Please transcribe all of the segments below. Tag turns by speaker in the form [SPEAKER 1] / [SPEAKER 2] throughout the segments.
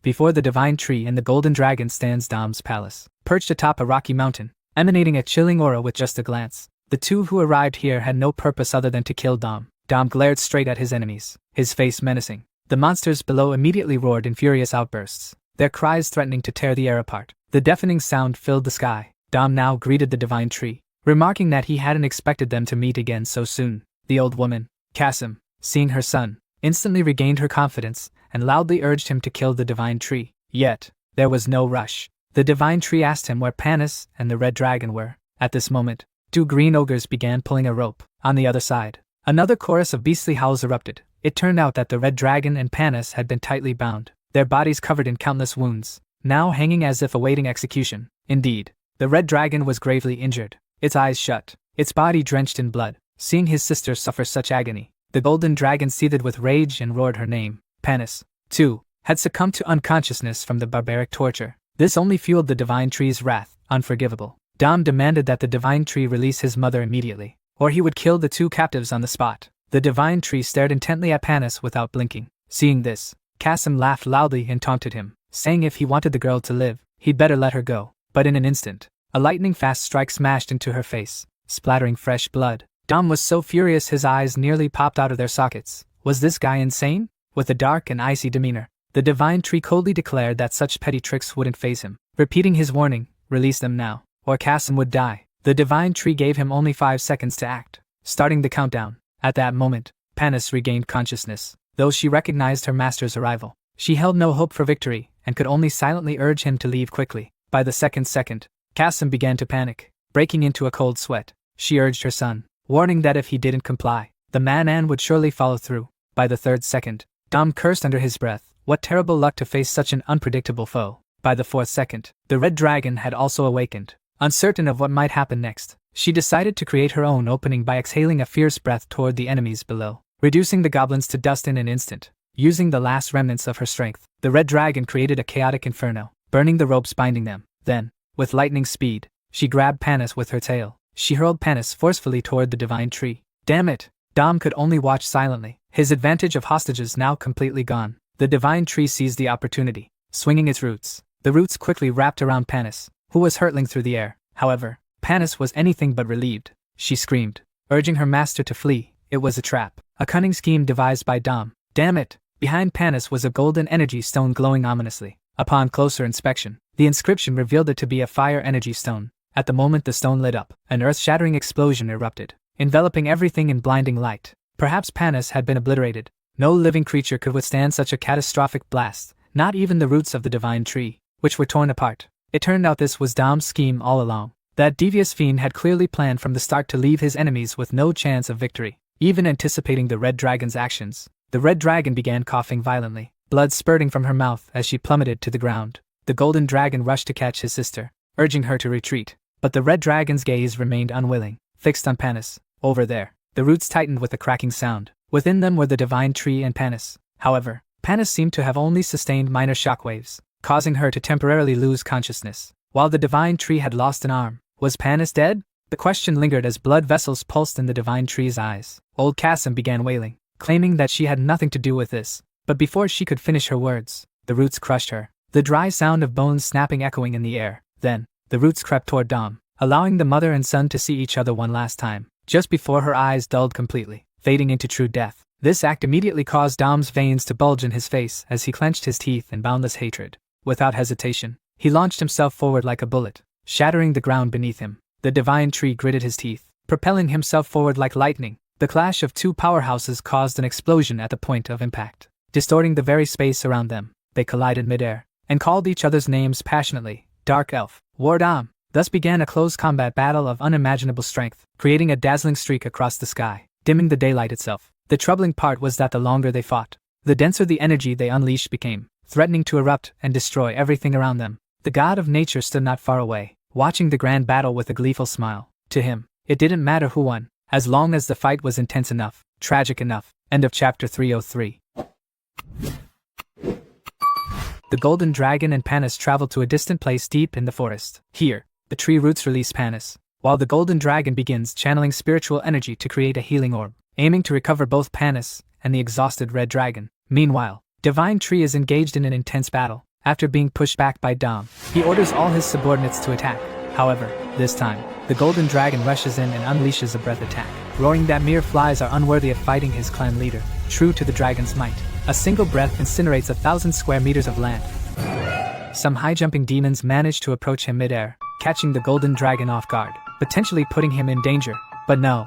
[SPEAKER 1] Before the divine tree and the golden dragon stands Dom's palace, perched atop a rocky mountain, emanating a chilling aura with just a glance. The two who arrived here had no purpose other than to kill Dom. Dom glared straight at his enemies, his face menacing. The monsters below immediately roared in furious outbursts, their cries threatening to tear the air apart. The deafening sound filled the sky. Dom now greeted the divine tree, remarking that he hadn't expected them to meet again so soon. The old woman, Kasim, seeing her son, instantly regained her confidence and loudly urged him to kill the divine tree. Yet, there was no rush. The divine tree asked him where Panis and the red dragon were. At this moment, two green ogres began pulling a rope. On the other side, another chorus of beastly howls erupted. It turned out that the red dragon and Panis had been tightly bound, their bodies covered in countless wounds, now hanging as if awaiting execution. Indeed, the red dragon was gravely injured, its eyes shut, its body drenched in blood. Seeing his sister suffer such agony, the golden dragon seethed with rage and roared her name. Panis, too, had succumbed to unconsciousness from the barbaric torture. This only fueled the divine tree's wrath, unforgivable. Dom demanded that the divine tree release his mother immediately, or he would kill the two captives on the spot. The divine tree stared intently at Panis without blinking. Seeing this, Kasim laughed loudly and taunted him, saying if he wanted the girl to live, he'd better let her go. But in an instant, a lightning-fast strike smashed into her face, splattering fresh blood. Dom was so furious his eyes nearly popped out of their sockets. Was this guy insane? With a dark and icy demeanor, the divine tree coldly declared that such petty tricks wouldn't faze him. Repeating his warning, release them now, or Kasim would die. The divine tree gave him only 5 seconds to act, starting the countdown. At that moment, Panis regained consciousness. Though she recognized her master's arrival, she held no hope for victory and could only silently urge him to leave quickly. By the second, Kasim began to panic, breaking into a cold sweat. She urged her son, warning that if he didn't comply, the man would surely follow through. By the 3rd second, Dom cursed under his breath. What terrible luck to face such an unpredictable foe. By the 4th second, the red dragon had also awakened. Uncertain of what might happen next, she decided to create her own opening by exhaling a fierce breath toward the enemies below, reducing the goblins to dust in an instant. Using the last remnants of her strength, the red dragon created a chaotic inferno, burning the ropes binding them. Then, with lightning speed, she grabbed Panis with her tail. She hurled Panis forcefully toward the divine tree. Damn it! Dom could only watch silently, his advantage of hostages now completely gone. The divine tree seized the opportunity, swinging its roots. The roots quickly wrapped around Panis, who was hurtling through the air. However, Panis was anything but relieved. She screamed, urging her master to flee. It was a trap, a cunning scheme devised by Dom. Damn it! Behind Panis was a golden energy stone glowing ominously. Upon closer inspection, the inscription revealed it to be a fire energy stone. At the moment the stone lit up, an earth-shattering explosion erupted, enveloping everything in blinding light. Perhaps Panis had been obliterated. No living creature could withstand such a catastrophic blast, not even the roots of the divine tree, which were torn apart. It turned out this was Dom's scheme all along. That devious fiend had clearly planned from the start to leave his enemies with no chance of victory. Even anticipating the red dragon's actions, the red dragon began coughing violently, blood spurting from her mouth as she plummeted to the ground. The golden dragon rushed to catch his sister, urging her to retreat, but the red dragon's gaze remained unwilling, fixed on Panis. Over there, the roots tightened with a cracking sound. Within them were the divine tree and Panis. However, Panis seemed to have only sustained minor shockwaves, causing her to temporarily lose consciousness, while the divine tree had lost an arm. Was Panis dead? The question lingered as blood vessels pulsed in the divine tree's eyes. Old Kasim began wailing, claiming that she had nothing to do with this. But before she could finish her words, the roots crushed her, the dry sound of bones snapping echoing in the air. Then, the roots crept toward Dom, allowing the mother and son to see each other one last time, just before her eyes dulled completely, fading into true death. This act immediately caused Dom's veins to bulge in his face as he clenched his teeth in boundless hatred. Without hesitation, he launched himself forward like a bullet, shattering the ground beneath him. The divine tree gritted his teeth, propelling himself forward like lightning. The clash of two powerhouses caused an explosion at the point of impact. Distorting the very space around them, they collided midair, and called each other's names passionately. Dark Elf, War Dom. Thus began a close combat battle of unimaginable strength, creating a dazzling streak across the sky, dimming the daylight itself. The troubling part was that the longer they fought, the denser the energy they unleashed became, threatening to erupt and destroy everything around them. The god of nature stood not far away, watching the grand battle with a gleeful smile. To him, it didn't matter who won, as long as the fight was intense enough, tragic enough. End of chapter 303. The golden dragon and Panis traveled to a distant place deep in the forest. Here, the tree roots release Panis, while the golden dragon begins channeling spiritual energy to create a healing orb, aiming to recover both Panis and the exhausted red dragon. Meanwhile, Divine Tree is engaged in an intense battle. After being pushed back by Dom, he orders all his subordinates to attack. However, this time, the golden dragon rushes in and unleashes a breath attack, roaring that mere flies are unworthy of fighting his clan leader. True to the dragon's might, a single breath incinerates 1,000 square meters of land. Some high-jumping demons manage to approach him mid-air, catching the golden dragon off guard, potentially putting him in danger. But no.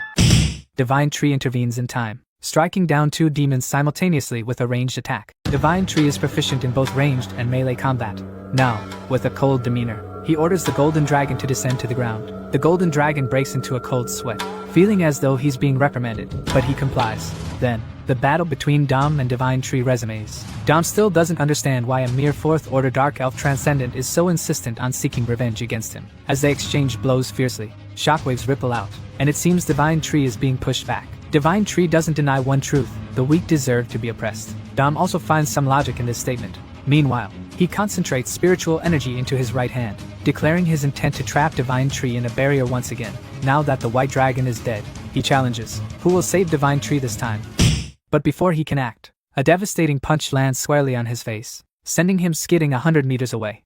[SPEAKER 1] Divine Tree intervenes in time, striking down 2 demons simultaneously with a ranged attack. Divine Tree is proficient in both ranged and melee combat. Now, with a cold demeanor, he orders the golden dragon to descend to the ground. The golden dragon breaks into a cold sweat, feeling as though he's being reprimanded, but he complies. Then, the battle between Dom and Divine Tree resumes. Dom still doesn't understand why a mere 4th Order Dark Elf Transcendent is so insistent on seeking revenge against him. As they exchange blows fiercely, shockwaves ripple out, and it seems Divine Tree is being pushed back. Divine Tree doesn't deny one truth: the weak deserve to be oppressed. Dom also finds some logic in this statement. Meanwhile, he concentrates spiritual energy into his right hand, declaring his intent to trap Divine Tree in a barrier once again. Now that the white dragon is dead, he challenges, who will save Divine Tree this time? But before he can act, a devastating punch lands squarely on his face, sending him skidding 100 meters away.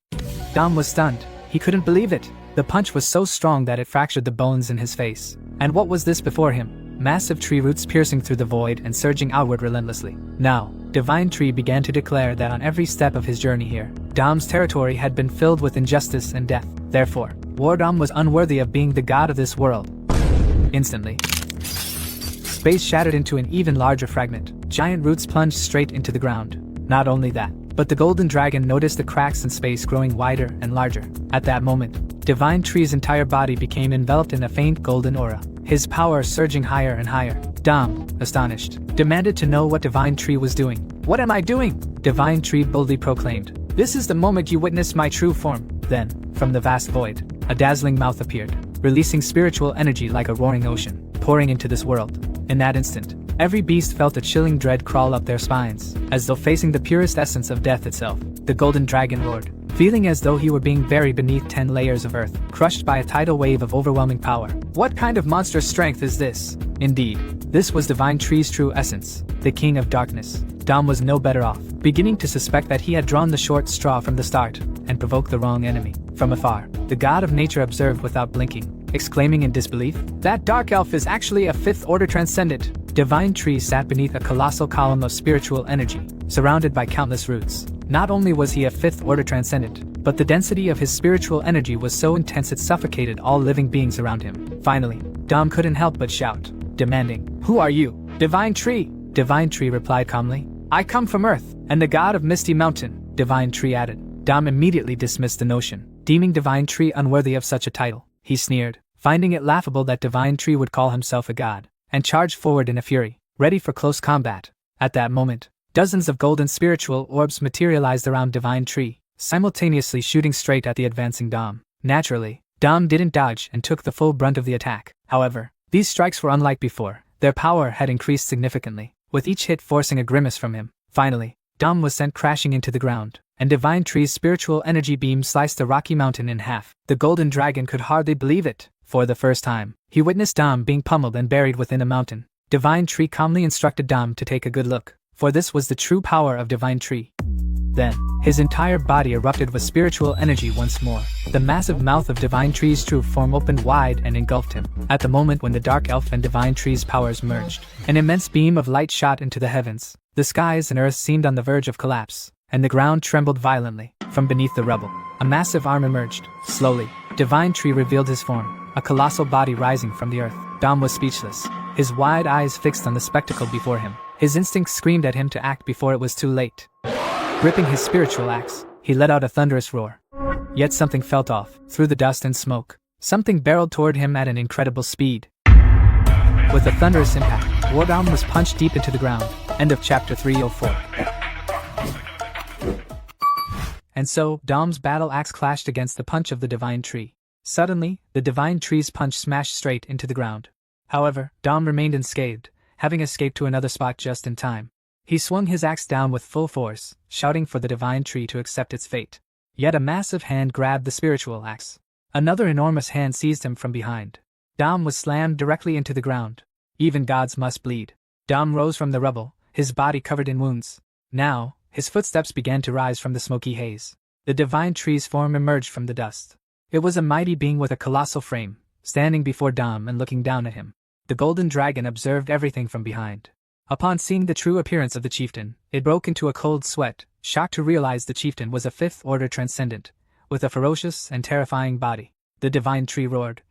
[SPEAKER 1] Dom was stunned. He couldn't believe it. The punch was so strong that it fractured the bones in his face. And what was this before him? Massive tree roots piercing through the void and surging outward relentlessly. Now, Divine Tree began to declare that on every step of his journey here, Dom's territory had been filled with injustice and death. Therefore, Dom was unworthy of being the god of this world. Instantly, space shattered into an even larger fragment. Giant roots plunged straight into the ground. Not only that, but the golden dragon noticed the cracks in space growing wider and larger. At that moment, Divine Tree's entire body became enveloped in a faint golden aura, his power surging higher and higher. Dom, astonished, demanded to know what Divine Tree was doing. "What am I doing?" Divine Tree boldly proclaimed. "This is the moment you witness my true form." Then, from the vast void, a dazzling mouth appeared, releasing spiritual energy like a roaring ocean, pouring into this world. In that instant, every beast felt a chilling dread crawl up their spines, as though facing the purest essence of death itself. The golden dragon roared, feeling as though he were being buried beneath 10 layers of earth, crushed by a tidal wave of overwhelming power. What kind of monstrous strength is this? Indeed, this was Divine Tree's true essence, the King of Darkness. Dom was no better off, beginning to suspect that he had drawn the short straw from the start, and provoked the wrong enemy. From afar, the god of nature observed without blinking, exclaiming in disbelief, "That dark elf is actually a 5th Order Transcendent." Divine Tree sat beneath a colossal column of spiritual energy, surrounded by countless roots. Not only was he a 5th Order Transcendent, but the density of his spiritual energy was so intense it suffocated all living beings around him. Finally, Dom couldn't help but shout, demanding, "Who are you?" "Divine Tree." Divine Tree replied calmly, "I come from Earth, and the god of Misty Mountain." Divine Tree added. Dom immediately dismissed the notion, deeming Divine Tree unworthy of such a title. He sneered, finding it laughable that Divine Tree would call himself a god, and charged forward in a fury, ready for close combat. At that moment, dozens of golden spiritual orbs materialized around Divine Tree, simultaneously shooting straight at the advancing Dom. Naturally, Dom didn't dodge and took the full brunt of the attack. However, these strikes were unlike before. Their power had increased significantly, with each hit forcing a grimace from him. Finally, Dom was sent crashing into the ground, and Divine Tree's spiritual energy beam sliced the rocky mountain in half. The golden dragon could hardly believe it. For the first time, he witnessed Dom being pummeled and buried within a mountain. Divine Tree calmly instructed Dom to take a good look, for this was the true power of Divine Tree. Then, his entire body erupted with spiritual energy once more. The massive mouth of Divine Tree's true form opened wide and engulfed him. At the moment when the Dark Elf and Divine Tree's powers merged, an immense beam of light shot into the heavens. The skies and earth seemed on the verge of collapse, and the ground trembled violently. From beneath the rubble, a massive arm emerged. Slowly, Divine Tree revealed his form, a colossal body rising from the earth. Dom was speechless, his wide eyes fixed on the spectacle before him. His instincts screamed at him to act before it was too late. Gripping his spiritual axe, he let out a thunderous roar. Yet something felt off. Through the dust and smoke, something barreled toward him at an incredible speed. With a thunderous impact, Dom was punched deep into the ground. End of chapter 304. And so, Dom's battle axe clashed against the punch of the Divine Tree. Suddenly, the Divine Tree's punch smashed straight into the ground. However, Dom remained unscathed, having escaped to another spot just in time. He swung his axe down with full force, shouting for the Divine Tree to accept its fate. Yet a massive hand grabbed the spiritual axe. Another enormous hand seized him from behind. Dom was slammed directly into the ground. Even gods must bleed. Dom rose from the rubble, his body covered in wounds. Now, his footsteps began to rise from the smoky haze. The divine tree's form emerged from the dust. It was a mighty being with a colossal frame, standing before Dom and looking down at him. The golden dragon observed everything from behind. Upon seeing the true appearance of the chieftain, it broke into a cold sweat, shocked to realize the chieftain was a fifth-order transcendent, with a ferocious and terrifying body. The divine tree roared,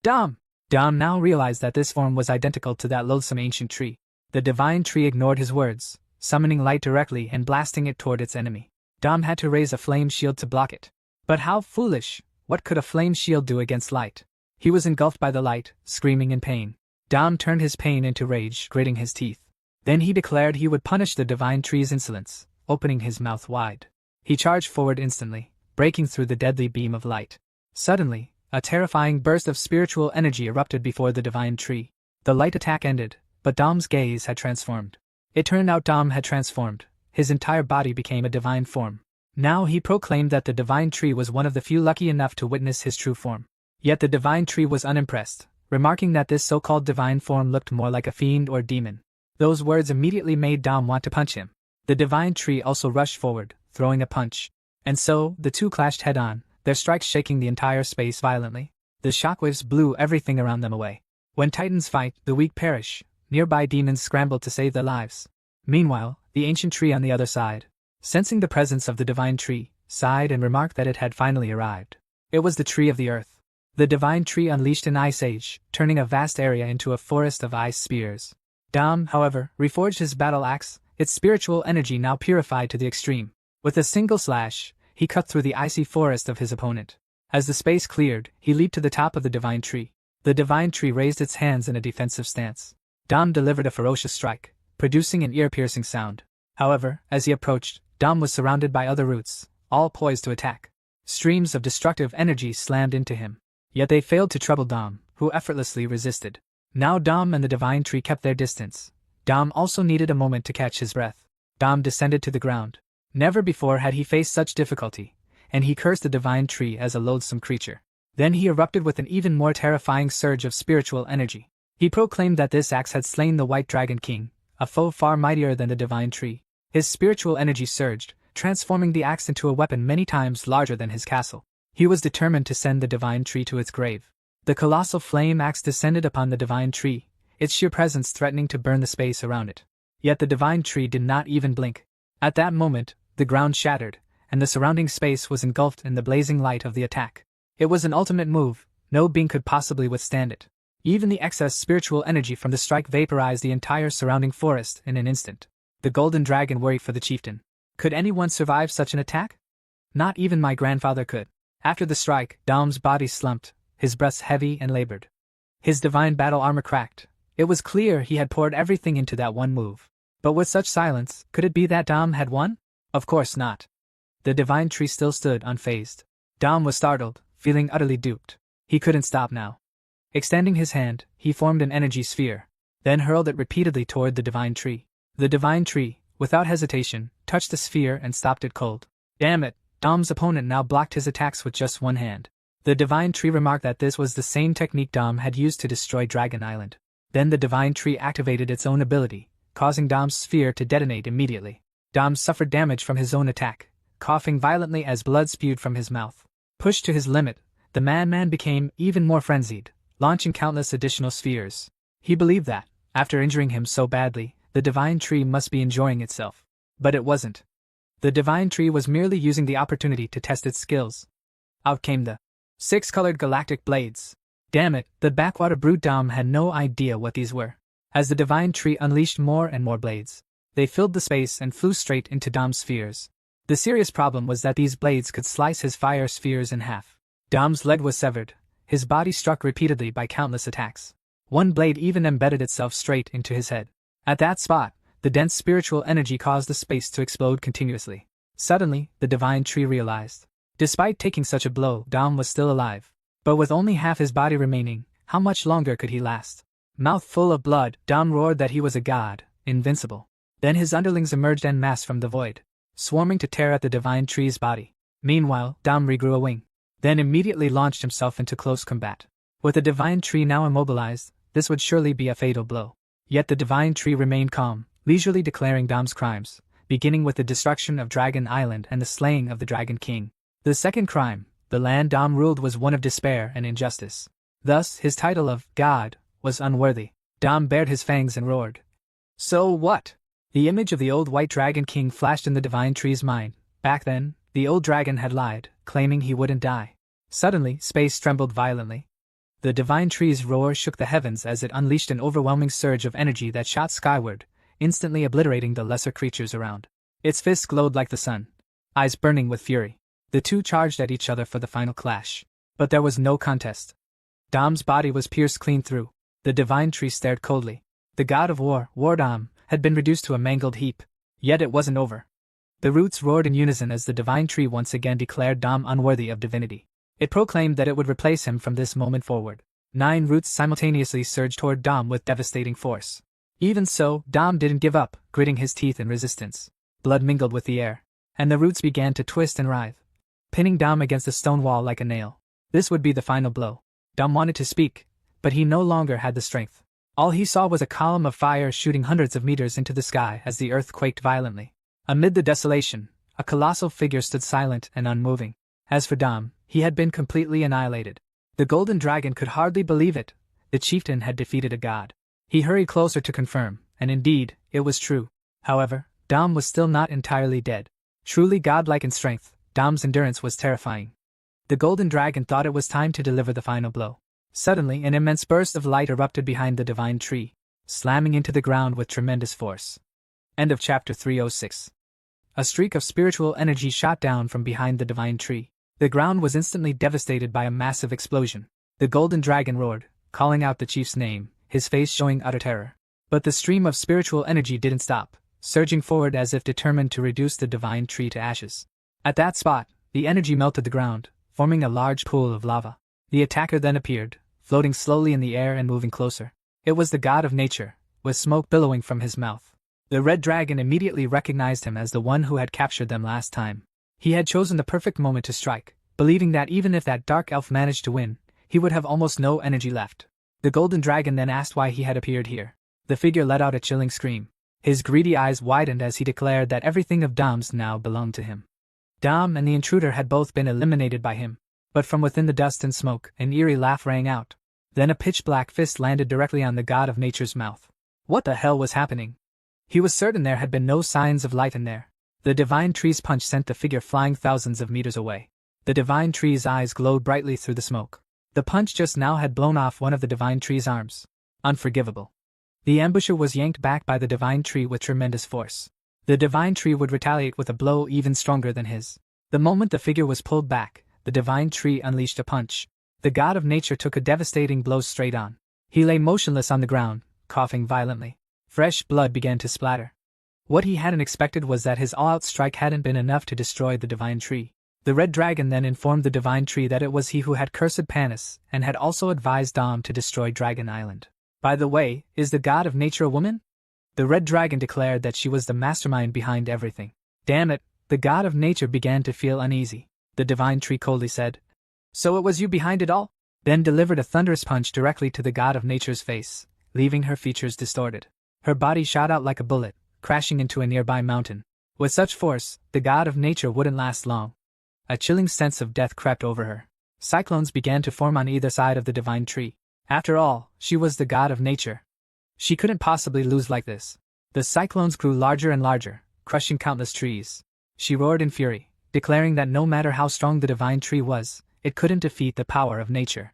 [SPEAKER 1] "Dom!" Dom now realized that this form was identical to that loathsome ancient tree. The divine tree ignored his words, summoning light directly and blasting it toward its enemy. Dom had to raise a flame shield to block it. But how foolish! What could a flame shield do against light? He was engulfed by the light, screaming in pain. Dom turned his pain into rage, gritting his teeth. Then he declared he would punish the divine tree's insolence, opening his mouth wide. He charged forward instantly, breaking through the deadly beam of light. Suddenly, a terrifying burst of spiritual energy erupted before the divine tree. The light attack ended, but Dom's gaze had transformed. It turned out Dom had transformed. His entire body became a divine form. Now he proclaimed that the divine tree was one of the few lucky enough to witness his true form. Yet the divine tree was unimpressed, remarking that this so-called divine form looked more like a fiend or demon. Those words immediately made Dom want to punch him. The divine tree also rushed forward, throwing a punch. And so, the two clashed head-on, their strikes shaking the entire space violently. The shockwaves blew everything around them away. When titans fight, the weak perish. Nearby demons scrambled to save their lives. Meanwhile, the ancient tree on the other side, sensing the presence of the divine tree, sighed and remarked that it had finally arrived. It was the tree of the earth. The divine tree unleashed an ice age, turning a vast area into a forest of ice spears. Dom, however, reforged his battle axe, its spiritual energy now purified to the extreme. With a single slash, he cut through the icy forest of his opponent. As the space cleared, he leaped to the top of the divine tree. The divine tree raised its hands in a defensive stance. Dom delivered a ferocious strike, producing an ear-piercing sound. However, as he approached, Dom was surrounded by other roots, all poised to attack. Streams of destructive energy slammed into him. Yet they failed to trouble Dom, who effortlessly resisted. Now Dom and the divine tree kept their distance. Dom also needed a moment to catch his breath. Dom descended to the ground. Never before had he faced such difficulty, and he cursed the divine tree as a loathsome creature. Then he erupted with an even more terrifying surge of spiritual energy. He proclaimed that this axe had slain the White Dragon King, a foe far mightier than the divine tree. His spiritual energy surged, transforming the axe into a weapon many times larger than his castle. He was determined to send the divine tree to its grave. The colossal flame axe descended upon the divine tree, its sheer presence threatening to burn the space around it. Yet the divine tree did not even blink. At that moment, the ground shattered, and the surrounding space was engulfed in the blazing light of the attack. It was an ultimate move, no being could possibly withstand it. Even the excess spiritual energy from the strike vaporized the entire surrounding forest in an instant. The golden dragon worried for the chieftain. Could anyone survive such an attack? Not even my grandfather could. After the strike, Dom's body slumped, his breath heavy and labored. His divine battle armor cracked. It was clear he had poured everything into that one move. But with such silence, could it be that Dom had won? Of course not. The divine tree still stood unfazed. Dom was startled, feeling utterly duped. He couldn't stop now. Extending his hand, he formed an energy sphere, then hurled it repeatedly toward the divine tree. The divine tree, without hesitation, touched the sphere and stopped it cold. Damn it, Dom's opponent now blocked his attacks with just one hand. The divine tree remarked that this was the same technique Dom had used to destroy Dragon Island. Then the divine tree activated its own ability, causing Dom's sphere to detonate immediately. Dom suffered damage from his own attack, coughing violently as blood spewed from his mouth. Pushed to his limit, the man became even more frenzied, launching countless additional spheres. He believed that, after injuring him so badly, the divine tree must be enjoying itself. But it wasn't. The divine tree was merely using the opportunity to test its skills. Out came the 6-colored galactic blades. Damn it, the backwater brute Dom had no idea what these were. As the divine tree unleashed more and more blades, they filled the space and flew straight into Dom's spheres. The serious problem was that these blades could slice his fire spheres in half. Dom's leg was severed, his body struck repeatedly by countless attacks. One blade even embedded itself straight into his head. At that spot, the dense spiritual energy caused the space to explode continuously. Suddenly, the divine tree realized. Despite taking such a blow, Dom was still alive. But with only half his body remaining, how much longer could he last? Mouth full of blood, Dom roared that he was a god, invincible. Then his underlings emerged en masse from the void, swarming to tear at the divine tree's body. Meanwhile, Dom regrew a wing, then immediately launched himself into close combat. With the divine tree now immobilized, this would surely be a fatal blow. Yet the divine tree remained calm, leisurely declaring Dom's crimes, beginning with the destruction of Dragon Island and the slaying of the Dragon King. The second crime, the land Dom ruled, was one of despair and injustice. Thus, his title of God was unworthy. Dom bared his fangs and roared. So what? The image of the old white dragon king flashed in the divine tree's mind. Back then, the old dragon had lied, claiming he wouldn't die. Suddenly, space trembled violently. The divine tree's roar shook the heavens as it unleashed an overwhelming surge of energy that shot skyward, instantly obliterating the lesser creatures around. Its fists glowed like the sun, eyes burning with fury. The two charged at each other for the final clash. But there was no contest. Dom's body was pierced clean through. The divine tree stared coldly. The god of war, Dom, had been reduced to a mangled heap. Yet it wasn't over. The roots roared in unison as the divine tree once again declared Dom unworthy of divinity. It proclaimed that it would replace him from this moment forward. 9 roots simultaneously surged toward Dom with devastating force. Even so, Dom didn't give up, gritting his teeth in resistance. Blood mingled with the air, and the roots began to twist and writhe, pinning Dom against the stone wall like a nail. This would be the final blow. Dom wanted to speak, but he no longer had the strength. All he saw was a column of fire shooting hundreds of meters into the sky as the earth quaked violently. Amid the desolation, a colossal figure stood silent and unmoving. As for Dom, he had been completely annihilated. The golden dragon could hardly believe it. The chieftain had defeated a god. He hurried closer to confirm, and indeed, it was true. However, Dom was still not entirely dead. Truly godlike in strength, Dom's endurance was terrifying. The golden dragon thought it was time to deliver the final blow. Suddenly, an immense burst of light erupted behind the divine tree, slamming into the ground with tremendous force. End of chapter 306. A streak of spiritual energy shot down from behind the divine tree. The ground was instantly devastated by a massive explosion. The golden dragon roared, calling out the chief's name, his face showing utter terror. But the stream of spiritual energy didn't stop, surging forward as if determined to reduce the divine tree to ashes. At that spot, the energy melted the ground, forming a large pool of lava. The attacker then appeared, floating slowly in the air and moving closer. It was the god of nature, with smoke billowing from his mouth. The red dragon immediately recognized him as the one who had captured them last time. He had chosen the perfect moment to strike, believing that even if that dark elf managed to win, he would have almost no energy left. The golden dragon then asked why he had appeared here. The figure let out a chilling scream. His greedy eyes widened as he declared that everything of Dom's now belonged to him. Dom and the intruder had both been eliminated by him. But from within the dust and smoke, an eerie laugh rang out. Then a pitch-black fist landed directly on the god of nature's mouth. What the hell was happening? He was certain there had been no signs of life in there. The divine tree's punch sent the figure flying thousands of meters away. The divine tree's eyes glowed brightly through the smoke. The punch just now had blown off one of the divine tree's arms. Unforgivable. The ambusher was yanked back by the divine tree with tremendous force. The divine tree would retaliate with a blow even stronger than his. The moment the figure was pulled back, the divine tree unleashed a punch. The god of nature took a devastating blow straight on. He lay motionless on the ground, coughing violently. Fresh blood began to splatter. What he hadn't expected was that his all-out strike hadn't been enough to destroy the divine tree. The red dragon then informed the divine tree that it was he who had cursed Panis, and had also advised Dom to destroy Dragon Island. By the way, is the god of nature a woman? The red dragon declared that she was the mastermind behind everything. Damn it, the god of nature began to feel uneasy. The divine tree coldly said, "So it was you behind it all?" Then delivered a thunderous punch directly to the god of nature's face, leaving her features distorted. Her body shot out like a bullet, crashing into a nearby mountain. With such force, the god of nature wouldn't last long. A chilling sense of death crept over her. Cyclones began to form on either side of the divine tree. After all, she was the god of nature. She couldn't possibly lose like this. The cyclones grew larger and larger, crushing countless trees. She roared in fury, declaring that no matter how strong the divine tree was, it couldn't defeat the power of nature.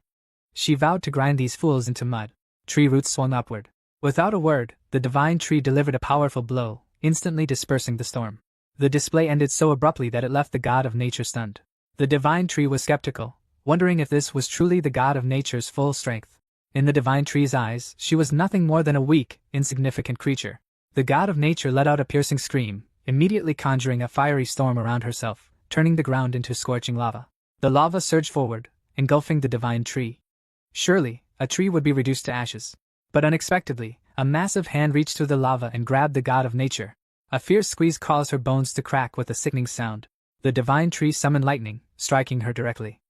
[SPEAKER 1] She vowed to grind these fools into mud. Tree roots swung upward. Without a word, the divine tree delivered a powerful blow, instantly dispersing the storm. The display ended so abruptly that it left the god of nature stunned. The divine tree was skeptical, wondering if this was truly the god of nature's full strength. In the divine tree's eyes, she was nothing more than a weak, insignificant creature. The god of nature let out a piercing scream, immediately conjuring a fiery storm around herself, turning the ground into scorching lava. The lava surged forward, engulfing the divine tree. Surely, a tree would be reduced to ashes. But unexpectedly, a massive hand reached through the lava and grabbed the god of nature. A fierce squeeze caused her bones to crack with a sickening sound. The divine tree summoned lightning, striking her directly.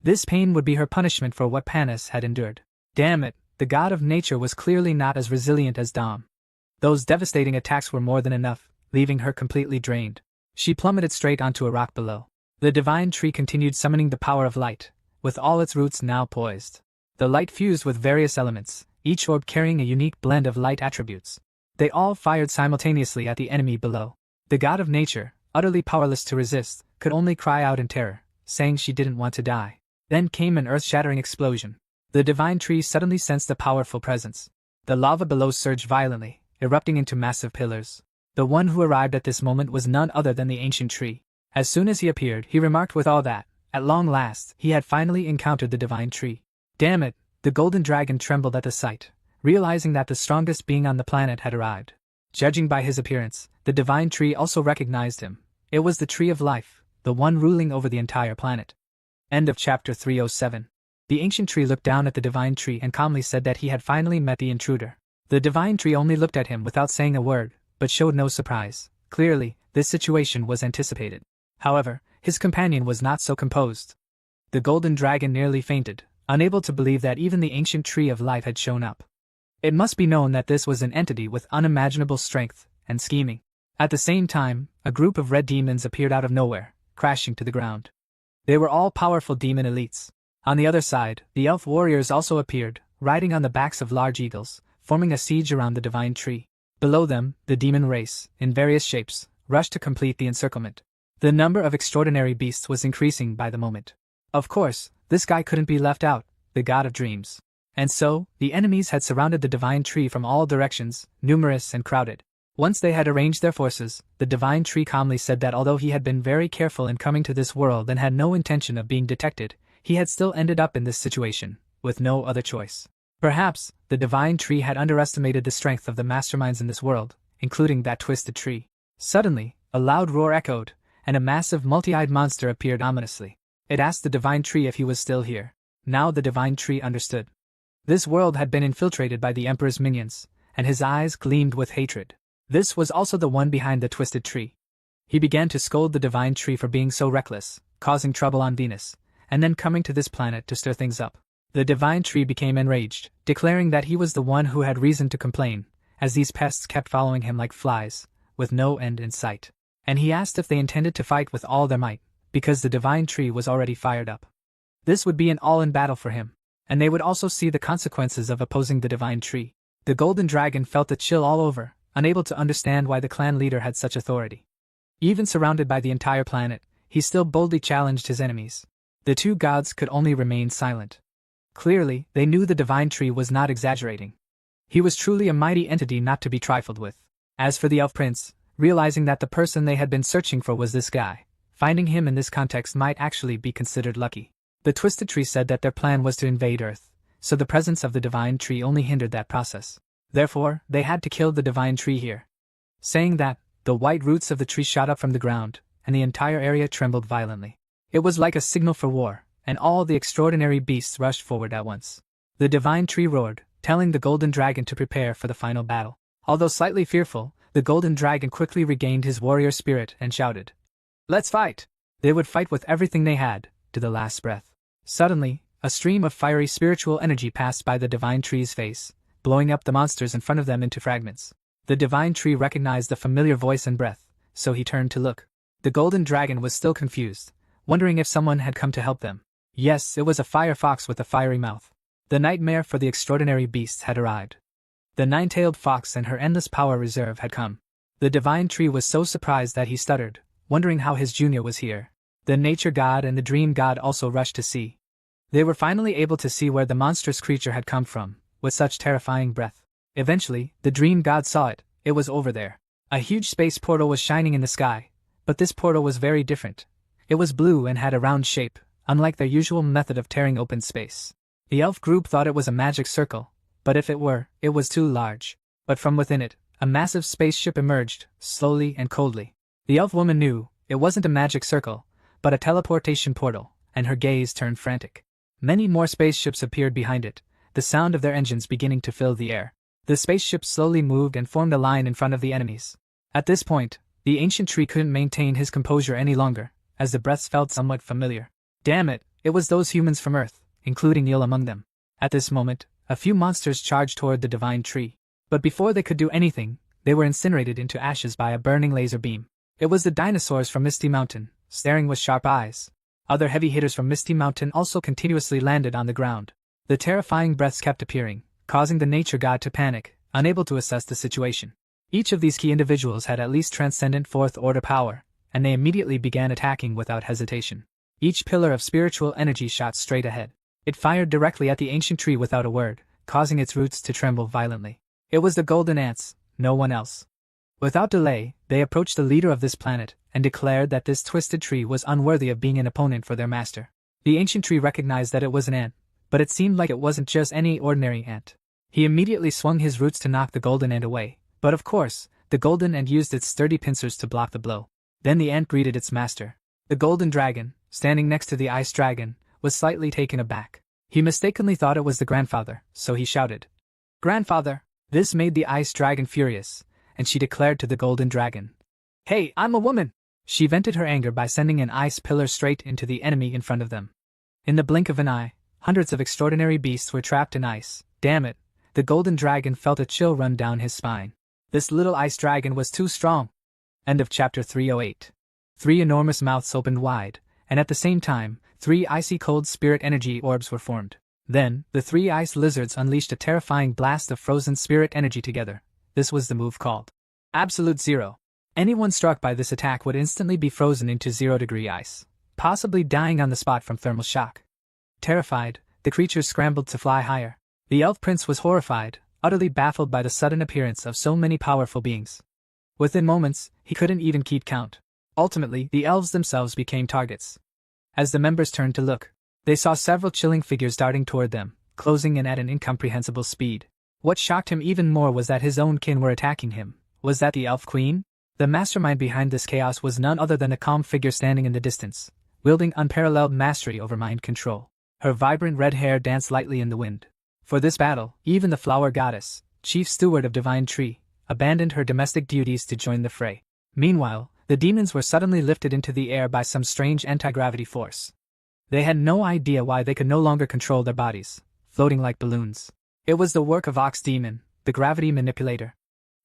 [SPEAKER 1] This pain would be her punishment for what Panis had endured. Damn it, the god of nature was clearly not as resilient as Dom. Those devastating attacks were more than enough, leaving her completely drained. She plummeted straight onto a rock below. The divine tree continued summoning the power of light, with all its roots now poised. The light fused with various elements, each orb carrying a unique blend of light attributes. They all fired simultaneously at the enemy below. The god of nature, utterly powerless to resist, could only cry out in terror, saying she didn't want to die. Then came an earth-shattering explosion. The divine tree suddenly sensed a powerful presence. The lava below surged violently, erupting into massive pillars. The one who arrived at this moment was none other than the ancient tree. As soon as he appeared, he remarked with awe that, at long last, he had finally encountered the divine tree. Damn it, the golden dragon trembled at the sight, realizing that the strongest being on the planet had arrived. Judging by his appearance, the divine tree also recognized him. It was the tree of life, the one ruling over the entire planet. End of chapter 307. The ancient tree looked down at the divine tree and calmly said that he had finally met the intruder. The divine tree only looked at him without saying a word, but showed no surprise. Clearly, this situation was anticipated. However, his companion was not so composed. The golden dragon nearly fainted, unable to believe that even the ancient tree of life had shown up. It must be known that this was an entity with unimaginable strength and scheming. At the same time, a group of red demons appeared out of nowhere, crashing to the ground. They were all powerful demon elites. On the other side, the elf warriors also appeared, riding on the backs of large eagles, forming a siege around the divine tree. Below them, the demon race, in various shapes, rushed to complete the encirclement. The number of extraordinary beasts was increasing by the moment. Of course, this guy couldn't be left out, the god of dreams. And so, the enemies had surrounded the divine tree from all directions, numerous and crowded. Once they had arranged their forces, the divine tree calmly said that although he had been very careful in coming to this world and had no intention of being detected, he had still ended up in this situation, with no other choice. Perhaps, the divine tree had underestimated the strength of the masterminds in this world, including that twisted tree. Suddenly, a loud roar echoed, and a massive multi-eyed monster appeared ominously. It asked the divine tree if he was still here. Now the divine tree understood. This world had been infiltrated by the emperor's minions, and his eyes gleamed with hatred. This was also the one behind the twisted tree. He began to scold the divine tree for being so reckless, causing trouble on Venus, and then coming to this planet to stir things up. The divine tree became enraged, declaring that he was the one who had reason to complain, as these pests kept following him like flies, with no end in sight. And he asked if they intended to fight with all their might, because the divine tree was already fired up. This would be an all-in battle for him, and they would also see the consequences of opposing the divine tree. The golden dragon felt a chill all over, unable to understand why the clan leader had such authority. Even surrounded by the entire planet, he still boldly challenged his enemies. The two gods could only remain silent. Clearly, they knew the divine tree was not exaggerating. He was truly a mighty entity not to be trifled with. As for the elf prince, realizing that the person they had been searching for was this guy, finding him in this context might actually be considered lucky. The twisted tree said that their plan was to invade Earth, so the presence of the divine tree only hindered that process. Therefore, they had to kill the divine tree here. Saying that, the white roots of the tree shot up from the ground, and the entire area trembled violently. It was like a signal for war, and all the extraordinary beasts rushed forward at once. The divine tree roared, telling the golden dragon to prepare for the final battle. Although slightly fearful, the golden dragon quickly regained his warrior spirit and shouted, "Let's fight!" They would fight with everything they had, to the last breath. Suddenly, a stream of fiery spiritual energy passed by the divine tree's face, blowing up the monsters in front of them into fragments. The divine tree recognized the familiar voice and breath, so he turned to look. The golden dragon was still confused, wondering if someone had come to help them. Yes, it was a fire fox with a fiery mouth. The nightmare for the extraordinary beasts had arrived. The nine-tailed fox and her endless power reserve had come. The divine tree was so surprised that he stuttered, wondering how his junior was here. The nature god and the dream god also rushed to see. They were finally able to see where the monstrous creature had come from, with such terrifying breath. Eventually, the dream god saw it. It was over there. A huge space portal was shining in the sky, but this portal was very different. It was blue and had a round shape, unlike their usual method of tearing open space. The elf group thought it was a magic circle, but if it were, it was too large. But from within it, a massive spaceship emerged, slowly and coldly. The elf woman knew, it wasn't a magic circle, but a teleportation portal, and her gaze turned frantic. Many more spaceships appeared behind it, the sound of their engines beginning to fill the air. The spaceship slowly moved and formed a line in front of the enemies. At this point, the ancient tree couldn't maintain his composure any longer, as the breaths felt somewhat familiar. Damn it, it was those humans from Earth, including Neil among them. At this moment, a few monsters charged toward the divine tree. But before they could do anything, they were incinerated into ashes by a burning laser beam. It was the dinosaurs from Misty Mountain, staring with sharp eyes. Other heavy hitters from Misty Mountain also continuously landed on the ground. The terrifying breaths kept appearing, causing the nature god to panic, unable to assess the situation. Each of these key individuals had at least transcendent fourth-order power, and they immediately began attacking without hesitation. Each pillar of spiritual energy shot straight ahead. It fired directly at the ancient tree without a word, causing its roots to tremble violently. It was the golden ants, no one else. Without delay, they approached the leader of this planet and declared that this twisted tree was unworthy of being an opponent for their master. The ancient tree recognized that it was an ant, but it seemed like it wasn't just any ordinary ant. He immediately swung his roots to knock the golden ant away, but of course, the golden ant used its sturdy pincers to block the blow. Then the ant greeted its master. The golden dragon, standing next to the ice dragon, was slightly taken aback. He mistakenly thought it was the grandfather, so he shouted, "Grandfather!" This made the ice dragon furious, and she declared to the golden dragon, "Hey, I'm a woman!" She vented her anger by sending an ice pillar straight into the enemy in front of them. In the blink of an eye, hundreds of extraordinary beasts were trapped in ice. Damn it! The golden dragon felt a chill run down his spine. This little ice dragon was too strong. End of chapter 308. 3 enormous mouths opened wide, and at the same time, 3 icy cold spirit energy orbs were formed. Then, the 3 ice lizards unleashed a terrifying blast of frozen spirit energy together. This was the move called Absolute Zero. Anyone struck by this attack would instantly be frozen into 0-degree ice, possibly dying on the spot from thermal shock. Terrified, the creatures scrambled to fly higher. The elf prince was horrified, utterly baffled by the sudden appearance of so many powerful beings. Within moments, he couldn't even keep count. Ultimately, the elves themselves became targets. As the members turned to look, they saw several chilling figures darting toward them, closing in at an incomprehensible speed. What shocked him even more was that his own kin were attacking him. Was that the elf queen? The mastermind behind this chaos was none other than a calm figure standing in the distance, wielding unparalleled mastery over mind control. Her vibrant red hair danced lightly in the wind. For this battle, even the flower goddess, chief steward of divine tree, abandoned her domestic duties to join the fray. Meanwhile, the demons were suddenly lifted into the air by some strange anti-gravity force. They had no idea why they could no longer control their bodies, floating like balloons. It was the work of Ox Demon, the gravity manipulator.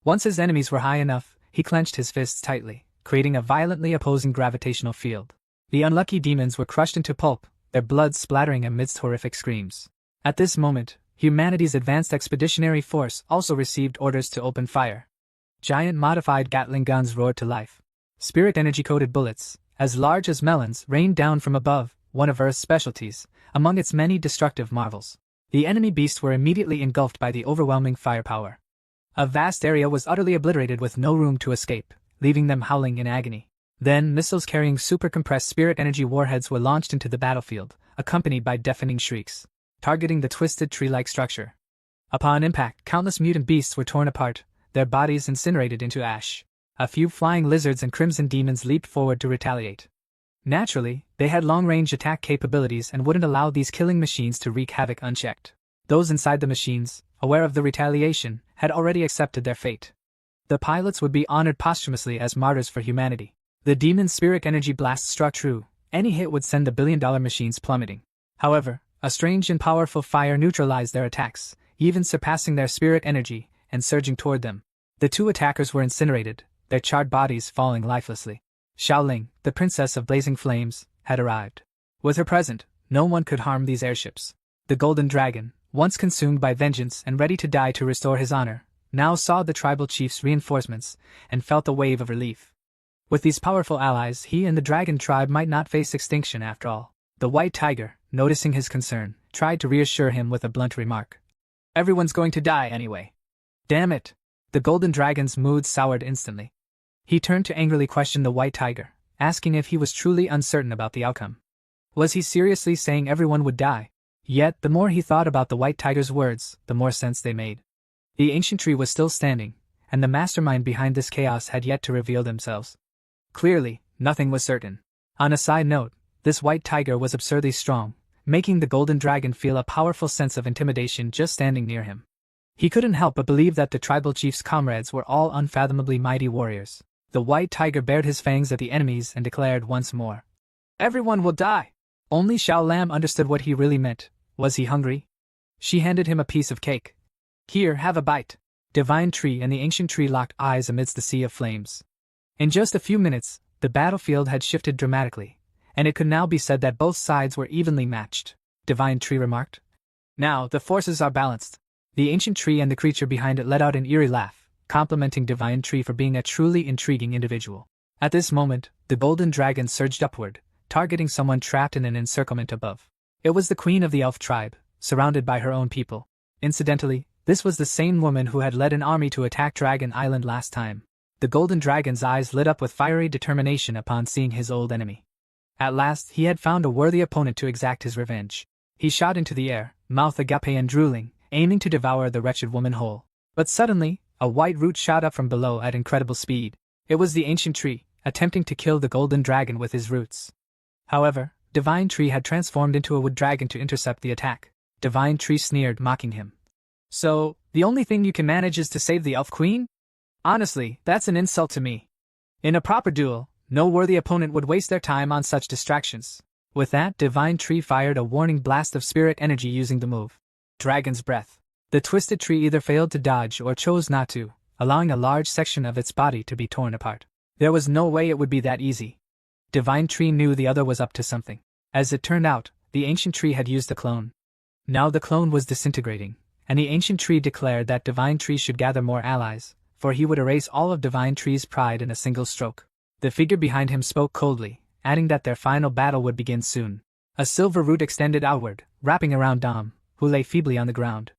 [SPEAKER 1] Once his enemies were high enough, he clenched his fists tightly, creating a violently opposing gravitational field. The unlucky demons were crushed into pulp, their blood splattering amidst horrific screams. At this moment, humanity's advanced expeditionary force also received orders to open fire. Giant modified Gatling guns roared to life. Spirit energy-coated bullets, as large as melons, rained down from above, one of Earth's specialties, among its many destructive marvels. The enemy beasts were immediately engulfed by the overwhelming firepower. A vast area was utterly obliterated with no room to escape, leaving them howling in agony. Then missiles carrying super-compressed spirit energy warheads were launched into the battlefield, accompanied by deafening shrieks, targeting the twisted tree-like structure. Upon impact, countless mutant beasts were torn apart, their bodies incinerated into ash. A few flying lizards and crimson demons leaped forward to retaliate. Naturally, they had long-range attack capabilities and wouldn't allow these killing machines to wreak havoc unchecked. Those inside the machines, aware of the retaliation, had already accepted their fate. The pilots would be honored posthumously as martyrs for humanity. The demon's spirit energy blast struck true. Any hit would send the billion-dollar machines plummeting. However, a strange and powerful fire neutralized their attacks, even surpassing their spirit energy, and surging toward them. The 2 attackers were incinerated, their charred bodies falling lifelessly. Xiaoling, the princess of blazing flames, had arrived. With her present, no one could harm these airships. The golden dragon, once consumed by vengeance and ready to die to restore his honor, now saw the tribal chief's reinforcements and felt a wave of relief. With these powerful allies, he and the dragon tribe might not face extinction after all. The white tiger, noticing his concern, tried to reassure him with a blunt remark. "Everyone's going to die anyway." Damn it! The golden dragon's mood soured instantly. He turned to angrily question the white tiger, asking if he was truly uncertain about the outcome. Was he seriously saying everyone would die? Yet, the more he thought about the white tiger's words, the more sense they made. The ancient tree was still standing, and the mastermind behind this chaos had yet to reveal themselves. Clearly, nothing was certain. On a side note, this white tiger was absurdly strong, making the golden dragon feel a powerful sense of intimidation just standing near him. He couldn't help but believe that the tribal chief's comrades were all unfathomably mighty warriors. The white tiger bared his fangs at the enemies and declared once more, "Everyone will die." Only Xiao Lam understood what he really meant. Was he hungry? She handed him a piece of cake. "Here, have a bite." Divine Tree and the ancient tree locked eyes amidst the sea of flames. In just a few minutes, The battlefield had shifted dramatically, and it could now be said that both sides were evenly matched, Divine Tree remarked. Now, the forces are balanced. The ancient tree and the creature behind it let out an eerie laugh, complimenting Divine Tree for being a truly intriguing individual. At this moment, the golden dragon surged upward, targeting someone trapped in an encirclement above. It was the queen of the elf tribe, surrounded by her own people. Incidentally, this was the same woman who had led an army to attack Dragon Island last time. The golden dragon's eyes lit up with fiery determination upon seeing his old enemy. At last, he had found a worthy opponent to exact his revenge. He shot into the air, mouth agape and drooling, aiming to devour the wretched woman whole. But suddenly, a white root shot up from below at incredible speed. It was the ancient tree, attempting to kill the golden dragon with his roots. However, Divine Tree had transformed into a wood dragon to intercept the attack. Divine Tree sneered, mocking him. So, the only thing you can manage is to save the elf queen? Honestly, that's an insult to me. In a proper duel, no worthy opponent would waste their time on such distractions. With that, Divine Tree fired a warning blast of spirit energy using the move. Dragon's Breath. The twisted tree either failed to dodge or chose not to, allowing a large section of its body to be torn apart. There was no way it would be that easy. Divine Tree knew the other was up to something. As it turned out, the ancient tree had used a clone. Now the clone was disintegrating, and the ancient tree declared that Divine Tree should gather more allies, for he would erase all of Divine Tree's pride in a single stroke. The figure behind him spoke coldly, adding that their final battle would begin soon. A silver root extended outward, wrapping around Dom, who lay feebly on the ground.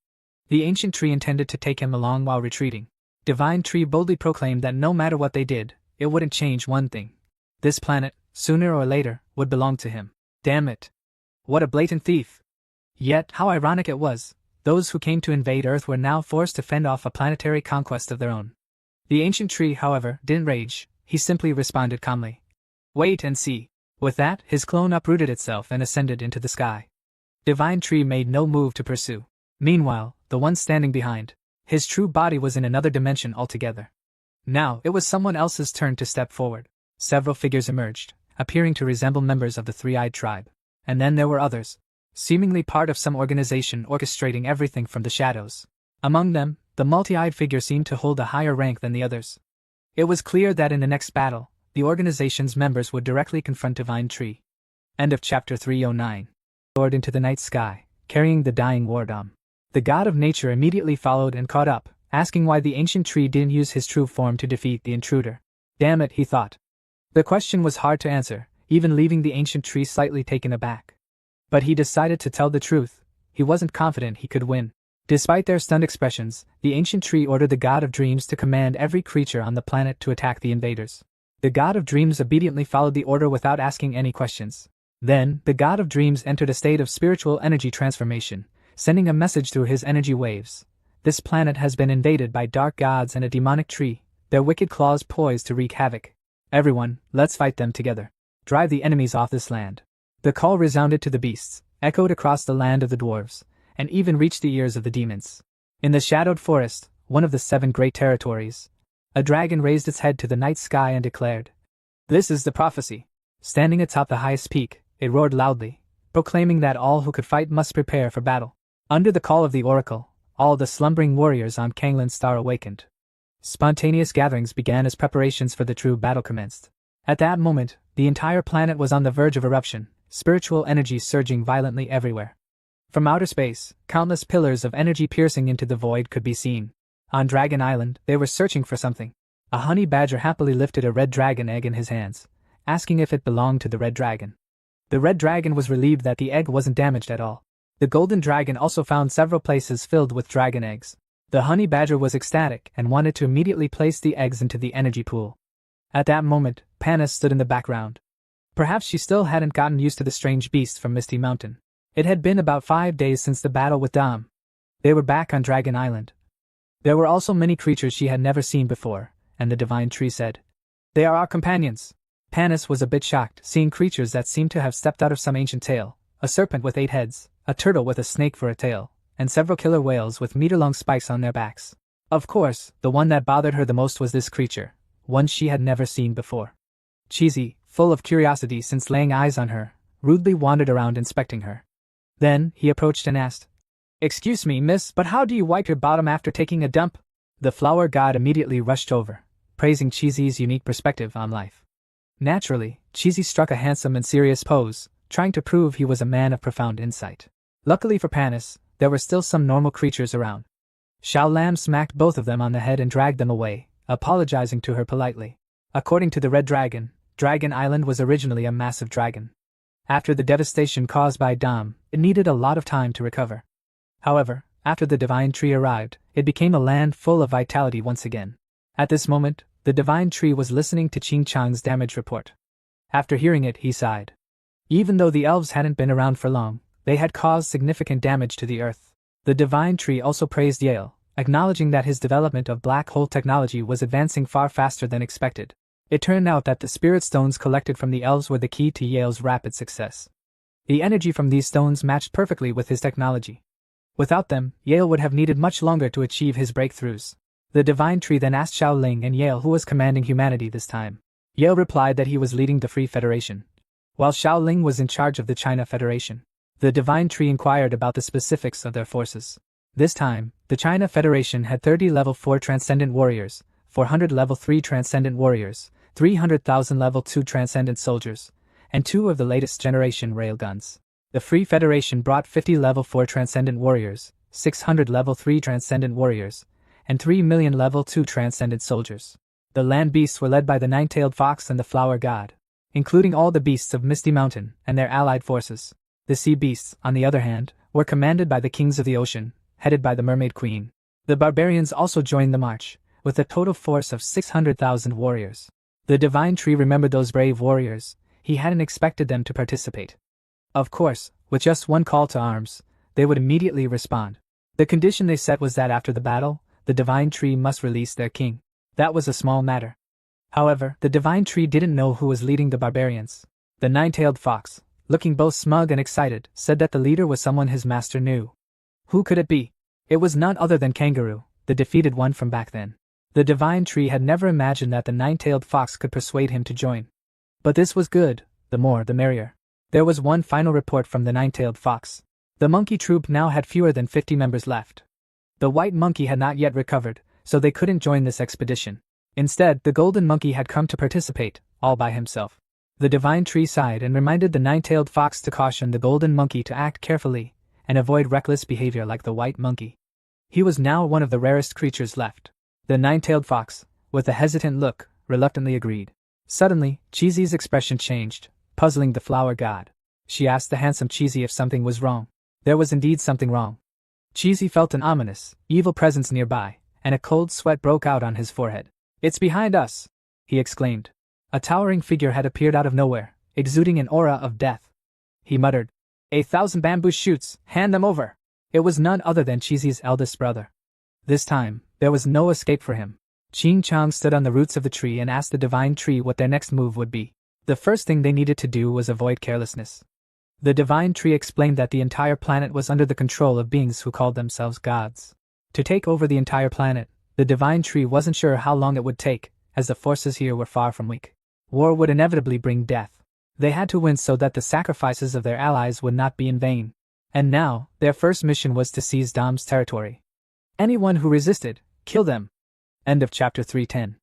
[SPEAKER 1] The ancient tree intended to take him along while retreating. Divine Tree boldly proclaimed that no matter what they did, it wouldn't change one thing. This planet, sooner or later, would belong to him. Damn it. What a blatant thief. Yet, how ironic it was, those who came to invade Earth were now forced to fend off a planetary conquest of their own. The ancient tree, however, didn't rage, he simply responded calmly. Wait and see. With that, his clone uprooted itself and ascended into the sky. Divine Tree made no move to pursue. Meanwhile, the one standing behind, his true body was in another dimension altogether. Now, it was someone else's turn to step forward. Several figures emerged, appearing to resemble members of the Three-Eyed Tribe. And then there were others, seemingly part of some organization orchestrating everything from the shadows. Among them, the multi-eyed figure seemed to hold a higher rank than the others. It was clear that in the next battle, the organization's members would directly confront Divine Tree. End of Chapter 309. Soared into the night sky, carrying the dying war dom. The god of nature immediately followed and caught up, asking why the ancient tree didn't use his true form to defeat the intruder. Damn it, he thought. The question was hard to answer, even leaving the ancient tree slightly taken aback. But he decided to tell the truth. He wasn't confident he could win. Despite their stunned expressions, the ancient tree ordered the god of dreams to command every creature on the planet to attack the invaders. The god of dreams obediently followed the order without asking any questions. Then, the god of dreams entered a state of spiritual energy transformation, sending a message through his energy waves. This planet has been invaded by dark gods and a demonic tree, their wicked claws poised to wreak havoc. Everyone, let's fight them together. Drive the enemies off this land. The call resounded to the beasts, echoed across the land of the dwarves, and even reached the ears of the demons. In the shadowed forest, one of the 7 great territories, a dragon raised its head to the night sky and declared, "This is the prophecy." Standing atop the highest peak, it roared loudly, proclaiming that all who could fight must prepare for battle. Under the call of the oracle, all the slumbering warriors on Kanglin's star awakened. Spontaneous gatherings began as preparations for the true battle commenced. At that moment, the entire planet was on the verge of eruption, spiritual energy surging violently everywhere. From outer space, countless pillars of energy piercing into the void could be seen. On Dragon Island, they were searching for something. A honey badger happily lifted a red dragon egg in his hands, asking if it belonged to the red dragon. The red dragon was relieved that the egg wasn't damaged at all. The golden dragon also found several places filled with dragon eggs. The honey badger was ecstatic and wanted to immediately place the eggs into the energy pool. At that moment, Panis stood in the background. Perhaps she still hadn't gotten used to the strange beast from Misty Mountain. It had been about 5 days since the battle with Dom. They were back on Dragon Island. There were also many creatures she had never seen before, and the Divine Tree said, "They are our companions." Panis was a bit shocked, seeing creatures that seemed to have stepped out of some ancient tale, a serpent with 8 heads, a turtle with a snake for a tail, and several killer whales with meter-long spikes on their backs. Of course, the one that bothered her the most was this creature, one she had never seen before. Cheesy, full of curiosity since laying eyes on her, rudely wandered around inspecting her. Then, he approached and asked, "Excuse me, miss, but how do you wipe your bottom after taking a dump?" The flower god immediately rushed over, praising Cheesy's unique perspective on life. Naturally, Cheesy struck a handsome and serious pose, trying to prove he was a man of profound insight. Luckily for Panis, there were still some normal creatures around. Xiao Lam smacked both of them on the head and dragged them away, apologizing to her politely. According to the Red Dragon, Dragon Island was originally a massive dragon. After the devastation caused by Dom, it needed a lot of time to recover. However, after the Divine Tree arrived, it became a land full of vitality once again. At this moment, the Divine Tree was listening to Ching Chang's damage report. After hearing it, he sighed. Even though the elves hadn't been around for long, they had caused significant damage to the earth. The Divine Tree also praised Yale, acknowledging that his development of black hole technology was advancing far faster than expected. It turned out that the spirit stones collected from the elves were the key to Yale's rapid success. The energy from these stones matched perfectly with his technology. Without them, Yale would have needed much longer to achieve his breakthroughs. The Divine Tree then asked Xiao Ling and Yale who was commanding humanity this time. Yale replied that he was leading the Free Federation, while Xiao Ling was in charge of the China Federation. The Divine Tree inquired about the specifics of their forces. This time, the China Federation had 30 level 4 Transcendent Warriors, 400 level 3 Transcendent Warriors, 300,000 level 2 Transcendent Soldiers, and 2 of the latest generation railguns. The Free Federation brought 50 level 4 Transcendent Warriors, 600 level 3 Transcendent Warriors, and 3 million level 2 Transcendent Soldiers. The land beasts were led by the Nine-Tailed Fox and the Flower God, including all the beasts of Misty Mountain and their allied forces. The sea beasts, on the other hand, were commanded by the Kings of the Ocean, headed by the Mermaid Queen. The barbarians also joined the march, with a total force of 600,000 warriors. The Divine Tree remembered those brave warriors. He hadn't expected them to participate. Of course, with just one call to arms, they would immediately respond. The condition they set was that after the battle, the Divine Tree must release their king. That was a small matter. However, the Divine Tree didn't know who was leading the barbarians. The Nine-Tailed Fox, looking both smug and excited, said that the leader was someone his master knew. Who could it be? It was none other than Kangaroo, the defeated one from back then. The Divine Tree had never imagined that the Nine-Tailed Fox could persuade him to join. But this was good, the more the merrier. There was one final report from the Nine-Tailed Fox. The monkey troop now had fewer than 50 members left. The white monkey had not yet recovered, so they couldn't join this expedition. Instead, the golden monkey had come to participate, all by himself. The Divine Tree sighed and reminded the Nine-Tailed Fox to caution the golden monkey to act carefully and avoid reckless behavior like the white monkey. He was now one of the rarest creatures left. The Nine-Tailed Fox, with a hesitant look, reluctantly agreed. Suddenly, Cheesy's expression changed, puzzling the Flower God. She asked the handsome Cheesy if something was wrong. There was indeed something wrong. Cheesy felt an ominous, evil presence nearby, and a cold sweat broke out on his forehead. "It's behind us!" he exclaimed. A towering figure had appeared out of nowhere, exuding an aura of death. He muttered, "1,000 bamboo shoots, hand them over!" It was none other than Cheesy's eldest brother. This time, there was no escape for him. Ching Chang stood on the roots of the tree and asked the Divine Tree what their next move would be. The first thing they needed to do was avoid carelessness. The Divine Tree explained that the entire planet was under the control of beings who called themselves gods. To take over the entire planet, the Divine Tree wasn't sure how long it would take, as the forces here were far from weak. War would inevitably bring death. They had to win so that the sacrifices of their allies would not be in vain. And now, their first mission was to seize Dom's territory. Anyone who resisted, kill them. End of chapter 310.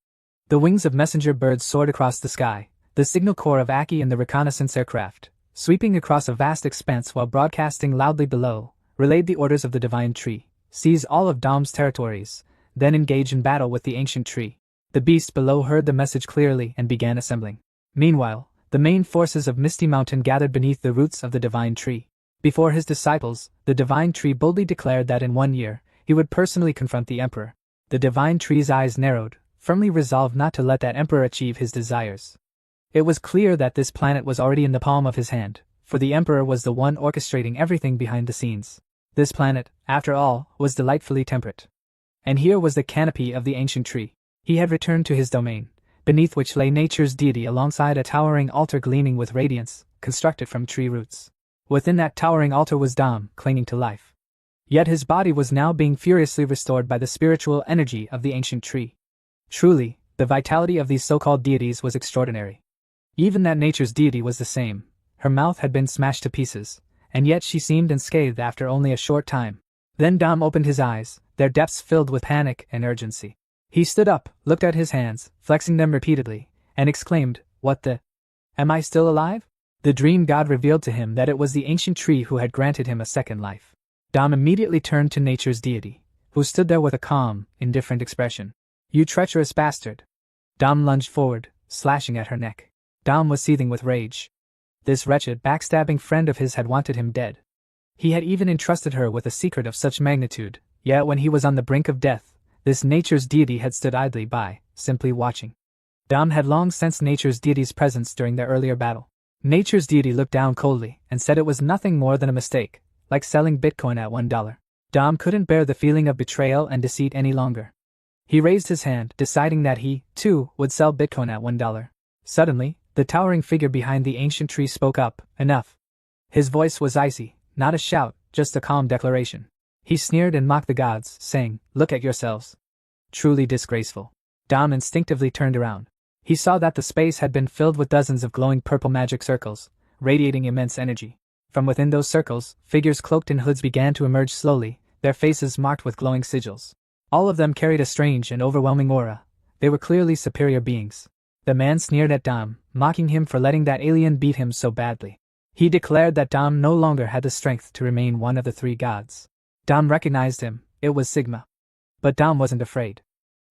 [SPEAKER 1] The wings of messenger birds soared across the sky, the signal corps of Aki and the reconnaissance aircraft, sweeping across a vast expanse while broadcasting loudly below, relayed the orders of the Divine Tree: seize all of Dom's territories, then engage in battle with the ancient tree. The beast below heard the message clearly and began assembling. Meanwhile, the main forces of Misty Mountain gathered beneath the roots of the Divine Tree. Before his disciples, the Divine Tree boldly declared that in 1 year, he would personally confront the Emperor. The Divine Tree's eyes narrowed, firmly resolved not to let that Emperor achieve his desires. It was clear that this planet was already in the palm of his hand, for the Emperor was the one orchestrating everything behind the scenes. This planet, after all, was delightfully temperate. And here was the canopy of the ancient tree. He had returned to his domain, beneath which lay nature's deity alongside a towering altar gleaming with radiance, constructed from tree roots. Within that towering altar was Dom, clinging to life. Yet his body was now being furiously restored by the spiritual energy of the ancient tree. Truly, the vitality of these so-called deities was extraordinary. Even that nature's deity was the same. Her mouth had been smashed to pieces, and yet she seemed unscathed after only a short time. Then Dom opened his eyes, their depths filled with panic and urgency. He stood up, looked at his hands, flexing them repeatedly, and exclaimed, What the? Am I still alive? The dream god revealed to him that it was the ancient tree who had granted him a second life. Dom immediately turned to nature's deity, who stood there with a calm, indifferent expression. You treacherous bastard! Dom lunged forward, slashing at her neck. Dom was seething with rage. This wretched, backstabbing friend of his had wanted him dead. He had even entrusted her with a secret of such magnitude, yet when he was on the brink of death, this nature's deity had stood idly by, simply watching. Dom had long sensed nature's deity's presence during their earlier battle. Nature's deity looked down coldly and said it was nothing more than a mistake, like selling Bitcoin at $1. Dom couldn't bear the feeling of betrayal and deceit any longer. He raised his hand, deciding that he, too, would sell Bitcoin at $1. Suddenly, the towering figure behind the ancient tree spoke up. Enough. His voice was icy, not a shout, just a calm declaration. He sneered and mocked the gods, saying, Look at yourselves. Truly disgraceful. Dom instinctively turned around. He saw that the space had been filled with dozens of glowing purple magic circles, radiating immense energy. From within those circles, figures cloaked in hoods began to emerge slowly, their faces marked with glowing sigils. All of them carried a strange and overwhelming aura. They were clearly superior beings. The man sneered at Dom, mocking him for letting that alien beat him so badly. He declared that Dom no longer had the strength to remain one of the three gods. Dom recognized him, it was Sigma. But Dom wasn't afraid.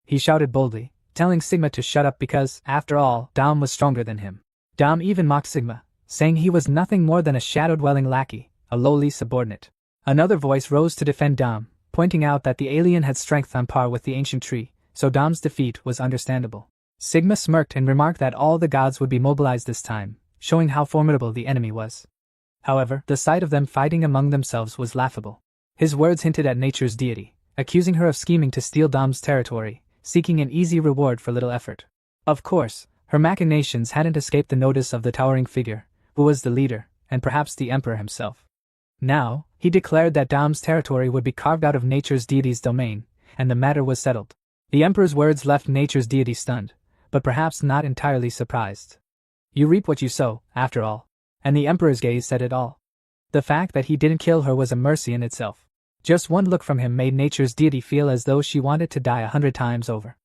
[SPEAKER 1] He shouted boldly, telling Sigma to shut up because, after all, Dom was stronger than him. Dom even mocked Sigma, saying he was nothing more than a shadow-dwelling lackey, a lowly subordinate. Another voice rose to defend Dom, pointing out that the alien had strength on par with the ancient tree, so Dom's defeat was understandable. Sigma smirked and remarked that all the gods would be mobilized this time, showing how formidable the enemy was. However, the sight of them fighting among themselves was laughable. His words hinted at nature's deity, accusing her of scheming to steal Dom's territory, seeking an easy reward for little effort. Of course, her machinations hadn't escaped the notice of the towering figure, who was the leader, and perhaps the emperor himself. Now, he declared that Dom's territory would be carved out of nature's deity's domain, and the matter was settled. The emperor's words left nature's deity stunned, but perhaps not entirely surprised. You reap what you sow, after all. And the emperor's gaze said it all. The fact that he didn't kill her was a mercy in itself. Just one look from him made nature's deity feel as though she wanted to die 100 times over.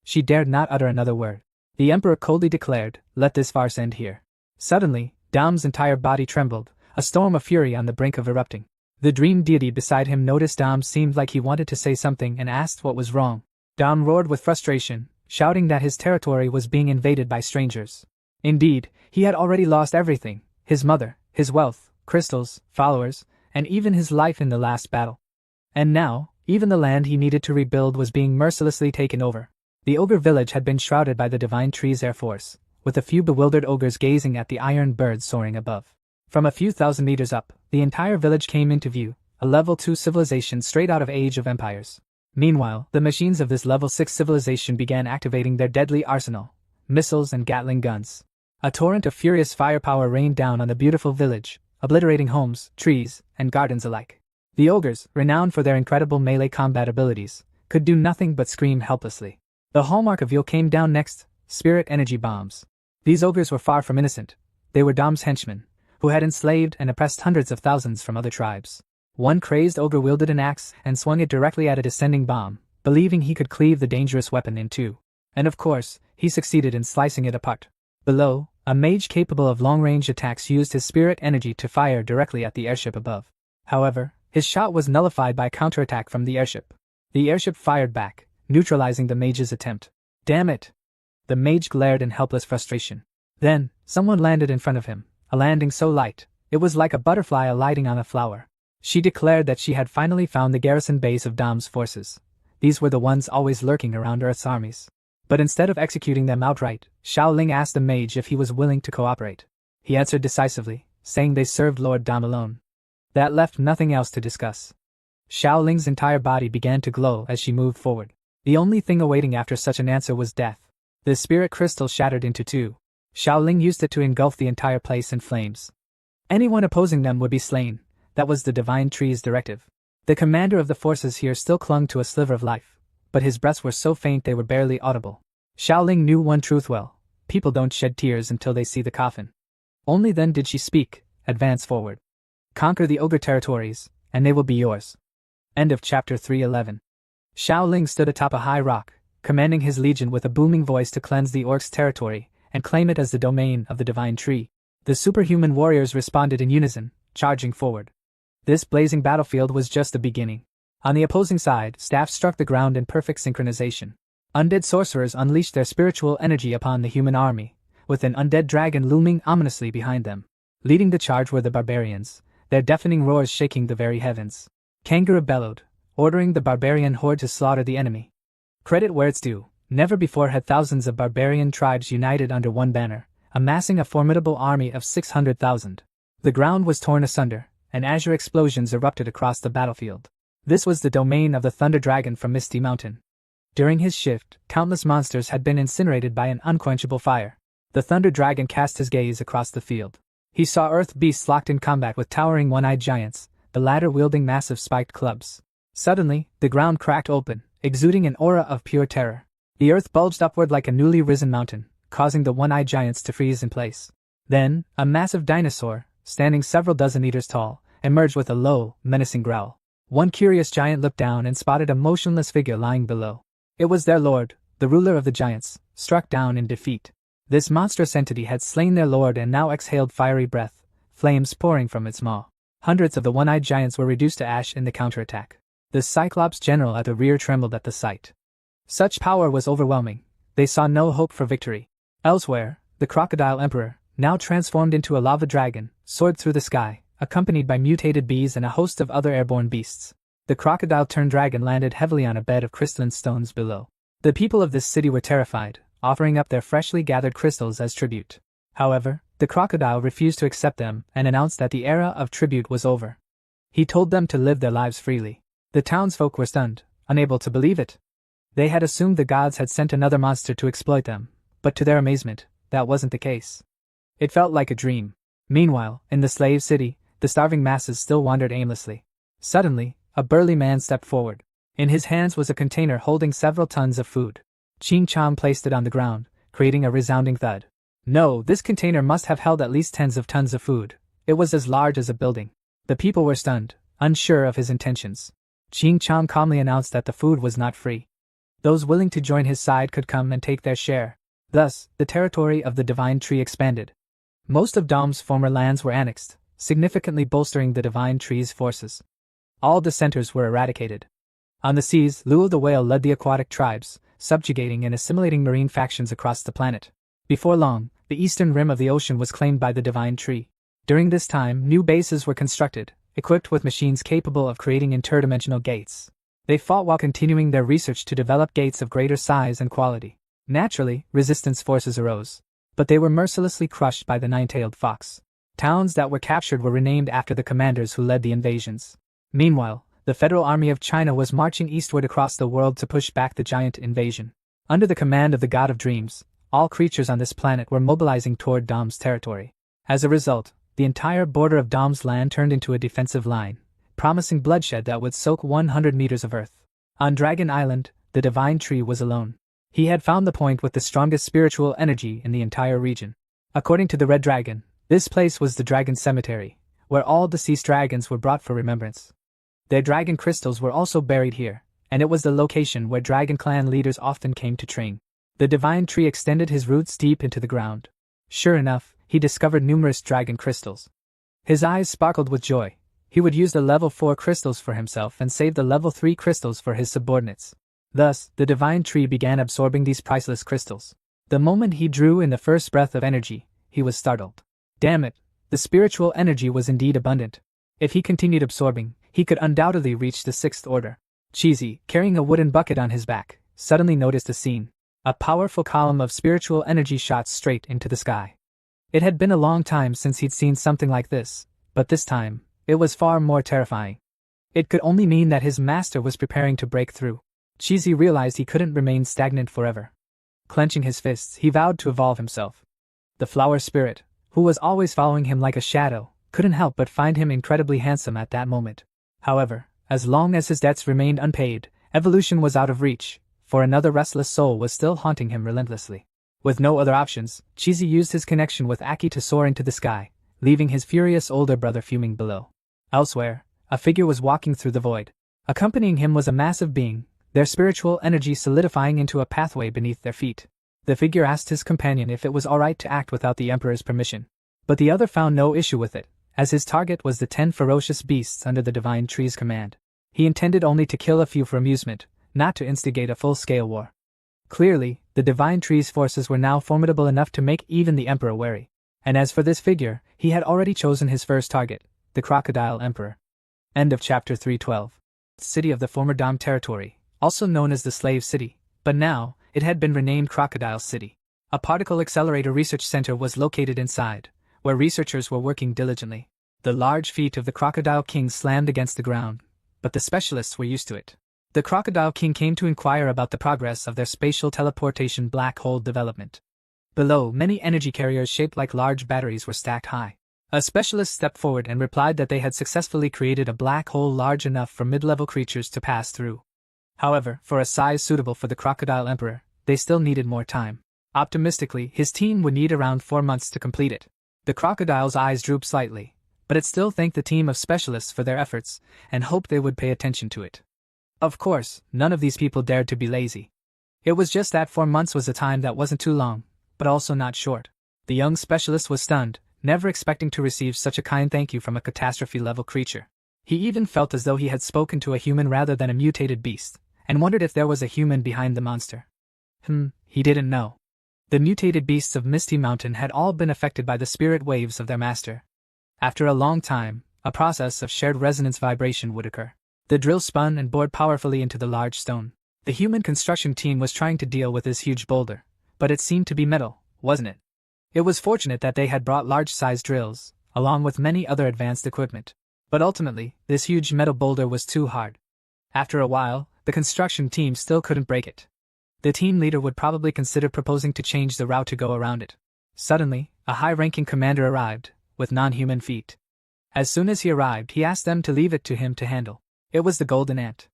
[SPEAKER 1] She dared not utter another word. The emperor coldly declared, Let this farce end here. Suddenly, Dom's entire body trembled, a storm of fury on the brink of erupting. The dream deity beside him noticed Dom seemed like he wanted to say something and asked what was wrong. Dom roared with frustration, shouting that his territory was being invaded by strangers. Indeed, he had already lost everything, his mother, his wealth, crystals, followers, and even his life in the last battle. And now, even the land he needed to rebuild was being mercilessly taken over. The ogre village had been shrouded by the divine tree's air force, with a few bewildered ogres gazing at the iron birds soaring above. From a few thousand meters up, the entire village came into view, a level 2 civilization straight out of Age of Empires. Meanwhile, the machines of this level 6 civilization began activating their deadly arsenal, missiles and Gatling guns. A torrent of furious firepower rained down on the beautiful village, obliterating homes, trees, and gardens alike. The ogres, renowned for their incredible melee combat abilities, could do nothing but scream helplessly. The hallmark of Yule came down next, spirit energy bombs. These ogres were far from innocent. They were Dom's henchmen, who had enslaved and oppressed hundreds of thousands from other tribes. One crazed ogre wielded an axe and swung it directly at a descending bomb, believing he could cleave the dangerous weapon in two. And of course, he succeeded in slicing it apart. Below, a mage capable of long-range attacks used his spirit energy to fire directly at the airship above. However, his shot was nullified by counterattack from the airship. The airship fired back, neutralizing the mage's attempt. Damn it! The mage glared in helpless frustration. Then, someone landed in front of him, a landing so light, it was like a butterfly alighting on a flower. She declared that she had finally found the garrison base of Dom's forces. These were the ones always lurking around Earth's armies. But instead of executing them outright, Xiaoling asked the mage if he was willing to cooperate. He answered decisively, saying they served Lord Dom alone. That left nothing else to discuss. Xiaoling's entire body began to glow as she moved forward. The only thing awaiting after such an answer was death. The spirit crystal shattered into two. Xiaoling used it to engulf the entire place in flames. Anyone opposing them would be slain. That was the divine tree's directive. The commander of the forces here still clung to a sliver of life, but his breaths were so faint they were barely audible. Xiaoling knew one truth well: people don't shed tears until they see the coffin. Only then did she speak. Advance forward. Conquer the ogre territories, and they will be yours. End of chapter 311. Xiaoling stood atop a high rock, commanding his legion with a booming voice to cleanse the orcs' territory, and claim it as the domain of the divine tree. The superhuman warriors responded in unison, charging forward. This blazing battlefield was just the beginning. On the opposing side, staffs struck the ground in perfect synchronization. Undead sorcerers unleashed their spiritual energy upon the human army, with an undead dragon looming ominously behind them. Leading the charge were the barbarians, their deafening roars shaking the very heavens. Kangaroo bellowed, ordering the barbarian horde to slaughter the enemy. Credit where it's due, never before had thousands of barbarian tribes united under one banner, amassing a formidable army of 600,000. The ground was torn asunder, and azure explosions erupted across the battlefield. This was the domain of the Thunder Dragon from Misty Mountain. During his shift, countless monsters had been incinerated by an unquenchable fire. The Thunder Dragon cast his gaze across the field. He saw earth beasts locked in combat with towering one-eyed giants, the latter wielding massive spiked clubs. Suddenly, the ground cracked open, exuding an aura of pure terror. The earth bulged upward like a newly risen mountain, causing the one-eyed giants to freeze in place. Then, a massive dinosaur, standing several dozen meters tall, emerged with a low, menacing growl. One curious giant looked down and spotted a motionless figure lying below. It was their lord, the ruler of the giants, struck down in defeat. This monstrous entity had slain their lord and now exhaled fiery breath, flames pouring from its maw. Hundreds of the one-eyed giants were reduced to ash in the counterattack. The Cyclops general at the rear trembled at the sight. Such power was overwhelming. They saw no hope for victory. Elsewhere, the crocodile emperor, now transformed into a lava dragon, soared through the sky, accompanied by mutated bees and a host of other airborne beasts. The crocodile-turned-dragon landed heavily on a bed of crystalline stones below. The people of this city were terrified, offering up their freshly gathered crystals as tribute. However, the crocodile refused to accept them and announced that the era of tribute was over. He told them to live their lives freely. The townsfolk were stunned, unable to believe it. They had assumed the gods had sent another monster to exploit them, but to their amazement, that wasn't the case. It felt like a dream. Meanwhile, in the slave city, the starving masses still wandered aimlessly. Suddenly, a burly man stepped forward. In his hands was a container holding several tons of food. Ching Chong placed it on the ground, creating a resounding thud. No, this container must have held at least tens of tons of food. It was as large as a building. The people were stunned, unsure of his intentions. Ching Chong calmly announced that the food was not free. Those willing to join his side could come and take their share. Thus, the territory of the Divine Tree expanded. Most of Dom's former lands were annexed, significantly bolstering the Divine Tree's forces. All dissenters were eradicated. On the seas, Luo the whale led the aquatic tribes, subjugating and assimilating marine factions across the planet. Before long, the eastern rim of the ocean was claimed by the Divine Tree. During this time, new bases were constructed, equipped with machines capable of creating interdimensional gates. They fought while continuing their research to develop gates of greater size and quality. Naturally, resistance forces arose, but they were mercilessly crushed by the nine-tailed fox. Towns that were captured were renamed after the commanders who led the invasions. Meanwhile, the Federal Army of China was marching eastward across the world to push back the giant invasion. Under the command of the God of Dreams, all creatures on this planet were mobilizing toward Dom's territory. As a result, the entire border of Dom's land turned into a defensive line, promising bloodshed that would soak 100 meters of earth. On Dragon Island, the Divine Tree was alone. He had found the point with the strongest spiritual energy in the entire region. According to the Red Dragon, this place was the Dragon Cemetery, where all deceased dragons were brought for remembrance. Their dragon crystals were also buried here, and it was the location where Dragon Clan leaders often came to train. The Divine Tree extended his roots deep into the ground. Sure enough, he discovered numerous dragon crystals. His eyes sparkled with joy. He would use the level 4 crystals for himself and save the level 3 crystals for his subordinates. Thus, the Divine Tree began absorbing these priceless crystals. The moment he drew in the first breath of energy, he was startled. Damn it, the spiritual energy was indeed abundant. If he continued absorbing, he could undoubtedly reach the 6th order. Cheesy, carrying a wooden bucket on his back, suddenly noticed a scene. A powerful column of spiritual energy shot straight into the sky. It had been a long time since he'd seen something like this, but this time, it was far more terrifying. It could only mean that his master was preparing to break through. Cheesy realized he couldn't remain stagnant forever. Clenching his fists, he vowed to evolve himself. The flower spirit, who was always following him like a shadow, couldn't help but find him incredibly handsome at that moment. However, as long as his debts remained unpaid, evolution was out of reach, for another restless soul was still haunting him relentlessly. With no other options, Cheesy used his connection with Aki to soar into the sky, leaving his furious older brother fuming below. Elsewhere, a figure was walking through the void. Accompanying him was a massive being, their spiritual energy solidifying into a pathway beneath their feet. The figure asked his companion if it was alright to act without the Emperor's permission. But the other found no issue with it, as his target was the 10 ferocious beasts under the Divine Tree's command. He intended only to kill a few for amusement, not to instigate a full-scale war. Clearly, the Divine Tree's forces were now formidable enough to make even the Emperor wary. And as for this figure, he had already chosen his first target, the Crocodile Emperor. End of chapter 312. City of the former Dom territory, also known as the Slave City, but now, it had been renamed Crocodile City. A particle accelerator research center was located inside, where researchers were working diligently. The large feet of the Crocodile King slammed against the ground, but the specialists were used to it. The Crocodile King came to inquire about the progress of their spatial teleportation black hole development. Below, many energy carriers shaped like large batteries were stacked high. A specialist stepped forward and replied that they had successfully created a black hole large enough for mid-level creatures to pass through. However, for a size suitable for the Crocodile Emperor, they still needed more time. Optimistically, his team would need around 4 months to complete it. The crocodile's eyes drooped slightly, but it still thanked the team of specialists for their efforts and hoped they would pay attention to it. Of course, none of these people dared to be lazy. It was just that 4 months was a time that wasn't too long, but also not short. The young specialist was stunned, never expecting to receive such a kind thank you from a catastrophe-level creature. He even felt as though he had spoken to a human rather than a mutated beast, and wondered if there was a human behind the monster. He didn't know. The mutated beasts of Misty Mountain had all been affected by the spirit waves of their master. After a long time, a process of shared resonance vibration would occur. The drill spun and bored powerfully into the large stone. The human construction team was trying to deal with this huge boulder, but it seemed to be metal, wasn't it? It was fortunate that they had brought large-sized drills, along with many other advanced equipment. But ultimately, this huge metal boulder was too hard. After a while, the construction team still couldn't break it. The team leader would probably consider proposing to change the route to go around it. Suddenly, a high-ranking commander arrived, with non-human feet. As soon as he arrived, he asked them to leave it to him to handle. It was the Golden Ant.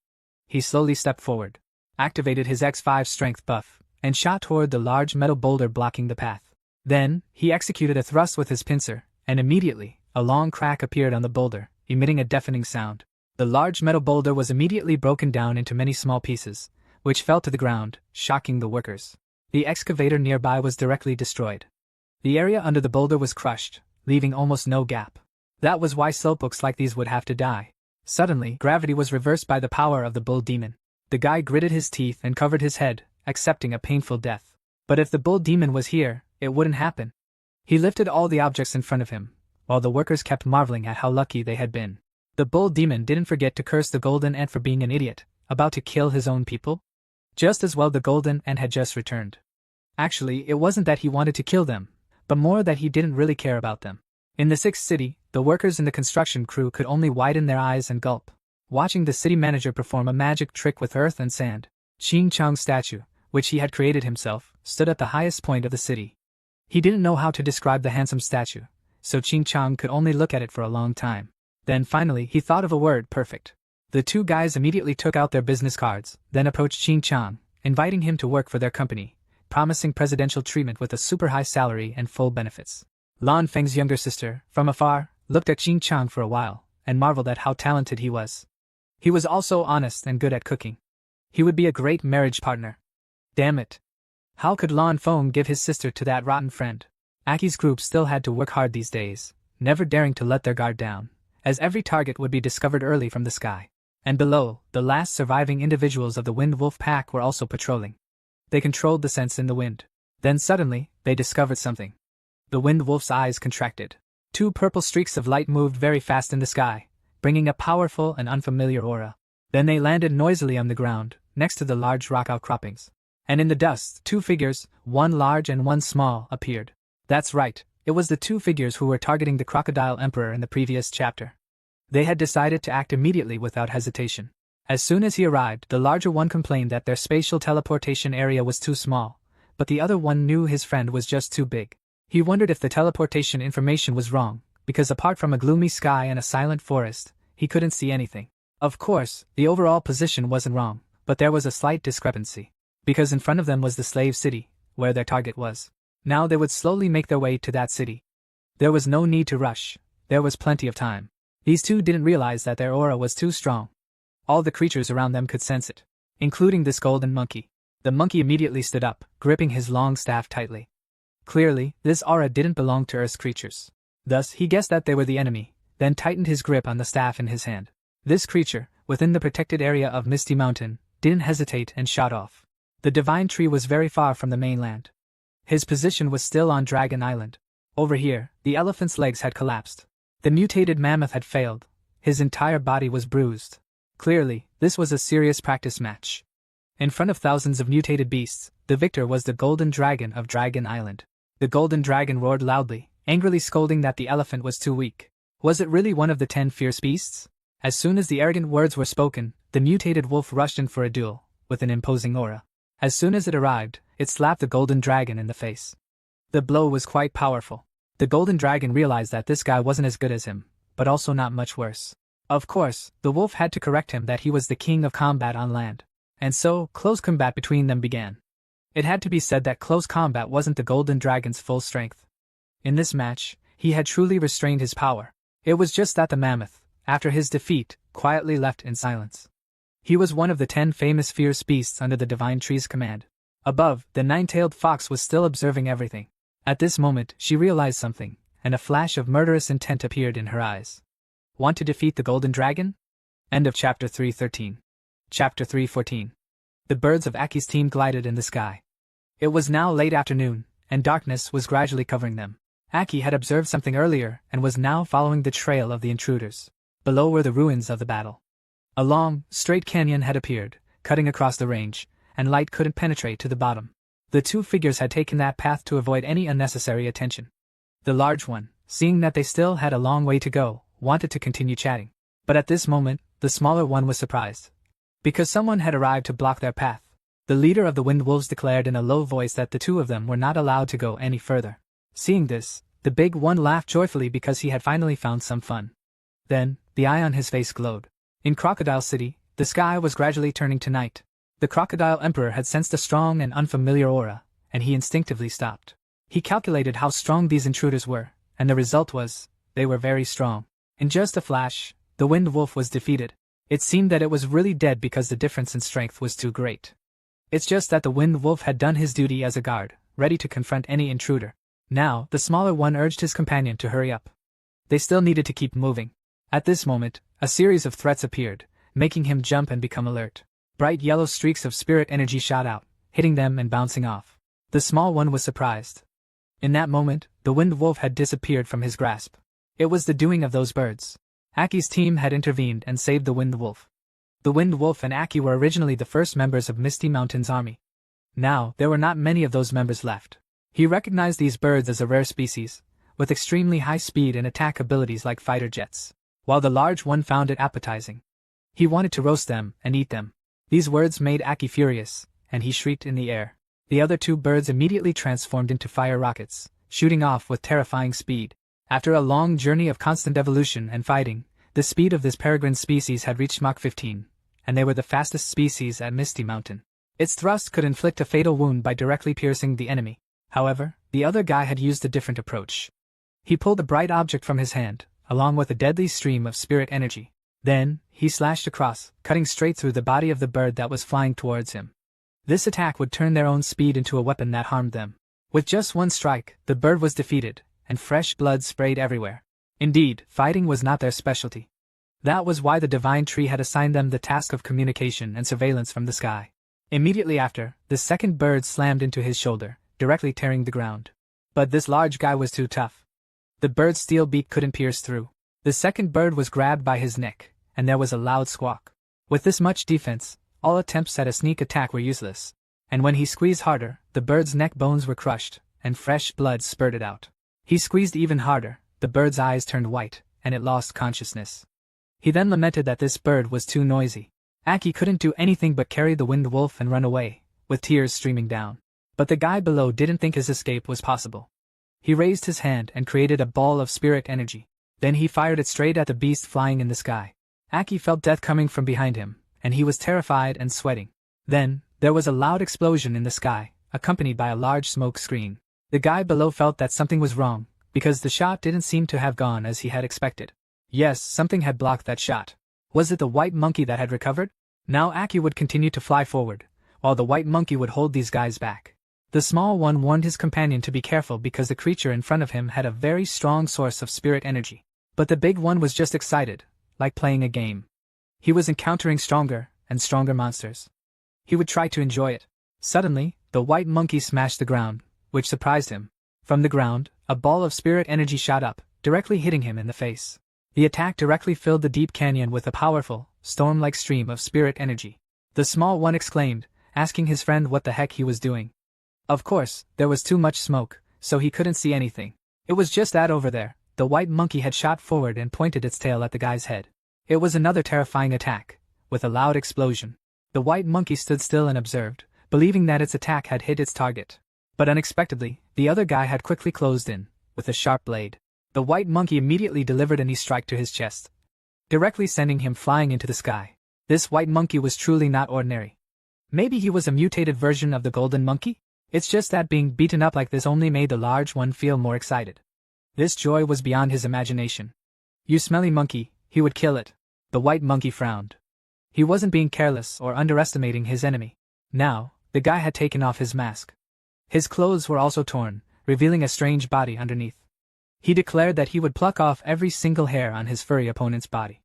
[SPEAKER 1] He slowly stepped forward, activated his X5 strength buff, and shot toward the large metal boulder blocking the path. Then, he executed a thrust with his pincer, and immediately, a long crack appeared on the boulder, emitting a deafening sound. The large metal boulder was immediately broken down into many small pieces, which fell to the ground, shocking the workers. The excavator nearby was directly destroyed. The area under the boulder was crushed, leaving almost no gap. That was why slowpokes like these would have to die. Suddenly, gravity was reversed by the power of the bull demon. The guy gritted his teeth and covered his head, accepting a painful death. But if the bull demon was here, it wouldn't happen. He lifted all the objects in front of him, while the workers kept marveling at how lucky they had been. The bull demon didn't forget to curse the Golden Ant for being an idiot, about to kill his own people. Just as well the Golden Ant had just returned. Actually, it wasn't that he wanted to kill them, but more that he didn't really care about them. In the 6th city, the workers in the construction crew could only widen their eyes and gulp, watching the city manager perform a magic trick with earth and sand. Ching Chong's statue, which he had created himself, stood at the highest point of the city. He didn't know how to describe the handsome statue, so Ching Chong could only look at it for a long time. Then finally he thought of a word: perfect. The two guys immediately took out their business cards, then approached Ching Chong, inviting him to work for their company, promising presidential treatment with a super high salary and full benefits. Lan Feng's younger sister, from afar, looked at Ching Chong for a while, and marveled at how talented he was. He was also honest and good at cooking. He would be a great marriage partner. Damn it. How could Lan Feng give his sister to that rotten friend? Aki's group still had to work hard these days, never daring to let their guard down, as every target would be discovered early from the sky. And below, the last surviving individuals of the Wind Wolf pack were also patrolling. They controlled the scents in the wind. Then suddenly, they discovered something. The Wind Wolf's eyes contracted. 2 purple streaks of light moved very fast in the sky, bringing a powerful and unfamiliar aura. Then they landed noisily on the ground, next to the large rock outcroppings. And in the dust, 2 figures, one large and one small, appeared. That's right, it was the 2 figures who were targeting the Crocodile Emperor in the previous chapter. They had decided to act immediately without hesitation. As soon as he arrived, the larger one complained that their spatial teleportation area was too small, but the other one knew his friend was just too big. He wondered if the teleportation information was wrong, because apart from a gloomy sky and a silent forest, he couldn't see anything. Of course, the overall position wasn't wrong, but there was a slight discrepancy. Because in front of them was the slave city, where their target was. Now they would slowly make their way to that city. There was no need to rush, there was plenty of time. These 2 didn't realize that their aura was too strong. All the creatures around them could sense it, including this golden monkey. The monkey immediately stood up, gripping his long staff tightly. Clearly, this aura didn't belong to Earth's creatures. Thus, he guessed that they were the enemy, then tightened his grip on the staff in his hand. This creature, within the protected area of Misty Mountain, didn't hesitate and shot off. The divine tree was very far from the mainland. His position was still on Dragon Island. Over here, the elephant's legs had collapsed. The mutated mammoth had failed. His entire body was bruised. Clearly, this was a serious practice match. In front of thousands of mutated beasts, the victor was the golden dragon of Dragon Island. The golden dragon roared loudly, angrily scolding that the elephant was too weak. Was it really one of the 10 fierce beasts? As soon as the arrogant words were spoken, the mutated wolf rushed in for a duel, with an imposing aura. As soon as it arrived, it slapped the golden dragon in the face. The blow was quite powerful. The golden dragon realized that this guy wasn't as good as him, but also not much worse. Of course, the wolf had to correct him that he was the king of combat on land. And so, close combat between them began. It had to be said that close combat wasn't the golden dragon's full strength. In this match, he had truly restrained his power. It was just that the mammoth, after his defeat, quietly left in silence. He was one of the 10 famous fierce beasts under the divine tree's command. Above, the 9-tailed fox was still observing everything. At this moment, she realized something, and a flash of murderous intent appeared in her eyes. Want to defeat the golden dragon? End of chapter 313. Chapter 314. The birds of Aki's team glided in the sky. It was now late afternoon, and darkness was gradually covering them. Aki had observed something earlier and was now following the trail of the intruders. Below were the ruins of the battle. A long, straight canyon had appeared, cutting across the range, and light couldn't penetrate to the bottom. The two figures had taken that path to avoid any unnecessary attention. The large one, seeing that they still had a long way to go, wanted to continue chatting. But at this moment, the smaller one was surprised. Because someone had arrived to block their path. The leader of the Wind Wolves declared in a low voice that the two of them were not allowed to go any further. Seeing this, the big one laughed joyfully because he had finally found some fun. Then, the eye on his face glowed. In Crocodile City, the sky was gradually turning to night. The Crocodile Emperor had sensed a strong and unfamiliar aura, and he instinctively stopped. He calculated how strong these intruders were, and the result was, they were very strong. In just a flash, the Wind Wolf was defeated. It seemed that it was really dead because the difference in strength was too great. It's just that the Wind Wolf had done his duty as a guard, ready to confront any intruder. Now, the smaller one urged his companion to hurry up. They still needed to keep moving. At this moment, a series of threats appeared, making him jump and become alert. Bright yellow streaks of spirit energy shot out, hitting them and bouncing off. The small one was surprised. In that moment, the Wind Wolf had disappeared from his grasp. It was the doing of those birds. Aki's team had intervened and saved the Wind Wolf. The Wind Wolf and Aki were originally the first members of Misty Mountain's army. Now, there were not many of those members left. He recognized these birds as a rare species, with extremely high speed and attack abilities like fighter jets, while the large one found it appetizing. He wanted to roast them and eat them. These words made Aki furious, and he shrieked in the air. The other two birds immediately transformed into fire rockets, shooting off with terrifying speed. After a long journey of constant evolution and fighting, the speed of this peregrine species had reached Mach 15, and they were the fastest species at Misty Mountain. Its thrust could inflict a fatal wound by directly piercing the enemy. However, the other guy had used a different approach. He pulled a bright object from his hand, along with a deadly stream of spirit energy. Then, he slashed across, cutting straight through the body of the bird that was flying towards him. This attack would turn their own speed into a weapon that harmed them. With just one strike, the bird was defeated, and fresh blood sprayed everywhere. Indeed, fighting was not their specialty. That was why the Divine Tree had assigned them the task of communication and surveillance from the sky. Immediately after, the second bird slammed into his shoulder, directly tearing the ground. But this large guy was too tough. The bird's steel beak couldn't pierce through. The second bird was grabbed by his neck, and there was a loud squawk. With this much defense, all attempts at a sneak attack were useless. And when he squeezed harder, the bird's neck bones were crushed, and fresh blood spurted out. He squeezed even harder, the bird's eyes turned white, and it lost consciousness. He then lamented that this bird was too noisy. Aki couldn't do anything but carry the Wind Wolf and run away, with tears streaming down. But the guy below didn't think his escape was possible. He raised his hand and created a ball of spirit energy. Then he fired it straight at the beast flying in the sky. Aki felt death coming from behind him, and he was terrified and sweating. Then, there was a loud explosion in the sky, accompanied by a large smoke screen. The guy below felt that something was wrong, because the shot didn't seem to have gone as he had expected. Yes, something had blocked that shot. Was it the white monkey that had recovered? Now Aki would continue to fly forward, while the white monkey would hold these guys back. The small one warned his companion to be careful because the creature in front of him had a very strong source of spirit energy. But the big one was just excited, like playing a game. He was encountering stronger and stronger monsters. He would try to enjoy it. Suddenly, the white monkey smashed the ground, which surprised him. From the ground, a ball of spirit energy shot up, directly hitting him in the face. The attack directly filled the deep canyon with a powerful, storm-like stream of spirit energy. The small one exclaimed, asking his friend what the heck he was doing. Of course, there was too much smoke, so he couldn't see anything. It was just that over there, the white monkey had shot forward and pointed its tail at the guy's head. It was another terrifying attack, with a loud explosion. The white monkey stood still and observed, believing that its attack had hit its target. But unexpectedly, the other guy had quickly closed in, with a sharp blade. The white monkey immediately delivered a knee strike to his chest, directly sending him flying into the sky. This white monkey was truly not ordinary. Maybe he was a mutated version of the golden monkey? It's just that being beaten up like this only made the large one feel more excited. This joy was beyond his imagination. "You smelly monkey," he would kill it. The white monkey frowned. He wasn't being careless or underestimating his enemy. Now, the guy had taken off his mask. His clothes were also torn, revealing a strange body underneath. He declared that he would pluck off every single hair on his furry opponent's body.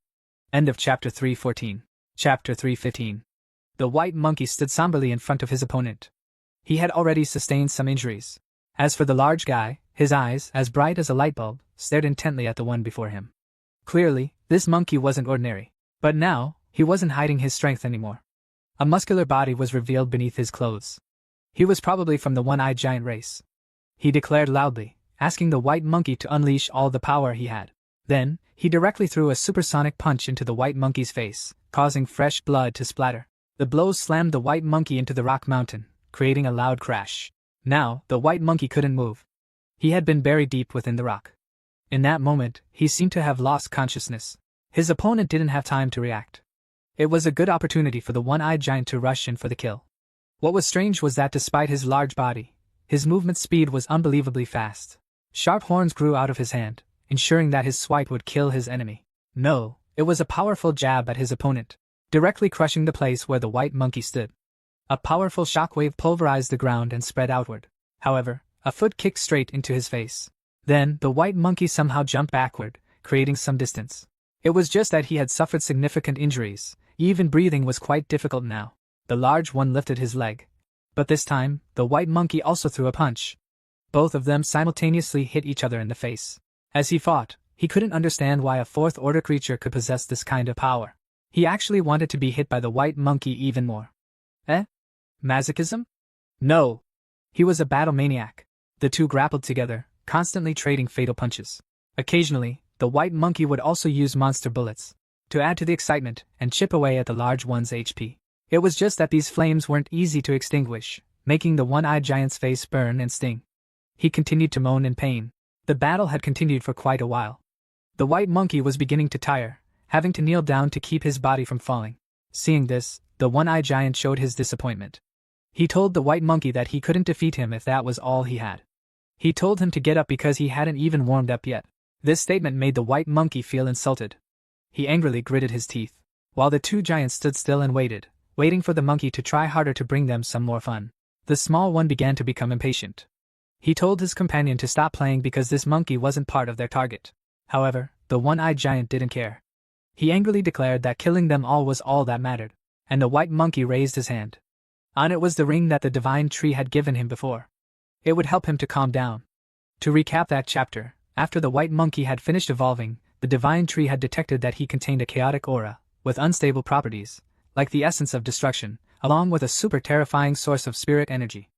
[SPEAKER 1] End of Chapter 314. Chapter 315. The white monkey stood somberly in front of his opponent. He had already sustained some injuries. As for the large guy, his eyes, as bright as a light bulb, stared intently at the one before him. Clearly, this monkey wasn't ordinary. But now, he wasn't hiding his strength anymore. A muscular body was revealed beneath his clothes. He was probably from the one-eyed giant race. He declared loudly, asking the white monkey to unleash all the power he had. Then, he directly threw a supersonic punch into the white monkey's face, causing fresh blood to splatter. The blows slammed the white monkey into the rock mountain, creating a loud crash. Now, the white monkey couldn't move. He had been buried deep within the rock. In that moment, he seemed to have lost consciousness. His opponent didn't have time to react. It was a good opportunity for the one-eyed giant to rush in for the kill. What was strange was that despite his large body, his movement speed was unbelievably fast. Sharp horns grew out of his hand, ensuring that his swipe would kill his enemy. No, it was a powerful jab at his opponent, directly crushing the place where the white monkey stood. A powerful shockwave pulverized the ground and spread outward. However, a foot kicked straight into his face. Then, the white monkey somehow jumped backward, creating some distance. It was just that he had suffered significant injuries. Even breathing was quite difficult now. The large one lifted his leg. But this time, the white monkey also threw a punch. Both of them simultaneously hit each other in the face. As he fought, he couldn't understand why a fourth-order creature could possess this kind of power. He actually wanted to be hit by the white monkey even more. Masochism? No. He was a battle maniac. The two grappled together, constantly trading fatal punches. Occasionally, the white monkey would also use monster bullets to add to the excitement and chip away at the large one's HP. It was just that these flames weren't easy to extinguish, making the one-eyed giant's face burn and sting. He continued to moan in pain. The battle had continued for quite a while. The white monkey was beginning to tire, having to kneel down to keep his body from falling. Seeing this, the one-eyed giant showed his disappointment. He told the white monkey that he couldn't defeat him if that was all he had. He told him to get up because he hadn't even warmed up yet. This statement made the white monkey feel insulted. He angrily gritted his teeth, while the two giants stood still and waiting for the monkey to try harder to bring them some more fun. The small one began to become impatient. He told his companion to stop playing because this monkey wasn't part of their target. However, the one-eyed giant didn't care. He angrily declared that killing them all was all that mattered, and the white monkey raised his hand. On it was the ring that the divine tree had given him before. It would help him to calm down. To recap that chapter, after the white monkey had finished evolving, the divine tree had detected that he contained a chaotic aura, with unstable properties, like the essence of destruction, along with a super terrifying source of spirit energy.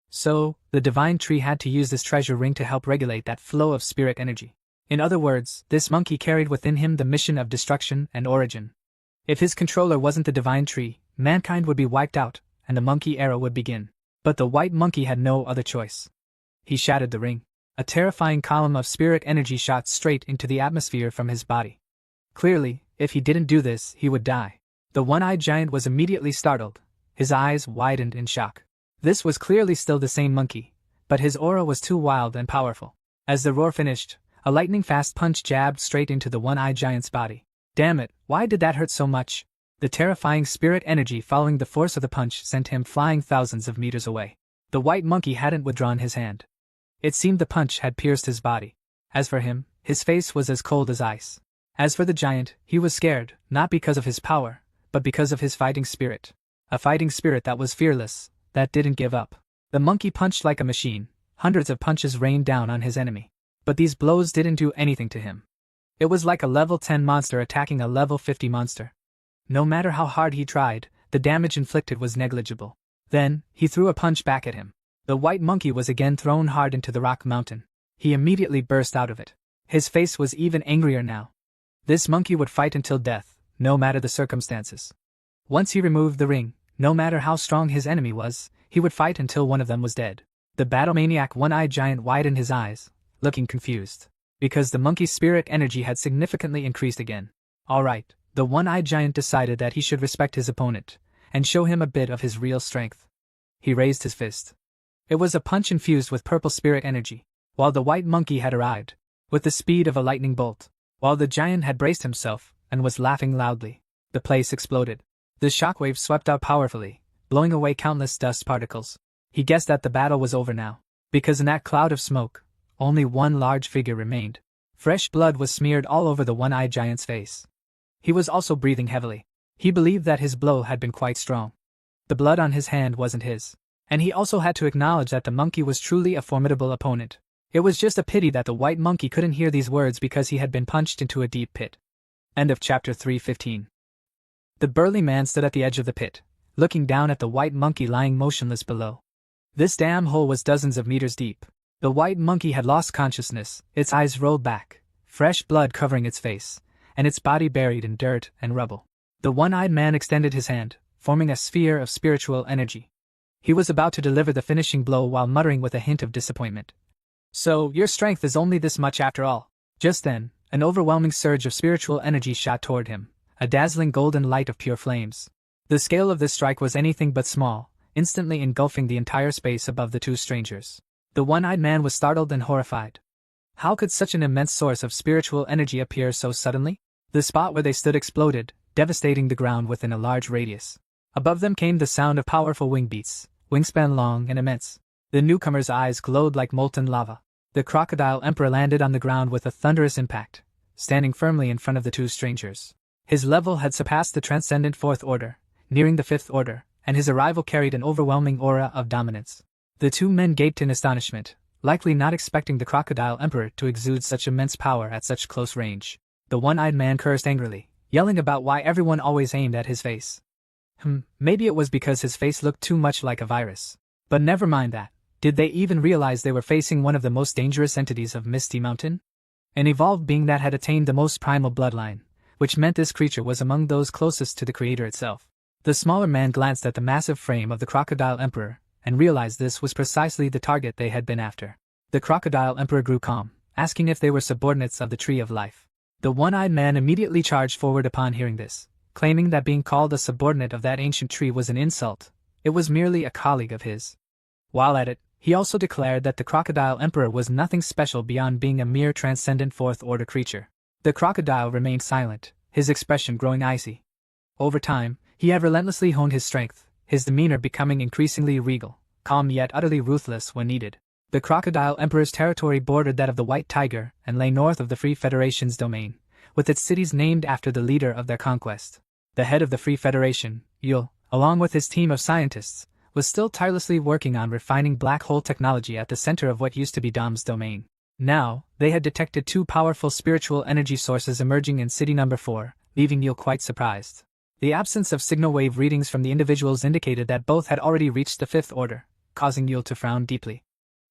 [SPEAKER 1] So, the divine tree had to use this treasure ring to help regulate that flow of spirit energy. In other words, this monkey carried within him the mission of destruction and origin. If his controller wasn't the divine tree, mankind would be wiped out, and the monkey era would begin. But the white monkey had no other choice. He shattered the ring. A terrifying column of spirit energy shot straight into the atmosphere from his body. Clearly, if he didn't do this, he would die. The one-eyed giant was immediately startled. His eyes widened in shock. This was clearly still the same monkey, but his aura was too wild and powerful. As the roar finished, a lightning-fast punch jabbed straight into the one-eyed giant's body. Damn it, why did that hurt so much? The terrifying spirit energy following the force of the punch sent him flying thousands of meters away. The white monkey hadn't withdrawn his hand. It seemed the punch had pierced his body. As for him, his face was as cold as ice. As for the giant, he was scared, not because of his power, but because of his fighting spirit. A fighting spirit that was fearless, that didn't give up. The monkey punched like a machine. Hundreds of punches rained down on his enemy. But these blows didn't do anything to him. It was like a level 10 monster attacking a level 50 monster. No matter how hard he tried, the damage inflicted was negligible. Then, he threw a punch back at him. The white monkey was again thrown hard into the rock mountain. He immediately burst out of it. His face was even angrier now. This monkey would fight until death, no matter the circumstances. Once he removed the ring, no matter how strong his enemy was, he would fight until one of them was dead. The battle maniac one-eyed giant widened his eyes, looking confused. Because the monkey's spirit energy had significantly increased again. Alright, the one-eyed giant decided that he should respect his opponent, and show him a bit of his real strength. He raised his fist. It was a punch infused with purple spirit energy, while the white monkey had arrived, with the speed of a lightning bolt. While the giant had braced himself, and was laughing loudly, the place exploded. The shockwave swept out powerfully, blowing away countless dust particles. He guessed that the battle was over now, because in that cloud of smoke, only one large figure remained. Fresh blood was smeared all over the one-eyed giant's face. He was also breathing heavily. He believed that his blow had been quite strong. The blood on his hand wasn't his. And he also had to acknowledge that the monkey was truly a formidable opponent. It was just a pity that the white monkey couldn't hear these words because he had been punched into a deep pit. End of chapter 3:15. The burly man stood at the edge of the pit, looking down at the white monkey lying motionless below. This damn hole was dozens of meters deep. The white monkey had lost consciousness, its eyes rolled back, fresh blood covering its face, and its body buried in dirt and rubble. The one-eyed man extended his hand, forming a sphere of spiritual energy. He was about to deliver the finishing blow while muttering with a hint of disappointment. So, your strength is only this much after all. Just then, an overwhelming surge of spiritual energy shot toward him, a dazzling golden light of pure flames. The scale of this strike was anything but small, instantly engulfing the entire space above the two strangers. The one-eyed man was startled and horrified. How could such an immense source of spiritual energy appear so suddenly? The spot where they stood exploded, devastating the ground within a large radius. Above them came the sound of powerful wing beats, wingspan long and immense. The newcomer's eyes glowed like molten lava. The crocodile emperor landed on the ground with a thunderous impact, standing firmly in front of the two strangers. His level had surpassed the transcendent fourth order, nearing the fifth order, and his arrival carried an overwhelming aura of dominance. The two men gaped in astonishment, likely not expecting the crocodile emperor to exude such immense power at such close range. The one-eyed man cursed angrily, yelling about why everyone always aimed at his face. Maybe it was because his face looked too much like a virus. But never mind that. Did they even realize they were facing one of the most dangerous entities of Misty Mountain? An evolved being that had attained the most primal bloodline, which meant this creature was among those closest to the creator itself. The smaller man glanced at the massive frame of the crocodile emperor, and realized this was precisely the target they had been after. The crocodile emperor grew calm, asking if they were subordinates of the Tree of Life. The one-eyed man immediately charged forward upon hearing this, claiming that being called a subordinate of that ancient tree was an insult. It was merely a colleague of his. While at it, he also declared that the crocodile emperor was nothing special beyond being a mere transcendent fourth-order creature. The crocodile remained silent, his expression growing icy. Over time, he had relentlessly honed his strength, his demeanor becoming increasingly regal, calm yet utterly ruthless when needed. The crocodile emperor's territory bordered that of the White Tiger and lay north of the Free Federation's domain, with its cities named after the leader of their conquest. The head of the Free Federation, Yul, along with his team of scientists, was still tirelessly working on refining black hole technology at the center of what used to be Dom's domain. Now, they had detected two powerful spiritual energy sources emerging in City Number 4, leaving Yul quite surprised. The absence of signal wave readings from the individuals indicated that both had already reached the fifth order, causing Yul to frown deeply.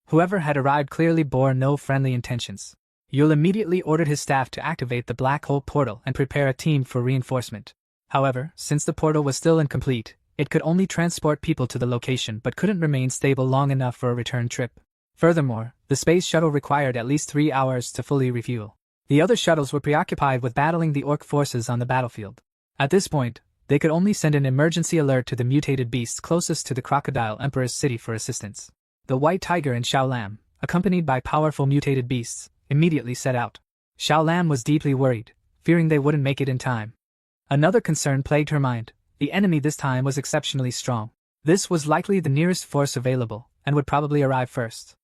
[SPEAKER 1] Whoever had arrived clearly bore no friendly intentions. Yul immediately ordered his staff to activate the black hole portal and prepare a team for reinforcement. However, since the portal was still incomplete, it could only transport people to the location but couldn't remain stable long enough for a return trip. Furthermore, the space shuttle required at least 3 hours to fully refuel. The other shuttles were preoccupied with battling the orc forces on the battlefield. At this point, they could only send an emergency alert to the mutated beasts closest to the Crocodile Emperor's city for assistance. The White Tiger and Xiao Lam, accompanied by powerful mutated beasts, immediately set out. Xiao Lam was deeply worried, fearing they wouldn't make it in time. Another concern plagued her mind. The enemy this time was exceptionally strong. This was likely the nearest force available, and would probably arrive first.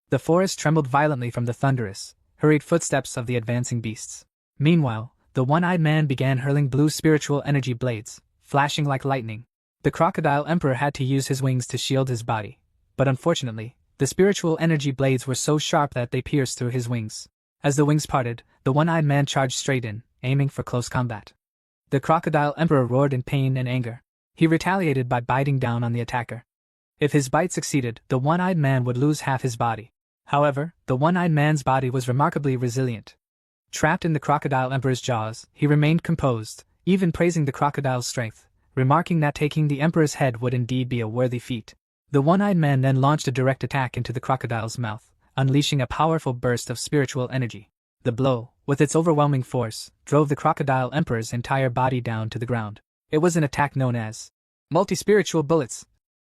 [SPEAKER 1] The forest trembled violently from the thunderous, hurried footsteps of the advancing beasts. Meanwhile, the one-eyed man began hurling blue spiritual energy blades, flashing like lightning. The crocodile emperor had to use his wings to shield his body, but unfortunately, the spiritual energy blades were so sharp that they pierced through his wings. As the wings parted, the one-eyed man charged straight in, aiming for close combat. The crocodile emperor roared in pain and anger. He retaliated by biting down on the attacker. If his bite succeeded, the one-eyed man would lose half his body. However, the one-eyed man's body was remarkably resilient. Trapped in the crocodile emperor's jaws, he remained composed, even praising the crocodile's strength, remarking that taking the emperor's head would indeed be a worthy feat. The one-eyed man then launched a direct attack into the crocodile's mouth, unleashing a powerful burst of spiritual energy. The blow, with its overwhelming force, drove the crocodile emperor's entire body down to the ground. It was an attack known as multi-spiritual bullets,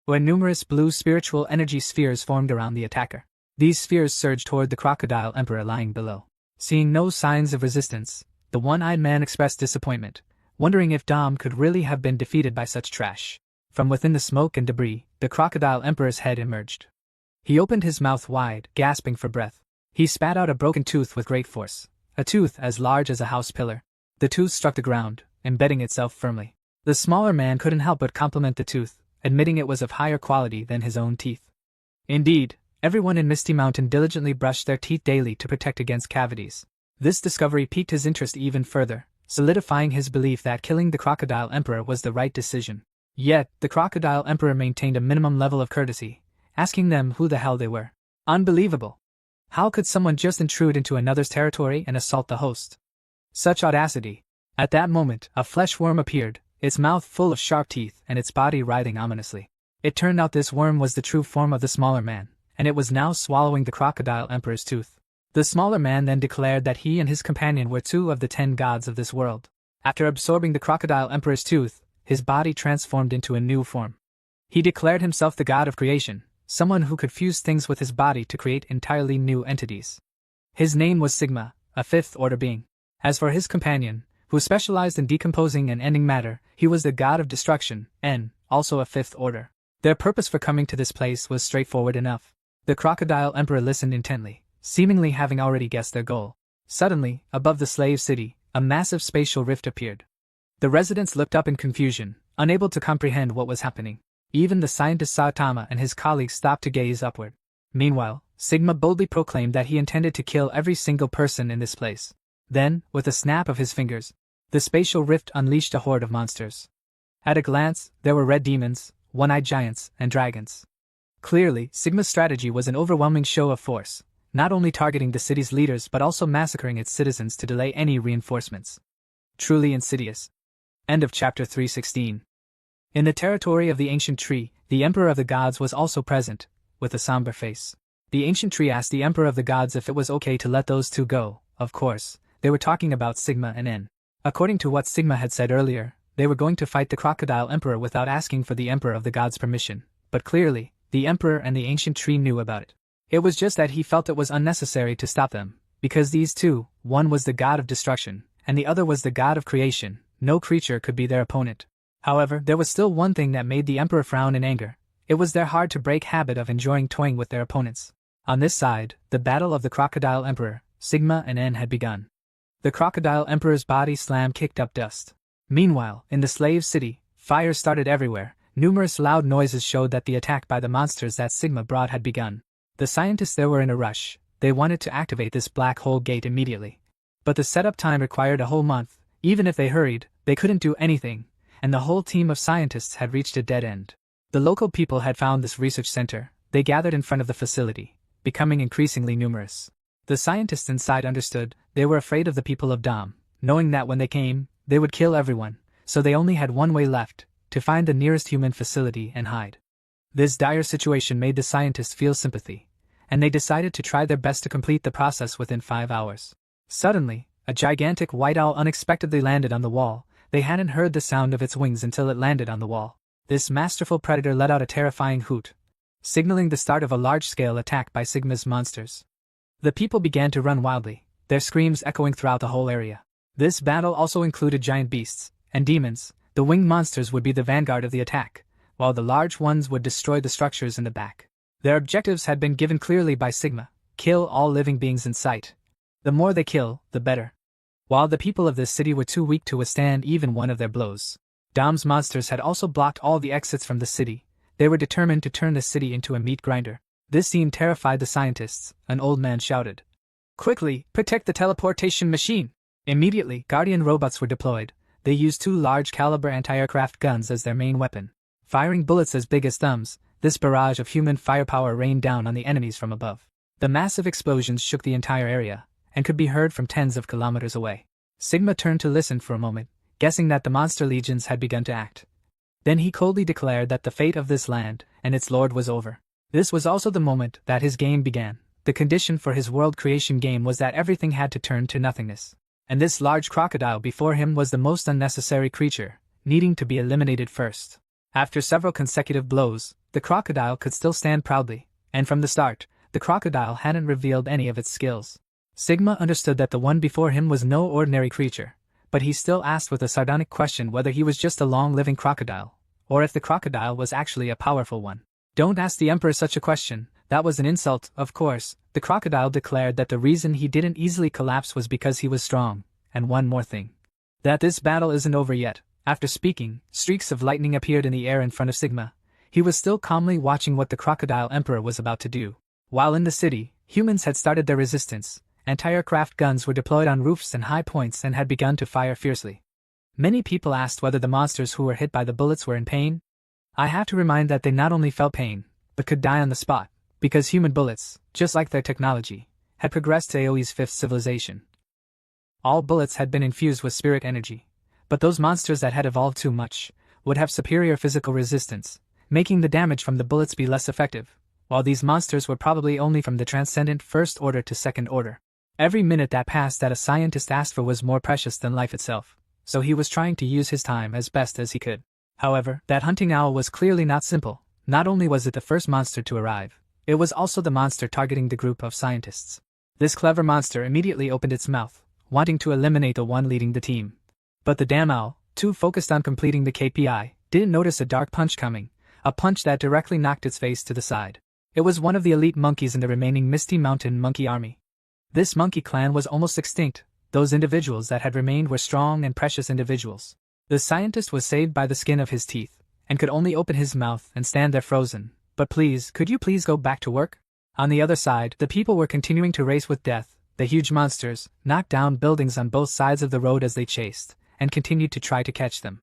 [SPEAKER 1] where numerous blue spiritual energy spheres formed around the attacker. These spheres surged toward the crocodile emperor lying below. Seeing no signs of resistance, the one-eyed man expressed disappointment, wondering if Dom could really have been defeated by such trash. From within the smoke and debris, the crocodile emperor's head emerged. He opened his mouth wide, gasping for breath. He spat out a broken tooth with great force, a tooth as large as a house pillar. The tooth struck the ground, embedding itself firmly. The smaller man couldn't help but compliment the tooth, admitting it was of higher quality than his own teeth. Indeed, everyone in Misty Mountain diligently brushed their teeth daily to protect against cavities. This discovery piqued his interest even further, solidifying his belief that killing the crocodile emperor was the right decision. Yet, the crocodile emperor maintained a minimum level of courtesy, asking them who the hell they were. Unbelievable! How could someone just intrude into another's territory and assault the host? Such audacity! At that moment, a flesh worm appeared, its mouth full of sharp teeth and its body writhing ominously. It turned out this worm was the true form of the smaller man, and it was now swallowing the crocodile emperor's tooth. The smaller man then declared that he and his companion were 2 of the 10 gods of this world. After absorbing the crocodile emperor's tooth, his body transformed into a new form. He declared himself the god of creation, someone who could fuse things with his body to create entirely new entities. His name was Sigma, a 5th-order being. As for his companion, who specialized in decomposing and ending matter, he was the god of destruction, N, also a 5th order. Their purpose for coming to this place was straightforward enough. The crocodile emperor listened intently, seemingly having already guessed their goal. Suddenly, above the slave city, a massive spatial rift appeared. The residents looked up in confusion, unable to comprehend what was happening. Even the scientist Saitama and his colleagues stopped to gaze upward. Meanwhile, Sigma boldly proclaimed that he intended to kill every single person in this place. Then, with a snap of his fingers, the spatial rift unleashed a horde of monsters. At a glance, there were red demons, one-eyed giants, and dragons. Clearly, Sigma's strategy was an overwhelming show of force, not only targeting the city's leaders but also massacring its citizens to delay any reinforcements. Truly insidious. End of chapter 316. In the territory of the ancient tree, the Emperor of the Gods was also present, with a somber face. The ancient tree asked the Emperor of the Gods if it was okay to let those 2 go. Of course, they were talking about Sigma and N. According to what Sigma had said earlier, they were going to fight the crocodile emperor without asking for the Emperor of the Gods' permission, but clearly, the Emperor and the ancient tree knew about it. It was just that he felt it was unnecessary to stop them, because these 2, one was the god of destruction, and the other was the god of creation. No creature could be their opponent. However, there was still one thing that made the Emperor frown in anger. It was their hard-to-break habit of enjoying toying with their opponents. On this side, the battle of the crocodile emperor, Sigma and N had begun. The crocodile emperor's body slam kicked up dust. Meanwhile, in the slave city, fire started everywhere. Numerous loud noises showed that the attack by the monsters that Sigma brought had begun. The scientists there were in a rush. They wanted to activate this black hole gate immediately. But the setup time required a whole month. Even if they hurried, they couldn't do anything, and the whole team of scientists had reached a dead end. The local people had found this research center. They gathered in front of the facility, becoming increasingly numerous. The scientists inside understood. They were afraid of the people of Dom, knowing that when they came, they would kill everyone, so they only had one way left, to find the nearest human facility and hide. This dire situation made the scientists feel sympathy, and they decided to try their best to complete the process within 5 hours. Suddenly, a gigantic white owl unexpectedly landed on the wall. They hadn't heard the sound of its wings until it landed on the wall. This masterful predator let out a terrifying hoot, signaling the start of a large-scale attack by Sigma's monsters. The people began to run wildly, their screams echoing throughout the whole area. This battle also included giant beasts, and demons, the winged monsters would be the vanguard of the attack, while the large ones would destroy the structures in the back. Their objectives had been given clearly by Sigma: kill all living beings in sight. The more they kill, the better. While the people of this city were too weak to withstand even one of their blows, Dom's monsters had also blocked all the exits from the city. They were determined to turn the city into a meat grinder. This scene terrified the scientists. An old man shouted, "Quickly, protect the teleportation machine!" Immediately, Guardian robots were deployed. They used 2 large-caliber anti-aircraft guns as their main weapon. Firing bullets as big as thumbs, this barrage of human firepower rained down on the enemies from above. The massive explosions shook the entire area, and could be heard from tens of kilometers away. Sigma turned to listen for a moment, guessing that the monster legions had begun to act. Then he coldly declared that the fate of this land and its lord was over. This was also the moment that his game began. The condition for his world creation game was that everything had to turn to nothingness. And this large crocodile before him was the most unnecessary creature, needing to be eliminated first. After several consecutive blows, the crocodile could still stand proudly, and from the start, the crocodile hadn't revealed any of its skills. Sigma understood that the one before him was no ordinary creature, but he still asked with a sardonic question whether he was just a long-living crocodile, or if the crocodile was actually a powerful one. "Don't ask the Emperor such a question, that was an insult, of course." The crocodile declared that the reason he didn't easily collapse was because he was strong, and one more thing. That this battle isn't over yet. After speaking, streaks of lightning appeared in the air in front of Sigma. He was still calmly watching what the crocodile Emperor was about to do. While in the city, humans had started their resistance. Anti-aircraft guns were deployed on roofs and high points and had begun to fire fiercely. Many people asked whether the monsters who were hit by the bullets were in pain. I have to remind that they not only felt pain, but could die on the spot, because human bullets, just like their technology, had progressed to AoE's 5th civilization. All bullets had been infused with spirit energy, but those monsters that had evolved too much would have superior physical resistance, making the damage from the bullets be less effective, while these monsters were probably only from the transcendent first order to second order. Every minute that passed that a scientist asked for was more precious than life itself, so he was trying to use his time as best as he could. However, that hunting owl was clearly not simple. Not only was it the first monster to arrive, it was also the monster targeting the group of scientists. This clever monster immediately opened its mouth, wanting to eliminate the one leading the team. But the damn owl, too focused on completing the KPI, didn't notice a dark punch coming, a punch that directly knocked its face to the side. It was one of the elite monkeys in the remaining Misty Mountain monkey army. This monkey clan was almost extinct. Those individuals that had remained were strong and precious individuals. The scientist was saved by the skin of his teeth, and could only open his mouth and stand there frozen. "But please, could you please go back to work?" On the other side, the people were continuing to race with death. The huge monsters knocked down buildings on both sides of the road as they chased, and continued to try to catch them.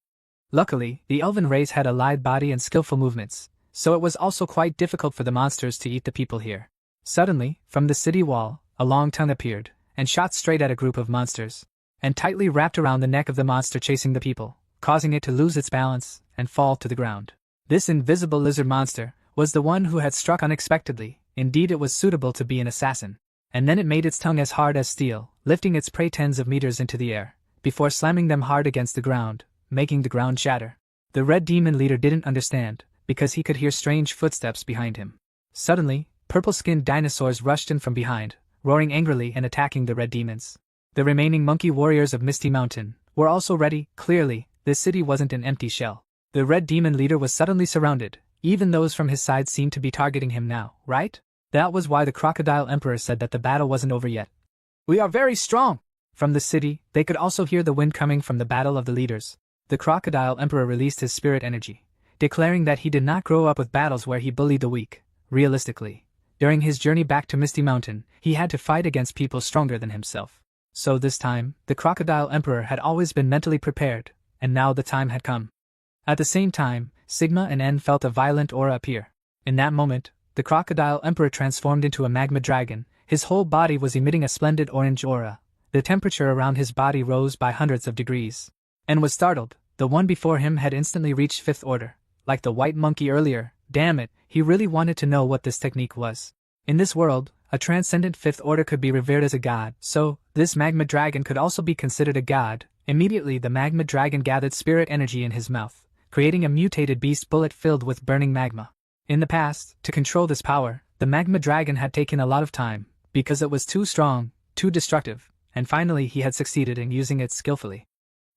[SPEAKER 1] Luckily, the elven race had a lithe body and skillful movements, so it was also quite difficult for the monsters to eat the people here. Suddenly, from the city wall, a long tongue appeared, and shot straight at a group of monsters, and tightly wrapped around the neck of the monster chasing the people, causing it to lose its balance and fall to the ground. This invisible lizard monster was the one who had struck unexpectedly. Indeed, it was suitable to be an assassin. And then it made its tongue as hard as steel, lifting its prey tens of meters into the air, before slamming them hard against the ground, making the ground shatter. The red demon leader didn't understand, because he could hear strange footsteps behind him. Suddenly, purple-skinned dinosaurs rushed in from behind, roaring angrily and attacking the red demons. The remaining monkey warriors of Misty Mountain were also ready. Clearly, this city wasn't an empty shell. The red demon leader was suddenly surrounded. Even those from his side seemed to be targeting him now, right? That was why the Crocodile Emperor said that the battle wasn't over yet. "We are very strong!" From the city, they could also hear the wind coming from the battle of the leaders. The Crocodile Emperor released his spirit energy, declaring that he did not grow up with battles where he bullied the weak. Realistically, during his journey back to Misty Mountain, he had to fight against people stronger than himself. So this time, the Crocodile Emperor had always been mentally prepared, and now the time had come. At the same time, Sigma and N felt a violent aura appear. In that moment, the Crocodile Emperor transformed into a magma dragon. His whole body was emitting a splendid orange aura. The temperature around his body rose by hundreds of degrees. N was startled. The one before him had instantly reached fifth order. Like the white monkey earlier, damn it, he really wanted to know what this technique was. In this world, a transcendent fifth order could be revered as a god, so this magma dragon could also be considered a god. Immediately the magma dragon gathered spirit energy in his mouth, creating a mutated beast bullet filled with burning magma. In the past, to control this power, the magma dragon had taken a lot of time, because it was too strong, too destructive, and finally he had succeeded in using it skillfully.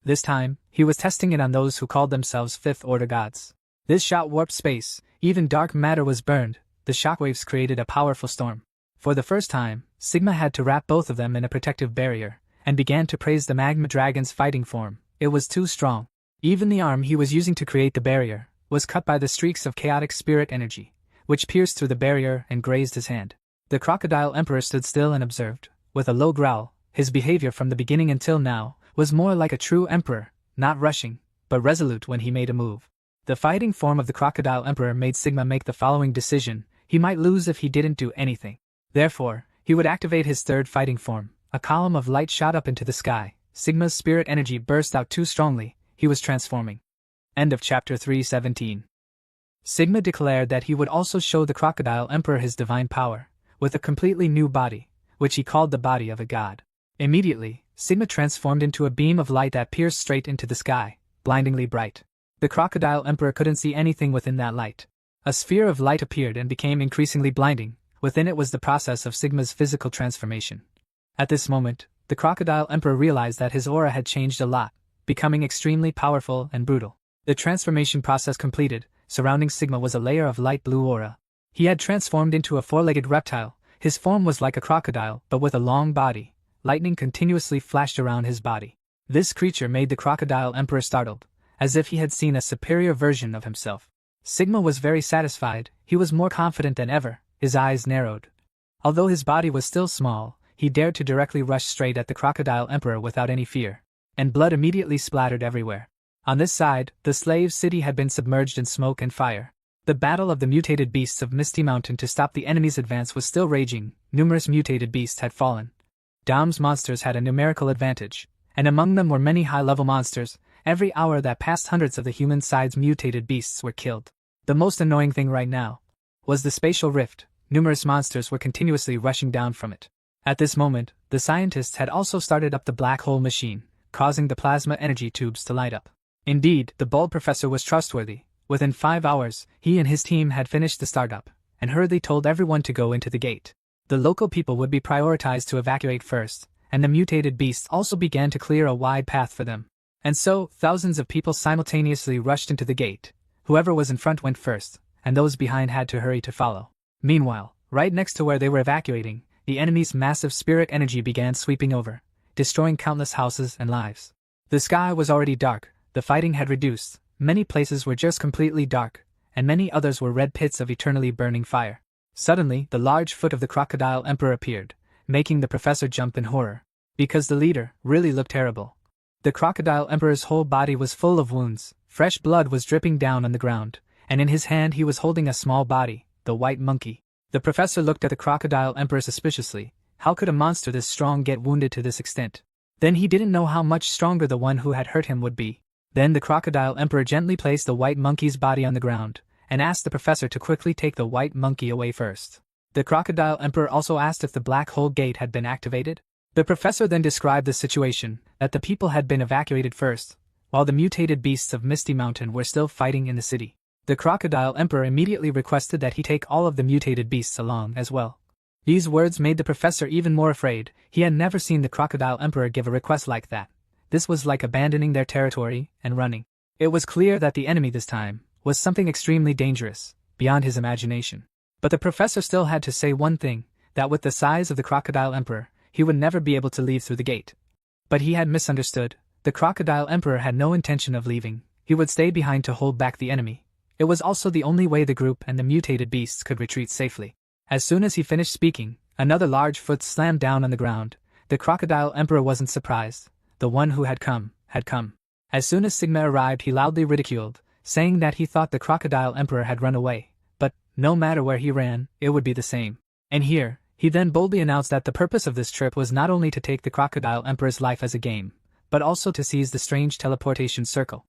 [SPEAKER 1] This time, he was testing it on those who called themselves fifth-order gods. This shot warped space, even dark matter was burned, the shockwaves created a powerful storm. For the first time, Sigma had to wrap both of them in a protective barrier, and began to praise the magma dragon's fighting form. It was too strong. Even the arm he was using to create the barrier was cut by the streaks of chaotic spirit energy, which pierced through the barrier and grazed his hand. The Crocodile Emperor stood still and observed, with a low growl. His behavior from the beginning until now was more like a true emperor, not rushing, but resolute when he made a move. The fighting form of the Crocodile Emperor made Sigma make the following decision: he might lose if he didn't do anything. Therefore, he would activate his third fighting form. A column of light shot up into the sky. Sigma's spirit energy burst out too strongly. He was transforming. End of chapter 317. Sigma declared that he would also show the Crocodile Emperor his divine power, with a completely new body, which he called the body of a god. Immediately, Sigma transformed into a beam of light that pierced straight into the sky, blindingly bright. The Crocodile Emperor couldn't see anything within that light. A sphere of light appeared and became increasingly blinding. Within it was the process of Sigma's physical transformation. At this moment, the Crocodile Emperor realized that his aura had changed a lot, becoming extremely powerful and brutal. The transformation process completed, surrounding Sigma was a layer of light blue aura. He had transformed into a four-legged reptile. His form was like a crocodile, but with a long body. Lightning continuously flashed around his body. This creature made the Crocodile Emperor startled, as if he had seen a superior version of himself. Sigma was very satisfied. He was more confident than ever. His eyes narrowed. Although his body was still small, he dared to directly rush straight at the Crocodile Emperor without any fear. And blood immediately splattered everywhere. On this side, the slave city had been submerged in smoke and fire. The battle of the mutated beasts of Misty Mountain to stop the enemy's advance was still raging. Numerous mutated beasts had fallen. Dom's monsters had a numerical advantage, and among them were many high-level monsters. Every hour that passed, hundreds of the human-sized mutated beasts were killed. The most annoying thing right now was the spatial rift. Numerous monsters were continuously rushing down from it. At this moment, the scientists had also started up the black hole machine, causing the plasma energy tubes to light up. Indeed, the bald professor was trustworthy. Within 5 hours, he and his team had finished the startup, and hurriedly told everyone to go into the gate. The local people would be prioritized to evacuate first, and the mutated beasts also began to clear a wide path for them. And so, thousands of people simultaneously rushed into the gate. Whoever was in front went first, and those behind had to hurry to follow. Meanwhile, right next to where they were evacuating, the enemy's massive spirit energy began sweeping over, destroying countless houses and lives. The sky was already dark, the fighting had reduced, many places were just completely dark, and many others were red pits of eternally burning fire. Suddenly, the large foot of the Crocodile Emperor appeared, making the professor jump in horror, because the leader really looked terrible. The Crocodile Emperor's whole body was full of wounds, fresh blood was dripping down on the ground, and in his hand he was holding a small body, the white monkey. The professor looked at the Crocodile Emperor suspiciously. How could a monster this strong get wounded to this extent? Then he didn't know how much stronger the one who had hurt him would be. Then the Crocodile Emperor gently placed the white monkey's body on the ground, and asked the professor to quickly take the white monkey away first. The Crocodile Emperor also asked if the black hole gate had been activated. The professor then described the situation, that the people had been evacuated first, while the mutated beasts of Misty Mountain were still fighting in the city. The Crocodile Emperor immediately requested that he take all of the mutated beasts along as well. These words made the professor even more afraid. He had never seen the Crocodile Emperor give a request like that. This was like abandoning their territory and running. It was clear that the enemy this time was something extremely dangerous, beyond his imagination. But the professor still had to say one thing, that with the size of the Crocodile Emperor, he would never be able to leave through the gate. But he had misunderstood. The Crocodile Emperor had no intention of leaving. He would stay behind to hold back the enemy. It was also the only way the group and the mutated beasts could retreat safely. As soon as he finished speaking, another large foot slammed down on the ground. The Crocodile Emperor wasn't surprised. The one who had come, had come. As soon as Sigma arrived, he loudly ridiculed, saying that he thought the Crocodile Emperor had run away. But, no matter where he ran, it would be the same. And here, he then boldly announced that the purpose of this trip was not only to take the Crocodile Emperor's life as a game, but also to seize the strange teleportation circle.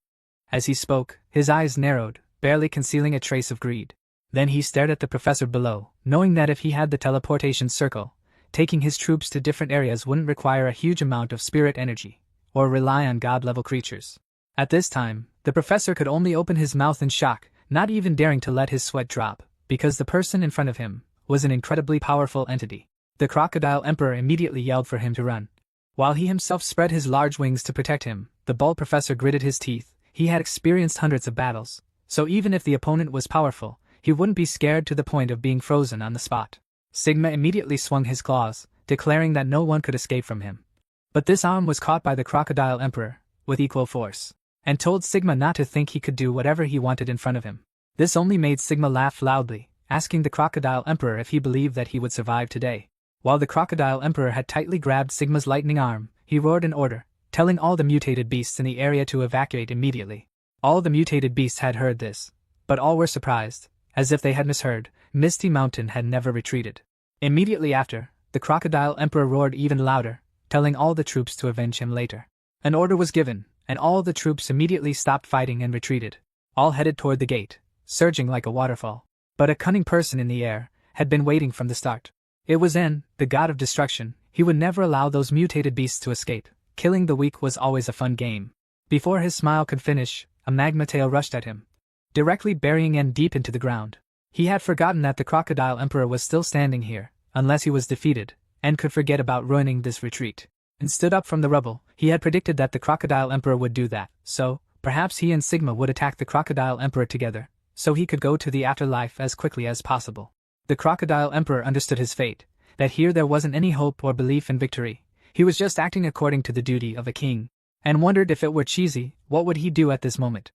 [SPEAKER 1] As he spoke, his eyes narrowed, barely concealing a trace of greed. Then he stared at the professor below, knowing that if he had the teleportation circle, taking his troops to different areas wouldn't require a huge amount of spirit energy, or rely on god-level creatures. At this time, the professor could only open his mouth in shock, not even daring to let his sweat drop, because the person in front of him was an incredibly powerful entity. The Crocodile Emperor immediately yelled for him to run. While he himself spread his large wings to protect him, The bald professor gritted his teeth. He had experienced hundreds of battles, so even if the opponent was powerful, he wouldn't be scared to the point of being frozen on the spot. Sigma immediately swung his claws, declaring that no one could escape from him. But this arm was caught by the Crocodile Emperor, with equal force, and told Sigma not to think he could do whatever he wanted in front of him. This only made Sigma laugh loudly, asking the Crocodile Emperor if he believed that he would survive today. While the Crocodile Emperor had tightly grabbed Sigma's lightning arm, he roared an order, telling all the mutated beasts in the area to evacuate immediately. All the mutated beasts had heard this, but all were surprised, as if they had misheard. Misty Mountain had never retreated. Immediately after, the Crocodile Emperor roared even louder, telling all the troops to avenge him later. An order was given, and all the troops immediately stopped fighting and retreated, all headed toward the gate, surging like a waterfall. But a cunning person in the air had been waiting from the start. It was En, the god of destruction. He would never allow those mutated beasts to escape. Killing the weak was always a fun game. Before his smile could finish, a magma tail rushed at him, directly burying En deep into the ground. He had forgotten that the Crocodile Emperor was still standing here, unless he was defeated, and could forget about ruining this retreat, and stood up from the rubble. He had predicted that the Crocodile Emperor would do that, so perhaps he and Sigma would attack the Crocodile Emperor together, so he could go to the afterlife as quickly as possible. The Crocodile Emperor understood his fate, that here there wasn't any hope or belief in victory. He was just acting according to the duty of a king, and wondered if it were Cheesy, what would he do at this moment?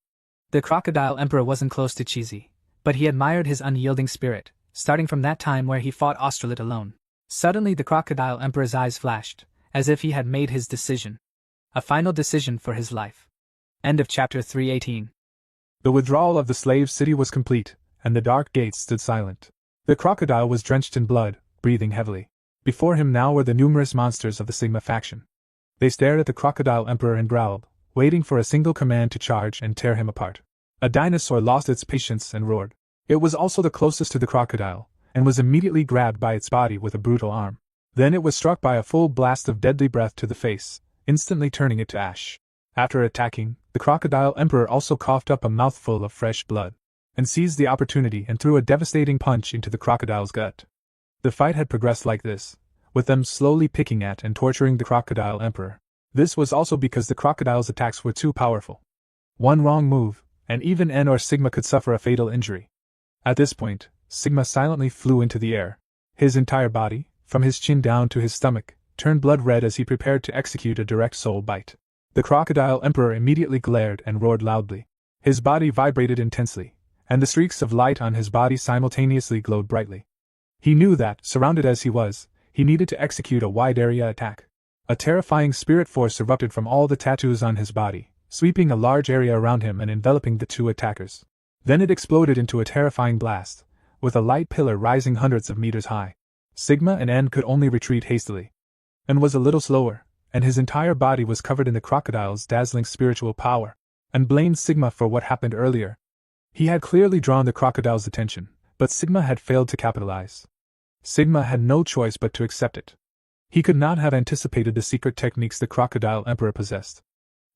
[SPEAKER 1] The Crocodile Emperor wasn't close to Cheesy, but he admired his unyielding spirit, starting from that time where he fought Austerlit alone. Suddenly the Crocodile Emperor's eyes flashed, as if he had made his decision. A final decision for his life. End of chapter 318.
[SPEAKER 2] The withdrawal of the slave city was complete, and the dark gates stood silent. The crocodile was drenched in blood, breathing heavily. Before him now were the numerous monsters of the Sigma faction. They stared at the Crocodile Emperor and growled, waiting for a single command to charge and tear him apart. A dinosaur lost its patience and roared. It was also the closest to the crocodile, and was immediately grabbed by its body with a brutal arm. Then it was struck by a full blast of deadly breath to the face, instantly turning it to ash. After attacking, the Crocodile Emperor also coughed up a mouthful of fresh blood, and seized the opportunity and threw a devastating punch into the crocodile's gut. The fight had progressed like this, with them slowly picking at and torturing the Crocodile Emperor. This was also because the crocodile's attacks were too powerful. One wrong move, and even En or Sigma could suffer a fatal injury. At this point, Sigma silently flew into the air. His entire body, from his chin down to his stomach, turned blood red as he prepared to execute a direct soul bite. The Crocodile Emperor immediately glared and roared loudly. His body vibrated intensely, and the streaks of light on his body simultaneously glowed brightly. He knew that, surrounded as he was, he needed to execute a wide-area attack. A terrifying spirit force erupted from all the tattoos on his body, sweeping a large area around him and enveloping the two attackers. Then it exploded into a terrifying blast, with a light pillar rising hundreds of meters high. Sigma and En could only retreat hastily. En was a little slower, and his entire body was covered in the crocodile's dazzling spiritual power, and blamed Sigma for what happened earlier. He had clearly drawn the crocodile's attention, but Sigma had failed to capitalize. Sigma had no choice but to accept it. He could not have anticipated the secret techniques the Crocodile Emperor possessed.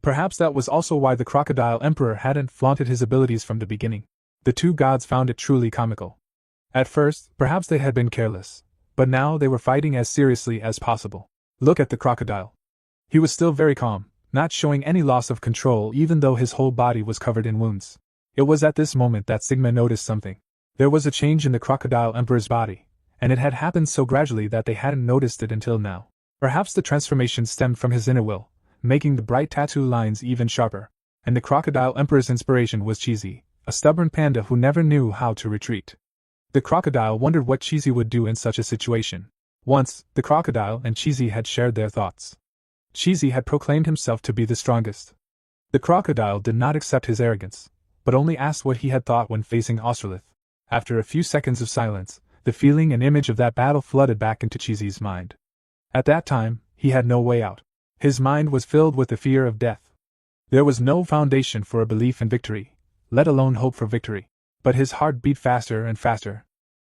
[SPEAKER 2] Perhaps that was also why the Crocodile Emperor hadn't flaunted his abilities from the beginning. The two gods found it truly comical. At first, perhaps they had been careless, but now they were fighting as seriously as possible. Look at the crocodile. He was still very calm, not showing any loss of control even though his whole body was covered in wounds. It was at this moment that Sigma noticed something. There was a change in the Crocodile Emperor's body, and it had happened so gradually that they hadn't noticed it until now. Perhaps the transformation stemmed from his inner will, making the bright tattoo lines even sharper. And the Crocodile Emperor's inspiration was Cheesy, a stubborn panda who never knew how to retreat. The crocodile wondered what Cheesy would do in such a situation. Once, the crocodile and Cheesy had shared their thoughts. Cheesy had proclaimed himself to be the strongest. The crocodile did not accept his arrogance, but only asked what he had thought when facing Austerlith. After a few seconds of silence, the feeling and image of that battle flooded back into Cheesy's mind. At that time, he had no way out. His mind was filled with the fear of death. There was no foundation for a belief in victory, let alone hope for victory. But his heart beat faster and faster.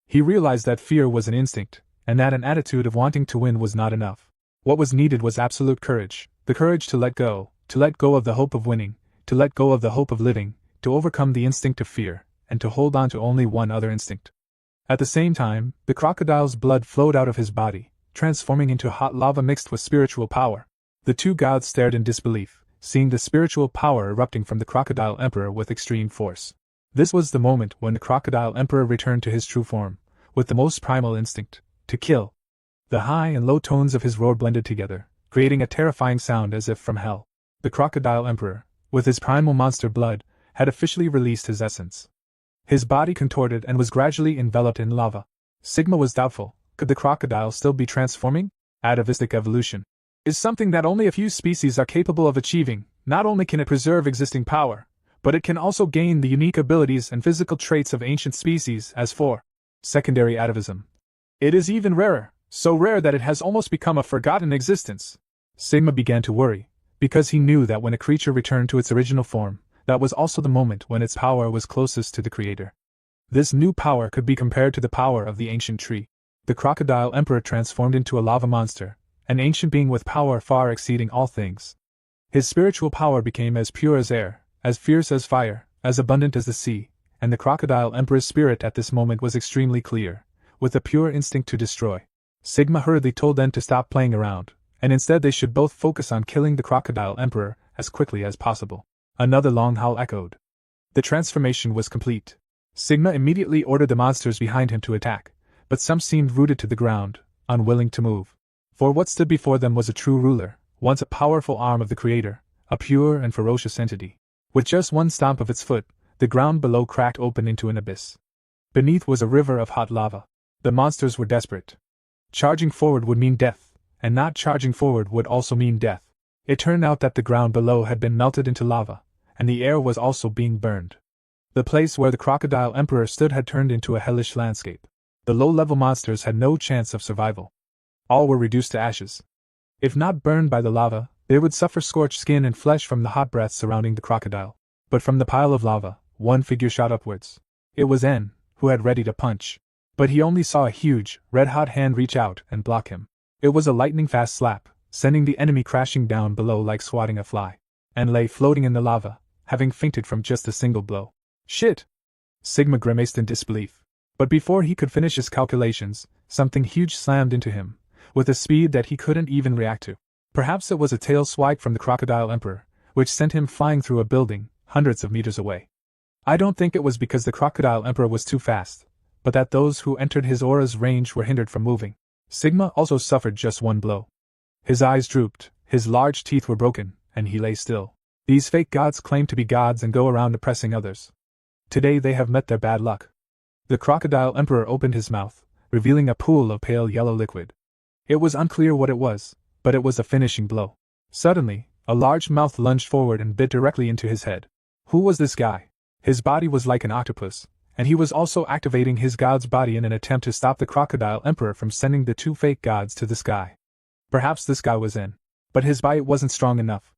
[SPEAKER 2] He realized that fear was an instinct, and that an attitude of wanting to win was not enough. What was needed was absolute courage, the courage to let go of the hope of winning, to let go of the hope of living, to overcome the instinct of fear, and to hold on to only one other instinct. At the same time, the crocodile's blood flowed out of his body, transforming into hot lava mixed with spiritual power. The two gods stared in disbelief, seeing the spiritual power erupting from the Crocodile Emperor with extreme force. This was the moment when the Crocodile Emperor returned to his true form, with the most primal instinct, to kill. The high and low tones of his roar blended together, creating a terrifying sound as if from hell. The Crocodile Emperor, with his primal monster blood, had officially released his essence. His body contorted and was gradually enveloped in lava. Sigma was doubtful. Could the crocodile still be transforming? Atavistic evolution is something that only a few species are capable of achieving. Not only can it preserve existing power, but it can also gain the unique abilities and physical traits of ancient species. As for secondary atavism, it is even rarer, so rare that it has almost become a forgotten existence. Sigma began to worry, because he knew that when a creature returned to its original form, that was also the moment when its power was closest to the creator. This new power could be compared to the power of the ancient tree. The Crocodile Emperor transformed into a lava monster, an ancient being with power far exceeding all things. His spiritual power became as pure as air, as fierce as fire, as abundant as the sea, and the Crocodile Emperor's spirit at this moment was extremely clear, with a pure instinct to destroy. Sigma hurriedly told them to stop playing around, and instead they should both focus on killing the Crocodile Emperor as quickly as possible. Another long howl echoed. The transformation was complete. Sigma immediately ordered the monsters behind him to attack, but some seemed rooted to the ground, unwilling to move. For what stood before them was a true ruler, once a powerful arm of the Creator, a pure and ferocious entity. With just one stomp of its foot, the ground below cracked open into an abyss. Beneath was a river of hot lava. The monsters were desperate. Charging forward would mean death, and not charging forward would also mean death. It turned out that the ground below had been melted into lava, and the air was also being burned. The place where the Crocodile Emperor stood had turned into a hellish landscape. The low-level monsters had no chance of survival. All were reduced to ashes. If not burned by the lava, they would suffer scorched skin and flesh from the hot breath surrounding the crocodile. But from the pile of lava, one figure shot upwards. It was En, who had ready to punch. But he only saw a huge, red-hot hand reach out and block him. It was a lightning-fast slap, sending the enemy crashing down below like swatting a fly. En lay floating in the lava, having fainted from just a single blow. Shit! Sigma grimaced in disbelief. But before he could finish his calculations, something huge slammed into him, with a speed that he couldn't even react to. Perhaps it was a tail swipe from the Crocodile Emperor, which sent him flying through a building, hundreds of meters away. I don't think it was because the Crocodile Emperor was too fast, but that those who entered his aura's range were hindered from moving. Sigma also suffered just one blow. His eyes drooped, his large teeth were broken, and he lay still. These fake gods claim to be gods and go around oppressing others. Today they have met their bad luck. The Crocodile Emperor opened his mouth, revealing a pool of pale yellow liquid. It was unclear what it was, but it was a finishing blow. Suddenly, a large mouth lunged forward and bit directly into his head. Who was this guy? His body was like an octopus, and he was also activating his god's body in an attempt to stop the Crocodile Emperor from sending the two fake gods to the sky. Perhaps this guy was En, but his bite wasn't strong enough.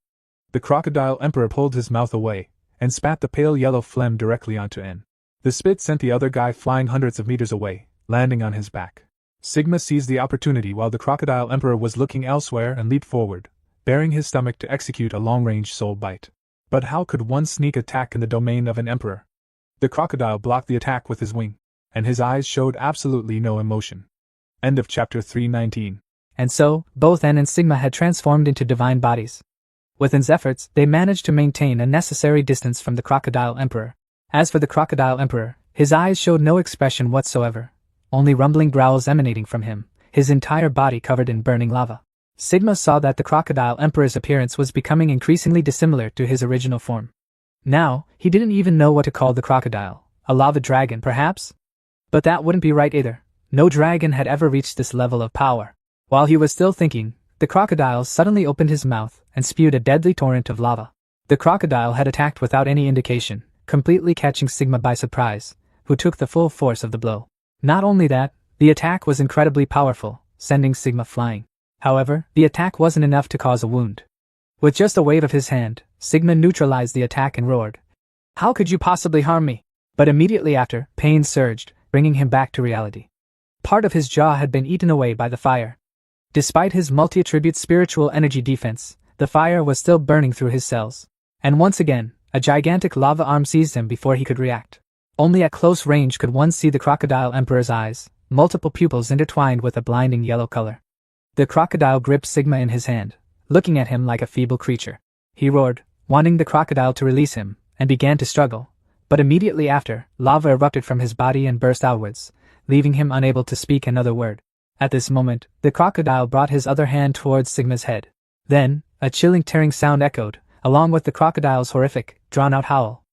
[SPEAKER 2] The Crocodile Emperor pulled his mouth away, and spat the pale yellow phlegm directly onto En. The spit sent the other guy flying hundreds of meters away, landing on his back. Sigma seized the opportunity while the Crocodile Emperor was looking elsewhere and leaped forward, baring his stomach to execute a long-range soul bite. But how could one sneak attack in the domain of an emperor? The crocodile blocked the attack with his wing, and his eyes showed absolutely no emotion. End of chapter 319.
[SPEAKER 1] And so, both En and Sigma had transformed into divine bodies. With En's efforts, they managed to maintain a necessary distance from the Crocodile Emperor. As for the Crocodile Emperor, his eyes showed no expression whatsoever, only rumbling growls emanating from him, his entire body covered in burning lava. Sigma saw that the Crocodile Emperor's appearance was becoming increasingly dissimilar to his original form. Now, he didn't even know what to call the crocodile, a lava dragon perhaps? But that wouldn't be right either. No dragon had ever reached this level of power. While he was still thinking, the crocodile suddenly opened his mouth and spewed a deadly torrent of lava. The crocodile had attacked without any indication, completely catching Sigma by surprise, who took the full force of the blow. Not only that, the attack was incredibly powerful, sending Sigma flying. However, the attack wasn't enough to cause a wound. With just a wave of his hand, Sigma neutralized the attack and roared, "How could you possibly harm me?" But immediately after, pain surged, bringing him back to reality. Part of his jaw had been eaten away by the fire. Despite his multi-attribute spiritual energy defense, the fire was still burning through his cells. And once again, a gigantic lava arm seized him before he could react. Only at close range could one see the Crocodile Emperor's eyes, multiple pupils intertwined with a blinding yellow color. The crocodile gripped Sigma in his hand, looking at him like a feeble creature. he roared, wanting the crocodile to release him, and began to struggle. But immediately after, lava erupted from his body and burst outwards, leaving him unable to speak another word. At this moment, the crocodile brought his other hand towards Sigma's head. Then, a chilling tearing sound echoed, along with the crocodile's horrific, drawn-out howl.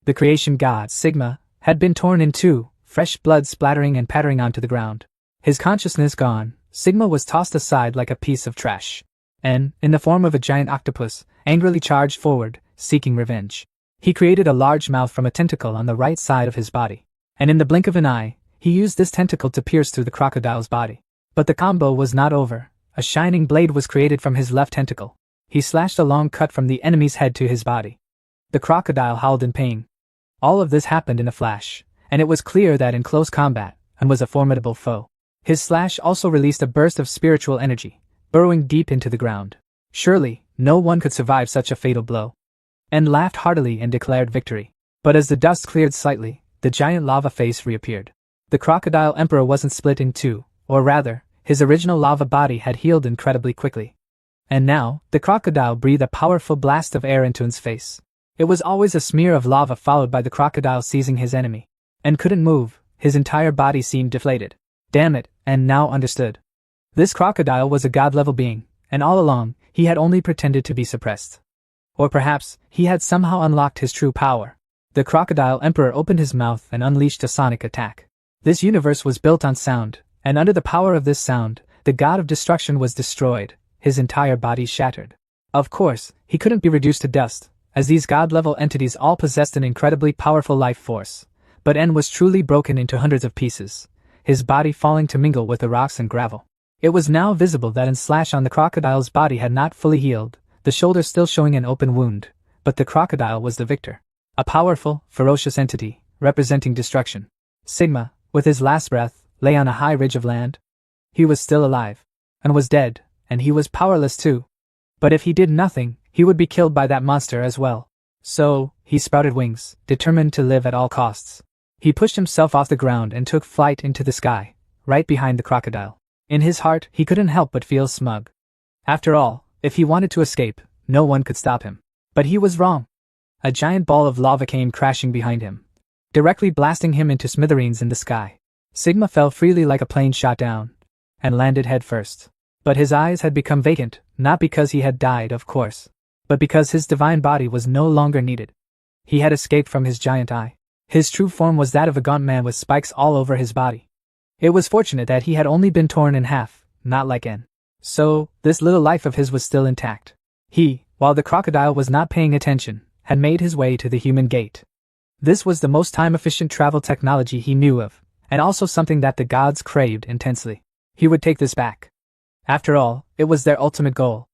[SPEAKER 1] The creation god, Sigma, had been torn in two, fresh blood splattering and pattering onto the ground. His consciousness gone, Sigma was tossed aside like a piece of trash. And, in the form of a giant octopus, angrily charged forward, seeking revenge. He created a large mouth from a tentacle on the right side of his body. And in the blink of an eye, he used this tentacle to pierce through the crocodile's body. But the combo was not over. A shining blade was created from his left tentacle. He slashed a long cut from the enemy's head to his body. The crocodile howled in pain. All of this happened in a flash, and it was clear that in close combat, An was a formidable foe. His slash also released a burst of spiritual energy, burrowing deep into the ground. Surely, no one could survive such a fatal blow. An laughed heartily and declared victory. But as the dust cleared slightly, the giant lava face reappeared. The crocodile emperor wasn't split in two, or rather, his original lava body had healed incredibly quickly. And now, the crocodile breathed a powerful blast of air into An's face. It was always a smear of lava followed by the crocodile seizing his enemy. An couldn't move, his entire body seemed deflated. Damn it, An now understood. This crocodile was a god-level being, and all along, he had only pretended to be suppressed. Or perhaps, he had somehow unlocked his true power. The crocodile emperor opened his mouth and unleashed a sonic attack. This universe was built on sound, and under the power of this sound, the god of destruction was destroyed, his entire body shattered. Of course, he couldn't be reduced to dust, as these god-level entities all possessed an incredibly powerful life force. But An was truly broken into hundreds of pieces, his body falling to mingle with the rocks and gravel. It was now visible that An's slash on the crocodile's body had not fully healed, the shoulder still showing an open wound, but the crocodile was the victor. A powerful, ferocious entity, representing destruction. Sigma, with his last breath, lay on a high ridge of land. He was still alive, and was dead, and he was powerless too. But if he did nothing, he would be killed by that monster as well. So, he sprouted wings, determined to live at all costs. He pushed himself off the ground and took flight into the sky, right behind the crocodile. In his heart, he couldn't help but feel smug. After all, if he wanted to escape, no one could stop him. But he was wrong. A giant ball of lava came crashing behind him, directly blasting him into smithereens in the sky. Sigma fell freely like a plane shot down, and landed head first. But his eyes had become vacant, not because he had died, of course, but because his divine body was no longer needed. He had escaped from his giant eye. His true form was that of a gaunt man with spikes all over his body. It was fortunate that he had only been torn in half, not like An. So, this little life of his was still intact. He, while the crocodile was not paying attention, had made his way to the human gate. This was the most time-efficient travel technology he knew of, and also something that the gods craved intensely. He would take this back. After all, it was their ultimate goal.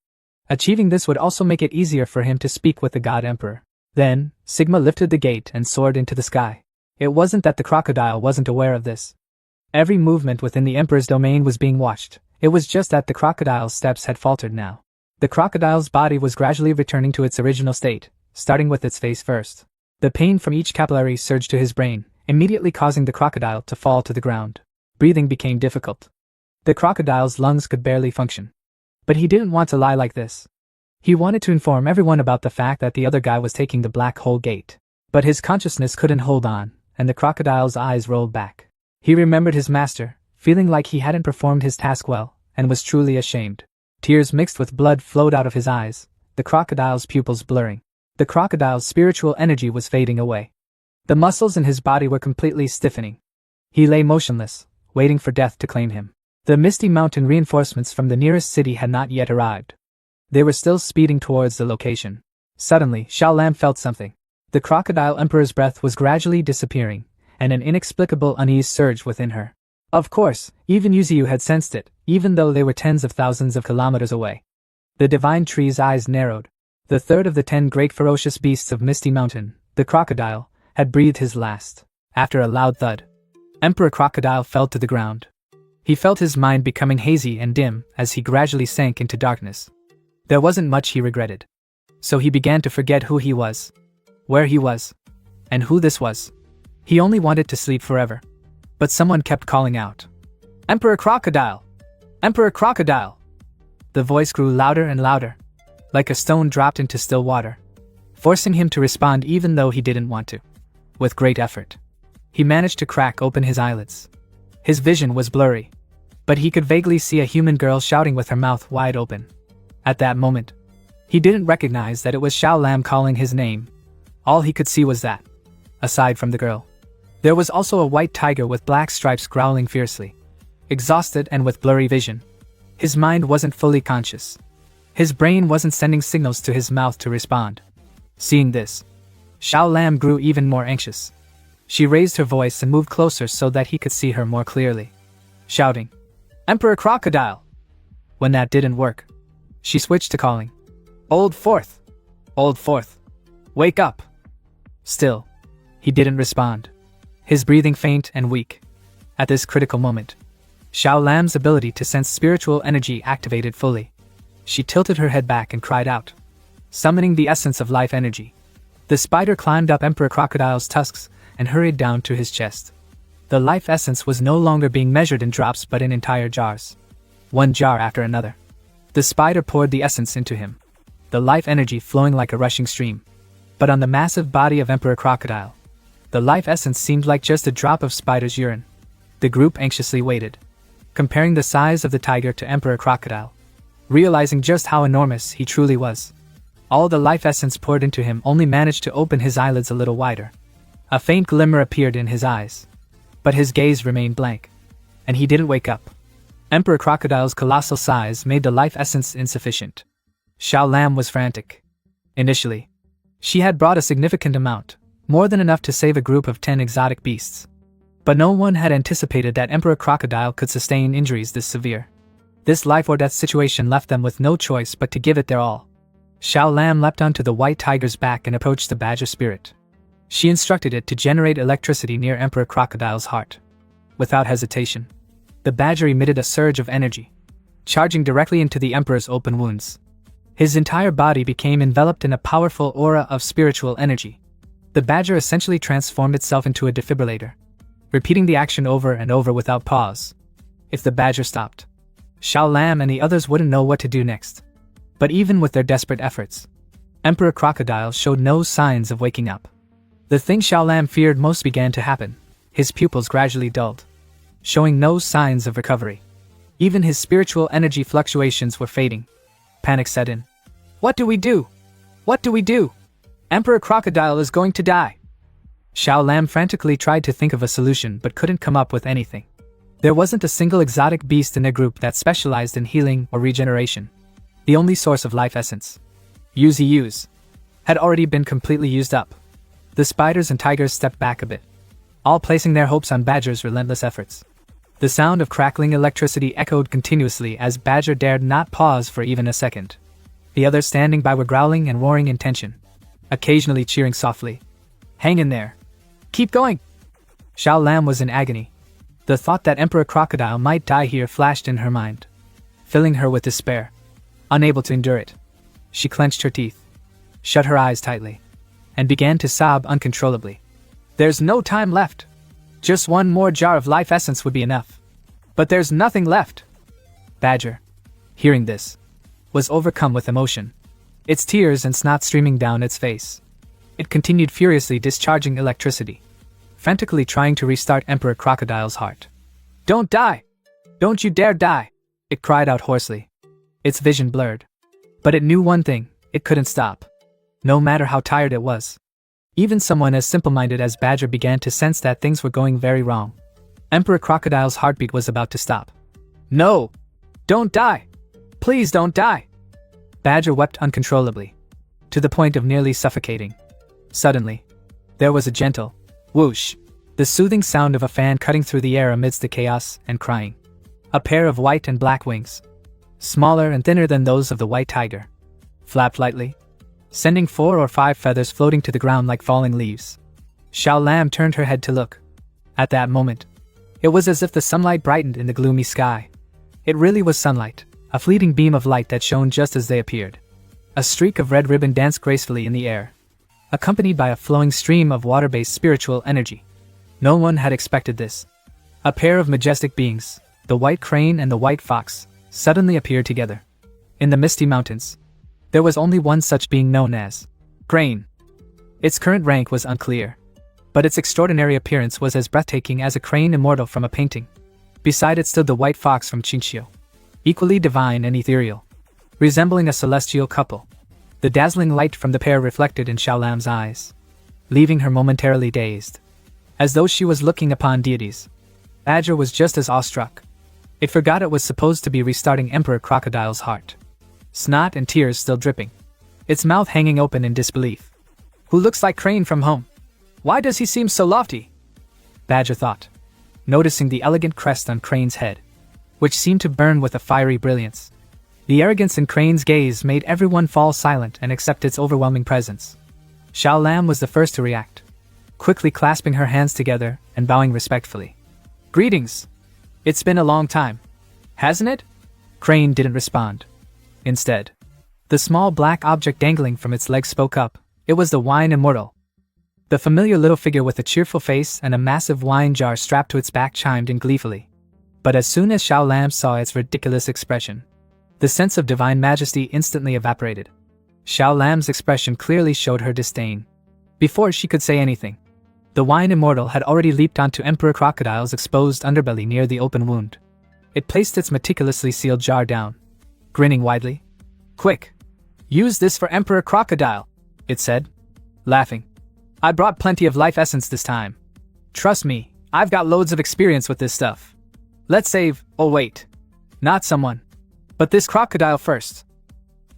[SPEAKER 1] Achieving this would also make it easier for him to speak with the god emperor. Then, Sigma lifted the gate and soared into the sky. It wasn't that the crocodile wasn't aware of this. Every movement within the emperor's domain was being watched. It was just that the crocodile's steps had faltered now. The crocodile's body was gradually returning to its original state, starting with its face first. The pain from each capillary surged to his brain, immediately causing the crocodile to fall to the ground. Breathing became difficult. The crocodile's lungs could barely function. But he didn't want to lie like this. He wanted to inform everyone about the fact that the other guy was taking the black hole gate. But his consciousness couldn't hold on, and the crocodile's eyes rolled back. He remembered his master, feeling like he hadn't performed his task well, and was truly ashamed. Tears mixed with blood flowed out of his eyes, the crocodile's pupils blurring. The crocodile's spiritual energy was fading away. The muscles in his body were completely stiffening. He lay motionless, waiting for death to claim him. The Misty Mountain reinforcements from the nearest city had not yet arrived. They were still speeding towards the location. Suddenly, Xiao Lam felt something. The crocodile emperor's breath was gradually disappearing, and an inexplicable unease surged within her. Of course, even Yuziu had sensed it, even though they were tens of thousands of kilometers away. The divine tree's eyes narrowed. The third of the 10 great ferocious beasts of Misty Mountain, the crocodile, had breathed his last. After a loud thud, Emperor Crocodile fell to the ground. He felt his mind becoming hazy and dim as he gradually sank into darkness. There wasn't much he regretted. So he began to forget who he was, where he was, and who this was. He only wanted to sleep forever. But someone kept calling out, "Emperor Crocodile! Emperor Crocodile!" The voice grew louder and louder. like a stone dropped into still water, forcing him to respond even though he didn't want to. With great effort, he managed to crack open his eyelids. His vision was blurry, but he could vaguely see a human girl shouting with her mouth wide open. At that moment, he didn't recognize that it was Xiao Lam calling his name. All he could see was that, aside from the girl, there was also a white tiger with black stripes growling fiercely. Exhausted and with blurry vision, his mind wasn't fully conscious. His brain wasn't sending signals to his mouth to respond. Seeing this, Xiao Lam grew even more anxious. She raised her voice and moved closer so that he could see her more clearly, shouting, "Emperor Crocodile!" When that didn't work, she switched to calling, "Old Fourth! Old Fourth! Wake up!" Still, he didn't respond, his breathing faint and weak. At this critical moment, Xiao Lam's ability to sense spiritual energy activated fully. She tilted her head back and cried out, summoning the essence of life energy. The spider climbed up Emperor Crocodile's tusks and hurried down to his chest. The life essence was no longer being measured in drops but in entire jars. One jar after another, the spider poured the essence into him, the life energy flowing like a rushing stream. But on the massive body of Emperor Crocodile, the life essence seemed like just a drop of spider's urine. The group anxiously waited, comparing the size of the tiger to Emperor Crocodile, realizing just how enormous he truly was. All the life essence poured into him only managed to open his eyelids a little wider. A faint glimmer appeared in his eyes, but his gaze remained blank, and he didn't wake up. Emperor Crocodile's colossal size made the life essence insufficient. Xiao Lam was frantic. Initially, she had brought a significant amount, more than enough to save a group of 10 exotic beasts. But no one had anticipated that Emperor Crocodile could sustain injuries this severe. This life-or-death situation left them with no choice but to give it their all. Xiao Lam leapt onto the white tiger's back and approached the badger spirit. She instructed it to generate electricity near Emperor Crocodile's heart. Without hesitation, the badger emitted a surge of energy, charging directly into the Emperor's open wounds. His entire body became enveloped in a powerful aura of spiritual energy. The badger essentially transformed itself into a defibrillator, repeating the action over and over without pause. If the badger stopped, Xiao Lam and the others wouldn't know what to do next. But even with their desperate efforts, Emperor Crocodile showed no signs of waking up. The thing Xiao Lam feared most began to happen. His pupils gradually dulled, showing no signs of recovery. Even his spiritual energy fluctuations were fading. Panic set in. "What do we do? What do we do? Emperor Crocodile is going to die." Xiao Lam frantically tried to think of a solution but couldn't come up with anything. There wasn't a single exotic beast in their group that specialized in healing or regeneration. The only source of life essence, Use, had already been completely used up. The spiders and tigers stepped back a bit, all placing their hopes on Badger's relentless efforts. The sound of crackling electricity echoed continuously as Badger dared not pause for even a second. The others standing by were growling and roaring in tension, occasionally cheering softly. "Hang in there. Keep going." Xiao Lam was in agony. The thought that Emperor Crocodile might die here flashed in her mind, filling her with despair. Unable to endure it, she clenched her teeth, shut her eyes tightly, and began to sob uncontrollably. "There's no time left. Just one more jar of life essence would be enough. But there's nothing left." Badger, hearing this, was overcome with emotion, its tears and snot streaming down its face. It continued furiously discharging electricity, frantically trying to restart Emperor Crocodile's heart. "Don't die! Don't you dare die!" it cried out hoarsely. Its vision blurred, but it knew one thing: it couldn't stop, no matter how tired it was. Even someone as simple-minded as Badger began to sense that things were going very wrong. Emperor Crocodile's heartbeat was about to stop. "No! Don't die! Please don't die!" Badger wept uncontrollably, to the point of nearly suffocating. Suddenly, there was a gentle whoosh, the soothing sound of a fan cutting through the air amidst the chaos and crying. A pair of white and black wings, smaller and thinner than those of the white tiger, flapped lightly, sending 4 or 5 feathers floating to the ground like falling leaves. Xiao Lam turned her head to look. At that moment, it was as if the sunlight brightened in the gloomy sky. It really was sunlight, a fleeting beam of light that shone just as they appeared. A streak of red ribbon danced gracefully in the air, accompanied by a flowing stream of water-based spiritual energy. No one had expected this. A pair of majestic beings, the white crane and the white fox, suddenly appeared together. In the misty mountains, There was only one such being known as Crane. Its current rank was unclear, but its extraordinary appearance was as breathtaking as a crane immortal from a painting. Beside it stood the white fox from Chinchio, equally divine and ethereal, resembling a celestial couple. The dazzling light from the pair reflected in Xiaolam's eyes, leaving her momentarily dazed, as though she was looking upon deities. Badger was just as awestruck. It forgot it was supposed to be restarting Emperor Crocodile's heart. Snot and tears still dripping, its mouth hanging open in disbelief. Who looks like Crane from home? Why does he seem so lofty? Badger thought, noticing the elegant crest on Crane's head, which seemed to burn with a fiery brilliance. The arrogance in Crane's gaze made everyone fall silent and accept its overwhelming presence. Xiaolam was the first to react, quickly clasping her hands together and bowing respectfully. Greetings! It's been a long time, hasn't it? Crane didn't respond. Instead, the small black object dangling from its legs spoke up. It was the wine immortal. The familiar little figure with a cheerful face and a massive wine jar strapped to its back chimed in gleefully. But as soon as Xiaolam saw its ridiculous expression, the sense of divine majesty instantly evaporated. Xiaolam's expression clearly showed her disdain. Before she could say anything, the wine immortal had already leaped onto Emperor Crocodile's exposed underbelly near the open wound. It placed its meticulously sealed jar down, grinning widely. Quick! Use this for Emperor Crocodile, it said, laughing. I brought plenty of life essence this time. Trust me, I've got loads of experience with this stuff. Let's save, oh wait, not someone, but this crocodile first.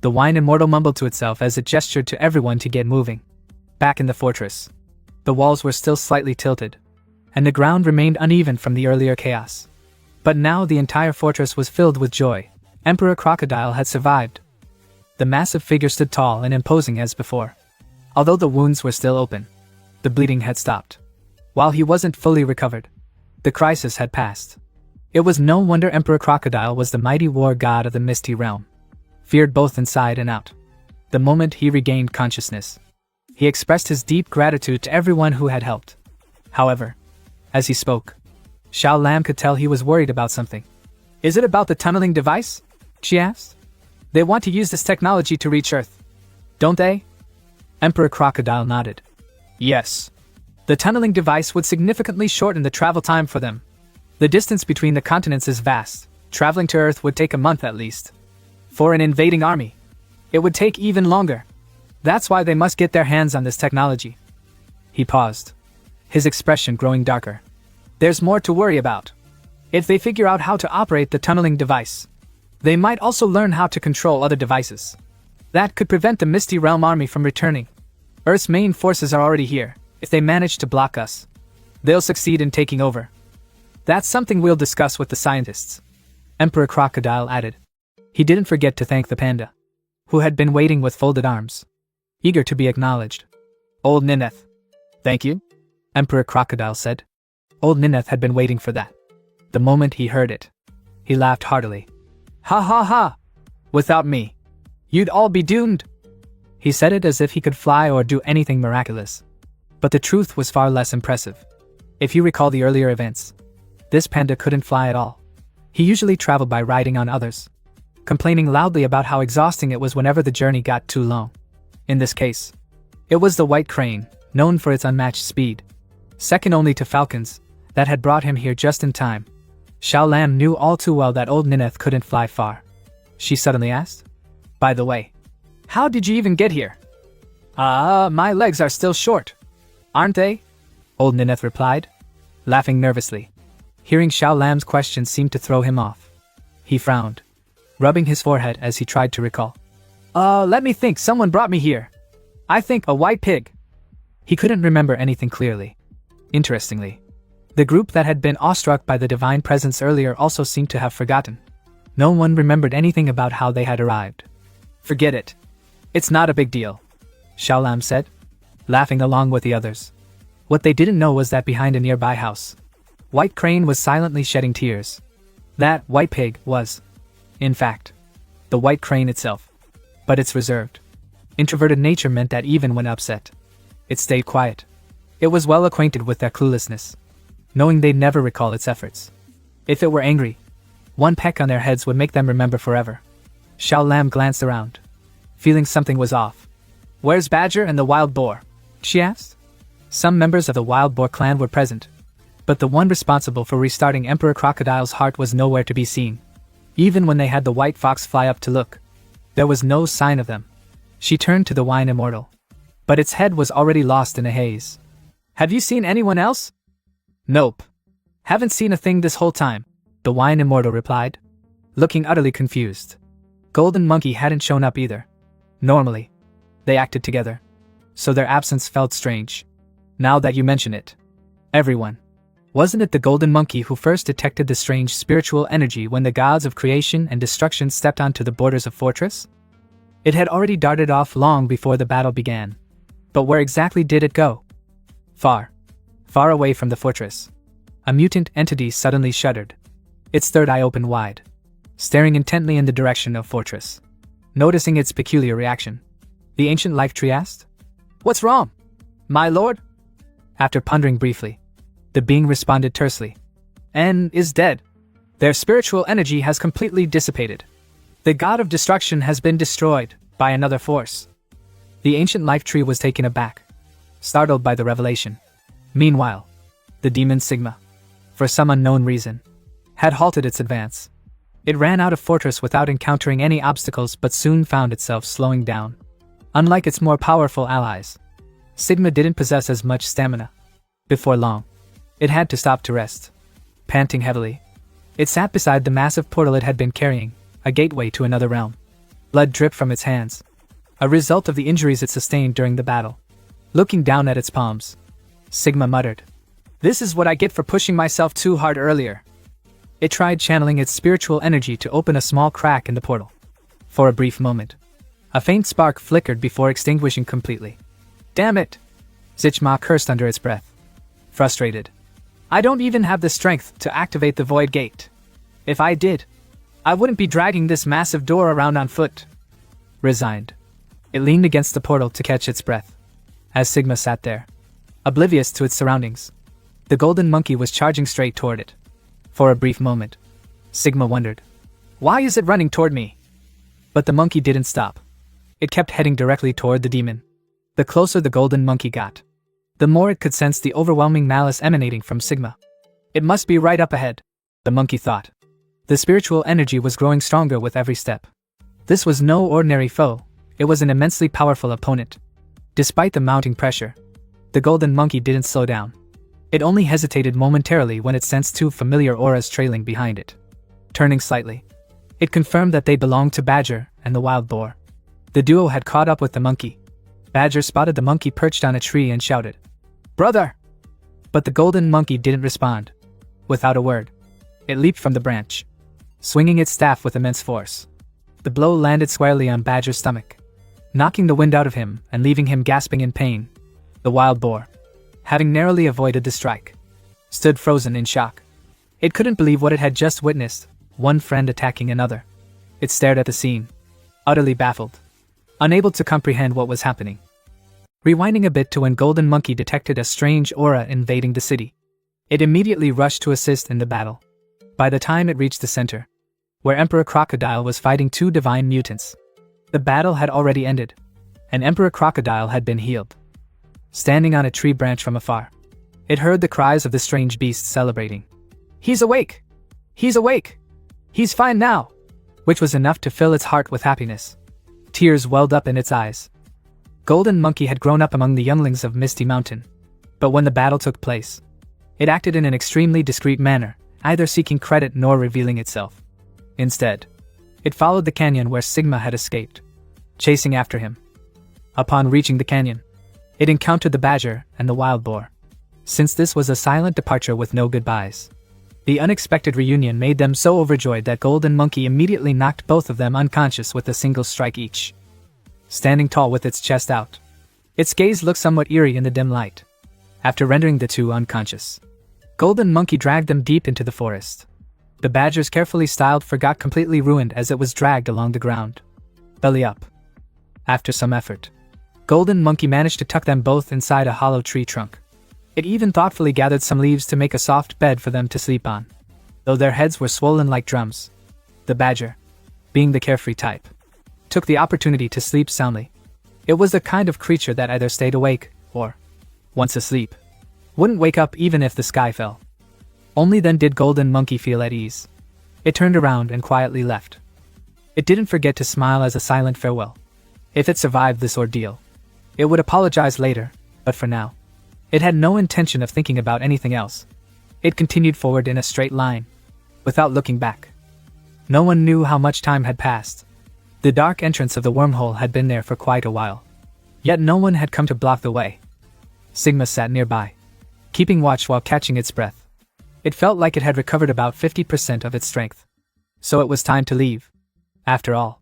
[SPEAKER 1] The wine immortal mumbled to itself as it gestured to everyone to get moving. Back in the fortress, the walls were still slightly tilted, and the ground remained uneven from the earlier chaos. But now the entire fortress was filled with joy. Emperor Crocodile had survived. The massive figure stood tall and imposing as before. Although the wounds were still open, the bleeding had stopped. While he wasn't fully recovered, the crisis had passed. It was no wonder Emperor Crocodile was the mighty war god of the Misty Realm, feared both inside and out. The moment he regained consciousness, he expressed his deep gratitude to everyone who had helped. However, as he spoke, Xiaolam could tell he was worried about something. Is it about the tunneling device? She asked. They want to use this technology to reach Earth, don't they? Emperor Crocodile nodded. Yes. The tunneling device would significantly shorten the travel time for them. The distance between the continents is vast. Traveling to Earth would take a month at least. For an invading army, it would take even longer. That's why they must get their hands on this technology. He paused, his expression growing darker. There's more to worry about. If they figure out how to operate the tunneling device, they might also learn how to control other devices. That could prevent the Misty Realm army from returning. Earth's main forces are already here. If they manage to block us, they'll succeed in taking over. That's something we'll discuss with the scientists, Emperor Crocodile added. He didn't forget to thank the panda, who had been waiting with folded arms, eager to be acknowledged. Old Nineth. Thank you, Emperor Crocodile said. Old Nineth had been waiting for that. The moment he heard it, he laughed heartily. Ha ha ha! Without me, you'd all be doomed. He said it as if he could fly or do anything miraculous. But the truth was far less impressive. If you recall the earlier events, this panda couldn't fly at all. He usually traveled by riding on others, complaining loudly about how exhausting it was whenever the journey got too long. In this case, it was the white crane, known for its unmatched speed, second only to falcons, that had brought him here just in time. Xiaolam knew all too well that old Nineth couldn't fly far. She suddenly asked, By the way, how did you even get here? My legs are still short, aren't they? Old Nineth replied, laughing nervously. Hearing Xiaolam's question seemed to throw him off. He frowned, rubbing his forehead as he tried to recall. Let me think, someone brought me here. I think a white pig. He couldn't remember anything clearly. Interestingly, the group that had been awestruck by the divine presence earlier also seemed to have forgotten. No one remembered anything about how they had arrived. Forget it. It's not a big deal, Xiaolam said, laughing along with the others. What they didn't know was that behind a nearby house, White Crane was silently shedding tears. That white pig was, in fact, the white crane itself. But its reserved, introverted nature meant that even when upset, it stayed quiet. It was well acquainted with their cluelessness, knowing they'd never recall its efforts. If it were angry, one peck on their heads would make them remember forever. Xiaolam glanced around, feeling something was off. "Where's Badger and the wild boar?" she asked. Some members of the wild boar clan were present, but the one responsible for restarting Emperor Crocodile's heart was nowhere to be seen. Even when they had the white fox fly up to look, there was no sign of them. She turned to the wine immortal, but its head was already lost in a haze. "Have you seen anyone else?" "Nope. Haven't seen a thing this whole time," the wine immortal replied, looking utterly confused. Golden Monkey hadn't shown up either. Normally, they acted together, so their absence felt strange. Now that you mention it. Everyone. Wasn't it the Golden Monkey who first detected the strange spiritual energy when the gods of creation and destruction stepped onto the borders of Fortress? It had already darted off long before the battle began. But where exactly did it go? Far. Far away from the fortress. A mutant entity suddenly shuddered. Its third eye opened wide, staring intently in the direction of Fortress. Noticing its peculiar reaction, the ancient life tree asked, "What's wrong, my lord?" After pondering briefly, the being responded tersely. "N is dead. Their spiritual energy has completely dissipated. The god of destruction has been destroyed by another force." The ancient life tree was taken aback, startled by the revelation. Meanwhile, the demon Sigma, for some unknown reason, had halted its advance. It ran out of Fortress without encountering any obstacles but soon found itself slowing down. Unlike its more powerful allies, Sigma didn't possess as much stamina. Before long, it had to stop to rest. Panting heavily, it sat beside the massive portal it had been carrying, a gateway to another realm. Blood dripped from its hands, a result of the injuries it sustained during the battle. Looking down at its palms, Sigma muttered, "This is what I get for pushing myself too hard earlier." It tried channeling its spiritual energy to open a small crack in the portal. For a brief moment, a faint spark flickered before extinguishing completely. "Damn it!" Zichma cursed under its breath. Frustrated, "I don't even have the strength to activate the void gate. If I did, I wouldn't be dragging this massive door around on foot." Resigned, it leaned against the portal to catch its breath. As Sigma sat there, oblivious to its surroundings, the Golden Monkey was charging straight toward it. For a brief moment, Sigma wondered, "Why is it running toward me?" But the monkey didn't stop. It kept heading directly toward the demon. The closer the Golden Monkey got, the more it could sense the overwhelming malice emanating from Sigma. "It must be right up ahead," the monkey thought. The spiritual energy was growing stronger with every step. This was no ordinary foe, it was an immensely powerful opponent. Despite the mounting pressure, the Golden Monkey didn't slow down. It only hesitated momentarily when it sensed two familiar auras trailing behind it. Turning slightly, it confirmed that they belonged to Badger and the wild boar. The duo had caught up with the monkey. Badger spotted the monkey perched on a tree and shouted, "Brother!" But the Golden Monkey didn't respond. Without a word, it leaped from the branch, swinging its staff with immense force. The blow landed squarely on Badger's stomach, knocking the wind out of him and leaving him gasping in pain. The wild boar, having narrowly avoided the strike, stood frozen in shock. It couldn't believe what it had just witnessed, one friend attacking another. It stared at the scene, utterly baffled, unable to comprehend what was happening. Rewinding a bit to when Golden Monkey detected a strange aura invading the city, it immediately rushed to assist in the battle. By the time it reached the center, where Emperor Crocodile was fighting two divine mutants, the battle had already ended, and Emperor Crocodile had been healed. Standing on a tree branch from afar, it heard the cries of the strange beast celebrating. "He's awake! He's awake! He's fine now!" Which was enough to fill its heart with happiness. Tears welled up in its eyes. Golden Monkey had grown up among the younglings of Misty Mountain, but when the battle took place, it acted in an extremely discreet manner, neither seeking credit nor revealing itself. Instead, it followed the canyon where Sigma had escaped, chasing after him. Upon reaching the canyon, it encountered the badger and the wild boar. Since this was a silent departure with no goodbyes, the unexpected reunion made them so overjoyed that Golden Monkey immediately knocked both of them unconscious with a single strike each. Standing tall with its chest out, its gaze looked somewhat eerie in the dim light. After rendering the two unconscious, Golden Monkey dragged them deep into the forest. The badger's carefully styled fur got completely ruined as it was dragged along the ground, belly up. After some effort, Golden Monkey managed to tuck them both inside a hollow tree trunk. It even thoughtfully gathered some leaves to make a soft bed for them to sleep on. Though their heads were swollen like drums, the badger, being the carefree type, took the opportunity to sleep soundly. It was the kind of creature that either stayed awake, or, once asleep, wouldn't wake up even if the sky fell. Only then did Golden Monkey feel at ease. It turned around and quietly left. It didn't forget to smile as a silent farewell. If it survived this ordeal, it would apologize later, but for now, it had no intention of thinking about anything else. It continued forward in a straight line, without looking back. No one knew how much time had passed. The dark entrance of the wormhole had been there for quite a while. Yet no one had come to block the way. Sigma sat nearby, keeping watch while catching its breath. It felt like it had recovered about 50% of its strength. So it was time to leave. After all,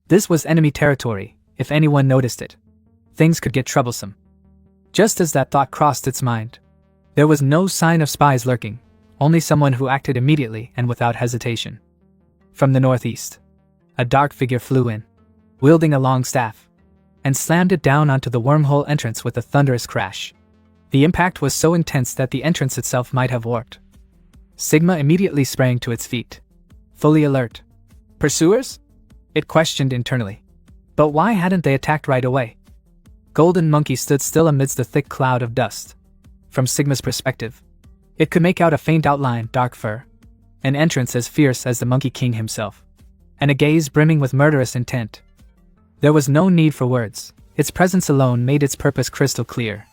[SPEAKER 1] this was enemy territory. If anyone noticed it, things could get troublesome. Just as that thought crossed its mind, there was no sign of spies lurking, only someone who acted immediately and without hesitation. From the northeast, a dark figure flew in, wielding a long staff, and slammed it down onto the wormhole entrance with a thunderous crash. The impact was so intense that the entrance itself might have warped. Sigma immediately sprang to its feet, fully alert. Pursuers? It questioned internally. But why hadn't they attacked right away? Golden Monkey stood still amidst a thick cloud of dust. From Sigma's perspective, it could make out a faint outline, dark fur, an entrance as fierce as the Monkey King himself, and a gaze brimming with murderous intent. There was no need for words. Its presence alone made its purpose crystal clear.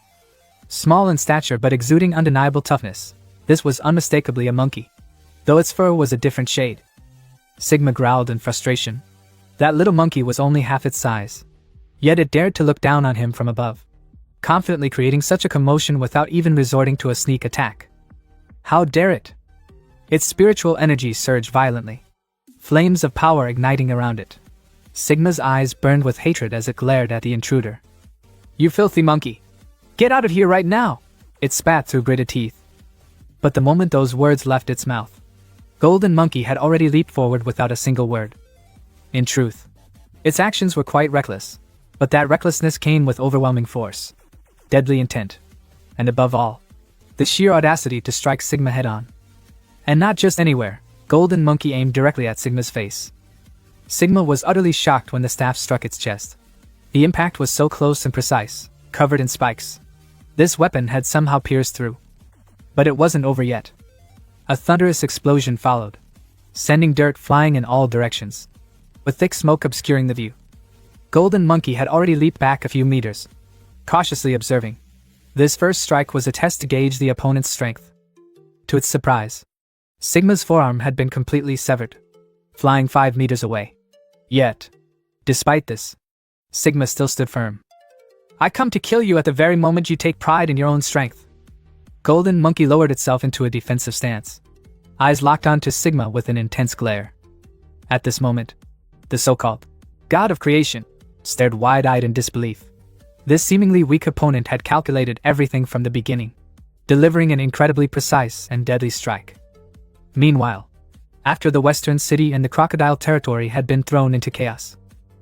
[SPEAKER 1] Small in stature but exuding undeniable toughness, this was unmistakably a monkey, though its fur was a different shade. Sigma growled in frustration. That little monkey was only half its size, yet it dared to look down on him from above, confidently creating such a commotion without even resorting to a sneak attack. How dare it? Its spiritual energy surged violently, flames of power igniting around it. Sigma's eyes burned with hatred as it glared at the intruder. You filthy monkey! Get out of here right now! It spat through gritted teeth. But the moment those words left its mouth, Golden Monkey had already leaped forward without a single word. In truth, its actions were quite reckless, but that recklessness came with overwhelming force, deadly intent, and above all, the sheer audacity to strike Sigma head-on. And not just anywhere. Golden Monkey aimed directly at Sigma's face. Sigma was utterly shocked when the staff struck its chest. The impact was so close and precise, covered in spikes. This weapon had somehow pierced through. But it wasn't over yet. A thunderous explosion followed, sending dirt flying in all directions, with thick smoke obscuring the view. Golden Monkey had already leaped back a few meters, cautiously observing. This first strike was a test to gauge the opponent's strength. To its surprise, Sigma's forearm had been completely severed, flying 5 meters away. Yet, despite this, Sigma still stood firm. I come to kill you at the very moment you take pride in your own strength. Golden Monkey lowered itself into a defensive stance, eyes locked onto Sigma with an intense glare. At this moment, the so-called God of Creation stared wide-eyed in disbelief. This seemingly weak opponent had calculated everything from the beginning, delivering an incredibly precise and deadly strike. Meanwhile, after the Western City and the Crocodile Territory had been thrown into chaos,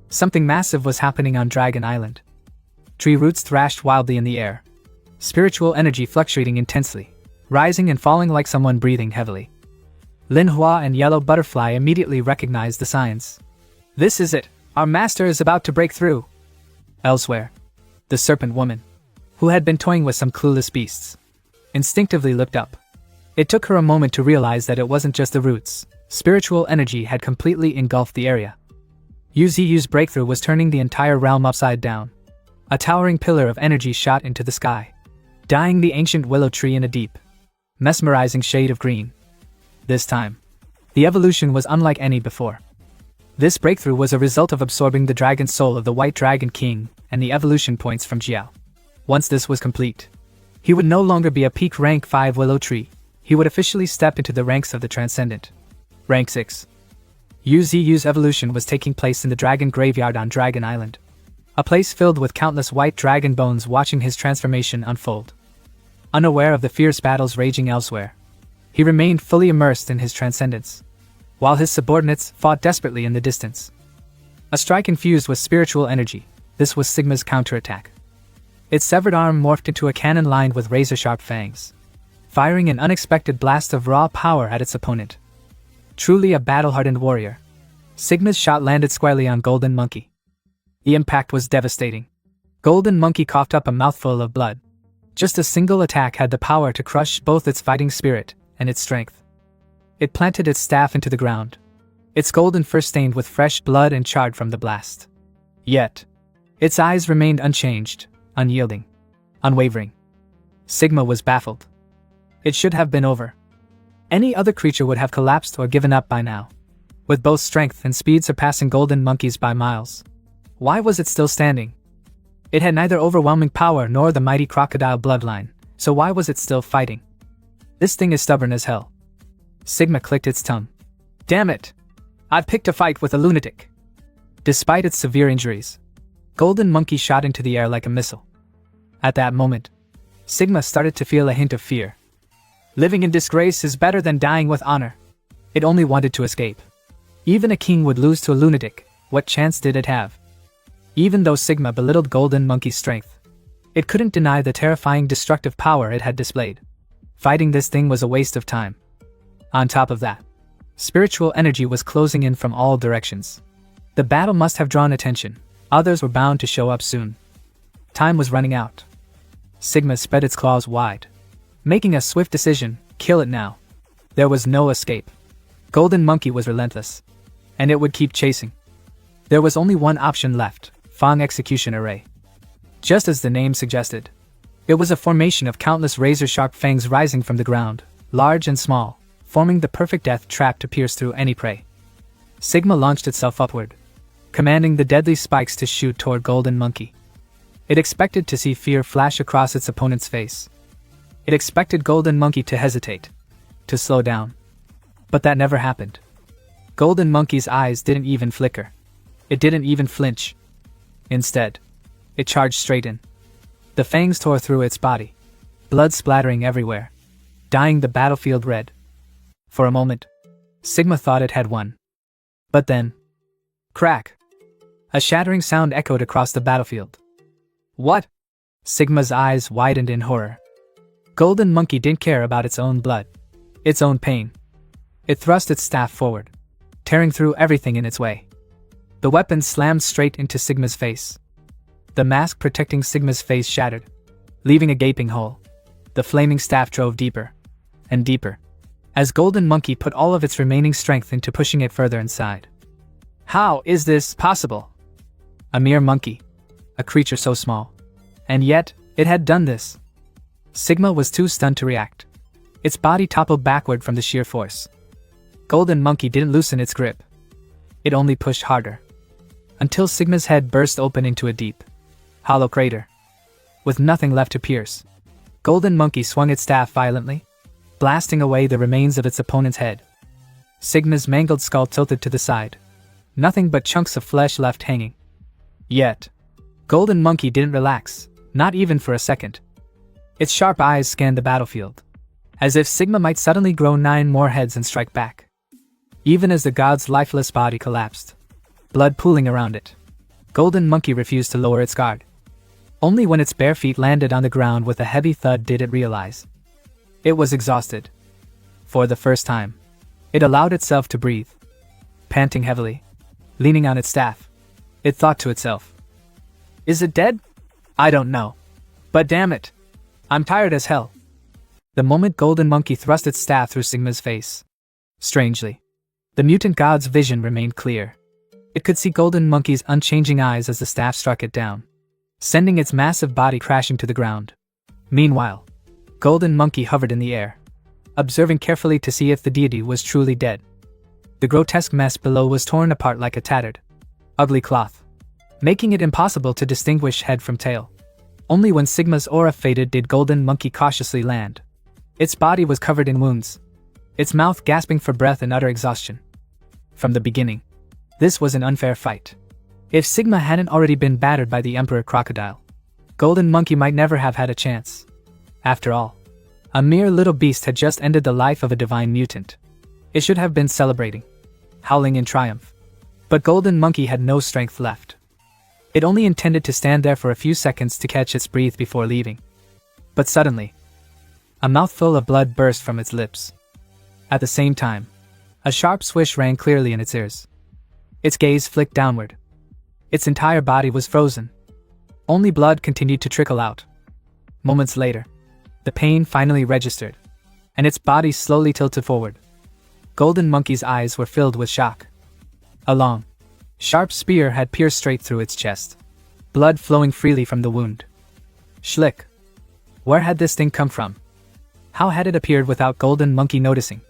[SPEAKER 1] something massive was happening on Dragon Island. Tree roots thrashed wildly in the air, spiritual energy fluctuating intensely, rising and falling like someone breathing heavily. Manhwa and Yellow Butterfly immediately recognized the signs. This is it, our master is about to break through. Elsewhere, the Serpent Woman, who had been toying with some clueless beasts, instinctively looked up. It took her a moment to realize that it wasn't just the roots. Spiritual energy had completely engulfed the area. Yu's breakthrough was turning the entire realm upside down. A towering pillar of energy shot into the sky, dyeing the ancient willow tree in a deep, mesmerizing shade of green. This time, the evolution was unlike any before. This breakthrough was a result of absorbing the dragon soul of the White Dragon King and the evolution points from Jiao. Once this was complete, he would no longer be a peak rank 5 willow tree. He would officially step into the ranks of the Transcendent. Rank 6. Yu's evolution was taking place in the Dragon Graveyard on Dragon Island, a place filled with countless white dragon bones watching his transformation unfold. Unaware of the fierce battles raging elsewhere, he remained fully immersed in his transcendence, while his subordinates fought desperately in the distance. A strike infused with spiritual energy, this was Sigma's counterattack. Its severed arm morphed into a cannon lined with razor-sharp fangs, firing an unexpected blast of raw power at its opponent. Truly a battle-hardened warrior, Sigma's shot landed squarely on Golden Monkey, The impact was devastating. Golden Monkey coughed up a mouthful of blood. Just a single attack had the power to crush both its fighting spirit and its strength. It planted its staff into the ground, its golden fur stained with fresh blood and charred from the blast. Yet, its eyes remained unchanged, unyielding, unwavering. Sigma was baffled. It should have been over. Any other creature would have collapsed or given up by now. With both strength and speed surpassing Golden Monkey's by miles. Why was it still standing? It had neither overwhelming power nor the mighty crocodile bloodline, so why was it still fighting? This thing is stubborn as hell. Sigma clicked its tongue. Damn it! I've picked a fight with a lunatic. Despite its severe injuries, Golden Monkey shot into the air like a missile. At that moment, Sigma started to feel a hint of fear. Living in disgrace is better than dying with honor. It only wanted to escape. Even a king would lose to a lunatic, what chance did it have? Even though Sigma belittled Golden Monkey's strength, it couldn't deny the terrifying destructive power it had displayed. Fighting this thing was a waste of time. On top of that, spiritual energy was closing in from all directions. The battle must have drawn attention. Others were bound to show up soon. Time was running out. Sigma spread its claws wide, making a swift decision: kill it now. There was no escape. Golden Monkey was relentless, and it would keep chasing. There was only one option left: Fang Execution Array. Just as the name suggested, it was a formation of countless razor-sharp fangs rising from the ground, large and small, forming the perfect death trap to pierce through any prey. Sigma launched itself upward, commanding the deadly spikes to shoot toward Golden Monkey. It expected to see fear flash across its opponent's face. It expected Golden Monkey to hesitate, to slow down. But that never happened. Golden Monkey's eyes didn't even flicker. It didn't even flinch. Instead, it charged straight in. The fangs tore through its body, blood splattering everywhere, dyeing the battlefield red. For a moment, Sigma thought it had won. But then, crack! A shattering sound echoed across the battlefield. What? Sigma's eyes widened in horror. Golden Monkey didn't care about its own blood, its own pain. It thrust its staff forward, tearing through everything in its way. The weapon slammed straight into Sigma's face. The mask protecting Sigma's face shattered, leaving a gaping hole. The flaming staff drove deeper and deeper, as Golden Monkey put all of its remaining strength into pushing it further inside. How is this possible? A mere monkey, a creature so small, and yet it had done this. Sigma was too stunned to react. Its body toppled backward from the sheer force. Golden Monkey didn't loosen its grip. It only pushed harder, until Sigma's head burst open into a deep, hollow crater. With nothing left to pierce, Golden Monkey swung its staff violently, blasting away the remains of its opponent's head. Sigma's mangled skull tilted to the side, nothing but chunks of flesh left hanging. Yet, Golden Monkey didn't relax, not even for a second. Its sharp eyes scanned the battlefield, as if Sigma might suddenly grow 9 more heads and strike back. Even as the god's lifeless body collapsed, blood pooling around it, Golden Monkey refused to lower its guard. Only when its bare feet landed on the ground with a heavy thud did it realize. It was exhausted. For the first time, it allowed itself to breathe. Panting heavily, leaning on its staff, it thought to itself, "Is it dead? I don't know. But damn it, I'm tired as hell." The moment Golden Monkey thrust its staff through Sigma's face, strangely, the mutant god's vision remained clear. It could see Golden Monkey's unchanging eyes as the staff struck it down, sending its massive body crashing to the ground. Meanwhile, Golden Monkey hovered in the air, observing carefully to see if the deity was truly dead. The grotesque mess below was torn apart like a tattered, ugly cloth, making it impossible to distinguish head from tail. Only when Sigma's aura faded did Golden Monkey cautiously land. Its body was covered in wounds, its mouth gasping for breath in utter exhaustion. From the beginning, this was an unfair fight. If Sigma hadn't already been battered by the Emperor Crocodile, Golden Monkey might never have had a chance. After all, a mere little beast had just ended the life of a divine mutant. It should have been celebrating, howling in triumph. But Golden Monkey had no strength left. It only intended to stand there for a few seconds to catch its breath before leaving. But suddenly, a mouthful of blood burst from its lips. At the same time, a sharp swish rang clearly in its ears. Its gaze flicked downward, Its entire body was frozen. Only blood continued to trickle out. Moments later, the pain finally registered, and its body slowly tilted forward. Golden Monkey's eyes were filled with shock. A long, sharp spear had pierced straight through its chest, blood flowing freely from the wound. Schlick. Where had this thing come from? How had it appeared without Golden Monkey noticing?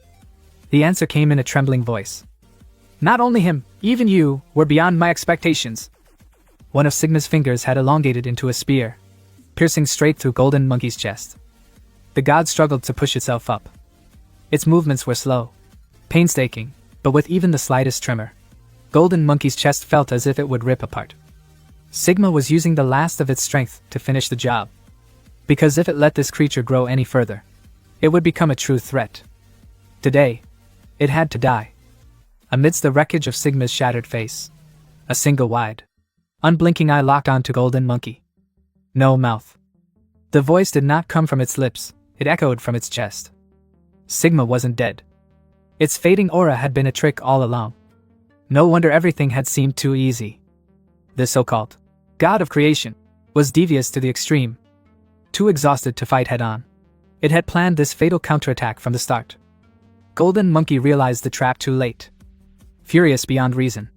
[SPEAKER 1] The answer came in a trembling voice. Not only him, even you, were beyond my expectations. One of Sigma's fingers had elongated into a spear, piercing straight through Golden Monkey's chest. The god struggled to push itself up. Its movements were slow, painstaking, but with even the slightest tremor, Golden Monkey's chest felt as if it would rip apart. Sigma was using the last of its strength to finish the job, because if it let this creature grow any further, it would become a true threat. Today, it had to die. Amidst the wreckage of Sigma's shattered face, a single wide, unblinking eye locked onto Golden Monkey. No mouth. The voice did not come from its lips, it echoed from its chest. Sigma wasn't dead. Its fading aura had been a trick all along. No wonder everything had seemed too easy. The so-called god of creation was devious to the extreme. Too exhausted to fight head-on, it had planned this fatal counterattack from the start. Golden Monkey realized the trap too late. Furious beyond reason,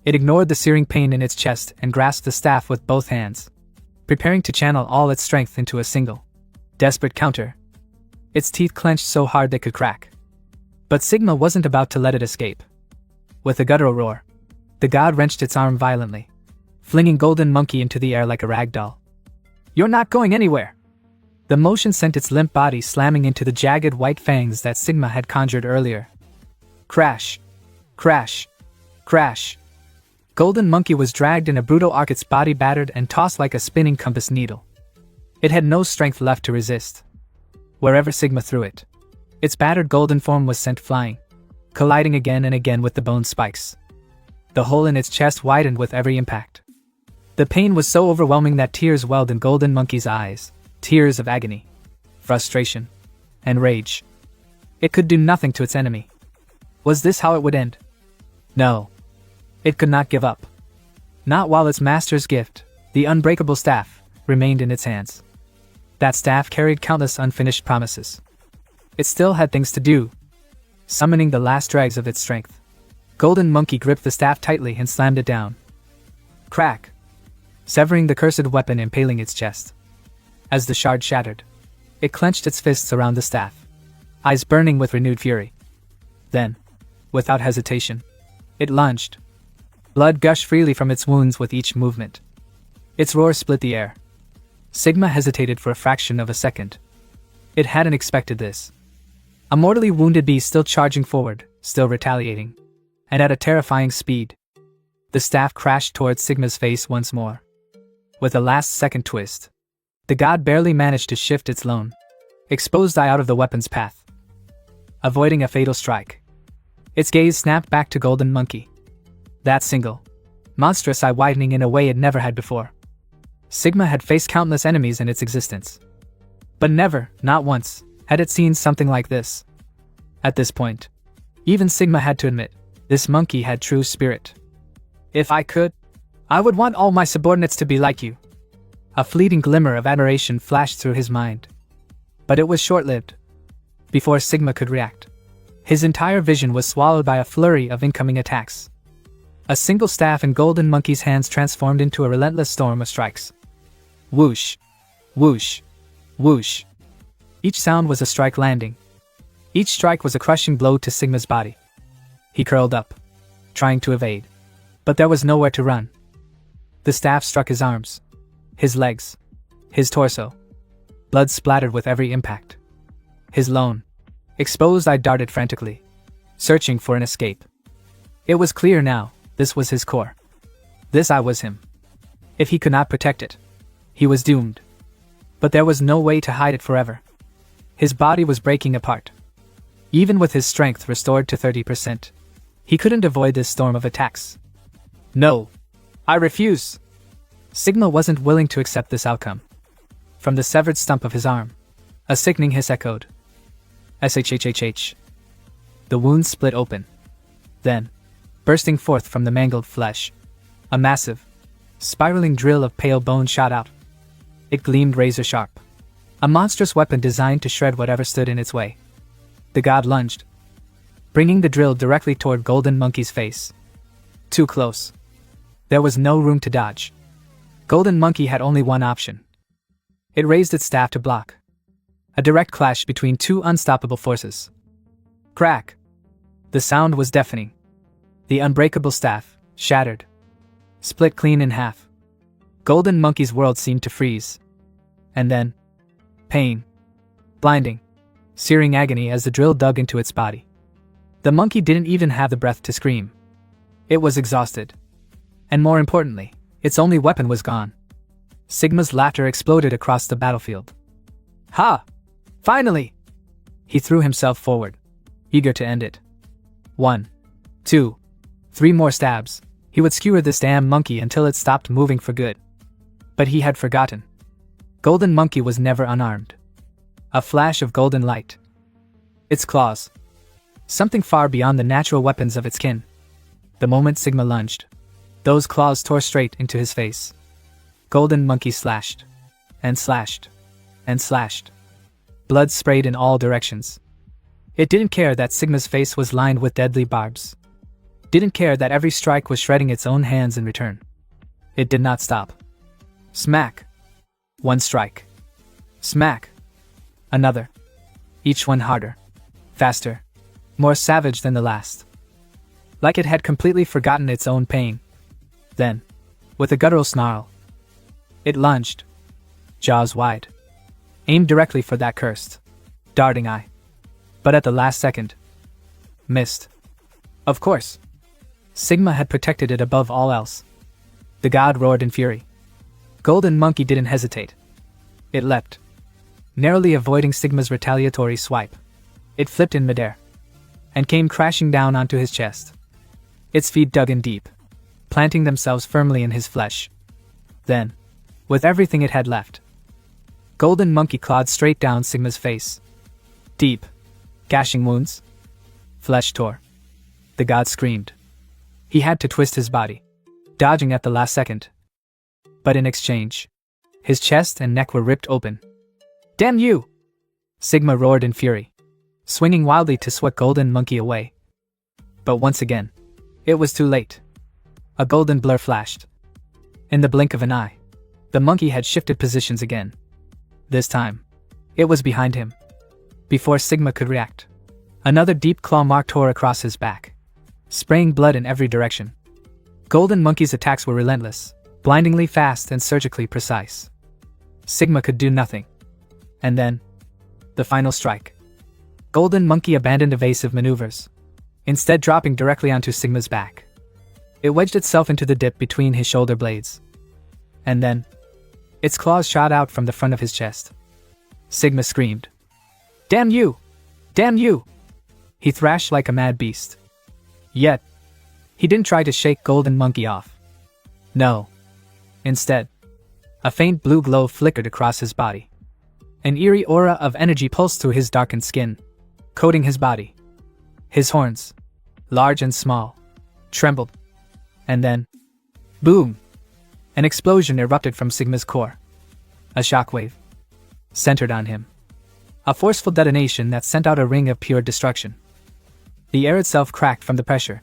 [SPEAKER 1] it ignored the searing pain in its chest and grasped the staff with both hands, preparing to channel all its strength into a single, desperate counter. Its teeth clenched so hard they could crack. But Sigma wasn't about to let it escape. With a guttural roar, the god wrenched its arm violently, flinging Golden Monkey into the air like a rag doll. You're not going anywhere! The motion sent its limp body slamming into the jagged white fangs that Sigma had conjured earlier. Crash! Crash! Crash! Golden Monkey was dragged in a brutal arc, its body battered and tossed like a spinning compass needle. It had no strength left to resist. Wherever Sigma threw it, its battered golden form was sent flying, colliding again and again with the bone spikes. The hole in its chest widened with every impact. The pain was so overwhelming that tears welled in Golden Monkey's eyes, tears of agony, frustration, and rage. It could do nothing to its enemy. Was this how it would end? No. It could not give up. Not while its master's gift, the unbreakable staff, remained in its hands. That staff carried countless unfinished promises. It still had things to do. Summoning the last dregs of its strength, Golden Monkey gripped the staff tightly and slammed it down. Crack! Severing the cursed weapon impaling its chest. As the shard shattered, it clenched its fists around the staff, eyes burning with renewed fury. Then, without hesitation, it lunged. Blood gushed freely from its wounds with each movement. Its roar split the air. Sigma hesitated for a fraction of a second. It hadn't expected this. A mortally wounded beast still charging forward, still retaliating, and at a terrifying speed. The staff crashed towards Sigma's face once more. With a last-second twist, the god barely managed to shift its lone, exposed eye out of the weapon's path, avoiding a fatal strike. Its gaze snapped back to Golden Monkey. That single, monstrous eye widening in a way it never had before. Sigma had faced countless enemies in its existence, but never, not once, had it seen something like this. At this point, even Sigma had to admit, this monkey had true spirit. If I could, I would want all my subordinates to be like you. A fleeting glimmer of admiration flashed through his mind. But it was short-lived. Before Sigma could react, his entire vision was swallowed by a flurry of incoming attacks. A single staff in Golden Monkey's hands transformed into a relentless storm of strikes. Whoosh! Whoosh! Whoosh! Each sound was a strike landing. Each strike was a crushing blow to Sigma's body. He curled up, trying to evade. But there was nowhere to run. The staff struck his arms, his legs, his torso. Blood splattered with every impact. His lone, exposed eye darted frantically, searching for an escape. It was clear now, this was his core. This eye was him. If he could not protect it, he was doomed. But there was no way to hide it forever. His body was breaking apart. Even with his strength restored to 30%, he couldn't avoid this storm of attacks. No. I refuse. Sigma wasn't willing to accept this outcome. From the severed stump of his arm, a sickening hiss echoed. SHHHH. The wound split open. Then, bursting forth from the mangled flesh, a massive, spiraling drill of pale bone shot out. It gleamed razor sharp. A monstrous weapon designed to shred whatever stood in its way. The god lunged, bringing the drill directly toward Golden Monkey's face. Too close. There was no room to dodge. Golden Monkey had only one option. It raised its staff to block. A direct clash between two unstoppable forces. Crack! The sound was deafening. The unbreakable staff, shattered, split clean in half. Golden Monkey's world seemed to freeze. And then, pain. Blinding, searing agony as the drill dug into its body. The monkey didn't even have the breath to scream. It was exhausted. And more importantly, its only weapon was gone. Sigma's laughter exploded across the battlefield. Ha! Finally! He threw himself forward, eager to end it. 1, 2, 3 more stabs. He would skewer this damn monkey until it stopped moving for good. But he had forgotten. Golden Monkey was never unarmed. A flash of golden light. Its claws. Something far beyond the natural weapons of its kin. The moment Sigma lunged, those claws tore straight into his face. Golden Monkey slashed. And slashed. And slashed. Blood sprayed in all directions. It didn't care that Sigma's face was lined with deadly barbs. Didn't care that every strike was shredding its own hands in return. It did not stop. Smack. One strike. Smack. Another. Each one harder. Faster. More savage than the last. Like it had completely forgotten its own pain. Then, with a guttural snarl, it lunged, jaws wide, aimed directly for that cursed, darting eye. But at the last second, missed. Of course. Sigma had protected it above all else. The god roared in fury. Golden Monkey didn't hesitate. It leapt, narrowly avoiding Sigma's retaliatory swipe. It flipped in midair, and came crashing down onto his chest. Its feet dug in deep, planting themselves firmly in his flesh. Then, with everything it had left, Golden Monkey clawed straight down Sigma's face. Deep, gashing wounds. Flesh tore. The god screamed. He had to twist his body, dodging at the last second. But in exchange, his chest and neck were ripped open. Damn you! Sigma roared in fury, swinging wildly to swat Golden Monkey away. But once again, it was too late. A golden blur flashed. In the blink of an eye, the monkey had shifted positions again. This time, it was behind him. Before Sigma could react, another deep claw mark tore across his back, spraying blood in every direction. Golden Monkey's attacks were relentless, blindingly fast and surgically precise. Sigma could do nothing. And then, the final strike. Golden Monkey abandoned evasive maneuvers, instead dropping directly onto Sigma's back. It wedged itself into the dip between his shoulder blades. And then, its claws shot out from the front of his chest. Sigma screamed. Damn you! Damn you! He thrashed like a mad beast. Yet, he didn't try to shake Golden Monkey off. No. Instead, a faint blue glow flickered across his body. An eerie aura of energy pulsed through his darkened skin, coating his body. His horns, large and small, trembled. And then, boom! An explosion erupted from Sigma's core. A shockwave, centered on him. A forceful detonation that sent out a ring of pure destruction. The air itself cracked from the pressure.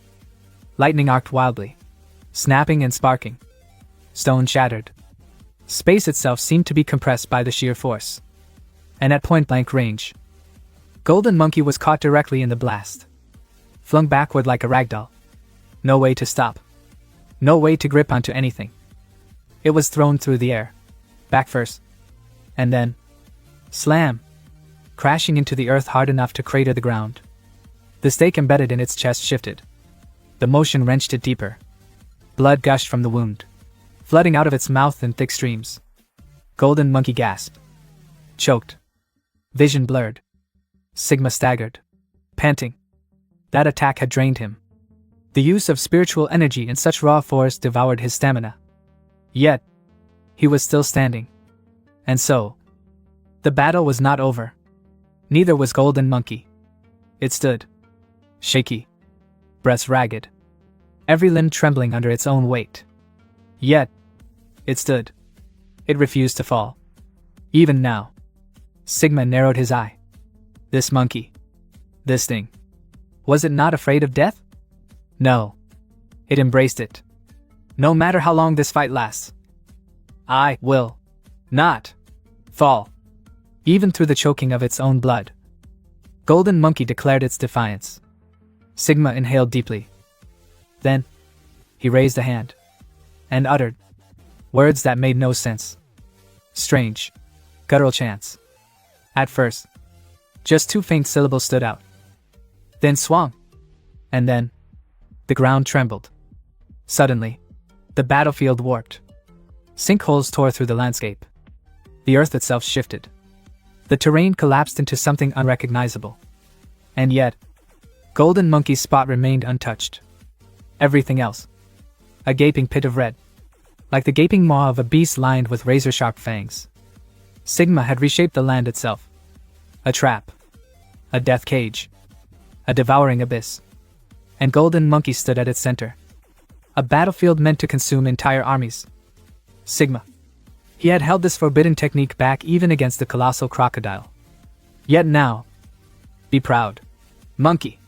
[SPEAKER 1] Lightning arced wildly, snapping and sparking. Stone shattered. Space itself seemed to be compressed by the sheer force. And at point-blank range, Golden Monkey was caught directly in the blast. Flung backward like a ragdoll. No way to stop. No way to grip onto anything. It was thrown through the air, back first. And then, slam! Crashing into the earth hard enough to crater the ground. The stake embedded in its chest shifted. The motion wrenched it deeper. Blood gushed from the wound, flooding out of its mouth in thick streams. Golden Monkey gasped. Choked. Vision blurred. Sigma staggered, panting. That attack had drained him. The use of spiritual energy in such raw force devoured his stamina. Yet, he was still standing. And so, the battle was not over. Neither was Golden Monkey. It stood, shaky, breast ragged, every limb trembling under its own weight. Yet, It stood. It refused to fall. Even now. Sigma narrowed his eye. This monkey. This thing. Was it not afraid of death? No. It embraced it. No matter how long this fight lasts, I will not fall, even through the choking of its own blood. Golden Monkey declared its defiance. Sigma inhaled deeply. Then, he raised a hand and uttered words that made no sense. Strange, guttural chants. At first, just 2 faint syllables stood out. Then swung. And then, the ground trembled. Suddenly, the battlefield warped. Sinkholes tore through the landscape. The earth itself shifted. The terrain collapsed into something unrecognizable. And yet, Golden Monkey's spot remained untouched. Everything else. A gaping pit of red. Like the gaping maw of a beast lined with razor-sharp fangs. Sigma had reshaped the land itself. A trap. A death cage. A devouring abyss. And Golden Monkey stood at its center. A battlefield meant to consume entire armies. Sigma. He had held this forbidden technique back even against the colossal crocodile. Yet now, be proud, monkey,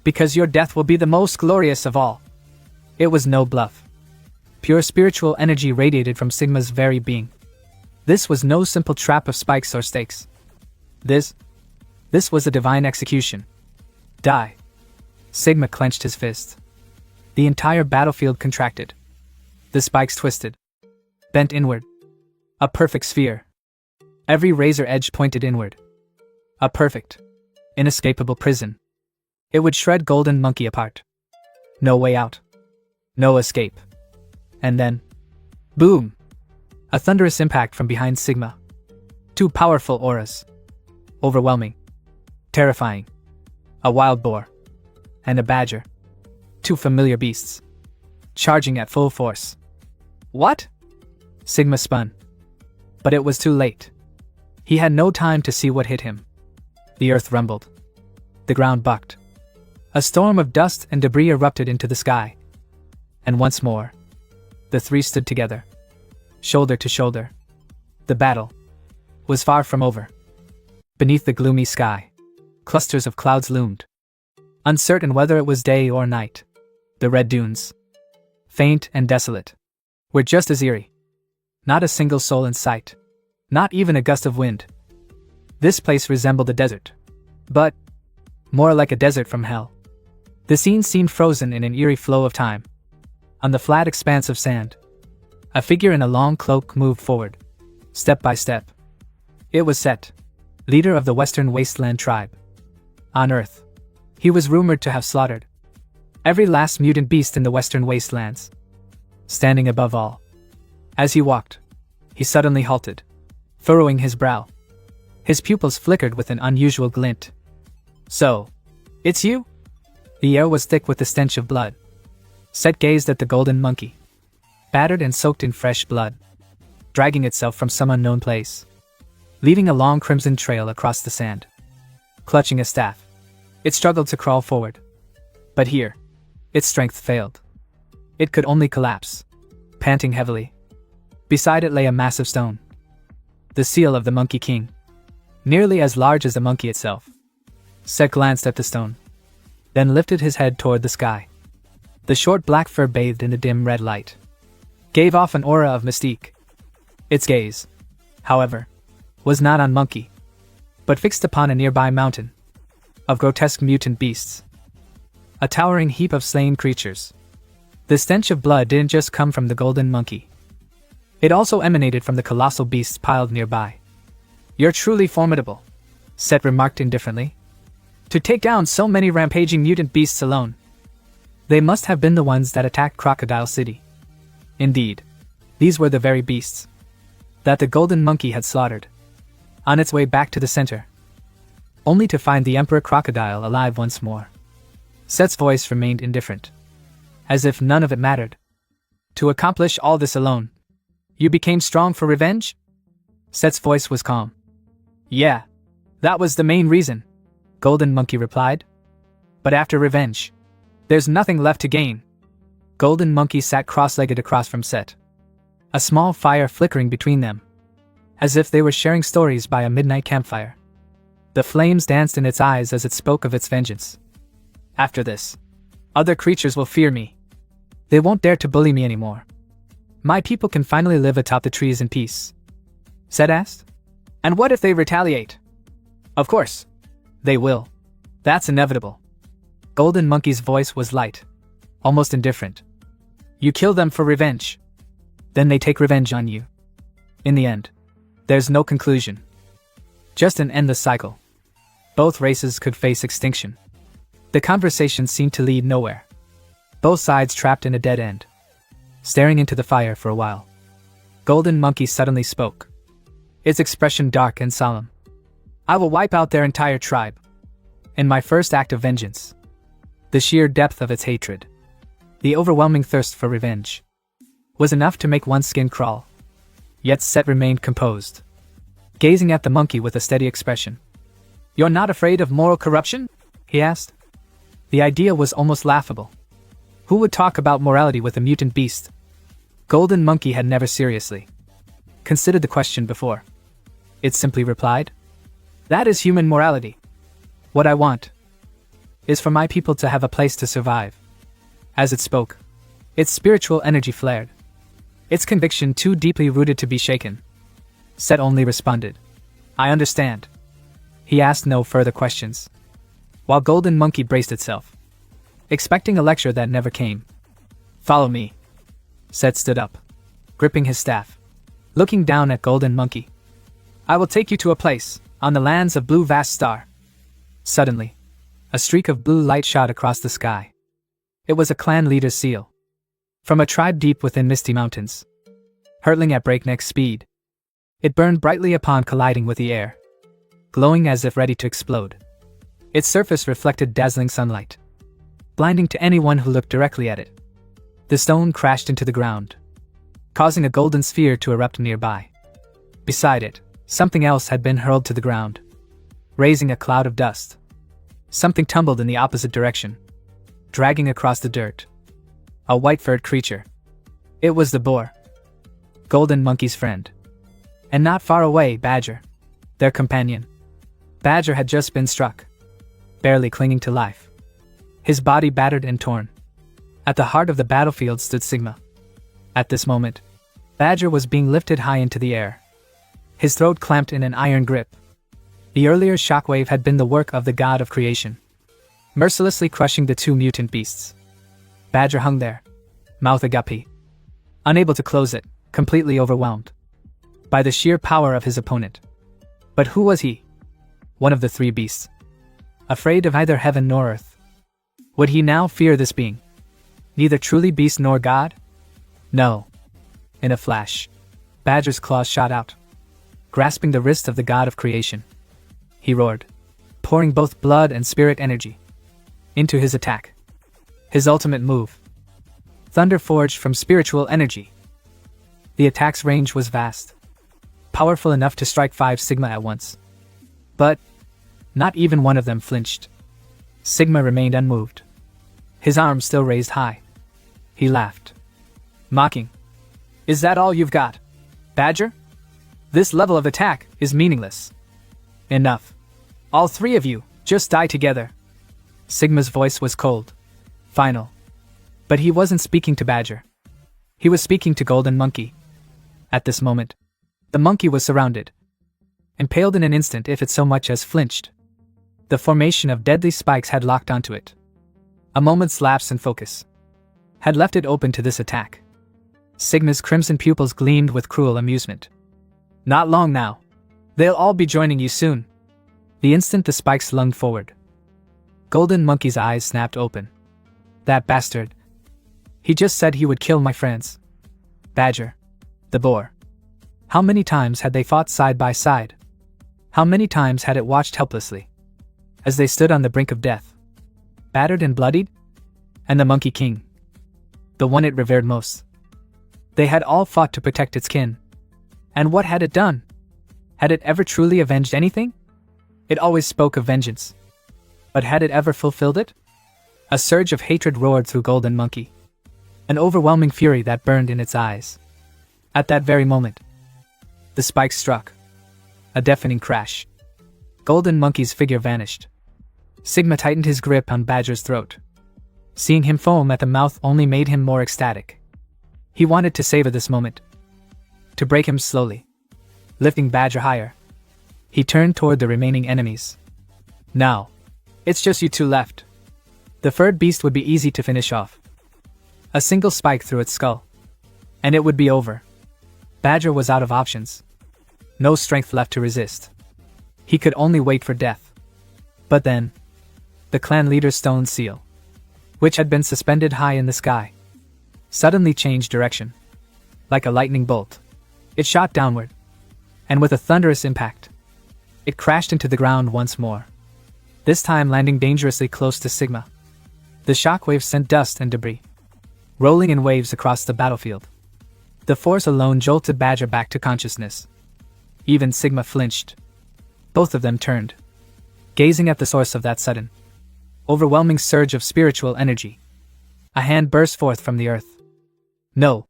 [SPEAKER 1] because your death will be the most glorious of all. It was no bluff. Pure spiritual energy radiated from Sigma's very being. This was no simple trap of spikes or stakes. This was a divine execution. Die. Sigma clenched his fist. The entire battlefield contracted. The spikes twisted, bent inward. A perfect sphere. Every razor edge pointed inward. A perfect, inescapable prison. It would shred Golden Monkey apart. No way out. No escape. And then, boom! A thunderous impact from behind Sigma. 2 powerful auras. Overwhelming. Terrifying. A wild boar. And a badger. 2 familiar beasts. Charging at full force. What? Sigma spun. But it was too late. He had no time to see what hit him. The earth rumbled. The ground bucked. A storm of dust and debris erupted into the sky. And once more, the 3 stood together, shoulder to shoulder. The battle was far from over. Beneath the gloomy sky, clusters of clouds loomed. Uncertain whether it was day or night, the red dunes, faint and desolate, were just as eerie. Not a single soul in sight. Not even a gust of wind. This place resembled a desert. But more like a desert from hell. The scene seemed frozen in an eerie flow of time. On the flat expanse of sand, a figure in a long cloak moved forward, step by step. It was Set, leader of the Western Wasteland tribe. On Earth, he was rumored to have slaughtered every last mutant beast in the Western Wastelands. Standing above all. As he walked, he suddenly halted, furrowing his brow. His pupils flickered with an unusual glint. So, it's you? The air was thick with the stench of blood. Set gazed at the Golden Monkey, battered and soaked in fresh blood, dragging itself from some unknown place, leaving a long crimson trail across the sand. Clutching a staff, it struggled to crawl forward. But here, its strength failed. It could only collapse, panting heavily. Beside it lay a massive stone. The seal of the Monkey King. Nearly as large as the monkey itself. Set glanced at the stone, then lifted his head toward the sky. The short black fur bathed in the dim red light gave off an aura of mystique. Its gaze, however, was not on Monkey, but fixed upon a nearby mountain of grotesque mutant beasts. A towering heap of slain creatures. The stench of blood didn't just come from the Golden Monkey. It also emanated from the colossal beasts piled nearby. You're truly formidable, Set remarked indifferently. To take down so many rampaging mutant beasts alone. They must have been the ones that attacked Crocodile City. Indeed, these were the very beasts that the Golden Monkey had slaughtered, on its way back to the center, only to find the Emperor Crocodile alive once more. Set's voice remained indifferent, as if none of it mattered. To accomplish all this alone, you became strong for revenge? Set's voice was calm. Yeah, that was the main reason, Golden Monkey replied. But after revenge, there's nothing left to gain. Golden Monkey sat cross-legged across from Set. a small fire flickering between them, as if they were sharing stories by a midnight campfire. The flames danced in its eyes as it spoke of its vengeance. After this, other creatures will fear me. They won't dare to bully me anymore. My people can finally live atop the trees in peace. Zed asked. And what if they retaliate? Of course. They will. That's inevitable. Golden Monkey's voice was light, almost indifferent. You kill them for revenge. Then they take revenge on you. In the end, there's no conclusion. Just an endless cycle. Both races could face extinction. The conversation seemed to lead nowhere. Both sides trapped in a dead end, staring into the fire for a while. Golden Monkey suddenly spoke, its expression dark and solemn. I will wipe out their entire tribe. In my first act of vengeance. The sheer depth of its hatred, the overwhelming thirst for revenge, was enough to make one's skin crawl. Yet Set remained composed, gazing at the monkey with a steady expression. You're not afraid of moral corruption? He asked. The idea was almost laughable. Who would talk about morality with a mutant beast? Golden Monkey had never seriously considered the question before. It simply replied, that is human morality. What I want is for my people to have a place to survive. As it spoke, its spiritual energy flared, its conviction too deeply rooted to be shaken. Set only responded, I understand. He asked no further questions, while Golden Monkey braced itself, expecting a lecture that never came. Follow me. Set stood up, gripping his staff, looking down at Golden Monkey. I will take you to a place on the lands of Blue Vast Star. Suddenly, a streak of blue light shot across the sky. It was a clan leader's seal, from a tribe deep within misty mountains. Hurtling at breakneck speed, it burned brightly upon colliding with the air, glowing as if ready to explode. Its surface reflected dazzling sunlight, blinding to anyone who looked directly at it. The stone crashed into the ground, causing a golden sphere to erupt nearby. Beside it, something else had been hurled to the ground, raising a cloud of dust. Something tumbled in the opposite direction, dragging across the dirt. A white-furred creature. It was the boar, Golden Monkey's friend. And not far away, Badger, their companion. Badger had just been struck, barely clinging to life, his body battered and torn. At the heart of the battlefield stood Sigma. At this moment, Badger was being lifted high into the air, his throat clamped in an iron grip. The earlier shockwave had been the work of the god of creation, mercilessly crushing the two mutant beasts. Badger hung there, mouth agape, unable to close it, completely overwhelmed by the sheer power of his opponent. But who was he? One of the three beasts, afraid of neither heaven nor earth. Would he now fear this being? Neither truly beast nor god? No. In a flash, Badger's claws shot out, grasping the wrist of the god of creation. He roared, pouring both blood and spirit energy into his attack. His ultimate move, thunder forged from spiritual energy. The attack's range was vast, powerful enough to strike 5 Sigma at once. But not even one of them flinched. Sigma remained unmoved, his arms still raised high. He laughed, mocking. Is that all you've got, Badger? This level of attack is meaningless. Enough. All three of you, just die together. Sigma's voice was cold, final. But he wasn't speaking to Badger. He was speaking to Golden Monkey. At this moment, the monkey was surrounded, impaled in an instant if it so much as flinched. The formation of deadly spikes had locked onto it. A moment's lapse in focus had left it open to this attack. Sigma's crimson pupils gleamed with cruel amusement. Not long now. They'll all be joining you soon. The instant the spikes lunged forward, Golden Monkey's eyes snapped open. That bastard. He just said he would kill my friends. Badger. The boar. How many times had they fought side by side? How many times had it watched helplessly as they stood on the brink of death, battered and bloodied? And the Monkey King, the one it revered most. They had all fought to protect its kin. And what had it done? Had it ever truly avenged anything? It always spoke of vengeance. But had it ever fulfilled it? A surge of hatred roared through Golden Monkey, an overwhelming fury that burned in its eyes. At that very moment, the spike struck. A deafening crash. Golden Monkey's figure vanished. Sigma tightened his grip on Badger's throat. Seeing him foam at the mouth only made him more ecstatic. He wanted to savor this moment. To break him slowly, lifting Badger higher, he turned toward the remaining enemies. Now, it's just you two left. The furred beast would be easy to finish off. A single spike through its skull, and it would be over. Badger was out of options. No strength left to resist. He could only wait for death. But then, the clan leader's stone seal, which had been suspended high in the sky, suddenly changed direction. Like a lightning bolt, it shot downward, and with a thunderous impact, it crashed into the ground once more, this time landing dangerously close to Sigma. The shockwave sent dust and debris rolling in waves across the battlefield. The force alone jolted Badger back to consciousness. Even Sigma flinched. Both of them turned, gazing at the source of that sudden, overwhelming surge of spiritual energy. A hand burst forth from the earth. No.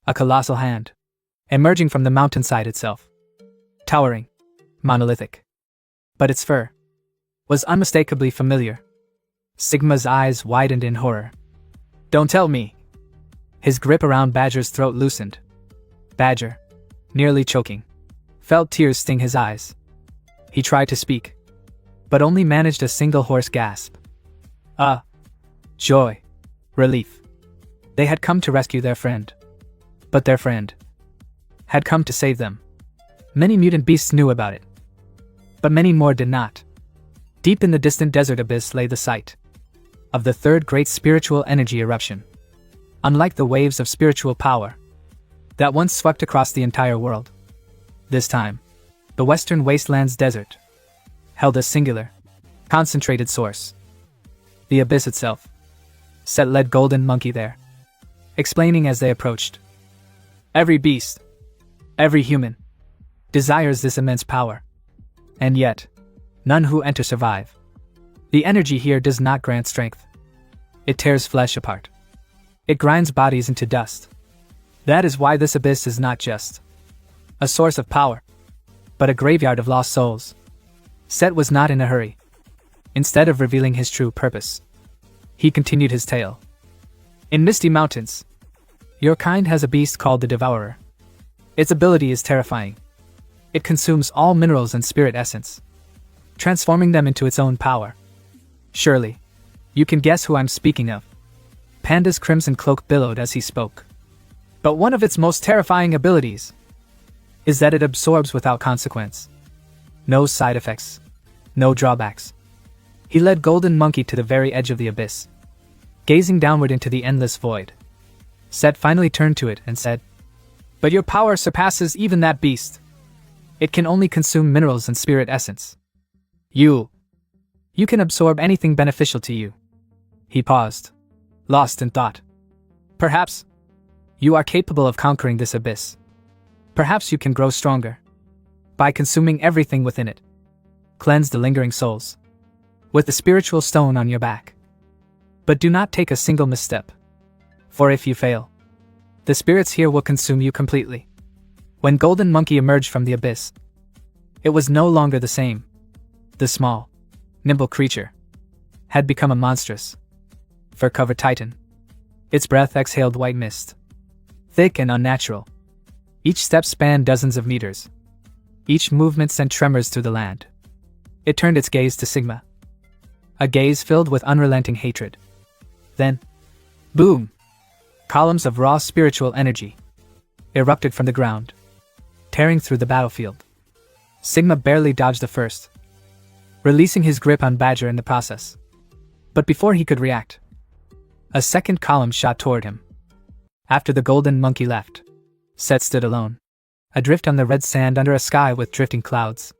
[SPEAKER 1] A colossal hand, emerging from the mountainside itself. Towering, monolithic. But its fur was unmistakably familiar. Sigma's eyes widened in horror. Don't tell me. His grip around Badger's throat loosened. Badger, nearly choking, felt tears sting his eyes. He tried to speak, but only managed a single hoarse gasp. Joy. Relief. They had come to rescue their friend. But their friend had come to save them. Many mutant beasts knew about it, but many more did not. Deep in the distant desert abyss lay the site of the third great spiritual energy eruption. Unlike the waves of spiritual power that once swept across the entire world, this time, the Western Wastelands desert held a singular, concentrated source. The abyss itself. Set led Golden Monkey there, explaining as they approached. Every beast, every human, desires this immense power. And yet, none who enter survive. The energy here does not grant strength. It tears flesh apart. It grinds bodies into dust. That is why this abyss is not just a source of power, but a graveyard of lost souls. Set was not in a hurry. Instead of revealing his true purpose, he continued his tale. In Misty Mountains, your kind has a beast called the Devourer. Its ability is terrifying. It consumes all minerals and spirit essence, transforming them into its own power. Surely, you can guess who I'm speaking of. Panda's crimson cloak billowed as he spoke. But one of its most terrifying abilities is that it absorbs without consequence. No side effects. No drawbacks. He led Golden Monkey to the very edge of the abyss, gazing downward into the endless void. Set finally turned to it and said, "But your power surpasses even that beast. It can only consume minerals and spirit essence. You can absorb anything beneficial to you." He paused, lost in thought. Perhaps you are capable of conquering this abyss. Perhaps you can grow stronger by consuming everything within it. Cleanse the lingering souls with the spiritual stone on your back. But do not take a single misstep, for if you fail, the spirits here will consume you completely. When Golden Monkey emerged from the abyss, it was no longer the same. The small, nimble creature had become a monstrous, fur-covered titan. Its breath exhaled white mist, thick and unnatural. Each step spanned dozens of meters. Each movement sent tremors through the land. It turned its gaze to Sigma, a gaze filled with unrelenting hatred. Then, boom! Columns of raw spiritual energy erupted from the ground, tearing through the battlefield. Sigma barely dodged the first, releasing his grip on Badger in the process. But before he could react, a second column shot toward him. After the Golden Monkey left, Set stood alone, adrift on the red sand under a sky with drifting clouds.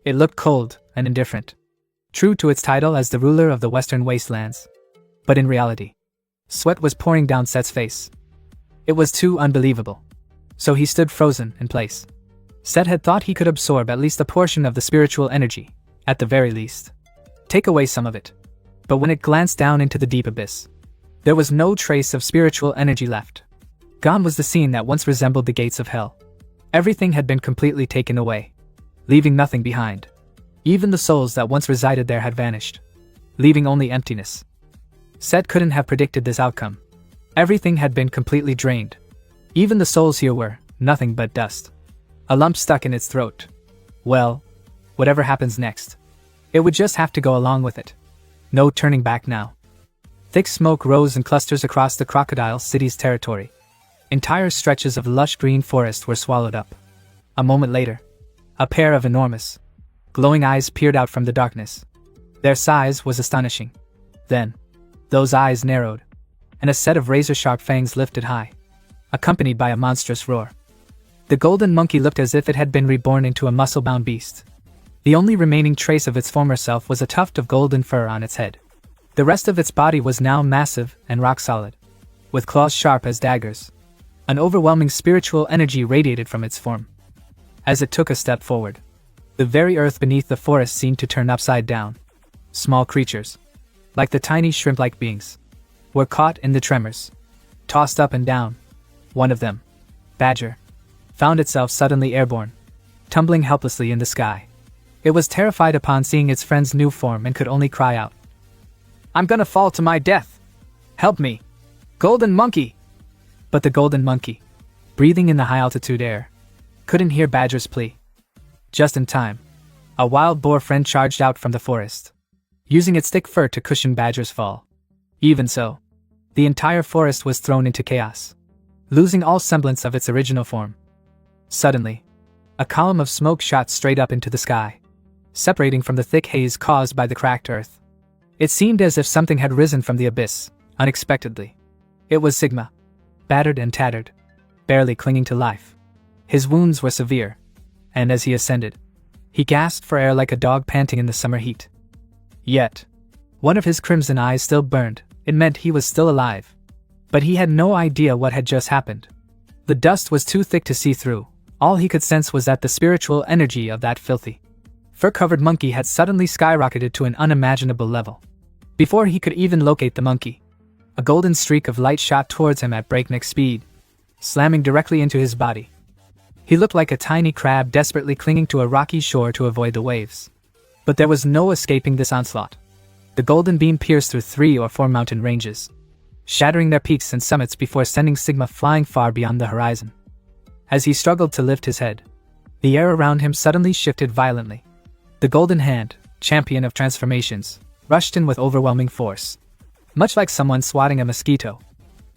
[SPEAKER 1] It looked cold and indifferent, true to its title as the ruler of the Western Wastelands. But in reality, sweat was pouring down Set's face. It was too unbelievable. So he stood frozen in place. Set had thought he could absorb at least a portion of the spiritual energy, at the very least. Take away some of it. But when it glanced down into the deep abyss, there was no trace of spiritual energy left. Gone was the scene that once resembled the gates of hell. Everything had been completely taken away, leaving nothing behind. Even the souls that once resided there had vanished, leaving only emptiness. Set couldn't have predicted this outcome. Everything had been completely drained. Even the souls here were nothing but dust. A lump stuck in its throat. Well, whatever happens next, it would just have to go along with it. No turning back now. Thick smoke rose in clusters across the crocodile city's territory. Entire stretches of lush green forest were swallowed up. A moment later, a pair of enormous, glowing eyes peered out from the darkness. Their size was astonishing. Then, those eyes narrowed, and a set of razor-sharp fangs lifted high, accompanied by a monstrous roar. The golden monkey looked as if it had been reborn into a muscle-bound beast. The only remaining trace of its former self was a tuft of golden fur on its head. The rest of its body was now massive and rock-solid, with claws sharp as daggers. An overwhelming spiritual energy radiated from its form. As it took a step forward, the very earth beneath the forest seemed to turn upside down. Small creatures, like the tiny shrimp-like beings, were caught in the tremors, tossed up and down. One of them, Badger, found itself suddenly airborne, tumbling helplessly in the sky. It was terrified upon seeing its friend's new form and could only cry out, "I'm gonna fall to my death! Help me! Golden monkey!" But the golden monkey, breathing in the high-altitude air, couldn't hear Badger's plea. Just in time, a wild boar friend charged out from the forest, using its thick fur to cushion Badger's fall. Even so, the entire forest was thrown into chaos, losing all semblance of its original form. Suddenly, a column of smoke shot straight up into the sky, separating from the thick haze caused by the cracked earth. It seemed as if something had risen from the abyss, unexpectedly. It was Sigma, battered and tattered, barely clinging to life. His wounds were severe, and as he ascended, he gasped for air like a dog panting in the summer heat. Yet, one of his crimson eyes still burned. It meant he was still alive. But he had no idea what had just happened. The dust was too thick to see through. All he could sense was that the spiritual energy of that filthy, fur-covered monkey had suddenly skyrocketed to an unimaginable level. Before he could even locate the monkey, a golden streak of light shot towards him at breakneck speed, slamming directly into his body. He looked like a tiny crab desperately clinging to a rocky shore to avoid the waves. But there was no escaping this onslaught. The golden beam pierced through 3 or 4 mountain ranges, shattering their peaks and summits before sending Sigma flying far beyond the horizon. As he struggled to lift his head, the air around him suddenly shifted violently. The golden hand, champion of transformations, rushed in with overwhelming force, much like someone swatting a mosquito.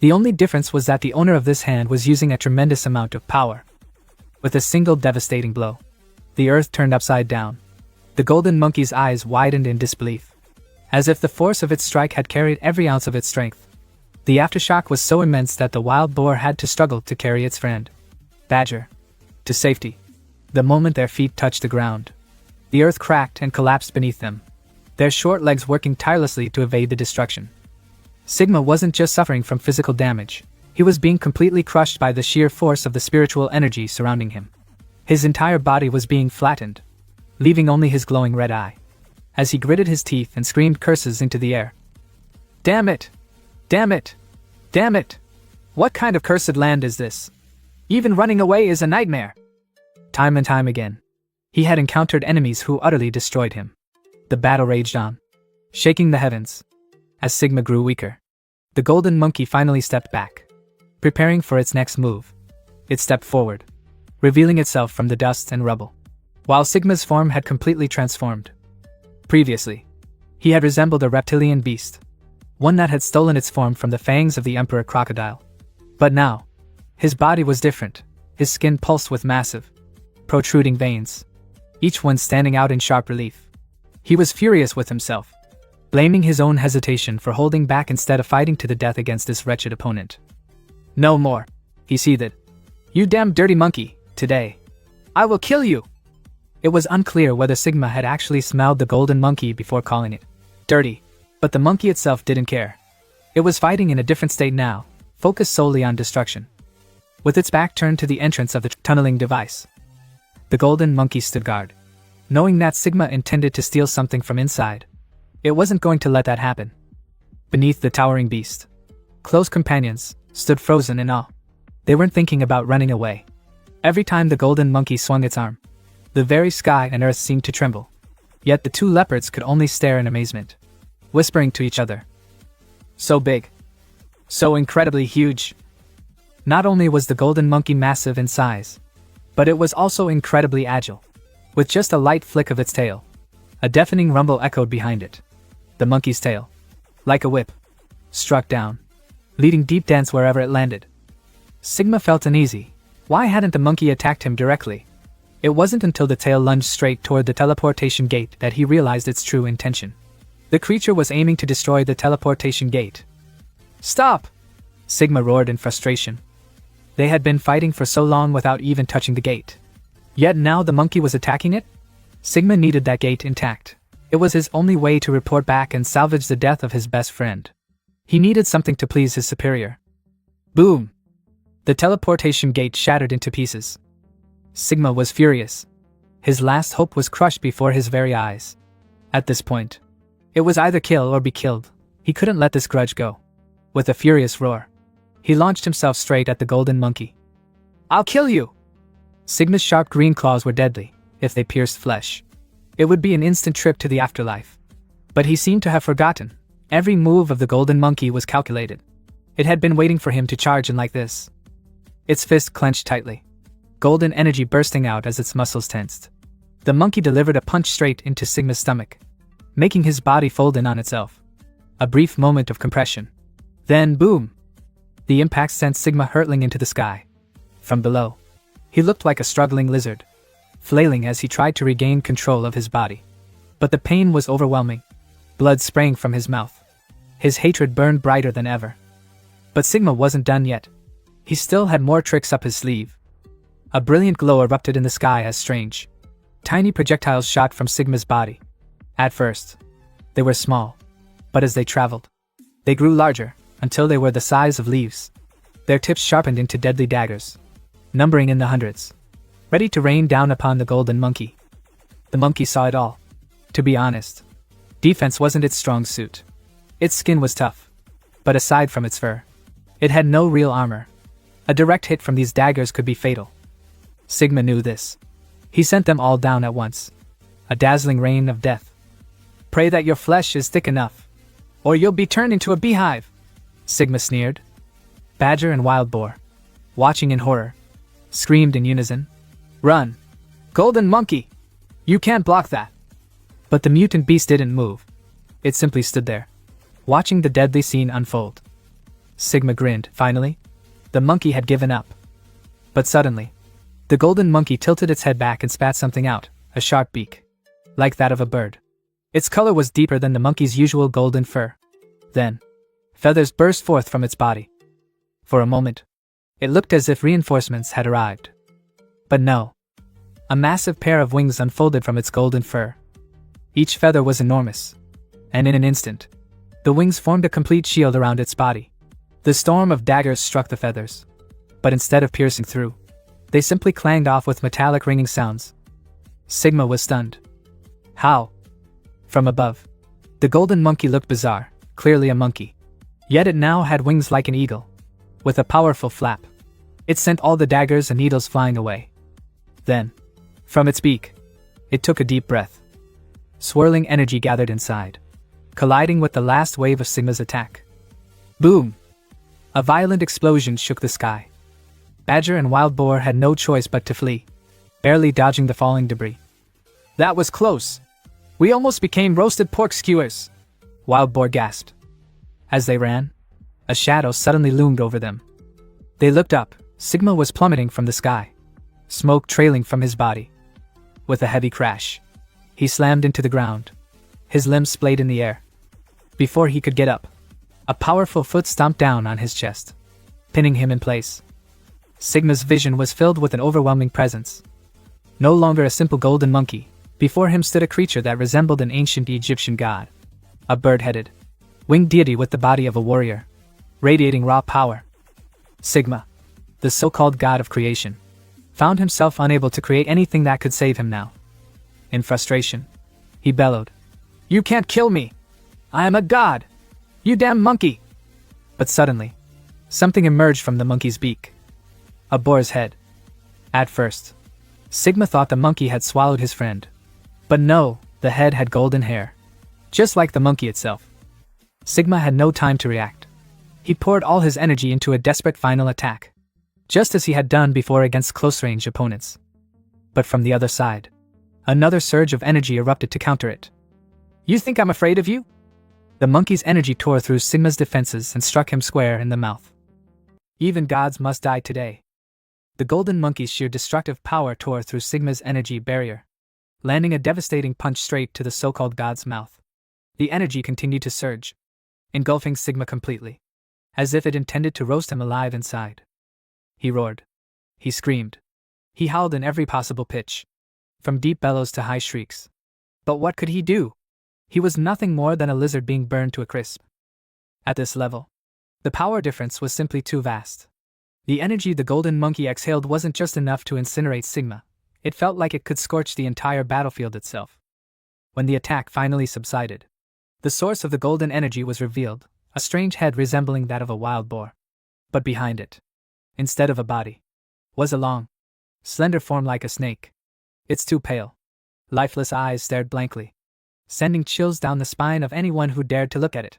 [SPEAKER 1] The only difference was that the owner of this hand was using a tremendous amount of power. With a single devastating blow, the earth turned upside down. The golden monkey's eyes widened in disbelief, as if the force of its strike had carried every ounce of its strength. The aftershock was so immense that the wild boar had to struggle to carry its friend, Badger, to safety. The moment their feet touched the ground, the earth cracked and collapsed beneath them, their short legs working tirelessly to evade the destruction. Sigma wasn't just suffering from physical damage, he was being completely crushed by the sheer force of the spiritual energy surrounding him. His entire body was being flattened, leaving only his glowing red eye, as he gritted his teeth and screamed curses into the air. "Damn it! Damn it! Damn it! What kind of cursed land is this? Even running away is a nightmare!" Time and time again, he had encountered enemies who utterly destroyed him. The battle raged on, shaking the heavens. As Sigma grew weaker, the golden monkey finally stepped back, preparing for its next move. It stepped forward, revealing itself from the dust and rubble. While Sigma's form had completely transformed. Previously, he had resembled a reptilian beast, one that had stolen its form from the fangs of the emperor crocodile. But now, his body was different. His skin pulsed with massive, protruding veins, each one standing out in sharp relief. He was furious with himself, blaming his own hesitation for holding back instead of fighting to the death against this wretched opponent. "No more," he seethed. "You damn dirty monkey, today, I will kill you!" It was unclear whether Sigma had actually smelled the golden monkey before calling it dirty, but the monkey itself didn't care. It was fighting in a different state now, focused solely on destruction. With its back turned to the entrance of the tunneling device, the golden monkey stood guard, knowing that Sigma intended to steal something from inside. It wasn't going to let that happen. Beneath the towering beast, close companions stood frozen in awe. They weren't thinking about running away. Every time the golden monkey swung its arm, the very sky and earth seemed to tremble. Yet the two leopards could only stare in amazement, whispering to each other. So big. So incredibly huge. Not only was the golden monkey massive in size, but it was also incredibly agile. With just a light flick of its tail, a deafening rumble echoed behind it. The monkey's tail, like a whip, struck down, leading deep dents wherever it landed. Sigma felt uneasy. Why hadn't the monkey attacked him directly? It wasn't until the tail lunged straight toward the teleportation gate that he realized its true intention. The creature was aiming to destroy the teleportation gate. Stop! Sigma roared in frustration. They had been fighting for so long without even touching the gate. Yet now the monkey was attacking it? Sigma needed that gate intact. It was his only way to report back and salvage the death of his best friend. He needed something to please his superior. Boom! The teleportation gate shattered into pieces. Sigma was furious. His last hope was crushed before his very eyes. At this point, it was either kill or be killed. He couldn't let this grudge go. With a furious roar, he launched himself straight at the golden monkey. I'll kill you! Sigma's sharp green claws were deadly. If they pierced flesh, it would be an instant trip to the afterlife. But he seemed to have forgotten. Every move of the golden monkey was calculated. It had been waiting for him to charge in like this. Its fist clenched tightly, golden energy bursting out as its muscles tensed. The monkey delivered a punch straight into Sigma's stomach, making his body fold in on itself. A brief moment of compression. Then boom! The impact sent Sigma hurtling into the sky. From below, he looked like a struggling lizard, flailing as he tried to regain control of his body. But the pain was overwhelming. Blood sprang from his mouth. His hatred burned brighter than ever. But Sigma wasn't done yet. He still had more tricks up his sleeve. A brilliant glow erupted in the sky as strange, tiny projectiles shot from Sigma's body. At first, they were small, but as they traveled, they grew larger, until they were the size of leaves. Their tips sharpened into deadly daggers, numbering in the hundreds, ready to rain down upon the golden monkey. The monkey saw it all. To be honest, defense wasn't its strong suit. Its skin was tough, but aside from its fur, it had no real armor. A direct hit from these daggers could be fatal. Sigma knew this. He sent them all down at once. A dazzling rain of death. Pray that your flesh is thick enough, or you'll be turned into a beehive, Sigma sneered. Badger and Wild Boar, watching in horror, screamed in unison. Run! Golden monkey! You can't block that! But the mutant beast didn't move. It simply stood there, watching the deadly scene unfold. Sigma grinned. Finally, the monkey had given up. But suddenly, the golden monkey tilted its head back and spat something out, a sharp beak, like that of a bird. Its color was deeper than the monkey's usual golden fur. Then, feathers burst forth from its body. For a moment, it looked as if reinforcements had arrived. But no. A massive pair of wings unfolded from its golden fur. Each feather was enormous, and in an instant, the wings formed a complete shield around its body. The storm of daggers struck the feathers, but instead of piercing through, they simply clanged off with metallic ringing sounds. Sigma was stunned. How? From above, the golden monkey looked bizarre, clearly a monkey. Yet it now had wings like an eagle. With a powerful flap, it sent all the daggers and needles flying away. Then, from its beak, it took a deep breath. Swirling energy gathered inside, colliding with the last wave of Sigma's attack. Boom! A violent explosion shook the sky. Badger and Wild Boar had no choice but to flee, barely dodging the falling debris. That was close. We almost became roasted pork skewers, Wild Boar gasped. As they ran, a shadow suddenly loomed over them. They looked up. Sigma was plummeting from the sky, smoke trailing from his body. With a heavy crash, he slammed into the ground, his limbs splayed in the air. Before he could get up, a powerful foot stomped down on his chest, pinning him in place. Sigma's vision was filled with an overwhelming presence. No longer a simple golden monkey, before him stood a creature that resembled an ancient Egyptian god. A bird-headed, winged deity with the body of a warrior, radiating raw power. Sigma, the so-called god of creation, found himself unable to create anything that could save him now. In frustration, he bellowed, "You can't kill me! I am a god! You damn monkey!" But suddenly, something emerged from the monkey's beak. A boar's head. At first, Sigma thought the monkey had swallowed his friend. But no, the head had golden hair. Just like the monkey itself. Sigma had no time to react. He poured all his energy into a desperate final attack. Just as he had done before against close-range opponents. But from the other side, another surge of energy erupted to counter it. You think I'm afraid of you? The monkey's energy tore through Sigma's defenses and struck him square in the mouth. Even gods must die today. The golden monkey's sheer destructive power tore through Sigma's energy barrier, landing a devastating punch straight to the so-called god's mouth. The energy continued to surge, engulfing Sigma completely, as if it intended to roast him alive inside. He roared. He screamed. He howled in every possible pitch, from deep bellows to high shrieks. But what could he do? He was nothing more than a lizard being burned to a crisp. At this level, the power difference was simply too vast. The energy the golden monkey exhaled wasn't just enough to incinerate Sigma, it felt like it could scorch the entire battlefield itself. When the attack finally subsided, the source of the golden energy was revealed, a strange head resembling that of a wild boar. But behind it, instead of a body, was a long, slender form like a snake. Its two pale, lifeless eyes stared blankly, sending chills down the spine of anyone who dared to look at it.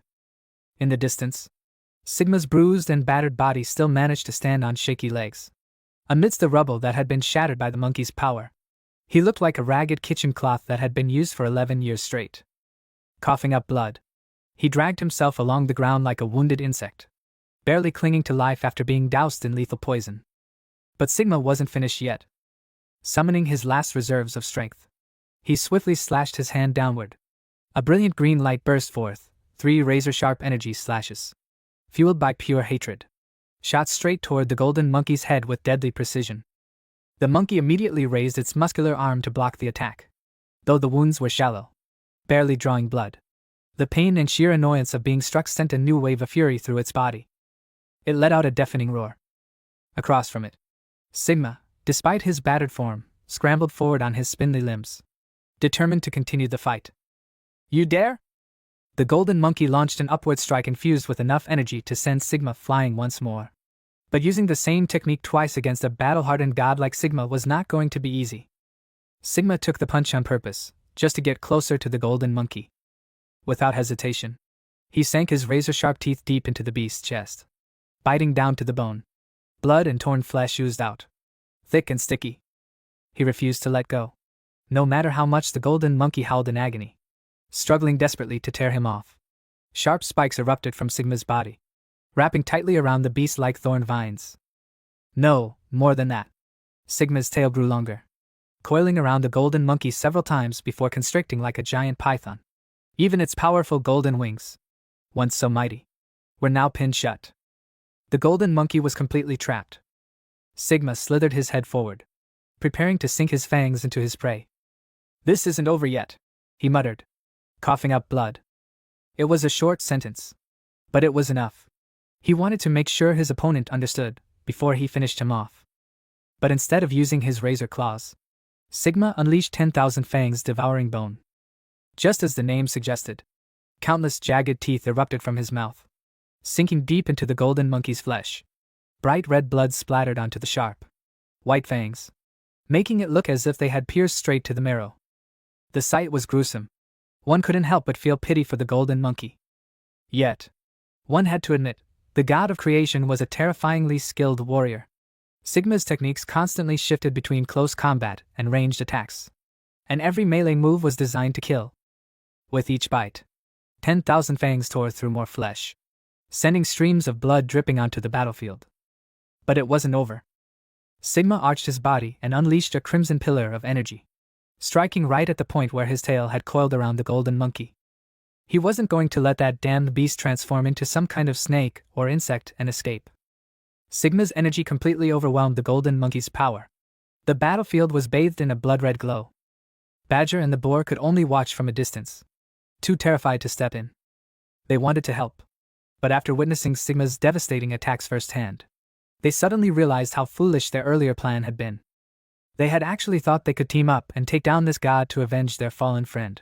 [SPEAKER 1] In the distance, Sigma's bruised and battered body still managed to stand on shaky legs. Amidst the rubble that had been shattered by the monkey's power, he looked like a ragged kitchen cloth that had been used for 11 years straight. Coughing up blood, he dragged himself along the ground like a wounded insect, barely clinging to life after being doused in lethal poison. But Sigma wasn't finished yet. Summoning his last reserves of strength, he swiftly slashed his hand downward. A brilliant green light burst forth, 3 razor-sharp energy slashes, fueled by pure hatred, shot straight toward the golden monkey's head with deadly precision. The monkey immediately raised its muscular arm to block the attack. Though the wounds were shallow, barely drawing blood, the pain and sheer annoyance of being struck sent a new wave of fury through its body. It let out a deafening roar. Across from it, Sigma, despite his battered form, scrambled forward on his spindly limbs, determined to continue the fight. You dare? The golden monkey launched an upward strike infused with enough energy to send Sigma flying once more. But using the same technique twice against a battle-hardened god like Sigma was not going to be easy. Sigma took the punch on purpose, just to get closer to the golden monkey. Without hesitation, he sank his razor-sharp teeth deep into the beast's chest, biting down to the bone. Blood and torn flesh oozed out, thick and sticky. He refused to let go, no matter how much the golden monkey howled in agony, struggling desperately to tear him off. Sharp spikes erupted from Sigma's body, wrapping tightly around the beast like thorn vines. No, more than that. Sigma's tail grew longer, coiling around the golden monkey several times before constricting like a giant python. Even its powerful golden wings, once so mighty, were now pinned shut. The golden monkey was completely trapped. Sigma slithered his head forward, preparing to sink his fangs into his prey. This isn't over yet, he muttered, coughing up blood. It was a short sentence, but it was enough. He wanted to make sure his opponent understood before he finished him off. But instead of using his razor claws, Sigma unleashed 10,000 fangs devouring bone. Just as the name suggested, countless jagged teeth erupted from his mouth, sinking deep into the golden monkey's flesh. Bright red blood splattered onto the sharp, white fangs, making it look as if they had pierced straight to the marrow. The sight was gruesome. One couldn't help but feel pity for the golden monkey. Yet, one had to admit, the god of creation was a terrifyingly skilled warrior. Sigma's techniques constantly shifted between close combat and ranged attacks, and every melee move was designed to kill. With each bite, 10,000 fangs tore through more flesh, sending streams of blood dripping onto the battlefield. But it wasn't over. Sigma arched his body and unleashed a crimson pillar of energy, striking right at the point where his tail had coiled around the golden monkey. He wasn't going to let that damned beast transform into some kind of snake or insect and escape. Sigma's energy completely overwhelmed the golden monkey's power. The battlefield was bathed in a blood-red glow. Badger and the boar could only watch from a distance, too terrified to step in. They wanted to help, but after witnessing Sigma's devastating attacks firsthand, they suddenly realized how foolish their earlier plan had been. They had actually thought they could team up and take down this god to avenge their fallen friend.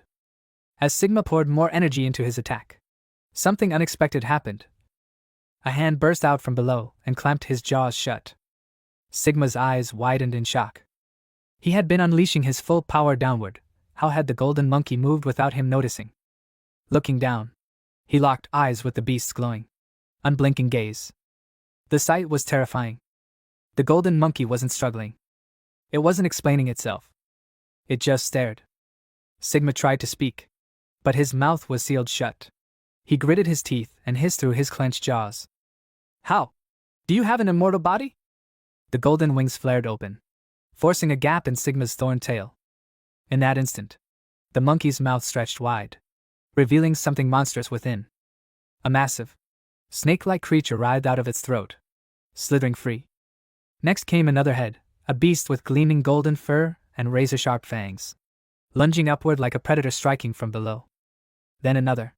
[SPEAKER 1] As Sigma poured more energy into his attack, something unexpected happened. A hand burst out from below and clamped his jaws shut. Sigma's eyes widened in shock. He had been unleashing his full power downward. How had the golden monkey moved without him noticing? Looking down, he locked eyes with the beast's glowing, unblinking gaze. The sight was terrifying. The golden monkey wasn't struggling. It wasn't explaining itself. It just stared. Sigma tried to speak, but his mouth was sealed shut. He gritted his teeth and hissed through his clenched jaws. How? Do you have an immortal body? The golden wings flared open, forcing a gap in Sigma's thorn tail. In that instant, the monkey's mouth stretched wide, revealing something monstrous within. A massive, snake-like creature writhed out of its throat, slithering free. Next came another head, a beast with gleaming golden fur and razor-sharp fangs, lunging upward like a predator striking from below. Then another,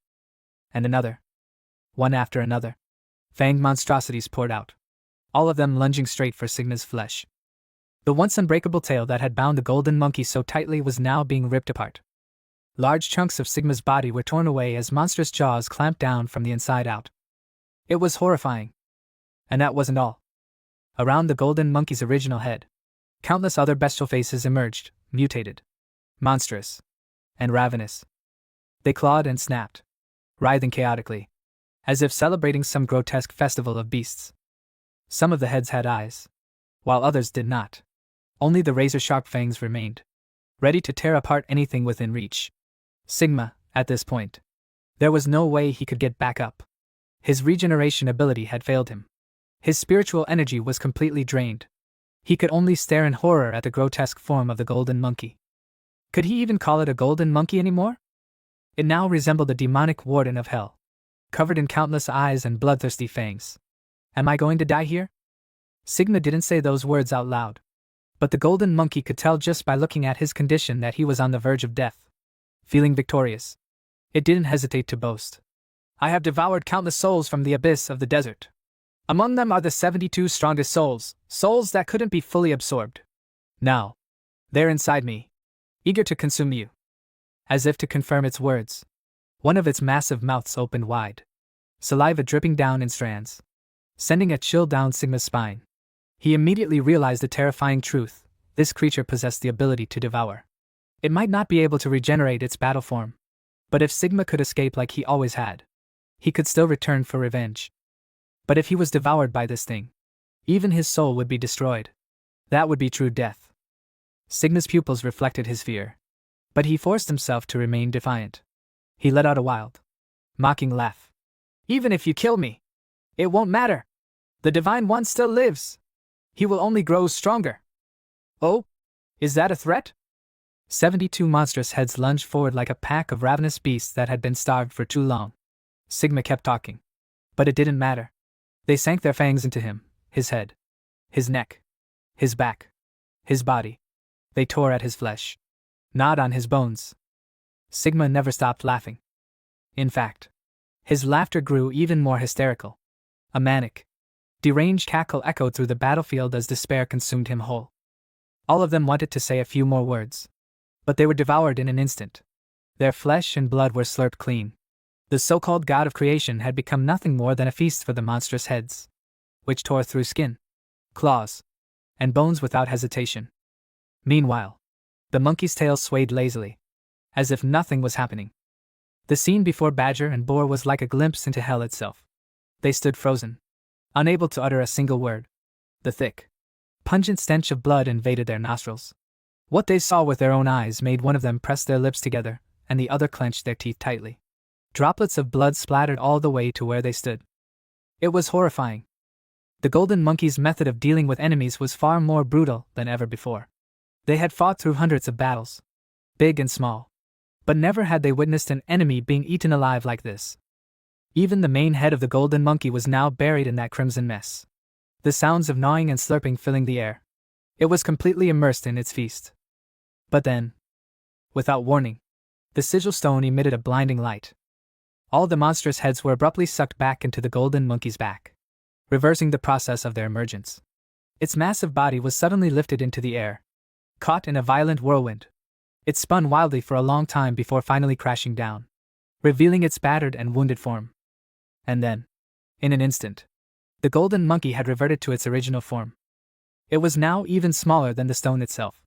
[SPEAKER 1] and another, one after another. Fanged monstrosities poured out, all of them lunging straight for Sigma's flesh. The once unbreakable tail that had bound the golden monkey so tightly was now being ripped apart. Large chunks of Sigma's body were torn away as monstrous jaws clamped down from the inside out. It was horrifying. And that wasn't all. Around the golden monkey's original head, countless other bestial faces emerged, mutated, monstrous, and ravenous. They clawed and snapped, writhing chaotically, as if celebrating some grotesque festival of beasts. Some of the heads had eyes, while others did not. Only the razor-sharp fangs remained, ready to tear apart anything within reach. Sigma, at this point, there was no way he could get back up. His regeneration ability had failed him. His spiritual energy was completely drained. He could only stare in horror at the grotesque form of the golden monkey. Could he even call it a golden monkey anymore? It now resembled a demonic warden of hell, covered in countless eyes and bloodthirsty fangs. Am I going to die here? Sigma didn't say those words out loud, but the golden monkey could tell just by looking at his condition that he was on the verge of death. Feeling victorious, it didn't hesitate to boast. I have devoured countless souls from the abyss of the desert. Among them are the 72 strongest souls, souls that couldn't be fully absorbed. Now, they're inside me, eager to consume you. As if to confirm its words, one of its massive mouths opened wide, saliva dripping down in strands, sending a chill down Sigma's spine. He immediately realized the terrifying truth: this creature possessed the ability to devour. It might not be able to regenerate its battle form, but if Sigma could escape like he always had, he could still return for revenge. But if he was devoured by this thing, even his soul would be destroyed. That would be true death. Sigma's pupils reflected his fear, but he forced himself to remain defiant. He let out a wild, mocking laugh. Even if you kill me, it won't matter. The Divine One still lives. He will only grow stronger. Oh, is that a threat? 72 monstrous heads lunged forward like a pack of ravenous beasts that had been starved for too long. Sigma kept talking, but it didn't matter. They sank their fangs into him, his head, his neck, his back, his body. They tore at his flesh, gnawed on his bones. Sigma never stopped laughing. In fact, his laughter grew even more hysterical. A manic, deranged cackle echoed through the battlefield as despair consumed him whole. All of them wanted to say a few more words, but they were devoured in an instant. Their flesh and blood were slurped clean. The so-called god of creation had become nothing more than a feast for the monstrous heads, which tore through skin, claws, and bones without hesitation. Meanwhile, the monkey's tail swayed lazily, as if nothing was happening. The scene before Badger and Boar was like a glimpse into hell itself. They stood frozen, unable to utter a single word. The thick, pungent stench of blood invaded their nostrils. What they saw with their own eyes made one of them press their lips together, and the other clenched their teeth tightly. Droplets of blood splattered all the way to where they stood. It was horrifying. The golden monkey's method of dealing with enemies was far more brutal than ever before. They had fought through hundreds of battles, big and small, but never had they witnessed an enemy being eaten alive like this. Even the main head of the golden monkey was now buried in that crimson mess, the sounds of gnawing and slurping filling the air. It was completely immersed in its feast. But then, without warning, the sigil stone emitted a blinding light. All the monstrous heads were abruptly sucked back into the golden monkey's back, reversing the process of their emergence. Its massive body was suddenly lifted into the air, caught in a violent whirlwind. It spun wildly for a long time before finally crashing down, revealing its battered and wounded form. And then, in an instant, the golden monkey had reverted to its original form. It was now even smaller than the stone itself.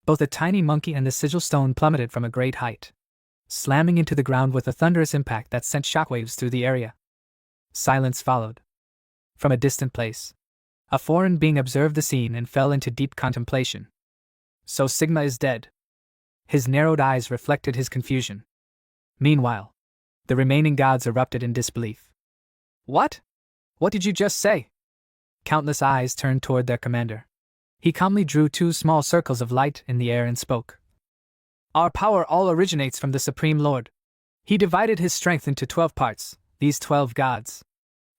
[SPEAKER 1] Both the tiny monkey and the sigil stone plummeted from a great height, slamming into the ground with a thunderous impact that sent shockwaves through the area. Silence followed. From a distant place, a foreign being observed the scene and fell into deep contemplation. So Sigma is dead. His narrowed eyes reflected his confusion. Meanwhile, the remaining gods erupted in disbelief. What? What did you just say? Countless eyes turned toward their commander. He calmly drew 2 small circles of light in the air and spoke. Our power all originates from the Supreme Lord. He divided his strength into 12 parts, these 12 gods.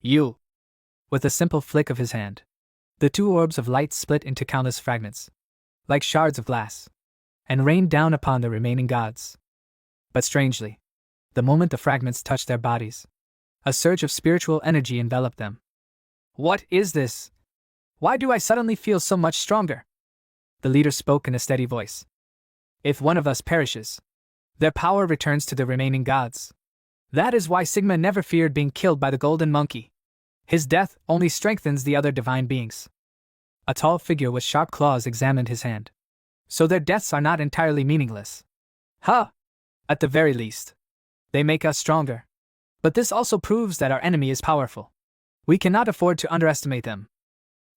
[SPEAKER 1] You. With a simple flick of his hand, the 2 orbs of light split into countless fragments, like shards of glass, and rained down upon the remaining gods. But strangely, the moment the fragments touched their bodies, a surge of spiritual energy enveloped them. What is this? Why do I suddenly feel so much stronger? The leader spoke in a steady voice. If one of us perishes, their power returns to the remaining gods. That is why Sigma never feared being killed by the golden monkey. His death only strengthens the other divine beings. A tall figure with sharp claws examined his hand. So their deaths are not entirely meaningless. Huh! At the very least, they make us stronger. But this also proves that our enemy is powerful. We cannot afford to underestimate them.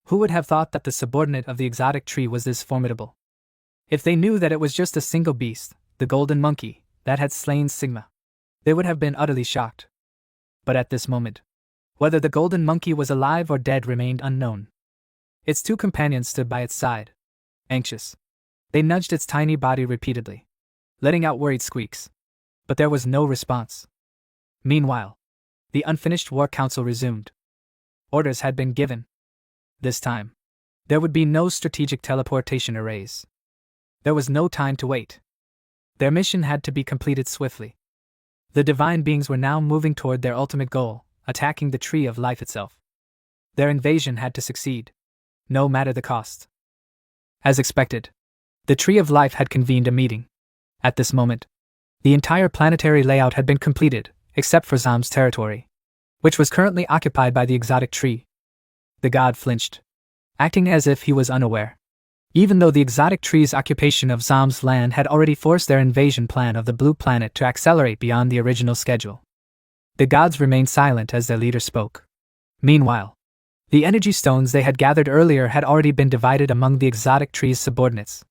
[SPEAKER 1] Who would have thought that the subordinate of the exotic tree was this formidable? If they knew that it was just a single beast, the golden monkey, that had slain Sigma, they would have been utterly shocked. But at this moment, whether the golden monkey was alive or dead remained unknown. Its 2 companions stood by its side, anxious. They nudged its tiny body repeatedly, letting out worried squeaks. But there was no response. Meanwhile, the unfinished war council resumed. Orders had been given. This time, there would be no strategic teleportation arrays. There was no time to wait. Their mission had to be completed swiftly. The divine beings were now moving toward their ultimate goal, attacking the Tree of Life itself. Their invasion had to succeed, no matter the cost. As expected, the Tree of Life had convened a meeting. At this moment, the entire planetary layout had been completed, except for Zam's territory, which was currently occupied by the exotic tree. The god flinched, acting as if he was unaware. Even though the exotic tree's occupation of Zam's land had already forced their invasion plan of the blue planet to accelerate beyond the original schedule. The gods remained silent as their leader spoke. Meanwhile, the energy stones they had gathered earlier had already been divided among the exotic tree's subordinates.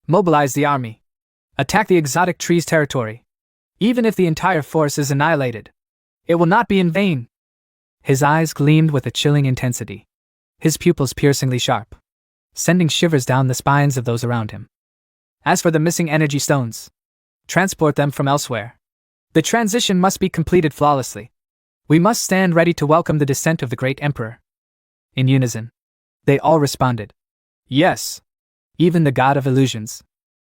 [SPEAKER 1] Mobilize the army. Attack the exotic tree's territory. Even if the entire force is annihilated, it will not be in vain. His eyes gleamed with a chilling intensity, his pupils piercingly sharp, sending shivers down the spines of those around him. As for the missing energy stones, transport them from elsewhere. The transition must be completed flawlessly. We must stand ready to welcome the descent of the great emperor. In unison, they all responded. Yes. Even the god of illusions,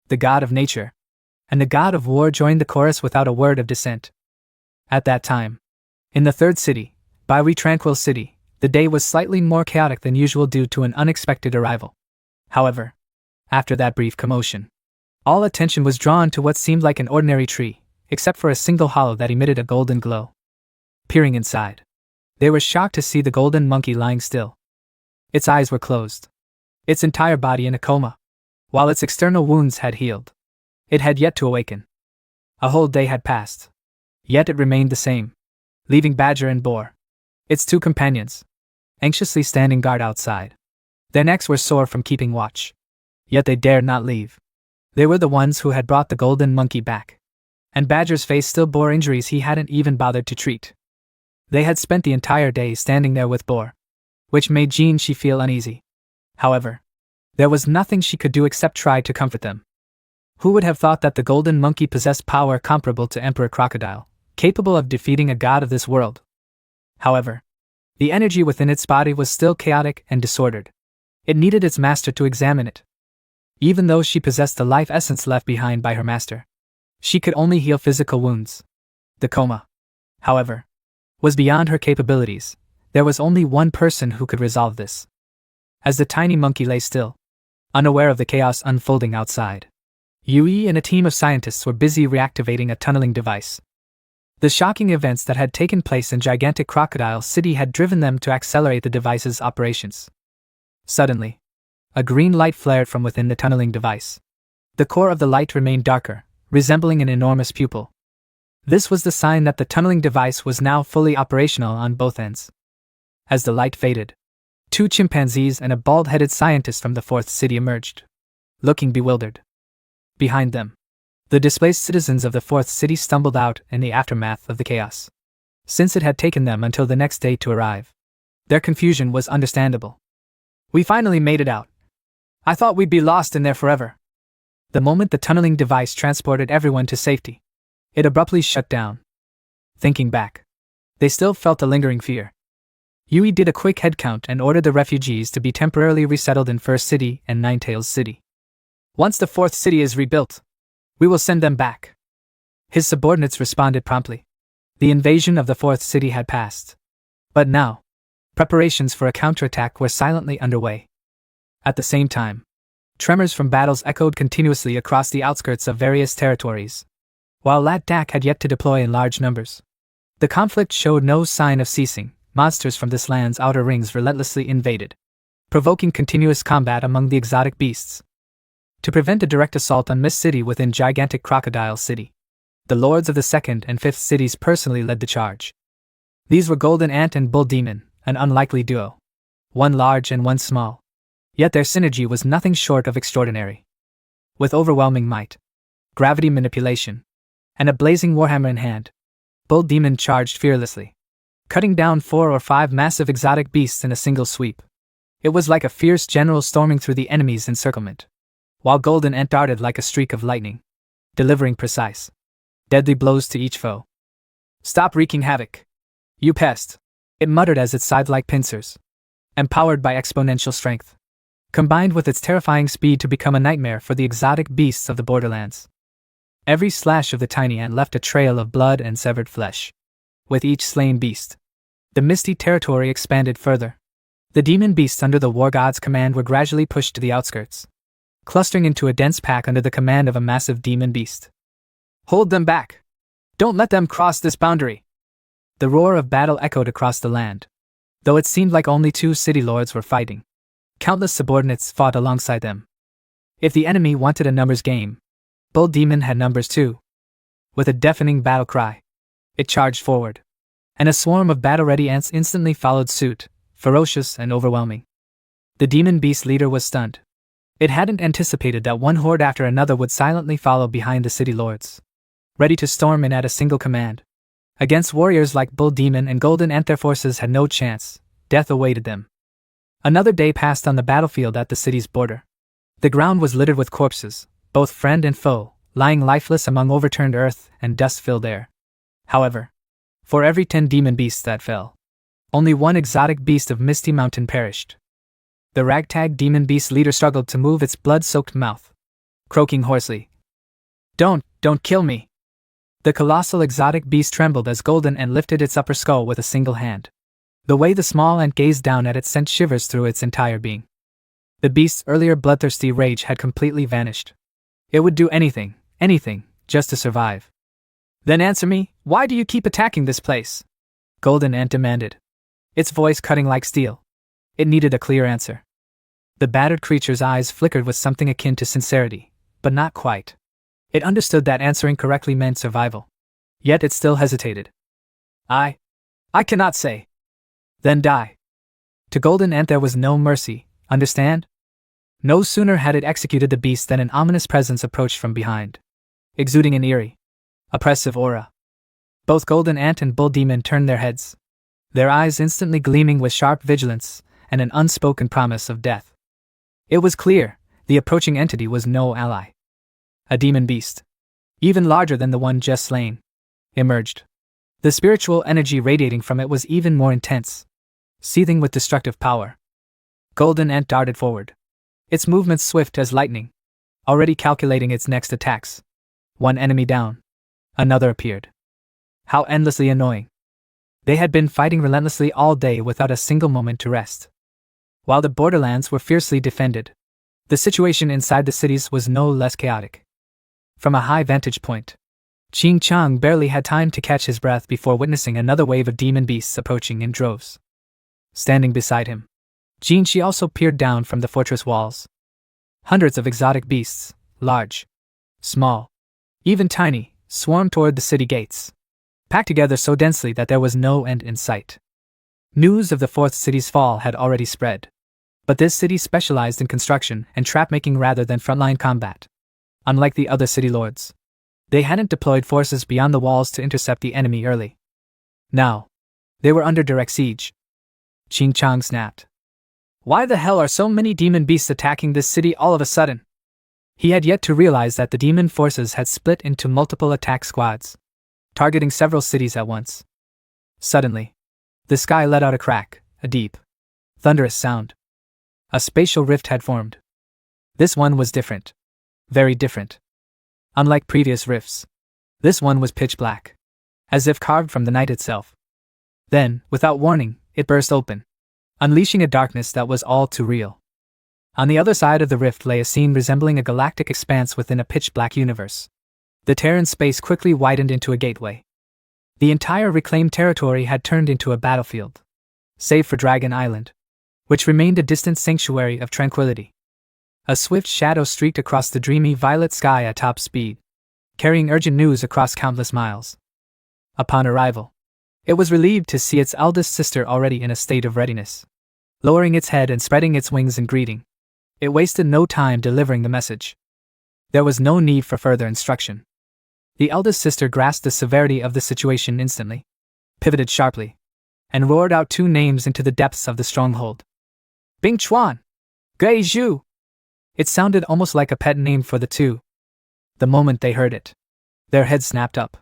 [SPEAKER 1] the god of nature, and the god of war joined the chorus without a word of dissent. At that time, in the third city, Baiwi Tranquil City, the day was slightly more chaotic than usual due to an unexpected arrival. However, after that brief commotion, all attention was drawn to what seemed like an ordinary tree, except for a single hollow that emitted a golden glow. Peering inside, they were shocked to see the golden monkey lying still. Its eyes were closed, its entire body in a coma. While its external wounds had healed, it had yet to awaken. A whole day had passed, yet it remained the same, leaving Badger and Boar, its 2 companions, anxiously standing guard outside. Their necks were sore from keeping watch, yet they dared not leave. They were the ones who had brought the golden monkey back, and Badger's face still bore injuries he hadn't even bothered to treat. They had spent the entire day standing there with Boar, which made Jean she feel uneasy. However, there was nothing she could do except try to comfort them. Who would have thought that the golden monkey possessed power comparable to Emperor Crocodile, capable of defeating a god of this world? However, the energy within its body was still chaotic and disordered. It needed its master to examine it. Even though she possessed the life essence left behind by her master, she could only heal physical wounds. The coma, however, was beyond her capabilities. There was only one person who could resolve this. As the tiny monkey lay still, unaware of the chaos unfolding outside, Yui and a team of scientists were busy reactivating a tunneling device. The shocking events that had taken place in gigantic Crocodile City had driven them to accelerate the device's operations. Suddenly, A green light flared from within the tunneling device. The core of the light remained darker, resembling an enormous pupil. This was the sign that the tunneling device was now fully operational on both ends. As the light faded, 2 chimpanzees and a bald-headed scientist from the 4th city emerged, looking bewildered. Behind them, the displaced citizens of the 4th city stumbled out in the aftermath of the chaos. Since it had taken them until the next day to arrive, their confusion was understandable. "We finally made it out. I thought we'd be lost in there forever." The moment the tunneling device transported everyone to safety, it abruptly shut down. Thinking back, they still felt a lingering fear. Yui did a quick headcount and ordered the refugees to be temporarily resettled in First City and Ninetails City. "Once the 4th city is rebuilt, we will send them back." His subordinates responded promptly. The invasion of the 4th city had passed. But now, preparations for a counterattack were silently underway. At the same time, tremors from battles echoed continuously across the outskirts of various territories. While Lat Dak had yet to deploy in large numbers, the conflict showed no sign of ceasing. Monsters from this land's outer rings relentlessly invaded, provoking continuous combat among the exotic beasts. To prevent a direct assault on Mist City within gigantic Crocodile City, the lords of the 2nd and 5th cities personally led the charge. These were Golden Ant and Bull Demon, an unlikely duo, one large and one small. Yet their synergy was nothing short of extraordinary. With overwhelming might, gravity manipulation, and a blazing warhammer in hand, Bull Demon charged fearlessly, cutting down 4 or 5 massive exotic beasts in a single sweep. It was like a fierce general storming through the enemy's encirclement, while Golden Ant darted like a streak of lightning, delivering precise, deadly blows to each foe. "Stop wreaking havoc, you pest," it muttered as its scythe-like pincers, empowered by exponential strength, combined with its terrifying speed to become a nightmare for the exotic beasts of the borderlands. Every slash of the tiny ant left a trail of blood and severed flesh. With each slain beast, the misty territory expanded further. The demon beasts under the war god's command were gradually pushed to the outskirts, clustering into a dense pack under the command of a massive demon beast. "Hold them back! Don't let them cross this boundary!" The roar of battle echoed across the land. Though it seemed like only 2 city lords were fighting, countless subordinates fought alongside them. If the enemy wanted a numbers game, Bull Demon had numbers too. With a deafening battle cry, it charged forward, and a swarm of battle-ready ants instantly followed suit, ferocious and overwhelming. The demon beast leader was stunned. It hadn't anticipated that one horde after another would silently follow behind the city lords, ready to storm in at a single command. Against warriors like Bull Demon and Golden Ant, their forces had no chance. Death awaited them. Another day passed on the battlefield at the city's border. The ground was littered with corpses, both friend and foe, lying lifeless among overturned earth and dust-filled air. However, for every 10 demon beasts that fell, only 1 exotic beast of Misty Mountain perished. The ragtag demon beast leader struggled to move its blood-soaked mouth, croaking hoarsely, Don't kill me!" The colossal exotic beast trembled as Golden Ant lifted its upper skull with a single hand. The way the small ant gazed down at it sent shivers through its entire being. The beast's earlier bloodthirsty rage had completely vanished. It would do anything, just to survive. "Then answer me, why do you keep attacking this place?" Golden Ant demanded, its voice cutting like steel. It needed a clear answer. The battered creature's eyes flickered with something akin to sincerity, but not quite. It understood that answering correctly meant survival. Yet it still hesitated. I cannot say." "Then die." To Golden Ant there was no mercy, understand? No sooner had it executed the beast than an ominous presence approached from behind, exuding an eerie, oppressive aura. Both Golden Ant and Bull Demon turned their heads, their eyes instantly gleaming with sharp vigilance and an unspoken promise of death. It was clear, the approaching entity was no ally. A demon beast, even larger than the one just slain, emerged. The spiritual energy radiating from it was even more intense, seething with destructive power. Golden Ant darted forward, its movements swift as lightning, already calculating its next attacks. One enemy down, another appeared. How endlessly annoying. They had been fighting relentlessly all day without a single moment to rest. While the borderlands were fiercely defended, the situation inside the cities was no less chaotic. From a high vantage point, Ching Chang barely had time to catch his breath before witnessing another wave of demon beasts approaching in droves. Standing beside him, Jinxi also peered down from the fortress walls. Hundreds of exotic beasts, large, small, even tiny, swarmed toward the city gates, packed together so densely that there was no end in sight. News of the fourth city's fall had already spread. But this city specialized in construction and trap-making rather than frontline combat. Unlike the other city lords, they hadn't deployed forces beyond the walls to intercept the enemy early. Now, they were under direct siege. Ching Chong snapped. Why the hell are so many demon beasts attacking this city all of a sudden? He had yet to realize that the demon forces had split into multiple attack squads, targeting several cities at once. Suddenly, the sky let out a crack, a deep, thunderous sound. A spatial rift had formed. This one was different. Very different. Unlike previous rifts, this one was pitch black, as if carved from the night itself. Then, without warning, it burst open, unleashing a darkness that was all too real. On the other side of the rift lay a scene resembling a galactic expanse within a pitch-black universe. The Terran space quickly widened into a gateway. The entire reclaimed territory had turned into a battlefield, save for Dragon Island, which remained a distant sanctuary of tranquility. A swift shadow streaked across the dreamy violet sky at top speed, carrying urgent news across countless miles. Upon arrival, it was relieved to see its eldest sister already in a state of readiness, lowering its head and spreading its wings in greeting. It wasted no time delivering the message. There was no need for further instruction. The eldest sister grasped the severity of the situation instantly, pivoted sharply, and roared out two names into the depths of the stronghold. Bing Chuan! Gui Zhu! It sounded almost like a pet name for the two. The moment they heard it, their heads snapped up,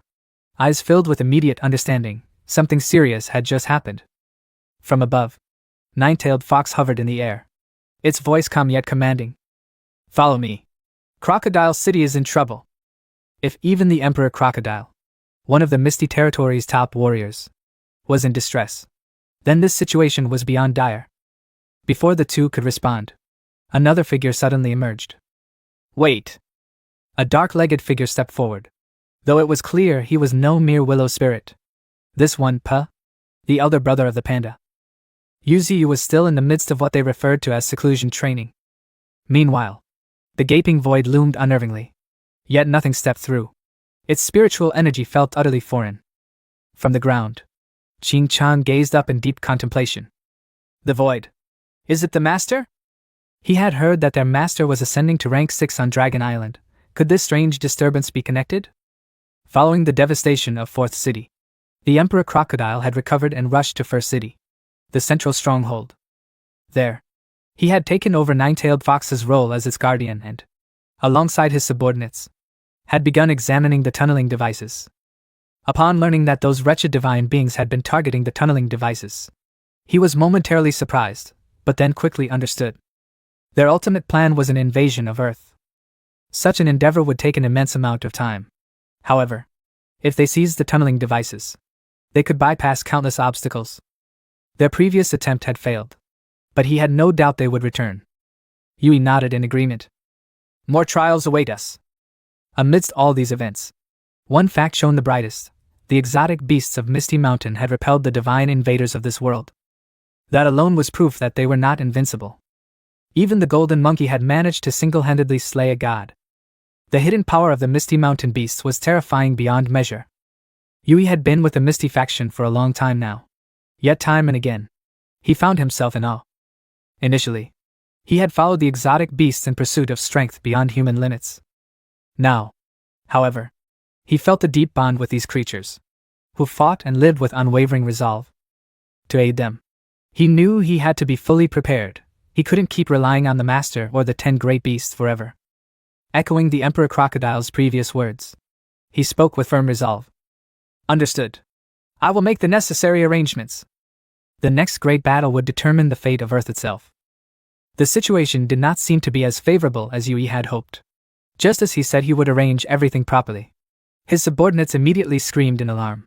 [SPEAKER 1] eyes filled with immediate understanding. Something serious had just happened. From above, Nine-tailed Fox hovered in the air, its voice calm yet commanding. Follow me. Crocodile City is in trouble. If even the Emperor Crocodile, one of the Misty Territory's top warriors, was in distress, then this situation was beyond dire. Before the two could respond, another figure suddenly emerged. Wait! A dark-legged figure stepped forward, though it was clear he was no mere willow spirit. This one, the elder brother of the panda. Yuziu was still in the midst of what they referred to as seclusion training. Meanwhile, the gaping void loomed unnervingly, yet nothing stepped through. Its spiritual energy felt utterly foreign. From the ground, Ching Chong gazed up in deep contemplation. The void. Is it the master? He had heard that their master was ascending to rank 6 on Dragon Island. Could this strange disturbance be connected? Following the devastation of Fourth City, the Emperor Crocodile had recovered and rushed to First City, the central stronghold. There, he had taken over Nine-tailed Fox's role as its guardian and, alongside his subordinates, had begun examining the tunneling devices. Upon learning that those wretched divine beings had been targeting the tunneling devices, he was momentarily surprised, but then quickly understood. Their ultimate plan was an invasion of Earth. Such an endeavor would take an immense amount of time. However, if they seized the tunneling devices, they could bypass countless obstacles. Their previous attempt had failed, but he had no doubt they would return. Yui nodded in agreement. More trials await us. Amidst all these events, one fact shone the brightest: the exotic beasts of Misty Mountain had repelled the divine invaders of this world. That alone was proof that they were not invincible. Even the golden monkey had managed to single-handedly slay a god. The hidden power of the Misty Mountain beasts was terrifying beyond measure. Yui had been with the Misty faction for a long time now. Yet time and again, he found himself in awe. Initially, he had followed the exotic beasts in pursuit of strength beyond human limits. Now, however, he felt a deep bond with these creatures, who fought and lived with unwavering resolve. To aid them, he knew he had to be fully prepared. He couldn't keep relying on the master or the 10 great beasts forever. Echoing the Emperor Crocodile's previous words, he spoke with firm resolve. Understood. I will make the necessary arrangements. The next great battle would determine the fate of Earth itself. The situation did not seem to be as favorable as Yui had hoped. Just as he said he would arrange everything properly, his subordinates immediately screamed in alarm.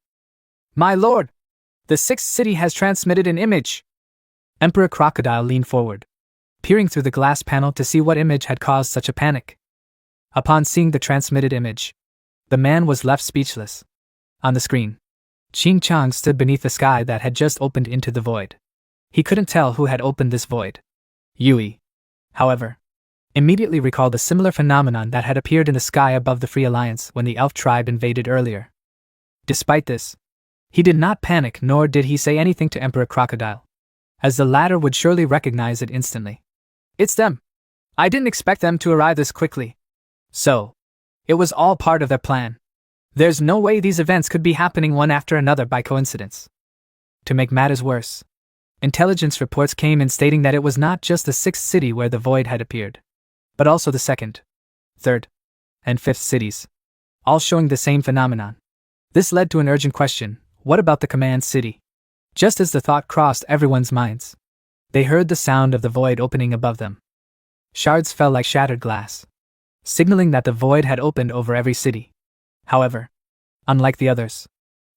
[SPEAKER 1] My lord! The 6th city has transmitted an image! Emperor Crocodile leaned forward, peering through the glass panel to see what image had caused such a panic. Upon seeing the transmitted image, the man was left speechless. On the screen, Ching Chong stood beneath the sky that had just opened into the void. He couldn't tell who had opened this void. Yui, however, immediately recalled a similar phenomenon that had appeared in the sky above the Free Alliance when the elf tribe invaded earlier. Despite this, he did not panic, nor did he say anything to Emperor Crocodile, as the latter would surely recognize it instantly. It's them. I didn't expect them to arrive this quickly. So, it was all part of their plan. There's no way these events could be happening one after another by coincidence. To make matters worse, intelligence reports came in stating that it was not just the 6th city where the void had appeared, but also the 2nd, 3rd, and 5th cities, all showing the same phenomenon. This led to an urgent question: what about the command city? Just as the thought crossed everyone's minds, they heard the sound of the void opening above them. Shards fell like shattered glass, signaling that the void had opened over every city. However, unlike the others,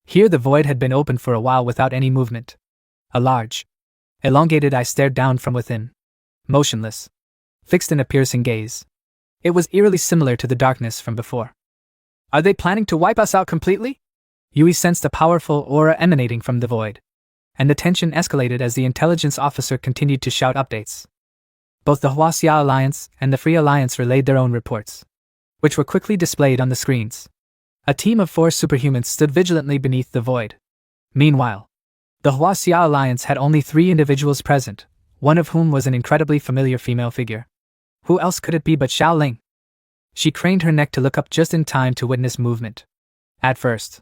[SPEAKER 1] here the void had been open for a while without any movement. A large, elongated eye stared down from within, motionless, fixed in a piercing gaze. It was eerily similar to the darkness from before. Are they planning to wipe us out completely? Yui sensed a powerful aura emanating from the void, and the tension escalated as the intelligence officer continued to shout updates. Both the Huaxia Alliance and the Free Alliance relayed their own reports, which were quickly displayed on the screens. A team of 4 superhumans stood vigilantly beneath the void. Meanwhile, the Huaxia Alliance had only 3 individuals present, one of whom was an incredibly familiar female figure. Who else could it be but Xiao Ling? She craned her neck to look up just in time to witness movement. At first,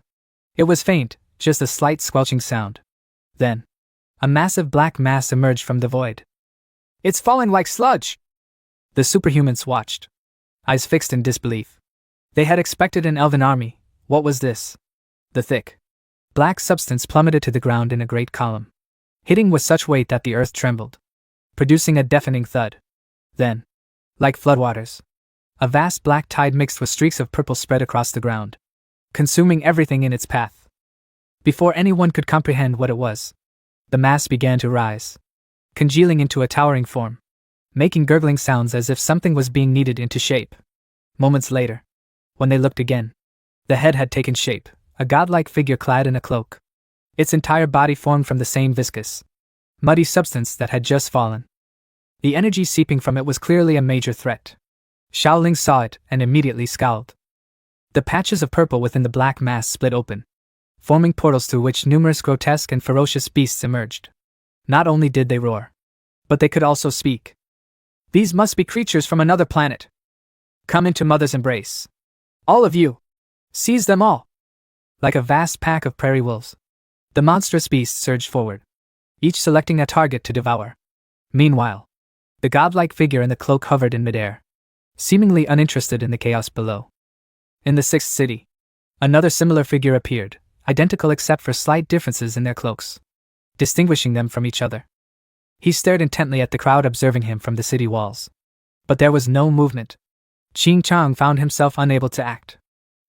[SPEAKER 1] it was faint, just a slight squelching sound. Then, a massive black mass emerged from the void. It's falling like sludge! The superhumans watched, eyes fixed in disbelief. They had expected an elven army. What was this? The thick, black substance plummeted to the ground in a great column, hitting with such weight that the earth trembled, producing a deafening thud. Then, like floodwaters, a vast black tide mixed with streaks of purple spread across the ground, consuming everything in its path. Before anyone could comprehend what it was, the mass began to rise, congealing into a towering form, making gurgling sounds as if something was being kneaded into shape. Moments later, when they looked again, the head had taken shape, a godlike figure clad in a cloak. Its entire body formed from the same viscous, muddy substance that had just fallen. The energy seeping from it was clearly a major threat. Xiao Ling saw it and immediately scowled. The patches of purple within the black mass split open, forming portals through which numerous grotesque and ferocious beasts emerged. Not only did they roar, but they could also speak. These must be creatures from another planet. Come into Mother's embrace. All of you! Seize them all! Like a vast pack of prairie wolves, the monstrous beasts surged forward, each selecting a target to devour. Meanwhile, the godlike figure in the cloak hovered in midair, seemingly uninterested in the chaos below. In the 6th city, another similar figure appeared, identical except for slight differences in their cloaks, distinguishing them from each other. He stared intently at the crowd observing him from the city walls. But there was no movement. Qing Chang found himself unable to act,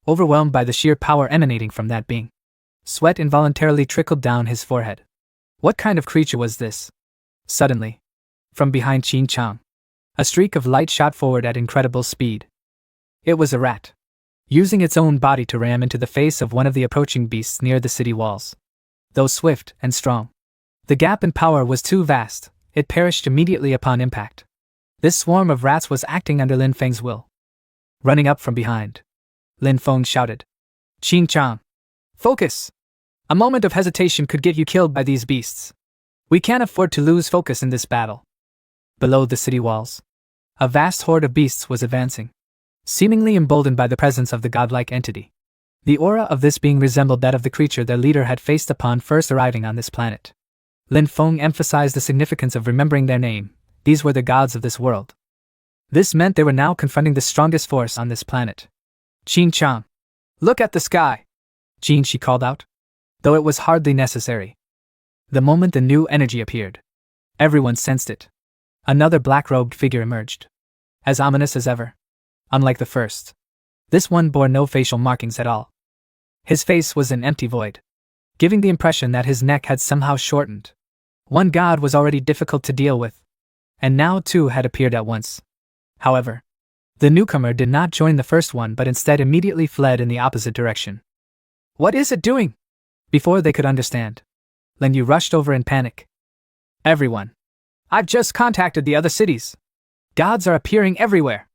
[SPEAKER 1] overwhelmed by the sheer power emanating from that being. Sweat involuntarily trickled down his forehead. What kind of creature was this? Suddenly, from behind Qing Chang, a streak of light shot forward at incredible speed. It was a rat, using its own body to ram into the face of one of the approaching beasts near the city walls. Though swift and strong, the gap in power was too vast. It perished immediately upon impact. This swarm of rats was acting under Lin Feng's will. Running up from behind, Lin Feng shouted, Qing Chang, focus! A moment of hesitation could get you killed by these beasts. We can't afford to lose focus in this battle. Below the city walls, a vast horde of beasts was advancing, seemingly emboldened by the presence of the godlike entity. The aura of this being resembled that of the creature their leader had faced upon first arriving on this planet. Lin Feng emphasized the significance of remembering their name. These were the gods of this world. This meant they were now confronting the strongest force on this planet. Qing Chang, look at the sky! Qing, she called out, though it was hardly necessary. The moment the new energy appeared, everyone sensed it. Another black-robed figure emerged, as ominous as ever. Unlike the first, this one bore no facial markings at all. His face was an empty void, giving the impression that his neck had somehow shortened. One god was already difficult to deal with, and now 2 had appeared at once. However, the newcomer did not join the first one but instead immediately fled in the opposite direction. What is it doing? Before they could understand, Lin Yu rushed over in panic. Everyone. I've just contacted the other cities. Gods are appearing everywhere.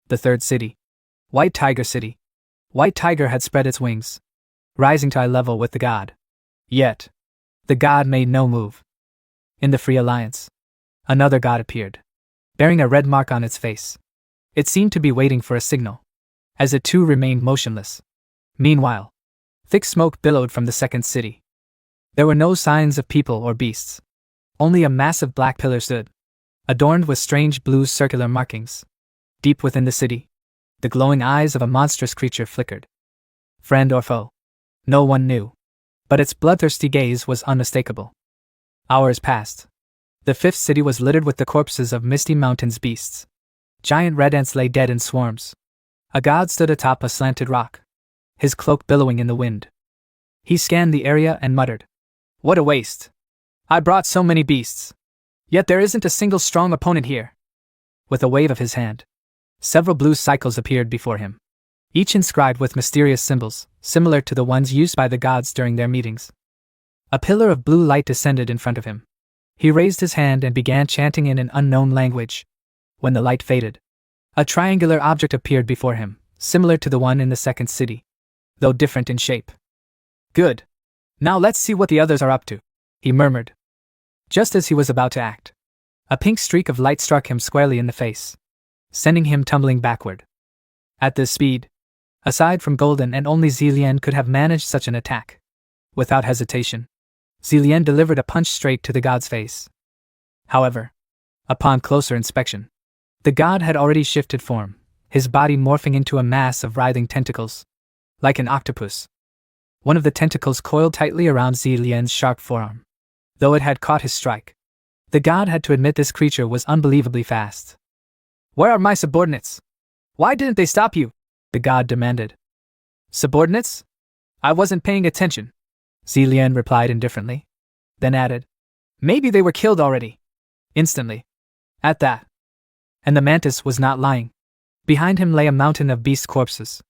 [SPEAKER 1] The third city. White Tiger City. White Tiger had spread its wings, rising to eye level with the god. Yet, the god made no move. In the Free Alliance, another god appeared, bearing a red mark on its face. It seemed to be waiting for a signal, as it too remained motionless. Meanwhile, thick smoke billowed from the second city. There were no signs of people or beasts. Only a massive black pillar stood, adorned with strange blue circular markings. Deep within the city, the glowing eyes of a monstrous creature flickered. Friend or foe? No one knew, but its bloodthirsty gaze was unmistakable. Hours passed. The fifth city was littered with the corpses of Misty Mountain's beasts. Giant red ants lay dead in swarms. A god stood atop a slanted rock, his cloak billowing in the wind. He scanned the area and muttered, "What a waste. I brought so many beasts. Yet there isn't a single strong opponent here." With a wave of his hand, several blue cycles appeared before him, each inscribed with mysterious symbols, similar to the ones used by the gods during their meetings. A pillar of blue light descended in front of him. He raised his hand and began chanting in an unknown language. When the light faded, a triangular object appeared before him, similar to the one in the second city, though different in shape. "Good. Now let's see what the others are up to," he murmured. Just as he was about to act, a pink streak of light struck him squarely in the face, sending him tumbling backward. At this speed, aside from Golden and only Zillian could have managed such an attack. Without hesitation, Zillian delivered a punch straight to the god's face. However, upon closer inspection, the god had already shifted form, his body morphing into a mass of writhing tentacles, like an octopus. One of the tentacles coiled tightly around Zillian's sharp forearm. Though it had caught his strike, the god had to admit this creature was unbelievably fast. "Where are my subordinates? Why didn't they stop you?" the god demanded. "Subordinates? I wasn't paying attention," Zillian replied indifferently, then added, "Maybe they were killed already." Instantly. At that. And the mantis was not lying. Behind him lay a mountain of beast corpses.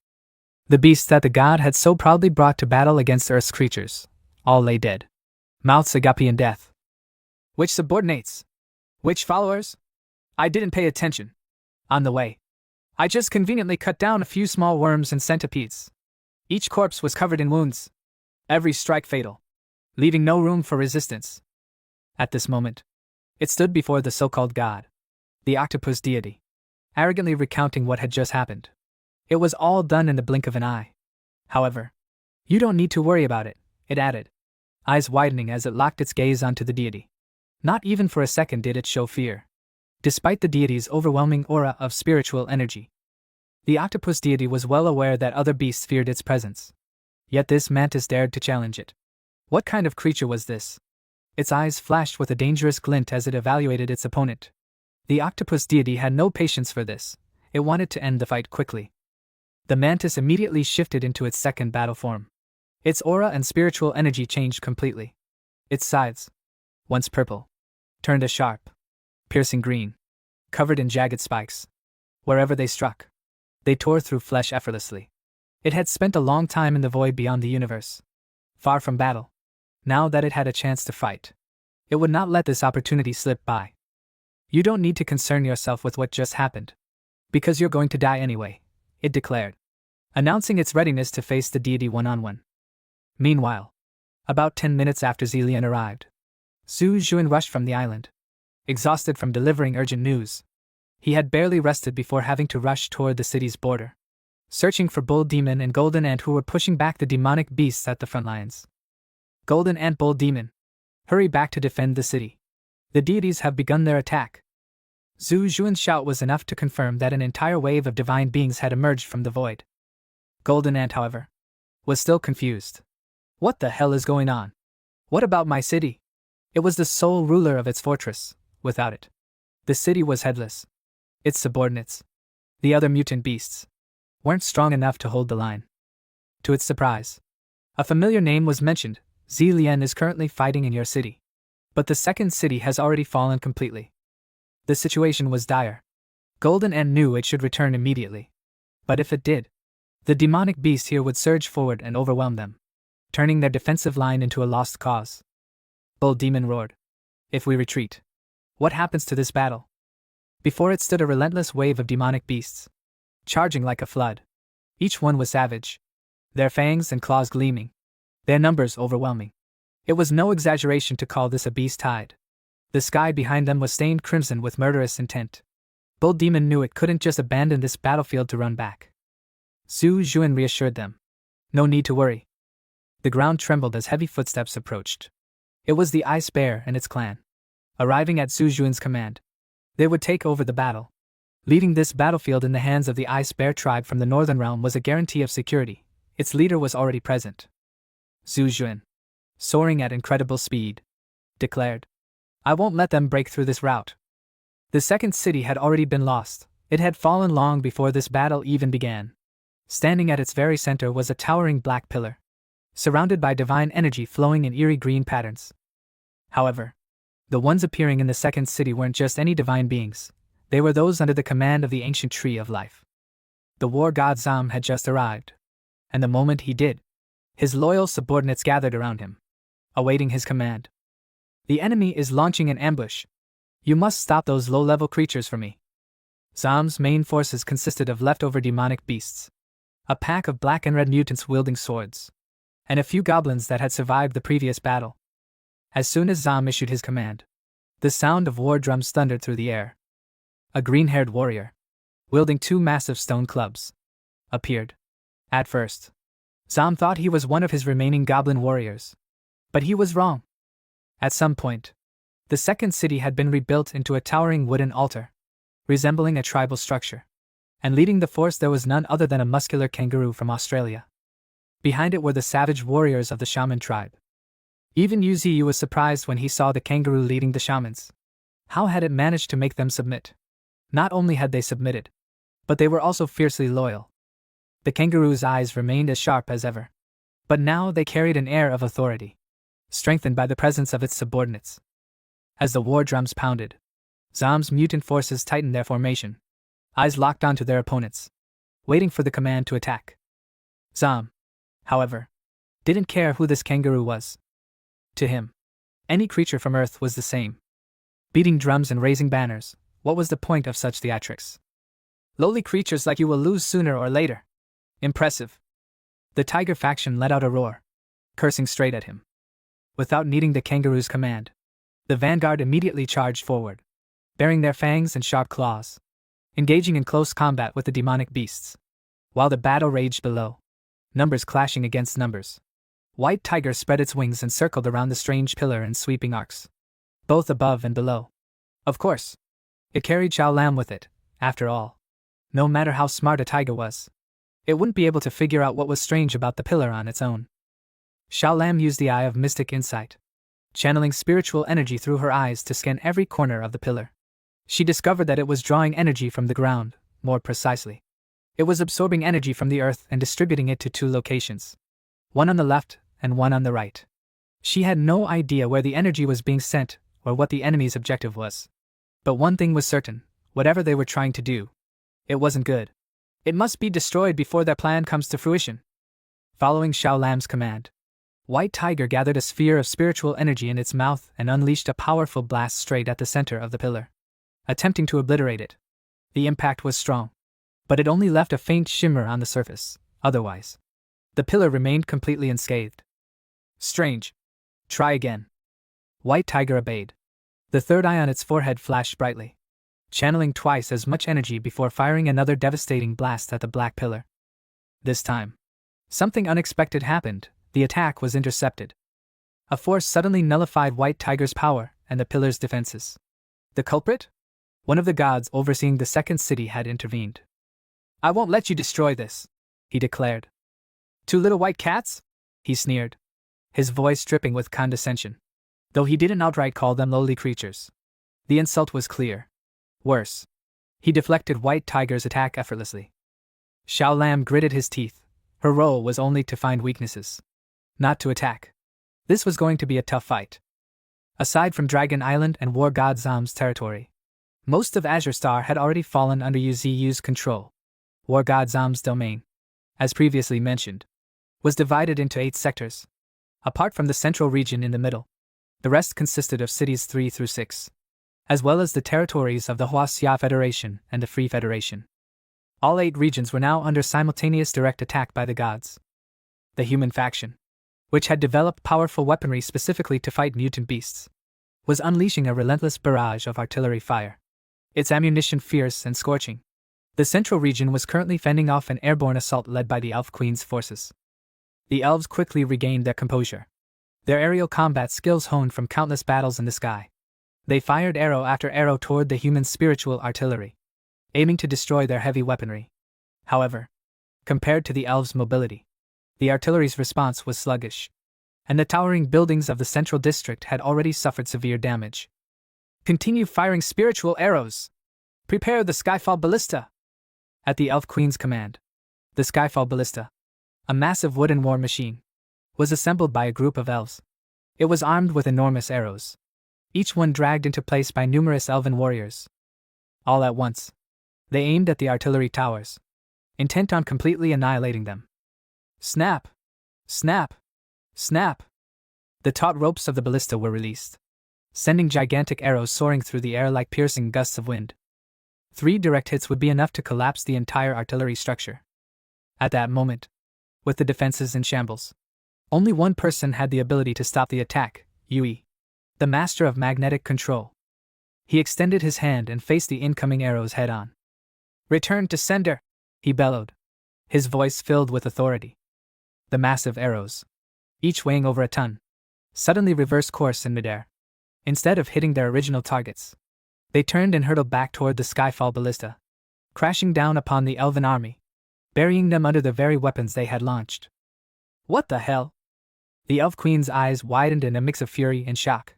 [SPEAKER 1] The beasts that the god had so proudly brought to battle against Earth's creatures, all lay dead, mouths agape in death. Which subordinates? Which followers? I didn't pay attention. On the way, I just conveniently cut down a few small worms and centipedes. Each corpse was covered in wounds, every strike fatal, leaving no room for resistance. At this moment, it stood before the so-called god, the octopus deity, arrogantly recounting what had just happened. It was all done in the blink of an eye. However, you don't need to worry about it, it added, eyes widening as it locked its gaze onto the deity. Not even for a second did it show fear, despite the deity's overwhelming aura of spiritual energy. The octopus deity was well aware that other beasts feared its presence. Yet this mantis dared to challenge it. What kind of creature was this? Its eyes flashed with a dangerous glint as it evaluated its opponent. The octopus deity had no patience for this. It wanted to end the fight quickly. The mantis immediately shifted into its second battle form. Its aura and spiritual energy changed completely. Its sides, once purple, turned a sharp, piercing green, covered in jagged spikes. Wherever they struck, they tore through flesh effortlessly. It had spent a long time in the void beyond the universe, far from battle. Now that it had a chance to fight, it would not let this opportunity slip by. "You don't need to concern yourself with what just happened, because you're going to die anyway," it declared, announcing its readiness to face the deity one-on-one. Meanwhile, about 10 minutes after Zillian arrived, Zhu Juan rushed from the island, exhausted from delivering urgent news. He had barely rested before having to rush toward the city's border, searching for Bull Demon and Golden Ant who were pushing back the demonic beasts at the front lines. "Golden Ant, Bull Demon, hurry back to defend the city. The deities have begun their attack." Zhu Juan's shout was enough to confirm that an entire wave of divine beings had emerged from the void. Golden Ant, however, was still confused. "What the hell is going on? What about my city?" It was the sole ruler of its fortress. Without it, the city was headless. Its subordinates, the other mutant beasts, weren't strong enough to hold the line. To its surprise, a familiar name was mentioned. "Zillian is currently fighting in your city, but the second city has already fallen completely." The situation was dire. Golden Ant knew it should return immediately. But if it did, the demonic beast here would surge forward and overwhelm them, turning their defensive line into a lost cause. Bull Demon roared, If we retreat, what happens to this battle? Before it stood a relentless wave of demonic beasts, charging like a flood. Each one was savage, their fangs and claws gleaming, their numbers overwhelming. It was no exaggeration to call this a beast tide. The sky behind them was stained crimson with murderous intent. Bull Demon knew it couldn't just abandon this battlefield to run back. Zhu Juan reassured them. No need to worry. The ground trembled as heavy footsteps approached. It was the Ice Bear and its clan. Arriving at Zhu Juan's command, they would take over the battle. Leaving this battlefield in the hands of the Ice Bear tribe from the Northern Realm was a guarantee of security. Its leader was already present. Zhu Juan, soaring at incredible speed, declared, I won't let them break through this route. The second city had already been lost. It had fallen long before this battle even began. Standing at its very center was a towering black pillar, surrounded by divine energy flowing in eerie green patterns. However, the ones appearing in the second city weren't just any divine beings. They were those under the command of the ancient tree of life. The war god Zam had just arrived, and the moment he did, his loyal subordinates gathered around him, awaiting his command. The enemy is launching an ambush. You must stop those low-level creatures for me. Zam's main forces consisted of leftover demonic beasts, a pack of black and red mutants wielding swords, and a few goblins that had survived the previous battle. As soon as Zam issued his command, the sound of war drums thundered through the air. A green-haired warrior, wielding 2 massive stone clubs, appeared. At first, Zam thought he was one of his remaining goblin warriors, but he was wrong. At some point, the second city had been rebuilt into a towering wooden altar, resembling a tribal structure, and leading the force there was none other than a muscular kangaroo from Australia. Behind it were the savage warriors of the shaman tribe. Even Yuziyu was surprised when he saw the kangaroo leading the shamans. How had it managed to make them submit? Not only had they submitted, but they were also fiercely loyal. The kangaroo's eyes remained as sharp as ever, but now they carried an air of authority, strengthened by the presence of its subordinates. As the war drums pounded, Zam's mutant forces tightened their formation, eyes locked onto their opponents, waiting for the command to attack. Zam, however, didn't care who this kangaroo was. To him, any creature from Earth was the same. Beating drums and raising banners, what was the point of such theatrics? Lowly creatures like you will lose sooner or later. Impressive. The tiger faction let out a roar, cursing straight at him. Without needing the kangaroo's command, the vanguard immediately charged forward, baring their fangs and sharp claws, engaging in close combat with the demonic beasts. While the battle raged below, numbers clashing against numbers, White Tiger spread its wings and circled around the strange pillar in sweeping arcs, both above and below. Of course, it carried Xiao Lam with it. After all, no matter how smart a tiger was, it wouldn't be able to figure out what was strange about the pillar on its own. Xiao Lam used the eye of mystic insight, channeling spiritual energy through her eyes to scan every corner of the pillar. She discovered that it was drawing energy from the ground, more precisely. It was absorbing energy from the earth and distributing it to 2 locations, one on the left and one on the right. She had no idea where the energy was being sent or what the enemy's objective was. But one thing was certain, whatever they were trying to do, it wasn't good. It must be destroyed before their plan comes to fruition. Following Xiao Lam's command, White Tiger gathered a sphere of spiritual energy in its mouth and unleashed a powerful blast straight at the center of the pillar, attempting to obliterate it. The impact was strong, but it only left a faint shimmer on the surface. Otherwise, the pillar remained completely unscathed. Strange. Try again. White Tiger obeyed. The third eye on its forehead flashed brightly, channeling twice as much energy before firing another devastating blast at the black pillar. This time, something unexpected happened. The attack was intercepted. A force suddenly nullified White Tiger's power and the pillar's defenses. The culprit? One of the gods overseeing the second city had intervened. I won't let you destroy this, he declared. 2 little white cats? He sneered, his voice dripping with condescension, though he didn't outright call them lowly creatures. The insult was clear. Worse, he deflected White Tiger's attack effortlessly. Xiao Lam gritted his teeth. Her role was only to find weaknesses, not to attack. This was going to be a tough fight. Aside from Dragon Island and War God Zam's territory, most of Azure Star had already fallen under Yuziyu's control. War God Zam's domain, as previously mentioned, was divided into 8 sectors. Apart from the central region in the middle, The rest consisted of cities 3 through 6, as well as the territories of the Huaxia Federation and the Free Federation. All 8 regions were now under simultaneous direct attack by the gods. The human faction, which had developed powerful weaponry specifically to fight mutant beasts, was unleashing a relentless barrage of artillery fire, its ammunition fierce and scorching. The central region was currently fending off an airborne assault led by the Elf Queen's forces. The elves quickly regained their composure, their aerial combat skills honed from countless battles in the sky. They fired arrow after arrow toward the human spiritual artillery, aiming to destroy their heavy weaponry. However, compared to the elves' mobility, the artillery's response was sluggish, and the towering buildings of the central district had already suffered severe damage. Continue firing spiritual arrows! Prepare the Skyfall Ballista! At the Elf Queen's command, the Skyfall Ballista, a massive wooden war machine, was assembled by a group of elves. It was armed with enormous arrows, each one dragged into place by numerous elven warriors. All at once, they aimed at the artillery towers, intent on completely annihilating them. Snap! Snap! Snap! The taut ropes of the ballista were released, sending gigantic arrows soaring through the air like piercing gusts of wind. 3 direct hits would be enough to collapse the entire artillery structure. At that moment, with the defenses in shambles, only one person had the ability to stop the attack, Yui, the master of magnetic control. He extended his hand and faced the incoming arrows head-on. "Return to sender!" he bellowed, his voice filled with authority. The massive arrows, each weighing over a ton, suddenly reversed course in midair. Instead of hitting their original targets, they turned and hurtled back toward the Skyfall Ballista, crashing down upon the elven army, burying them under the very weapons they had launched. What the hell? The Elf Queen's eyes widened in a mix of fury and shock.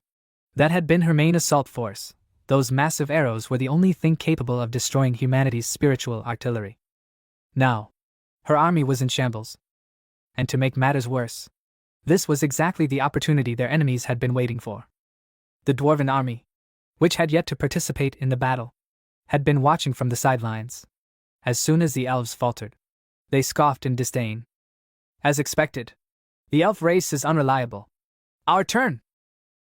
[SPEAKER 1] That had been her main assault force. Those massive arrows were the only thing capable of destroying humanity's spiritual artillery. Now, her army was in shambles. And to make matters worse, this was exactly the opportunity their enemies had been waiting for. The Dwarven army, which had yet to participate in the battle, had been watching from the sidelines. As soon as the elves faltered, they scoffed in disdain. As expected, the elf race is unreliable. Our turn!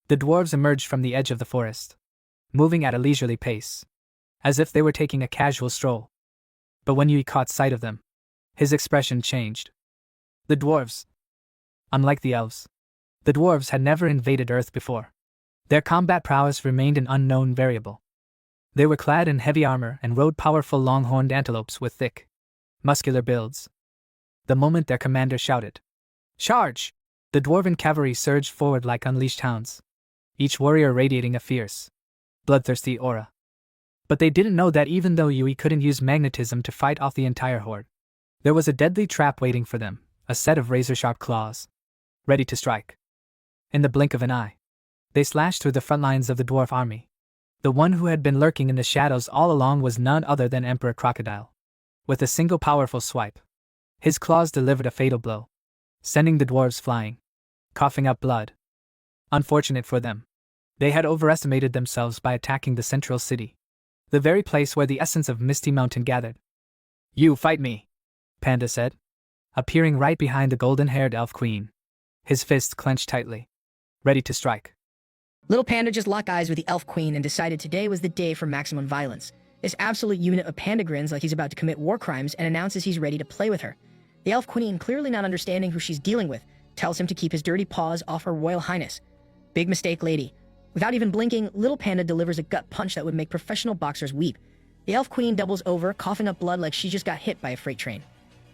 [SPEAKER 1] The dwarves emerged from the edge of the forest, moving at a leisurely pace, as if they were taking a casual stroll. But when Yui caught sight of them, his expression changed. The dwarves. Unlike the elves, the dwarves had never invaded Earth before. Their combat prowess remained an unknown variable. They were clad in heavy armor and rode powerful long-horned antelopes with thick, muscular builds. The moment their commander shouted, "Charge!" the dwarven cavalry surged forward like unleashed hounds, each warrior radiating a fierce, bloodthirsty aura. But they didn't know that even though Yui couldn't use magnetism to fight off the entire horde, there was a deadly trap waiting for them, a set of razor-sharp claws, ready to strike. In the blink of an eye, they slashed through the front lines of the dwarf army. The one who had been lurking in the shadows all along was none other than Emperor Crocodile. With a single powerful swipe, his claws delivered a fatal blow, sending the dwarves flying, coughing up blood. Unfortunate for them, they had overestimated themselves by attacking the central city, the very place where the essence of Misty Mountain gathered. "You fight me," Panda said, appearing right behind the golden-haired elf queen, his fists clenched tightly, ready to strike.
[SPEAKER 3] Little Panda just locked eyes with the Elf Queen and decided today was the day for maximum violence. This absolute unit of panda grins like he's about to commit war crimes and announces he's ready to play with her. The Elf Queen, clearly not understanding who she's dealing with, tells him to keep his dirty paws off her royal highness. Big mistake, lady. Without even blinking, Little Panda delivers a gut punch that would make professional boxers weep. The Elf Queen doubles over, coughing up blood like she just got hit by a freight train.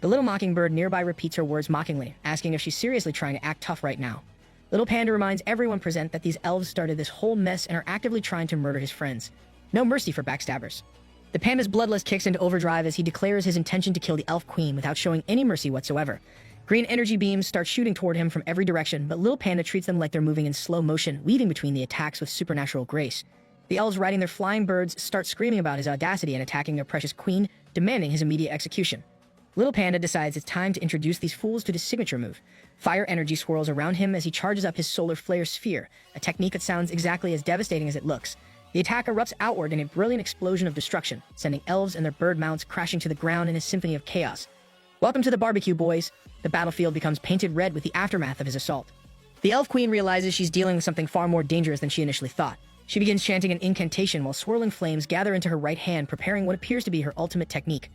[SPEAKER 3] The little mockingbird nearby repeats her words mockingly, asking if she's seriously trying to act tough right now. Little Panda reminds everyone present that these elves started this whole mess and are actively trying to murder his friends. No mercy for backstabbers. The panda's bloodlust kicks into overdrive as he declares his intention to kill the Elf Queen without showing any mercy whatsoever. Green energy beams start shooting toward him from every direction, but Little Panda treats them like they're moving in slow motion, weaving between the attacks with supernatural grace. The elves riding their flying birds start screaming about his audacity and attacking their precious queen, demanding his immediate execution. Little Panda decides it's time to introduce these fools to his signature move. Fire energy swirls around him as he charges up his solar flare sphere, a technique that sounds exactly as devastating as it looks. The attack erupts outward in a brilliant explosion of destruction, sending elves and their bird mounts crashing to the ground in a symphony of chaos. Welcome to the barbecue, boys. The battlefield becomes painted red with the aftermath of his assault. The Elf Queen realizes she's dealing with something far more dangerous than she initially thought. She begins chanting an incantation while swirling flames gather into her right hand, preparing what appears to be her ultimate technique.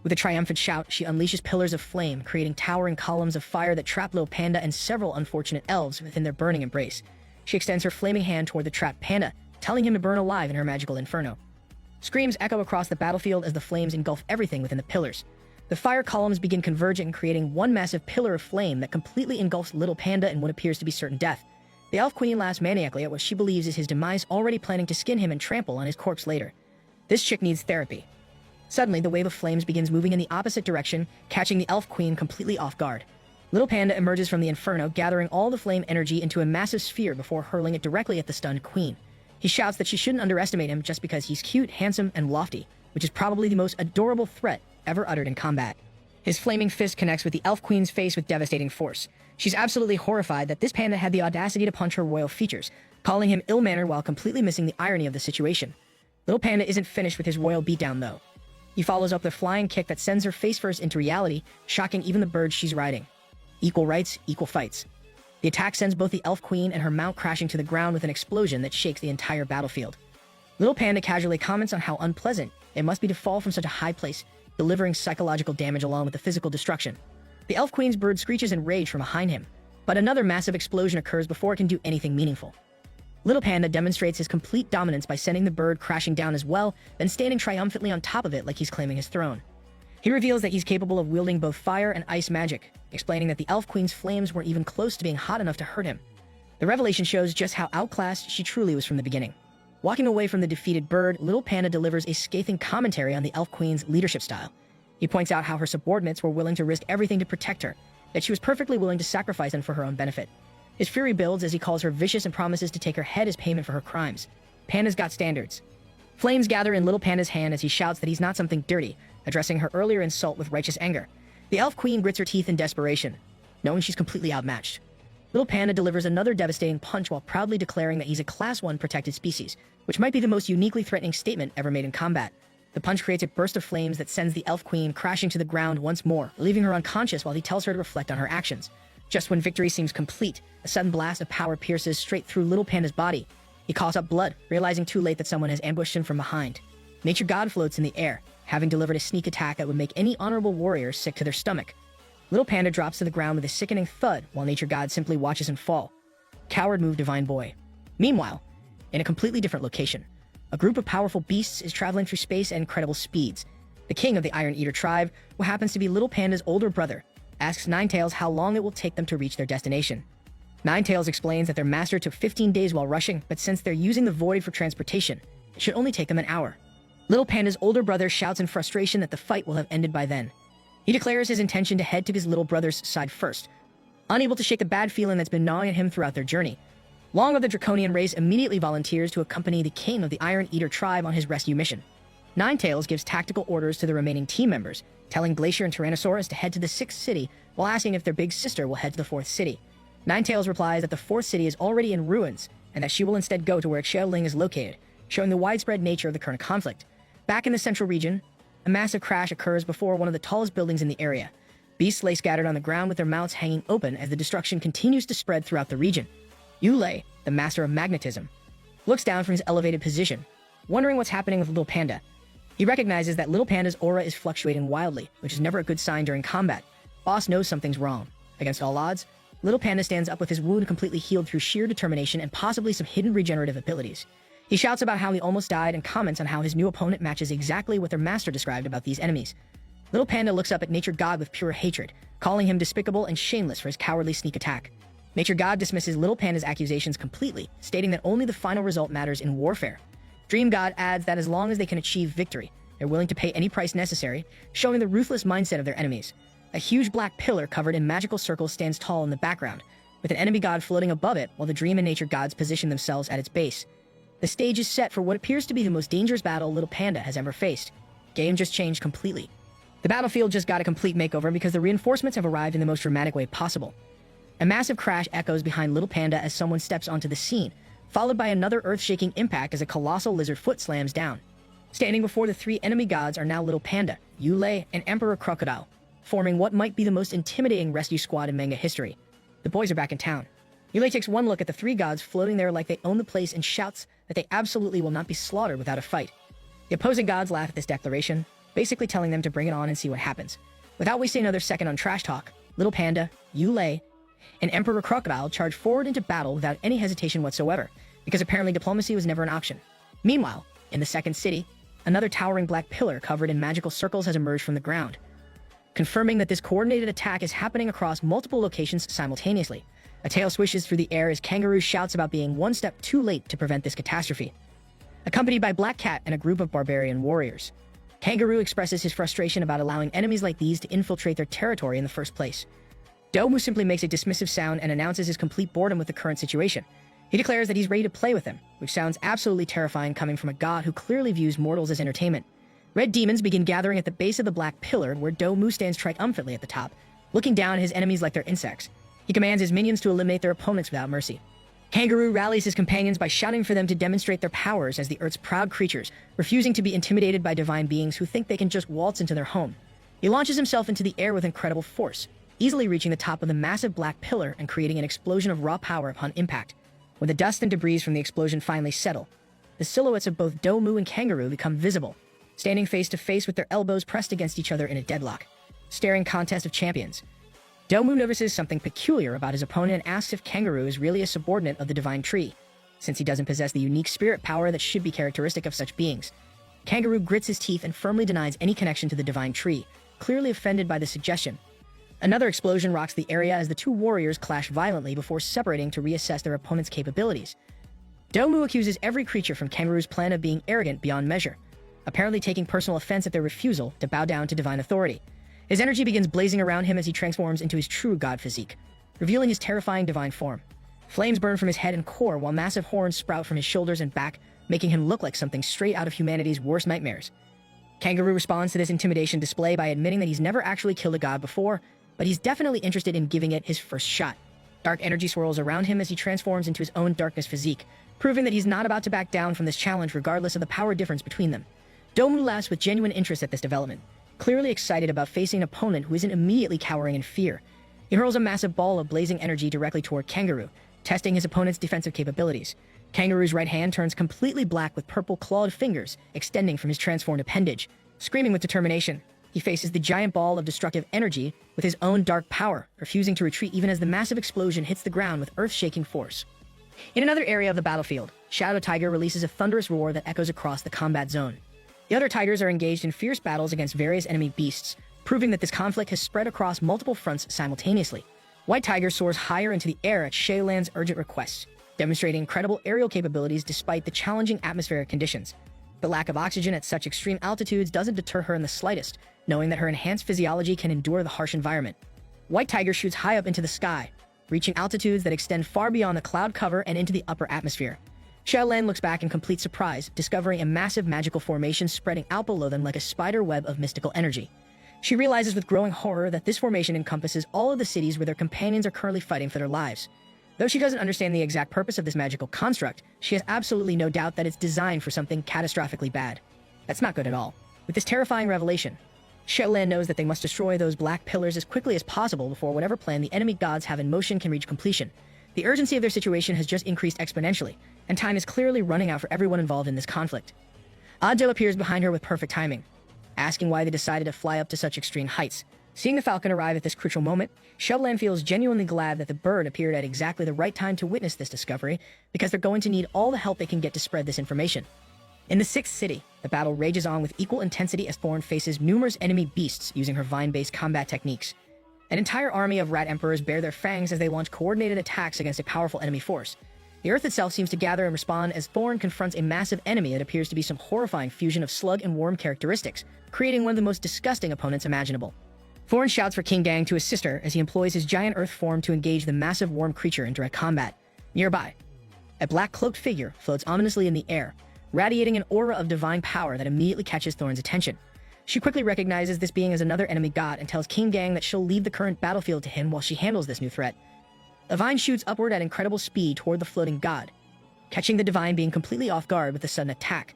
[SPEAKER 3] With a triumphant shout, she unleashes pillars of flame, creating towering columns of fire that trap little panda and several unfortunate elves within their burning embrace. She extends her flaming hand toward the trapped panda, telling him to burn alive in her magical inferno. Screams echo across the battlefield as the flames engulf everything within the pillars. The fire columns begin converging, creating one massive pillar of flame that completely engulfs little panda in what appears to be certain death. The Elf Queen laughs maniacally at what she believes is his demise, already planning to skin him and trample on his corpse later. This chick needs therapy. Suddenly, the wave of flames begins moving in the opposite direction, catching the Elf Queen completely off guard. Little Panda emerges from the inferno, gathering all the flame energy into a massive sphere before hurling it directly at the stunned queen. He shouts that she shouldn't underestimate him just because he's cute, handsome, and lofty, which is probably the most adorable threat ever uttered in combat. His flaming fist connects with the Elf Queen's face with devastating force. She's absolutely horrified that this panda had the audacity to punch her royal features, calling him ill-mannered while completely missing the irony of the situation. Little Panda isn't finished with his royal beatdown, though. He follows up with a flying kick that sends her face first into reality, shocking even the bird she's riding. Equal rights, equal fights. The attack sends both the Elf Queen and her mount crashing to the ground with an explosion that shakes the entire battlefield. Little Panda casually comments on how unpleasant it must be to fall from such a high place, delivering psychological damage along with the physical destruction. The Elf Queen's bird screeches in rage from behind him, but another massive explosion occurs before it can do anything meaningful. Little Panda demonstrates his complete dominance by sending the bird crashing down as well, then standing triumphantly on top of it like he's claiming his throne. He reveals that he's capable of wielding both fire and ice magic, explaining that the Elf Queen's flames weren't even close to being hot enough to hurt him. The revelation shows just how outclassed she truly was from the beginning. Walking away from the defeated bird, Little Panda delivers a scathing commentary on the Elf Queen's leadership style. He points out how her subordinates were willing to risk everything to protect her, that she was perfectly willing to sacrifice them for her own benefit. His fury builds as he calls her vicious and promises to take her head as payment for her crimes. Panda's got standards. Flames gather in Little Panda's hand as he shouts that he's not something dirty, addressing her earlier insult with righteous anger. The Elf Queen grits her teeth in desperation, knowing she's completely outmatched. Little Panda delivers another devastating punch while proudly declaring that he's a Class 1 protected species, which might be the most uniquely threatening statement ever made in combat. The punch creates a burst of flames that sends the Elf Queen crashing to the ground once more, leaving her unconscious while he tells her to reflect on her actions. Just when victory seems complete, a sudden blast of power pierces straight through Little Panda's body. He coughs up blood, realizing too late that someone has ambushed him from behind. Nature God floats in the air, having delivered a sneak attack that would make any honorable warrior sick to their stomach. Little Panda drops to the ground with a sickening thud, while Nature God simply watches him fall. Coward move, divine boy. Meanwhile, in a completely different location, a group of powerful beasts is traveling through space at incredible speeds. The king of the Iron Eater tribe, who happens to be Little Panda's older brother, asks Ninetails how long it will take them to reach their destination. Ninetails explains that their master took 15 days while rushing, but since they're using the void for transportation, it should only take them an hour. Little Panda's older brother shouts in frustration that the fight will have ended by then. He declares his intention to head to his little brother's side first, unable to shake the bad feeling that's been gnawing at him throughout their journey. Long of the Draconian race immediately volunteers to accompany the king of the Iron Eater tribe on his rescue mission. Ninetails gives tactical orders to the remaining team members, telling Glacier and Tyrannosaurus to head to the 6th city while asking if their big sister will head to the 4th city. Ninetails replies that the 4th city is already in ruins and that she will instead go to where Xiaoling is located, showing the widespread nature of the current conflict. Back in the central region, a massive crash occurs before one of the tallest buildings in the area. Beasts lay scattered on the ground with their mouths hanging open as the destruction continues to spread throughout the region. Yulei, the master of magnetism, looks down from his elevated position, wondering what's happening with Little Panda. He recognizes that Little Panda's aura is fluctuating wildly, which is never a good sign during combat. Boss knows something's wrong. Against all odds, Little Panda stands up with his wound completely healed through sheer determination and possibly some hidden regenerative abilities. He shouts about how he almost died and comments on how his new opponent matches exactly what their master described about these enemies. Little Panda looks up at Nature God with pure hatred, calling him despicable and shameless for his cowardly sneak attack. Nature God dismisses Little Panda's accusations completely, stating that only the final result matters in warfare. Dream God adds that as long as they can achieve victory, they're willing to pay any price necessary, showing the ruthless mindset of their enemies. A huge black pillar covered in magical circles stands tall in the background, with an enemy god floating above it while the Dream and Nature gods position themselves at its base. The stage is set for what appears to be the most dangerous battle Little Panda has ever faced. Game just changed completely. The battlefield just got a complete makeover because the reinforcements have arrived in the most dramatic way possible. A massive crash echoes behind Little Panda as someone steps onto the scene, followed by another earth-shaking impact as a colossal lizard foot slams down. Standing before the 3 enemy gods are now Little Panda, Yulei, and Emperor Crocodile, forming what might be the most intimidating rescue squad in manga history. The boys are back in town. Yulei takes one look at the three gods floating there like they own the place and shouts that they absolutely will not be slaughtered without a fight. The opposing gods laugh at this declaration, basically telling them to bring it on and see what happens. Without wasting another second on trash talk, Little Panda, Yulei, and Emperor Crocodile charge forward into battle without any hesitation whatsoever, because apparently diplomacy was never an option. Meanwhile, in the second city, another towering black pillar covered in magical circles has emerged from the ground, confirming that this coordinated attack is happening across multiple locations simultaneously. A tail swishes through the air as Kangaroo shouts about being one step too late to prevent this catastrophe. Accompanied by Black Cat and a group of barbarian warriors, Kangaroo expresses his frustration about allowing enemies like these to infiltrate their territory in the first place. Domu simply makes a dismissive sound and announces his complete boredom with the current situation. He declares that he's ready to play with them, which sounds absolutely terrifying coming from a god who clearly views mortals as entertainment. Red demons begin gathering at the base of the black pillar, where Domu stands triumphantly at the top, looking down at his enemies like they're insects. He commands his minions to eliminate their opponents without mercy. Kangaroo rallies his companions by shouting for them to demonstrate their powers as the Earth's proud creatures, refusing to be intimidated by divine beings who think they can just waltz into their home. He launches himself into the air with incredible force, easily reaching the top of the massive black pillar and creating an explosion of raw power upon impact. When the dust and debris from the explosion finally settle, the silhouettes of both Domu and Kangaroo become visible, standing face to face with their elbows pressed against each other in a deadlock. Staring contest of champions. Domu notices something peculiar about his opponent and asks if Kangaroo is really a subordinate of the divine tree, since he doesn't possess the unique spirit power that should be characteristic of such beings. Kangaroo grits his teeth and firmly denies any connection to the divine tree, clearly offended by the suggestion. Another explosion rocks the area as the two warriors clash violently before separating to reassess their opponent's capabilities. Domu accuses every creature from Kangaroo's plan of being arrogant beyond measure, apparently taking personal offense at their refusal to bow down to divine authority. His energy begins blazing around him as he transforms into his true god physique, revealing his terrifying divine form. Flames burn from his head and core while massive horns sprout from his shoulders and back, making him look like something straight out of humanity's worst nightmares. Kangaroo responds to this intimidation display by admitting that he's never actually killed a god before, but he's definitely interested in giving it his first shot. Dark energy swirls around him as he transforms into his own darkness physique, proving that he's not about to back down from this challenge regardless of the power difference between them. Domu laughs with genuine interest at this development, clearly excited about facing an opponent who isn't immediately cowering in fear. He hurls a massive ball of blazing energy directly toward Kangaroo, testing his opponent's defensive capabilities. Kangaroo's right hand turns completely black with purple clawed fingers extending from his transformed appendage. Screaming with determination, he faces the giant ball of destructive energy with his own dark power, refusing to retreat even as the massive explosion hits the ground with earth-shaking force. In another area of the battlefield, Shadow Tiger releases a thunderous roar that echoes across the combat zone. The other tigers are engaged in fierce battles against various enemy beasts, proving that this conflict has spread across multiple fronts simultaneously. White Tiger soars higher into the air at Shaylan's urgent request, demonstrating incredible aerial capabilities despite the challenging atmospheric conditions. The lack of oxygen at such extreme altitudes doesn't deter her in the slightest, knowing that her enhanced physiology can endure the harsh environment. White Tiger shoots high up into the sky, reaching altitudes that extend far beyond the cloud cover and into the upper atmosphere. Xiaolan looks back in complete surprise, discovering a massive magical formation spreading out below them like a spider web of mystical energy. She realizes with growing horror that this formation encompasses all of the cities where their companions are currently fighting for their lives. Though she doesn't understand the exact purpose of this magical construct, she has absolutely no doubt that it's designed for something catastrophically bad. That's not good at all. With this terrifying revelation, Xiaolan knows that they must destroy those black pillars as quickly as possible before whatever plan the enemy gods have in motion can reach completion. The urgency of their situation has just increased exponentially, and time is clearly running out for everyone involved in this conflict. Adil appears behind her with perfect timing, asking why they decided to fly up to such extreme heights. Seeing the falcon arrive at this crucial moment, Xiaolan feels genuinely glad that the bird appeared at exactly the right time to witness this discovery, because they're going to need all the help they can get to spread this information. In the sixth city, the battle rages on with equal intensity as Thorn faces numerous enemy beasts using her vine-based combat techniques. An entire army of rat emperors bare their fangs as they launch coordinated attacks against a powerful enemy force. The earth itself seems to gather and respond as Thorn confronts a massive enemy that appears to be some horrifying fusion of slug and worm characteristics, creating one of the most disgusting opponents imaginable. Thorn shouts for King Gang to assist her as he employs his giant earth form to engage the massive worm creature in direct combat. Nearby, a black cloaked figure floats ominously in the air, radiating an aura of divine power that immediately catches Thorn's attention. She quickly recognizes this being as another enemy god and tells King Gang that she'll leave the current battlefield to him while she handles this new threat. A vine shoots upward at incredible speed toward the floating god, catching the divine being completely off guard with a sudden attack.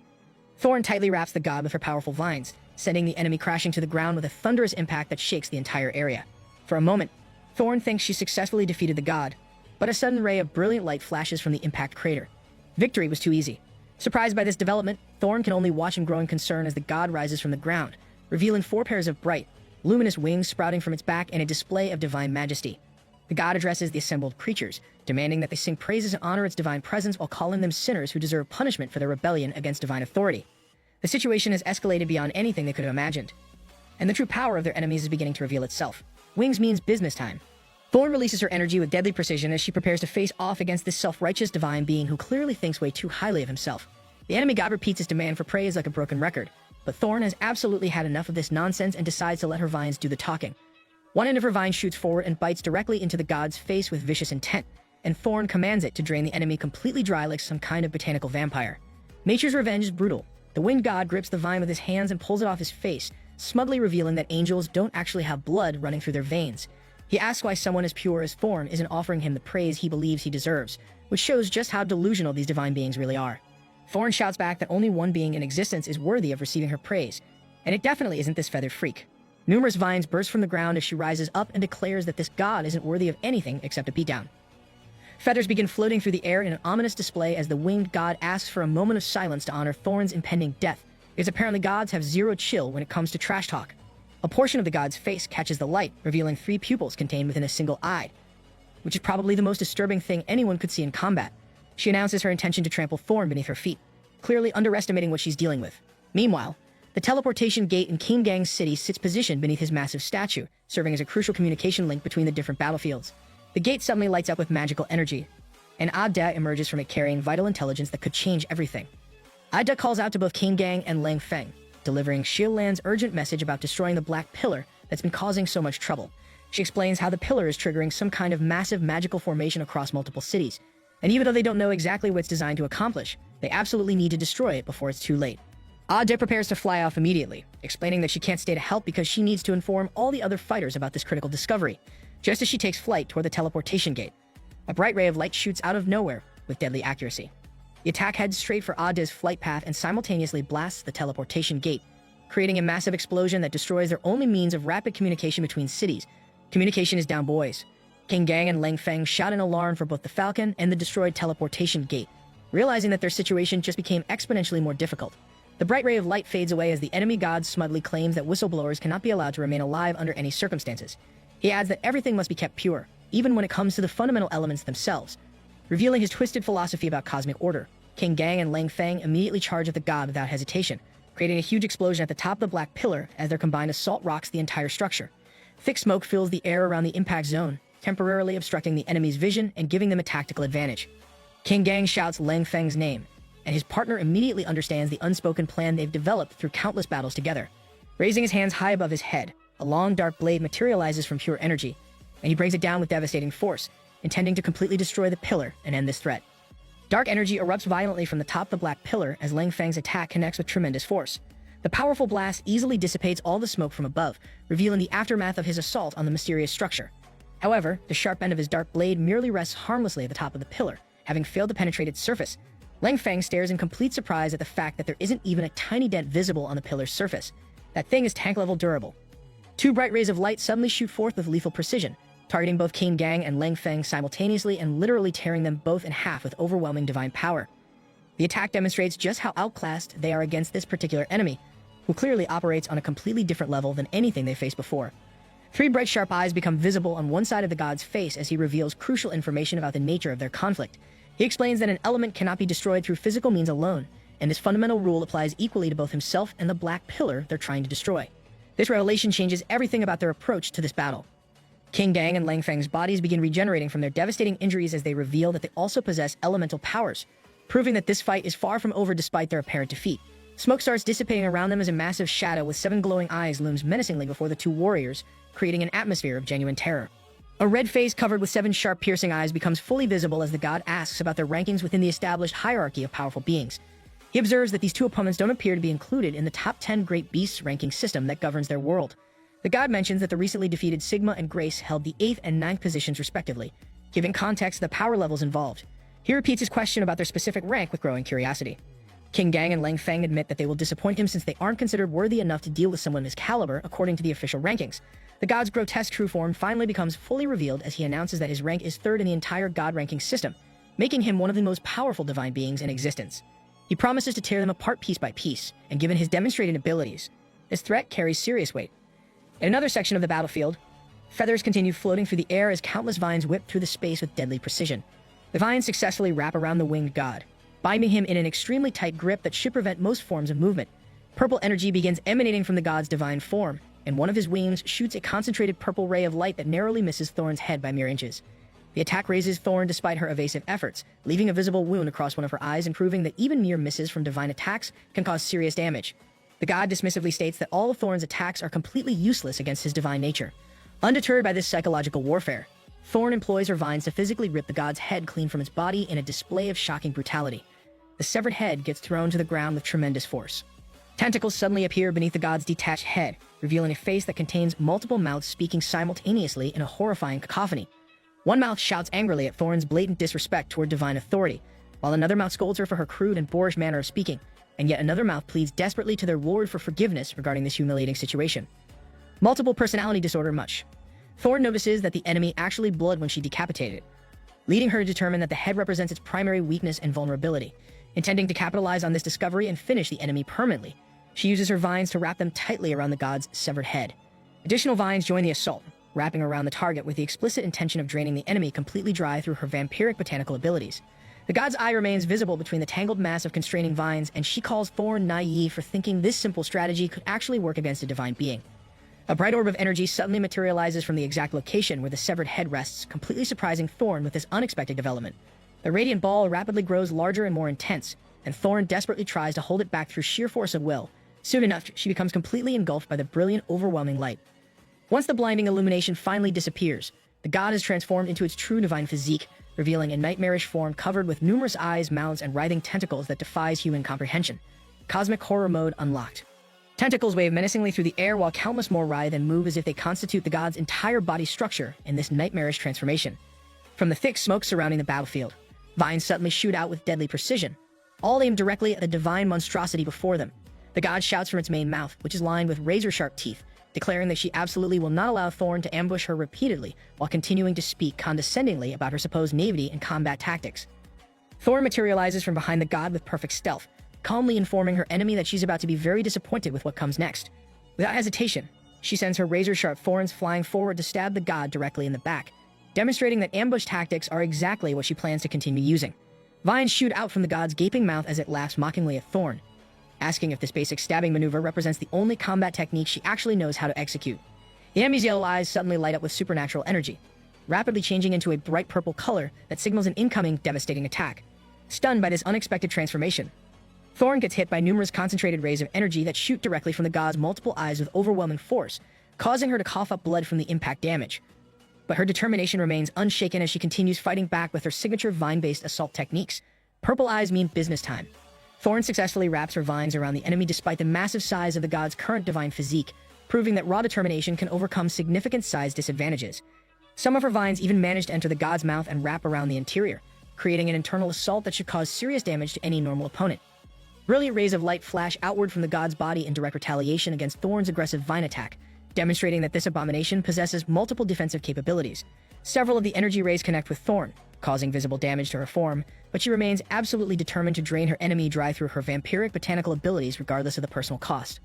[SPEAKER 3] Thorn tightly wraps the god with her powerful vines, sending the enemy crashing to the ground with a thunderous impact that shakes the entire area. For a moment, Thorn thinks she successfully defeated the god, but a sudden ray of brilliant light flashes from the impact crater. Victory was too easy. Surprised by this development, Thorn can only watch in growing concern as the god rises from the ground, revealing 4 pairs of bright, luminous wings sprouting from its back and a display of divine majesty. The god addresses the assembled creatures, demanding that they sing praises and honor its divine presence while calling them sinners who deserve punishment for their rebellion against divine authority. The situation has escalated beyond anything they could have imagined, and the true power of their enemies is beginning to reveal itself. Wings means business time. Thorn releases her energy with deadly precision as she prepares to face off against this self-righteous divine being who clearly thinks way too highly of himself. The enemy god repeats his demand for praise like a broken record, but Thorn has absolutely had enough of this nonsense and decides to let her vines do the talking. One end of her vine shoots forward and bites directly into the god's face with vicious intent, and Thorn commands it to drain the enemy completely dry like some kind of botanical vampire. Nature's revenge is brutal. The winged god grips the vine with his hands and pulls it off his face, smugly revealing that angels don't actually have blood running through their veins. He asks why someone as pure as Thorn isn't offering him the praise he believes he deserves, which shows just how delusional these divine beings really are. Thorn shouts back that only one being in existence is worthy of receiving her praise, and it definitely isn't this feathered freak. Numerous vines burst from the ground as she rises up and declares that this god isn't worthy of anything except a beatdown. Feathers begin floating through the air in an ominous display as the winged god asks for a moment of silence to honor Thorn's impending death, because apparently gods have zero chill when it comes to trash talk. A portion of the god's face catches the light, revealing 3 pupils contained within a single eye, which is probably the most disturbing thing anyone could see in combat. She announces her intention to trample Thorn beneath her feet, clearly underestimating what she's dealing with. Meanwhile, the teleportation gate in King Gang's city sits positioned beneath his massive statue, serving as a crucial communication link between the different battlefields. The gate suddenly lights up with magical energy, and Adda emerges from it carrying vital intelligence that could change everything. Adda calls out to both King Gang and Lang Feng, delivering Shieldland's urgent message about destroying the Black Pillar that's been causing so much trouble. She explains how the pillar is triggering some kind of massive magical formation across multiple cities, and even though they don't know exactly what it's designed to accomplish, they absolutely need to destroy it before it's too late. Adda prepares to fly off immediately, explaining that she can't stay to help because she needs to inform all the other fighters about this critical discovery. Just as she takes flight toward the teleportation gate, a bright ray of light shoots out of nowhere with deadly accuracy. The attack heads straight for Adda's flight path and simultaneously blasts the teleportation gate, creating a massive explosion that destroys their only means of rapid communication between cities. Communication is down, boys. King Gang and Lang Feng shout an alarm for both the Falcon and the destroyed teleportation gate, realizing that their situation just became exponentially more difficult. The bright ray of light fades away as the enemy god smugly claims that whistleblowers cannot be allowed to remain alive under any circumstances. He adds that everything must be kept pure, even when it comes to the fundamental elements themselves. Revealing his twisted philosophy about cosmic order, King Gang and Lang Feng immediately charge at the god without hesitation, creating a huge explosion at the top of the Black Pillar as their combined assault rocks the entire structure. Thick smoke fills the air around the impact zone, temporarily obstructing the enemy's vision and giving them a tactical advantage. King Gang shouts Lang Feng's name, and his partner immediately understands the unspoken plan they've developed through countless battles together. Raising his hands high above his head, a long dark blade materializes from pure energy, and he brings it down with devastating force, intending to completely destroy the pillar and end this threat. Dark energy erupts violently from the top of the Black Pillar as Lang Feng's attack connects with tremendous force. The powerful blast easily dissipates all the smoke from above, revealing the aftermath of his assault on the mysterious structure. However, the sharp end of his dark blade merely rests harmlessly at the top of the pillar, having failed to penetrate its surface. Lang Feng stares in complete surprise at the fact that there isn't even a tiny dent visible on the pillar's surface. That thing is tank-level durable. 2 bright rays of light suddenly shoot forth with lethal precision, targeting both King Gang and Lang Feng simultaneously and literally tearing them both in half with overwhelming divine power. The attack demonstrates just how outclassed they are against this particular enemy, who clearly operates on a completely different level than anything they faced before. 3 bright sharp eyes become visible on one side of the god's face as he reveals crucial information about the nature of their conflict. He explains that an element cannot be destroyed through physical means alone, and this fundamental rule applies equally to both himself and the Black Pillar they're trying to destroy. This revelation changes everything about their approach to this battle. King Gang and Lang Feng's bodies begin regenerating from their devastating injuries as they reveal that they also possess elemental powers, proving that this fight is far from over despite their apparent defeat. Smoke starts dissipating around them as a massive shadow with 7 glowing eyes looms menacingly before the 2 warriors, creating an atmosphere of genuine terror. A red face covered with 7 sharp piercing eyes becomes fully visible as the god asks about their rankings within the established hierarchy of powerful beings. He observes that these 2 opponents don't appear to be included in the top 10 great beasts ranking system that governs their world. The god mentions that the recently defeated Sigma and Grace held the 8th and 9th positions respectively, giving context to the power levels involved. He repeats his question about their specific rank with growing curiosity. King Gang and Lang Feng admit that they will disappoint him since they aren't considered worthy enough to deal with someone of his caliber according to the official rankings. The god's grotesque true form finally becomes fully revealed as he announces that his rank is third in the entire god ranking system, making him one of the most powerful divine beings in existence. He promises to tear them apart piece by piece, and given his demonstrated abilities, this threat carries serious weight. In another section of the battlefield, feathers continue floating through the air as countless vines whip through the space with deadly precision. The vines successfully wrap around the winged god, binding him in an extremely tight grip that should prevent most forms of movement. Purple energy begins emanating from the god's divine form, and one of his wings shoots a concentrated purple ray of light that narrowly misses Thorn's head by mere inches. The attack raises Thorn despite her evasive efforts, leaving a visible wound across one of her eyes and proving that even mere misses from divine attacks can cause serious damage. The god dismissively states that all of Thorn's attacks are completely useless against his divine nature. Undeterred by this psychological warfare, Thorn employs her vines to physically rip the god's head clean from its body in a display of shocking brutality. The severed head gets thrown to the ground with tremendous force. Tentacles suddenly appear beneath the god's detached head, revealing a face that contains multiple mouths speaking simultaneously in a horrifying cacophony. One mouth shouts angrily at Thorn's blatant disrespect toward divine authority, while another mouth scolds her for her crude and boorish manner of speaking, and yet another mouth pleads desperately to their lord for forgiveness regarding this humiliating situation. Multiple personality disorder much. Thorn notices that the enemy actually bled when she decapitated it, leading her to determine that the head represents its primary weakness and vulnerability. Intending to capitalize on this discovery and finish the enemy permanently, she uses her vines to wrap them tightly around the god's severed head. Additional vines join the assault, wrapping around the target with the explicit intention of draining the enemy completely dry through her vampiric botanical abilities. The god's eye remains visible between the tangled mass of constraining vines, and she calls Thorn naive for thinking this simple strategy could actually work against a divine being. A bright orb of energy suddenly materializes from the exact location where the severed head rests, completely surprising Thorn with this unexpected development. The radiant ball rapidly grows larger and more intense, and Thorn desperately tries to hold it back through sheer force of will. Soon enough, she becomes completely engulfed by the brilliant, overwhelming light. Once the blinding illumination finally disappears, the god is transformed into its true divine physique, revealing a nightmarish form covered with numerous eyes, mouths, and writhing tentacles that defies human comprehension. Cosmic horror mode unlocked. Tentacles wave menacingly through the air while countless more writhe and move as if they constitute the god's entire body structure in this nightmarish transformation. From the thick smoke surrounding the battlefield, vines suddenly shoot out with deadly precision, all aimed directly at the divine monstrosity before them. The god shouts from its main mouth, which is lined with razor-sharp teeth, declaring that she absolutely will not allow Thorn to ambush her repeatedly while continuing to speak condescendingly about her supposed naivety and combat tactics. Thorn materializes from behind the god with perfect stealth, calmly informing her enemy that she's about to be very disappointed with what comes next. Without hesitation, she sends her razor-sharp thorns flying forward to stab the god directly in the back, demonstrating that ambush tactics are exactly what she plans to continue using. Vines shoot out from the god's gaping mouth as it laughs mockingly at Thorn, asking if this basic stabbing maneuver represents the only combat technique she actually knows how to execute. The enemy's yellow eyes suddenly light up with supernatural energy, rapidly changing into a bright purple color that signals an incoming devastating attack. Stunned by this unexpected transformation, Thorn gets hit by numerous concentrated rays of energy that shoot directly from the god's multiple eyes with overwhelming force, causing her to cough up blood from the impact damage. But her determination remains unshaken as she continues fighting back with her signature vine-based assault techniques. Purple eyes mean business time. Thorn successfully wraps her vines around the enemy despite the massive size of the god's current divine physique, proving that raw determination can overcome significant size disadvantages. Some of her vines even manage to enter the god's mouth and wrap around the interior, creating an internal assault that should cause serious damage to any normal opponent. Brilliant rays of light flash outward from the god's body in direct retaliation against Thorn's aggressive vine attack, demonstrating that this abomination possesses multiple defensive capabilities. Several of the energy rays connect with Thorn, causing visible damage to her form, but she remains absolutely determined to drain her enemy dry through her vampiric botanical abilities regardless of the personal cost.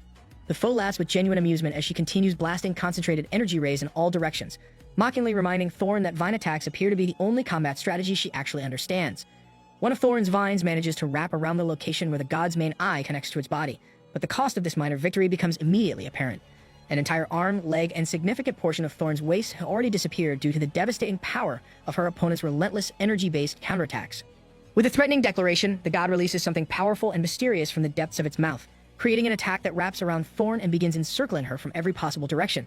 [SPEAKER 3] The foe laughs with genuine amusement as she continues blasting concentrated energy rays in all directions, mockingly reminding Thorn that vine attacks appear to be the only combat strategy she actually understands. One of Thorn's vines manages to wrap around the location where the god's main eye connects to its body, but the cost of this minor victory becomes immediately apparent. An entire arm, leg, and significant portion of Thorn's waist have already disappeared due to the devastating power of her opponent's relentless energy-based counterattacks. With a threatening declaration, the god releases something powerful and mysterious from the depths of its mouth, creating an attack that wraps around Thorn and begins encircling her from every possible direction.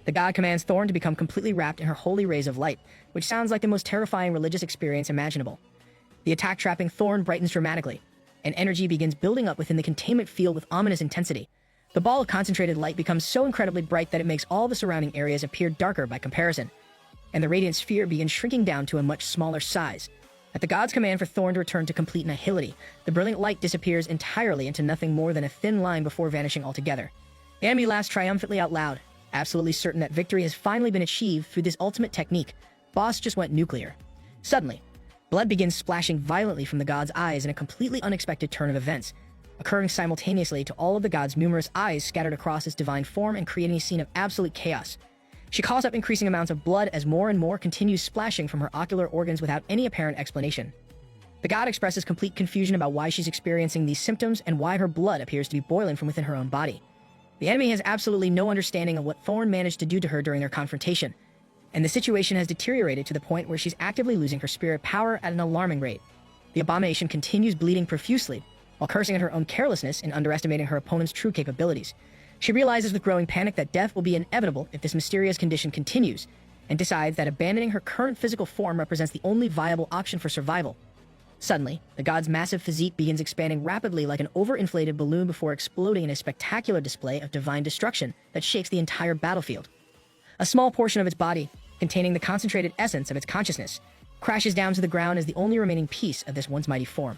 [SPEAKER 3] The god commands Thorn to become completely wrapped in her holy rays of light, which sounds like the most terrifying religious experience imaginable. The attack trapping Thorn brightens dramatically, and energy begins building up within the containment field with ominous intensity. The ball of concentrated light becomes so incredibly bright that it makes all the surrounding areas appear darker by comparison, and the radiant sphere begins shrinking down to a much smaller size. At the god's command for Thorn to return to complete nihility, the brilliant light disappears entirely into nothing more than a thin line before vanishing altogether. The enemy laughs triumphantly out loud, absolutely certain that victory has finally been achieved through this ultimate technique. Boss just went nuclear. Suddenly, blood begins splashing violently from the god's eyes in a completely unexpected turn of events, occurring simultaneously to all of the god's numerous eyes scattered across his divine form and creating a scene of absolute chaos. She coughs up increasing amounts of blood as more and more continues splashing from her ocular organs without any apparent explanation. The god expresses complete confusion about why she's experiencing these symptoms and why her blood appears to be boiling from within her own body. The enemy has absolutely no understanding of what Thorn managed to do to her during their confrontation, and the situation has deteriorated to the point where she's actively losing her spirit power at an alarming rate. The abomination continues bleeding profusely, while cursing at her own carelessness and underestimating her opponent's true capabilities. She realizes with growing panic that death will be inevitable if this mysterious condition continues, and decides that abandoning her current physical form represents the only viable option for survival. Suddenly, the god's massive physique begins expanding rapidly like an overinflated balloon before exploding in a spectacular display of divine destruction that shakes the entire battlefield. A small portion of its body, containing the concentrated essence of its consciousness, crashes down to the ground as the only remaining piece of this once mighty form.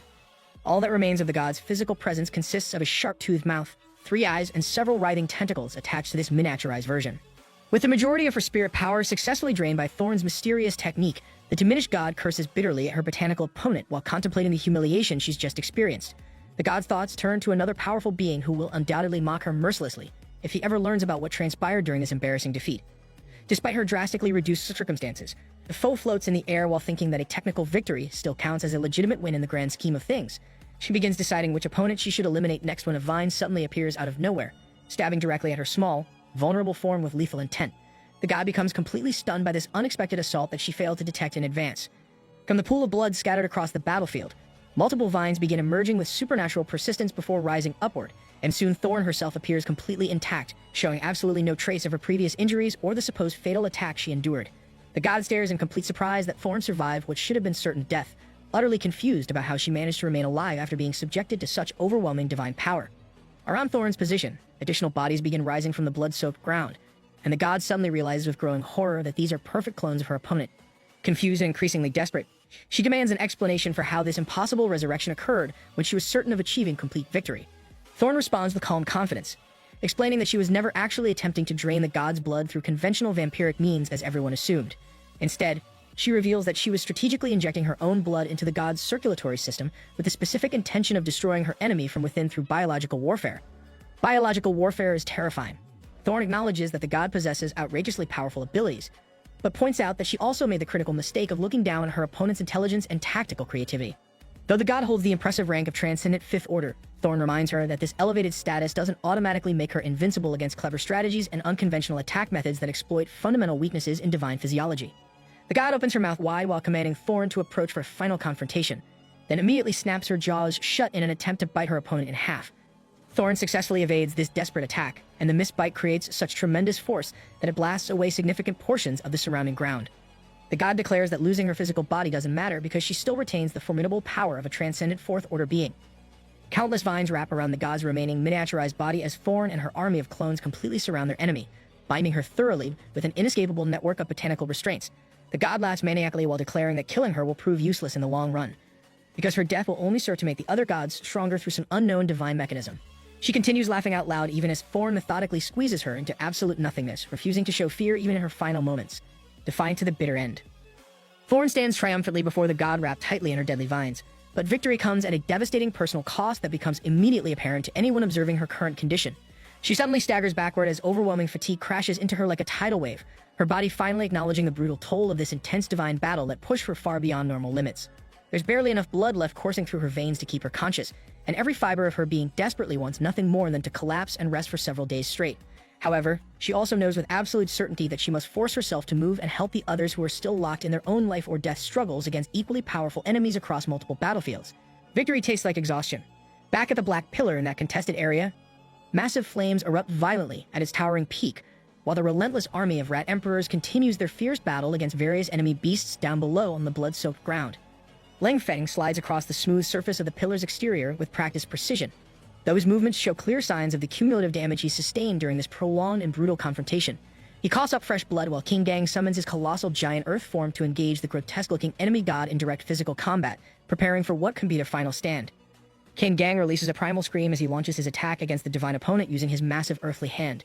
[SPEAKER 3] All that remains of the god's physical presence consists of a sharp-toothed mouth, 3 eyes, and several writhing tentacles attached to this miniaturized version. With the majority of her spirit power successfully drained by Thorn's mysterious technique, the diminished god curses bitterly at her botanical opponent while contemplating the humiliation she's just experienced. The god's thoughts turn to another powerful being who will undoubtedly mock her mercilessly if he ever learns about what transpired during this embarrassing defeat. Despite her drastically reduced circumstances, the foe floats in the air while thinking that a technical victory still counts as a legitimate win in the grand scheme of things. She begins deciding which opponent she should eliminate next when a vine suddenly appears out of nowhere, stabbing directly at her small, vulnerable form with lethal intent. The god becomes completely stunned by this unexpected assault that she failed to detect in advance. From the pool of blood scattered across the battlefield, multiple vines begin emerging with supernatural persistence before rising upward, and soon Thorn herself appears completely intact, showing absolutely no trace of her previous injuries or the supposed fatal attack she endured. The god stares in complete surprise that Thorn survived what should have been certain death, utterly confused about how she managed to remain alive after being subjected to such overwhelming divine power. Around Thorn's position, additional bodies begin rising from the blood-soaked ground, and the god suddenly realizes with growing horror that these are perfect clones of her opponent. Confused and increasingly desperate, she demands an explanation for how this impossible resurrection occurred when she was certain of achieving complete victory. Thorn responds with calm confidence, explaining that she was never actually attempting to drain the god's blood through conventional vampiric means as everyone assumed. Instead, she reveals that she was strategically injecting her own blood into the god's circulatory system with the specific intention of destroying her enemy from within through biological warfare. Biological warfare is terrifying. Thorn acknowledges that the god possesses outrageously powerful abilities, but points out that she also made the critical mistake of looking down on her opponent's intelligence and tactical creativity. Though the god holds the impressive rank of Transcendent Fifth Order, Thorn reminds her that this elevated status doesn't automatically make her invincible against clever strategies and unconventional attack methods that exploit fundamental weaknesses in divine physiology. The god opens her mouth wide while commanding Thorn to approach for a final confrontation, then immediately snaps her jaws shut in an attempt to bite her opponent in half. Thorn successfully evades this desperate attack, and the missed bite creates such tremendous force that it blasts away significant portions of the surrounding ground. The god declares that losing her physical body doesn't matter because she still retains the formidable power of a transcendent Fourth Order being. Countless vines wrap around the god's remaining miniaturized body as Thorn and her army of clones completely surround their enemy, binding her thoroughly with an inescapable network of botanical restraints. The god laughs maniacally while declaring that killing her will prove useless in the long run, because her death will only serve to make the other gods stronger through some unknown divine mechanism. She continues laughing out loud even as Thorn methodically squeezes her into absolute nothingness, refusing to show fear even in her final moments, defiant to the bitter end. Thorn stands triumphantly before the god wrapped tightly in her deadly vines, but victory comes at a devastating personal cost that becomes immediately apparent to anyone observing her current condition. She suddenly staggers backward as overwhelming fatigue crashes into her like a tidal wave, her body finally acknowledging the brutal toll of this intense divine battle that pushed her far beyond normal limits. There's barely enough blood left coursing through her veins to keep her conscious, and every fiber of her being desperately wants nothing more than to collapse and rest for several days straight. However, she also knows with absolute certainty that she must force herself to move and help the others who are still locked in their own life or death struggles against equally powerful enemies across multiple battlefields. Victory tastes like exhaustion. Back at the Black Pillar in that contested area, massive flames erupt violently at its towering peak, while the relentless army of Rat Emperors continues their fierce battle against various enemy beasts down below on the blood-soaked ground. Lang Feng slides across the smooth surface of the pillar's exterior with practiced precision, though his movements show clear signs of the cumulative damage he sustained during this prolonged and brutal confrontation. He coughs up fresh blood while King Gang summons his colossal giant earth form to engage the grotesque-looking enemy god in direct physical combat, preparing for what can be their final stand. King Gang releases a primal scream as he launches his attack against the divine opponent using his massive earthly hand,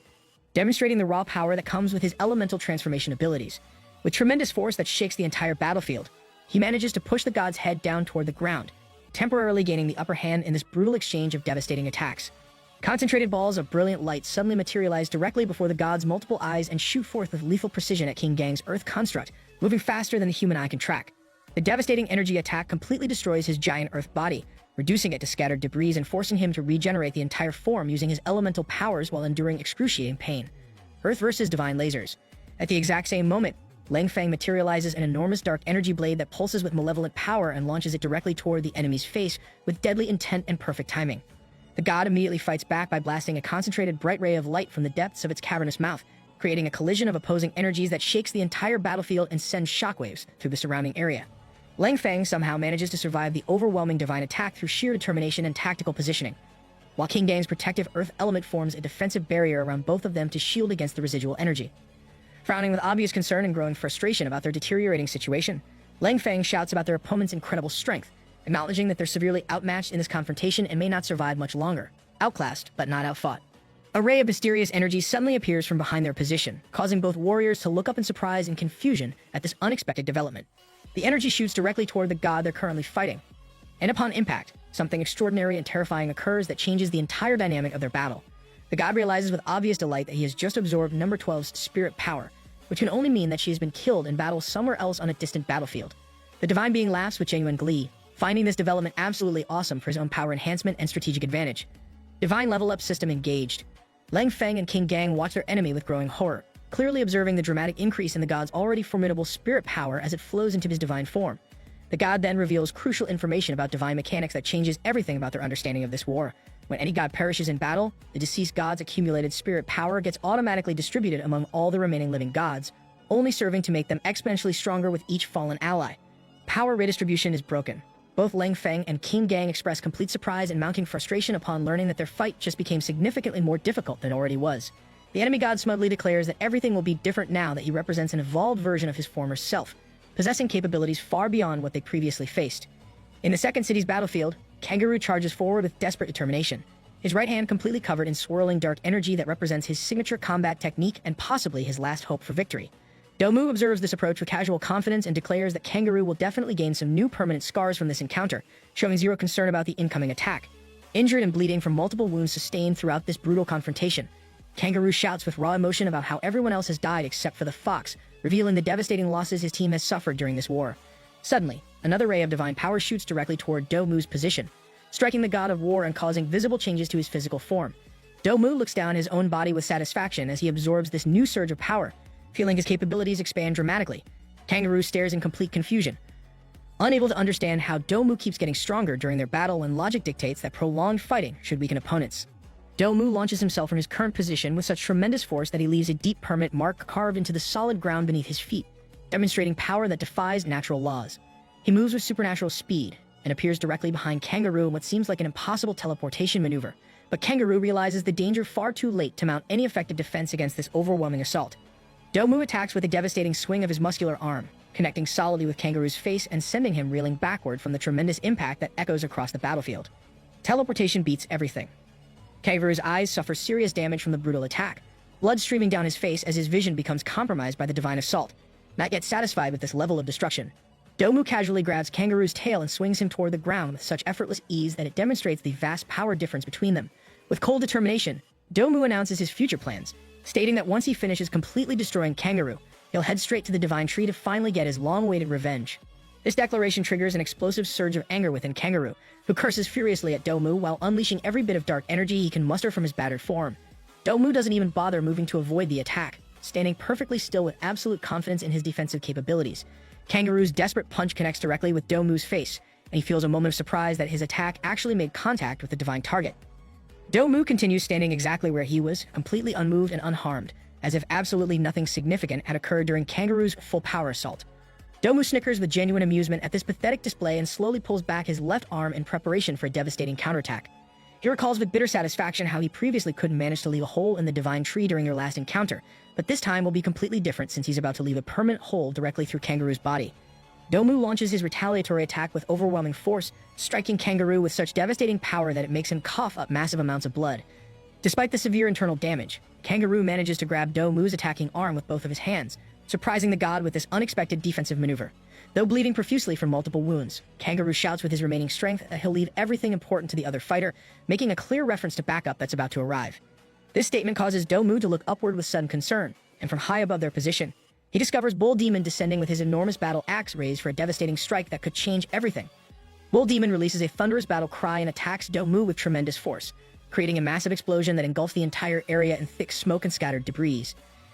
[SPEAKER 3] demonstrating the raw power that comes with his elemental transformation abilities. With tremendous force that shakes the entire battlefield, he manages to push the god's head down toward the ground, temporarily gaining the upper hand in this brutal exchange of devastating attacks. Concentrated balls of brilliant light suddenly materialize directly before the god's multiple eyes and shoot forth with lethal precision at King Gang's earth construct, moving faster than the human eye can track. The devastating energy attack completely destroys his giant earth body, reducing it to scattered debris and forcing him to regenerate the entire form using his elemental powers while enduring excruciating pain. Earth versus divine lasers. At the exact same moment, Lang Feng materializes an enormous dark energy blade that pulses with malevolent power and launches it directly toward the enemy's face with deadly intent and perfect timing. The god immediately fights back by blasting a concentrated bright ray of light from the depths of its cavernous mouth, creating a collision of opposing energies that shakes the entire battlefield and sends shockwaves through the surrounding area. Lang Feng somehow manages to survive the overwhelming divine attack through sheer determination and tactical positioning, while King Gang's protective earth element forms a defensive barrier around both of them to shield against the residual energy. Frowning with obvious concern and growing frustration about their deteriorating situation, Lang Feng shouts about their opponent's incredible strength, acknowledging that they're severely outmatched in this confrontation and may not survive much longer. Outclassed, but not outfought. A ray of mysterious energy suddenly appears from behind their position, causing both warriors to look up in surprise and confusion at this unexpected development. The energy shoots directly toward the god they're currently fighting, and upon impact, something extraordinary and terrifying occurs that changes the entire dynamic of their battle. The god realizes with obvious delight that he has just absorbed Number 12's spirit power, which can only mean that she has been killed in battle somewhere else on a distant battlefield. The divine being laughs with genuine glee, finding this development absolutely awesome for his own power enhancement and strategic advantage. Divine level-up system engaged. Lang Feng and King Gang watch their enemy with growing horror, clearly observing the dramatic increase in the god's already formidable spirit power as it flows into his divine form. The god then reveals crucial information about divine mechanics that changes everything about their understanding of this war. When any god perishes in battle, the deceased god's accumulated spirit power gets automatically distributed among all the remaining living gods, only serving to make them exponentially stronger with each fallen ally. Power redistribution is broken. Both Lang Feng and King Gang express complete surprise and mounting frustration upon learning that their fight just became significantly more difficult than it already was. The enemy god smugly declares that everything will be different now that he represents an evolved version of his former self, possessing capabilities far beyond what they previously faced. In the second city's battlefield, Kangaroo charges forward with desperate determination, his right hand completely covered in swirling dark energy that represents his signature combat technique and possibly his last hope for victory. Domu observes this approach with casual confidence and declares that Kangaroo will definitely gain some new permanent scars from this encounter, showing zero concern about the incoming attack. Injured and bleeding from multiple wounds sustained throughout this brutal confrontation, Kangaroo shouts with raw emotion about how everyone else has died except for the fox, revealing the devastating losses his team has suffered during this war. Suddenly, another ray of divine power shoots directly toward Domu's position, striking the god of war and causing visible changes to his physical form. Domu looks down his own body with satisfaction as he absorbs this new surge of power, feeling his capabilities expand dramatically. Kangaroo stares in complete confusion, unable to understand how Domu keeps getting stronger during their battle when logic dictates that prolonged fighting should weaken opponents. Domu launches himself from his current position with such tremendous force that he leaves a deep permanent mark carved into the solid ground beneath his feet, demonstrating power that defies natural laws. He moves with supernatural speed and appears directly behind Kangaroo in what seems like an impossible teleportation maneuver, but Kangaroo realizes the danger far too late to mount any effective defense against this overwhelming assault. Domu attacks with a devastating swing of his muscular arm, connecting solidly with Kangaroo's face and sending him reeling backward from the tremendous impact that echoes across the battlefield. Teleportation beats everything. Kangaroo's eyes suffer serious damage from the brutal attack, blood streaming down his face as his vision becomes compromised by the divine assault. Not yet satisfied with this level of destruction, Domu casually grabs Kangaroo's tail and swings him toward the ground with such effortless ease that it demonstrates the vast power difference between them. With cold determination, Domu announces his future plans, stating that once he finishes completely destroying Kangaroo, he'll head straight to the divine tree to finally get his long-awaited revenge. This declaration triggers an explosive surge of anger within Kangaroo, who curses furiously at Domu while unleashing every bit of dark energy he can muster from his battered form. Domu doesn't even bother moving to avoid the attack, standing perfectly still with absolute confidence in his defensive capabilities. Kangaroo's desperate punch connects directly with Domu's face, and he feels a moment of surprise that his attack actually made contact with the divine target. Domu continues standing exactly where he was, completely unmoved and unharmed, as if absolutely nothing significant had occurred during Kangaroo's full power assault. Domu snickers with genuine amusement at this pathetic display and slowly pulls back his left arm in preparation for a devastating counterattack. He recalls with bitter satisfaction how he previously couldn't manage to leave a hole in the divine tree during their last encounter, but this time will be completely different since he's about to leave a permanent hole directly through Kangaroo's body. Domu launches his retaliatory attack with overwhelming force, striking Kangaroo with such devastating power that it makes him cough up massive amounts of blood. Despite the severe internal damage, Kangaroo manages to grab Domu's attacking arm with both of his hands, surprising the god with this unexpected defensive maneuver. Though bleeding profusely from multiple wounds, Kangaroo shouts with his remaining strength that he'll leave everything important to the other fighter, making a clear reference to backup that's about to arrive. This statement causes Domu to look upward with sudden concern, and from high above their position, he discovers Bull Demon descending with his enormous battle axe raised for a devastating strike that could change everything. Bull Demon releases a thunderous battle cry and attacks Domu with tremendous force, creating a massive explosion that engulfs the entire area in thick smoke and scattered debris.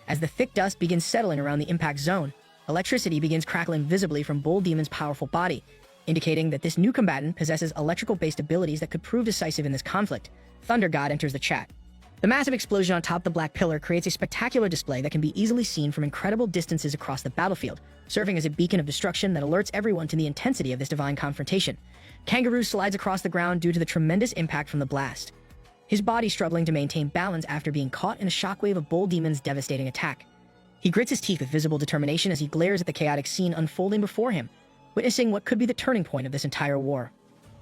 [SPEAKER 3] As the thick dust begins settling around the impact zone, electricity begins crackling visibly from Bull Demon's powerful body, indicating that this new combatant possesses electrical-based abilities that could prove decisive in this conflict. Thunder God enters the chat. The massive explosion on top of the Black Pillar creates a spectacular display that can be easily seen from incredible distances across the battlefield, serving as a beacon of destruction that alerts everyone to the intensity of this divine confrontation. Kangaroo slides across the ground due to the tremendous impact from the blast, his body struggling to maintain balance after being caught in a shockwave of Bull Demon's devastating attack. He grits his teeth with visible determination as he glares at the chaotic scene unfolding before him, witnessing what could be the turning point of this entire war.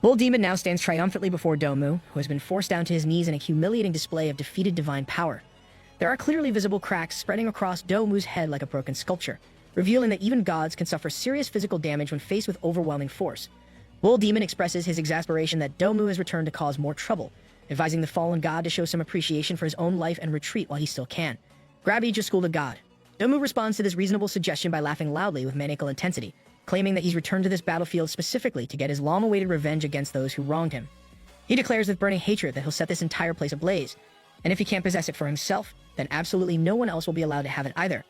[SPEAKER 3] Bull Demon now stands triumphantly before Domu, who has been forced down to his knees in a humiliating display of defeated divine power. There are clearly visible cracks spreading across Domu's head like a broken sculpture, revealing that even gods can suffer serious physical damage when faced with overwhelming force. Bull Demon expresses his exasperation that Domu has returned to cause more trouble, advising the fallen god to show some appreciation for his own life and retreat while he still can. Grabby just schooled a god. Domu responds to this reasonable suggestion by laughing loudly with maniacal intensity, claiming that he's returned to this battlefield specifically to get his long-awaited revenge against those who wronged him. He declares with burning hatred that he'll set this entire place ablaze, and if he can't possess it for himself, then absolutely no one else will be allowed to have it either.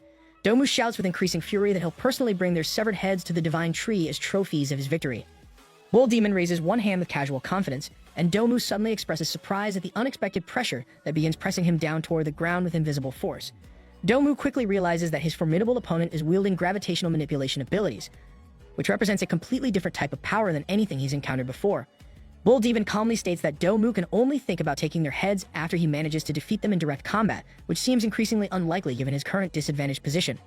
[SPEAKER 3] Domu shouts with increasing fury that he'll personally bring their severed heads to the divine tree as trophies of his victory. Bull Demon raises one hand with casual confidence, and Domu suddenly expresses surprise at the unexpected pressure that begins pressing him down toward the ground with invisible force. Domu quickly realizes that his formidable opponent is wielding gravitational manipulation abilities, which represents a completely different type of power than anything he's encountered before. Bull Demon calmly states that Domu can only think about taking their heads after he manages to defeat them in direct combat, which seems increasingly unlikely given his current disadvantaged position.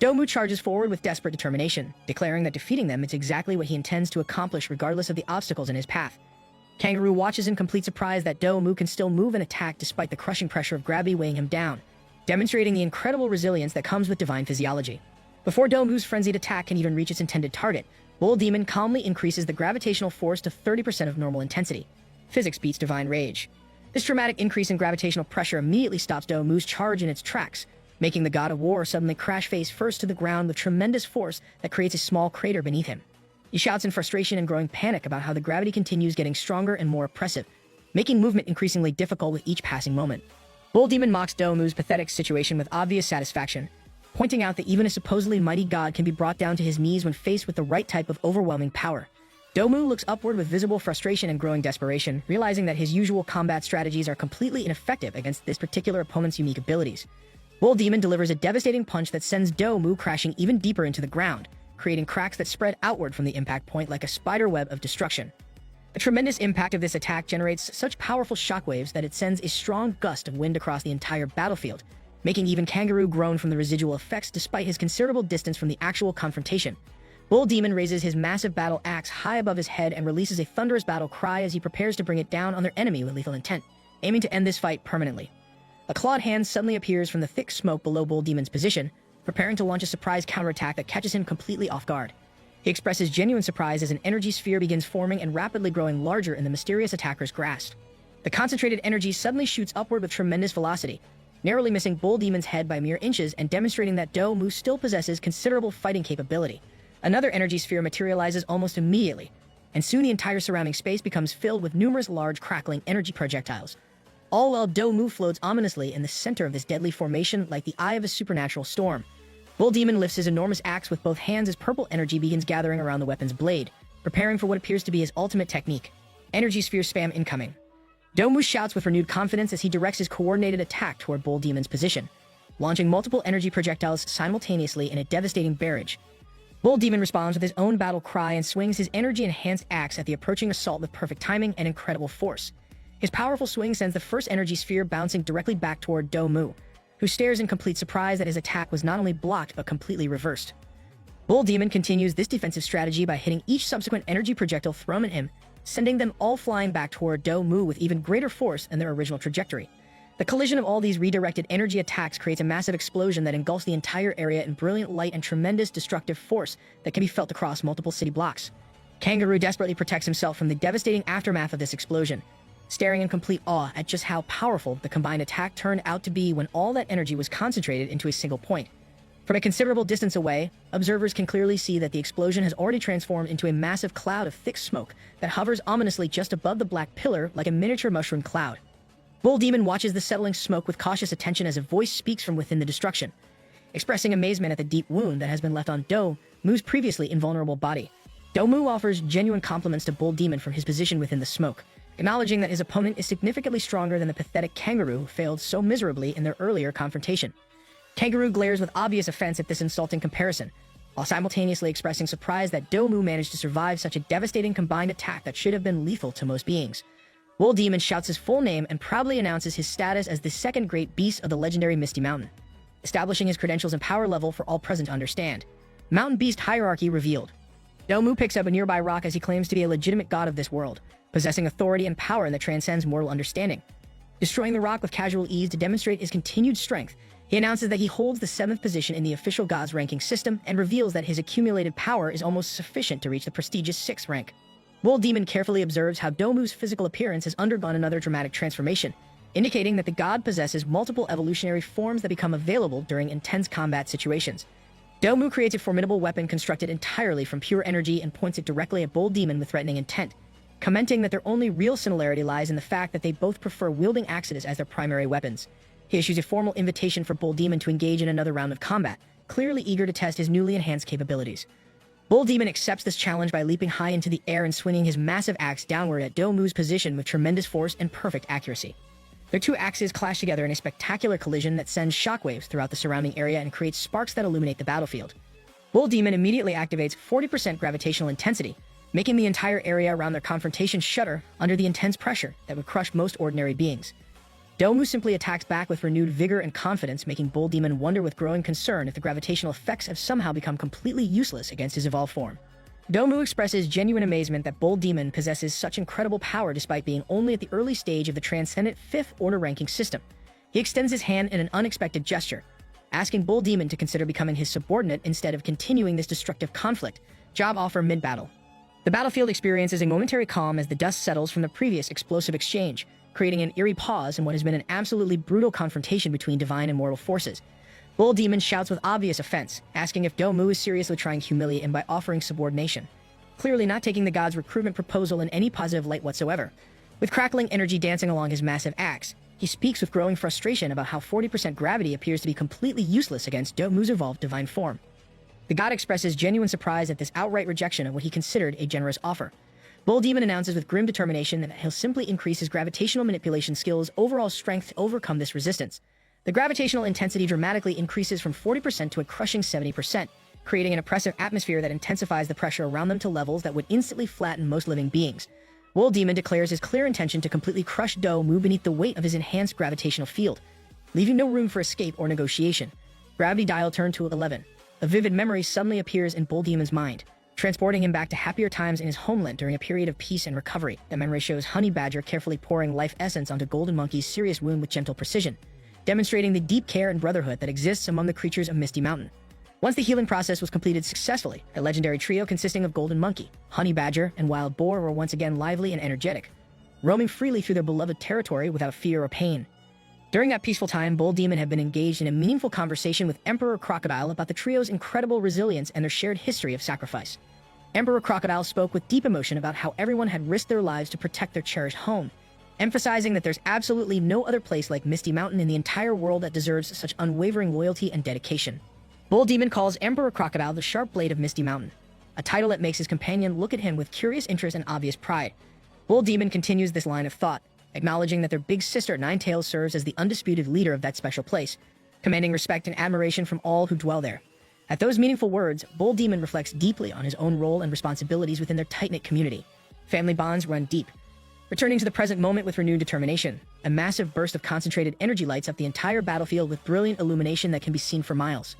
[SPEAKER 3] Domu charges forward with desperate determination, declaring that defeating them is exactly what he intends to accomplish regardless of the obstacles in his path. Kangaroo watches in complete surprise that Domu can still move and attack despite the crushing pressure of gravity weighing him down, demonstrating the incredible resilience that comes with divine physiology. Before Domu's frenzied attack can even reach its intended target, Bull Demon calmly increases the gravitational force to 30% of normal intensity. Physics beats divine rage. This dramatic increase in gravitational pressure immediately stops Domu's charge in its tracks, making the god of war suddenly crash face first to the ground with tremendous force that creates a small crater beneath him. He shouts in frustration and growing panic about how the gravity continues getting stronger and more oppressive, making movement increasingly difficult with each passing moment. Bull Demon mocks Domu's pathetic situation with obvious satisfaction, pointing out that even a supposedly mighty god can be brought down to his knees when faced with the right type of overwhelming power. Domu looks upward with visible frustration and growing desperation, realizing that his usual combat strategies are completely ineffective against this particular opponent's unique abilities. Bull Demon delivers a devastating punch that sends Domu crashing even deeper into the ground, creating cracks that spread outward from the impact point like a spider web of destruction. The tremendous impact of this attack generates such powerful shockwaves that it sends a strong gust of wind across the entire battlefield, making even Kangaroo groan from the residual effects despite his considerable distance from the actual confrontation. Bull Demon raises his massive battle axe high above his head and releases a thunderous battle cry as he prepares to bring it down on their enemy with lethal intent, aiming to end this fight permanently. A clawed hand suddenly appears from the thick smoke below Bull Demon's position, preparing to launch a surprise counterattack that catches him completely off guard. He expresses genuine surprise as an energy sphere begins forming and rapidly growing larger in the mysterious attacker's grasp. The concentrated energy suddenly shoots upward with tremendous velocity, narrowly missing Bull Demon's head by mere inches and demonstrating that Domu still possesses considerable fighting capability. Another energy sphere materializes almost immediately, and soon the entire surrounding space becomes filled with numerous large crackling energy projectiles, all while Domu floats ominously in the center of this deadly formation like the eye of a supernatural storm. Bull Demon lifts his enormous axe with both hands as purple energy begins gathering around the weapon's blade, preparing for what appears to be his ultimate technique. Energy sphere spam incoming. Domu shouts with renewed confidence as he directs his coordinated attack toward Bull Demon's position, launching multiple energy projectiles simultaneously in a devastating barrage. Bull Demon responds with his own battle cry and swings his energy-enhanced axe at the approaching assault with perfect timing and incredible force. His powerful swing sends the first energy sphere bouncing directly back toward Do-mu, who stares in complete surprise that his attack was not only blocked but completely reversed. Bull Demon continues this defensive strategy by hitting each subsequent energy projectile thrown at him, sending them all flying back toward Do-mu with even greater force than their original trajectory. The collision of all these redirected energy attacks creates a massive explosion that engulfs the entire area in brilliant light and tremendous destructive force that can be felt across multiple city blocks. Kangaroo desperately protects himself from the devastating aftermath of this explosion, staring in complete awe at just how powerful the combined attack turned out to be when all that energy was concentrated into a single point. From a considerable distance away, observers can clearly see that the explosion has already transformed into a massive cloud of thick smoke that hovers ominously just above the black pillar like a miniature mushroom cloud. Bull Demon watches the settling smoke with cautious attention as a voice speaks from within the destruction, expressing amazement at the deep wound that has been left on Do-mu's previously invulnerable body. Do-mu offers genuine compliments to Bull Demon from his position within the smoke, acknowledging that his opponent is significantly stronger than the pathetic Kangaroo who failed so miserably in their earlier confrontation. Kangaroo glares with obvious offense at this insulting comparison, while simultaneously expressing surprise that Do-mu managed to survive such a devastating combined attack that should have been lethal to most beings. Bull Demon shouts his full name and proudly announces his status as the second great beast of the legendary Misty Mountain, establishing his credentials and power level for all present to understand. Mountain Beast Hierarchy revealed. Do-mu picks up a nearby rock as he claims to be a legitimate god of this world, possessing authority and power that transcends mortal understanding. Destroying the rock with casual ease to demonstrate his continued strength, he announces that he holds the 7th position in the official gods ranking system and reveals that his accumulated power is almost sufficient to reach the prestigious 6th rank. Bull Demon carefully observes how Do-mu's physical appearance has undergone another dramatic transformation, indicating that the god possesses multiple evolutionary forms that become available during intense combat situations. Do-mu creates a formidable weapon constructed entirely from pure energy and points it directly at Bull Demon with threatening intent, commenting that their only real similarity lies in the fact that they both prefer wielding axes as their primary weapons. He issues a formal invitation for Bull Demon to engage in another round of combat, clearly eager to test his newly enhanced capabilities. Bull Demon accepts this challenge by leaping high into the air and swinging his massive axe downward at Do-mu's position with tremendous force and perfect accuracy. Their two axes clash together in a spectacular collision that sends shockwaves throughout the surrounding area and creates sparks that illuminate the battlefield. Bull Demon immediately activates 40% gravitational intensity, making the entire area around their confrontation shudder under the intense pressure that would crush most ordinary beings. Do-mu simply attacks back with renewed vigor and confidence, making Bull Demon wonder with growing concern if the gravitational effects have somehow become completely useless against his evolved form. Do-mu expresses genuine amazement that Bull Demon possesses such incredible power despite being only at the early stage of the transcendent 5th order ranking system. He extends his hand in an unexpected gesture, asking Bull Demon to consider becoming his subordinate instead of continuing this destructive conflict. Job offer mid-battle. The battlefield experiences a momentary calm as the dust settles from the previous explosive exchange, creating an eerie pause in what has been an absolutely brutal confrontation between divine and mortal forces. Bull Demon shouts with obvious offense, asking if Do-mu is seriously trying to humiliate him by offering subordination, clearly not taking the god's recruitment proposal in any positive light whatsoever. With crackling energy dancing along his massive axe, he speaks with growing frustration about how 40% gravity appears to be completely useless against Do-mu's evolved divine form. The god expresses genuine surprise at this outright rejection of what he considered a generous offer. Bull Demon announces with grim determination that he'll simply increase his gravitational manipulation skills' overall strength to overcome this resistance. The gravitational intensity dramatically increases from 40% to a crushing 70%, creating an oppressive atmosphere that intensifies the pressure around them to levels that would instantly flatten most living beings. Bull Demon declares his clear intention to completely crush Do-mu beneath the weight of his enhanced gravitational field, leaving no room for escape or negotiation. Gravity dial turned to 11. A vivid memory suddenly appears in Bull Demon's mind, transporting him back to happier times in his homeland during a period of peace and recovery. The memory shows Honey Badger carefully pouring life essence onto Golden Monkey's serious wound with gentle precision, demonstrating the deep care and brotherhood that exists among the creatures of Misty Mountain. Once the healing process was completed successfully, a legendary trio consisting of Golden Monkey, Honey Badger, and Wild Boar were once again lively and energetic, roaming freely through their beloved territory without fear or pain. During that peaceful time, Bull Demon had been engaged in a meaningful conversation with Emperor Crocodile about the trio's incredible resilience and their shared history of sacrifice. Emperor Crocodile spoke with deep emotion about how everyone had risked their lives to protect their cherished home, emphasizing that there's absolutely no other place like Misty Mountain in the entire world that deserves such unwavering loyalty and dedication. Bull Demon calls Emperor Crocodile the Sharp Blade of Misty Mountain, a title that makes his companion look at him with curious interest and obvious pride. Bull Demon continues this line of thought, acknowledging that their big sister Ninetails serves as the undisputed leader of that special place, commanding respect and admiration from all who dwell there. At those meaningful words, Bull Demon reflects deeply on his own role and responsibilities within their tight-knit community. Family bonds run deep. Returning to the present moment with renewed determination, a massive burst of concentrated energy lights up the entire battlefield with brilliant illumination that can be seen for miles.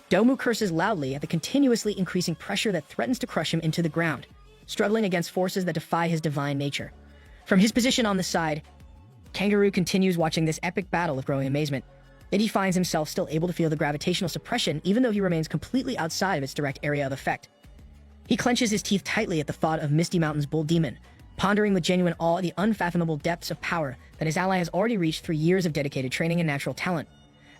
[SPEAKER 3] Domu curses loudly at the continuously increasing pressure that threatens to crush him into the ground, struggling against forces that defy his divine nature. From his position on the side, Kangaroo continues watching this epic battle with growing amazement. Yet he finds himself still able to feel the gravitational suppression even though he remains completely outside of its direct area of effect. He clenches his teeth tightly at the thought of Misty Mountain's Bull Demon, pondering with genuine awe the unfathomable depths of power that his ally has already reached through years of dedicated training and natural talent.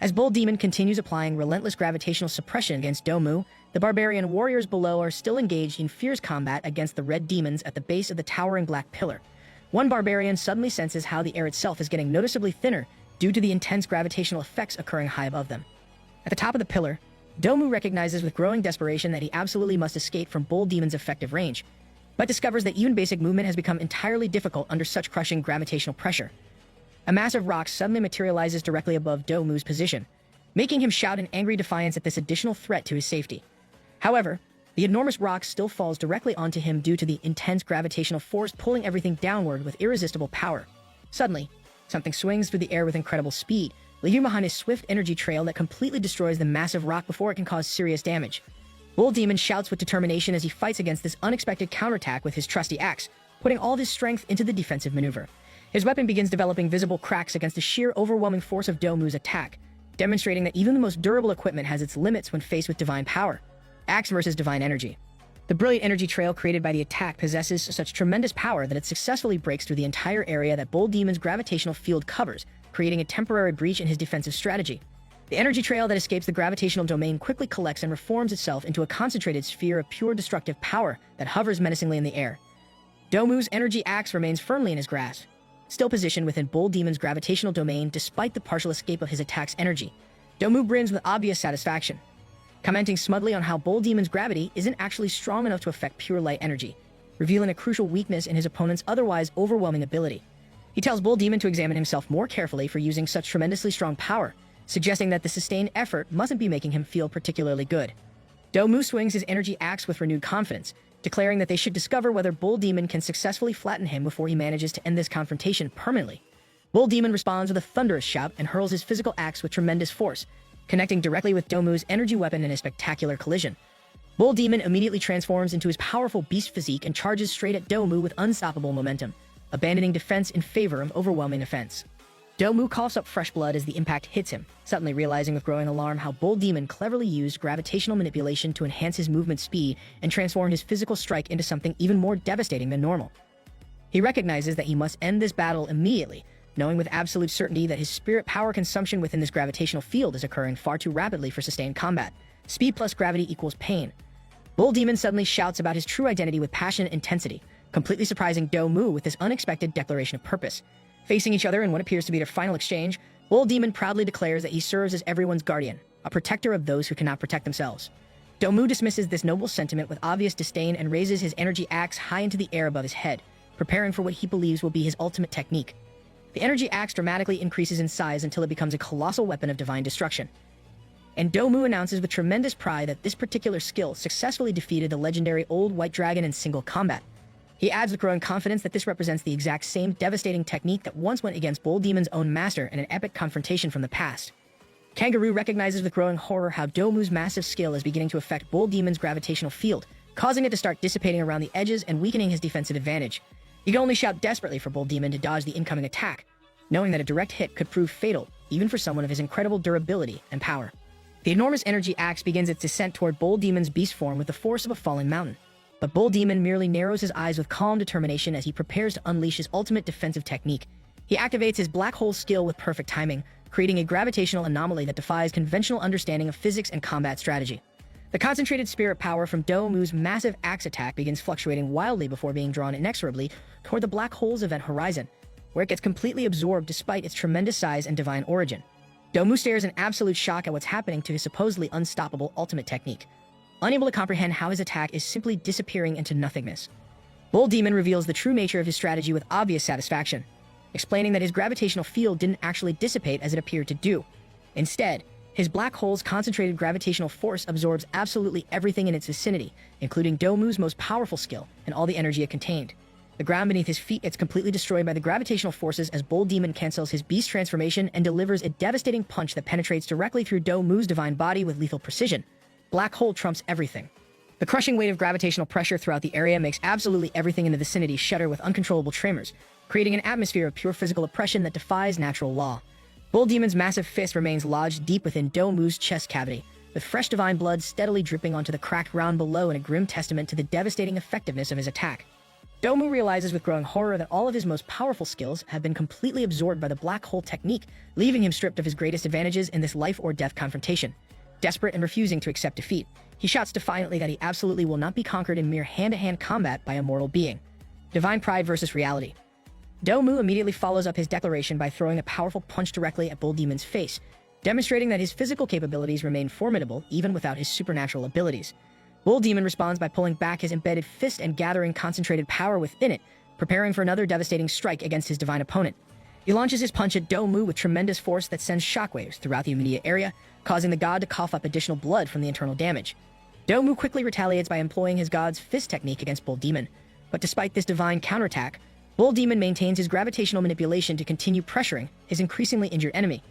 [SPEAKER 3] As Bull Demon continues applying relentless gravitational suppression against Domu, the barbarian warriors below are still engaged in fierce combat against the red demons at the base of the towering black pillar. One barbarian suddenly senses how the air itself is getting noticeably thinner due to the intense gravitational effects occurring high above them. At the top of the pillar, Domu recognizes with growing desperation that he absolutely must escape from Bull Demon's effective range, but discovers that even basic movement has become entirely difficult under such crushing gravitational pressure. A massive rock suddenly materializes directly above Domu's position, making him shout in angry defiance at this additional threat to his safety. However, the enormous rock still falls directly onto him due to the intense gravitational force pulling everything downward with irresistible power. Suddenly, something swings through the air with incredible speed, leaving behind a swift energy trail that completely destroys the massive rock before it can cause serious damage. Bull Demon shouts with determination as he fights against this unexpected counterattack with his trusty axe, putting all of his strength into the defensive maneuver. His weapon begins developing visible cracks against the sheer overwhelming force of Domu's attack, demonstrating that even the most durable equipment has its limits when faced with divine power. Axe versus divine energy. The brilliant energy trail created by the attack possesses such tremendous power that it successfully breaks through the entire area that Bull Demon's gravitational field covers, creating a temporary breach in his defensive strategy. The energy trail that escapes the gravitational domain quickly collects and reforms itself into a concentrated sphere of pure destructive power that hovers menacingly in the air. Domu's energy axe remains firmly in his grasp, still positioned within Bull Demon's gravitational domain despite the partial escape of his attack's energy. Domu grins with obvious satisfaction, commenting smugly on how Bull Demon's gravity isn't actually strong enough to affect pure light energy, revealing a crucial weakness in his opponent's otherwise overwhelming ability. He tells Bull Demon to examine himself more carefully for using such tremendously strong power, suggesting that the sustained effort mustn't be making him feel particularly good. Domu swings his energy axe with renewed confidence, declaring that they should discover whether Bull Demon can successfully flatten him before he manages to end this confrontation permanently. Bull Demon responds with a thunderous shout and hurls his physical axe with tremendous force, connecting directly with Domu's energy weapon in a spectacular collision. Bull Demon immediately transforms into his powerful beast physique and charges straight at Domu with unstoppable momentum, abandoning defense in favor of overwhelming offense. Domu coughs up fresh blood as the impact hits him, suddenly realizing with growing alarm how Bull Demon cleverly used gravitational manipulation to enhance his movement speed and transform his physical strike into something even more devastating than normal. He recognizes that he must end this battle immediately, knowing with absolute certainty that his spirit power consumption within this gravitational field is occurring far too rapidly for sustained combat. Speed plus gravity equals pain. Bull Demon suddenly shouts about his true identity with passion and intensity, completely surprising Domu with this unexpected declaration of purpose. Facing each other in what appears to be their final exchange, Bull Demon proudly declares that he serves as everyone's guardian, a protector of those who cannot protect themselves. Domu dismisses this noble sentiment with obvious disdain and raises his energy axe high into the air above his head, preparing for what he believes will be his ultimate technique. The energy axe dramatically increases in size until it becomes a colossal weapon of divine destruction. And Domu announces with tremendous pride that this particular skill successfully defeated the legendary Old White Dragon in single combat. He adds with growing confidence that this represents the exact same devastating technique that once went against Bull Demon's own master in an epic confrontation from the past. Kangaroo recognizes with growing horror how Domu's massive skill is beginning to affect Bull Demon's gravitational field, causing it to start dissipating around the edges and weakening his defensive advantage. He can only shout desperately for Bull Demon to dodge the incoming attack, knowing that a direct hit could prove fatal, even for someone of his incredible durability and power. The enormous energy axe begins its descent toward Bull Demon's beast form with the force of a falling mountain. But Bull Demon merely narrows his eyes with calm determination as he prepares to unleash his ultimate defensive technique. He activates his black hole skill with perfect timing, creating a gravitational anomaly that defies conventional understanding of physics and combat strategy. The concentrated spirit power from Domu's massive axe attack begins fluctuating wildly before being drawn inexorably toward the black hole's event horizon, where it gets completely absorbed despite its tremendous size and divine origin. Domu stares in absolute shock at what's happening to his supposedly unstoppable ultimate technique, unable to comprehend how his attack is simply disappearing into nothingness. Bull Demon reveals the true nature of his strategy with obvious satisfaction, explaining that his gravitational field didn't actually dissipate as it appeared to do. Instead, his black hole's concentrated gravitational force absorbs absolutely everything in its vicinity, including Domu's most powerful skill and all the energy it contained. The ground beneath his feet gets completely destroyed by the gravitational forces as Bull Demon cancels his beast transformation and delivers a devastating punch that penetrates directly through Do-Mu's divine body with lethal precision. Black hole trumps everything. The crushing weight of gravitational pressure throughout the area makes absolutely everything in the vicinity shudder with uncontrollable tremors, creating an atmosphere of pure physical oppression that defies natural law. Bull Demon's massive fist remains lodged deep within Do-Mu's chest cavity, with fresh divine blood steadily dripping onto the cracked ground below in a grim testament to the devastating effectiveness of his attack. Do-Mu realizes with growing horror that all of his most powerful skills have been completely absorbed by the black hole technique, leaving him stripped of his greatest advantages in this life-or-death confrontation. Desperate and refusing to accept defeat, he shouts defiantly that he absolutely will not be conquered in mere hand-to-hand combat by a mortal being. Divine pride versus reality. Do-Mu immediately follows up his declaration by throwing a powerful punch directly at Bull Demon's face, demonstrating that his physical capabilities remain formidable even without his supernatural abilities. Bull Demon responds by pulling back his embedded fist and gathering concentrated power within it, preparing for another devastating strike against his divine opponent. He launches his punch at Do-Mu with tremendous force that sends shockwaves throughout the immediate area, causing the god to cough up additional blood from the internal damage. Do-Mu quickly retaliates by employing his god's fist technique against Bull Demon, but despite this divine counterattack, Bull Demon maintains his gravitational manipulation to continue pressuring his increasingly injured enemy.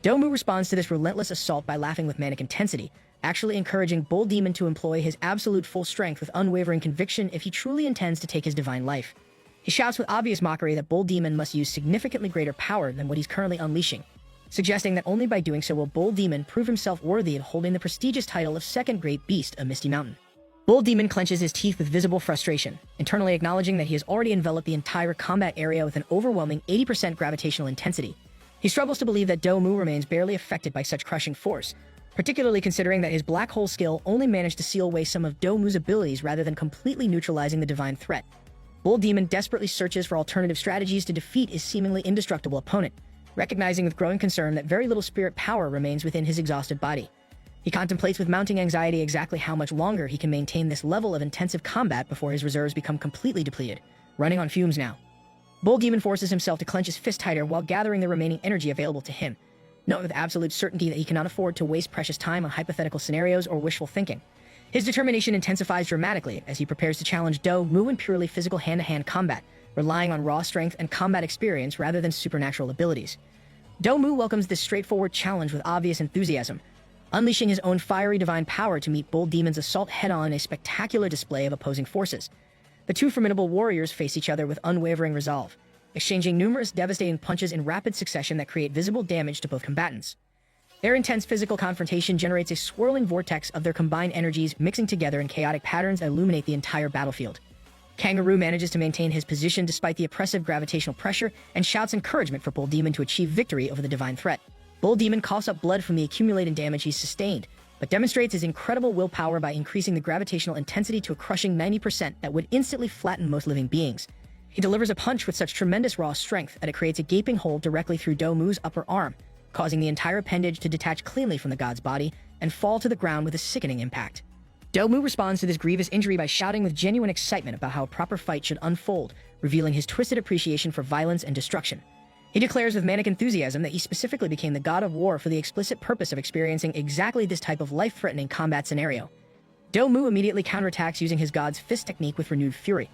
[SPEAKER 3] Do-Mu responds to this relentless assault by laughing with manic intensity, actually encouraging Bull Demon to employ his absolute full strength with unwavering conviction if he truly intends to take his divine life. He shouts with obvious mockery that Bull Demon must use significantly greater power than what he's currently unleashing, suggesting that only by doing so will Bull Demon prove himself worthy of holding the prestigious title of Second Great Beast of Misty Mountain. Bull Demon clenches his teeth with visible frustration, internally acknowledging that he has already enveloped the entire combat area with an overwhelming 80% gravitational intensity. He struggles to believe that Do-Mu remains barely affected by such crushing force, particularly considering that his black hole skill only managed to seal away some of Do-Mu's abilities rather than completely neutralizing the divine threat. Bull Demon desperately searches for alternative strategies to defeat his seemingly indestructible opponent, recognizing with growing concern that very little spirit power remains within his exhausted body. He contemplates with mounting anxiety exactly how much longer he can maintain this level of intensive combat before his reserves become completely depleted, running on fumes now. Bull Demon forces himself to clench his fist tighter while gathering the remaining energy available to him, knowing with absolute certainty that he cannot afford to waste precious time on hypothetical scenarios or wishful thinking. His determination intensifies dramatically as he prepares to challenge Do-Mu in purely physical hand-to-hand combat, relying on raw strength and combat experience rather than supernatural abilities. Do-Mu welcomes this straightforward challenge with obvious enthusiasm, unleashing his own fiery divine power to meet Bull Demon's assault head-on in a spectacular display of opposing forces. The two formidable warriors face each other with unwavering resolve, exchanging numerous devastating punches in rapid succession that create visible damage to both combatants. Their intense physical confrontation generates a swirling vortex of their combined energies mixing together in chaotic patterns that illuminate the entire battlefield. Kangaroo manages to maintain his position despite the oppressive gravitational pressure and shouts encouragement for Bull Demon to achieve victory over the divine threat. Bull Demon coughs up blood from the accumulated damage he's sustained, but demonstrates his incredible willpower by increasing the gravitational intensity to a crushing 90% that would instantly flatten most living beings. He delivers a punch with such tremendous raw strength that it creates a gaping hole directly through Do-Mu's upper arm, causing the entire appendage to detach cleanly from the god's body and fall to the ground with a sickening impact. Do-Mu responds to this grievous injury by shouting with genuine excitement about how a proper fight should unfold, revealing his twisted appreciation for violence and destruction. He declares with manic enthusiasm that he specifically became the god of war for the explicit purpose of experiencing exactly this type of life-threatening combat scenario. Do-Mu immediately counterattacks using his god's fist technique with renewed fury,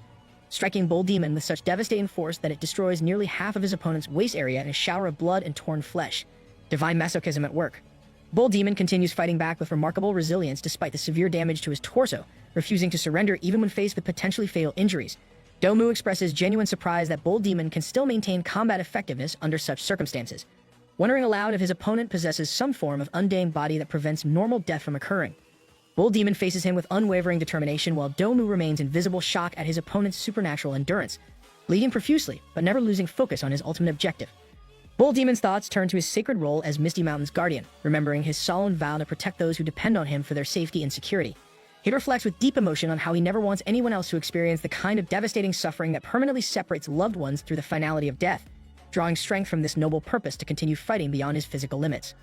[SPEAKER 3] striking Bull Demon with such devastating force that it destroys nearly half of his opponent's waist area in a shower of blood and torn flesh. Divine masochism at work. Bull Demon continues fighting back with remarkable resilience despite the severe damage to his torso, refusing to surrender even when faced with potentially fatal injuries. Do-Mu expresses genuine surprise that Bull Demon can still maintain combat effectiveness under such circumstances, wondering aloud if his opponent possesses some form of undying body that prevents normal death from occurring. Bull Demon faces him with unwavering determination while Do-Mu remains in visible shock at his opponent's supernatural endurance, bleeding profusely but never losing focus on his ultimate objective. Bull Demon's thoughts turn to his sacred role as Misty Mountain's guardian, remembering his solemn vow to protect those who depend on him for their safety and security. He reflects with deep emotion on how he never wants anyone else to experience the kind of devastating suffering that permanently separates loved ones through the finality of death, drawing strength from this noble purpose to continue fighting beyond his physical limits.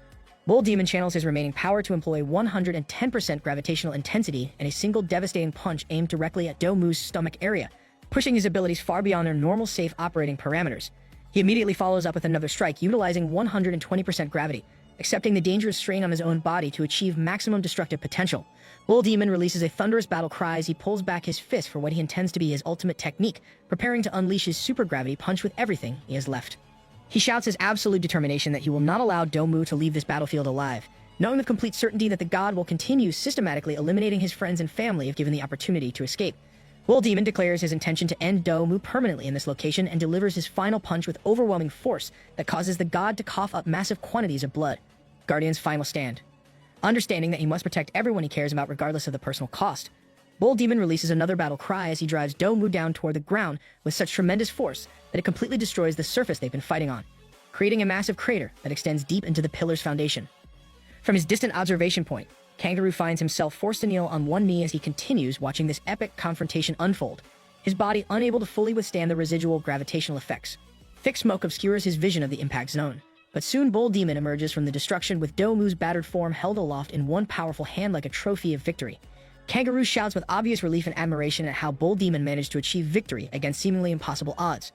[SPEAKER 3] Bull Demon channels his remaining power to employ 110% gravitational intensity and a single devastating punch aimed directly at Do-Mu's stomach area, pushing his abilities far beyond their normal safe operating parameters. He immediately follows up with another strike utilizing 120% gravity, accepting the dangerous strain on his own body to achieve maximum destructive potential. Bull Demon releases a thunderous battle cry as he pulls back his fist for what he intends to be his ultimate technique, preparing to unleash his super gravity punch with everything he has left. He shouts his absolute determination that he will not allow Domu to leave this battlefield alive, knowing with complete certainty that the god will continue systematically eliminating his friends and family if given the opportunity to escape. Bull Demon declares his intention to end Domu permanently in this location and delivers his final punch with overwhelming force that causes the god to cough up massive quantities of blood. Guardian's final stand. Understanding that he must protect everyone he cares about regardless of the personal cost, Bull Demon releases another battle cry as he drives Domu down toward the ground with such tremendous force that it completely destroys the surface they've been fighting on, creating a massive crater that extends deep into the pillar's foundation. From his distant observation point, Kangaroo finds himself forced to kneel on one knee as he continues watching this epic confrontation unfold, his body unable to fully withstand the residual gravitational effects. Thick smoke obscures his vision of the impact zone, but soon Bull Demon emerges from the destruction with Domu's battered form held aloft in one powerful hand like a trophy of victory. Kangaroo shouts with obvious relief and admiration at how Bull Demon managed to achieve victory against seemingly impossible odds.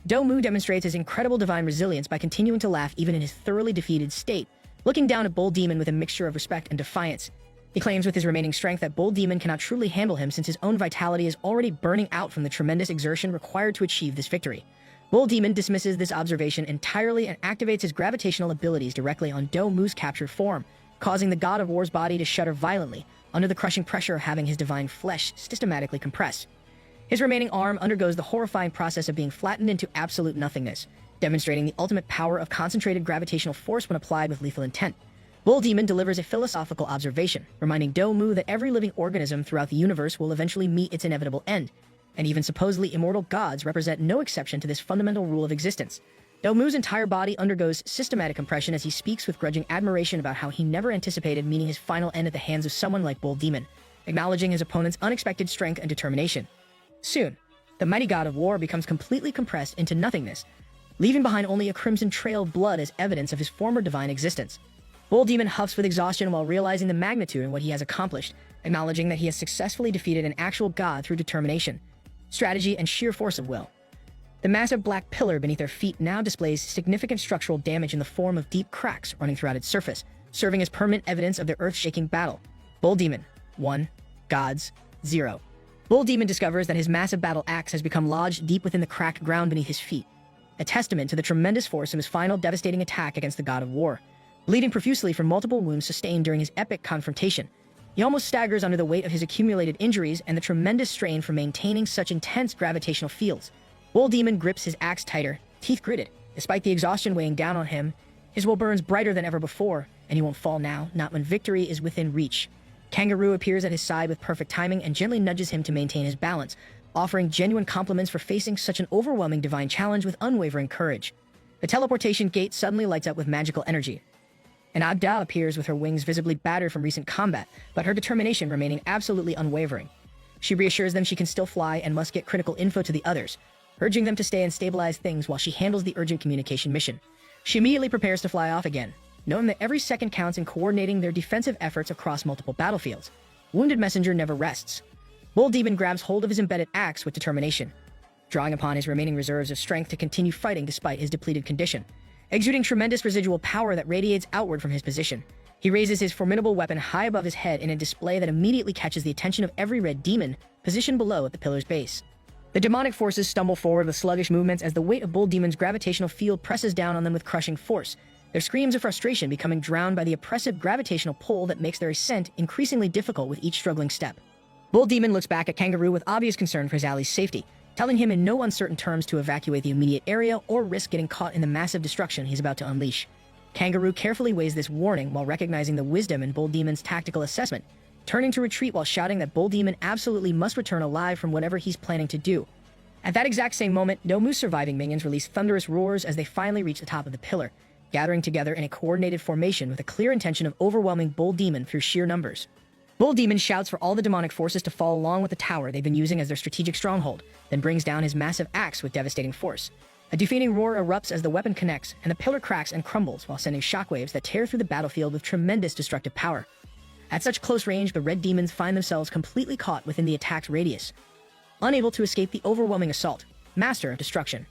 [SPEAKER 3] Domu demonstrates his incredible divine resilience by continuing to laugh even in his thoroughly defeated state, looking down at Bull Demon with a mixture of respect and defiance. He claims with his remaining strength that Bull Demon cannot truly handle him since his own vitality is already burning out from the tremendous exertion required to achieve this victory. Bull Demon dismisses this observation entirely and activates his gravitational abilities directly on Domu's captured form, causing the god of war's body to shudder violently under the crushing pressure of having his divine flesh systematically compressed. His remaining arm undergoes the horrifying process of being flattened into absolute nothingness, demonstrating the ultimate power of concentrated gravitational force when applied with lethal intent. Bull Demon delivers a philosophical observation, reminding Domu that every living organism throughout the universe will eventually meet its inevitable end, and even supposedly immortal gods represent no exception to this fundamental rule of existence. Domu's entire body undergoes systematic compression as he speaks with grudging admiration about how he never anticipated meeting his final end at the hands of someone like Bull Demon, acknowledging his opponent's unexpected strength and determination. Soon, the mighty god of war becomes completely compressed into nothingness, leaving behind only a crimson trail of blood as evidence of his former divine existence. Bull Demon huffs with exhaustion while realizing the magnitude in what he has accomplished, acknowledging that he has successfully defeated an actual god through determination, strategy, and sheer force of will. The massive black pillar beneath their feet now displays significant structural damage in the form of deep cracks running throughout its surface, serving as permanent evidence of their earth-shaking battle. Bull Demon, 1. Gods, 0. Bull Demon discovers that his massive battle axe has become lodged deep within the cracked ground beneath his feet, a testament to the tremendous force of his final devastating attack against the god of war. Bleeding profusely from multiple wounds sustained during his epic confrontation, he almost staggers under the weight of his accumulated injuries and the tremendous strain from maintaining such intense gravitational fields. Bull Demon grips his axe tighter, teeth gritted. Despite the exhaustion weighing down on him, his will burns brighter than ever before, and he won't fall now, not when victory is within reach. Kangaroo appears at his side with perfect timing and gently nudges him to maintain his balance, offering genuine compliments for facing such an overwhelming divine challenge with unwavering courage. The teleportation gate suddenly lights up with magical energy, and Abda appears with her wings visibly battered from recent combat, but her determination remaining absolutely unwavering. She reassures them she can still fly and must get critical info to the others, urging them to stay and stabilize things while she handles the urgent communication mission. She immediately prepares to fly off again, knowing that every second counts in coordinating their defensive efforts across multiple battlefields. Wounded Messenger never rests. Bull Demon grabs hold of his embedded axe with determination, drawing upon his remaining reserves of strength to continue fighting despite his depleted condition. Exuding tremendous residual power that radiates outward from his position, he raises his formidable weapon high above his head in a display that immediately catches the attention of every red demon positioned below at the pillar's base. The demonic forces stumble forward with sluggish movements as the weight of Bull Demon's gravitational field presses down on them with crushing force, their screams of frustration becoming drowned by the oppressive gravitational pull that makes their ascent increasingly difficult with each struggling step. Bull Demon looks back at Kangaroo with obvious concern for his ally's safety, telling him in no uncertain terms to evacuate the immediate area or risk getting caught in the massive destruction he's about to unleash. Kangaroo carefully weighs this warning while recognizing the wisdom in Bull Demon's tactical assessment, turning to retreat while shouting that Bull Demon absolutely must return alive from whatever he's planning to do. At that exact same moment, Nomu's surviving minions release thunderous roars as they finally reach the top of the pillar, gathering together in a coordinated formation with a clear intention of overwhelming Bull Demon through sheer numbers. Bull Demon shouts for all the demonic forces to fall along with the tower they've been using as their strategic stronghold, then brings down his massive axe with devastating force. A defeating roar erupts as the weapon connects, and the pillar cracks and crumbles while sending shockwaves that tear through the battlefield with tremendous destructive power. At such close range, the red demons find themselves completely caught within the attack's radius, unable to escape the overwhelming assault. Master of Destruction.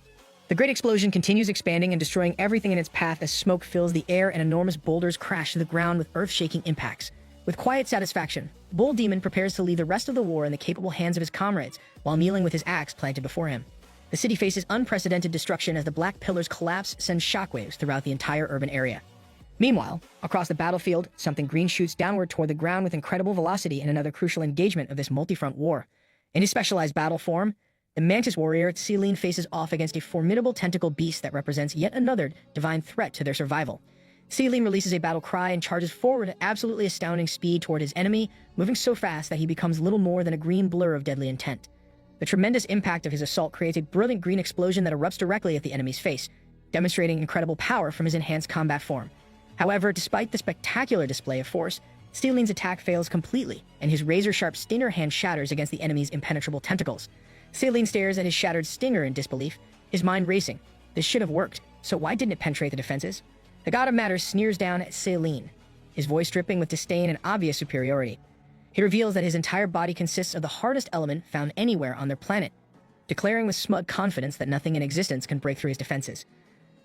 [SPEAKER 3] The great explosion continues expanding and destroying everything in its path as smoke fills the air and enormous boulders crash to the ground with earth-shaking impacts. With quiet satisfaction, Bull Demon prepares to leave the rest of the war in the capable hands of his comrades, while kneeling with his axe planted before him. The city faces unprecedented destruction as the black pillars collapse sends shockwaves throughout the entire urban area. Meanwhile, across the battlefield, something green shoots downward toward the ground with incredible velocity in another crucial engagement of this multi-front war. In his specialized battle form, the Mantis warrior Tsilin faces off against a formidable tentacle beast that represents yet another divine threat to their survival. Tsilin releases a battle cry and charges forward at absolutely astounding speed toward his enemy, moving so fast that he becomes little more than a green blur of deadly intent. The tremendous impact of his assault creates a brilliant green explosion that erupts directly at the enemy's face, demonstrating incredible power from his enhanced combat form. However, despite the spectacular display of force, Tzilin's attack fails completely, and his razor-sharp stinger hand shatters against the enemy's impenetrable tentacles. Tsilin stares at his shattered stinger in disbelief, his mind racing. This should have worked, so why didn't it penetrate the defenses? The god of matter sneers down at Tsilin, his voice dripping with disdain and obvious superiority. He reveals that his entire body consists of the hardest element found anywhere on their planet, declaring with smug confidence that nothing in existence can break through his defenses.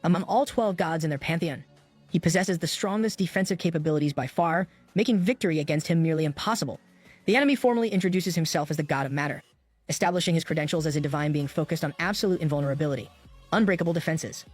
[SPEAKER 3] Among all 12 gods in their pantheon, he possesses the strongest defensive capabilities by far, making victory against him nearly impossible. The enemy formally introduces himself as the god of matter, establishing his credentials as a divine being focused on absolute invulnerability, unbreakable defenses.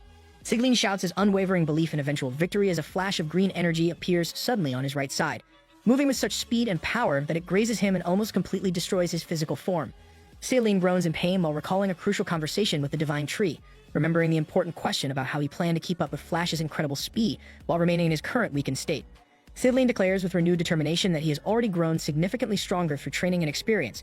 [SPEAKER 3] Tsilin shouts his unwavering belief in eventual victory as a flash of green energy appears suddenly on his right side, moving with such speed and power that it grazes him and almost completely destroys his physical form. Tsilin groans in pain while recalling a crucial conversation with the divine tree, remembering the important question about how he planned to keep up with Flash's incredible speed while remaining in his current weakened state. Tsilin declares with renewed determination that he has already grown significantly stronger through training and experience,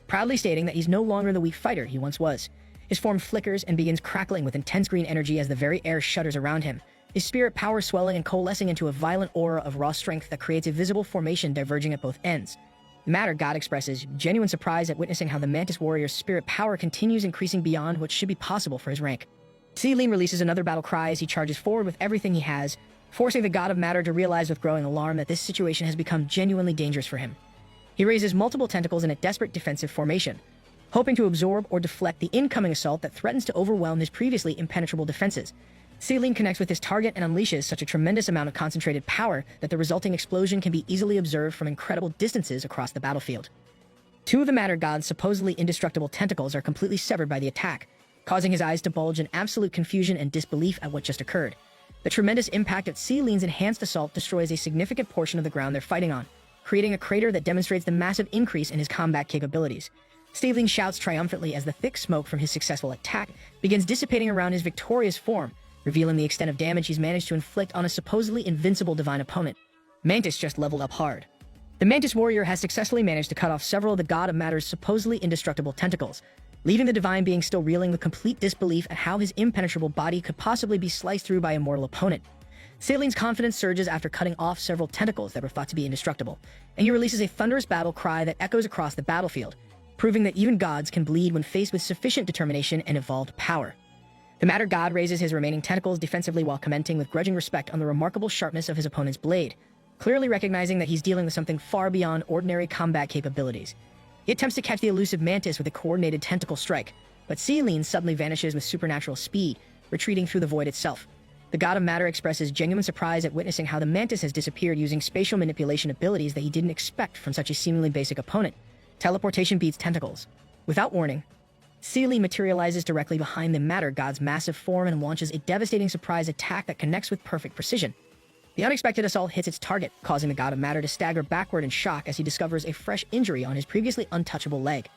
[SPEAKER 3] proudly stating that he's no longer the weak fighter he once was. His form flickers and begins crackling with intense green energy as the very air shudders around him, his spirit power swelling and coalescing into a violent aura of raw strength that creates a visible formation diverging at both ends. The Matter God expresses genuine surprise at witnessing how the Mantis warrior's spirit power continues increasing beyond what should be possible for his rank. Tsilin releases another battle cry as he charges forward with everything he has, forcing the God of Matter to realize with growing alarm that this situation has become genuinely dangerous for him. He raises multiple tentacles in a desperate defensive formation, hoping to absorb or deflect the incoming assault that threatens to overwhelm his previously impenetrable defenses. Tsilin connects with his target and unleashes such a tremendous amount of concentrated power that the resulting explosion can be easily observed from incredible distances across the battlefield. Two of the Matter God's supposedly indestructible tentacles are completely severed by the attack, causing his eyes to bulge in absolute confusion and disbelief at what just occurred. The tremendous impact of Tsilin's enhanced assault destroys a significant portion of the ground they're fighting on, creating a crater that demonstrates the massive increase in his combat capabilities. Tsilin shouts triumphantly as the thick smoke from his successful attack begins dissipating around his victorious form, revealing the extent of damage he's managed to inflict on a supposedly invincible divine opponent. Mantis just leveled up hard. The Mantis warrior has successfully managed to cut off several of the God of Matter's supposedly indestructible tentacles, leaving the divine being still reeling with complete disbelief at how his impenetrable body could possibly be sliced through by a mortal opponent. Tzilin's confidence surges after cutting off several tentacles that were thought to be indestructible, and he releases a thunderous battle cry that echoes across the battlefield, proving that even gods can bleed when faced with sufficient determination and evolved power. The Matter God raises his remaining tentacles defensively while commenting with grudging respect on the remarkable sharpness of his opponent's blade, clearly recognizing that he's dealing with something far beyond ordinary combat capabilities. He attempts to catch the elusive Mantis with a coordinated tentacle strike, but Tsilin suddenly vanishes with supernatural speed, retreating through the void itself. The God of Matter expresses genuine surprise at witnessing how the Mantis has disappeared using spatial manipulation abilities that he didn't expect from such a seemingly basic opponent. Teleportation beats tentacles. Without warning, Tsilin materializes directly behind the Matter God's massive form and launches a devastating surprise attack that connects with perfect precision. The unexpected assault hits its target, causing the God of Matter to stagger backward in shock as he discovers a fresh injury on his previously untouchable leg.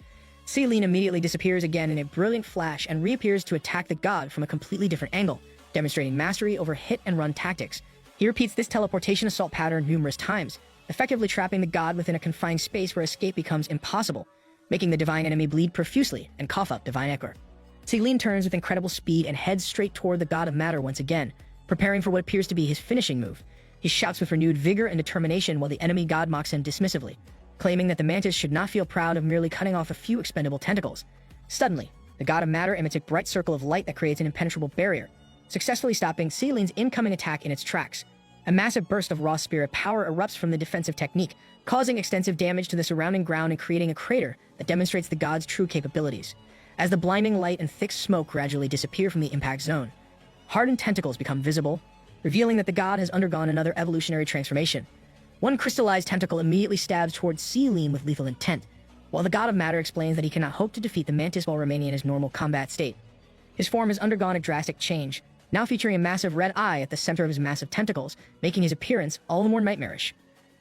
[SPEAKER 3] Tsilin immediately disappears again in a brilliant flash and reappears to attack the god from a completely different angle, demonstrating mastery over hit-and-run tactics. He repeats this teleportation assault pattern numerous times, effectively trapping the god within a confined space where escape becomes impossible, making the divine enemy bleed profusely and cough up divine ichor. Tsilin turns with incredible speed and heads straight toward the God of Matter once again, preparing for what appears to be his finishing move. He shouts with renewed vigor and determination while the enemy god mocks him dismissively, claiming that the Mantis should not feel proud of merely cutting off a few expendable tentacles. Suddenly, the God of Matter emits a bright circle of light that creates an impenetrable barrier, successfully stopping Tsilin's incoming attack in its tracks. A massive burst of raw spirit power erupts from the defensive technique, causing extensive damage to the surrounding ground and creating a crater that demonstrates the god's true capabilities. As the blinding light and thick smoke gradually disappear from the impact zone, hardened tentacles become visible, revealing that the god has undergone another evolutionary transformation. One crystallized tentacle immediately stabs towards Sealeen with lethal intent, while the god of matter explains that he cannot hope to defeat the mantis while remaining in his normal combat state. His form has undergone a drastic change, now featuring a massive red eye at the center of his massive tentacles, making his appearance all the more nightmarish.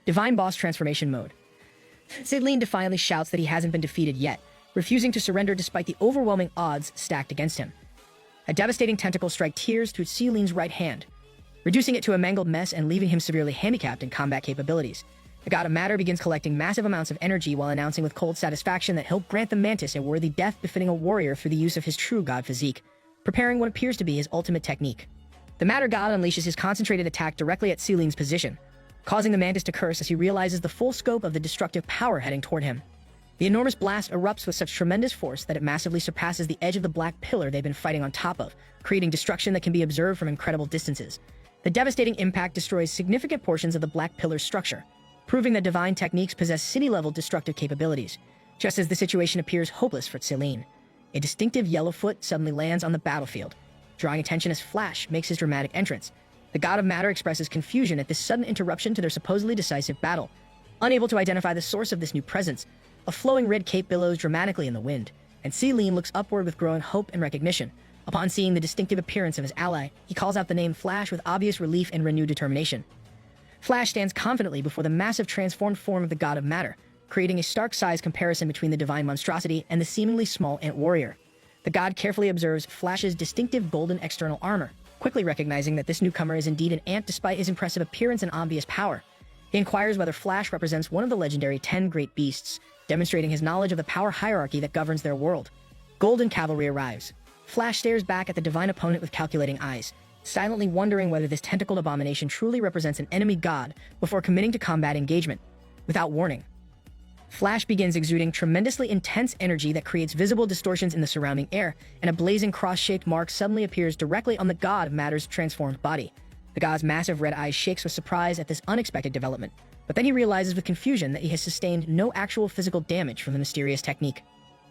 [SPEAKER 3] Divine Boss Transformation Mode. Sealeen defiantly shouts that he hasn't been defeated yet, refusing to surrender despite the overwhelming odds stacked against him. A devastating tentacle strikes tears through Sealeen's right hand, reducing it to a mangled mess and leaving him severely handicapped in combat capabilities. The god of matter begins collecting massive amounts of energy while announcing with cold satisfaction that he'll grant the mantis a worthy death befitting a warrior through the use of his true god physique, preparing what appears to be his ultimate technique. The matter god unleashes his concentrated attack directly at Sealeen's position, causing the mantis to curse as he realizes the full scope of the destructive power heading toward him. The enormous blast erupts with such tremendous force that it massively surpasses the edge of the black pillar they've been fighting on top of, creating destruction that can be observed from incredible distances. The devastating impact destroys significant portions of the black pillar's structure, proving that divine techniques possess city-level destructive capabilities. Just as the situation appears hopeless for Sealeen, a distinctive yellow foot suddenly lands on the battlefield, drawing attention as Flash makes his dramatic entrance. The god of matter expresses confusion at this sudden interruption to their supposedly decisive battle. Unable to identify the source of this new presence, a flowing red cape billows dramatically in the wind, and Sealeen looks upward with growing hope and recognition. Upon seeing the distinctive appearance of his ally, he calls out the name Flash with obvious relief and renewed determination. Flash stands confidently before the massive transformed form of the god of matter, creating a stark-size comparison between the divine monstrosity and the seemingly small ant warrior. The god carefully observes Flash's distinctive golden external armor, quickly recognizing that this newcomer is indeed an ant despite his impressive appearance and obvious power. He inquires whether Flash represents one of the legendary 10 great beasts, demonstrating his knowledge of the power hierarchy that governs their world. Golden Cavalry arrives. Flash stares back at the divine opponent with calculating eyes, silently wondering whether this tentacled abomination truly represents an enemy god before committing to combat engagement. Without warning, Flash begins exuding tremendously intense energy that creates visible distortions in the surrounding air, and a blazing cross-shaped mark suddenly appears directly on the god of matter's transformed body. The god's massive red eyes shakes with surprise at this unexpected development, but then he realizes with confusion that he has sustained no actual physical damage from the mysterious technique.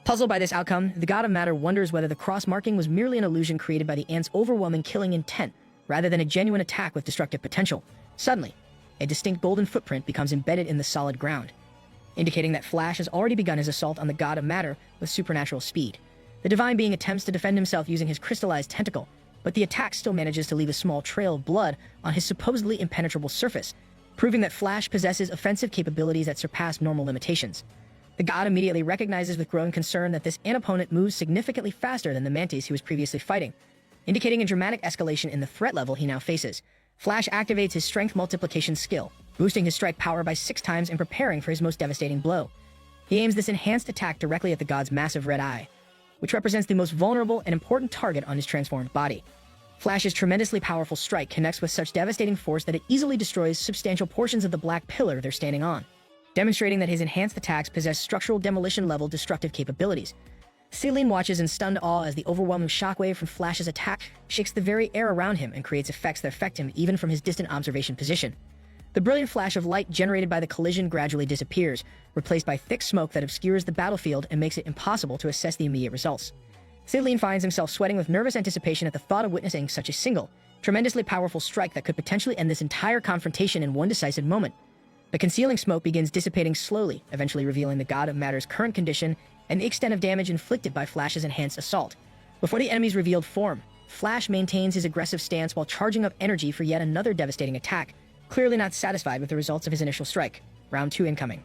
[SPEAKER 3] Puzzled by this outcome, the god of matter wonders whether the cross-marking was merely an illusion created by the ant's overwhelming killing intent, rather than a genuine attack with destructive potential. Suddenly, a distinct golden footprint becomes embedded in the solid ground, indicating that Flash has already begun his assault on the god of matter with supernatural speed. The divine being attempts to defend himself using his crystallized tentacle, but the attack still manages to leave a small trail of blood on his supposedly impenetrable surface, proving that Flash possesses offensive capabilities that surpass normal limitations. The god immediately recognizes with growing concern that this ant opponent moves significantly faster than the mantis he was previously fighting, indicating a dramatic escalation in the threat level he now faces. Flash activates his strength multiplication skill, boosting his strike power by 6 times and preparing for his most devastating blow. He aims this enhanced attack directly at the god's massive red eye, which represents the most vulnerable and important target on his transformed body. Flash's tremendously powerful strike connects with such devastating force that it easily destroys substantial portions of the black pillar they're standing on, demonstrating that his enhanced attacks possess structural demolition-level destructive capabilities. Sealeen watches in stunned awe as the overwhelming shockwave from Flash's attack shakes the very air around him and creates effects that affect him even from his distant observation position. The brilliant flash of light generated by the collision gradually disappears, replaced by thick smoke that obscures the battlefield and makes it impossible to assess the immediate results. Sealeen finds himself sweating with nervous anticipation at the thought of witnessing such a single, tremendously powerful strike that could potentially end this entire confrontation in one decisive moment. The concealing smoke begins dissipating slowly, eventually revealing the god of matter's current condition and the extent of damage inflicted by Flash's enhanced assault. Before the enemy's revealed form, Flash maintains his aggressive stance while charging up energy for yet another devastating attack, clearly not satisfied with the results of his initial strike. Round 2 incoming.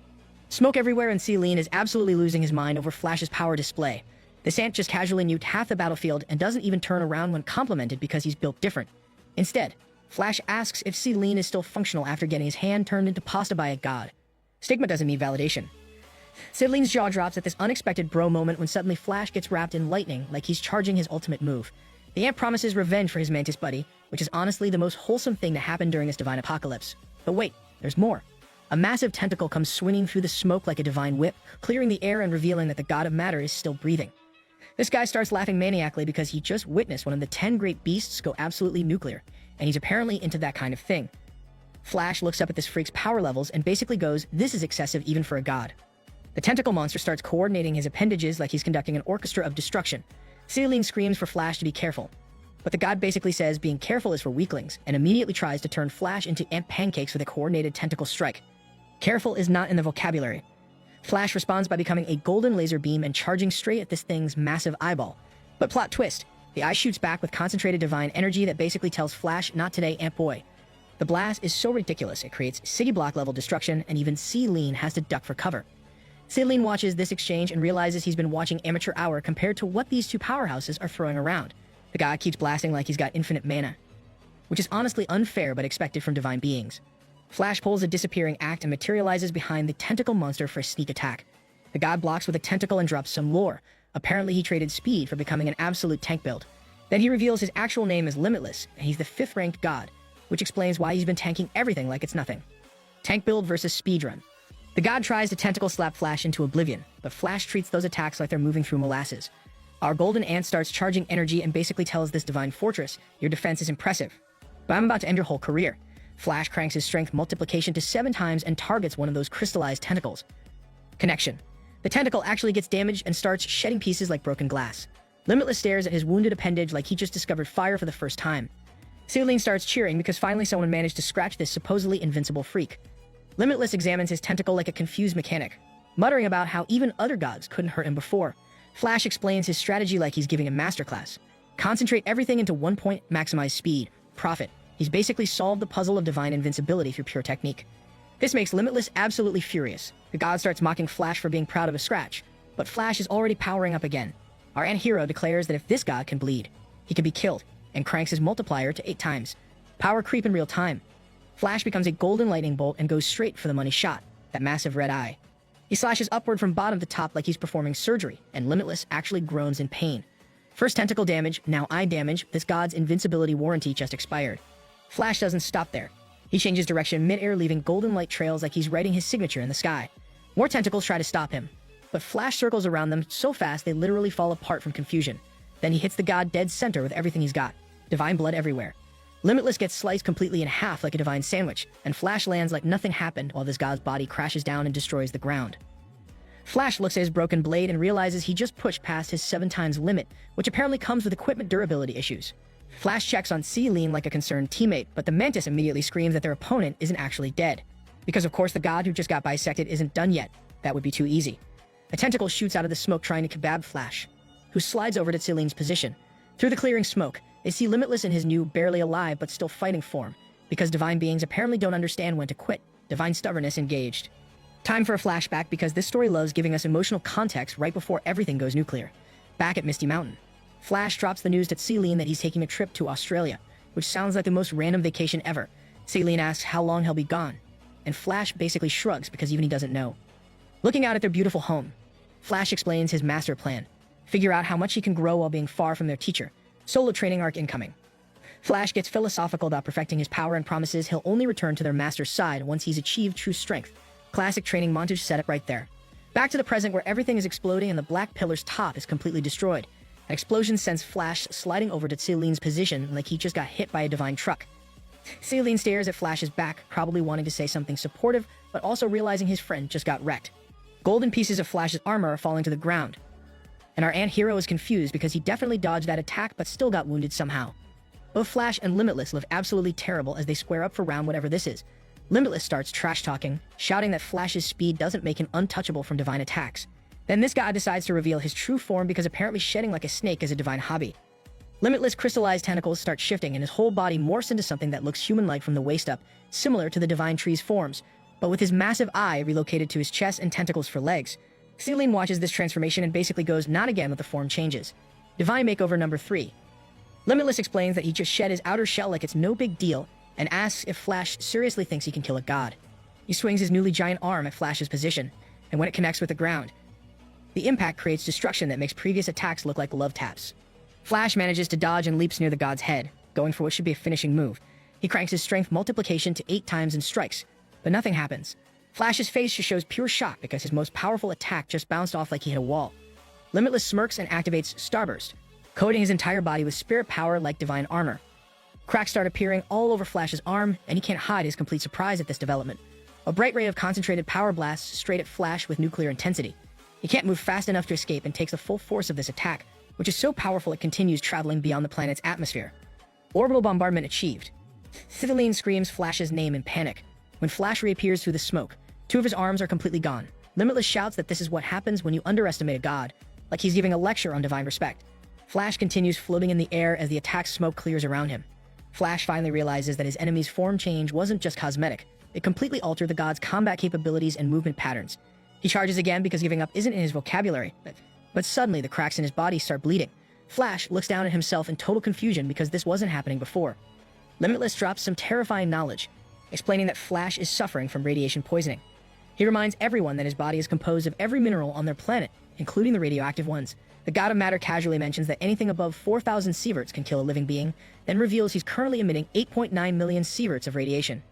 [SPEAKER 3] Smoke everywhere, and Sealeen is absolutely losing his mind over Flash's power display. This ant just casually nuked half the battlefield and doesn't even turn around when complimented because he's built different. Instead, Flash asks if Sealeen is still functional after getting his hand turned into pasta by a god. Stigma doesn't mean validation. Sealeen's jaw drops at this unexpected bro moment when suddenly Flash gets wrapped in lightning like he's charging his ultimate move. The ant promises revenge for his mantis buddy, which is honestly the most wholesome thing to happen during this divine apocalypse. But wait, there's more. A massive tentacle comes swinging through the smoke like a divine whip, clearing the air and revealing that the god of matter is still breathing. This guy starts laughing maniacally because he just witnessed one of the 10 great beasts go absolutely nuclear, and he's apparently into that kind of thing. Flash looks up at this freak's power levels and basically goes, "This is excessive even for a god." The tentacle monster starts coordinating his appendages like he's conducting an orchestra of destruction. Celine screams for Flash to be careful. But the god basically says being careful is for weaklings, and immediately tries to turn Flash into ant pancakes with a coordinated tentacle strike. Careful is not in the vocabulary. Flash responds by becoming a golden laser beam and charging straight at this thing's massive eyeball. But plot twist, the eye shoots back with concentrated divine energy that basically tells Flash, not today, ant boy. The blast is so ridiculous it creates city block level destruction, and even Celine has to duck for cover. Celine watches this exchange and realizes he's been watching amateur hour compared to what these two powerhouses are throwing around. The god keeps blasting like he's got infinite mana, which is honestly unfair but expected from divine beings. Flash pulls a disappearing act and materializes behind the tentacle monster for a sneak attack. The god blocks with a tentacle and drops some lore. Apparently he traded speed for becoming an absolute tank build. Then he reveals his actual name is Limitless, and he's the 5th ranked god, which explains why he's been tanking everything like it's nothing. Tank build versus speedrun. The god tries to tentacle slap Flash into oblivion, but Flash treats those attacks like they're moving through molasses. Our golden ant starts charging energy and basically tells this divine fortress, your defense is impressive, but I'm about to end your whole career. Flash cranks his strength multiplication to 7 times and targets one of those crystallized tentacles. Connection. The tentacle actually gets damaged and starts shedding pieces like broken glass. Limitless stares at his wounded appendage like he just discovered fire for the first time. Celine starts cheering because finally someone managed to scratch this supposedly invincible freak. Limitless examines his tentacle like a confused mechanic, muttering about how even other gods couldn't hurt him before. Flash explains his strategy like he's giving a masterclass. Concentrate everything into one point, maximize speed, profit. He's basically solved the puzzle of divine invincibility through pure technique. This makes Limitless absolutely furious. The god starts mocking Flash for being proud of a scratch, but Flash is already powering up again. Our ant-hero declares that if this god can bleed, he can be killed, and cranks his multiplier to 8 times. Power creep in real time. Flash becomes a golden lightning bolt and goes straight for the money shot, that massive red eye. He slashes upward from bottom to top like he's performing surgery, and Limitless actually groans in pain. First tentacle damage, now eye damage. This god's invincibility warranty just expired. Flash doesn't stop there. He changes direction mid-air, leaving golden light trails like he's writing his signature in the sky. More tentacles try to stop him, but Flash circles around them so fast they literally fall apart from confusion. Then he hits the god dead center with everything he's got. Divine blood everywhere. Limitless gets sliced completely in half like a divine sandwich, and Flash lands like nothing happened while this god's body crashes down and destroys the ground. Flash looks at his broken blade and realizes he just pushed past his 7 times limit, which apparently comes with equipment durability issues. Flash checks on Celine like a concerned teammate, but the Mantis immediately screams that their opponent isn't actually dead. Because of course the god who just got bisected isn't done yet. That would be too easy. A tentacle shoots out of the smoke trying to kebab Flash, who slides over to Celine's position. Through the clearing smoke, they see Limitless in his new, barely alive but still fighting form, because divine beings apparently don't understand when to quit. Divine stubbornness engaged. Time for a flashback because this story loves giving us emotional context right before everything goes nuclear. Back at Misty Mountain, Flash drops the news to Celine that he's taking a trip to Australia, which sounds like the most random vacation ever. Celine asks how long he'll be gone, and Flash basically shrugs because even he doesn't know. Looking out at their beautiful home, Flash explains his master plan. Figure out how much he can grow while being far from their teacher. Solo training arc incoming. Flash gets philosophical about perfecting his power and promises he'll only return to their master's side once he's achieved true strength. Classic training montage setup right there. Back to the present where everything is exploding and the black pillar's top is completely destroyed. An explosion sends Flash sliding over to Celine's position like he just got hit by a divine truck. Celine stares at Flash's back, probably wanting to say something supportive, but also realizing his friend just got wrecked. Golden pieces of Flash's armor are falling to the ground, and our ant-hero is confused because he definitely dodged that attack but still got wounded somehow. Both Flash and Limitless look absolutely terrible as they square up for round whatever this is. Limitless starts trash-talking, shouting that Flash's speed doesn't make him untouchable from divine attacks. Then this guy decides to reveal his true form because apparently shedding like a snake is a divine hobby. Limitless crystallized tentacles start shifting and his whole body morphs into something that looks human-like from the waist up, similar to the divine tree's forms, but with his massive eye relocated to his chest and tentacles for legs. Celine watches this transformation and basically goes not again with the form changes. Divine makeover number 3. Limitless explains that he just shed his outer shell like it's no big deal and asks if Flash seriously thinks he can kill a god. He swings his newly giant arm at Flash's position, and when it connects with the ground, the impact creates destruction that makes previous attacks look like love taps. Flash manages to dodge and leaps near the god's head, going for what should be a finishing move. He cranks his strength multiplication to 8 times and strikes, but nothing happens. Flash's face just shows pure shock because his most powerful attack just bounced off like he hit a wall. Limitless smirks and activates Starburst, coating his entire body with spirit power like divine armor. Cracks start appearing all over Flash's arm, and he can't hide his complete surprise at this development. A bright ray of concentrated power blasts straight at Flash with nuclear intensity. He can't move fast enough to escape and takes the full force of this attack, which is so powerful it continues traveling beyond the planet's atmosphere. Orbital bombardment achieved. Cithaline screams Flash's name in panic. When Flash reappears through the smoke, two of his arms are completely gone. Limitless shouts that this is what happens when you underestimate a god, like he's giving a lecture on divine respect. Flash continues floating in the air as the attack's smoke clears around him. Flash finally realizes that his enemy's form change wasn't just cosmetic, it completely altered the god's combat capabilities and movement patterns. He charges again because giving up isn't in his vocabulary, but suddenly the cracks in his body start bleeding. Flash looks down at himself in total confusion because this wasn't happening before. Limitless drops some terrifying knowledge, explaining that Flash is suffering from radiation poisoning. He reminds everyone that his body is composed of every mineral on their planet, including the radioactive ones. The god of matter casually mentions that anything above 4,000 sieverts can kill a living being, then reveals he's currently emitting 8.9 million sieverts of radiation.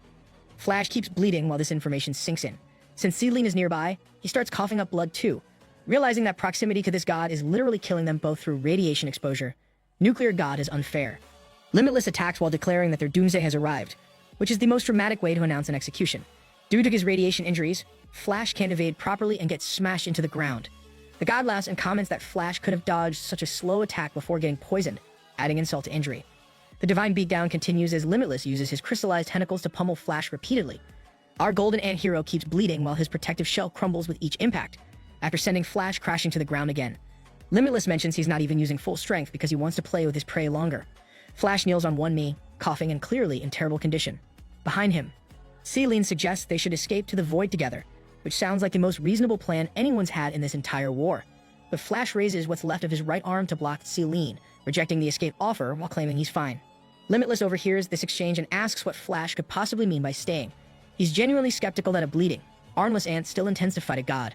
[SPEAKER 3] Flash keeps bleeding while this information sinks in. Since Cithaline is nearby, he starts coughing up blood too. Realizing that proximity to this god is literally killing them both through radiation exposure, Nuclear God is unfair. Limitless attacks while declaring that their doomsday has arrived, which is the most dramatic way to announce an execution. Due to his radiation injuries, Flash can't evade properly and gets smashed into the ground. The god laughs and comments that Flash could have dodged such a slow attack before getting poisoned, adding insult to injury. The divine beatdown continues as Limitless uses his crystallized tentacles to pummel Flash repeatedly. Our golden ant hero keeps bleeding while his protective shell crumbles with each impact, after sending Flash crashing to the ground again. Limitless mentions he's not even using full strength because he wants to play with his prey longer. Flash kneels on one knee, coughing and clearly in terrible condition. Behind him, Cithaline suggests they should escape to the void together, which sounds like the most reasonable plan anyone's had in this entire war. But Flash raises what's left of his right arm to block Cithaline, rejecting the escape offer while claiming he's fine. Limitless overhears this exchange and asks what Flash could possibly mean by staying. He's genuinely skeptical that a bleeding, armless ant still intends to fight a god.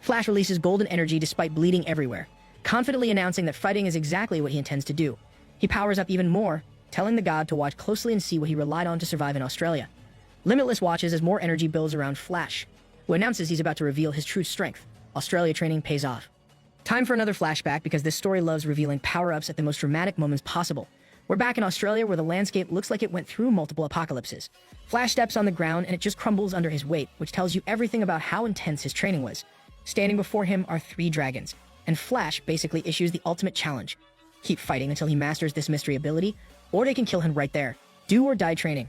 [SPEAKER 3] Flash releases golden energy despite bleeding everywhere, confidently announcing that fighting is exactly what he intends to do. He powers up even more, telling the god to watch closely and see what he relied on to survive in Australia. Limitless watches as more energy builds around Flash, who announces he's about to reveal his true strength. Australia training pays off. Time for another flashback because this story loves revealing power-ups at the most dramatic moments possible. We're back in Australia where the landscape looks like it went through multiple apocalypses. Flash steps on the ground and it just crumbles under his weight, which tells you everything about how intense his training was. Standing before him are 3 dragons, and Flash basically issues the ultimate challenge. Keep fighting until he masters this mystery ability, or they can kill him right there. Do or die training.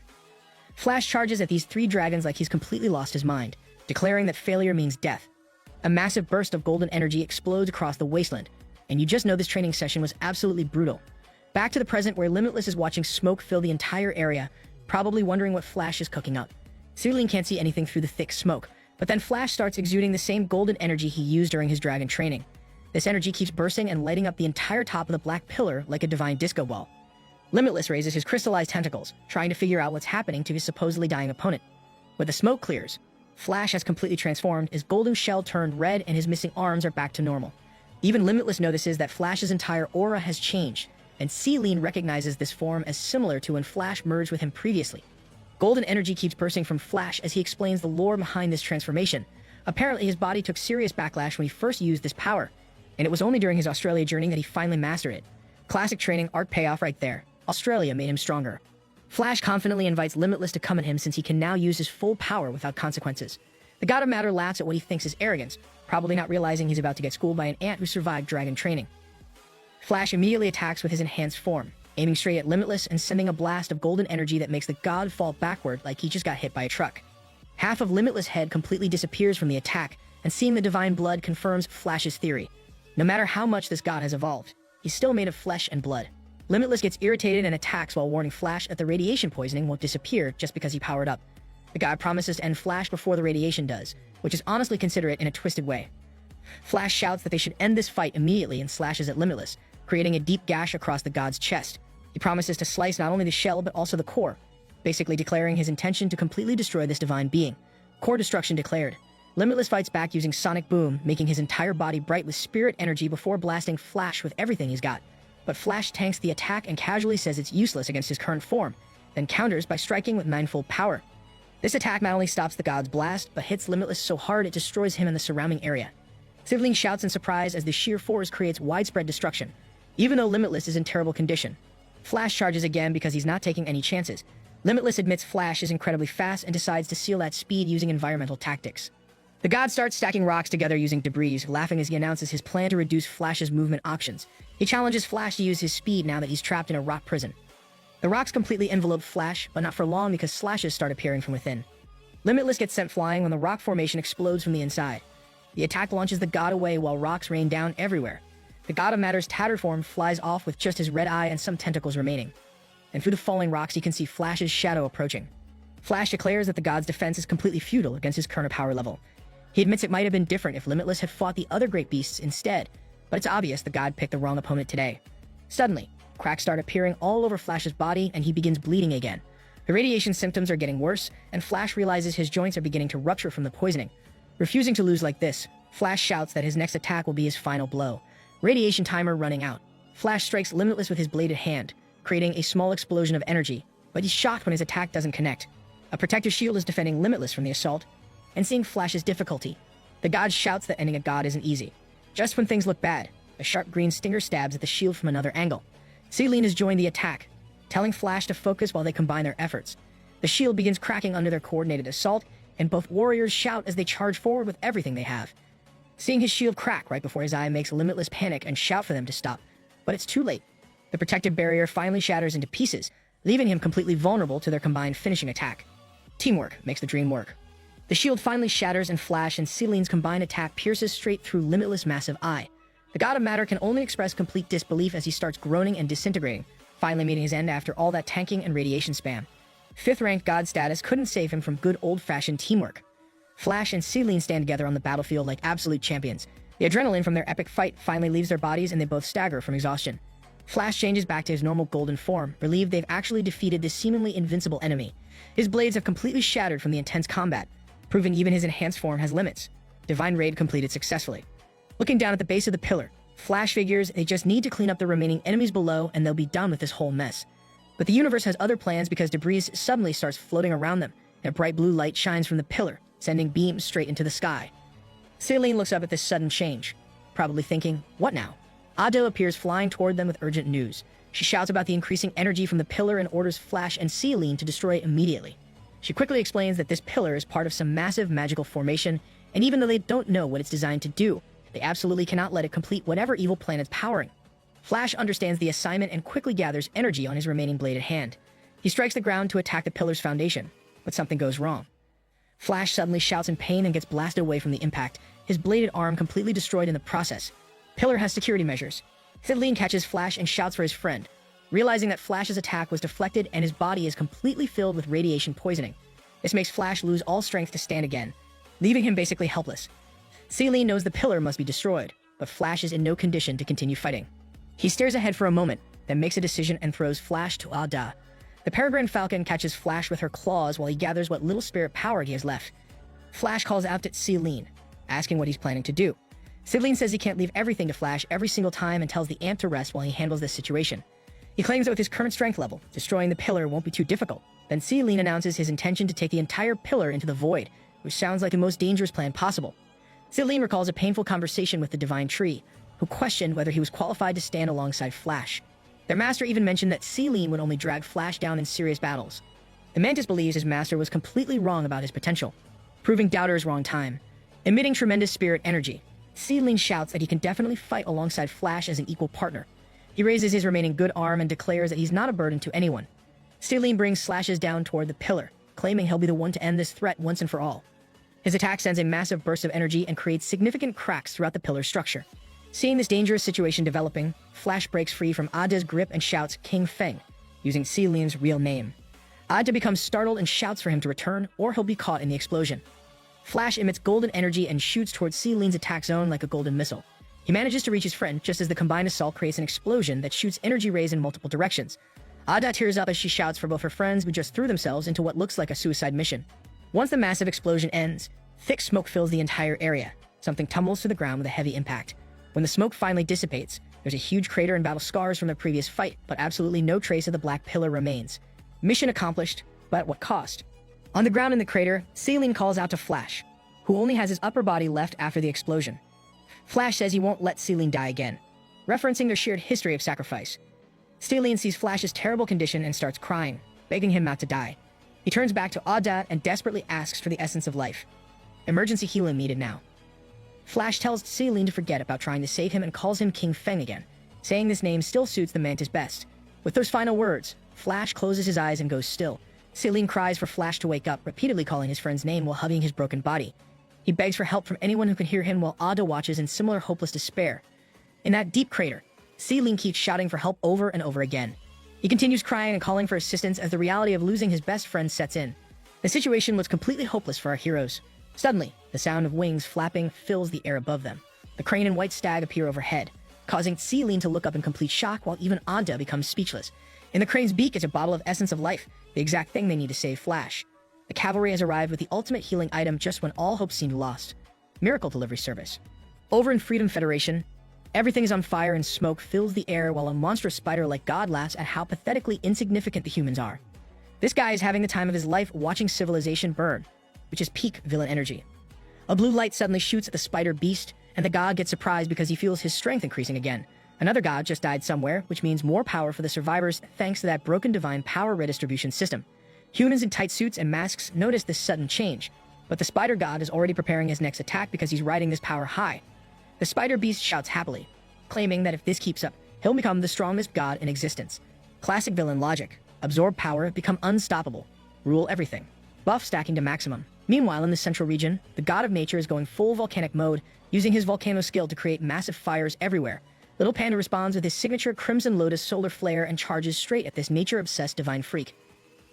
[SPEAKER 3] Flash charges at these 3 dragons like he's completely lost his mind, declaring that failure means death. A massive burst of golden energy explodes across the wasteland, and you just know this training session was absolutely brutal. Back to the present where Limitless is watching smoke fill the entire area, probably wondering what Flash is cooking up. Cithaline can't see anything through the thick smoke, but then Flash starts exuding the same golden energy he used during his dragon training. This energy keeps bursting and lighting up the entire top of the black pillar like a divine disco ball. Limitless raises his crystallized tentacles, trying to figure out what's happening to his supposedly dying opponent. When the smoke clears, Flash has completely transformed, his golden shell turned red and his missing arms are back to normal. Even Limitless notices that Flash's entire aura has changed, and Cithaline recognizes this form as similar to when Flash merged with him previously. Golden energy keeps bursting from Flash as he explains the lore behind this transformation. Apparently his body took serious backlash when he first used this power, and it was only during his Australia journey that he finally mastered it. Classic training arc payoff right there. Australia made him stronger. Flash confidently invites Limitless to come at him since he can now use his full power without consequences. The God of Matter laughs at what he thinks is arrogance, probably not realizing he's about to get schooled by an ant who survived dragon training. Flash immediately attacks with his enhanced form, aiming straight at Limitless and sending a blast of golden energy that makes the god fall backward like he just got hit by a truck. Half of Limitless' head completely disappears from the attack, and seeing the divine blood confirms Flash's theory. No matter how much this god has evolved, he's still made of flesh and blood. Limitless gets irritated and attacks while warning Flash that the radiation poisoning won't disappear just because he powered up. The god promises to end Flash before the radiation does, which is honestly considerate in a twisted way. Flash shouts that they should end this fight immediately and slashes at Limitless, creating a deep gash across the god's chest. He promises to slice not only the shell but also the core, basically declaring his intention to completely destroy this divine being. Core destruction declared. Limitless fights back using Sonic Boom, making his entire body bright with spirit energy before blasting Flash with everything he's got. But Flash tanks the attack and casually says it's useless against his current form, then counters by striking with 9-fold power. This attack not only stops the god's blast, but hits Limitless so hard it destroys him and the surrounding area. Cithaline shouts in surprise as the sheer force creates widespread destruction, even though Limitless is in terrible condition. Flash charges again because he's not taking any chances. Limitless admits Flash is incredibly fast and decides to seal that speed using environmental tactics. The god starts stacking rocks together using debris, laughing as he announces his plan to reduce Flash's movement options. He challenges Flash to use his speed now that he's trapped in a rock prison. The rocks completely envelope Flash, but not for long because slashes start appearing from within. Limitless gets sent flying when the rock formation explodes from the inside. The attack launches the god away while rocks rain down everywhere. The god of matter's tattered form flies off with just his red eye and some tentacles remaining. And through the falling rocks, he can see Flash's shadow approaching. Flash declares that the god's defense is completely futile against his current power level. He admits it might have been different if Limitless had fought the other great beasts instead, but it's obvious the god picked the wrong opponent today. Suddenly, cracks start appearing all over Flash's body and he begins bleeding again. The radiation symptoms are getting worse, and Flash realizes his joints are beginning to rupture from the poisoning. Refusing to lose like this, Flash shouts that his next attack will be his final blow. Radiation timer running out. Flash strikes Limitless with his bladed hand, creating a small explosion of energy, but he's shocked when his attack doesn't connect. A protective shield is defending Limitless from the assault, and seeing Flash's difficulty, the god shouts that ending a god isn't easy. Just when things look bad, a sharp green stinger stabs at the shield from another angle. Celine has joined the attack, telling Flash to focus while they combine their efforts. The shield begins cracking under their coordinated assault, and both warriors shout as they charge forward with everything they have. Seeing his shield crack right before his eye makes Limitless panic and shout for them to stop, but it's too late. The protective barrier finally shatters into pieces, leaving him completely vulnerable to their combined finishing attack. Teamwork makes the dream work. The shield finally shatters and Flash and Celine's combined attack pierces straight through Limitless' massive eye. The god of matter can only express complete disbelief as he starts groaning and disintegrating, finally meeting his end after all that tanking and radiation spam. 5th-ranked god status couldn't save him from good old-fashioned teamwork. Flash and Celine stand together on the battlefield like absolute champions. The adrenaline from their epic fight finally leaves their bodies and they both stagger from exhaustion. Flash changes back to his normal golden form, relieved they've actually defeated this seemingly invincible enemy. His blades have completely shattered from the intense combat, proving even his enhanced form has limits. Divine Raid completed successfully. Looking down at the base of the pillar, Flash figures they just need to clean up the remaining enemies below and they'll be done with this whole mess. But the universe has other plans because debris suddenly starts floating around them, and a bright blue light shines from the pillar, sending beams straight into the sky. Celine looks up at this sudden change, probably thinking, what now? Ado appears flying toward them with urgent news. She shouts about the increasing energy from the pillar and orders Flash and Celine to destroy it immediately. She quickly explains that this pillar is part of some massive magical formation, and even though they don't know what it's designed to do, they absolutely cannot let it complete whatever evil plan it's powering. Flash understands the assignment and quickly gathers energy on his remaining bladed hand. He strikes the ground to attack the pillar's foundation, but something goes wrong. Flash suddenly shouts in pain and gets blasted away from the impact, his bladed arm completely destroyed in the process. Pillar has security measures. Celine catches Flash and shouts for his friend, realizing that Flash's attack was deflected and his body is completely filled with radiation poisoning. This makes Flash lose all strength to stand again, leaving him basically helpless. Celine knows the pillar must be destroyed, but Flash is in no condition to continue fighting. He stares ahead for a moment, then makes a decision and throws Flash to Ada. The peregrine falcon catches Flash with her claws while he gathers what little spirit power he has left. Flash calls out at Celine, asking what he's planning to do. Celine says he can't leave everything to Flash every single time and tells the amp to rest while he handles this situation. He claims that with his current strength level, destroying the pillar won't be too difficult. Then Celine announces his intention to take the entire pillar into the void, which sounds like the most dangerous plan possible. Celine recalls a painful conversation with the Divine Tree, who questioned whether he was qualified to stand alongside Flash. Their master even mentioned that Celine would only drag Flash down in serious battles. The Mantis believes his master was completely wrong about his potential, proving doubters wrong time. Emitting tremendous spirit energy, Celine shouts that he can definitely fight alongside Flash as an equal partner. He raises his remaining good arm and declares that he's not a burden to anyone. Celine brings Slashes down toward the pillar, claiming he'll be the one to end this threat once and for all. His attack sends a massive burst of energy and creates significant cracks throughout the pillar's structure. Seeing this dangerous situation developing, Flash breaks free from Ada's grip and shouts King Feng, using Celine's real name. Ada becomes startled and shouts for him to return, or he'll be caught in the explosion. Flash emits golden energy and shoots towards Celine's attack zone like a golden missile. He manages to reach his friend just as the combined assault creates an explosion that shoots energy rays in multiple directions. Ada tears up as she shouts for both her friends who just threw themselves into what looks like a suicide mission. Once the massive explosion ends, thick smoke fills the entire area. Something tumbles to the ground with a heavy impact. When the smoke finally dissipates, there's a huge crater and battle scars from their previous fight, but absolutely no trace of the black pillar remains. Mission accomplished, but at what cost? On the ground in the crater, Celine calls out to Flash, who only has his upper body left after the explosion. Flash says he won't let Celine die again, referencing their shared history of sacrifice. Celine sees Flash's terrible condition and starts crying. begging him not to die. He turns back to Ada and desperately asks for the essence of life. Emergency healing needed now. Flash tells Celine to forget about trying to save him and calls him King Feng again, saying this name still suits the Mantis best. With those final words, Flash closes his eyes and goes still. Celine cries for Flash to wake up, repeatedly calling his friend's name while hugging his broken body. He begs for help from anyone who can hear him while Ada watches in similar hopeless despair. In that deep crater, Celine keeps shouting for help over and over again. He continues crying and calling for assistance as the reality of losing his best friend sets in. The situation looks completely hopeless for our heroes. Suddenly, the sound of wings flapping fills the air above them. The crane and white stag appear overhead, causing Celine to look up in complete shock while even Ada becomes speechless. In the crane's beak is a bottle of essence of life, the exact thing they need to save Flash. The cavalry has arrived with the ultimate healing item just when all hope seemed lost. Miracle delivery service. Over in Freedom Federation, everything is on fire and smoke fills the air while a monstrous spider like God laughs at how pathetically insignificant the humans are. This guy is having the time of his life watching civilization burn, which is peak villain energy. A blue light suddenly shoots at the spider beast, and the god gets surprised because he feels his strength increasing again. Another god just died somewhere, which means more power for the survivors thanks to that broken divine power redistribution system. Humans in tight suits and masks notice this sudden change, but the spider god is already preparing his next attack because he's riding this power high. The spider beast shouts happily, claiming that if this keeps up, he'll become the strongest god in existence. Classic villain logic. Absorb power, become unstoppable. Rule everything. Buff stacking to maximum. Meanwhile, in the central region, the god of nature is going full volcanic mode, using his volcano skill to create massive fires everywhere. Little Panda responds with his signature Crimson Lotus solar flare and charges straight at this nature-obsessed divine freak.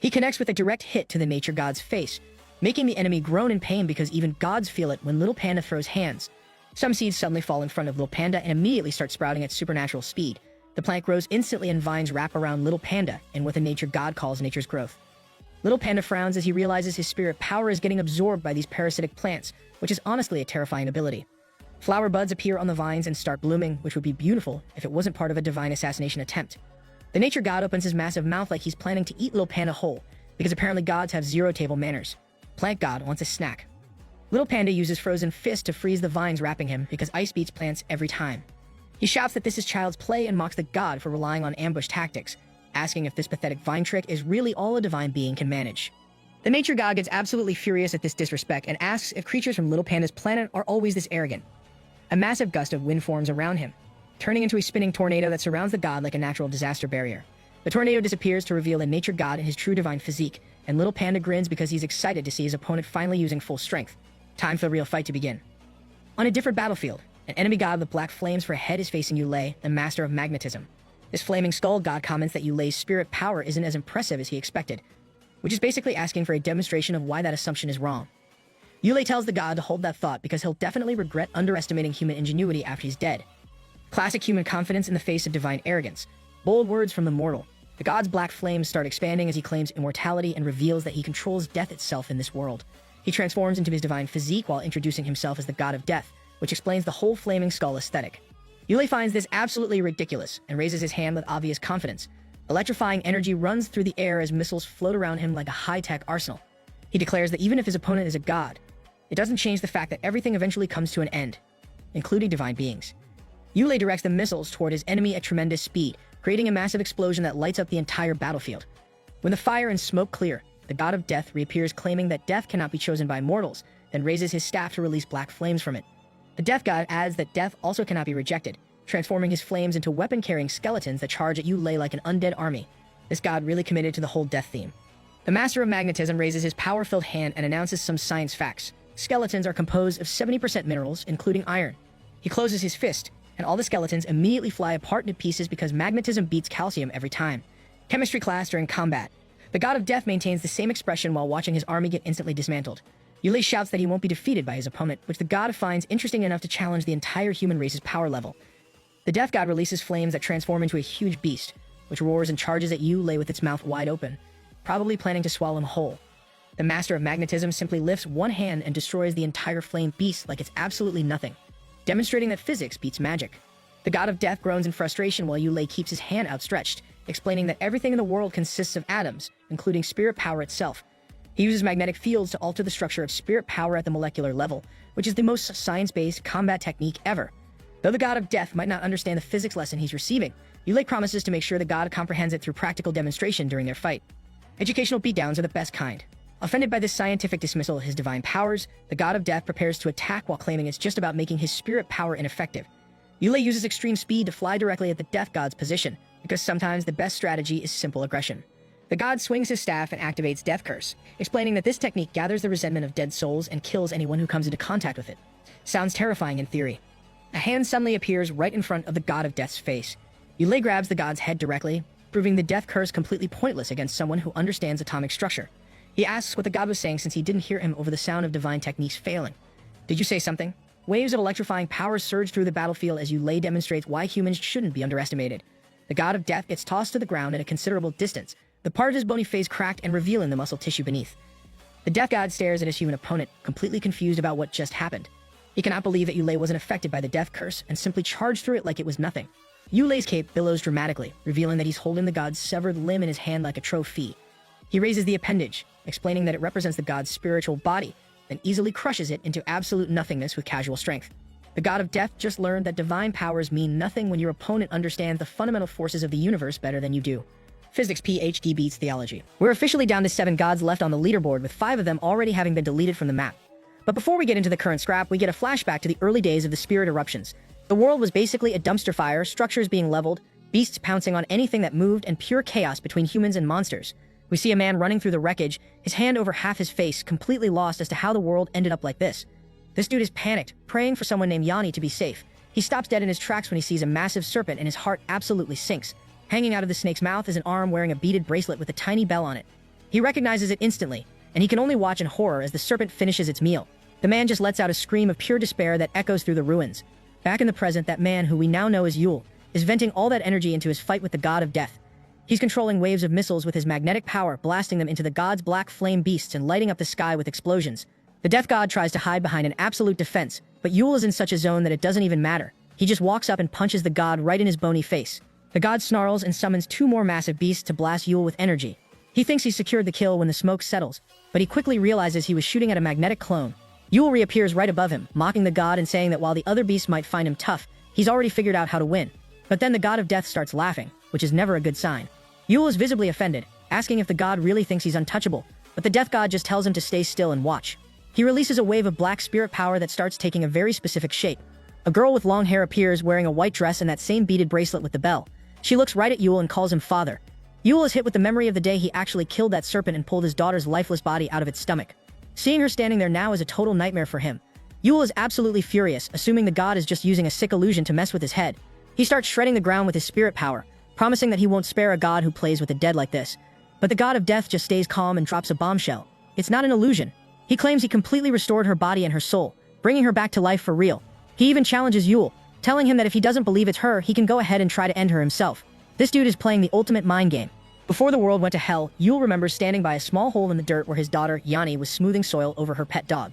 [SPEAKER 3] He connects with a direct hit to the nature god's face, making the enemy groan in pain because even gods feel it when Little Panda throws hands. Some seeds suddenly fall in front of Little Panda and immediately start sprouting at supernatural speed. The plant grows instantly and vines wrap around Little Panda in what the nature god calls nature's growth. Little Panda frowns as he realizes his spirit power is getting absorbed by these parasitic plants, which is honestly a terrifying ability. Flower buds appear on the vines and start blooming, which would be beautiful if it wasn't part of a divine assassination attempt. The nature god opens his massive mouth like he's planning to eat Little Panda whole, because apparently gods have zero table manners. Plant god wants a snack. Little Panda uses frozen fist to freeze the vines wrapping him because ice beats plants every time. He shouts that this is child's play and mocks the god for relying on ambush tactics, asking if this pathetic vine trick is really all a divine being can manage. The nature god gets absolutely furious at this disrespect and asks if creatures from Little Panda's planet are always this arrogant. A massive gust of wind forms around him, turning into a spinning tornado that surrounds the god like a natural disaster barrier. The tornado disappears to reveal a nature god in his true divine physique, and Little Panda grins because he's excited to see his opponent finally using full strength. Time for the real fight to begin. On a different battlefield, an enemy god with black flames for a head is facing Yulei, the master of magnetism. This flaming skull god comments that Yulei's spirit power isn't as impressive as he expected, which is basically asking for a demonstration of why that assumption is wrong. Yulei tells the god to hold that thought because he'll definitely regret underestimating human ingenuity after he's dead. Classic human confidence in the face of divine arrogance. Bold words from the mortal. The god's black flames start expanding as he claims immortality and reveals that he controls death itself in this world. He transforms into his divine physique while introducing himself as the god of death, which explains the whole flaming skull aesthetic. Yulei finds this absolutely ridiculous and raises his hand with obvious confidence. Electrifying energy runs through the air as missiles float around him like a high-tech arsenal. He declares that even if his opponent is a god, it doesn't change the fact that everything eventually comes to an end, including divine beings. Yulei directs the missiles toward his enemy at tremendous speed, creating a massive explosion that lights up the entire battlefield. When the fire and smoke clear, the god of death reappears claiming that death cannot be chosen by mortals, then raises his staff to release black flames from it. The death god adds that death also cannot be rejected, transforming his flames into weapon-carrying skeletons that charge at Yulei like an undead army. This god really committed to the whole death theme. The master of magnetism raises his power-filled hand and announces some science facts. Skeletons are composed of 70% minerals, including iron. He closes his fist, and all the skeletons immediately fly apart into pieces because magnetism beats calcium every time. Chemistry class during combat. The god of death maintains the same expression while watching his army get instantly dismantled. Yulei shouts that he won't be defeated by his opponent, which the god finds interesting enough to challenge the entire human race's power level. The death god releases flames that transform into a huge beast, which roars and charges at Yulei with its mouth wide open, probably planning to swallow him whole. The master of magnetism simply lifts one hand and destroys the entire flame beast like it's absolutely nothing, demonstrating that physics beats magic. The god of death groans in frustration while Yulei keeps his hand outstretched, explaining that everything in the world consists of atoms, including spirit power itself. He uses magnetic fields to alter the structure of spirit power at the molecular level, which is the most science-based combat technique ever. Though the god of death might not understand the physics lesson he's receiving, Yulei promises to make sure the god comprehends it through practical demonstration during their fight. Educational beatdowns are the best kind. Offended by this scientific dismissal of his divine powers, the god of death prepares to attack while claiming it's just about making his spirit power ineffective. Yulei uses extreme speed to fly directly at the death god's position, because sometimes the best strategy is simple aggression. The god swings his staff and activates Death Curse, explaining that this technique gathers the resentment of dead souls and kills anyone who comes into contact with it. Sounds terrifying in theory. A hand suddenly appears right in front of the god of death's face. Yulei grabs the god's head directly, proving the Death Curse completely pointless against someone who understands atomic structure. He asks what the god was saying since he didn't hear him over the sound of divine techniques failing. Did you say something? Waves of electrifying power surge through the battlefield as Yulei demonstrates why humans shouldn't be underestimated. The god of death gets tossed to the ground at a considerable distance, the part of his bony face cracked and revealing the muscle tissue beneath. The death god stares at his human opponent, completely confused about what just happened. He cannot believe that Yulei wasn't affected by the death curse and simply charged through it like it was nothing. Yulei's cape billows dramatically, revealing that he's holding the god's severed limb in his hand like a trophy. He raises the appendage, explaining that it represents the god's spiritual body, then easily crushes it into absolute nothingness with casual strength. The god of death just learned that divine powers mean nothing when your opponent understands the fundamental forces of the universe better than you do. Physics PhD beats theology. We're officially down to 7 gods left on the leaderboard, with 5 of them already having been deleted from the map. But before we get into the current scrap, we get a flashback to the early days of the spirit eruptions. The world was basically a dumpster fire, structures being leveled, beasts pouncing on anything that moved, and pure chaos between humans and monsters. We see a man running through the wreckage, his hand over half his face, completely lost as to how the world ended up like this. This dude is panicked, praying for someone named Yanni to be safe. He stops dead in his tracks when he sees a massive serpent and his heart absolutely sinks. Hanging out of the snake's mouth is an arm wearing a beaded bracelet with a tiny bell on it. He recognizes it instantly, and he can only watch in horror as the serpent finishes its meal. The man just lets out a scream of pure despair that echoes through the ruins. Back in the present, that man, who we now know as Yule, is venting all that energy into his fight with the god of death. He's controlling waves of missiles with his magnetic power, blasting them into the god's black flame beasts and lighting up the sky with explosions. The death god tries to hide behind an absolute defense, but Yule is in such a zone that it doesn't even matter. He just walks up and punches the god right in his bony face. The god snarls and summons 2 more massive beasts to blast Yule with energy. He thinks he's secured the kill when the smoke settles, but he quickly realizes he was shooting at a magnetic clone. Yule reappears right above him, mocking the god and saying that while the other beasts might find him tough, he's already figured out how to win. But then the god of death starts laughing, which is never a good sign. Yule is visibly offended, asking if the god really thinks he's untouchable, but the death god just tells him to stay still and watch. He releases a wave of black spirit power that starts taking a very specific shape. A girl with long hair appears wearing a white dress and that same beaded bracelet with the bell. She looks right at Yule and calls him father. Yule is hit with the memory of the day he actually killed that serpent and pulled his daughter's lifeless body out of its stomach. Seeing her standing there now is a total nightmare for him. Yule is absolutely furious, assuming the god is just using a sick illusion to mess with his head. He starts shredding the ground with his spirit power, promising that he won't spare a god who plays with the dead like this. But the god of death just stays calm and drops a bombshell. It's not an illusion. He claims he completely restored her body and her soul, bringing her back to life for real. He even challenges Yule, telling him that if he doesn't believe it's her, he can go ahead and try to end her himself. This dude is playing the ultimate mind game. Before the world went to hell, Yule remembers standing by a small hole in the dirt where his daughter, Yanni, was smoothing soil over her pet dog.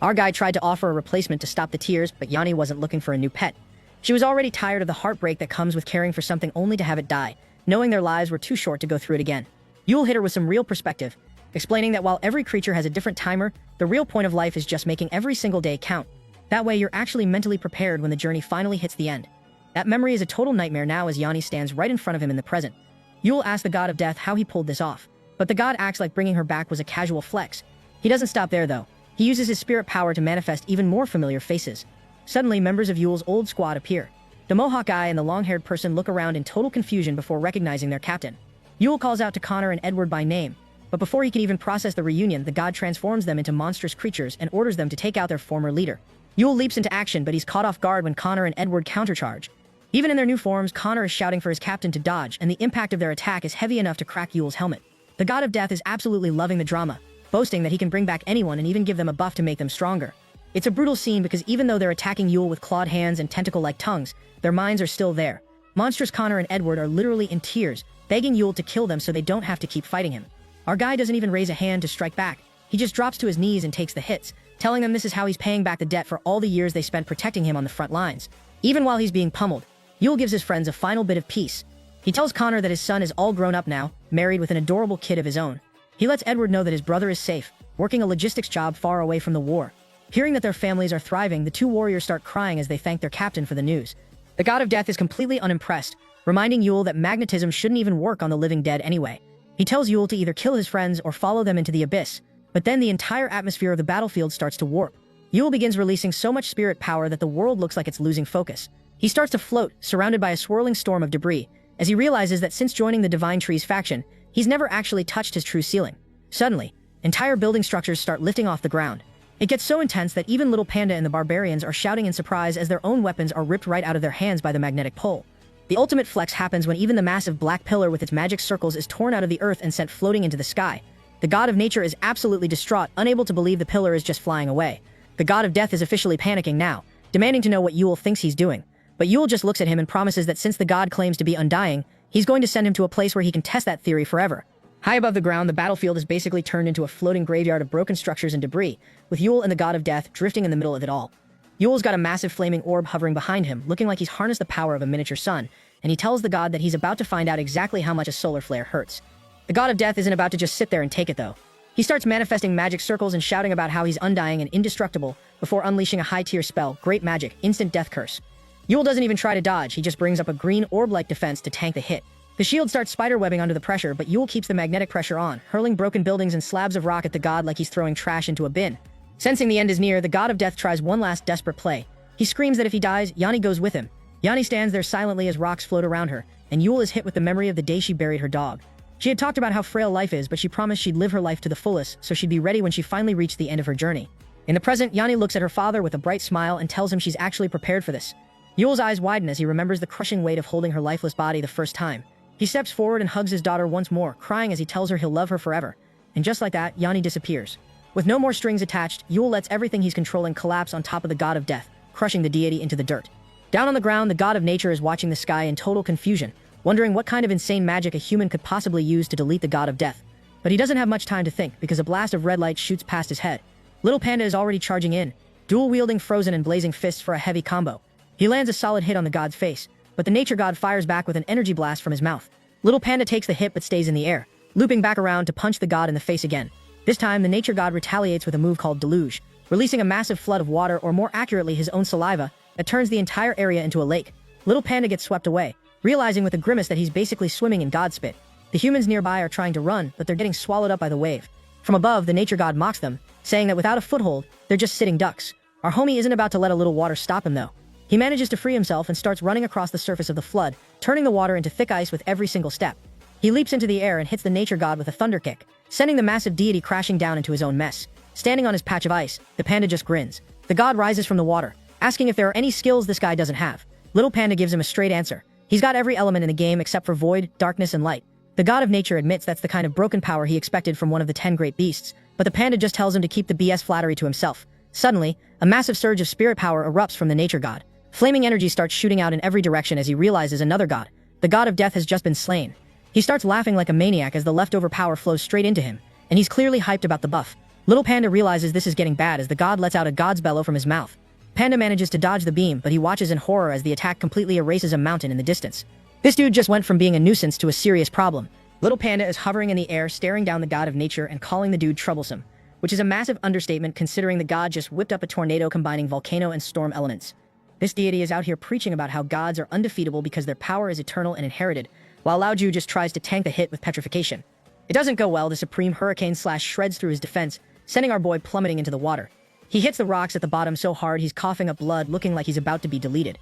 [SPEAKER 3] Our guy tried to offer a replacement to stop the tears, but Yanni wasn't looking for a new pet. She was already tired of the heartbreak that comes with caring for something only to have it die, knowing their lives were too short to go through it again. Yule hit her with some real perspective, explaining that while every creature has a different timer, the real point of life is just making every single day count. That way you're actually mentally prepared when the journey finally hits the end. That memory is a total nightmare now as Yanni stands right in front of him in the present. Yule asks the god of death how he pulled this off, but the god acts like bringing her back was a casual flex. He doesn't stop there though. He uses his spirit power to manifest even more familiar faces. Suddenly, members of Yule's old squad appear. The mohawk guy and the long-haired person look around in total confusion before recognizing their captain. Yule calls out to Connor and Edward by name, but before he can even process the reunion, the god transforms them into monstrous creatures and orders them to take out their former leader. Yule leaps into action, but he's caught off guard when Connor and Edward countercharge. Even in their new forms, Connor is shouting for his captain to dodge, and the impact of their attack is heavy enough to crack Yule's helmet. The god of death is absolutely loving the drama, boasting that he can bring back anyone and even give them a buff to make them stronger. It's a brutal scene because even though they're attacking Yule with clawed hands and tentacle-like tongues, their minds are still there. Monstrous Connor and Edward are literally in tears, begging Yule to kill them so they don't have to keep fighting him. Our guy doesn't even raise a hand to strike back. He just drops to his knees and takes the hits, telling them this is how he's paying back the debt for all the years they spent protecting him on the front lines. Even while he's being pummeled, Yule gives his friends a final bit of peace. He tells Connor that his son is all grown up now, married with an adorable kid of his own. He lets Edward know that his brother is safe, working a logistics job far away from the war. Hearing that their families are thriving, the 2 warriors start crying as they thank their captain for the news. The god of death is completely unimpressed, reminding Yule that magnetism shouldn't even work on the living dead anyway. He tells Yule to either kill his friends or follow them into the abyss, but then the entire atmosphere of the battlefield starts to warp. Yule begins releasing so much spirit power that the world looks like it's losing focus. He starts to float, surrounded by a swirling storm of debris, as he realizes that since joining the Divine Tree's faction, he's never actually touched his true ceiling. Suddenly, entire building structures start lifting off the ground. It gets so intense that even Little Panda and the barbarians are shouting in surprise as their own weapons are ripped right out of their hands by the magnetic pole. The ultimate flex happens when even the massive black pillar with its magic circles is torn out of the earth and sent floating into the sky. The god of nature is absolutely distraught, unable to believe the pillar is just flying away. The god of death is officially panicking now, demanding to know what Yule thinks he's doing. But Yule just looks at him and promises that since the god claims to be undying, he's going to send him to a place where he can test that theory forever. High above the ground, the battlefield is basically turned into a floating graveyard of broken structures and debris, with Yule and the god of death drifting in the middle of it all. Yule's got a massive flaming orb hovering behind him, looking like he's harnessed the power of a miniature sun, and he tells the god that he's about to find out exactly how much a solar flare hurts. The god of death isn't about to just sit there and take it, though. He starts manifesting magic circles and shouting about how he's undying and indestructible before unleashing a high-tier spell, Great Magic, Instant Death Curse. Yule doesn't even try to dodge, he just brings up a green orb-like defense to tank the hit. The shield starts spiderwebbing under the pressure, but Yule keeps the magnetic pressure on, hurling broken buildings and slabs of rock at the god like he's throwing trash into a bin. Sensing the end is near, the god of death tries one last desperate play. He screams that if he dies, Yanni goes with him. Yanni stands there silently as rocks float around her, and Yule is hit with the memory of the day she buried her dog. She had talked about how frail life is, but she promised she'd live her life to the fullest, so she'd be ready when she finally reached the end of her journey. In the present, Yanni looks at her father with a bright smile and tells him she's actually prepared for this. Yule's eyes widen as he remembers the crushing weight of holding her lifeless body the first time. He steps forward and hugs his daughter once more, crying as he tells her he'll love her forever. And just like that, Yanni disappears. With no more strings attached, Yule lets everything he's controlling collapse on top of the god of death, crushing the deity into the dirt. Down on the ground, the god of nature is watching the sky in total confusion, wondering what kind of insane magic a human could possibly use to delete the god of death. But he doesn't have much time to think because a blast of red light shoots past his head. Little Panda is already charging in, dual-wielding frozen and blazing fists for a heavy combo. He lands a solid hit on the god's face, but the nature god fires back with an energy blast from his mouth. Little Panda takes the hit but stays in the air, looping back around to punch the god in the face again. This time, the nature god retaliates with a move called Deluge, releasing a massive flood of water, or more accurately his own saliva, that turns the entire area into a lake. Little Panda gets swept away, realizing with a grimace that he's basically swimming in god spit. The humans nearby are trying to run, but they're getting swallowed up by the wave. From above, the nature god mocks them, saying that without a foothold, they're just sitting ducks. Our homie isn't about to let a little water stop him, though. He manages to free himself and starts running across the surface of the flood, turning the water into thick ice with every single step. He leaps into the air and hits the nature god with a thunder kick, sending the massive deity crashing down into his own mess. Standing on his patch of ice, the panda just grins. The god rises from the water, asking if there are any skills this guy doesn't have. Little Panda gives him a straight answer. He's got every element in the game except for void, darkness, and light. The god of nature admits that's the kind of broken power he expected from one of the 10 great beasts, but the panda just tells him to keep the BS flattery to himself. Suddenly, a massive surge of spirit power erupts from the nature god. Flaming energy starts shooting out in every direction as he realizes another god. The god of death has just been slain. He starts laughing like a maniac as the leftover power flows straight into him, and he's clearly hyped about the buff. Little Panda realizes this is getting bad as the god lets out a god's bellow from his mouth. Panda manages to dodge the beam, but he watches in horror as the attack completely erases a mountain in the distance. This dude just went from being a nuisance to a serious problem. Little Panda is hovering in the air, staring down the god of nature and calling the dude troublesome, which is a massive understatement considering the god just whipped up a tornado combining volcano and storm elements. This deity is out here preaching about how gods are undefeatable because their power is eternal and inherited, while Lao Ju just tries to tank the hit with petrification. It doesn't go well. The supreme hurricane shreds through his defense, sending our boy plummeting into the water. He hits the rocks at the bottom so hard he's coughing up blood, looking like he's about to be deleted.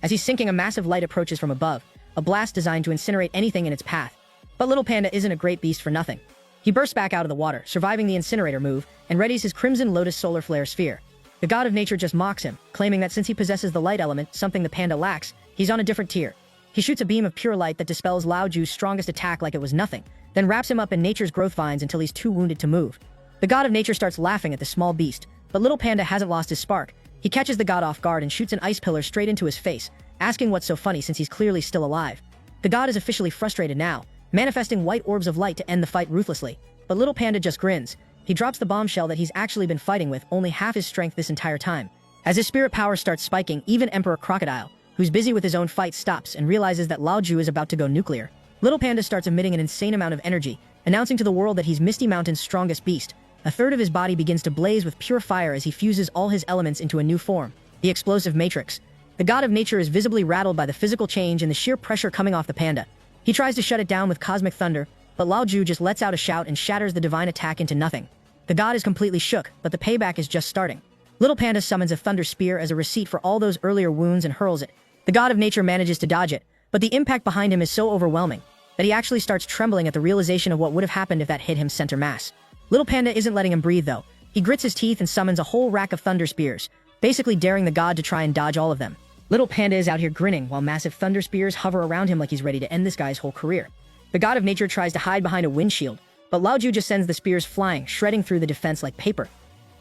[SPEAKER 3] As he's sinking, a massive light approaches from above, a blast designed to incinerate anything in its path. But Little Panda isn't a great beast for nothing. He bursts back out of the water, surviving the incinerator move, and readies his Crimson Lotus solar flare sphere. The god of nature just mocks him, claiming that since he possesses the light element, something the panda lacks, he's on a different tier. He shoots a beam of pure light that dispels Lao Ju's strongest attack like it was nothing, then wraps him up in nature's growth vines until he's too wounded to move. The god of nature starts laughing at the small beast, but Little Panda hasn't lost his spark. He catches the god off guard and shoots an ice pillar straight into his face, asking what's so funny since he's clearly still alive. The god is officially frustrated now, manifesting white orbs of light to end the fight ruthlessly, but Little Panda just grins. He drops the bombshell that he's actually been fighting with only half his strength this entire time. As his spirit power starts spiking, even Emperor Crocodile, who's busy with his own fight, stops and realizes that Lao Ju is about to go nuclear. Little Panda starts emitting an insane amount of energy, announcing to the world that he's Misty Mountain's strongest beast. A third of his body begins to blaze with pure fire as he fuses all his elements into a new form, the explosive matrix. The god of nature is visibly rattled by the physical change and the sheer pressure coming off the panda. He tries to shut it down with cosmic thunder, but Lao Ju just lets out a shout and shatters the divine attack into nothing. The god is completely shook, but the payback is just starting. Little Panda summons a thunder spear as a receipt for all those earlier wounds and hurls it. The god of nature manages to dodge it, but the impact behind him is so overwhelming that he actually starts trembling at the realization of what would have happened if that hit him center mass. Little Panda isn't letting him breathe though. He grits his teeth and summons a whole rack of thunder spears, basically daring the god to try and dodge all of them. Little Panda is out here grinning while massive thunder spears hover around him like he's ready to end this guy's whole career. The god of nature tries to hide behind a windshield, but Lao Ju just sends the spears flying, shredding through the defense like paper.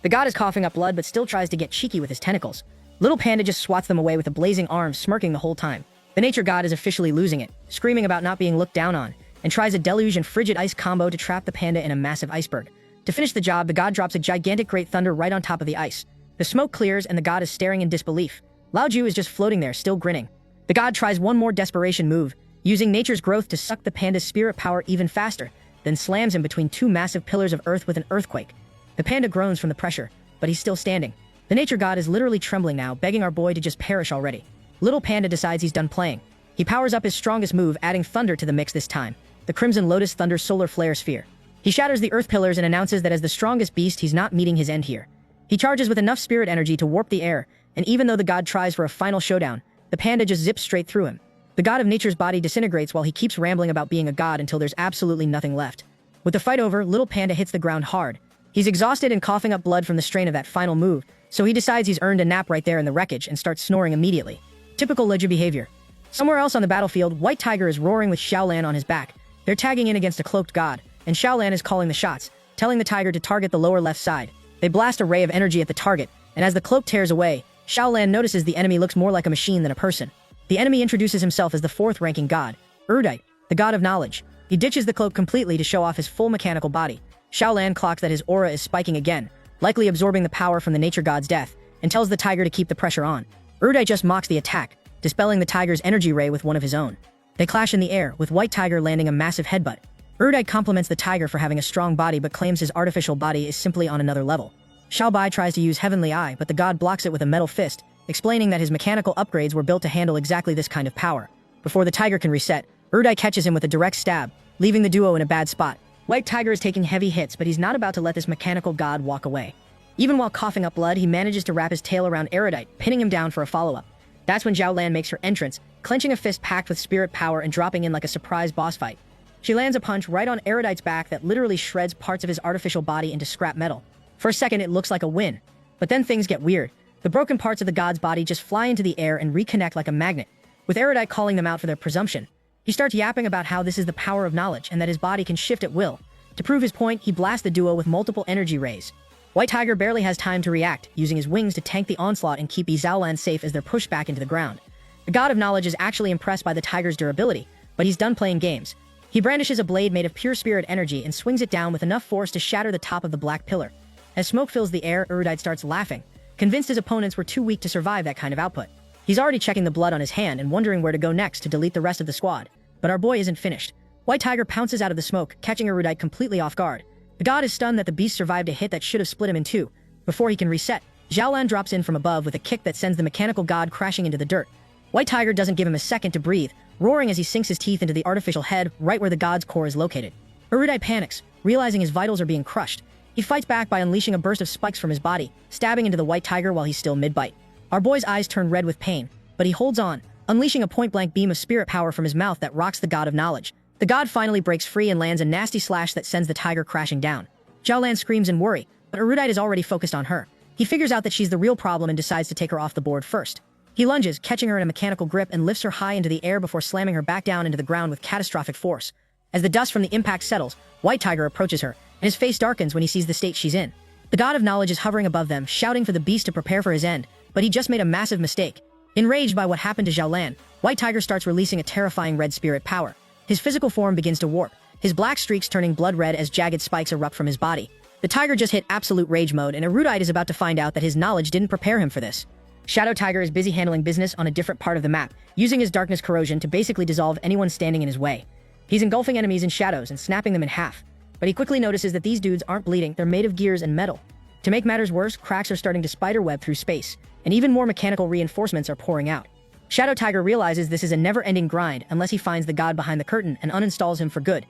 [SPEAKER 3] The god is coughing up blood but still tries to get cheeky with his tentacles. Little Panda just swats them away with a blazing arm, smirking the whole time. The nature god is officially losing it, screaming about not being looked down on, and tries a deluge and frigid ice combo to trap the panda in a massive iceberg. To finish the job, the god drops a gigantic great thunder right on top of the ice. The smoke clears and the god is staring in disbelief. Lao Ju is just floating there, still grinning. The god tries one more desperation move, using nature's growth to suck the panda's spirit power even faster, then slams him between two massive pillars of earth with an earthquake. The panda groans from the pressure, but he's still standing. The nature god is literally trembling now, begging our boy to just perish already. Little Panda decides he's done playing. He powers up his strongest move, adding thunder to the mix this time, the Crimson Lotus Thunder Solar Flare Sphere. He shatters the earth pillars and announces that as the strongest beast, he's not meeting his end here. He charges with enough spirit energy to warp the air, and even though the god tries for a final showdown, the panda just zips straight through him. The god of nature's body disintegrates while he keeps rambling about being a god until there's absolutely nothing left. With the fight over, Little Panda hits the ground hard. He's exhausted and coughing up blood from the strain of that final move, so he decides he's earned a nap right there in the wreckage and starts snoring immediately. Typical Leju behavior. Somewhere else on the battlefield, White Tiger is roaring with Xiaolan on his back. They're tagging in against a cloaked god, and Xiaolan is calling the shots, telling the tiger to target the lower left side. They blast a ray of energy at the target, and as the cloak tears away, Xiaolan notices the enemy looks more like a machine than a person. The enemy introduces himself as the fourth-ranking god, Erudite, the god of knowledge. He ditches the cloak completely to show off his full mechanical body. Xiaolan clocks that his aura is spiking again, likely absorbing the power from the nature god's death, and tells the tiger to keep the pressure on. Erudite just mocks the attack, dispelling the tiger's energy ray with one of his own. They clash in the air, with White Tiger landing a massive headbutt. Erudite compliments the tiger for having a strong body but claims his artificial body is simply on another level. Xiaobai tries to use Heavenly Eye, but the god blocks it with a metal fist, explaining that his mechanical upgrades were built to handle exactly this kind of power. Before the tiger can reset, Erudite catches him with a direct stab, leaving the duo in a bad spot. White Tiger is taking heavy hits, but he's not about to let this mechanical god walk away. Even while coughing up blood, he manages to wrap his tail around Erudite, pinning him down for a follow-up. That's when Zhao Lan makes her entrance, clenching a fist packed with spirit power and dropping in like a surprise boss fight. She lands a punch right on Erudite's back that literally shreds parts of his artificial body into scrap metal. For a second, it looks like a win, but then things get weird. The broken parts of the god's body just fly into the air and reconnect like a magnet, with Erudite calling them out for their presumption. He starts yapping about how this is the power of knowledge and that his body can shift at will. To prove his point, he blasts the duo with multiple energy rays. White Tiger barely has time to react, using his wings to tank the onslaught and keep Xiaolan safe as they're pushed back into the ground. The god of knowledge is actually impressed by the tiger's durability, but he's done playing games. He brandishes a blade made of pure spirit energy and swings it down with enough force to shatter the top of the black pillar. As smoke fills the air, Erudite starts laughing, convinced his opponents were too weak to survive that kind of output. He's already checking the blood on his hand and wondering where to go next to delete the rest of the squad. But our boy isn't finished. White Tiger pounces out of the smoke, catching Erudite completely off guard. The god is stunned that the beast survived a hit that should have split him in two. Before he can reset, Xiaolan drops in from above with a kick that sends the mechanical god crashing into the dirt. White Tiger doesn't give him a second to breathe, roaring as he sinks his teeth into the artificial head right where the god's core is located. Erudite panics, realizing his vitals are being crushed. He fights back by unleashing a burst of spikes from his body, stabbing into the White Tiger while he's still mid-bite. Our boy's eyes turn red with pain, but he holds on, unleashing a point-blank beam of spirit power from his mouth that rocks the god of knowledge. The god finally breaks free and lands a nasty slash that sends the tiger crashing down. Xiaolan screams in worry, but Erudite is already focused on her. He figures out that she's the real problem and decides to take her off the board first. He lunges, catching her in a mechanical grip and lifts her high into the air before slamming her back down into the ground with catastrophic force. As the dust from the impact settles, White Tiger approaches her, and his face darkens when he sees the state she's in. The god of knowledge is hovering above them, shouting for the beast to prepare for his end, but he just made a massive mistake. Enraged by what happened to Xiaolan, White Tiger starts releasing a terrifying red spirit power. His physical form begins to warp, his black streaks turning blood red as jagged spikes erupt from his body. The tiger just hit absolute rage mode, and Erudite is about to find out that his knowledge didn't prepare him for this. Shadow Tiger is busy handling business on a different part of the map, using his darkness corrosion to basically dissolve anyone standing in his way. He's engulfing enemies in shadows and snapping them in half, but he quickly notices that these dudes aren't bleeding, they're made of gears and metal. To make matters worse, cracks are starting to spiderweb through space, and even more mechanical reinforcements are pouring out. Shadow Tiger realizes this is a never-ending grind unless he finds the god behind the curtain and uninstalls him for good.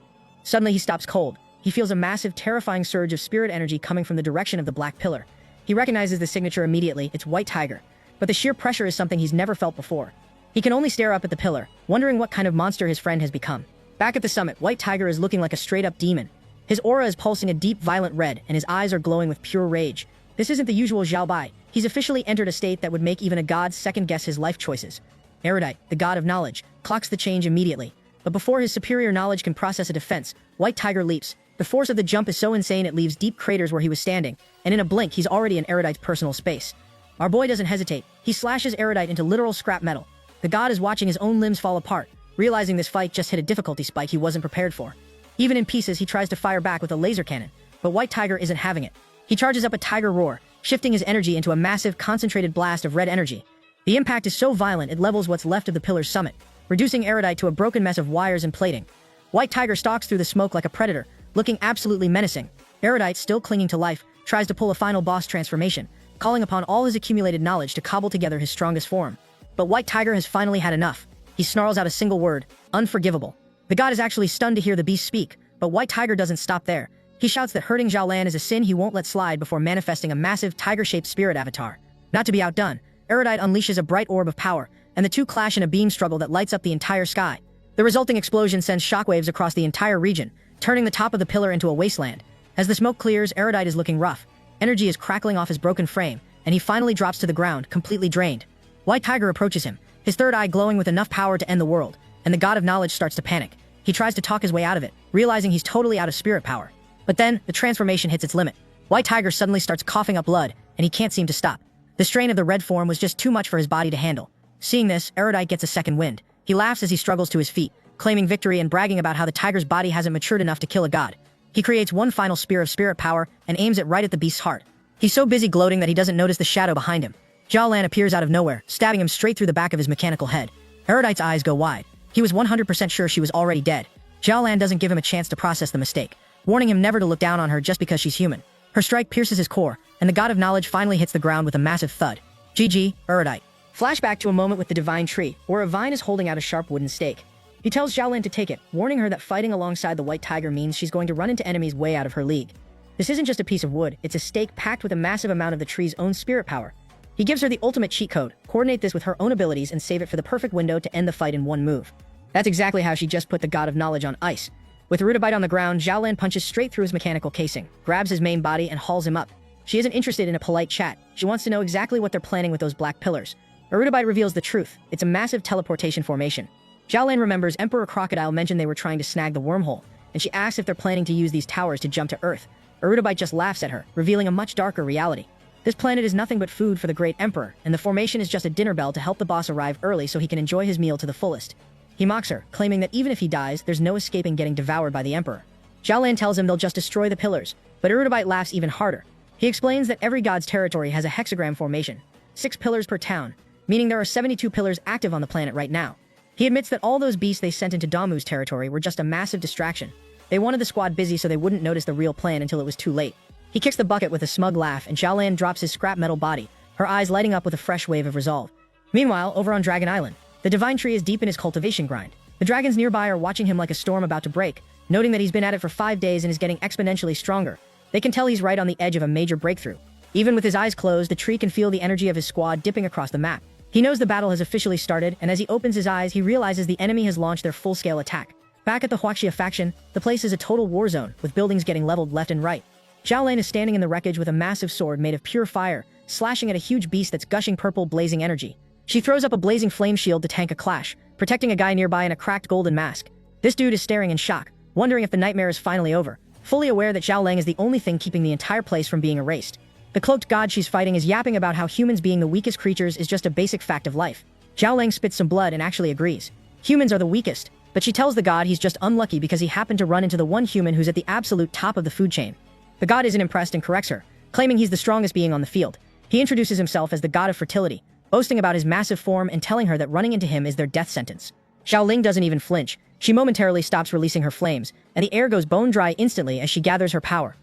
[SPEAKER 3] Suddenly he stops cold. He feels a massive, terrifying surge of spirit energy coming from the direction of the black pillar. He recognizes the signature immediately. It's White Tiger. But the sheer pressure is something he's never felt before. He can only stare up at the pillar, wondering what kind of monster his friend has become. Back at the summit, White Tiger is looking like a straight-up demon. His aura is pulsing a deep, violent red, and his eyes are glowing with pure rage. This isn't the usual Zhao Bai. He's officially entered a state that would make even a god second-guess his life choices. Erudite, the god of knowledge, clocks the change immediately. But before his superior knowledge can process a defense, White Tiger leaps. The force of the jump is so insane it leaves deep craters where he was standing, and in a blink he's already in Erudite's personal space. Our boy doesn't hesitate. He slashes Erudite into literal scrap metal. The god is watching his own limbs fall apart, realizing this fight just hit a difficulty spike he wasn't prepared for. Even in pieces, he tries to fire back with a laser cannon, but White Tiger isn't having it. He charges up a tiger roar, shifting his energy into a massive, concentrated blast of red energy. The impact is so violent it levels what's left of the pillar's summit, reducing Erudite to a broken mess of wires and plating. White Tiger stalks through the smoke like a predator, looking absolutely menacing. Erudite, still clinging to life, tries to pull a final boss transformation, calling upon all his accumulated knowledge to cobble together his strongest form. But White Tiger has finally had enough. He snarls out a single word: unforgivable. The god is actually stunned to hear the beast speak, but White Tiger doesn't stop there. He shouts that hurting Zhao Lan is a sin he won't let slide before manifesting a massive tiger-shaped spirit avatar. Not to be outdone, Erudite unleashes a bright orb of power, and the two clash in a beam struggle that lights up the entire sky. The resulting explosion sends shockwaves across the entire region, turning the top of the pillar into a wasteland. As the smoke clears, Erudite is looking rough. Energy is crackling off his broken frame, and he finally drops to the ground, completely drained. White Tiger approaches him, his third eye glowing with enough power to end the world, and the god of knowledge starts to panic. He tries to talk his way out of it, realizing he's totally out of spirit power. But then, the transformation hits its limit. White Tiger suddenly starts coughing up blood, and he can't seem to stop. The strain of the red form was just too much for his body to handle. Seeing this, Erudite gets a second wind. He laughs as he struggles to his feet, claiming victory and bragging about how the tiger's body hasn't matured enough to kill a god. He creates one final spear of spirit power and aims it right at the beast's heart. He's so busy gloating that he doesn't notice the shadow behind him. Zhao Lan appears out of nowhere, stabbing him straight through the back of his mechanical head. Erudite's eyes go wide. He was 100% sure she was already dead. Zhao Lan doesn't give him a chance to process the mistake, warning him never to look down on her just because she's human. Her strike pierces his core, and the god of knowledge finally hits the ground with a massive thud. GG, Erudite. Flashback to a moment with the divine tree, where a vine is holding out a sharp wooden stake. He tells Zhao Lan to take it, warning her that fighting alongside the White Tiger means she's going to run into enemies way out of her league. This isn't just a piece of wood, it's a stake packed with a massive amount of the tree's own spirit power. He gives her the ultimate cheat code: coordinate this with her own abilities and save it for the perfect window to end the fight in one move. That's exactly how she just put the god of knowledge on ice. With Erudite on the ground, Zhao Lan punches straight through his mechanical casing, grabs his main body, and hauls him up. She isn't interested in a polite chat. She wants to know exactly what they're planning with those black pillars. Erudite reveals the truth. It's a massive teleportation formation. Zhao Lan remembers Emperor Crocodile mentioned they were trying to snag the wormhole, and she asks if they're planning to use these towers to jump to Earth. Erudite just laughs at her, revealing a much darker reality. This planet is nothing but food for the Great Emperor, and the formation is just a dinner bell to help the boss arrive early so he can enjoy his meal to the fullest. He mocks her, claiming that even if he dies, there's no escaping getting devoured by the Emperor. Zhao Lan tells him they'll just destroy the pillars, but Erudite laughs even harder. He explains that every god's territory has a hexagram formation, 6 pillars per town, meaning there are 72 pillars active on the planet right now. He admits that all those beasts they sent into Damu's territory were just a massive distraction. They wanted the squad busy so they wouldn't notice the real plan until it was too late. He kicks the bucket with a smug laugh, and Zhao Lan drops his scrap metal body, her eyes lighting up with a fresh wave of resolve. Meanwhile, over on Dragon Island, the divine tree is deep in his cultivation grind. The dragons nearby are watching him like a storm about to break, noting that he's been at it for 5 days and is getting exponentially stronger. They can tell he's right on the edge of a major breakthrough. Even with his eyes closed, the tree can feel the energy of his squad dipping across the map. He knows the battle has officially started, and as he opens his eyes, he realizes the enemy has launched their full-scale attack. Back at the Huaxia faction, the place is a total war zone, with buildings getting leveled left and right. Zhao Lan is standing in the wreckage with a massive sword made of pure fire, slashing at a huge beast that's gushing purple, blazing energy. She throws up a blazing flame shield to tank a clash, protecting a guy nearby in a cracked golden mask. This dude is staring in shock, wondering if the nightmare is finally over, fully aware that Zhao Lan is the only thing keeping the entire place from being erased. The cloaked god she's fighting is yapping about how humans being the weakest creatures is just a basic fact of life. Zhao Lan spits some blood and actually agrees. Humans are the weakest, but she tells the god he's just unlucky because he happened to run into the one human who's at the absolute top of the food chain. The god isn't impressed and corrects her, claiming he's the strongest being on the field. He introduces himself as the god of fertility, boasting about his massive form and telling her that running into him is their death sentence. Xiao Ling doesn't even flinch. She momentarily stops releasing her flames, and the air goes bone dry instantly as she gathers her power.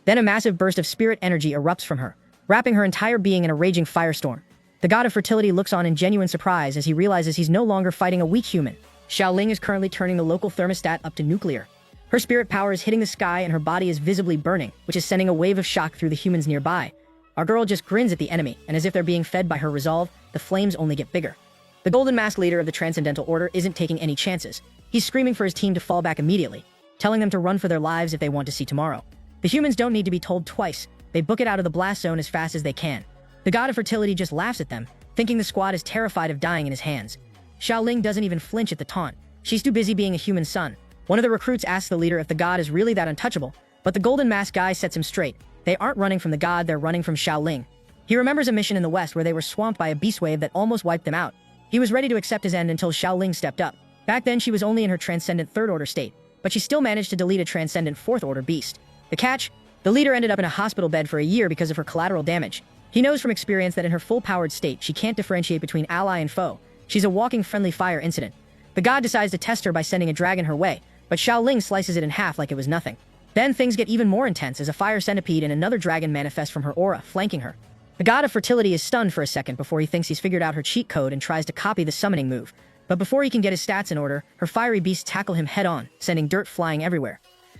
[SPEAKER 3] Then a massive burst of spirit energy erupts from her, wrapping her entire being in a raging firestorm. The god of fertility looks on in genuine surprise as he realizes he's no longer fighting a weak human. Xiao Ling is currently turning the local thermostat up to nuclear. Her spirit power is hitting the sky and her body is visibly burning, which is sending a wave of shock through the humans nearby. Our girl just grins at the enemy, and as if they're being fed by her resolve, the flames only get bigger. The Golden Mask leader of the Transcendental Order isn't taking any chances. He's screaming for his team to fall back immediately, telling them to run for their lives if they want to see tomorrow. The humans don't need to be told twice. They book it out of the blast zone as fast as they can. The god of fertility just laughs at them, thinking the squad is terrified of dying in his hands. Xiaoling doesn't even flinch at the taunt. She's too busy being a human son. One of the recruits asks the leader if the god is really that untouchable, but the Golden Mask guy sets him straight. They aren't running from the god, they're running from Xiaoling. He remembers a mission in the west where they were swamped by a beast wave that almost wiped them out. He was ready to accept his end until Xiaoling stepped up. Back then she was only in her transcendent third order state, but she still managed to delete a transcendent fourth order beast. The catch? The leader ended up in a hospital bed for a year because of her collateral damage. He knows from experience that in her full-powered state, she can't differentiate between ally and foe. She's a walking friendly fire incident. The god decides to test her by sending a dragon her way, but Xiaoling slices it in half like it was nothing. Then things get even more intense as a fire centipede and another dragon manifest from her aura, flanking her. The god of fertility is stunned for a second before he thinks he's figured out her cheat code and tries to copy the summoning move. But before he can get his stats in order, her fiery beasts tackle him head-on, sending dirt flying everywhere.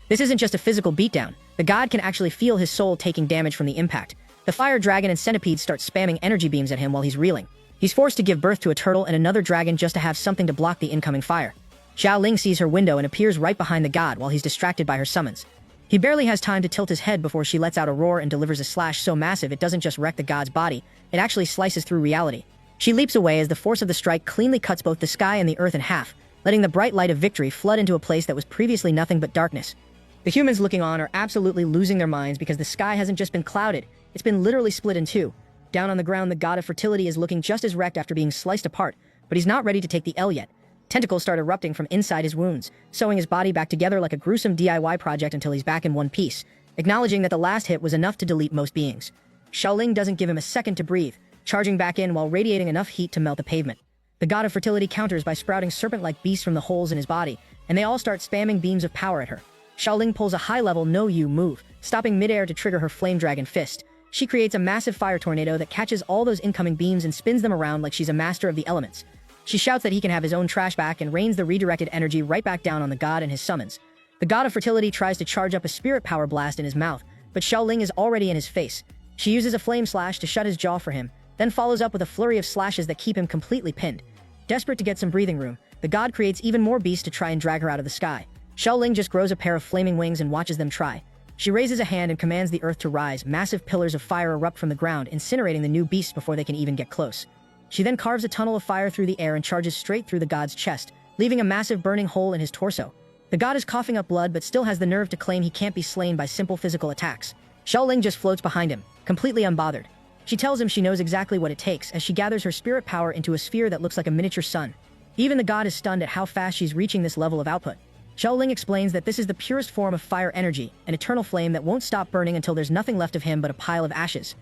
[SPEAKER 3] This isn't just a physical beatdown. The god can actually feel his soul taking damage from the impact. The fire dragon and centipede start spamming energy beams at him while he's reeling. He's forced to give birth to a turtle and another dragon just to have something to block the incoming fire. Xiaoling sees her window and appears right behind the god while he's distracted by her summons. He barely has time to tilt his head before she lets out a roar and delivers a slash so massive it doesn't just wreck the god's body, it actually slices through reality. She leaps away as the force of the strike cleanly cuts both the sky and the earth in half, letting the bright light of victory flood into a place that was previously nothing but darkness. The humans looking on are absolutely losing their minds because the sky hasn't just been clouded, it's been literally split in two. Down on the ground, the god of fertility is looking just as wrecked after being sliced apart, but he's not ready to take the L yet. Tentacles start erupting from inside his wounds, sewing his body back together like a gruesome DIY project until he's back in one piece, acknowledging that the last hit was enough to delete most beings. Xiaoling doesn't give him a second to breathe, charging back in while radiating enough heat to melt the pavement. The god of fertility counters by sprouting serpent-like beasts from the holes in his body, and they all start spamming beams of power at her. Xiaoling pulls a high-level no-you move, stopping midair to trigger her flame dragon fist. She creates a massive fire tornado that catches all those incoming beams and spins them around like she's a master of the elements. She shouts that he can have his own trash back and rains the redirected energy right back down on the god and his summons. The god of fertility tries to charge up a spirit power blast in his mouth, but Xiaoling is already in his face. She uses a flame slash to shut his jaw for him, then follows up with a flurry of slashes that keep him completely pinned. Desperate to get some breathing room, the god creates even more beasts to try and drag her out of the sky. Xiaoling just grows a pair of flaming wings and watches them try. She raises a hand and commands the earth to rise. Massive pillars of fire erupt from the ground, incinerating the new beasts before they can even get close. She then carves a tunnel of fire through the air and charges straight through the god's chest, leaving a massive burning hole in his torso. The god is coughing up blood but still has the nerve to claim he can't be slain by simple physical attacks. Xiaoling just floats behind him, completely unbothered. She tells him she knows exactly what it takes as she gathers her spirit power into a sphere that looks like a miniature sun. Even the god is stunned at how fast she's reaching this level of output. Xiaoling explains that this is the purest form of fire energy, an eternal flame that won't stop burning until there's nothing left of him but a pile of ashes.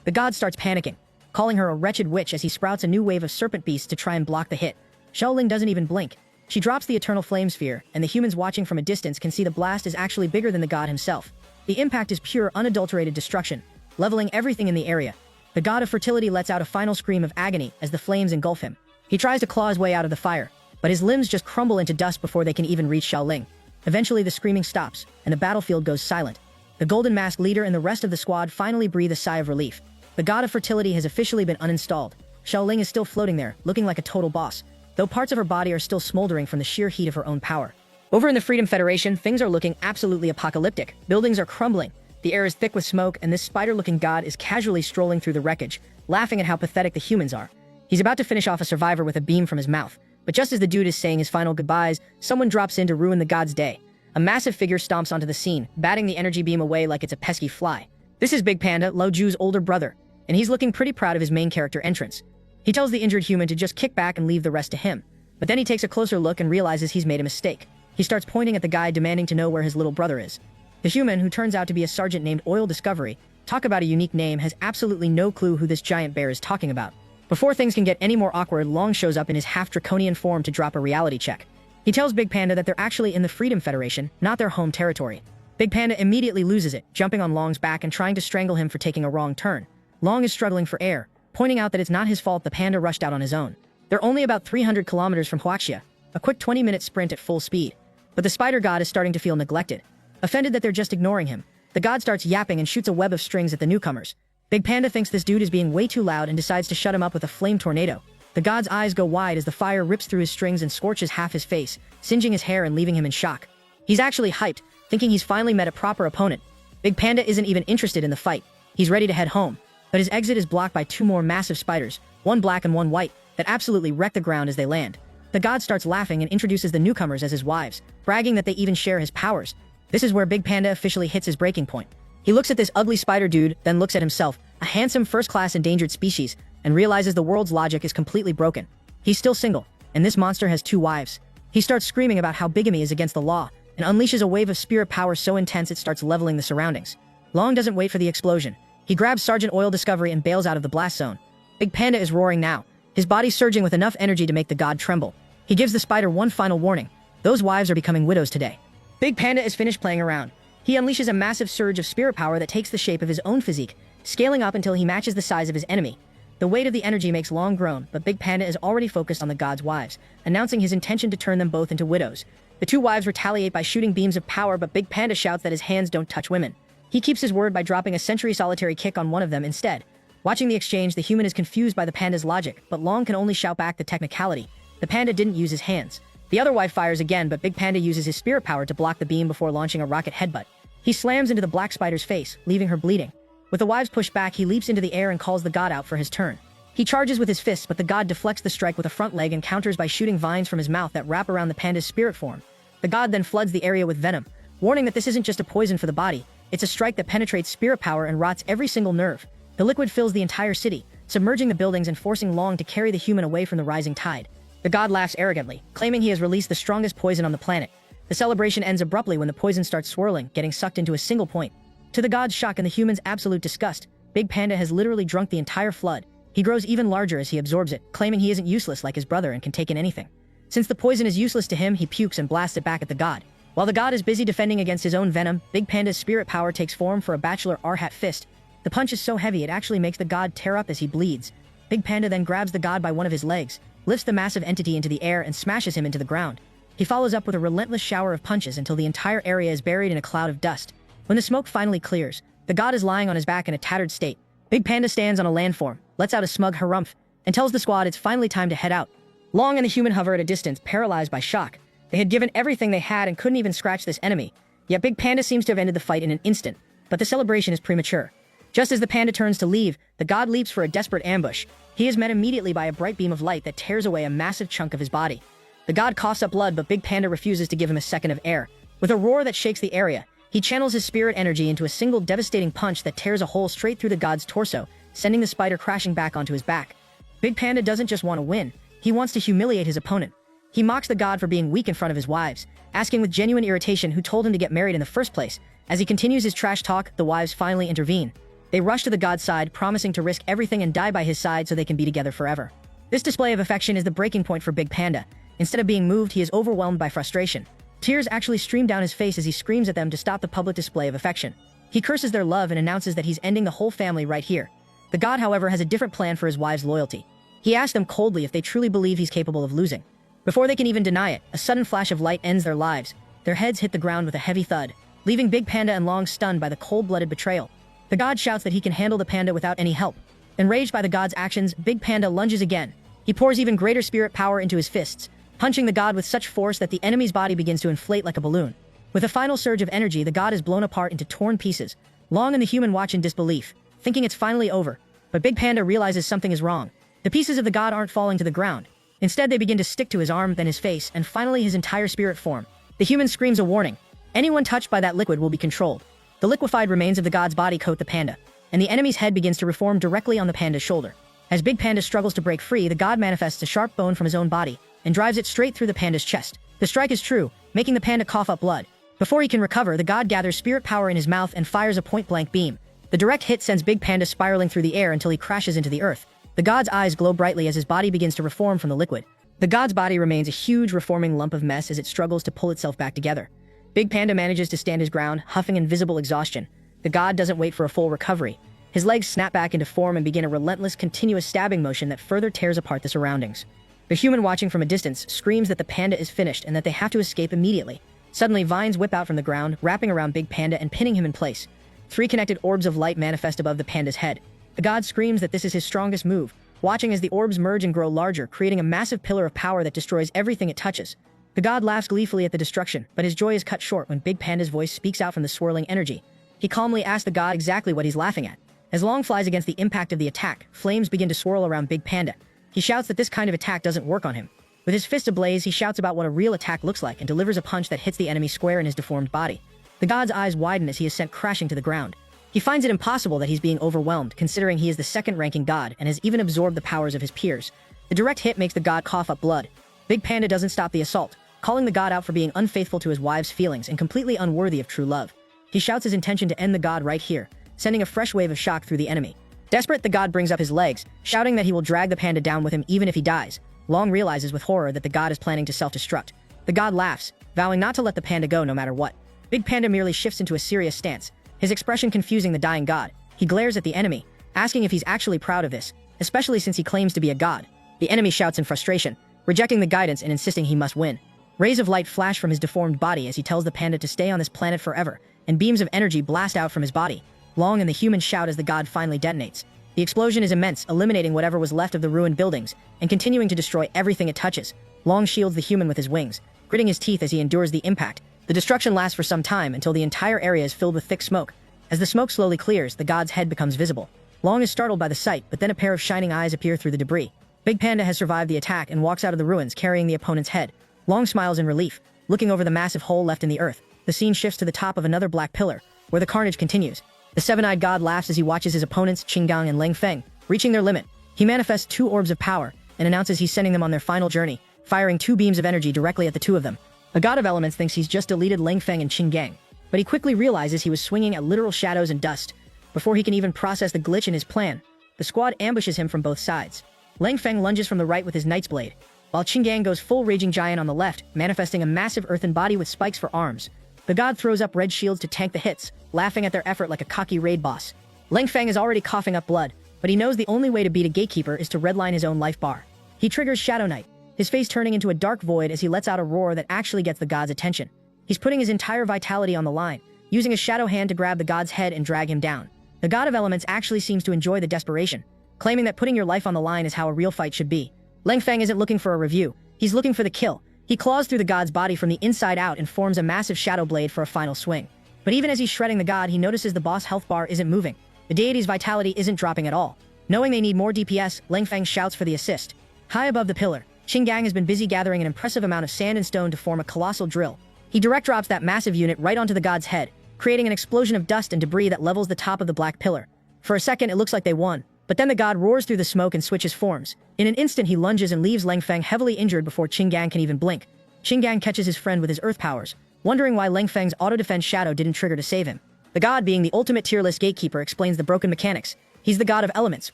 [SPEAKER 3] The god starts panicking, calling her a wretched witch as he sprouts a new wave of serpent beasts to try and block the hit. Xiaoling doesn't even blink. She drops the eternal flame sphere, and the humans watching from a distance can see the blast is actually bigger than the god himself. The impact is pure, unadulterated destruction, leveling everything in the area. The god of fertility lets out a final scream of agony as the flames engulf him. He tries to claw his way out of the fire, but his limbs just crumble into dust before they can even reach Xiaoling. Eventually the screaming stops, and the battlefield goes silent. The Golden Mask leader and the rest of the squad finally breathe a sigh of relief. The god of fertility has officially been uninstalled. Xiaoling is still floating there, looking like a total boss, though parts of her body are still smoldering from the sheer heat of her own power. Over in the Freedom Federation, things are looking absolutely apocalyptic. Buildings are crumbling, the air is thick with smoke, and this spider-looking god is casually strolling through the wreckage, laughing at how pathetic the humans are. He's about to finish off a survivor with a beam from his mouth, but just as the dude is saying his final goodbyes, someone drops in to ruin the god's day. A massive figure stomps onto the scene, batting the energy beam away like it's a pesky fly. This is Big Panda, Lao Ju's older brother, and he's looking pretty proud of his main character entrance. He tells the injured human to just kick back and leave the rest to him, but then he takes a closer look and realizes he's made a mistake. He starts pointing at the guy demanding to know where his little brother is. The human, who turns out to be a sergeant named Oil Discovery, talk about a unique name, has absolutely no clue who this giant bear is talking about. Before things can get any more awkward, Long shows up in his half-draconian form to drop a reality check. He tells Big Panda that they're actually in the Freedom Federation, not their home territory. Big Panda immediately loses it, jumping on Long's back and trying to strangle him for taking a wrong turn. Long is struggling for air, pointing out that it's not his fault the panda rushed out on his own. They're only about 300 kilometers from Huaxia, a quick 20-minute sprint at full speed. But the spider god is starting to feel neglected. Offended that they're just ignoring him, the god starts yapping and shoots a web of strings at the newcomers. Big Panda thinks this dude is being way too loud and decides to shut him up with a flame tornado. The god's eyes go wide as the fire rips through his strings and scorches half his face, singeing his hair and leaving him in shock. He's actually hyped, thinking he's finally met a proper opponent. Big Panda isn't even interested in the fight. He's ready to head home, but his exit is blocked by two more massive spiders, one black and one white, that absolutely wreck the ground as they land. The god starts laughing and introduces the newcomers as his wives, bragging that they even share his powers. This is where Big Panda officially hits his breaking point. He looks at this ugly spider dude, then looks at himself, a handsome first-class endangered species, and realizes the world's logic is completely broken. He's still single, and this monster has two wives. He starts screaming about how bigamy is against the law, and unleashes a wave of spirit power so intense it starts leveling the surroundings. Long doesn't wait for the explosion. He grabs Sergeant Oil Discovery and bails out of the blast zone. Big Panda is roaring now, his body surging with enough energy to make the god tremble. He gives the spider one final warning. Those wives are becoming widows today. Big Panda is finished playing around. He unleashes a massive surge of spirit power that takes the shape of his own physique, scaling up until he matches the size of his enemy. The weight of the energy makes Long groan, but Big Panda is already focused on the god's wives, announcing his intention to turn them both into widows. The two wives retaliate by shooting beams of power, but Big Panda shouts that his hands don't touch women. He keeps his word by dropping a century solitary kick on one of them instead. Watching the exchange, the human is confused by the panda's logic, but Long can only shout back the technicality. The panda didn't use his hands. The other wife fires again, but Big Panda uses his spirit power to block the beam before launching a rocket headbutt. He slams into the black spider's face, leaving her bleeding. With the wives pushed back, he leaps into the air and calls the god out for his turn. He charges with his fists, but the god deflects the strike with a front leg and counters by shooting vines from his mouth that wrap around the panda's spirit form. The god then floods the area with venom, warning that this isn't just a poison for the body, it's a strike that penetrates spirit power and rots every single nerve. The liquid fills the entire city, submerging the buildings and forcing Long to carry the human away from the rising tide. The god laughs arrogantly, claiming he has released the strongest poison on the planet. The celebration ends abruptly when the poison starts swirling, getting sucked into a single point. To the god's shock and the human's absolute disgust, Big Panda has literally drunk the entire flood. He grows even larger as he absorbs it, claiming he isn't useless like his brother and can take in anything. Since the poison is useless to him, he pukes and blasts it back at the god. While the god is busy defending against his own venom, Big Panda's spirit power takes form for a bachelor R-hat fist. The punch is so heavy it actually makes the god tear up as he bleeds. Big Panda then grabs the god by one of his legs, lifts the massive entity into the air and smashes him into the ground. He follows up with a relentless shower of punches until the entire area is buried in a cloud of dust. When the smoke finally clears, the god is lying on his back in a tattered state. Big Panda stands on a landform, lets out a smug harumph, and tells the squad it's finally time to head out. Long and the human hover at a distance, paralyzed by shock. They had given everything they had and couldn't even scratch this enemy. Yet Big Panda seems to have ended the fight in an instant, but the celebration is premature. Just as the panda turns to leave, the god leaps for a desperate ambush. He is met immediately by a bright beam of light that tears away a massive chunk of his body. The god coughs up blood, but Big Panda refuses to give him a second of air. With a roar that shakes the area, he channels his spirit energy into a single devastating punch that tears a hole straight through the god's torso, sending the spider crashing back onto his back. Big Panda doesn't just want to win, he wants to humiliate his opponent. He mocks the god for being weak in front of his wives, asking with genuine irritation who told him to get married in the first place. As he continues his trash talk, the wives finally intervene. They rush to the god's side, promising to risk everything and die by his side so they can be together forever. This display of affection is the breaking point for Big Panda. Instead of being moved, he is overwhelmed by frustration. Tears actually stream down his face as he screams at them to stop the public display of affection. He curses their love and announces that he's ending the whole family right here. The god, however, has a different plan for his wives' loyalty. He asks them coldly if they truly believe he's capable of losing. Before they can even deny it, a sudden flash of light ends their lives. Their heads hit the ground with a heavy thud, leaving Big Panda and Long stunned by the cold-blooded betrayal. The god shouts that he can handle the panda without any help. Enraged by the god's actions, Big Panda lunges again. He pours even greater spirit power into his fists, punching the god with such force that the enemy's body begins to inflate like a balloon. With a final surge of energy, the god is blown apart into torn pieces. Long and the human watch in disbelief, thinking it's finally over. But Big Panda realizes something is wrong. The pieces of the god aren't falling to the ground. Instead, they begin to stick to his arm, then his face, and finally his entire spirit form. The human screams a warning. Anyone touched by that liquid will be controlled. The liquefied remains of the god's body coat the panda, and the enemy's head begins to reform directly on the panda's shoulder. As Big Panda struggles to break free, the god manifests a sharp bone from his own body and drives it straight through the panda's chest. The strike is true, making the panda cough up blood. Before he can recover, the god gathers spirit power in his mouth and fires a point-blank beam. The direct hit sends Big Panda spiraling through the air until he crashes into the earth. The god's eyes glow brightly as his body begins to reform from the liquid. The god's body remains a huge reforming lump of mess as it struggles to pull itself back together. Big Panda manages to stand his ground, huffing in visible exhaustion. The god doesn't wait for a full recovery. His legs snap back into form and begin a relentless, continuous stabbing motion that further tears apart the surroundings. The human watching from a distance screams that the panda is finished and that they have to escape immediately. Suddenly, vines whip out from the ground, wrapping around Big Panda and pinning him in place. 3 connected orbs of light manifest above the panda's head. The god screams that this is his strongest move, watching as the orbs merge and grow larger, creating a massive pillar of power that destroys everything it touches. The god laughs gleefully at the destruction, but his joy is cut short when Big Panda's voice speaks out from the swirling energy. He calmly asks the god exactly what he's laughing at. As Long flies against the impact of the attack, flames begin to swirl around Big Panda. He shouts that this kind of attack doesn't work on him. With his fist ablaze, he shouts about what a real attack looks like and delivers a punch that hits the enemy square in his deformed body. The god's eyes widen as he is sent crashing to the ground. He finds it impossible that he's being overwhelmed, considering he is the second-ranking god and has even absorbed the powers of his peers. The direct hit makes the god cough up blood. Big Panda doesn't stop the assault, calling the god out for being unfaithful to his wife's feelings and completely unworthy of true love. He shouts his intention to end the god right here, sending a fresh wave of shock through the enemy. Desperate, the god brings up his legs, shouting that he will drag the panda down with him even if he dies. Long realizes with horror that the god is planning to self-destruct. The god laughs, vowing not to let the panda go no matter what. Big Panda merely shifts into a serious stance, his expression confusing the dying god. He glares at the enemy, asking if he's actually proud of this, especially since he claims to be a god. The enemy shouts in frustration, rejecting the guidance and insisting he must win. Rays of light flash from his deformed body as he tells the panda to stay on this planet forever, and beams of energy blast out from his body. Long and the humans shout as the god finally detonates. The explosion is immense, eliminating whatever was left of the ruined buildings, and continuing to destroy everything it touches. Long shields the human with his wings, gritting his teeth as he endures the impact. The destruction lasts for some time until the entire area is filled with thick smoke. As the smoke slowly clears, the god's head becomes visible. Long is startled by the sight, but then a pair of shining eyes appear through the debris. Big Panda has survived the attack and walks out of the ruins carrying the opponent's head. Long smiles in relief, looking over the massive hole left in the earth. The scene shifts to the top of another black pillar, where the carnage continues. The seven-eyed god laughs as he watches his opponents, Qinggang and Leng Feng, reaching their limit. He manifests 2 orbs of power and announces he's sending them on their final journey, firing 2 beams of energy directly at the 2 of them. The god of elements thinks he's just deleted Leng Feng and Qinggang, but he quickly realizes he was swinging at literal shadows and dust. Before he can even process the glitch in his plan, the squad ambushes him from both sides. Leng Feng lunges from the right with his knight's blade, while Qinggang goes full raging giant on the left, manifesting a massive earthen body with spikes for arms. The god throws up red shields to tank the hits, laughing at their effort like a cocky raid boss. Leng Feng is already coughing up blood, but he knows the only way to beat a gatekeeper is to redline his own life bar. He triggers Shadow Knight, his face turning into a dark void as he lets out a roar that actually gets the god's attention. He's putting his entire vitality on the line, using a shadow hand to grab the god's head and drag him down. The god of elements actually seems to enjoy the desperation, claiming that putting your life on the line is how a real fight should be. Leng Feng isn't looking for a review, he's looking for the kill. He claws through the god's body from the inside out and forms a massive shadow blade for a final swing. But even as he's shredding the god, he notices the boss health bar isn't moving. The deity's vitality isn't dropping at all. Knowing they need more DPS, Leng Feng shouts for the assist. High above the pillar, Qinggang has been busy gathering an impressive amount of sand and stone to form a colossal drill. He direct drops that massive unit right onto the god's head, creating an explosion of dust and debris that levels the top of the black pillar. For a second, it looks like they won, but then the god roars through the smoke and switches forms. In an instant, he lunges and leaves Leng Feng heavily injured before Qinggang can even blink. Qinggang catches his friend with his earth powers, wondering why Leng Feng's auto-defense shadow didn't trigger to save him. The god, being the ultimate tier-list gatekeeper, explains the broken mechanics. He's the god of elements,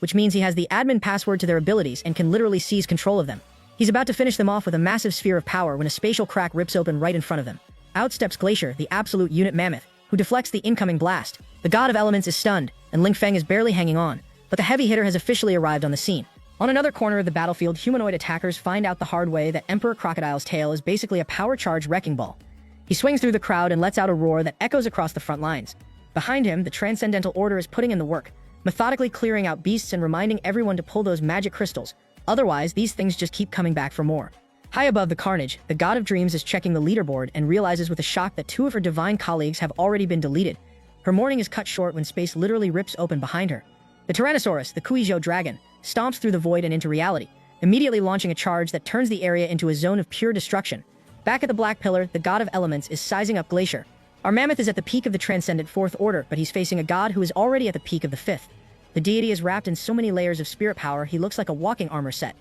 [SPEAKER 3] which means he has the admin password to their abilities and can literally seize control of them. He's about to finish them off with a massive sphere of power when a spatial crack rips open right in front of them. Out steps Glacier, the absolute unit mammoth, who deflects the incoming blast. The god of elements is stunned, and Leng Feng is barely hanging on, but the heavy hitter has officially arrived on the scene. On another corner of the battlefield, humanoid attackers find out the hard way that Emperor Crocodile's tail is basically a power-charged wrecking ball. He swings through the crowd and lets out a roar that echoes across the front lines. Behind him, the Transcendental Order is putting in the work, methodically clearing out beasts and reminding everyone to pull those magic crystals. Otherwise, these things just keep coming back for more. High above the carnage, the God of Dreams is checking the leaderboard and realizes with a shock that 2 of her divine colleagues have already been deleted. Her morning is cut short when space literally rips open behind her. The Tyrannosaurus, the Kuizhou dragon, stomps through the void and into reality, immediately launching a charge that turns the area into a zone of pure destruction. Back at the Black Pillar, the God of Elements is sizing up Glacier. Our mammoth is at the peak of the transcendent 4th order, but he's facing a god who is already at the peak of the 5th. The deity is wrapped in so many layers of spirit power, he looks like a walking armor set.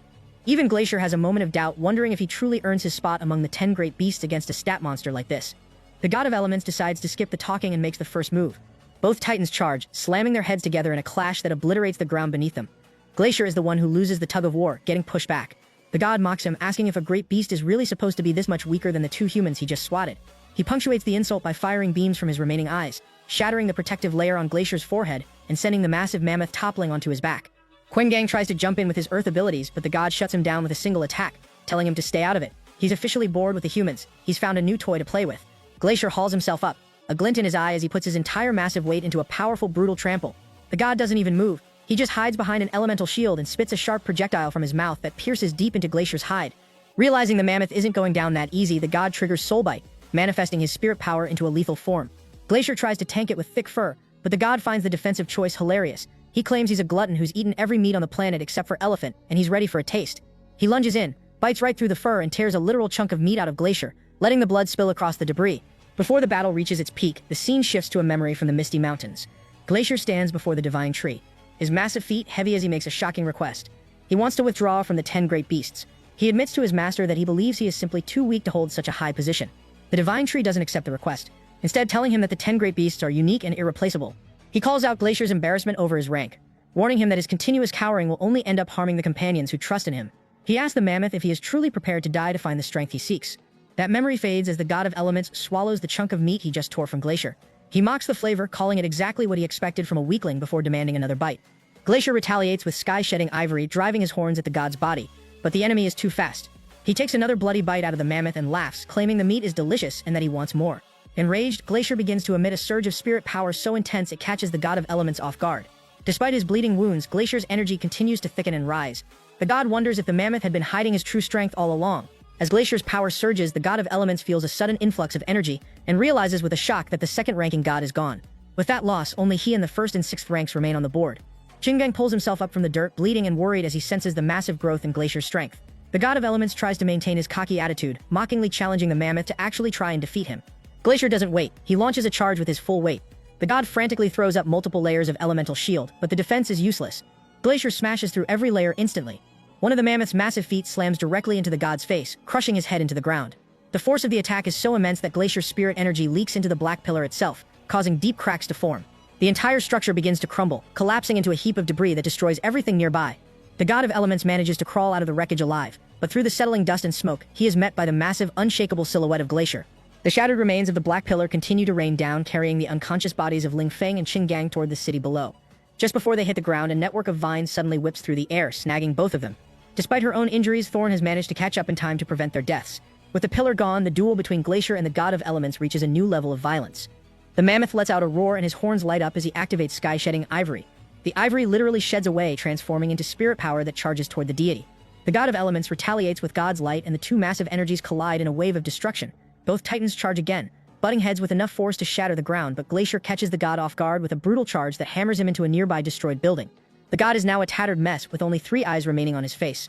[SPEAKER 3] Even Glacier has a moment of doubt, wondering if he truly earns his spot among the 10 great beasts against a stat monster like this. The God of Elements decides to skip the talking and makes the first move. Both titans charge, slamming their heads together in a clash that obliterates the ground beneath them. Glacier is the one who loses the tug of war, getting pushed back. The god mocks him, asking if a great beast is really supposed to be this much weaker than the 2 humans he just swatted. He punctuates the insult by firing beams from his remaining eyes, shattering the protective layer on Glacier's forehead and sending the massive mammoth toppling onto his back. Qinggang tries to jump in with his earth abilities, but the god shuts him down with a single attack, telling him to stay out of it. He's officially bored with the humans. He's found a new toy to play with. Glacier hauls himself up, a glint in his eye as he puts his entire massive weight into a powerful, brutal trample. The god doesn't even move. He just hides behind an elemental shield and spits a sharp projectile from his mouth that pierces deep into Glacier's hide. Realizing the mammoth isn't going down that easy, the god triggers Soul Bite, manifesting his spirit power into a lethal form. Glacier tries to tank it with thick fur, but the god finds the defensive choice hilarious. He claims he's a glutton who's eaten every meat on the planet except for elephant, and he's ready for a taste. He lunges in, bites right through the fur, and tears a literal chunk of meat out of Glacier, letting the blood spill across the debris. Before the battle reaches its peak, the scene shifts to a memory from the Misty Mountains. Glacier stands before the divine tree, his massive feet heavy as he makes a shocking request. He wants to withdraw from the 10 great beasts. He admits to his master that he believes he is simply too weak to hold such a high position. The divine tree doesn't accept the request, instead telling him that the 10 great beasts are unique and irreplaceable. He calls out Glacier's embarrassment over his rank, warning him that his continuous cowering will only end up harming the companions who trust in him. He asks the mammoth if he is truly prepared to die to find the strength he seeks. That memory fades as the god of elements swallows the chunk of meat he just tore from Glacier. He mocks the flavor, calling it exactly what he expected from a weakling before demanding another bite. Glacier retaliates with sky-shedding ivory, driving his horns at the god's body, but the enemy is too fast. He takes another bloody bite out of the mammoth and laughs, claiming the meat is delicious and that he wants more. Enraged, Glacier begins to emit a surge of spirit power so intense it catches the god of elements off guard. Despite his bleeding wounds, Glacier's energy continues to thicken and rise. The god wonders if the mammoth had been hiding his true strength all along. As Glacier's power surges, the god of elements feels a sudden influx of energy and realizes with a shock that the second-ranking god is gone. With that loss, only he and the 1st and 6th ranks remain on the board. Chingang pulls himself up from the dirt, bleeding and worried as he senses the massive growth in Glacier's strength. The god of elements tries to maintain his cocky attitude, mockingly challenging the mammoth to actually try and defeat him. Glacier doesn't wait. He launches a charge with his full weight. The god frantically throws up multiple layers of elemental shield, but the defense is useless. Glacier smashes through every layer instantly. One of the mammoth's massive feet slams directly into the god's face, crushing his head into the ground. The force of the attack is so immense that Glacier's spirit energy leaks into the black pillar itself, causing deep cracks to form. The entire structure begins to crumble, collapsing into a heap of debris that destroys everything nearby. The god of elements manages to crawl out of the wreckage alive, but through the settling dust and smoke, he is met by the massive, unshakable silhouette of Glacier. The shattered remains of the black pillar continue to rain down, carrying the unconscious bodies of Ling Feng and Qin Gang toward the city below. Just before they hit the ground, a network of vines suddenly whips through the air, snagging both of them. Despite her own injuries, Thorn has managed to catch up in time to prevent their deaths. With the pillar gone, the duel between Glacier and the god of elements reaches a new level of violence. The mammoth lets out a roar and his horns light up as he activates sky-shedding ivory. The ivory literally sheds away, transforming into spirit power that charges toward the deity. The god of elements retaliates with God's light, and the two massive energies collide in a wave of destruction. Both titans charge again, butting heads with enough force to shatter the ground, but Glacier catches the god off guard with a brutal charge that hammers him into a nearby destroyed building. The god is now a tattered mess with only 3 eyes remaining on his face.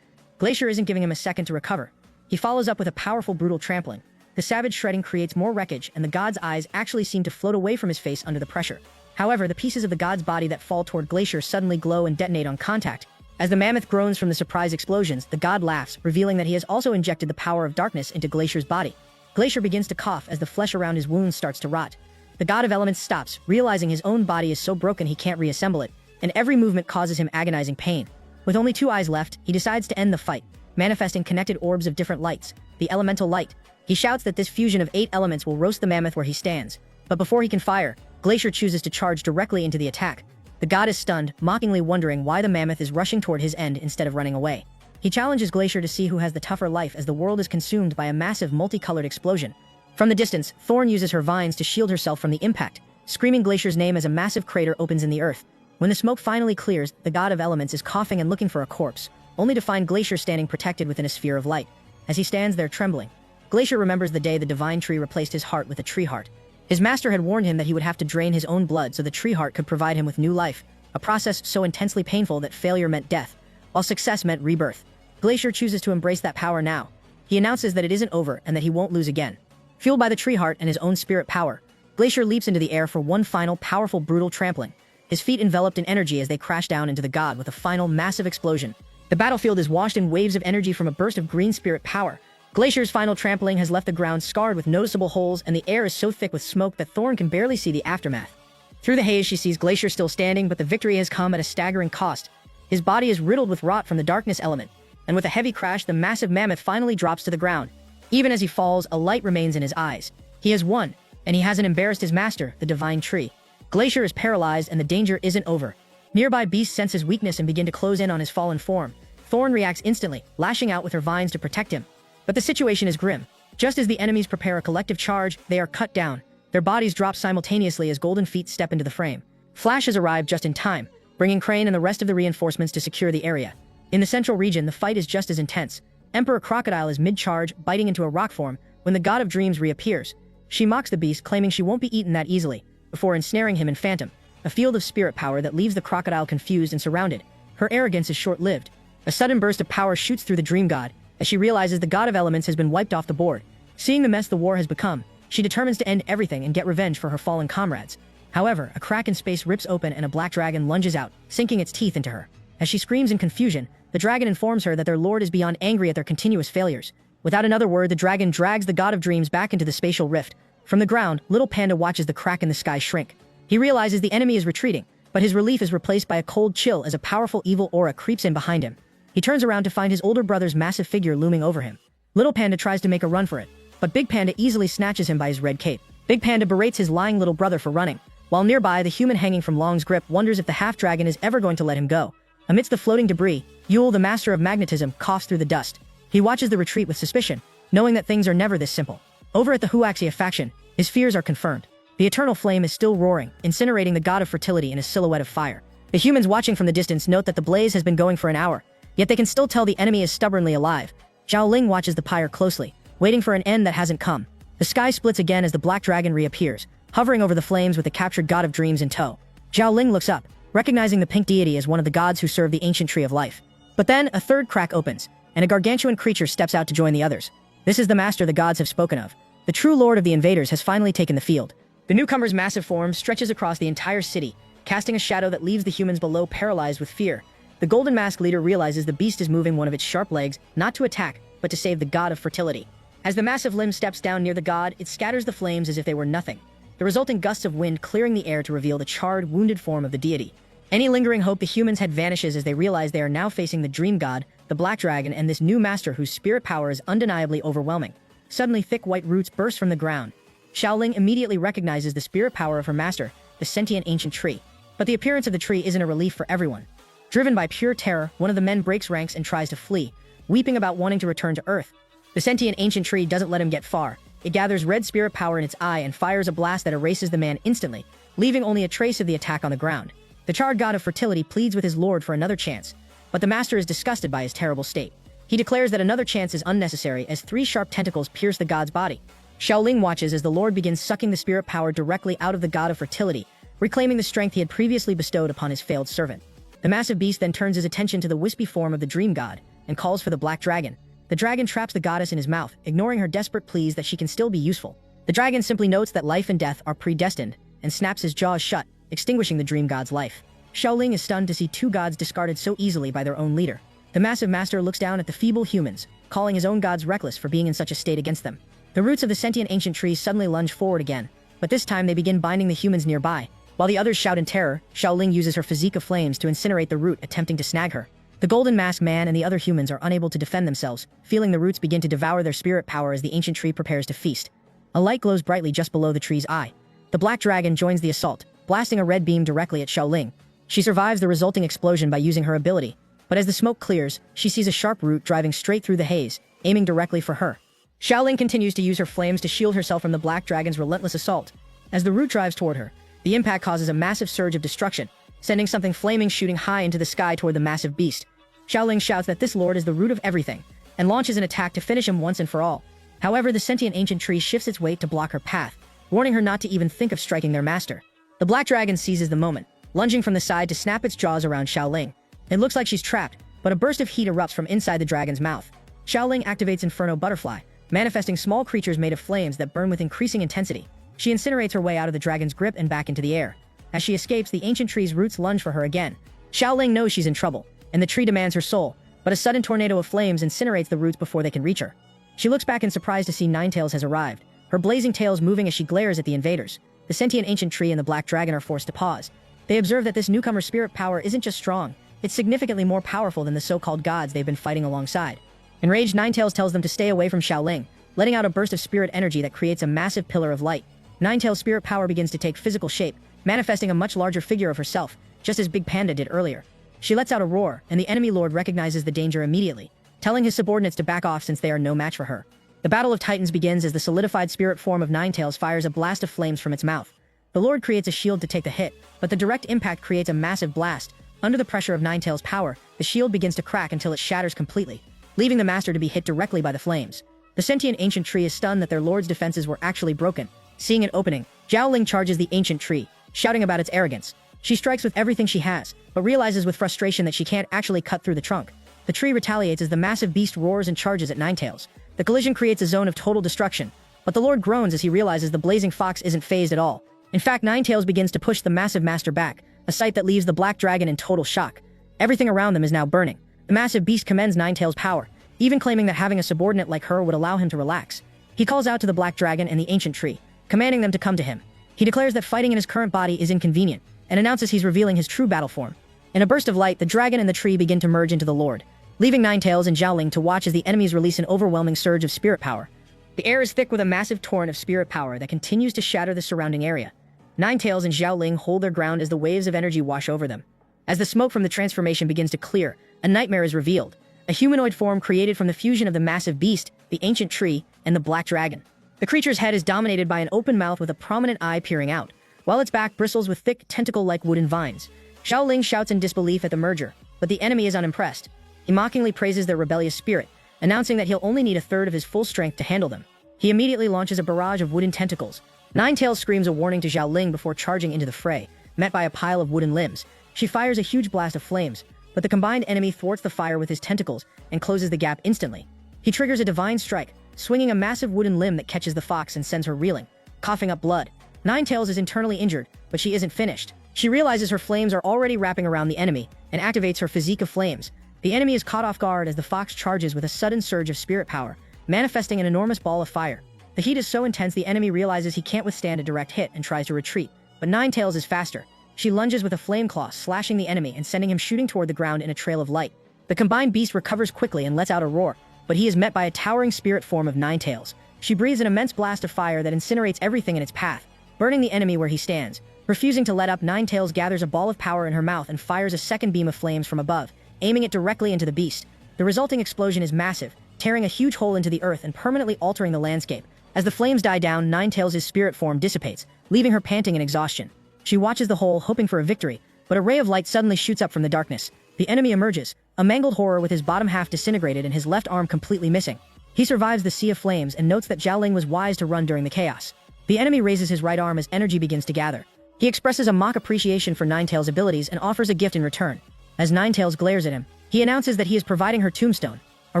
[SPEAKER 3] Glacier isn't giving him a second to recover. He follows up with a powerful, brutal trampling. The savage shredding creates more wreckage, and the god's eyes actually seem to float away from his face under the pressure. However, the pieces of the god's body that fall toward Glacier suddenly glow and detonate on contact. As the mammoth groans from the surprise explosions, the god laughs, revealing that he has also injected the power of darkness into Glacier's body. Glacier begins to cough as the flesh around his wounds starts to rot. The god of elements stops, realizing his own body is so broken he can't reassemble it, and every movement causes him agonizing pain. With only 2 eyes left, he decides to end the fight, manifesting connected orbs of different lights, the elemental light. He shouts that this fusion of 8 elements will roast the mammoth where he stands. But before he can fire, Glacier chooses to charge directly into the attack. The god is stunned, mockingly wondering why the mammoth is rushing toward his end instead of running away. He challenges Glacier to see who has the tougher life as the world is consumed by a massive multicolored explosion. From the distance, Thorn uses her vines to shield herself from the impact, screaming Glacier's name as a massive crater opens in the earth. When the smoke finally clears, the god of elements is coughing and looking for a corpse, only to find Glacier standing protected within a sphere of light. As he stands there trembling, Glacier remembers the day the divine tree replaced his heart with a tree heart. His master had warned him that he would have to drain his own blood so the tree heart could provide him with new life, a process so intensely painful that failure meant death, while success meant rebirth. Glacier chooses to embrace that power now. He announces that it isn't over and that he won't lose again. Fueled by the tree heart and his own spirit power, Glacier leaps into the air for one final powerful, brutal trampling, his feet enveloped in energy as they crash down into the god with a final massive explosion. The battlefield is washed in waves of energy from a burst of green spirit power. Glacier's final trampling has left the ground scarred with noticeable holes, and the air is so thick with smoke that Thorn can barely see the aftermath. Through the haze, she sees Glacier still standing, but the victory has come at a staggering cost. His body is riddled with rot from the darkness element, and with a heavy crash, the massive mammoth finally drops to the ground. Even as he falls, a light remains in his eyes. He has won, and he hasn't embarrassed his master, the divine tree. Glacier is paralyzed, and the danger isn't over. Nearby beasts sense his weakness and begin to close in on his fallen form. Thorn reacts instantly, lashing out with her vines to protect him. But the situation is grim. Just as the enemies prepare a collective charge, they are cut down. Their bodies drop simultaneously as golden feet step into the frame. Flash has arrived just in time, bringing Crane and the rest of the reinforcements to secure the area. In the central region, the fight is just as intense. Emperor Crocodile is mid-charge, biting into a rock form, when the God of Dreams reappears. She mocks the beast, claiming she won't be eaten that easily, before ensnaring him in Phantom, a field of spirit power that leaves the crocodile confused and surrounded. Her arrogance is short-lived. A sudden burst of power shoots through the Dream God, as she realizes the God of Elements has been wiped off the board. Seeing the mess the war has become, she determines to end everything and get revenge for her fallen comrades. However, a crack in space rips open and a black dragon lunges out, sinking its teeth into her. As she screams in confusion, the dragon informs her that their lord is beyond angry at their continuous failures. Without another word, the dragon drags the God of Dreams back into the spatial rift. From the ground, little Panda watches the crack in the sky shrink. He realizes the enemy is retreating, but his relief is replaced by a cold chill as a powerful evil aura creeps in behind him. He turns around to find his older brother's massive figure looming over him. Little Panda tries to make a run for it, but Big Panda easily snatches him by his red cape. Big Panda berates his lying little brother for running, while nearby the human hanging from Long's grip wonders if the half-dragon is ever going to let him go. Amidst the floating debris, Yule, the master of magnetism, coughs through the dust. He watches the retreat with suspicion, knowing that things are never this simple. Over at the Huaxia faction, his fears are confirmed. The eternal flame is still roaring, incinerating the god of fertility in a silhouette of fire. The humans watching from the distance note that the blaze has been going for an hour, yet they can still tell the enemy is stubbornly alive. Zhao Ling watches the pyre closely, waiting for an end that hasn't come. The sky splits again as the black dragon reappears, hovering over the flames with the captured God of Dreams in tow. Zhao Ling looks up, recognizing the pink deity as one of the gods who serve the ancient tree of life. But then, a third crack opens, and a gargantuan creature steps out to join the others. This is the master the gods have spoken of. The true lord of the invaders has finally taken the field. The newcomer's massive form stretches across the entire city, casting a shadow that leaves the humans below paralyzed with fear. The Golden Mask leader realizes the beast is moving one of its sharp legs, not to attack, but to save the god of fertility. As the massive limb steps down near the god, it scatters the flames as if they were nothing, the resulting gusts of wind clearing the air to reveal the charred, wounded form of the deity. Any lingering hope the humans had vanishes as they realize they are now facing the dream god, the black dragon, and this new master whose spirit power is undeniably overwhelming. Suddenly, thick white roots burst from the ground. Xiaoling immediately recognizes the spirit power of her master, the sentient ancient tree. But the appearance of the tree isn't a relief for everyone. Driven by pure terror, one of the men breaks ranks and tries to flee, weeping about wanting to return to Earth. The sentient ancient tree doesn't let him get far. It gathers red spirit power in its eye and fires a blast that erases the man instantly, leaving only a trace of the attack on the ground. The charred god of fertility pleads with his lord for another chance, but the master is disgusted by his terrible state. He declares that another chance is unnecessary as 3 sharp tentacles pierce the god's body. Xiaoling watches as the lord begins sucking the spirit power directly out of the god of fertility, reclaiming the strength he had previously bestowed upon his failed servant. The massive beast then turns his attention to the wispy form of the dream god and calls for the black dragon. The dragon traps the goddess in his mouth, ignoring her desperate pleas that she can still be useful. The dragon simply notes that life and death are predestined and snaps his jaws shut, extinguishing the dream god's life. Xiaoling is stunned to see 2 gods discarded so easily by their own leader. The massive master looks down at the feeble humans, calling his own gods reckless for being in such a state against them. The roots of the sentient ancient trees suddenly lunge forward again, but this time they begin binding the humans nearby. While the others shout in terror, Xiaoling uses her physique of flames to incinerate the root, attempting to snag her. The golden masked man and the other humans are unable to defend themselves, feeling the roots begin to devour their spirit power as the ancient tree prepares to feast. A light glows brightly just below the tree's eye. The black dragon joins the assault, blasting a red beam directly at Xiaoling. She survives the resulting explosion by using her ability, but as the smoke clears, she sees a sharp root driving straight through the haze, aiming directly for her. Xiaoling continues to use her flames to shield herself from the black dragon's relentless assault. As the root drives toward her, the impact causes a massive surge of destruction, sending something flaming shooting high into the sky toward the massive beast. Xiaoling shouts that this lord is the root of everything, and launches an attack to finish him once and for all. However, the sentient ancient tree shifts its weight to block her path, warning her not to even think of striking their master. The black dragon seizes the moment, lunging from the side to snap its jaws around Xiaoling. It looks like she's trapped, but a burst of heat erupts from inside the dragon's mouth. Xiaoling activates Inferno Butterfly, manifesting small creatures made of flames that burn with increasing intensity. She incinerates her way out of the dragon's grip and back into the air. As she escapes, the ancient tree's roots lunge for her again. Xiaoling knows she's in trouble, and the tree demands her soul, but a sudden tornado of flames incinerates the roots before they can reach her. She looks back in surprise to see Ninetails has arrived, her blazing tails moving as she glares at the invaders. The sentient ancient tree and the black dragon are forced to pause. They observe that this newcomer's spirit power isn't just strong, it's significantly more powerful than the so-called gods they've been fighting alongside. Enraged, Ninetails tells them to stay away from Xiaoling, letting out a burst of spirit energy that creates a massive pillar of light. Ninetails' spirit power begins to take physical shape, manifesting a much larger figure of herself, just as Big Panda did earlier. She lets out a roar, and the enemy lord recognizes the danger immediately, telling his subordinates to back off since they are no match for her. The Battle of Titans begins as the solidified spirit form of Ninetales fires a blast of flames from its mouth. The Lord creates a shield to take the hit, but the direct impact creates a massive blast. Under the pressure of Ninetales' power, the shield begins to crack until it shatters completely, leaving the Master to be hit directly by the flames. The sentient ancient tree is stunned that their Lord's defenses were actually broken. Seeing an opening, Xiaoling charges the ancient tree, shouting about its arrogance. She strikes with everything she has, but realizes with frustration that she can't actually cut through the trunk. The tree retaliates as the massive beast roars and charges at Ninetales. The collision creates a zone of total destruction, but the Lord groans as he realizes the blazing fox isn't phased at all. In fact, Ninetales begins to push the massive Master back, a sight that leaves the black dragon in total shock. Everything around them is now burning. The massive beast commends Ninetales' power, even claiming that having a subordinate like her would allow him to relax. He calls out to the black dragon and the ancient tree, commanding them to come to him. He declares that fighting in his current body is inconvenient, and announces he's revealing his true battle form. In a burst of light, the dragon and the tree begin to merge into the Lord, leaving Ninetales and Xiaoling to watch as the enemies release an overwhelming surge of spirit power. The air is thick with a massive torrent of spirit power that continues to shatter the surrounding area. Ninetales and Xiaoling hold their ground as the waves of energy wash over them. As the smoke from the transformation begins to clear, a nightmare is revealed, a humanoid form created from the fusion of the massive beast, the ancient tree, and the black dragon. The creature's head is dominated by an open mouth with a prominent eye peering out, while its back bristles with thick, tentacle-like wooden vines. Xiaoling shouts in disbelief at the merger, but the enemy is unimpressed. He mockingly praises their rebellious spirit, announcing that he'll only need a third of his full strength to handle them. He immediately launches a barrage of wooden tentacles. Ninetales screams a warning to Xiaoling before charging into the fray, met by a pile of wooden limbs. She fires a huge blast of flames, but the combined enemy thwarts the fire with his tentacles and closes the gap instantly. He triggers a divine strike, swinging a massive wooden limb that catches the fox and sends her reeling, coughing up blood. Ninetales is internally injured, but she isn't finished. She realizes her flames are already wrapping around the enemy and activates her physique of flames. The enemy is caught off guard as the fox charges with a sudden surge of spirit power, manifesting an enormous ball of fire. The heat is so intense the enemy realizes he can't withstand a direct hit and tries to retreat, but Ninetales is faster. She lunges with a flame claw, slashing the enemy and sending him shooting toward the ground in a trail of light. The combined beast recovers quickly and lets out a roar, but he is met by a towering spirit form of Ninetales. She breathes an immense blast of fire that incinerates everything in its path, burning the enemy where he stands. Refusing to let up, Ninetales gathers a ball of power in her mouth and fires a second beam of flames from above, aiming it directly into the beast. The resulting explosion is massive, tearing a huge hole into the earth and permanently altering the landscape. As the flames die down, Ninetales' spirit form dissipates, leaving her panting in exhaustion. She watches the hole, hoping for a victory, but a ray of light suddenly shoots up from the darkness. The enemy emerges, a mangled horror with his bottom half disintegrated and his left arm completely missing. He survives the sea of flames and notes that Xiaoling was wise to run during the chaos. The enemy raises his right arm as energy begins to gather. He expresses a mock appreciation for Ninetales' abilities and offers a gift in return. As Ninetales glares at him, he announces that he is providing her tombstone. A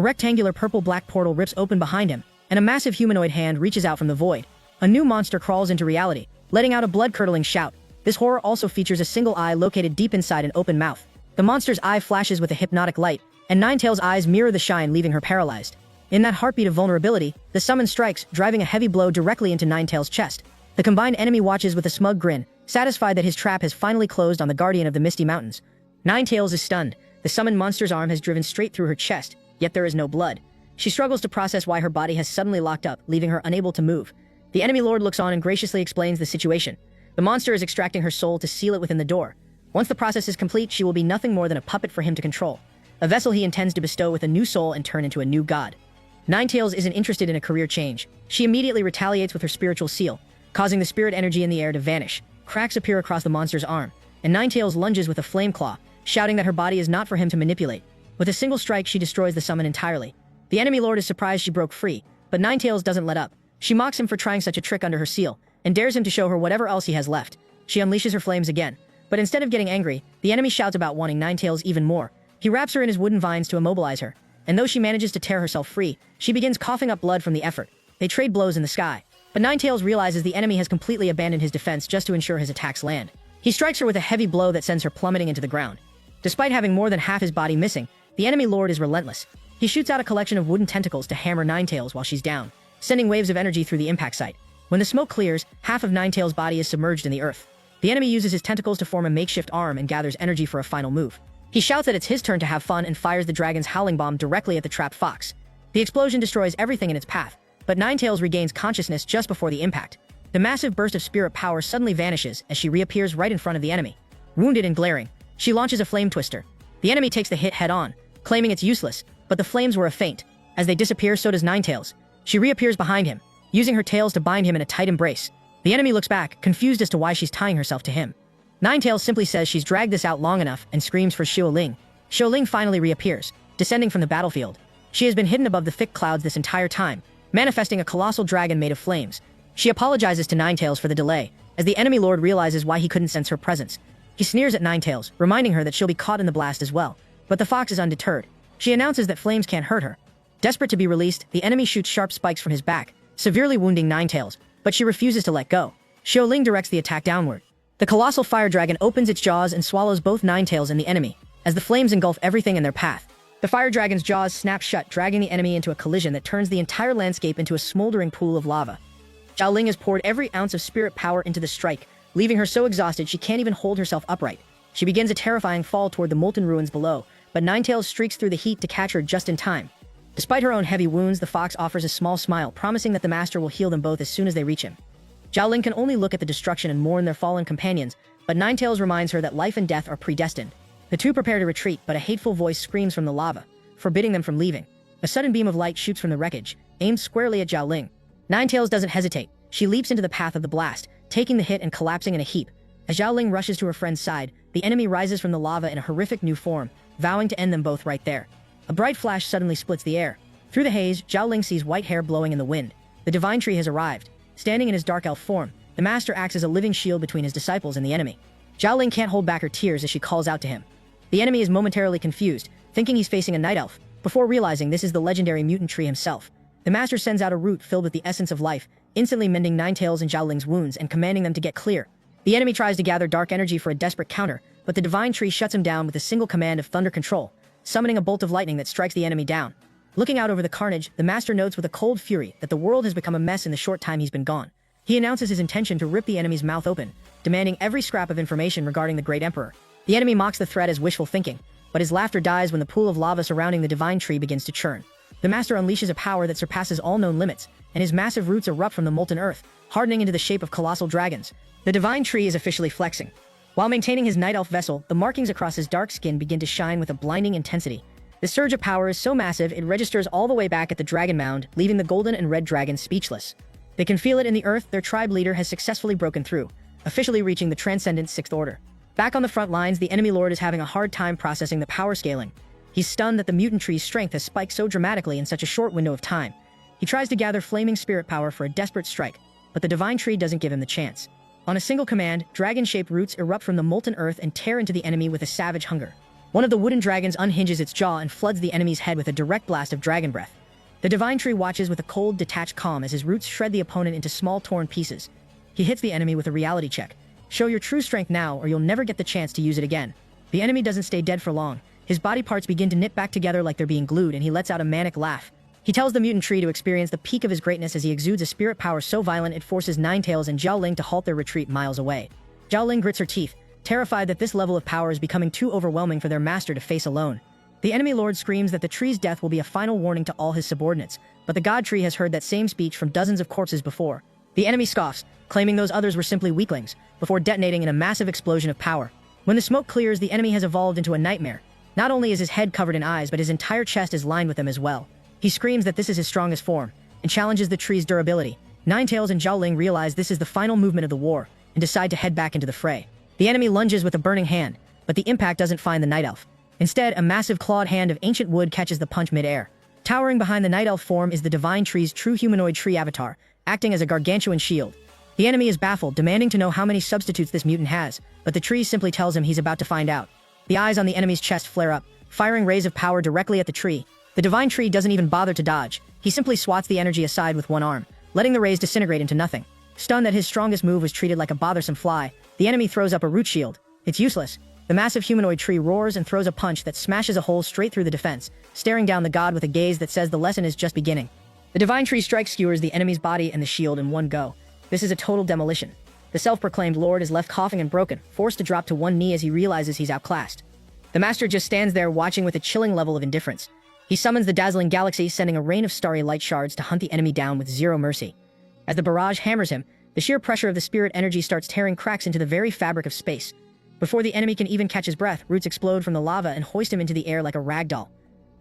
[SPEAKER 3] rectangular purple-black portal rips open behind him, and a massive humanoid hand reaches out from the void. A new monster crawls into reality, letting out a blood-curdling shout. This horror also features a single eye located deep inside an open mouth. The monster's eye flashes with a hypnotic light, and Ninetales' eyes mirror the shine, leaving her paralyzed. In that heartbeat of vulnerability, the summon strikes, driving a heavy blow directly into Ninetales' chest. The combined enemy watches with a smug grin, satisfied that his trap has finally closed on the guardian of the Misty Mountains. Ninetales is stunned. The summoned monster's arm has driven straight through her chest, yet there is no blood. She struggles to process why her body has suddenly locked up, leaving her unable to move. The enemy lord looks on and graciously explains the situation. The monster is extracting her soul to seal it within the door. Once the process is complete, she will be nothing more than a puppet for him to control, a vessel he intends to bestow with a new soul and turn into a new god. Ninetales isn't interested in a career change. She immediately retaliates with her spiritual seal, causing the spirit energy in the air to vanish. Cracks appear across the monster's arm, and Ninetales lunges with a flame claw, shouting that her body is not for him to manipulate. With a single strike, she destroys the summon entirely. The enemy lord is surprised she broke free, but Ninetales doesn't let up. She mocks him for trying such a trick under her seal, and dares him to show her whatever else he has left. She unleashes her flames again, but instead of getting angry, the enemy shouts about wanting Ninetales even more. He wraps her in his wooden vines to immobilize her, and though she manages to tear herself free, she begins coughing up blood from the effort. They trade blows in the sky, but Ninetales realizes the enemy has completely abandoned his defense just to ensure his attacks land. He strikes her with a heavy blow that sends her plummeting into the ground. Despite having more than half his body missing, the enemy lord is relentless. He shoots out a collection of wooden tentacles to hammer Ninetales while she's down, sending waves of energy through the impact site. When the smoke clears, half of Ninetales' body is submerged in the earth. The enemy uses his tentacles to form a makeshift arm and gathers energy for a final move. He shouts that it's his turn to have fun and fires the dragon's howling bomb directly at the trapped fox. The explosion destroys everything in its path, but Ninetales regains consciousness just before the impact. The massive burst of spirit power suddenly vanishes as she reappears right in front of the enemy. Wounded and glaring, she launches a flame twister. The enemy takes the hit head-on, claiming it's useless, but the flames were a feint. As they disappear, so does Ninetales. She reappears behind him, using her tails to bind him in a tight embrace. The enemy looks back, confused as to why she's tying herself to him. Ninetails simply says she's dragged this out long enough and screams for Xiaoling. Xiaoling finally reappears, descending from the battlefield. She has been hidden above the thick clouds this entire time, manifesting a colossal dragon made of flames. She apologizes to Ninetails for the delay, as the enemy lord realizes why he couldn't sense her presence. He sneers at Ninetails, reminding her that she'll be caught in the blast as well. But the fox is undeterred. She announces that flames can't hurt her. Desperate to be released, the enemy shoots sharp spikes from his back, severely wounding Ninetails, but she refuses to let go. Xiaoling directs the attack downward. The colossal fire dragon opens its jaws and swallows both Ninetails and the enemy, as the flames engulf everything in their path. The fire dragon's jaws snap shut, dragging the enemy into a collision that turns the entire landscape into a smoldering pool of lava. Xiaoling has poured every ounce of spirit power into the strike, leaving her so exhausted she can't even hold herself upright. She begins a terrifying fall toward the molten ruins below, but Ninetails streaks through the heat to catch her just in time. Despite her own heavy wounds, the fox offers a small smile, promising that the master will heal them both as soon as they reach him. Xiaoling can only look at the destruction and mourn their fallen companions, but Ninetails reminds her that life and death are predestined. The two prepare to retreat, but a hateful voice screams from the lava, forbidding them from leaving. A sudden beam of light shoots from the wreckage, aimed squarely at Xiaoling. Ninetails doesn't hesitate. She leaps into the path of the blast, taking the hit and collapsing in a heap. As Xiaoling rushes to her friend's side, the enemy rises from the lava in a horrific new form, vowing to end them both right there. A bright flash suddenly splits the air. Through the haze, Xiaoling sees white hair blowing in the wind. The divine tree has arrived. Standing in his dark elf form, the master acts as a living shield between his disciples and the enemy. Xiaoling can't hold back her tears as she calls out to him. The enemy is momentarily confused, thinking he's facing a night elf, before realizing this is the legendary mutant tree himself. The master sends out a root filled with the essence of life, instantly mending Ninetails and Xiaoling's wounds and commanding them to get clear. The enemy tries to gather dark energy for a desperate counter, but the divine tree shuts him down with a single command of thunder control, summoning a bolt of lightning that strikes the enemy down. Looking out over the carnage, the master notes with a cold fury that the world has become a mess in the short time he's been gone. He announces his intention to rip the enemy's mouth open, demanding every scrap of information regarding the great emperor. The enemy mocks the threat as wishful thinking, but his laughter dies when the pool of lava surrounding the divine tree begins to churn. The master unleashes a power that surpasses all known limits, and his massive roots erupt from the molten earth, hardening into the shape of colossal dragons. The divine tree is officially flexing. While maintaining his night elf vessel, the markings across his dark skin begin to shine with a blinding intensity. The surge of power is so massive it registers all the way back at the dragon mound, leaving the golden and red dragons speechless. They can feel it in the earth. Their tribe leader has successfully broken through, officially reaching the transcendent sixth order. Back on the front lines, the enemy lord is having a hard time processing the power scaling. He's stunned that the mutant tree's strength has spiked so dramatically in such a short window of time. He tries to gather flaming spirit power for a desperate strike, but the divine tree doesn't give him the chance. On a single command, dragon-shaped roots erupt from the molten earth and tear into the enemy with a savage hunger. One of the wooden dragons unhinges its jaw and floods the enemy's head with a direct blast of dragon breath. The divine tree watches with a cold, detached calm as his roots shred the opponent into small, torn pieces. He hits the enemy with a reality check. Show your true strength now, or you'll never get the chance to use it again. The enemy doesn't stay dead for long. His body parts begin to knit back together like they're being glued, and he lets out a manic laugh. He tells the mutant tree to experience the peak of his greatness as he exudes a spirit power so violent it forces Ninetails and Xiaoling to halt their retreat miles away. Xiaoling grits her teeth, terrified that this level of power is becoming too overwhelming for their master to face alone. The enemy lord screams that the tree's death will be a final warning to all his subordinates, but the god tree has heard that same speech from dozens of corpses before. The enemy scoffs, claiming those others were simply weaklings, before detonating in a massive explosion of power. When the smoke clears, the enemy has evolved into a nightmare. Not only is his head covered in eyes, but his entire chest is lined with them as well. He screams that this is his strongest form, and challenges the tree's durability. Ninetails and Xiaoling realize this is the final movement of the war, and decide to head back into the fray. The enemy lunges with a burning hand, but the impact doesn't find the night elf. Instead, a massive clawed hand of ancient wood catches the punch mid-air. Towering behind the night elf form is the divine tree's true humanoid tree avatar, acting as a gargantuan shield. The enemy is baffled, demanding to know how many substitutes this mutant has, but the tree simply tells him he's about to find out. The eyes on the enemy's chest flare up, firing rays of power directly at the tree. The divine tree doesn't even bother to dodge. He simply swats the energy aside with one arm, letting the rays disintegrate into nothing. Stunned that his strongest move was treated like a bothersome fly, the enemy throws up a root shield. It's useless. The massive humanoid tree roars and throws a punch that smashes a hole straight through the defense, staring down the god with a gaze that says the lesson is just beginning. The divine tree strike skewers the enemy's body and the shield in one go. This is a total demolition. The self-proclaimed lord is left coughing and broken, forced to drop to one knee as he realizes he's outclassed. The master just stands there watching with a chilling level of indifference. He summons the dazzling galaxy, sending a rain of starry light shards to hunt the enemy down with zero mercy. As the barrage hammers him, the sheer pressure of the spirit energy starts tearing cracks into the very fabric of space. Before the enemy can even catch his breath, roots explode from the lava and hoist him into the air like a rag doll.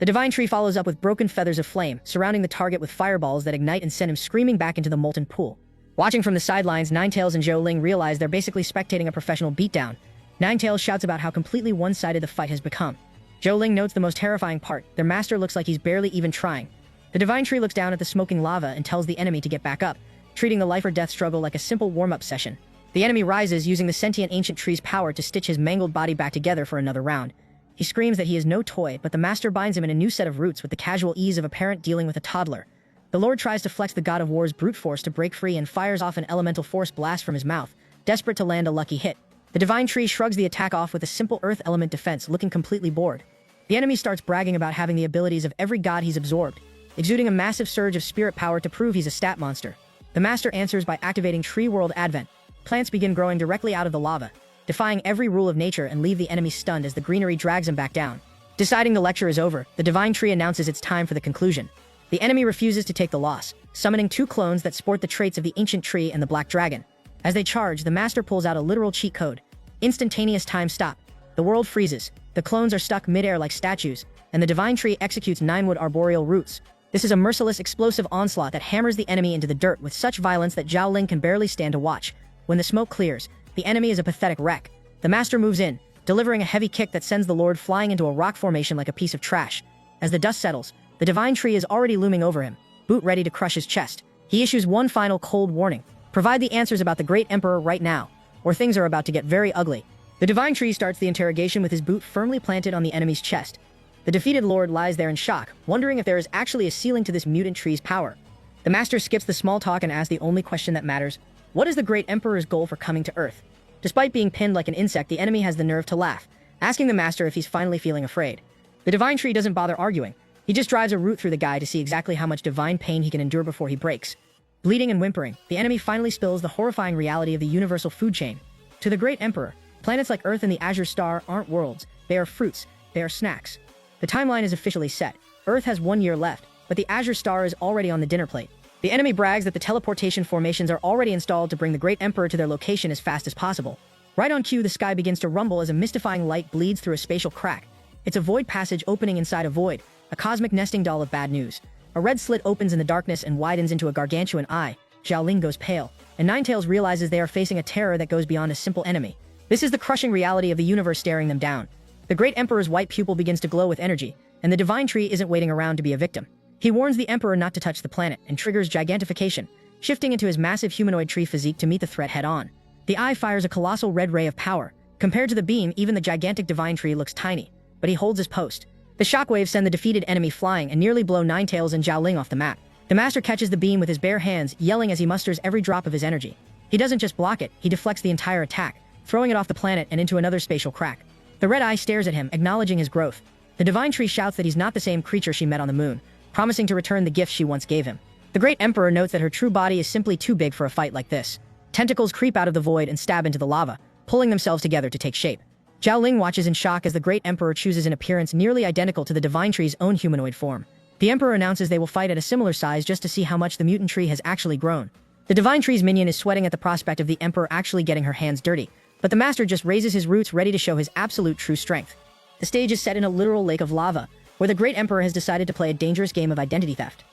[SPEAKER 3] The divine tree follows up with broken feathers of flame, surrounding the target with fireballs that ignite and send him screaming back into the molten pool. Watching from the sidelines, Ninetales and Zhou Ling realize they're basically spectating a professional beatdown. Ninetales shouts about how completely one-sided the fight has become. Zhou Ling notes the most terrifying part: their master looks like he's barely even trying. The divine tree looks down at the smoking lava and tells the enemy to get back up, treating the life-or-death struggle like a simple warm-up session. The enemy rises, using the sentient ancient tree's power to stitch his mangled body back together for another round. He screams that he is no toy, but the master binds him in a new set of roots with the casual ease of a parent dealing with a toddler. The Lord tries to flex the god of war's brute force to break free and fires off an elemental force blast from his mouth, desperate to land a lucky hit. The divine tree shrugs the attack off with a simple earth element defense, looking completely bored. The enemy starts bragging about having the abilities of every god he's absorbed, exuding a massive surge of spirit power to prove he's a stat monster. The master answers by activating Tree World Advent. Plants begin growing directly out of the lava, defying every rule of nature, and leave the enemy stunned as the greenery drags him back down. Deciding the lecture is over, the divine tree announces it's time for the conclusion. The enemy refuses to take the loss, summoning two clones that sport the traits of the ancient tree and the black dragon. As they charge, the master pulls out a literal cheat code. Instantaneous time stop. The world freezes. The clones are stuck midair like statues, and the divine tree executes 9-wood arboreal roots. This is a merciless, explosive onslaught that hammers the enemy into the dirt with such violence that Zhao Ling can barely stand to watch. When the smoke clears, the enemy is a pathetic wreck. The master moves in, delivering a heavy kick that sends the Lord flying into a rock formation like a piece of trash. As the dust settles, the divine tree is already looming over him, boot ready to crush his chest. He issues one final cold warning: provide the answers about the great emperor right now, or things are about to get very ugly. The divine tree starts the interrogation with his boot firmly planted on the enemy's chest. The defeated lord lies there in shock, wondering if there is actually a ceiling to this mutant tree's power. The master skips the small talk and asks the only question that matters: what is the great emperor's goal for coming to Earth? Despite being pinned like an insect, the enemy has the nerve to laugh, asking the master if he's finally feeling afraid. The divine tree doesn't bother arguing. He just drives a root through the guy to see exactly how much divine pain he can endure before he breaks. Bleeding and whimpering, the enemy finally spills the horrifying reality of the universal food chain. To the great emperor, planets like Earth and the Azure Star aren't worlds, they are fruits, they are snacks. The timeline is officially set. Earth has 1 year left, but the Azure Star is already on the dinner plate. The enemy brags that the teleportation formations are already installed to bring the great emperor to their location as fast as possible. Right on cue, the sky begins to rumble as a mystifying light bleeds through a spatial crack. It's a void passage opening inside a void, a cosmic nesting doll of bad news. A red slit opens in the darkness and widens into a gargantuan eye. Zhao Ling goes pale, and Ninetales realizes they are facing a terror that goes beyond a simple enemy. This is the crushing reality of the universe staring them down. The great emperor's white pupil begins to glow with energy, and the divine tree isn't waiting around to be a victim. He warns the emperor not to touch the planet and triggers gigantification, shifting into his massive humanoid tree physique to meet the threat head-on. The eye fires a colossal red ray of power. Compared to the beam, even the gigantic divine tree looks tiny, but he holds his post. The shockwaves send the defeated enemy flying and nearly blow Ninetales and Zhao Ling off the map. The master catches the beam with his bare hands, yelling as he musters every drop of his energy. He doesn't just block it, he deflects the entire attack, throwing it off the planet and into another spatial crack. The red eye stares at him, acknowledging his growth. The divine tree shouts that he's not the same creature she met on the moon, promising to return the gift she once gave him. The great emperor notes that her true body is simply too big for a fight like this. Tentacles creep out of the void and stab into the lava, pulling themselves together to take shape. Zhao Ling watches in shock as the great emperor chooses an appearance nearly identical to the divine tree's own humanoid form. The emperor announces they will fight at a similar size just to see how much the mutant tree has actually grown. The divine tree's minion is sweating at the prospect of the emperor actually getting her hands dirty, but the master just raises his roots ready to show his absolute true strength. The stage is set in a literal lake of lava, where the great emperor has decided to play a dangerous game of identity theft.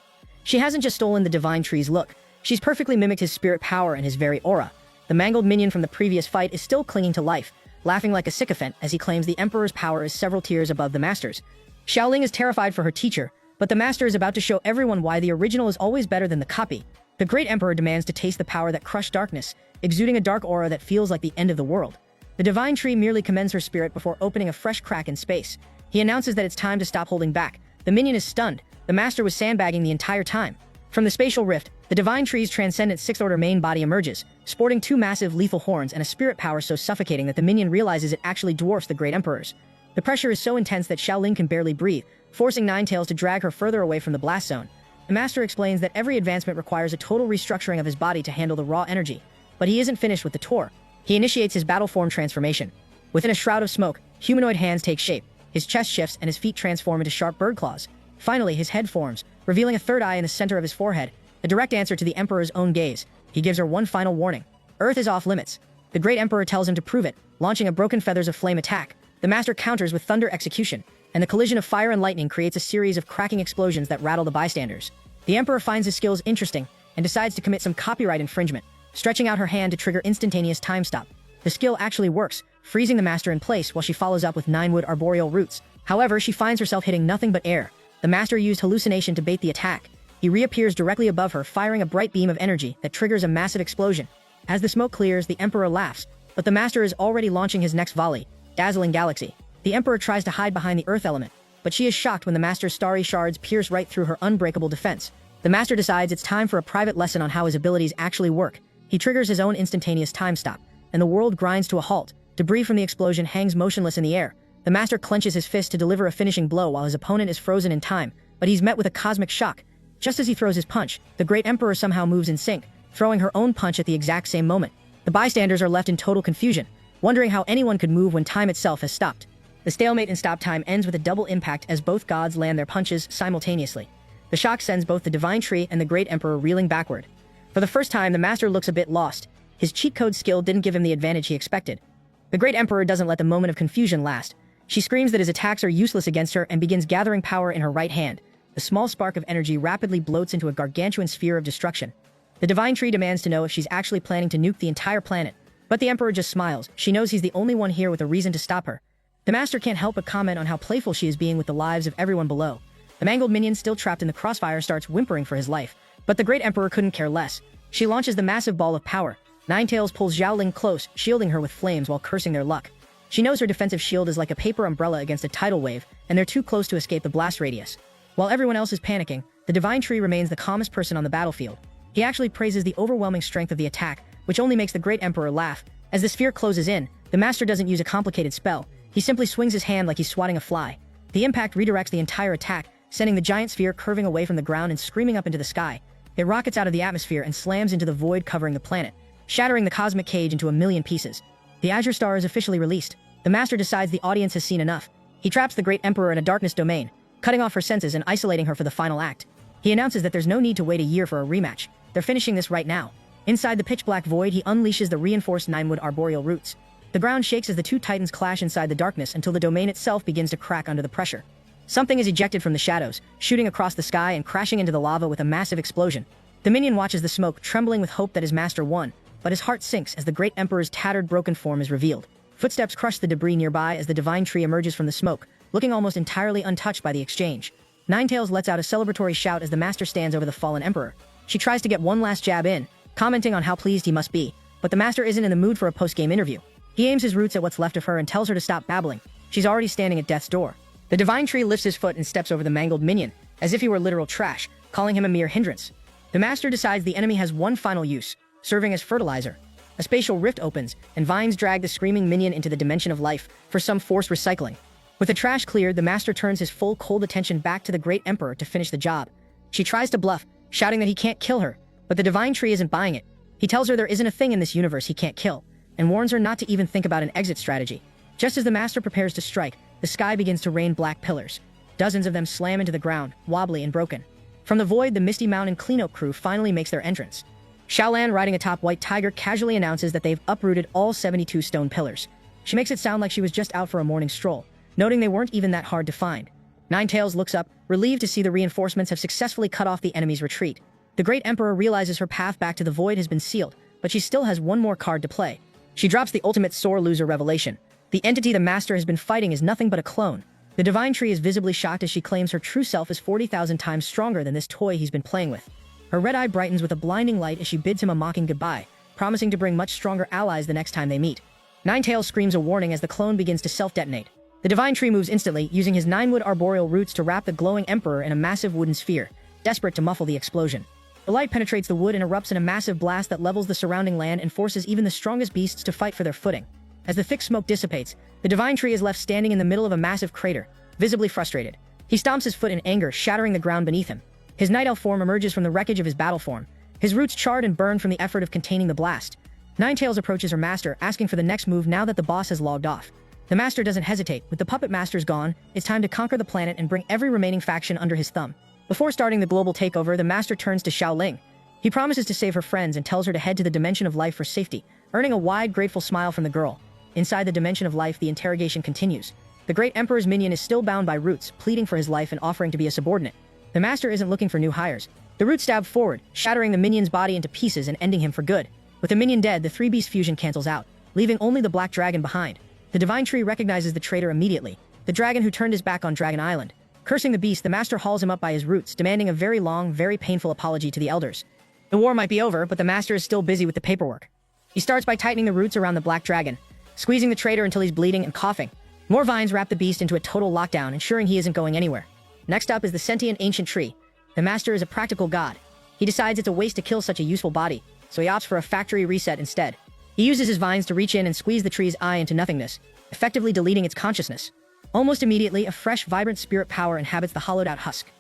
[SPEAKER 3] She hasn't just stolen the divine tree's look, she's perfectly mimicked his spirit power and his very aura. The mangled minion from the previous fight is still clinging to life, laughing like a sycophant as he claims the emperor's power is several tiers above the master's. Zhao Ling is terrified for her teacher, but the master is about to show everyone why the original is always better than the copy. The great emperor demands to taste the power that crushed darkness, exuding a dark aura that feels like the end of the world. The divine tree merely commends her spirit before opening a fresh crack in space. He announces that it's time to stop holding back. The minion is stunned. The master was sandbagging the entire time. From the spatial rift, the divine tree's transcendent sixth-order main body emerges, sporting two massive lethal horns and a spirit power so suffocating that the minion realizes it actually dwarfs the great emperor's. The pressure is so intense that Zhao Ling can barely breathe, forcing Ninetales to drag her further away from the blast zone. The master explains that every advancement requires a total restructuring of his body to handle the raw energy, but he isn't finished with the tour. He initiates his battle form transformation. Within a shroud of smoke, humanoid hands take shape, his chest shifts and his feet transform into sharp bird claws. Finally, his head forms, revealing a third eye in the center of his forehead, a direct answer to the emperor's own gaze. He gives her one final warning. Earth is off limits. The great emperor tells him to prove it, launching a broken feathers of flame attack. The master counters with thunder execution, and the collision of fire and lightning creates a series of cracking explosions that rattle the bystanders. The emperor finds his skills interesting and decides to commit some copyright infringement, stretching out her hand to trigger instantaneous time stop. The skill actually works, freezing the master in place while she follows up with 9-wood arboreal roots. However, she finds herself hitting nothing but air. The master used hallucination to bait the attack. He reappears directly above her, firing a bright beam of energy that triggers a massive explosion. As the smoke clears, the emperor laughs, but the master is already launching his next volley, dazzling galaxy. The emperor tries to hide behind the earth element, but she is shocked when the master's starry shards pierce right through her unbreakable defense. The master decides it's time for a private lesson on how his abilities actually work. He triggers his own instantaneous time stop, and the world grinds to a halt. Debris from the explosion hangs motionless in the air. The master clenches his fist to deliver a finishing blow while his opponent is frozen in time, but he's met with a cosmic shock. Just as he throws his punch, the great emperor somehow moves in sync, throwing her own punch at the exact same moment. The bystanders are left in total confusion, wondering how anyone could move when time itself has stopped. The stalemate in stop time ends with a double impact as both gods land their punches simultaneously. The shock sends both the divine tree and the great emperor reeling backward. For the first time, the master looks a bit lost. His cheat code skill didn't give him the advantage he expected. The great emperor doesn't let the moment of confusion last. She screams that his attacks are useless against her and begins gathering power in her right hand. The small spark of energy rapidly bloats into a gargantuan sphere of destruction. The divine tree demands to know if she's actually planning to nuke the entire planet. But the emperor just smiles. She knows he's the only one here with a reason to stop her. The master can't help but comment on how playful she is being with the lives of everyone below. The mangled minion still trapped in the crossfire starts whimpering for his life, but the great emperor couldn't care less. She launches the massive ball of power. Ninetails pulls Xiaoling close, shielding her with flames while cursing their luck. She knows her defensive shield is like a paper umbrella against a tidal wave, and they're too close to escape the blast radius. While everyone else is panicking, the divine tree remains the calmest person on the battlefield. He actually praises the overwhelming strength of the attack, which only makes the great emperor laugh. As the sphere closes in, the master doesn't use a complicated spell. He simply swings his hand like he's swatting a fly. The impact redirects the entire attack, sending the giant sphere curving away from the ground and screaming up into the sky. It rockets out of the atmosphere and slams into the void covering the planet, shattering the cosmic cage into a million pieces. The Azure Star is officially released. The master decides the audience has seen enough. He traps the great emperor in a darkness domain, cutting off her senses and isolating her for the final act. He announces that there's no need to wait a year for a rematch. They're finishing this right now. Inside the pitch-black void, he unleashes the reinforced 9-wood arboreal roots. The ground shakes as the two titans clash inside the darkness until the domain itself begins to crack under the pressure. Something is ejected from the shadows, shooting across the sky and crashing into the lava with a massive explosion. The minion watches the smoke, trembling with hope that his master won, but his heart sinks as the great emperor's tattered, broken form is revealed. Footsteps crush the debris nearby as the divine tree emerges from the smoke, looking almost entirely untouched by the exchange. Ninetails lets out a celebratory shout as the master stands over the fallen emperor. She tries to get one last jab in, commenting on how pleased he must be, but the master isn't in the mood for a post-game interview. He aims his roots at what's left of her and tells her to stop babbling. She's already standing at death's door. The divine tree lifts his foot and steps over the mangled minion, as if he were literal trash, calling him a mere hindrance. The master decides the enemy has one final use, serving as fertilizer. A spatial rift opens, and vines drag the screaming minion into the dimension of life for some forced recycling. With the trash cleared, the master turns his full cold attention back to the great emperor to finish the job. She tries to bluff, shouting that he can't kill her, but the divine tree isn't buying it. He tells her there isn't a thing in this universe he can't kill, and warns her not to even think about an exit strategy. Just as the master prepares to strike, the sky begins to rain black pillars. Dozens of them slam into the ground, wobbly and broken. From the void, the Misty Mountain cleanup crew finally makes their entrance. Xiaolan, riding atop White Tiger, casually announces that they've uprooted all 72 stone pillars. She makes it sound like she was just out for a morning stroll, noting they weren't even that hard to find. Ninetails looks up, relieved to see the reinforcements have successfully cut off the enemy's retreat. The great emperor realizes her path back to the void has been sealed, but she still has one more card to play. She drops the ultimate sore loser revelation. The entity the master has been fighting is nothing but a clone. The divine tree is visibly shocked as she claims her true self is 40,000 times stronger than this toy he's been playing with. Her red eye brightens with a blinding light as she bids him a mocking goodbye, promising to bring much stronger allies the next time they meet. Ninetails screams a warning as the clone begins to self-detonate. The divine tree moves instantly, using his 9-wood arboreal roots to wrap the glowing emperor in a massive wooden sphere, desperate to muffle the explosion. The light penetrates the wood and erupts in a massive blast that levels the surrounding land and forces even the strongest beasts to fight for their footing. As the thick smoke dissipates, the divine tree is left standing in the middle of a massive crater, visibly frustrated. He stomps his foot in anger, shattering the ground beneath him. His night elf form emerges from the wreckage of his battle form, his roots charred and burned from the effort of containing the blast. Ninetails approaches her master, asking for the next move now that the boss has logged off. The master doesn't hesitate. With the puppet masters gone, it's time to conquer the planet and bring every remaining faction under his thumb. Before starting the global takeover, the master turns to Xiaoling. He promises to save her friends and tells her to head to the dimension of life for safety, earning a wide, grateful smile from the girl. Inside the dimension of life, the interrogation continues. The great emperor's minion is still bound by roots, pleading for his life and offering to be a subordinate. The master isn't looking for new hires. The roots stab forward, shattering the minion's body into pieces and ending him for good. With the minion dead, the three-beast fusion cancels out, leaving only the black dragon behind. The divine tree recognizes the traitor immediately, the dragon who turned his back on Dragon Island. Cursing the beast, the master hauls him up by his roots, demanding a very long, very painful apology to the elders. The war might be over, but the master is still busy with the paperwork. He starts by tightening the roots around the black dragon, squeezing the traitor until he's bleeding and coughing. More vines wrap the beast into a total lockdown, ensuring he isn't going anywhere. Next up is the sentient ancient tree. The master is a practical god. He decides it's a waste to kill such a useful body, so he opts for a factory reset instead. He uses his vines to reach in and squeeze the tree's eye into nothingness, effectively deleting its consciousness. Almost immediately, a fresh, vibrant spirit power inhabits the hollowed-out husk.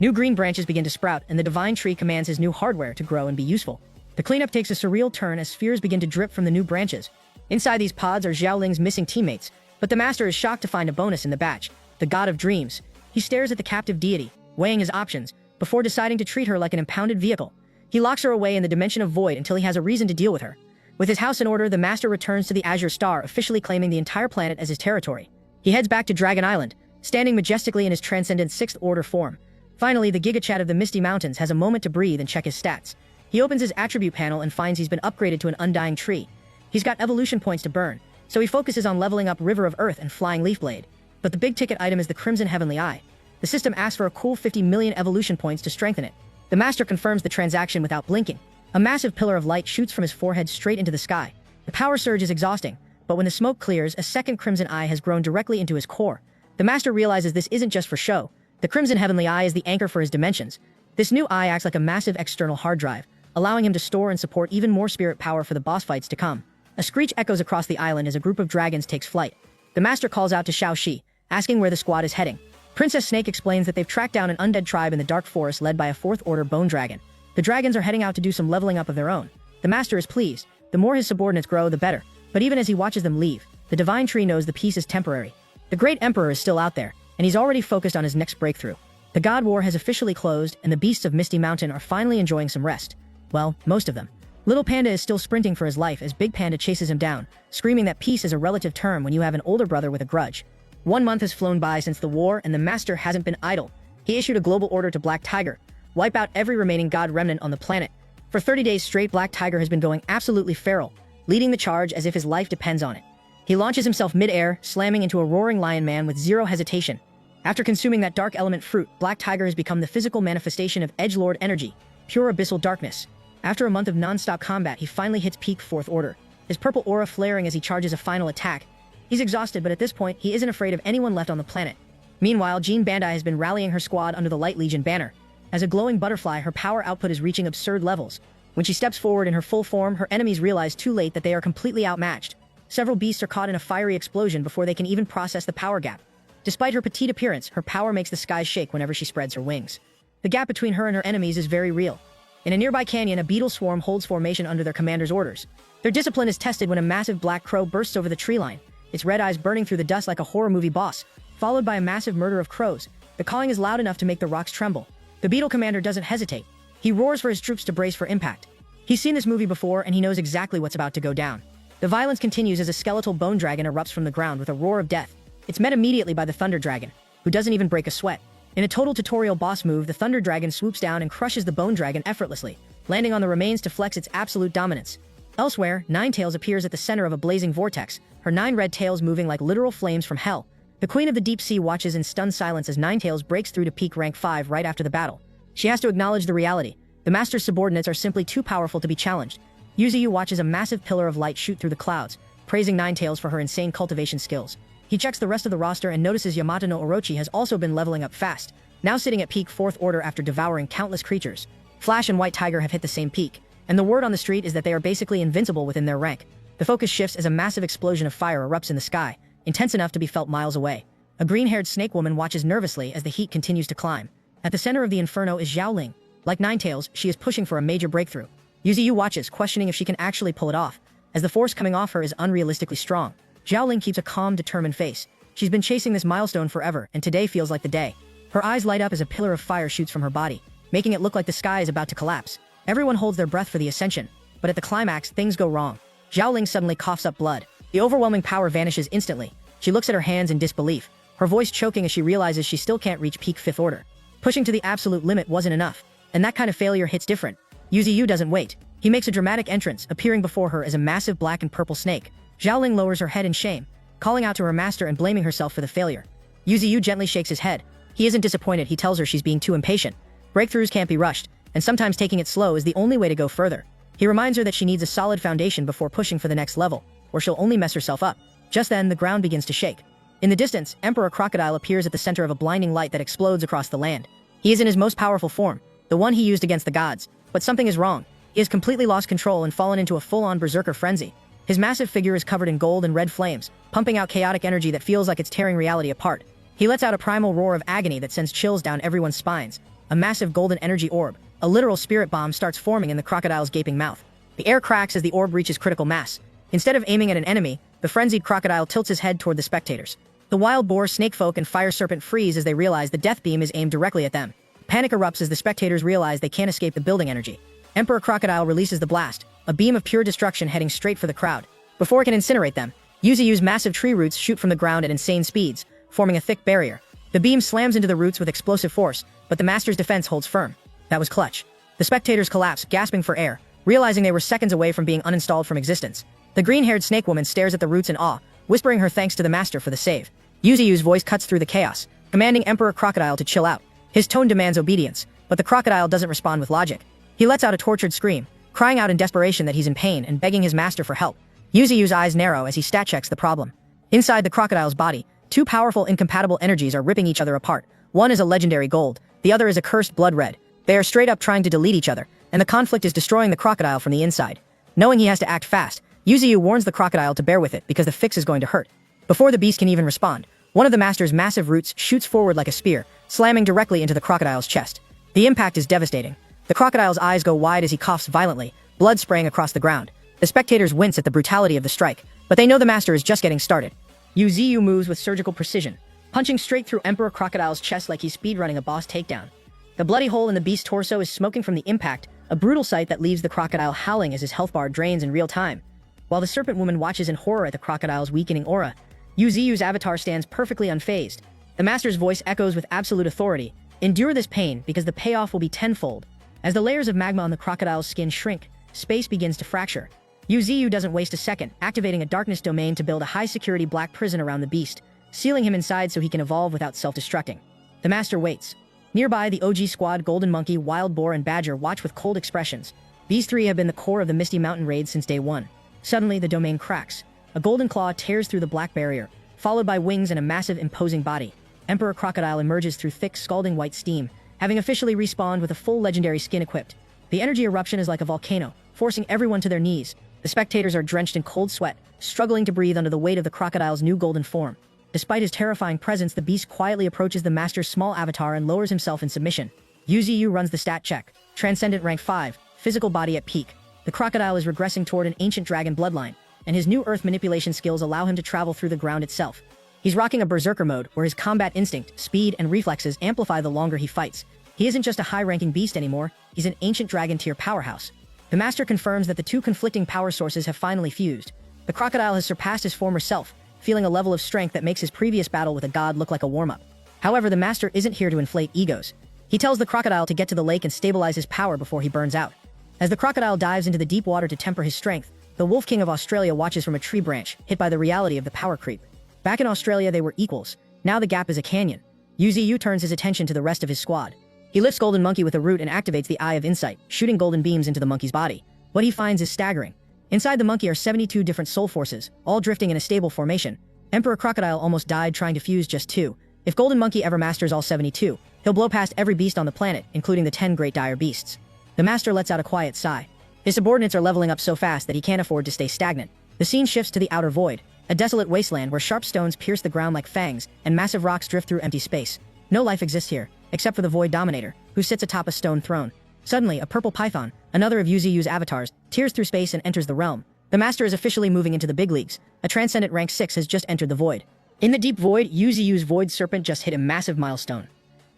[SPEAKER 3] New green branches begin to sprout, and the divine tree commands his new hardware to grow and be useful. The cleanup takes a surreal turn as spheres begin to drip from the new branches. Inside these pods are Xiaoling's missing teammates, but the master is shocked to find a bonus in the batch, the god of dreams. He stares at the captive deity, weighing his options, before deciding to treat her like an impounded vehicle. He locks her away in the dimension of void until he has a reason to deal with her. With his house in order, the master returns to the Azure Star, officially claiming the entire planet as his territory. He heads back to Dragon Island, standing majestically in his transcendent Sixth Order form. Finally, the Gigachat of the Misty Mountains has a moment to breathe and check his stats. He opens his attribute panel and finds he's been upgraded to an undying tree. He's got evolution points to burn, so he focuses on leveling up River of Earth and Flying Leaf Blade. But the big-ticket item is the Crimson Heavenly Eye. The system asks for a cool 50 million evolution points to strengthen it. The master confirms the transaction without blinking. A massive pillar of light shoots from his forehead straight into the sky. The power surge is exhausting, but when the smoke clears, a second Crimson Eye has grown directly into his core. The master realizes this isn't just for show. The Crimson Heavenly Eye is the anchor for his dimensions. This new eye acts like a massive external hard drive, allowing him to store and support even more spirit power for the boss fights to come. A screech echoes across the island as a group of dragons takes flight. The master calls out to Xiao Shi, asking where the squad is heading. Princess Snake explains that they've tracked down an undead tribe in the dark forest led by a Fourth Order bone dragon. The dragons are heading out to do some leveling up of their own. The master is pleased. The more his subordinates grow, the better. But even as he watches them leave, the divine tree knows the peace is temporary. The great emperor is still out there, and he's already focused on his next breakthrough. The God War has officially closed, and the beasts of Misty Mountain are finally enjoying some rest. Well, most of them. Little Panda is still sprinting for his life as Big Panda chases him down, screaming that peace is a relative term when you have an older brother with a grudge. 1 month has flown by since the war, and the master hasn't been idle. He issued a global order to Black Tiger: wipe out every remaining god remnant on the planet. For 30 days straight, Black Tiger has been going absolutely feral, leading the charge as if his life depends on it. He launches himself mid-air, slamming into a roaring lion man with zero hesitation. After consuming that dark element fruit, Black Tiger has become the physical manifestation of edgelord energy, pure abyssal darkness. After a month of non-stop combat, he finally hits peak Fourth Order, his purple aura flaring as he charges a final attack. He's exhausted, but at this point, he isn't afraid of anyone left on the planet. Meanwhile, Jean Bandai has been rallying her squad under the Light Legion banner. As a glowing butterfly, her power output is reaching absurd levels. When she steps forward in her full form, her enemies realize too late that they are completely outmatched. Several beasts are caught in a fiery explosion before they can even process the power gap. Despite her petite appearance, her power makes the skies shake whenever she spreads her wings. The gap between her and her enemies is very real. In a nearby canyon, a beetle swarm holds formation under their commander's orders. Their discipline is tested when a massive black crow bursts over the tree line, its red eyes burning through the dust like a horror movie boss, followed by a massive murder of crows. The cawing is loud enough to make the rocks tremble. The beetle commander doesn't hesitate. He roars for his troops to brace for impact. He's seen this movie before, and he knows exactly what's about to go down. The violence continues as a skeletal bone dragon erupts from the ground with a roar of death. It's met immediately by the Thunder Dragon, who doesn't even break a sweat. In a total tutorial boss move, the Thunder Dragon swoops down and crushes the Bone Dragon effortlessly, landing on the remains to flex its absolute dominance. Elsewhere, Ninetails appears at the center of a blazing vortex, her 9 red tails moving like literal flames from hell. The Queen of the Deep Sea watches in stunned silence as Ninetails breaks through to peak rank 5 right after the battle. She has to acknowledge the reality. The Master's subordinates are simply too powerful to be challenged. Yuzuyu watches a massive pillar of light shoot through the clouds, praising Ninetails for her insane cultivation skills. He checks the rest of the roster and notices Yamato no Orochi has also been leveling up fast, now sitting at peak 4th Order after devouring countless creatures. Flash and White Tiger have hit the same peak, and the word on the street is that they are basically invincible within their rank. The focus shifts as a massive explosion of fire erupts in the sky, intense enough to be felt miles away. A green-haired snake woman watches nervously as the heat continues to climb. At the center of the inferno is Xiaoling. Like Ninetails, she is pushing for a major breakthrough. Yuzuyu watches, questioning if she can actually pull it off, as the force coming off her is unrealistically strong. Xiaoling keeps a calm, determined face. She's been chasing this milestone forever, and today feels like the day. Her eyes light up as a pillar of fire shoots from her body, making it look like the sky is about to collapse. Everyone holds their breath for the ascension, but at the climax, things go wrong. Xiaoling suddenly coughs up blood. The overwhelming power vanishes instantly. She looks at her hands in disbelief, her voice choking as she realizes she still can't reach peak fifth order. Pushing to the absolute limit wasn't enough, and that kind of failure hits different. Yu doesn't wait. He makes a dramatic entrance, appearing before her as a massive black and purple snake. Xiaoling lowers her head in shame, calling out to her master and blaming herself for the failure. Yu gently shakes his head. He isn't disappointed. He tells her she's being too impatient. Breakthroughs can't be rushed, and sometimes taking it slow is the only way to go further. He reminds her that she needs a solid foundation before pushing for the next level, or she'll only mess herself up. Just then, the ground begins to shake. In the distance, Emperor Crocodile appears at the center of a blinding light that explodes across the land. He is in his most powerful form, the one he used against the gods. But something is wrong. He has completely lost control and fallen into a full-on berserker frenzy. His massive figure is covered in gold and red flames, pumping out chaotic energy that feels like it's tearing reality apart. He lets out a primal roar of agony that sends chills down everyone's spines. A massive golden energy orb, a literal spirit bomb, starts forming in the crocodile's gaping mouth. The air cracks as the orb reaches critical mass. Instead of aiming at an enemy, the frenzied crocodile tilts his head toward the spectators. The wild boar, snakefolk, and fire serpent freeze as they realize the death beam is aimed directly at them. Panic erupts as the spectators realize they can't escape the building energy. Emperor Crocodile releases the blast, a beam of pure destruction heading straight for the crowd. Before it can incinerate them, Yu's massive tree roots shoot from the ground at insane speeds, forming a thick barrier. The beam slams into the roots with explosive force, but the master's defense holds firm. That was clutch. The spectators collapse, gasping for air, realizing they were seconds away from being uninstalled from existence. The green-haired snake woman stares at the roots in awe, whispering her thanks to the master for the save. Yu's voice cuts through the chaos, commanding Emperor Crocodile to chill out. His tone demands obedience, but the crocodile doesn't respond with logic. He lets out a tortured scream, crying out in desperation that he's in pain and begging his master for help. Yu's eyes narrow as he stat-checks the problem. Inside the crocodile's body, two powerful incompatible energies are ripping each other apart. One is a legendary gold, the other is a cursed blood red. They are straight up trying to delete each other, and the conflict is destroying the crocodile from the inside. Knowing he has to act fast, Yu warns the crocodile to bear with it because the fix is going to hurt. Before the beast can even respond, one of the master's massive roots shoots forward like a spear, slamming directly into the crocodile's chest. The impact is devastating. The crocodile's eyes go wide as he coughs violently, blood spraying across the ground. The spectators wince at the brutality of the strike, but they know the master is just getting started. Yu moves with surgical precision, punching straight through Emperor Crocodile's chest like he's speedrunning a boss takedown. The bloody hole in the beast's torso is smoking from the impact, a brutal sight that leaves the crocodile howling as his health bar drains in real time. While the serpent woman watches in horror at the crocodile's weakening aura, Yu's avatar stands perfectly unfazed. The master's voice echoes with absolute authority. Endure this pain because the payoff will be tenfold. As the layers of magma on the crocodile's skin shrink, space begins to fracture. Yu doesn't waste a second, activating a darkness domain to build a high-security black prison around the beast, sealing him inside so he can evolve without self-destructing. The master waits. Nearby, the OG squad, Golden Monkey, Wild Boar, and Badger watch with cold expressions. These three have been the core of the Misty Mountain raid since day one. Suddenly, the domain cracks. A golden claw tears through the black barrier, followed by wings and a massive, imposing body. Emperor Crocodile emerges through thick, scalding white steam, having officially respawned with a full legendary skin equipped. The energy eruption is like a volcano, forcing everyone to their knees. The spectators are drenched in cold sweat, struggling to breathe under the weight of the crocodile's new golden form. Despite his terrifying presence, the beast quietly approaches the master's small avatar and lowers himself in submission. Yu runs the stat check. Transcendent rank 5, physical body at peak. The crocodile is regressing toward an ancient dragon bloodline, and his new earth manipulation skills allow him to travel through the ground itself. He's rocking a berserker mode, where his combat instinct, speed, and reflexes amplify the longer he fights. He isn't just a high-ranking beast anymore, he's an ancient dragon-tier powerhouse. The master confirms that the two conflicting power sources have finally fused. The crocodile has surpassed his former self, feeling a level of strength that makes his previous battle with a god look like a warm-up. However, the master isn't here to inflate egos. He tells the crocodile to get to the lake and stabilize his power before he burns out. As the crocodile dives into the deep water to temper his strength, the Wolf King of Australia watches from a tree branch, hit by the reality of the power creep. Back in Australia, they were equals. Now the gap is a canyon. Yu turns his attention to the rest of his squad. He lifts Golden Monkey with a root and activates the Eye of Insight, shooting golden beams into the monkey's body. What he finds is staggering. Inside the monkey are 72 different soul forces, all drifting in a stable formation. Emperor Crocodile almost died trying to fuse just 2. If Golden Monkey ever masters all 72, he'll blow past every beast on the planet, including the 10 great dire beasts. The master lets out a quiet sigh. His subordinates are leveling up so fast that he can't afford to stay stagnant. The scene shifts to the outer void, a desolate wasteland where sharp stones pierce the ground like fangs and massive rocks drift through empty space. No life exists here, except for the Void Dominator, who sits atop a stone throne. Suddenly, a purple python, another of Yu's avatars, tears through space and enters the realm. The master is officially moving into the big leagues. A transcendent rank 6 has just entered the void. In the deep void, Yu's void serpent just hit a massive milestone.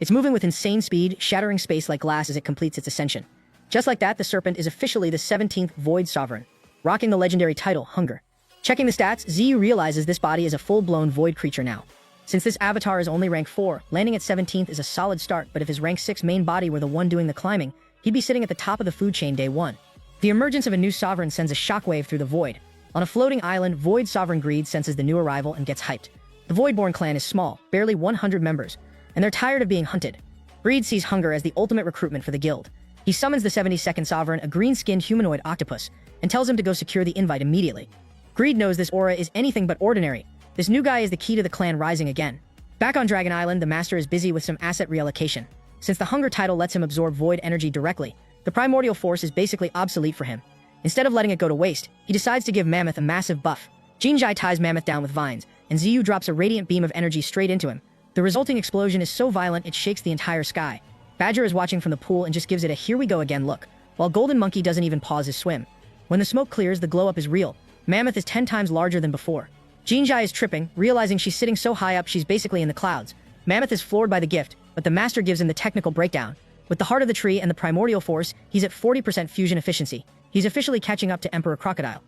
[SPEAKER 3] It's moving with insane speed, shattering space like glass as it completes its ascension. Just like that, the serpent is officially the 17th Void Sovereign, rocking the legendary title, Hunger. Checking the stats, ZU realizes this body is a full-blown void creature now. Since this avatar is only rank 4, landing at 17th is a solid start, but if his rank 6 main body were the one doing the climbing, he'd be sitting at the top of the food chain day 1. The emergence of a new sovereign sends a shockwave through the void. On a floating island, Void Sovereign Greed senses the new arrival and gets hyped. The Voidborn clan is small, barely 100 members, and they're tired of being hunted. Greed sees hunger as the ultimate recruitment for the guild. He summons the 72nd sovereign, a green-skinned humanoid octopus, and tells him to go secure the invite immediately. Greed knows this aura is anything but ordinary. This new guy is the key to the clan rising again. Back on Dragon Island, the master is busy with some asset reallocation. Since the hunger title lets him absorb void energy directly, the primordial force is basically obsolete for him. Instead of letting it go to waste, he decides to give Mammoth a massive buff. Jinjai ties Mammoth down with vines, and Ziyu drops a radiant beam of energy straight into him. The resulting explosion is so violent it shakes the entire sky. Badger is watching from the pool and just gives it a here we go again look, while Golden Monkey doesn't even pause his swim. When the smoke clears, the glow-up is real. Mammoth is 10 times larger than before. Jinjai is tripping, realizing she's sitting so high up she's basically in the clouds. Mammoth is floored by the gift, but the master gives him the technical breakdown. With the heart of the tree and the primordial force, he's at 40% fusion efficiency. He's officially catching up to Emperor Crocodile.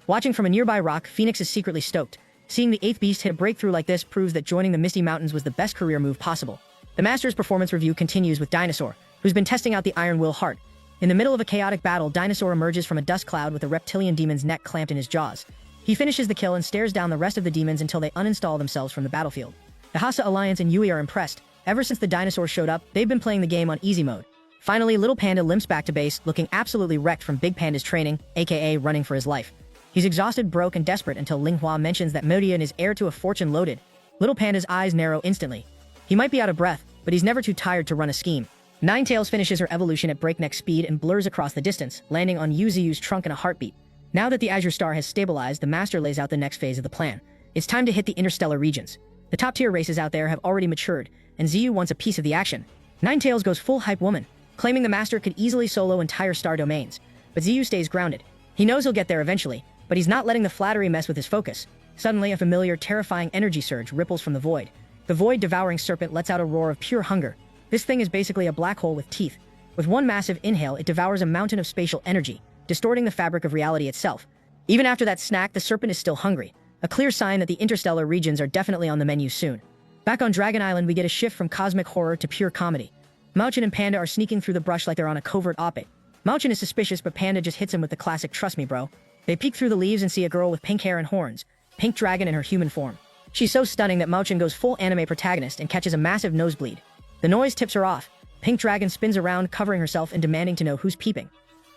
[SPEAKER 3] Watching from a nearby rock, Phoenix is secretly stoked. Seeing the 8th beast hit a breakthrough like this proves that joining the Misty Mountains was the best career move possible. The master's performance review continues with Dinosaur, who's been testing out the Iron Will heart. In the middle of a chaotic battle, Dinosaur emerges from a dust cloud with a reptilian demon's neck clamped in his jaws. He finishes the kill and stares down the rest of the demons until they uninstall themselves from the battlefield. The Hasa Alliance and Yui are impressed. Ever since the dinosaur showed up, they've been playing the game on easy mode. Finally, Little Panda limps back to base, looking absolutely wrecked from Big Panda's training, aka running for his life. He's exhausted, broke, and desperate until Linghua mentions that Modian is heir to a fortune loaded. Little Panda's eyes narrow instantly. He might be out of breath, but he's never too tired to run a scheme. Ninetails finishes her evolution at breakneck speed and blurs across the distance, landing on Yuziyu's trunk in a heartbeat. Now that the Azure Star has stabilized, the master lays out the next phase of the plan. It's time to hit the interstellar regions. The top-tier races out there have already matured, and Ziyu wants a piece of the action. Ninetails goes full hype woman, claiming the master could easily solo entire star domains. But Ziyu stays grounded. He knows he'll get there eventually, but he's not letting the flattery mess with his focus. Suddenly, a familiar, terrifying energy surge ripples from the void. The void-devouring serpent lets out a roar of pure hunger. This thing is basically a black hole with teeth. With one massive inhale, it devours a mountain of spatial energy, distorting the fabric of reality itself. Even after that snack, the serpent is still hungry, a clear sign that the interstellar regions are definitely on the menu soon. Back on Dragon Island, we get a shift from cosmic horror to pure comedy. Mauchin and Panda are sneaking through the brush like they're on a covert op-ed. Mauchin is suspicious, but Panda just hits him with the classic "trust me, bro." They peek through the leaves and see a girl with pink hair and horns, Pink Dragon in her human form. She's so stunning that Mauchin goes full anime protagonist and catches a massive nosebleed. The noise tips her off. Pink Dragon spins around, covering herself and demanding to know who's peeping.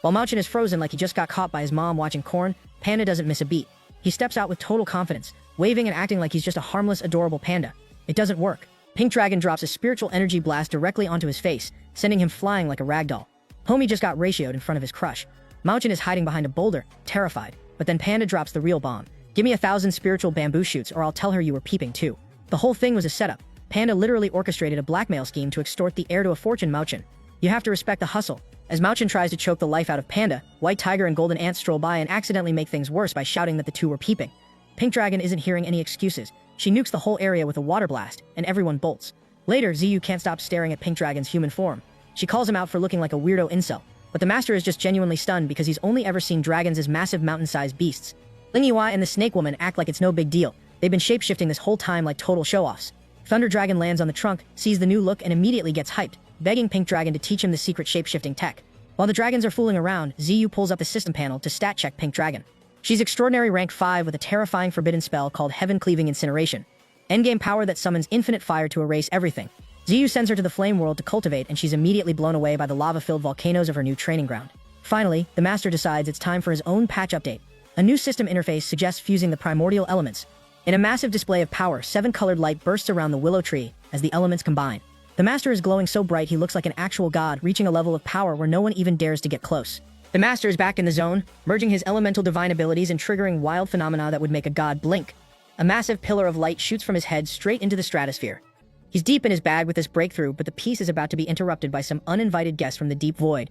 [SPEAKER 3] While Mauchin is frozen like he just got caught by his mom watching Korn, Panda doesn't miss a beat. He steps out with total confidence, waving and acting like he's just a harmless, adorable panda. It doesn't work. Pink Dragon drops a spiritual energy blast directly onto his face, sending him flying like a ragdoll. Homie just got ratioed in front of his crush. Mauchin is hiding behind a boulder, terrified, but then Panda drops the real bomb. "Give me 1,000 spiritual bamboo shoots or I'll tell her you were peeping too." The whole thing was a setup. Panda literally orchestrated a blackmail scheme to extort the heir to a fortune, Mauchin. You have to respect the hustle. As Mauchin tries to choke the life out of Panda, White Tiger and Golden Ant stroll by and accidentally make things worse by shouting that the two were peeping. Pink Dragon isn't hearing any excuses. She nukes the whole area with a water blast, and everyone bolts. Later, Ziyu can't stop staring at Pink Dragon's human form. She calls him out for looking like a weirdo incel, but the master is just genuinely stunned because he's only ever seen dragons as massive mountain-sized beasts. Lingyua and the Snake Woman act like it's no big deal. They've been shapeshifting this whole time like total show-offs. Thunder Dragon lands on the trunk, sees the new look, and immediately gets hyped, begging Pink Dragon to teach him the secret shapeshifting tech. While the dragons are fooling around, Ziyu pulls up the system panel to stat-check Pink Dragon. She's extraordinary rank 5 with a terrifying forbidden spell called Heaven-Cleaving Incineration. Endgame power that summons infinite fire to erase everything. Ziyu sends her to the flame world to cultivate, and she's immediately blown away by the lava-filled volcanoes of her new training ground. Finally, the master decides it's time for his own patch update. A new system interface suggests fusing the primordial elements. In a massive display of power, 7-colored light bursts around the willow tree as the elements combine. The master is glowing so bright he looks like an actual god, reaching a level of power where no one even dares to get close. The master is back in the zone, merging his elemental divine abilities and triggering wild phenomena that would make a god blink. A massive pillar of light shoots from his head straight into the stratosphere. He's deep in his bag with this breakthrough, but the piece is about to be interrupted by some uninvited guests from the deep void.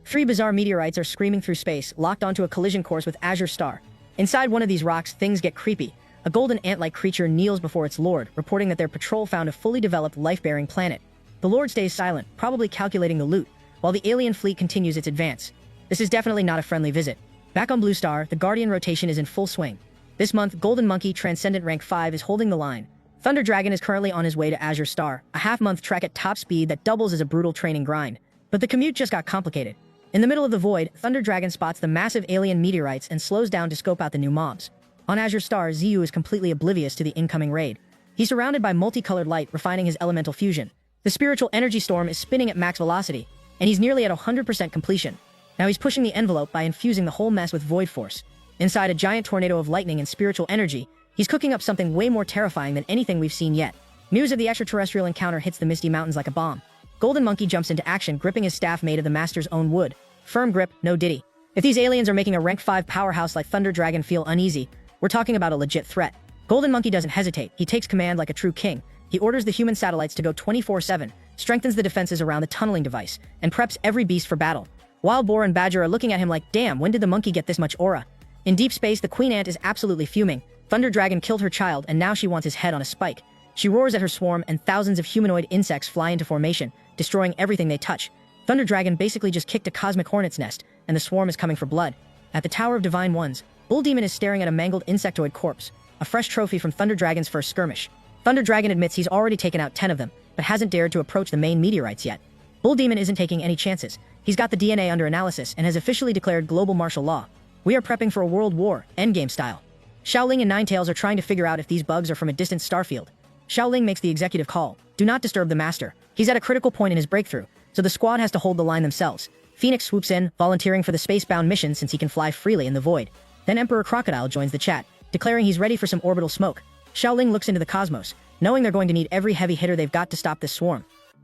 [SPEAKER 3] 3 bizarre meteorites are screaming through space, locked onto a collision course with Azure Star. Inside one of these rocks, things get creepy. A golden ant-like creature kneels before its lord, reporting that their patrol found a fully developed life-bearing planet. The lord stays silent, probably calculating the loot, while the alien fleet continues its advance. This is definitely not a friendly visit. Back on Blue Star, the Guardian rotation is in full swing. This month, Golden Monkey Transcendent Rank 5 is holding the line. Thunder Dragon is currently on his way to Azure Star, a half-month trek at top speed that doubles as a brutal training grind. But the commute just got complicated. In the middle of the void, Thunder Dragon spots the massive alien meteorites and slows down to scope out the new mobs. On Azure Star, Ziyu is completely oblivious to the incoming raid. He's surrounded by multicolored light, refining his elemental fusion. The spiritual energy storm is spinning at max velocity, and he's nearly at 100% completion. Now he's pushing the envelope by infusing the whole mess with void force. Inside a giant tornado of lightning and spiritual energy, he's cooking up something way more terrifying than anything we've seen yet. News of the extraterrestrial encounter hits the Misty Mountains like a bomb. Golden Monkey jumps into action, gripping his staff made of the Master's own wood. Firm grip, no diddy. If these aliens are making a rank 5 powerhouse like Thunder Dragon feel uneasy, we're talking about a legit threat. Golden Monkey doesn't hesitate. He takes command like a true king. He orders the human satellites to go 24/7, strengthens the defenses around the tunneling device, and preps every beast for battle. Wild Boar and Badger are looking at him like, damn, when did the monkey get this much aura? In deep space, the Queen Ant is absolutely fuming. Thunder Dragon killed her child, and now she wants his head on a spike. She roars at her swarm, and thousands of humanoid insects fly into formation, destroying everything they touch. Thunder Dragon basically just kicked a cosmic hornet's nest, and the swarm is coming for blood. At the Tower of Divine Ones, Bull Demon is staring at a mangled insectoid corpse, a fresh trophy from Thunder Dragon's first skirmish. Thunder Dragon admits he's already taken out 10 of them, but hasn't dared to approach the main meteorites yet. Bull Demon isn't taking any chances. He's got the DNA under analysis and has officially declared global martial law. We are prepping for a world war, endgame style. Xiaoling and Ninetails are trying to figure out if these bugs are from a distant starfield. Xiaoling makes the executive call. Do not disturb the master. He's at a critical point in his breakthrough, so the squad has to hold the line themselves. Phoenix swoops in, volunteering for the space-bound mission since he can fly freely in the void. Then Emperor Crocodile joins the chat, declaring he's ready for some orbital smoke. Xiaoling looks into the cosmos, knowing they're going to need every heavy hitter they've got to stop this swarm.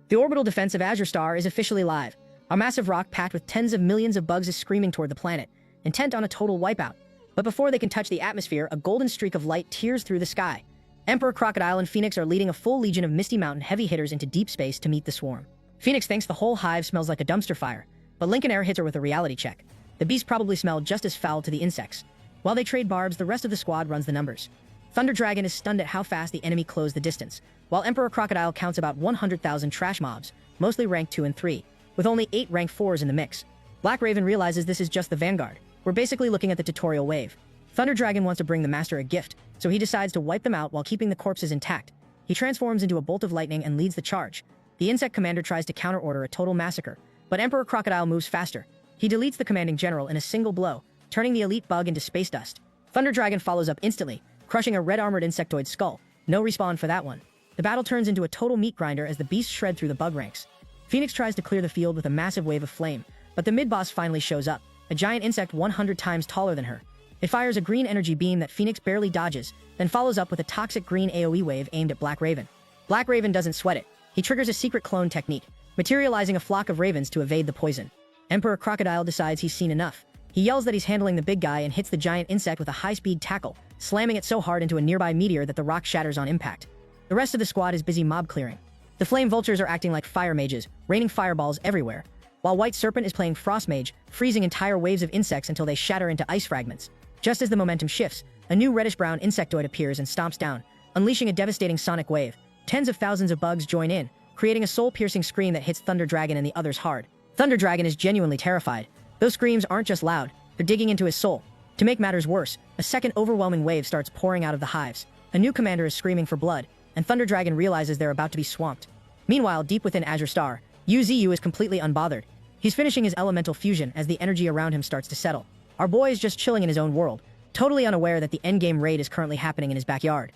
[SPEAKER 3] The orbital defense of Azure Star is officially live. A massive rock packed with tens of millions of bugs is screaming toward the planet, intent on a total wipeout. But before they can touch the atmosphere, a golden streak of light tears through the sky. Emperor Crocodile and Phoenix are leading a full legion of Misty Mountain heavy hitters into deep space to meet the swarm. Phoenix thinks the whole hive smells like a dumpster fire, but Lincoln Air hits her with a reality check. The beast probably smelled just as foul to the insects. While they trade barbs, the rest of the squad runs the numbers. Thunder Dragon is stunned at how fast the enemy closed the distance, while Emperor Crocodile counts about 100,000 trash mobs, mostly rank 2 and 3, with only 8 rank 4s in the mix. Black Raven realizes this is just the vanguard. We're basically looking at the tutorial wave. Thunder Dragon wants to bring the master a gift, so he decides to wipe them out while keeping the corpses intact. He transforms into a bolt of lightning and leads the charge. The insect commander tries to counter-order a total massacre, but Emperor Crocodile moves faster. He deletes the commanding general in a single blow, turning the elite bug into space dust. Thunder Dragon follows up instantly, crushing a red-armored insectoid skull. No respawn for that one. The battle turns into a total meat grinder as the beasts shred through the bug ranks. Phoenix tries to clear the field with a massive wave of flame, but the mid-boss finally shows up, a giant insect 100 times taller than her. It fires a green energy beam that Phoenix barely dodges, then follows up with a toxic green AoE wave aimed at Black Raven. Black Raven doesn't sweat it. He triggers a secret clone technique, materializing a flock of ravens to evade the poison. Emperor Crocodile decides he's seen enough. He yells that he's handling the big guy and hits the giant insect with a high-speed tackle, slamming it so hard into a nearby meteor that the rock shatters on impact. The rest of the squad is busy mob clearing. The flame vultures are acting like fire mages, raining fireballs everywhere, while White Serpent is playing Frost Mage, freezing entire waves of insects until they shatter into ice fragments. Just as the momentum shifts, a new reddish-brown insectoid appears and stomps down, unleashing a devastating sonic wave. Tens of thousands of bugs join in, creating a soul-piercing scream that hits Thunder Dragon and the others hard. Thunder Dragon is genuinely terrified. Those screams aren't just loud, they're digging into his soul. To make matters worse, a second overwhelming wave starts pouring out of the hives. A new commander is screaming for blood, and Thunder Dragon realizes they're about to be swamped. Meanwhile, deep within Azure Star, Ziyu is completely unbothered. He's finishing his elemental fusion as the energy around him starts to settle. Our boy is just chilling in his own world, totally unaware that the endgame raid is currently happening in his backyard.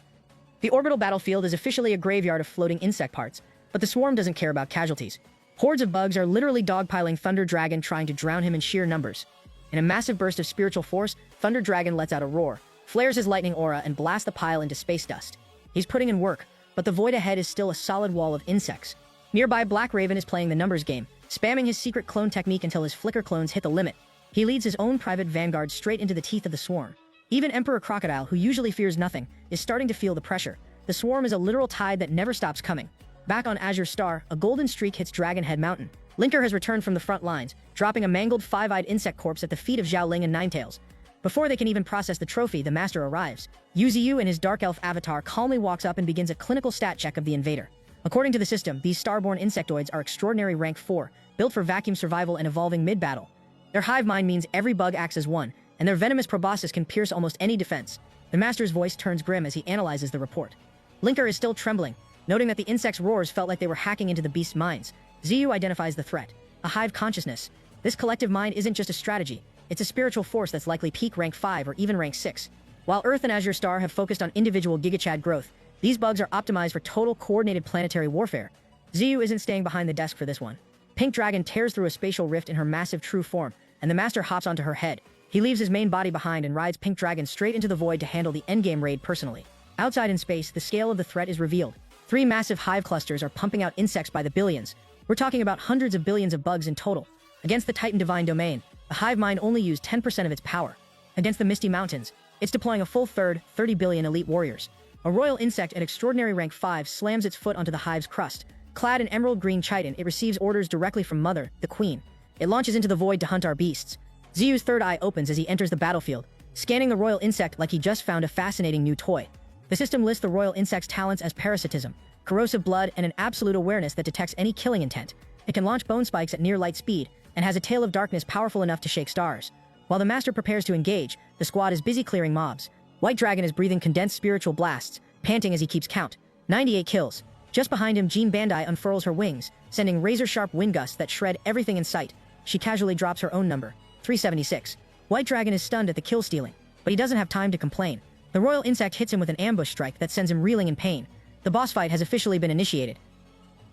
[SPEAKER 3] The orbital battlefield is officially a graveyard of floating insect parts, but the swarm doesn't care about casualties. Hordes of bugs are literally dogpiling Thunder Dragon, trying to drown him in sheer numbers. In a massive burst of spiritual force, Thunder Dragon lets out a roar, flares his lightning aura, and blasts the pile into space dust. He's putting in work, but the void ahead is still a solid wall of insects. Nearby, Black Raven is playing the numbers game, spamming his secret clone technique until his flicker clones hit the limit. He leads his own private vanguard straight into the teeth of the swarm. Even Emperor Crocodile, who usually fears nothing, is starting to feel the pressure. The swarm is a literal tide that never stops coming. Back on Azure Star, a golden streak hits Dragonhead Mountain. Linker has returned from the front lines, dropping a mangled five-eyed insect corpse at the feet of Xiaoling and Ninetails. Before they can even process the trophy, the master arrives. Ziyu in his dark elf avatar calmly walks up and begins a clinical stat check of the invader. According to the system, these starborn insectoids are extraordinary rank 4, built for vacuum survival and evolving mid-battle. Their hive mind means every bug acts as one, and their venomous proboscis can pierce almost any defense. The master's voice turns grim as he analyzes the report. Linker is still trembling, noting that the insect's roars felt like they were hacking into the beast's minds. Ziyu identifies the threat. A hive consciousness. This collective mind isn't just a strategy, it's a spiritual force that's likely peak rank 5 or even rank 6. While Earth and Azure Star have focused on individual gigachad growth, these bugs are optimized for total coordinated planetary warfare. Ziyu isn't staying behind the desk for this one. Pink Dragon tears through a spatial rift in her massive true form, and the master hops onto her head. He leaves his main body behind and rides Pink Dragon straight into the void to handle the endgame raid personally. Outside in space, the scale of the threat is revealed. 3 massive hive clusters are pumping out insects by the billions. We're talking about hundreds of billions of bugs in total. Against the Titan Divine Domain, the hive mind only used 10% of its power. Against the Misty Mountains, it's deploying a full third, 30 billion elite warriors. A royal insect at extraordinary rank 5 slams its foot onto the hive's crust. Clad in emerald green chitin, it receives orders directly from Mother, the Queen. It launches into the void to hunt our beasts. Ziyu's third eye opens as he enters the battlefield, scanning the royal insect like he just found a fascinating new toy. The system lists the royal insect's talents as parasitism, corrosive blood, and an absolute awareness that detects any killing intent. It can launch bone spikes at near light speed, and has a tail of darkness powerful enough to shake stars. While the master prepares to engage, the squad is busy clearing mobs. White Dragon is breathing condensed spiritual blasts, panting as he keeps count. 98 kills. Just behind him, Jean Bandai unfurls her wings, sending razor-sharp wind gusts that shred everything in sight. She casually drops her own number, 376. White Dragon is stunned at the kill stealing, but he doesn't have time to complain. The royal insect hits him with an ambush strike that sends him reeling in pain. The boss fight has officially been initiated.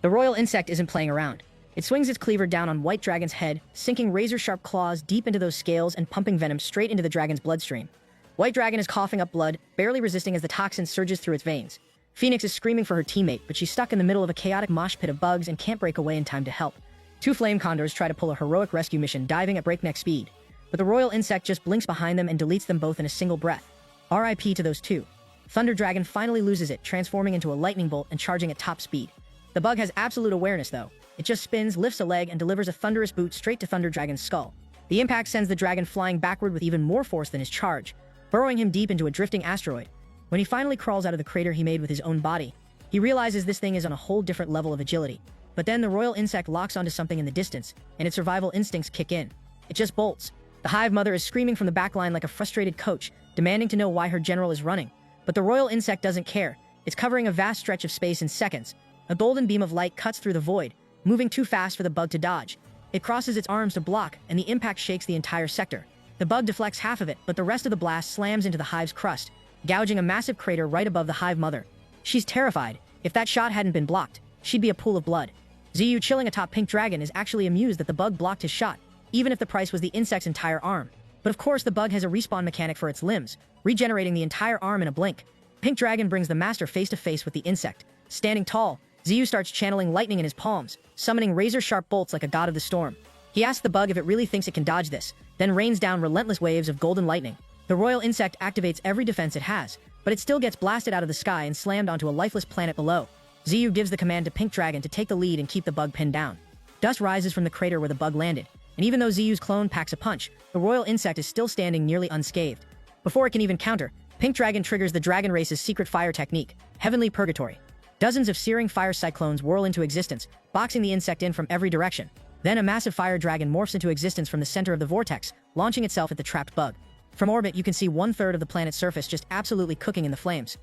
[SPEAKER 3] The royal insect isn't playing around. It swings its cleaver down on White Dragon's head, sinking razor-sharp claws deep into those scales and pumping venom straight into the dragon's bloodstream. White Dragon is coughing up blood, barely resisting as the toxin surges through its veins. Phoenix is screaming for her teammate, but she's stuck in the middle of a chaotic mosh pit of bugs and can't break away in time to help. 2 flame condors try to pull a heroic rescue mission, diving at breakneck speed, but the royal insect just blinks behind them and deletes them both in a single breath. RIP to those 2. Thunder Dragon finally loses it, transforming into a lightning bolt and charging at top speed. The bug has absolute awareness though. It just spins, lifts a leg, and delivers a thunderous boot straight to Thunder Dragon's skull. The impact sends the dragon flying backward with even more force than his charge, burrowing him deep into a drifting asteroid. When he finally crawls out of the crater he made with his own body, he realizes this thing is on a whole different level of agility. But then the royal insect locks onto something in the distance, and its survival instincts kick in. It just bolts. The hive mother is screaming from the back line like a frustrated coach, demanding to know why her general is running. But the royal insect doesn't care. It's covering a vast stretch of space in seconds. A golden beam of light cuts through the void, moving too fast for the bug to dodge. It crosses its arms to block, and the impact shakes the entire sector. The bug deflects half of it, but the rest of the blast slams into the hive's crust, gouging a massive crater right above the hive mother. She's terrified. If that shot hadn't been blocked, she'd be a pool of blood. Ziyu, chilling atop Pink Dragon, is actually amused that the bug blocked his shot, even if the price was the insect's entire arm. But of course the bug has a respawn mechanic for its limbs, regenerating the entire arm in a blink. Pink Dragon brings the master face to face with the insect. Standing tall, Ziyu starts channeling lightning in his palms, summoning razor-sharp bolts like a god of the storm. He asks the bug if it really thinks it can dodge this, then rains down relentless waves of golden lightning. The royal insect activates every defense it has, but it still gets blasted out of the sky and slammed onto a lifeless planet below. Ziyu gives the command to Pink Dragon to take the lead and keep the bug pinned down. Dust rises from the crater where the bug landed, and even though Ziyu's clone packs a punch, the royal insect is still standing nearly unscathed. Before it can even counter, Pink Dragon triggers the dragon race's secret fire technique, Heavenly Purgatory. Dozens of searing fire cyclones whirl into existence, boxing the insect in from every direction. Then a massive fire dragon morphs into existence from the center of the vortex, launching itself at the trapped bug. From orbit, you can see 1/3 of the planet's surface just absolutely cooking in the flames.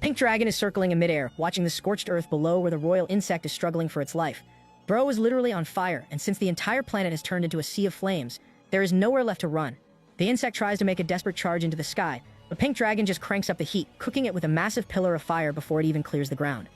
[SPEAKER 3] Pink Dragon is circling in midair, watching the scorched earth below where the royal insect is struggling for its life. Bro is literally on fire, and since the entire planet has turned into a sea of flames, there is nowhere left to run. The insect tries to make a desperate charge into the sky, but Pink Dragon just cranks up the heat, cooking it with a massive pillar of fire before it even clears the ground.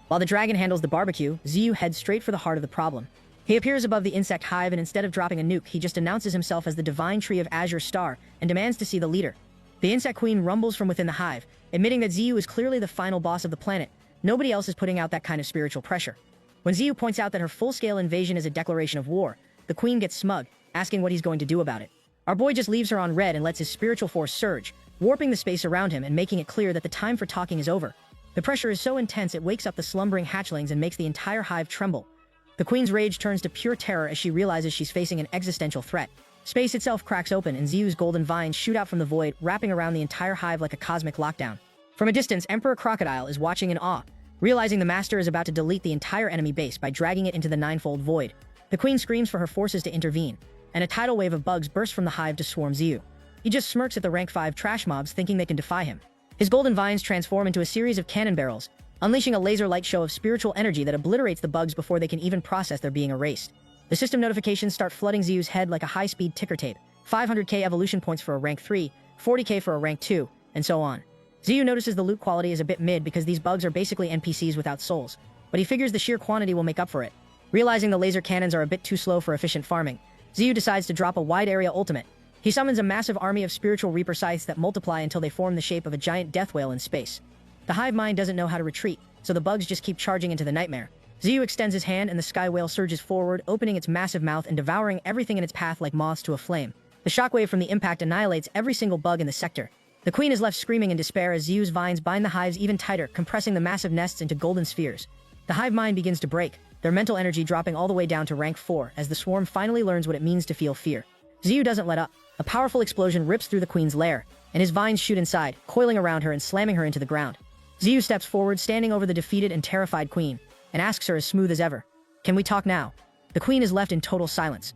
[SPEAKER 3] While the dragon handles the barbecue, Ziyu heads straight for the heart of the problem. He appears above the insect hive, and instead of dropping a nuke, he just announces himself as the divine tree of Azure Star and demands to see the leader. The insect queen rumbles from within the hive, admitting that Ziyu is clearly the final boss of the planet. Nobody else is putting out that kind of spiritual pressure. When Ziyu points out that her full-scale invasion is a declaration of war, the queen gets smug, asking what he's going to do about it. Our boy just leaves her on red and lets his spiritual force surge, warping the space around him and making it clear that the time for talking is over. The pressure is so intense it wakes up the slumbering hatchlings and makes the entire hive tremble. The queen's rage turns to pure terror as she realizes she's facing an existential threat. Space itself cracks open and Ziyu's golden vines shoot out from the void, wrapping around the entire hive like a cosmic lockdown. From a distance, Emperor Crocodile is watching in awe, realizing the master is about to delete the entire enemy base by dragging it into the ninefold void. The queen screams for her forces to intervene, and a tidal wave of bugs bursts from the hive to swarm Ziyu. He just smirks at the rank 5 trash mobs thinking they can defy him. His golden vines transform into a series of cannon barrels, unleashing a laser-like show of spiritual energy that obliterates the bugs before they can even process their being erased. The system notifications start flooding Ziyu's head like a high-speed ticker tape. 500k evolution points for a rank 3, 40k for a rank 2, and so on. Ziyu notices the loot quality is a bit mid because these bugs are basically NPCs without souls, but he figures the sheer quantity will make up for it. Realizing the laser cannons are a bit too slow for efficient farming, Ziyu decides to drop a wide-area ultimate. He summons a massive army of spiritual reaper scythes that multiply until they form the shape of a giant death whale in space. The hive mind doesn't know how to retreat, so the bugs just keep charging into the nightmare. Ziyu extends his hand and the sky whale surges forward, opening its massive mouth and devouring everything in its path like moths to a flame. The shockwave from the impact annihilates every single bug in the sector. The queen is left screaming in despair as Ziyu's vines bind the hives even tighter, compressing the massive nests into golden spheres. The hive mind begins to break, their mental energy dropping all the way down to rank 4 as the swarm finally learns what it means to feel fear. Ziyu doesn't let up. A powerful explosion rips through the queen's lair, and his vines shoot inside, coiling around her and slamming her into the ground. Ziyu steps forward, standing over the defeated and terrified queen, and asks her as smooth as ever, "Can we talk now?" The queen is left in total silence.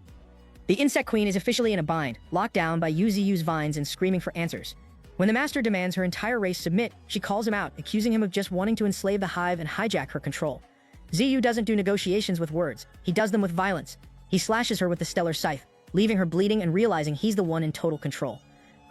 [SPEAKER 3] The insect queen is officially in a bind, locked down by Ziyu's vines and screaming for answers. When the master demands her entire race submit, she calls him out, accusing him of just wanting to enslave the hive and hijack her control. Ziyu doesn't do negotiations with words, he does them with violence. He slashes her with the stellar scythe, leaving her bleeding and realizing he's the one in total control.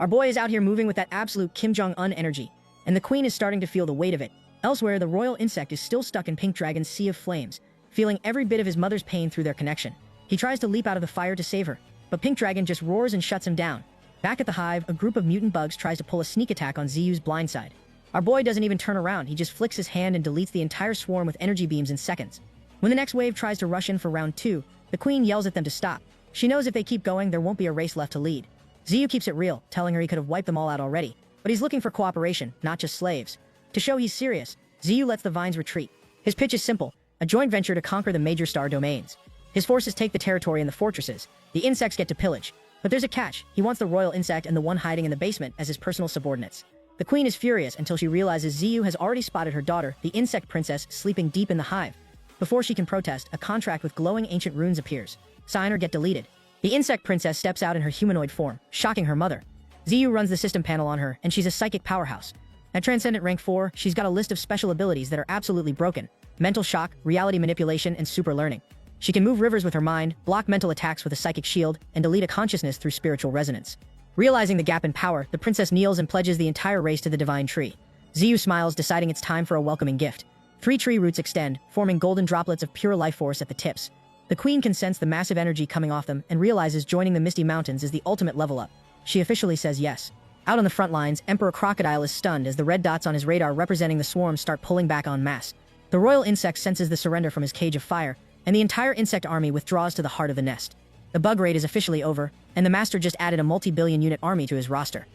[SPEAKER 3] Our boy is out here moving with that absolute Kim Jong-un energy, and the queen is starting to feel the weight of it. Elsewhere, the royal insect is still stuck in Pink Dragon's sea of flames, feeling every bit of his mother's pain through their connection. He tries to leap out of the fire to save her, but Pink Dragon just roars and shuts him down. Back at the hive, a group of mutant bugs tries to pull a sneak attack on Ziyu's blind side. Our boy doesn't even turn around, he just flicks his hand and deletes the entire swarm with energy beams in seconds. When the next wave tries to rush in for round 2, the queen yells at them to stop. She knows if they keep going, there won't be a race left to lead. Ziyu keeps it real, telling her he could have wiped them all out already, but he's looking for cooperation, not just slaves. To show he's serious, Ziyu lets the vines retreat. His pitch is simple, a joint venture to conquer the major star domains. His forces take the territory and the fortresses. The insects get to pillage. But there's a catch. He wants the royal insect and the one hiding in the basement as his personal subordinates. The queen is furious until she realizes Ziyu has already spotted her daughter, the insect princess, sleeping deep in the hive. Before she can protest, a contract with glowing ancient runes appears. Sign or get deleted. The insect princess steps out in her humanoid form, shocking her mother. Ziyu runs the system panel on her, and she's a psychic powerhouse. At Transcendent rank 4, she's got a list of special abilities that are absolutely broken. Mental shock, reality manipulation, and super learning. She can move rivers with her mind, block mental attacks with a psychic shield, and delete a consciousness through spiritual resonance. Realizing the gap in power, the princess kneels and pledges the entire race to the divine tree. Ziyu smiles, deciding it's time for a welcoming gift. 3 tree roots extend, forming golden droplets of pure life force at the tips. The queen can sense the massive energy coming off them and realizes joining the Misty Mountains is the ultimate level up. She officially says yes. Out on the front lines, Emperor Crocodile is stunned as the red dots on his radar representing the swarm start pulling back en masse. The royal insect senses the surrender from his cage of fire, and the entire insect army withdraws to the heart of the nest. The bug raid is officially over, and the master just added a multi-billion unit army to his roster.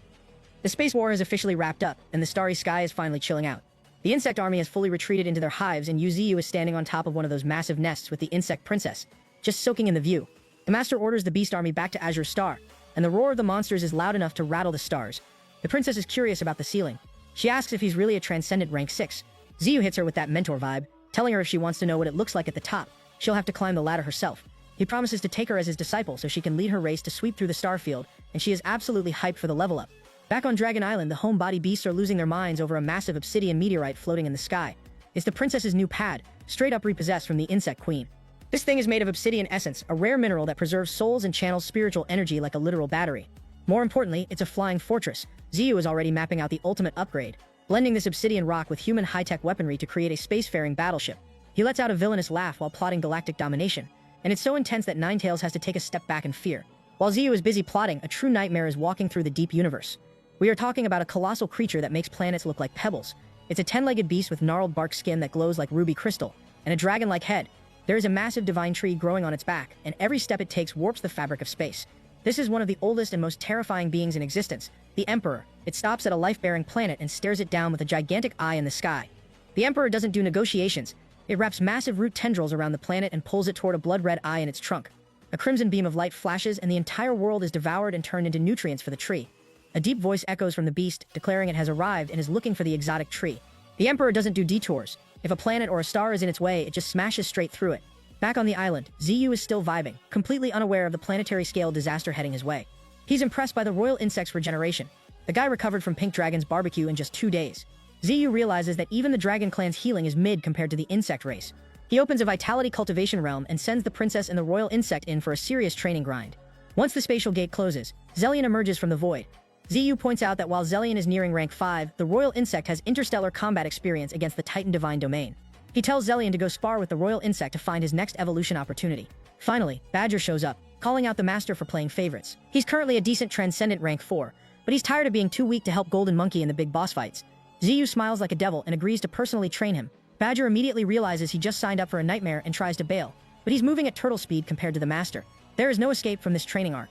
[SPEAKER 3] The space war is officially wrapped up, and the starry sky is finally chilling out. The insect army has fully retreated into their hives, and Ziyu is standing on top of one of those massive nests with the insect princess, just soaking in the view. The master orders the beast army back to Azure Star, and the roar of the monsters is loud enough to rattle the stars. The princess is curious about the ceiling. She asks if he's really a transcendent rank 6. Ziyu hits her with that mentor vibe, telling her if she wants to know what it looks like at the top, she'll have to climb the ladder herself. He promises to take her as his disciple so she can lead her race to sweep through the starfield, and she is absolutely hyped for the level up. Back on Dragon Island, the homebody beasts are losing their minds over a massive obsidian meteorite floating in the sky. It's the princess's new pad, straight up repossessed from the insect queen. This thing is made of obsidian essence, a rare mineral that preserves souls and channels spiritual energy like a literal battery. More importantly, it's a flying fortress. Ziyu is already mapping out the ultimate upgrade, blending this obsidian rock with human high-tech weaponry to create a spacefaring battleship. He lets out a villainous laugh while plotting galactic domination, and it's so intense that Ninetales has to take a step back in fear. While Ziyu is busy plotting, a true nightmare is walking through the deep universe. We are talking about a colossal creature that makes planets look like pebbles. It's a 10-legged beast with gnarled bark skin that glows like ruby crystal, and a dragon-like head. There is a massive divine tree growing on its back, and every step it takes warps the fabric of space. This is one of the oldest and most terrifying beings in existence, the Emperor. It stops at a life-bearing planet and stares it down with a gigantic eye in the sky. The Emperor doesn't do negotiations. It wraps massive root tendrils around the planet and pulls it toward a blood-red eye in its trunk. A crimson beam of light flashes, and the entire world is devoured and turned into nutrients for the tree. A deep voice echoes from the beast, declaring it has arrived and is looking for the exotic tree. The Emperor doesn't do detours. If a planet or a star is in its way, it just smashes straight through it. Back on the island, Ziyu is still vibing, completely unaware of the planetary-scale disaster heading his way. He's impressed by the royal insect's regeneration. The guy recovered from Pink Dragon's barbecue in just 2 days. Ziyu realizes that even the Dragon Clan's healing is mid compared to the insect race. He opens a vitality cultivation realm and sends the princess and the royal insect in for a serious training grind. Once the spatial gate closes, Zellion emerges from the void. Ziyu points out that while Zellion is nearing rank 5, the royal insect has interstellar combat experience against the Titan Divine Domain. He tells Zellion to go spar with the royal insect to find his next evolution opportunity. Finally, Badger shows up, calling out the master for playing favorites. He's currently a decent transcendent rank 4, but he's tired of being too weak to help Golden Monkey in the big boss fights. Ziyu smiles like a devil and agrees to personally train him. Badger immediately realizes he just signed up for a nightmare and tries to bail, but he's moving at turtle speed compared to the master. There is no escape from this training arc.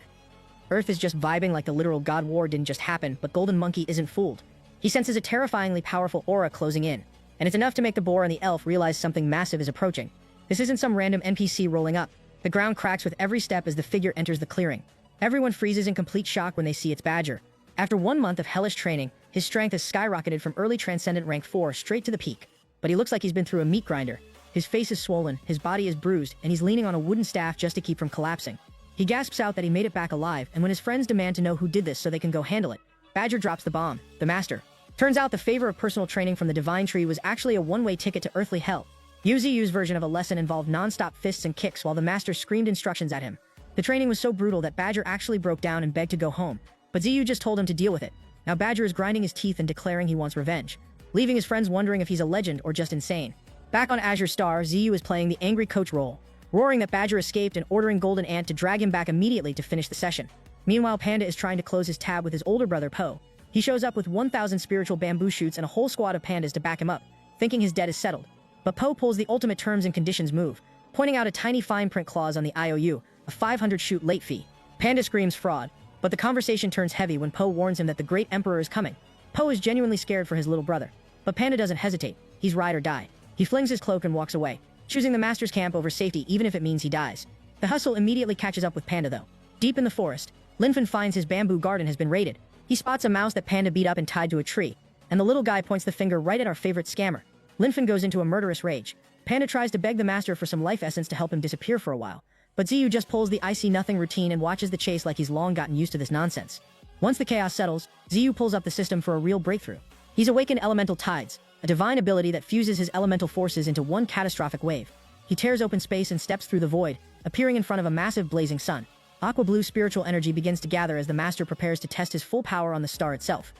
[SPEAKER 3] Earth is just vibing like the literal God War didn't just happen, but Golden Monkey isn't fooled. He senses a terrifyingly powerful aura closing in, and it's enough to make the boar and the elf realize something massive is approaching. This isn't some random NPC rolling up. The ground cracks with every step as the figure enters the clearing. Everyone freezes in complete shock when they see it's Badger. After 1 month of hellish training, his strength has skyrocketed from early transcendent rank 4 straight to the peak. But he looks like he's been through a meat grinder. His face is swollen, his body is bruised, and he's leaning on a wooden staff just to keep from collapsing. He gasps out that he made it back alive, and when his friends demand to know who did this so they can go handle it, Badger drops the bomb, the master. Turns out the favor of personal training from the Divine Tree was actually a one-way ticket to earthly hell. Ziyu's version of a lesson involved non-stop fists and kicks while the master screamed instructions at him. The training was so brutal that Badger actually broke down and begged to go home, but Ziyu just told him to deal with it. Now Badger is grinding his teeth and declaring he wants revenge, leaving his friends wondering if he's a legend or just insane. Back on Azure Star, Ziyu is playing the angry coach role, roaring that Badger escaped and ordering Golden Ant to drag him back immediately to finish the session. Meanwhile, Panda is trying to close his tab with his older brother Po. He shows up with 1,000 spiritual bamboo shoots and a whole squad of pandas to back him up, thinking his debt is settled. But Po pulls the ultimate terms and conditions move, pointing out a tiny fine print clause on the IOU, a 500 shoot late fee. Panda screams fraud, but the conversation turns heavy when Po warns him that the Great Emperor is coming. Po is genuinely scared for his little brother, but Panda doesn't hesitate. He's ride or die. He flings his cloak and walks away, choosing the master's camp over safety even if it means he dies. The hustle immediately catches up with Panda though. Deep in the forest, Linfen finds his bamboo garden has been raided. He spots a mouse that Panda beat up and tied to a tree, and the little guy points the finger right at our favorite scammer. Linfen goes into a murderous rage. Panda tries to beg the master for some life essence to help him disappear for a while, but Ziyu just pulls the I see nothing routine and watches the chase like he's long gotten used to this nonsense. Once the chaos settles, Ziyu pulls up the system for a real breakthrough. He's awakened Elemental Tides, a divine ability that fuses his elemental forces into one catastrophic wave. He tears open space and steps through the void, appearing in front of a massive blazing sun. Aqua blue spiritual energy begins to gather as the master prepares to test his full power on the star itself.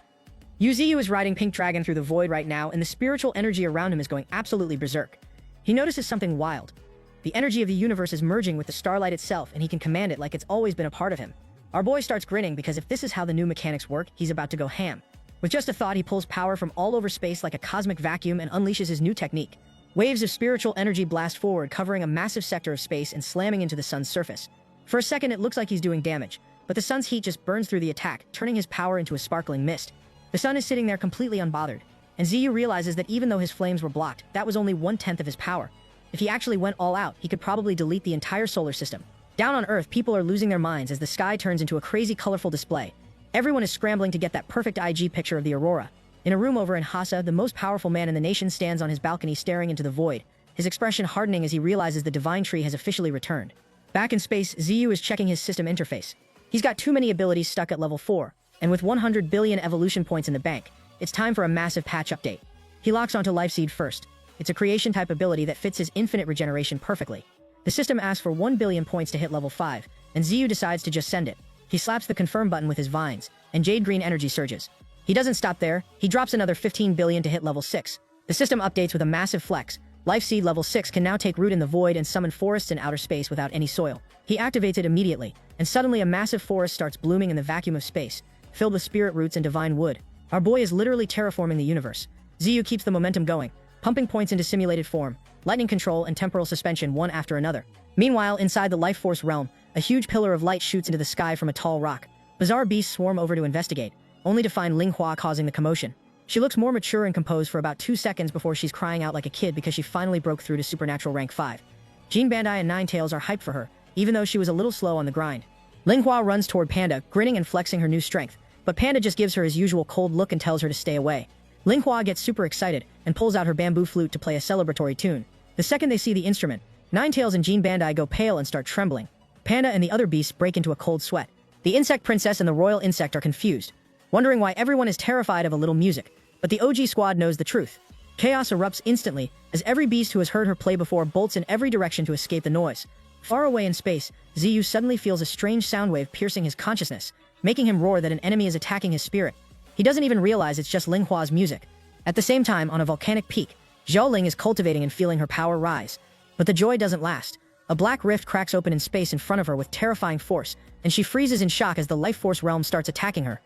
[SPEAKER 3] Ziyu is riding Pink Dragon through the void right now, and the spiritual energy around him is going absolutely berserk. He notices something wild. The energy of the universe is merging with the starlight itself, and he can command it like it's always been a part of him. Our boy starts grinning because if this is how the new mechanics work, he's about to go ham. With just a thought, he pulls power from all over space like a cosmic vacuum and unleashes his new technique. Waves of spiritual energy blast forward, covering a massive sector of space and slamming into the sun's surface. For a second, it looks like he's doing damage, but the sun's heat just burns through the attack, turning his power into a sparkling mist. The sun is sitting there completely unbothered, and Ziyu realizes that even though his flames were blocked, that was only 1/10 of his power. If he actually went all out, he could probably delete the entire solar system. Down on Earth, people are losing their minds as the sky turns into a crazy colorful display. Everyone is scrambling to get that perfect IG picture of the aurora. In a room over in Hasa, the most powerful man in the nation stands on his balcony staring into the void, his expression hardening as he realizes the Divine Tree has officially returned. Back in space, Ziyu is checking his system interface. He's got too many abilities stuck at level 4, and with 100 billion evolution points in the bank, it's time for a massive patch update. He locks onto Life Seed first. It's a creation type ability that fits his infinite regeneration perfectly. The system asks for 1 billion points to hit level 5, and Ziyu decides to just send it. He slaps the confirm button with his vines, and jade green energy surges. He doesn't stop there, he drops another 15 billion to hit level 6. The system updates with a massive flex. Life Seed level 6 can now take root in the void and summon forests in outer space without any soil. He activates it immediately, and suddenly a massive forest starts blooming in the vacuum of space, filled with spirit roots and divine wood. Our boy is literally terraforming the universe. Ziyu keeps the momentum going, pumping points into simulated form, lightning control and temporal suspension one after another. Meanwhile, inside the life force realm, a huge pillar of light shoots into the sky from a tall rock. Bizarre beasts swarm over to investigate, only to find Linghua causing the commotion. She looks more mature and composed for about 2 seconds before she's crying out like a kid because she finally broke through to supernatural rank 5. Jean Bandai and Ninetales are hyped for her, even though she was a little slow on the grind. Linghua runs toward Panda, grinning and flexing her new strength, but Panda just gives her his usual cold look and tells her to stay away. Linghua gets super excited and pulls out her bamboo flute to play a celebratory tune. The second they see the instrument, Ninetales and Jean Bandai go pale and start trembling. Panda and the other beasts break into a cold sweat. The insect princess and the royal insect are confused, wondering why everyone is terrified of a little music, but the OG squad knows the truth. Chaos erupts instantly, as every beast who has heard her play before bolts in every direction to escape the noise. Far away in space, Ziyu suddenly feels a strange sound wave piercing his consciousness, making him roar that an enemy is attacking his spirit. He doesn't even realize it's just Linghua's music. At the same time, on a volcanic peak, Xiaoling is cultivating and feeling her power rise. But the joy doesn't last. A black rift cracks open in space in front of her with terrifying force, and she freezes in shock as the life force realm starts attacking her.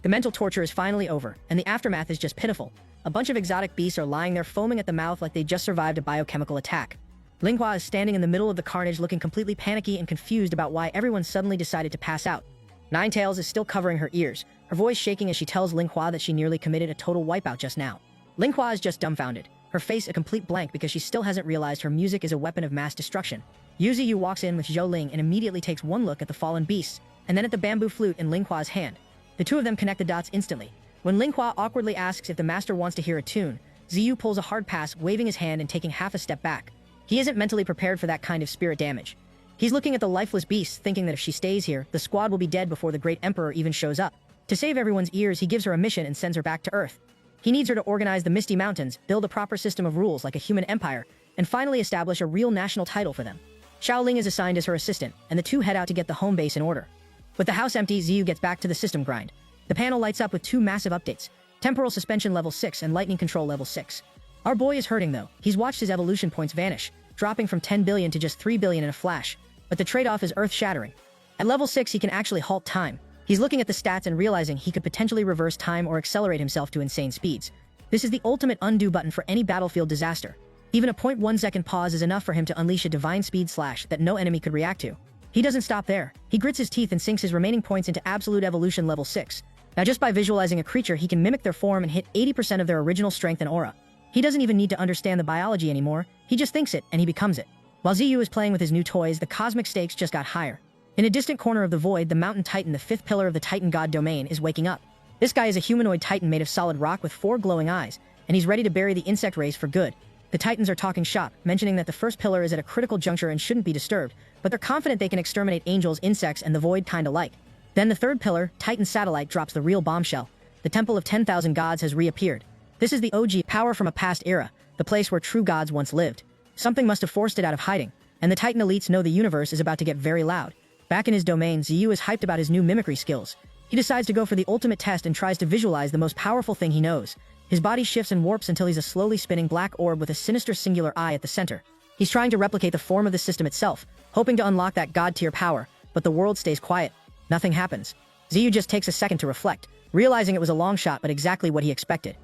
[SPEAKER 3] The mental torture is finally over, and the aftermath is just pitiful. A bunch of exotic beasts are lying there foaming at the mouth like they just survived a biochemical attack. Linghua is standing in the middle of the carnage looking completely panicky and confused about why everyone suddenly decided to pass out. Ninetails is still covering her ears, her voice shaking as she tells Linghua that she nearly committed a total wipeout just now. Linghua is just dumbfounded, her face a complete blank because she still hasn't realized her music is a weapon of mass destruction. Yu Ziyu walks in with Zhou Ling and immediately takes one look at the fallen beasts, and then at the bamboo flute in Linghua's hand. The two of them connect the dots instantly. When Linghua awkwardly asks if the master wants to hear a tune, Ziyu pulls a hard pass, waving his hand and taking half a step back. He isn't mentally prepared for that kind of spirit damage. He's looking at the lifeless beasts, thinking that if she stays here, the squad will be dead before the great emperor even shows up. To save everyone's ears, he gives her a mission and sends her back to Earth. He needs her to organize the Misty Mountains, build a proper system of rules like a human empire, and finally establish a real national title for them. Xiaoling is assigned as her assistant, and the two head out to get the home base in order. With the house empty, Ziyu gets back to the system grind. The panel lights up with two massive updates: Temporal Suspension Level 6 and Lightning Control Level 6. Our boy is hurting though. He's watched his evolution points vanish, dropping from 10 billion to just 3 billion in a flash, but the trade-off is earth-shattering. At level 6, he can actually halt time. He's looking at the stats and realizing he could potentially reverse time or accelerate himself to insane speeds. This is the ultimate undo button for any battlefield disaster. Even a 0.1 second pause is enough for him to unleash a divine speed slash that no enemy could react to. He doesn't stop there. He grits his teeth and sinks his remaining points into Absolute Evolution Level 6. Now just by visualizing a creature, he can mimic their form and hit 80% of their original strength and aura. He doesn't even need to understand the biology anymore, he just thinks it and he becomes it. While Ziyu is playing with his new toys, the cosmic stakes just got higher. In a distant corner of the void, the mountain titan, the fifth pillar of the Titan God domain, is waking up. This guy is a humanoid titan made of solid rock with 4 glowing eyes, and he's ready to bury the insect race for good. The titans are talking shop, mentioning that the first pillar is at a critical juncture and shouldn't be disturbed, but they're confident they can exterminate angels, insects, and the void kinda like. Then the third pillar, Titan Satellite, drops the real bombshell. The Temple of 10,000 Gods has reappeared. This is the OG power from a past era, the place where true gods once lived. Something must have forced it out of hiding, and the Titan elites know the universe is about to get very loud. Back in his domain, Ziyu is hyped about his new mimicry skills. He decides to go for the ultimate test and tries to visualize the most powerful thing he knows. His body shifts and warps until he's a slowly spinning black orb with a sinister singular eye at the center. He's trying to replicate the form of the system itself, hoping to unlock that god-tier power, but the world stays quiet. Nothing happens. Ziyu just takes a second to reflect, realizing it was a long shot but exactly what he expected.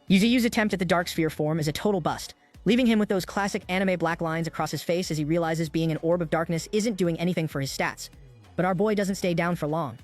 [SPEAKER 3] Ziyu's attempt at the dark sphere form is a total bust, leaving him with those classic anime black lines across his face as he realizes being an orb of darkness isn't doing anything for his stats. But our boy doesn't stay down for long.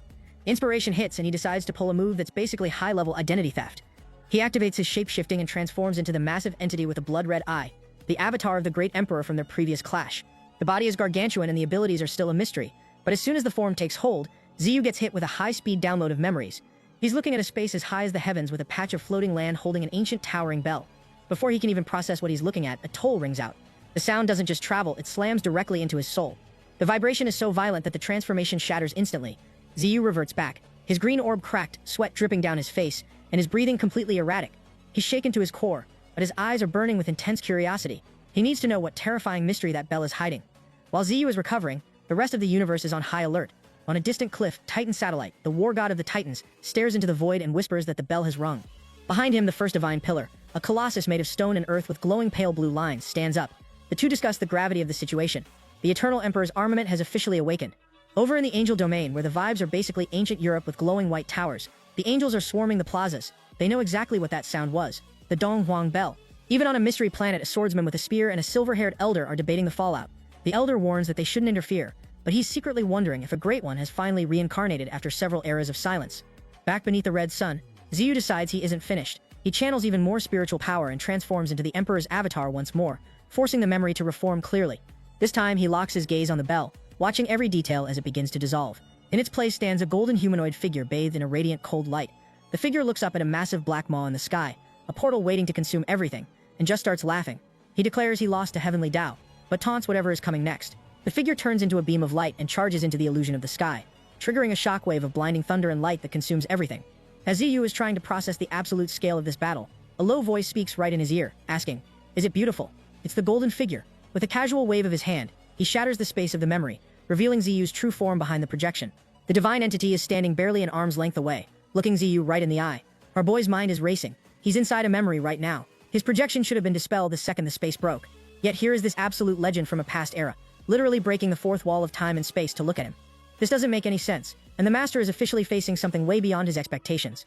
[SPEAKER 3] Inspiration hits and he decides to pull a move that's basically high-level identity theft. He activates his shape-shifting and transforms into the massive entity with a blood-red eye, the avatar of the great emperor from their previous clash. The body is gargantuan and the abilities are still a mystery, but as soon as the form takes hold, Ziyu gets hit with a high-speed download of memories. He's looking at a space as high as the heavens with a patch of floating land holding an ancient towering bell. Before he can even process what he's looking at, a toll rings out. The sound doesn't just travel, it slams directly into his soul. The vibration is so violent that the transformation shatters instantly. Ziyu reverts back, his green orb cracked, sweat dripping down his face, and his breathing completely erratic. He's shaken to his core, but his eyes are burning with intense curiosity. He needs to know what terrifying mystery that bell is hiding. While Ziyu is recovering, the rest of the universe is on high alert. On a distant cliff, Titan Satellite, the war god of the Titans, stares into the void and whispers that the bell has rung. Behind him, the first divine pillar, a colossus made of stone and earth with glowing pale blue lines, stands up. The two discuss the gravity of the situation. The Eternal Emperor's armament has officially awakened. Over in the angel domain, where the vibes are basically ancient Europe with glowing white towers, the angels are swarming the plazas. They know exactly what that sound was, the Dong Huang bell. Even on a mystery planet, a swordsman with a spear and a silver-haired elder are debating the fallout. The elder warns that they shouldn't interfere, but he's secretly wondering if a great one has finally reincarnated after several eras of silence. Back beneath the red sun, Ziyu decides he isn't finished. He channels even more spiritual power and transforms into the Emperor's avatar once more, forcing the memory to reform clearly. This time, he locks his gaze on the bell, watching every detail as it begins to dissolve. In its place stands a golden humanoid figure bathed in a radiant cold light. The figure looks up at a massive black maw in the sky, a portal waiting to consume everything, and just starts laughing. He declares he lost to Heavenly Tao, but taunts whatever is coming next. The figure turns into a beam of light and charges into the illusion of the sky. triggering a shockwave of blinding thunder and light that consumes everything. As Ziyu is trying to process the absolute scale of this battle, a low voice speaks right in his ear, asking, "Is it beautiful?" It's the golden figure. With a casual wave of his hand, he shatters the space of the memory, revealing Ziyu's true form behind the projection. The divine entity is standing barely an arm's length away, looking Ziyu right in the eye. Our boy's mind is racing. He's inside a memory right now. His projection should have been dispelled the second the space broke. Yet here is this absolute legend from a past era, literally breaking the fourth wall of time and space to look at him. This doesn't make any sense, and the master is officially facing something way beyond his expectations.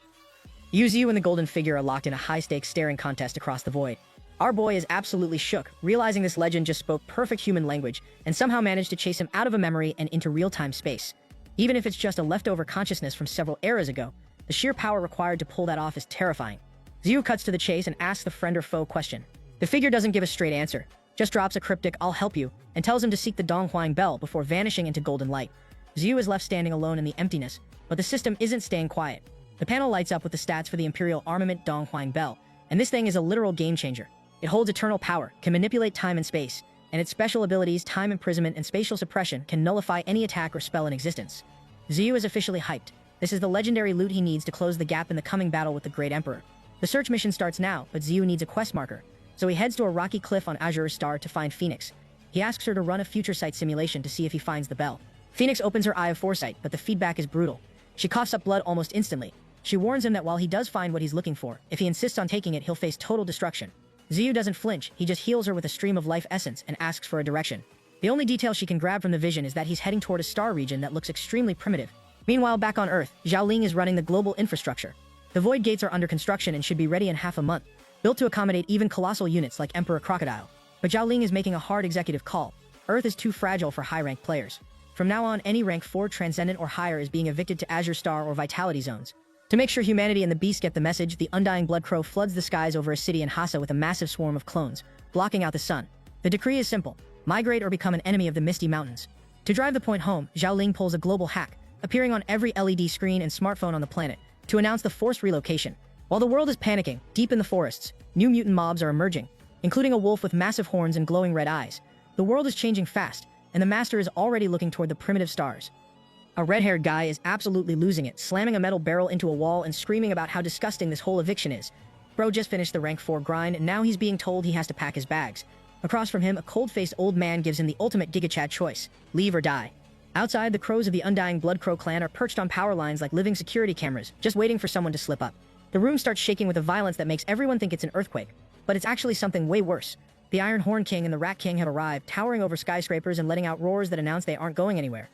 [SPEAKER 3] Ziyu and the golden figure are locked in a high-stakes staring contest across the void. Our boy is absolutely shook, realizing this legend just spoke perfect human language and somehow managed to chase him out of a memory and into real-time space. Even if it's just a leftover consciousness from several eras ago, the sheer power required to pull that off is terrifying. Ziyu cuts to the chase and asks the friend or foe question. The figure doesn't give a straight answer, just drops a cryptic "I'll help you" and tells him to seek the Donghuang bell before vanishing into golden light. Ziyu is left standing alone in the emptiness, but the system isn't staying quiet. The panel lights up with the stats for the Imperial Armament Donghuang bell, and this thing is a literal game changer. It holds eternal power, can manipulate time and space, and its special abilities, time imprisonment and spatial suppression, can nullify any attack or spell in existence. Ziyu is officially hyped. This is the legendary loot he needs to close the gap in the coming battle with the Great Emperor. The search mission starts now, but Ziyu needs a quest marker, so he heads to a rocky cliff on Azure Star to find Phoenix. He asks her to run a future sight simulation to see if he finds the bell. Phoenix opens her eye of foresight, but the feedback is brutal. She coughs up blood almost instantly. She warns him that while he does find what he's looking for, if he insists on taking it, he'll face total destruction. Ziyu doesn't flinch, he just heals her with a stream of life essence and asks for a direction. The only detail she can grab from the vision is that he's heading toward a star region that looks extremely primitive. Meanwhile, back on Earth, Xiaoling is running the global infrastructure. The Void Gates are under construction and should be ready in half a month, built to accommodate even colossal units like Emperor Crocodile. But Xiaoling is making a hard executive call. Earth is too fragile for high-ranked players. From now on, any rank 4 Transcendent or higher is being evicted to Azure Star or Vitality Zones. To make sure humanity and the beast get the message, the Undying Blood Crow floods the skies over a city in Hassa with a massive swarm of clones, blocking out the sun. The decree is simple: migrate or become an enemy of the Misty Mountains. To drive the point home, Xiaoling pulls a global hack, appearing on every LED screen and smartphone on the planet, to announce the forced relocation. While the world is panicking, deep in the forests, new mutant mobs are emerging, including a wolf with massive horns and glowing red eyes. The world is changing fast, and the master is already looking toward the primitive stars. A red-haired guy is absolutely losing it, slamming a metal barrel into a wall and screaming about how disgusting this whole eviction is. Bro just finished the rank 4 grind, and now he's being told he has to pack his bags. Across from him, a cold-faced old man gives him the ultimate GigaChad choice: leave or die. Outside, the crows of the Undying Blood Crow clan are perched on power lines like living security cameras, just waiting for someone to slip up. The room starts shaking with a violence that makes everyone think it's an earthquake, but it's actually something way worse. The Iron Horn King and the Rat King have arrived, towering over skyscrapers and letting out roars that announce they aren't going anywhere.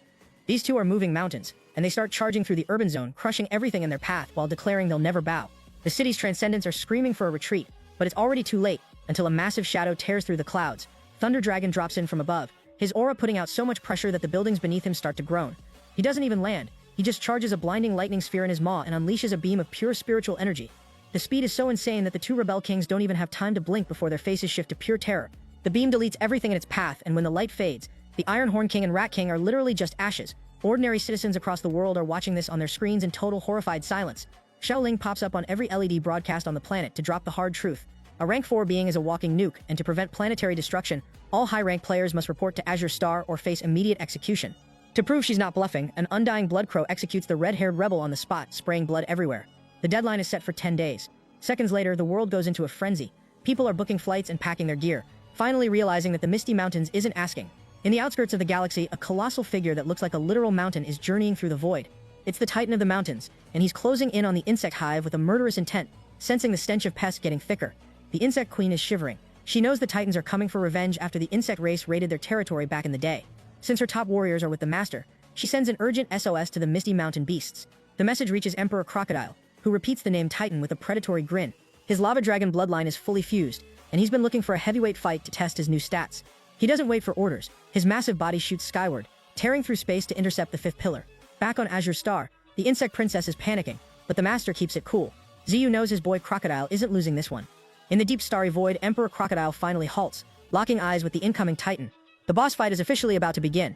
[SPEAKER 3] These two are moving mountains, and they start charging through the urban zone, crushing everything in their path while declaring they'll never bow. The city's transcendents are screaming for a retreat, but it's already too late, until a massive shadow tears through the clouds. Thunder Dragon drops in from above, his aura putting out so much pressure that the buildings beneath him start to groan. He doesn't even land, he just charges a blinding lightning sphere in his maw and unleashes a beam of pure spiritual energy. The speed is so insane that the two rebel kings don't even have time to blink before their faces shift to pure terror. The beam deletes everything in its path, and when the light fades, the Iron Horn King and Rat King are literally just ashes. Ordinary citizens across the world are watching this on their screens in total horrified silence. Xiaoling pops up on every LED broadcast on the planet to drop the hard truth. A rank 4 being is a walking nuke, and to prevent planetary destruction, all high-rank players must report to Azure Star or face immediate execution. To prove she's not bluffing, an Undying Blood Crow executes the red-haired rebel on the spot, spraying blood everywhere. The deadline is set for 10 days. Seconds later, the world goes into a frenzy. People are booking flights and packing their gear, finally realizing that the Misty Mountains isn't asking. In the outskirts of the galaxy, a colossal figure that looks like a literal mountain is journeying through the void. It's the Titan of the Mountains, and he's closing in on the insect hive with a murderous intent, sensing the stench of pests getting thicker. The insect queen is shivering. She knows the Titans are coming for revenge after the insect race raided their territory back in the day. Since her top warriors are with the master, she sends an urgent SOS to the Misty Mountain beasts. The message reaches Emperor Crocodile, who repeats the name Titan with a predatory grin. His lava dragon bloodline is fully fused, and he's been looking for a heavyweight fight to test his new stats. He doesn't wait for orders. His massive body shoots skyward, tearing through space to intercept the 5th pillar. Back on Azure Star, the insect princess is panicking, but the master keeps it cool. Ziyu knows his boy Crocodile isn't losing this one. In the deep starry void, Emperor Crocodile finally halts, locking eyes with the incoming Titan. The boss fight is officially about to begin.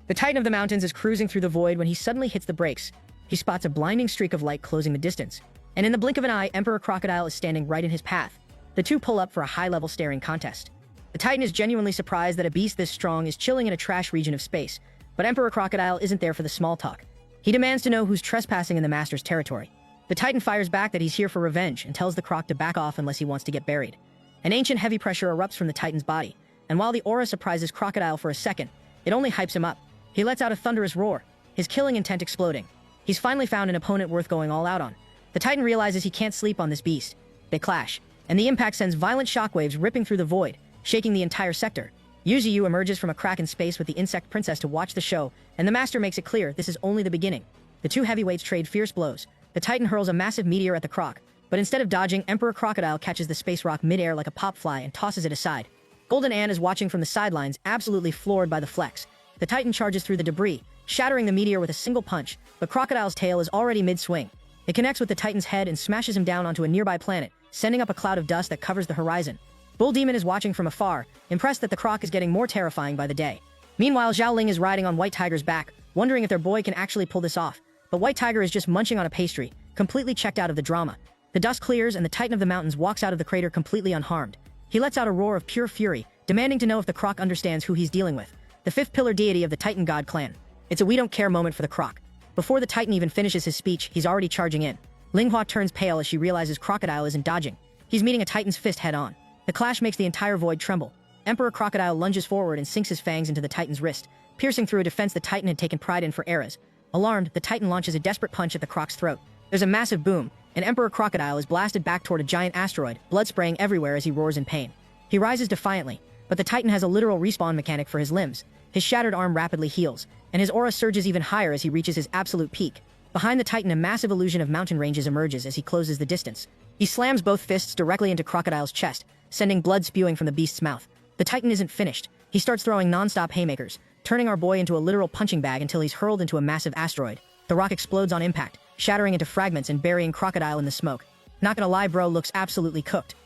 [SPEAKER 3] The Titan of the Mountains is cruising through the void when he suddenly hits the brakes. He spots a blinding streak of light closing the distance, and in the blink of an eye, Emperor Crocodile is standing right in his path. The two pull up for a high-level staring contest. The Titan is genuinely surprised that a beast this strong is chilling in a trash region of space, but Emperor Crocodile isn't there for the small talk. He demands to know who's trespassing in the master's territory. The Titan fires back that he's here for revenge and tells the croc to back off unless he wants to get buried. An ancient heavy pressure erupts from the Titan's body, and while the aura surprises Crocodile for a second, it only hypes him up. He lets out a thunderous roar, his killing intent exploding. He's finally found an opponent worth going all out on. The Titan realizes he can't sleep on this beast. They clash, and the impact sends violent shockwaves ripping through the void, shaking the entire sector. Yuziyu emerges from a crack in space with the insect princess to watch the show, and the master makes it clear this is only the beginning. The two heavyweights trade fierce blows. The Titan hurls a massive meteor at the croc, but instead of dodging, Emperor Crocodile catches the space rock midair like a pop fly and tosses it aside. Golden Anne is watching from the sidelines, absolutely floored by the flex. The Titan charges through the debris, shattering the meteor with a single punch, but Crocodile's tail is already mid-swing. It connects with the Titan's head and smashes him down onto a nearby planet, sending up a cloud of dust that covers the horizon. Bull Demon is watching from afar, impressed that the croc is getting more terrifying by the day. Meanwhile, Zhao Ling is riding on White Tiger's back, wondering if their boy can actually pull this off. But White Tiger is just munching on a pastry, completely checked out of the drama. The dust clears and the Titan of the mountains walks out of the crater completely unharmed. He lets out a roar of pure fury, demanding to know if the croc understands who he's dealing with. The fifth pillar deity of the Titan God clan. It's a we don't care moment for the croc. Before the Titan even finishes his speech, he's already charging in. Linghua turns pale as she realizes Crocodile isn't dodging. He's meeting a Titan's fist head-on. The clash makes the entire void tremble. Emperor Crocodile lunges forward and sinks his fangs into the Titan's wrist, piercing through a defense the Titan had taken pride in for eras. Alarmed, the Titan launches a desperate punch at the croc's throat. There's a massive boom, and Emperor Crocodile is blasted back toward a giant asteroid, blood spraying everywhere as he roars in pain. He rises defiantly, but the Titan has a literal respawn mechanic for his limbs. His shattered arm rapidly heals, and his aura surges even higher as he reaches his absolute peak. Behind the Titan, a massive illusion of mountain ranges emerges as he closes the distance. He slams both fists directly into Crocodile's chest, sending blood spewing from the beast's mouth. The Titan isn't finished. He starts throwing non-stop haymakers, turning our boy into a literal punching bag until he's hurled into a massive asteroid. The rock explodes on impact, shattering into fragments and burying Crocodile in the smoke. Not gonna lie, bro looks absolutely cooked.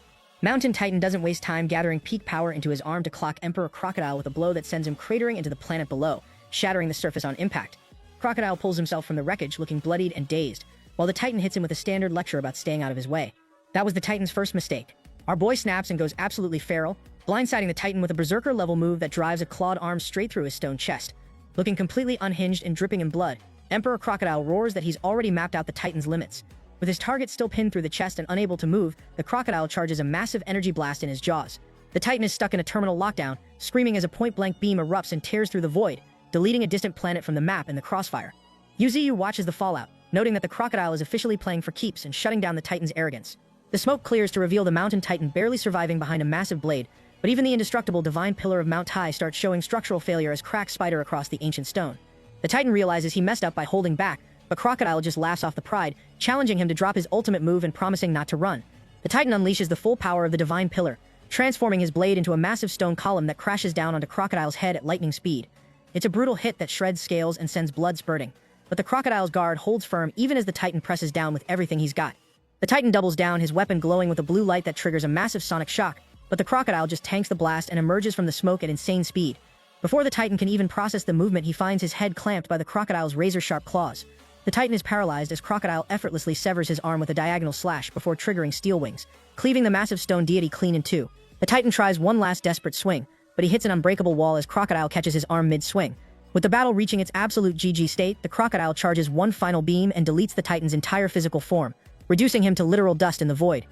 [SPEAKER 3] Mountain Titan doesn't waste time gathering peak power into his arm to clock Emperor Crocodile with a blow that sends him cratering into the planet below, shattering the surface on impact. Crocodile pulls himself from the wreckage looking bloodied and dazed, while the Titan hits him with a standard lecture about staying out of his way. That was the Titan's first mistake. Our boy snaps and goes absolutely feral, blindsiding the Titan with a berserker-level move that drives a clawed arm straight through his stone chest. Looking completely unhinged and dripping in blood, Emperor Crocodile roars that he's already mapped out the Titan's limits. With his target still pinned through the chest and unable to move, the crocodile charges a massive energy blast in his jaws. The Titan is stuck in a terminal lockdown, screaming as a point-blank beam erupts and tears through the void, deleting a distant planet from the map in the crossfire. Yuziyu watches the fallout, noting that the crocodile is officially playing for keeps and shutting down the Titan's arrogance. The smoke clears to reveal the Mountain Titan barely surviving behind a massive blade, but even the indestructible divine pillar of Mount Tai starts showing structural failure as cracks spider across the ancient stone. The Titan realizes he messed up by holding back, but Crocodile just laughs off the pride, challenging him to drop his ultimate move and promising not to run. The Titan unleashes the full power of the divine pillar, transforming his blade into a massive stone column that crashes down onto Crocodile's head at lightning speed. It's a brutal hit that shreds scales and sends blood spurting, but the Crocodile's guard holds firm even as the Titan presses down with everything he's got. The Titan doubles down, his weapon glowing with a blue light that triggers a massive sonic shock, but the Crocodile just tanks the blast and emerges from the smoke at insane speed. Before the Titan can even process the movement, he finds his head clamped by the Crocodile's razor-sharp claws. The Titan is paralyzed as Crocodile effortlessly severs his arm with a diagonal slash before triggering steel wings, cleaving the massive stone deity clean in two. The Titan tries one last desperate swing, but he hits an unbreakable wall as Crocodile catches his arm mid-swing. With the battle reaching its absolute GG state, the Crocodile charges one final beam and deletes the Titan's entire physical form, reducing him to literal dust in the void.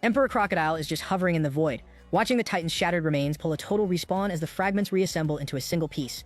[SPEAKER 3] Emperor Crocodile is just hovering in the void, watching the Titan's shattered remains pull a total respawn as the fragments reassemble into a single piece.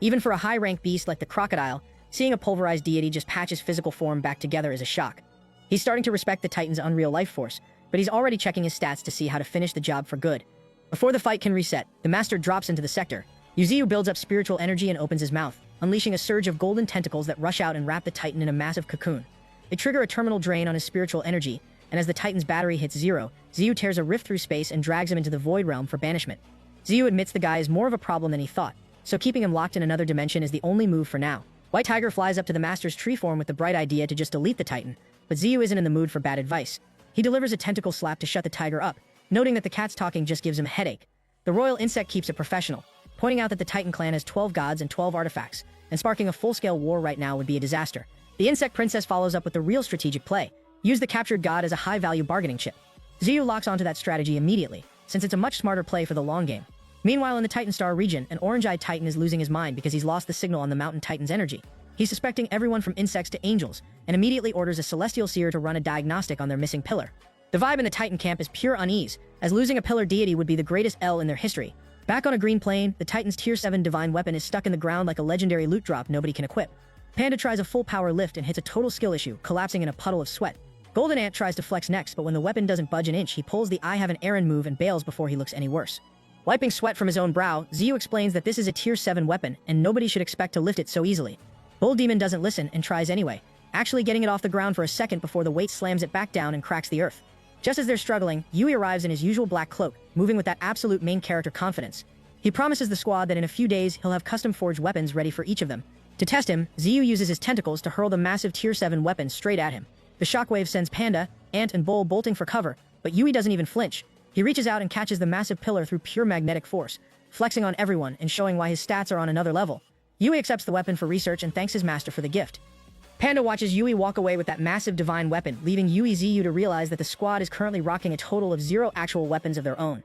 [SPEAKER 3] Even for a high-rank beast like the Crocodile, seeing a pulverized deity just patch his physical form back together is a shock. He's starting to respect the Titan's unreal life force, but he's already checking his stats to see how to finish the job for good. Before the fight can reset, the Master drops into the sector. Yuziyu builds up spiritual energy and opens his mouth, unleashing a surge of golden tentacles that rush out and wrap the Titan in a massive cocoon. They trigger a terminal drain on his spiritual energy, and as the Titan's battery hits zero, Ziyu tears a rift through space and drags him into the Void Realm for banishment. Ziyu admits the guy is more of a problem than he thought, so keeping him locked in another dimension is the only move for now. White Tiger flies up to the Master's tree form with the bright idea to just delete the Titan, but Ziyu isn't in the mood for bad advice. He delivers a tentacle slap to shut the tiger up, noting that the cat's talking just gives him a headache. The royal insect keeps it professional, pointing out that the Titan clan has 12 gods and 12 artifacts, and sparking a full-scale war right now would be a disaster. The insect princess follows up with the real strategic play: use the captured god as a high-value bargaining chip. Ziyu locks onto that strategy immediately, since it's a much smarter play for the long game. Meanwhile, in the Titan Star region, an orange-eyed Titan is losing his mind because he's lost the signal on the Mountain Titan's energy. He's suspecting everyone from insects to angels, and immediately orders a celestial seer to run a diagnostic on their missing pillar. The vibe in the Titan camp is pure unease, as losing a pillar deity would be the greatest L in their history. Back on a green plane, the Titan's Tier 7 divine weapon is stuck in the ground like a legendary loot drop nobody can equip. Panda tries a full power lift and hits a total skill issue, collapsing in a puddle of sweat. Golden Ant tries to flex next, but when the weapon doesn't budge an inch, he pulls the I have an errand move and bails before he looks any worse. Wiping sweat from his own brow, Ziyu explains that this is a Tier 7 weapon, and nobody should expect to lift it so easily. Bull Demon doesn't listen and tries anyway, actually getting it off the ground for a second before the weight slams it back down and cracks the earth. Just as they're struggling, Yui arrives in his usual black cloak, moving with that absolute main character confidence. He promises the squad that in a few days he'll have custom-forged weapons ready for each of them. To test him, Ziyu uses his tentacles to hurl the massive Tier 7 weapon straight at him. The shockwave sends Panda, Ant, and Bull bolting for cover, but Yui doesn't even flinch. He reaches out and catches the massive pillar through pure magnetic force, flexing on everyone and showing why his stats are on another level. Yui accepts the weapon for research and thanks his master for the gift. Panda watches Yui walk away with that massive divine weapon, leaving Ziyu to realize that the squad is currently rocking a total of 0 actual weapons of their own.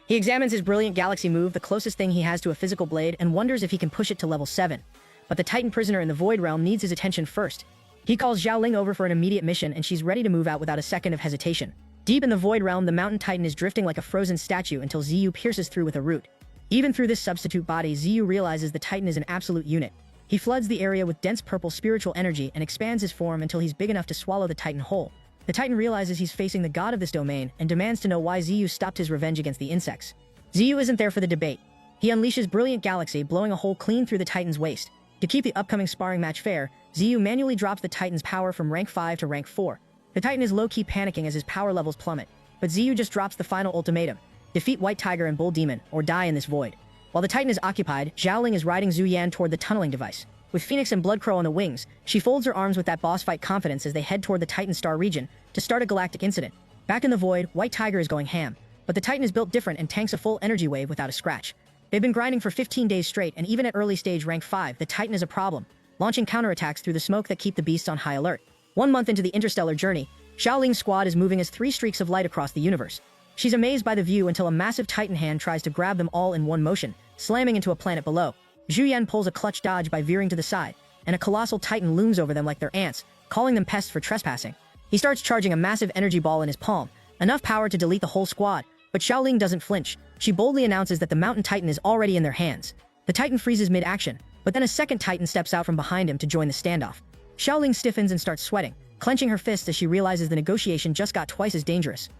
[SPEAKER 3] He examines his brilliant galaxy move, the closest thing he has to a physical blade, and wonders if he can push it to level 7. But the Titan prisoner in the Void Realm needs his attention first. He calls Xiaoling over for an immediate mission, and she's ready to move out without a second of hesitation. Deep in the Void Realm, the Mountain Titan is drifting like a frozen statue until Ziyu pierces through with a root. Even through this substitute body, Ziyu realizes the Titan is an absolute unit. He floods the area with dense purple spiritual energy and expands his form until he's big enough to swallow the Titan whole. The Titan realizes he's facing the god of this domain and demands to know why Ziyu stopped his revenge against the insects. Ziyu isn't there for the debate. He unleashes Brilliant Galaxy, blowing a hole clean through the Titan's waist. To keep the upcoming sparring match fair, Ziyu manually drops the Titan's power from rank 5 to rank 4. The Titan is low-key panicking as his power levels plummet, but Ziyu just drops the final ultimatum: defeat White Tiger and Bull Demon, or die in this void. While the Titan is occupied, Xiaoling is riding Zhu Yan toward the tunneling device. With Phoenix and Bloodcrow on the wings, she folds her arms with that boss fight confidence as they head toward the Titan Star region to start a galactic incident. Back in the void, White Tiger is going ham, but the Titan is built different and tanks a full energy wave without a scratch. They've been grinding for 15 days straight, and even at early stage rank 5, the Titan is a problem, launching counterattacks through the smoke that keep the beasts on high alert. 1 month into the interstellar journey, Xiaoling's squad is moving as 3 streaks of light across the universe. She's amazed by the view until a massive Titan hand tries to grab them all in one motion, slamming into a planet below. Zhu Yan pulls a clutch dodge by veering to the side, and a colossal Titan looms over them like they're ants, calling them pests for trespassing. He starts charging a massive energy ball in his palm, enough power to delete the whole squad, but Xiaoling doesn't flinch. She boldly announces that the Mountain Titan is already in their hands. The Titan freezes mid-action, but then a second Titan steps out from behind him to join the standoff. Xiaoling stiffens and starts sweating, clenching her fists as she realizes the negotiation just got twice as dangerous.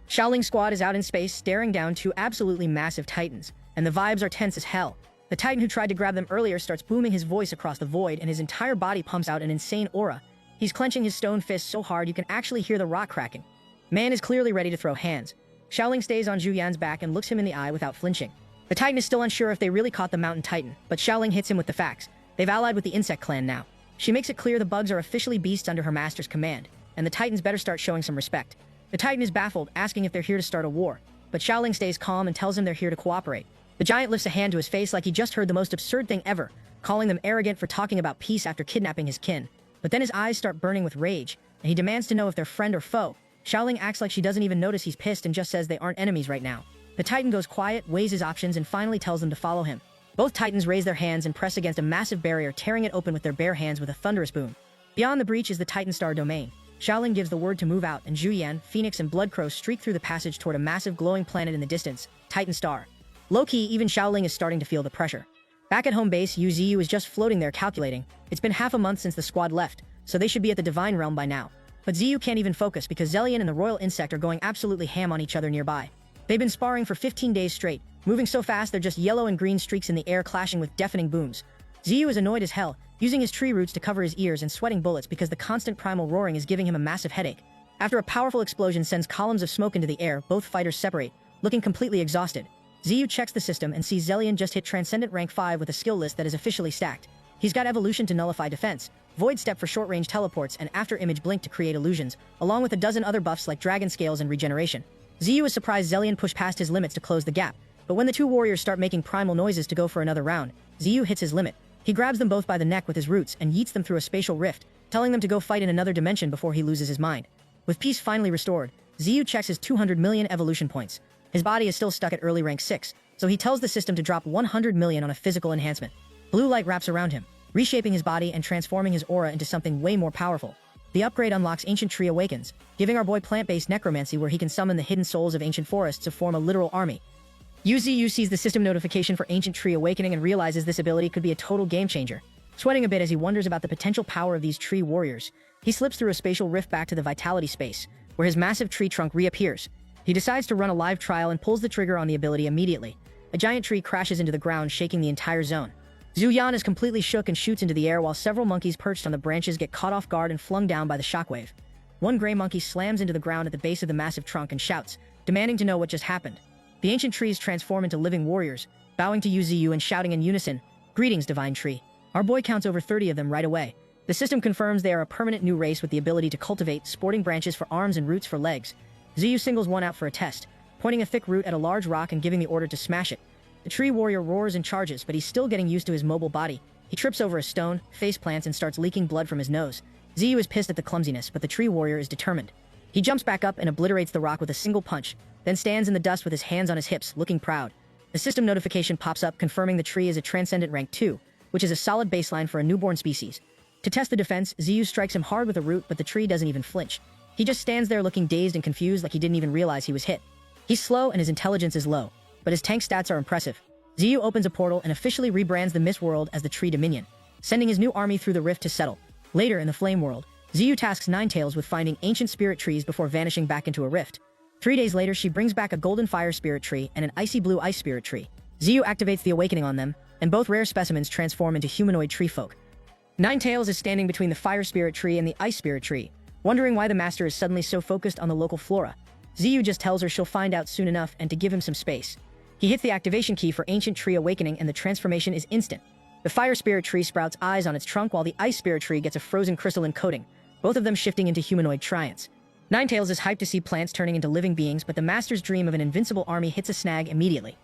[SPEAKER 3] Xiaoling's squad is out in space, staring down 2 absolutely massive Titans, and the vibes are tense as hell. The Titan who tried to grab them earlier starts booming his voice across the void, and his entire body pumps out an insane aura. He's clenching his stone fist so hard you can actually hear the rock cracking. Man is clearly ready to throw hands. Xiaoling stays on Zhu Yan's back and looks him in the eye without flinching. The Titan is still unsure if they really caught the Mountain Titan, but Xiaoling hits him with the facts. They've allied with the Insect Clan now. She makes it clear the bugs are officially beasts under her master's command, and the Titans better start showing some respect. The Titan is baffled, asking if they're here to start a war, but Xiaoling stays calm and tells him they're here to cooperate. The giant lifts a hand to his face like he just heard the most absurd thing ever, calling them arrogant for talking about peace after kidnapping his kin. But then his eyes start burning with rage, and he demands to know if they're friend or foe. Xiaoling acts like she doesn't even notice he's pissed and just says they aren't enemies right now. The Titan goes quiet, weighs his options, and finally tells them to follow him. Both Titans raise their hands and press against a massive barrier, tearing it open with their bare hands with a thunderous boom. Beyond the breach is the Titan Star domain. Xiaoling gives the word to move out, and Zhu Yan, Phoenix, and Bloodcrow streak through the passage toward a massive glowing planet in the distance, Titan Star. Low-key, even Xiaoling is starting to feel the pressure. Back at home base, Ziyu is just floating there calculating. It's been half a month since the squad left, so they should be at the Divine Realm by now. But Ziyu can't even focus because Zelian and the Royal Insect are going absolutely ham on each other nearby. They've been sparring for 15 days straight, moving so fast they're just yellow and green streaks in the air clashing with deafening booms. Ziyu is annoyed as hell, using his tree roots to cover his ears and sweating bullets because the constant primal roaring is giving him a massive headache. After a powerful explosion sends columns of smoke into the air, both fighters separate, looking completely exhausted. Ziyu checks the system and sees Zelian just hit Transcendent rank 5 with a skill list that is officially stacked. He's got Evolution to nullify defense, Void Step for short-range teleports, and After Image Blink to create illusions, along with a dozen other buffs like Dragon Scales and Regeneration. Ziyu is surprised Zelian pushed past his limits to close the gap, but when the 2 warriors start making primal noises to go for another round, Ziyu hits his limit. He grabs them both by the neck with his roots and yeets them through a spatial rift, telling them to go fight in another dimension before he loses his mind. With peace finally restored, Ziyu checks his 200 million evolution points. His body is still stuck at early rank 6, so he tells the system to drop 100 million on a physical enhancement. Blue light wraps around him. reshaping his body and transforming his aura into something way more powerful. The upgrade unlocks Ancient Tree Awakens, giving our boy plant-based necromancy where he can summon the hidden souls of ancient forests to form a literal army. UZU sees the system notification for Ancient Tree Awakening and realizes this ability could be a total game changer. Sweating a bit as he wonders about the potential power of these tree warriors, he slips through a spatial rift back to the Vitality space, where his massive tree trunk reappears. He decides to run a live trial and pulls the trigger on the ability immediately. A giant tree crashes into the ground, shaking the entire zone. Zhu Yan is completely shook and shoots into the air while several monkeys perched on the branches get caught off guard and flung down by the shockwave. One gray monkey slams into the ground at the base of the massive trunk and shouts, demanding to know what just happened. The ancient trees transform into living warriors, bowing to Yuziyu and shouting in unison, "Greetings, divine tree." Our boy counts over 30 of them right away. The system confirms they are a permanent new race with the ability to cultivate, sporting branches for arms and roots for legs. Ziyu singles one out for a test, pointing a thick root at a large rock and giving the order to smash it. The tree warrior roars and charges, but he's still getting used to his mobile body. He trips over a stone, face plants, and starts leaking blood from his nose. Ziyu is pissed at the clumsiness, but the tree warrior is determined. He jumps back up and obliterates the rock with a single punch, then stands in the dust with his hands on his hips, looking proud. The system notification pops up confirming the tree is a Transcendent Rank 2, which is a solid baseline for a newborn species. To test the defense, Ziyu strikes him hard with a root, but the tree doesn't even flinch. He just stands there looking dazed and confused like he didn't even realize he was hit. He's slow and his intelligence is low, but his tank stats are impressive. Ziyu opens a portal and officially rebrands the Mist World as the Tree Dominion, sending his new army through the rift to settle. Later in the Flame World, Ziyu tasks Ninetails with finding ancient spirit trees before vanishing back into a rift. 3 days later, she brings back a golden fire spirit tree and an icy blue ice spirit tree. Ziyu activates the awakening on them, and both rare specimens transform into humanoid tree folk. Ninetails is standing between the fire spirit tree and the ice spirit tree, wondering why the master is suddenly so focused on the local flora. Ziyu just tells her she'll find out soon enough and to give him some space. He hits the activation key for Ancient Tree Awakening and the transformation is instant. The fire spirit tree sprouts eyes on its trunk while the ice spirit tree gets a frozen crystalline coating, both of them shifting into humanoid triants. Ninetails is hyped to see plants turning into living beings, but the master's dream of an invincible army hits a snag immediately.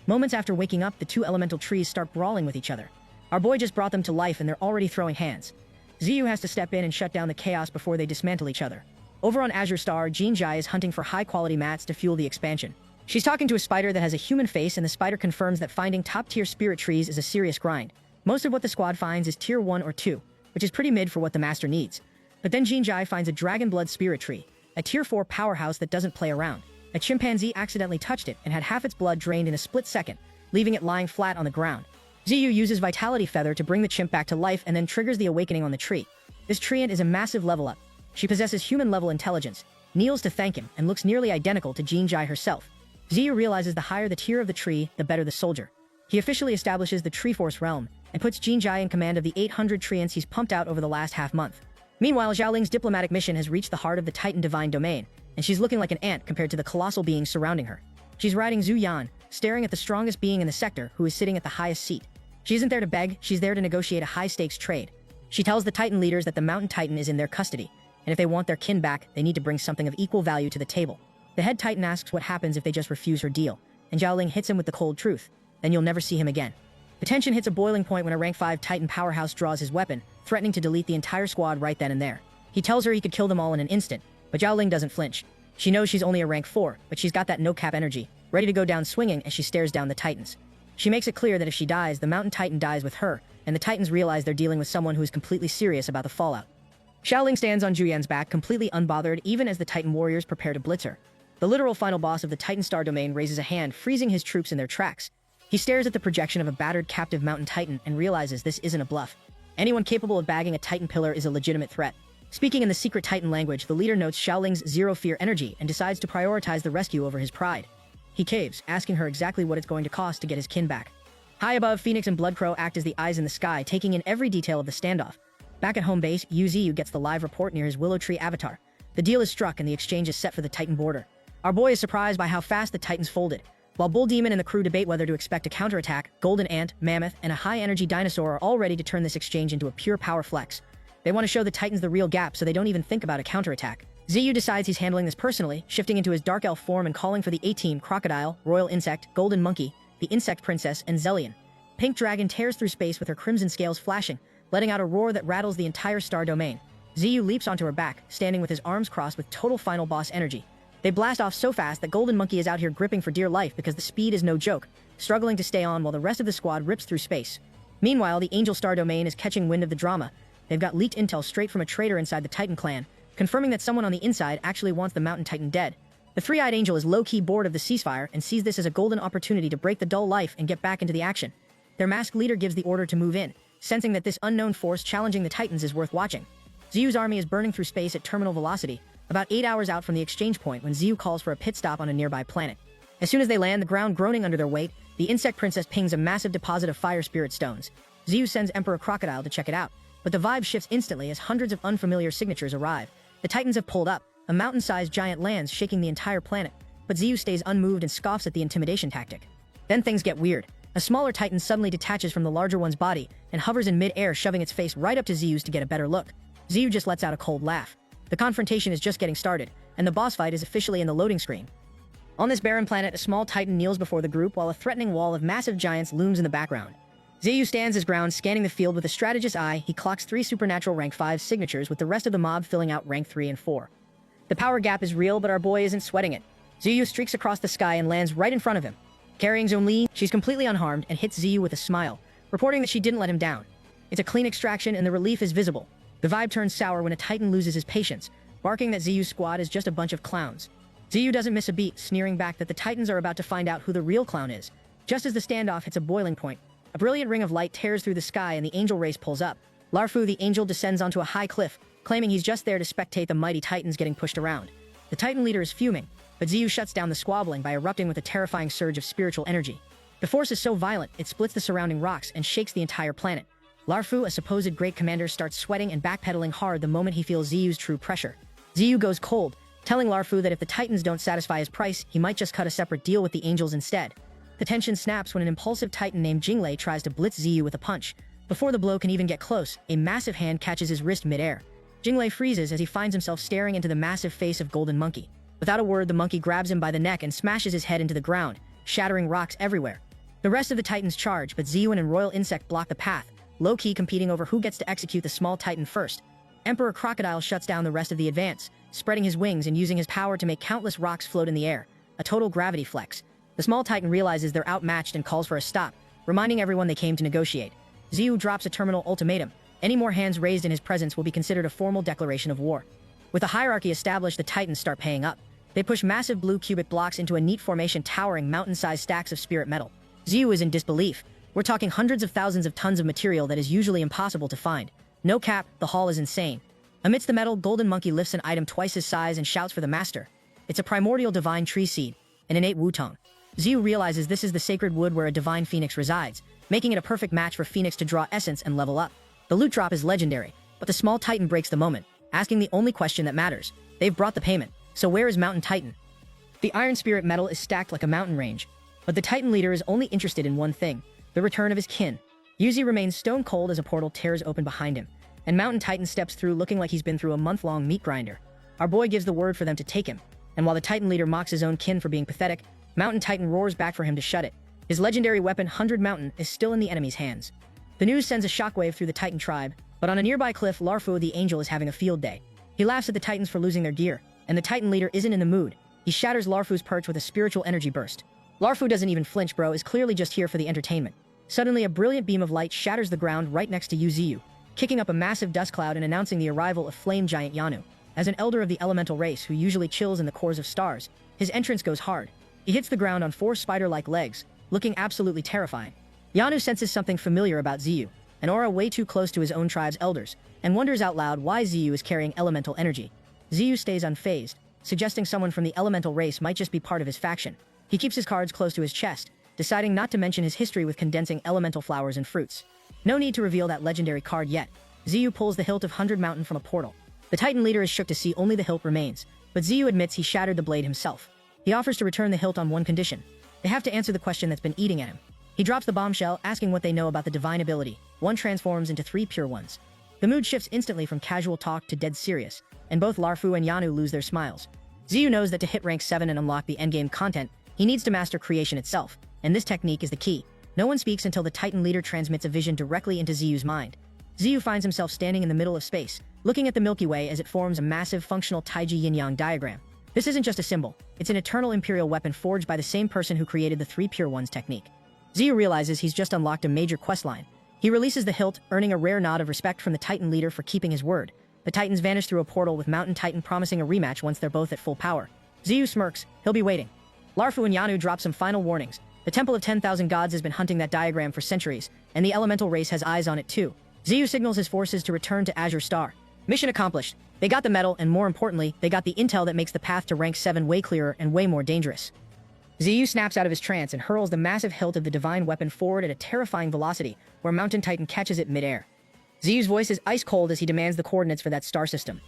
[SPEAKER 3] Moments after waking up, the two elemental trees start brawling with each other. Our boy just brought them to life and they're already throwing hands. Ziyu has to step in and shut down the chaos before they dismantle each other. Over on Azure Star, Jinjai is hunting for high-quality mats to fuel the expansion. She's talking to a spider that has a human face, and the spider confirms that finding top-tier spirit trees is a serious grind. Most of what the squad finds is tier 1 or 2, which is pretty mid for what the master needs. But then Jinjai finds a dragon blood spirit tree, a tier 4 powerhouse that doesn't play around. A chimpanzee accidentally touched it and had half its blood drained in a split second, leaving it lying flat on the ground. Ziyu uses Vitality Feather to bring the chimp back to life and then triggers the awakening on the tree. This treant is a massive level up. She possesses human-level intelligence, kneels to thank him, and looks nearly identical to Jinjai herself. Ziyu realizes the higher the tier of the tree, the better the soldier. He officially establishes the Tree Force realm, and puts Jinjai in command of the 800 treants he's pumped out over the last half-month. Meanwhile, Xiaoling's diplomatic mission has reached the heart of the Titan Divine Domain, and she's looking like an ant compared to the colossal beings surrounding her. She's riding Zhu Yan, staring at the strongest being in the sector, who is sitting at the highest seat. She isn't there to beg, she's there to negotiate a high-stakes trade. She tells the Titan leaders that the Mountain Titan is in their custody, and if they want their kin back, they need to bring something of equal value to the table. The head Titan asks what happens if they just refuse her deal, and Xiaoling hits him with the cold truth. Then you'll never see him again. The tension hits a boiling point when a rank 5 Titan powerhouse draws his weapon, threatening to delete the entire squad right then and there. He tells her he could kill them all in an instant, but Xiaoling doesn't flinch. She knows she's only a rank 4, but she's got that no-cap energy, ready to go down swinging as she stares down the Titans. She makes it clear that if she dies, the Mountain Titan dies with her, and the Titans realize they're dealing with someone who is completely serious about the fallout. Xiaoling stands on Juyan's back, completely unbothered, even as the Titan warriors prepare to blitz her. The literal final boss of the Titan Star domain raises a hand, freezing his troops in their tracks. He stares at the projection of a battered captive Mountain Titan and realizes this isn't a bluff. Anyone capable of bagging a Titan pillar is a legitimate threat. Speaking in the secret Titan language, the leader notes Xiaoling's zero-fear energy and decides to prioritize the rescue over his pride. He caves, asking her exactly what it's going to cost to get his kin back. High above, Phoenix and Bloodcrow act as the eyes in the sky, taking in every detail of the standoff. Back at home base, Yuziyu gets the live report near his Willow Tree avatar. The deal is struck and the exchange is set for the Titan border. Our boy is surprised by how fast the Titans folded. While Bull Demon and the crew debate whether to expect a counterattack, Golden Ant, Mammoth, and a high-energy dinosaur are all ready to turn this exchange into a pure power flex. They want to show the Titans the real gap so they don't even think about a counterattack. Ziyu decides he's handling this personally, shifting into his Dark Elf form and calling for the A-Team, Crocodile, Royal Insect, Golden Monkey, the Insect Princess, and Zellion. Pink Dragon tears through space with her crimson scales flashing, letting out a roar that rattles the entire star domain. Ziyu leaps onto her back, standing with his arms crossed with total final boss energy. They blast off so fast that Golden Monkey is out here gripping for dear life because the speed is no joke, struggling to stay on while the rest of the squad rips through space. Meanwhile, the Angel Star domain is catching wind of the drama. They've got leaked intel straight from a traitor inside the Titan clan, confirming that someone on the inside actually wants the Mountain Titan dead. The three-eyed angel is low-key bored of the ceasefire and sees this as a golden opportunity to break the dull life and get back into the action. Their masked leader gives the order to move in, sensing that this unknown force challenging the Titans is worth watching. Ziyu's army is burning through space at terminal velocity, about 8 hours out from the exchange point when Ziyu calls for a pit stop on a nearby planet. As soon as they land, the ground groaning under their weight, the insect princess pings a massive deposit of fire spirit stones. Ziyu sends Emperor Crocodile to check it out, but the vibe shifts instantly as hundreds of unfamiliar signatures arrive. The Titans have pulled up, a mountain-sized giant lands shaking the entire planet, but Ziyu stays unmoved and scoffs at the intimidation tactic. Then things get weird. A smaller Titan suddenly detaches from the larger one's body and hovers in mid-air, shoving its face right up to Ziyu's to get a better look. Ziyu just lets out a cold laugh. The confrontation is just getting started, and the boss fight is officially in the loading screen. On this barren planet, a small Titan kneels before the group while a threatening wall of massive giants looms in the background. Ziyu stands his ground, scanning the field with a strategist's eye. He clocks 3 supernatural rank 5 signatures, with the rest of the mob filling out rank 3 and 4. The power gap is real, but our boy isn't sweating it. Ziyu streaks across the sky and lands right in front of him. Carrying Zhongli, she's completely unharmed and hits Ziyu with a smile, reporting that she didn't let him down. It's a clean extraction and the relief is visible. The vibe turns sour when a Titan loses his patience, barking that Ziyu's squad is just a bunch of clowns. Ziyu doesn't miss a beat, sneering back that the Titans are about to find out who the real clown is. Just as the standoff hits a boiling point, a brilliant ring of light tears through the sky and the angel race pulls up. Larfu the angel descends onto a high cliff, claiming he's just there to spectate the mighty Titans getting pushed around. The Titan leader is fuming, but Ziyu shuts down the squabbling by erupting with a terrifying surge of spiritual energy. The force is so violent, it splits the surrounding rocks and shakes the entire planet. Larfu, a supposed great commander, starts sweating and backpedaling hard the moment he feels Ziyu's true pressure. Ziyu goes cold, telling Larfu that if the Titans don't satisfy his price, he might just cut a separate deal with the angels instead. The tension snaps when an impulsive Titan named Jinglei tries to blitz Ziyu with a punch. Before the blow can even get close, a massive hand catches his wrist mid-air. Jinglei freezes as he finds himself staring into the massive face of Golden Monkey. Without a word, the monkey grabs him by the neck and smashes his head into the ground, shattering rocks everywhere. The rest of the Titans charge, but Ziyu and Royal Insect block the path, low-key competing over who gets to execute the small Titan first. Emperor Crocodile shuts down the rest of the advance, spreading his wings and using his power to make countless rocks float in the air, a total gravity flex. The small Titan realizes they're outmatched and calls for a stop, reminding everyone they came to negotiate. Ziyu drops a terminal ultimatum. Any more hands raised in his presence will be considered a formal declaration of war. With the hierarchy established, the Titans start paying up. They push massive blue cubic blocks into a neat formation towering mountain-sized stacks of spirit metal. Ziyu is in disbelief. We're talking hundreds of thousands of tons of material that is usually impossible to find. No cap, the haul is insane. Amidst the metal, Golden Monkey lifts an item twice his size and shouts for the master. It's a primordial divine tree seed, an innate wutong. Ziyu realizes this is the sacred wood where a divine phoenix resides, making it a perfect match for Phoenix to draw essence and level up. The loot drop is legendary, but the small Titan breaks the moment, asking the only question that matters. They've brought the payment, so where is Mountain Titan? The iron spirit metal is stacked like a mountain range, but the Titan leader is only interested in one thing, the return of his kin. Yuzi remains stone cold as a portal tears open behind him, and Mountain Titan steps through looking like he's been through a month-long meat grinder. Our boy gives the word for them to take him, and while the Titan leader mocks his own kin for being pathetic, Mountain Titan roars back for him to shut it. His legendary weapon, 100 Mountain, is still in the enemy's hands. The news sends a shockwave through the Titan tribe, but on a nearby cliff, Larfu the angel is having a field day. He laughs at the Titans for losing their gear, and the Titan leader isn't in the mood. He shatters Larfu's perch with a spiritual energy burst. Larfu doesn't even flinch, bro, is clearly just here for the entertainment. Suddenly, a brilliant beam of light shatters the ground right next to Ziyu, kicking up a massive dust cloud and announcing the arrival of flame giant Yanu. As an elder of the elemental race who usually chills in the cores of stars, his entrance goes hard. He hits the ground on 4 spider-like legs, looking absolutely terrifying. Yanu senses something familiar about Ziyu, an aura way too close to his own tribe's elders, and wonders out loud why Ziyu is carrying elemental energy. Ziyu stays unfazed, suggesting someone from the elemental race might just be part of his faction. He keeps his cards close to his chest, deciding not to mention his history with condensing elemental flowers and fruits. No need to reveal that legendary card yet. Ziyu pulls the hilt of 100 Mountain from a portal. The Titan leader is shook to see only the hilt remains, but Ziyu admits he shattered the blade himself. He offers to return the hilt on one condition. They have to answer the question that's been eating at him. He drops the bombshell, asking what they know about the divine ability. One transforms into 3 pure ones. The mood shifts instantly from casual talk to dead serious, and both Larfu and Yanu lose their smiles. Ziyu knows that to hit rank 7 and unlock the endgame content, he needs to master creation itself, and this technique is the key. No one speaks until the Titan leader transmits a vision directly into Ziyu's mind. Ziyu finds himself standing in the middle of space, looking at the Milky Way as it forms a massive functional Taiji yin-yang diagram. This isn't just a symbol, it's an eternal imperial weapon forged by the same person who created the 3 pure ones technique. Ziyu realizes he's just unlocked a major questline. He releases the hilt, earning a rare nod of respect from the Titan leader for keeping his word. The Titans vanish through a portal with Mountain Titan promising a rematch once they're both at full power. Ziyu smirks, he'll be waiting. Larfu and Yanu drop some final warnings. The Temple of 10,000 Gods has been hunting that diagram for centuries, and the elemental race has eyes on it too. Ziyu signals his forces to return to Azure Star. Mission accomplished. They got the medal, and more importantly, they got the intel that makes the path to rank 7 way clearer and way more dangerous. Ziyu snaps out of his trance and hurls the massive hilt of the divine weapon forward at a terrifying velocity, where Mountain Titan catches it midair. Ziyu's voice is ice cold as he demands the coordinates for that star system.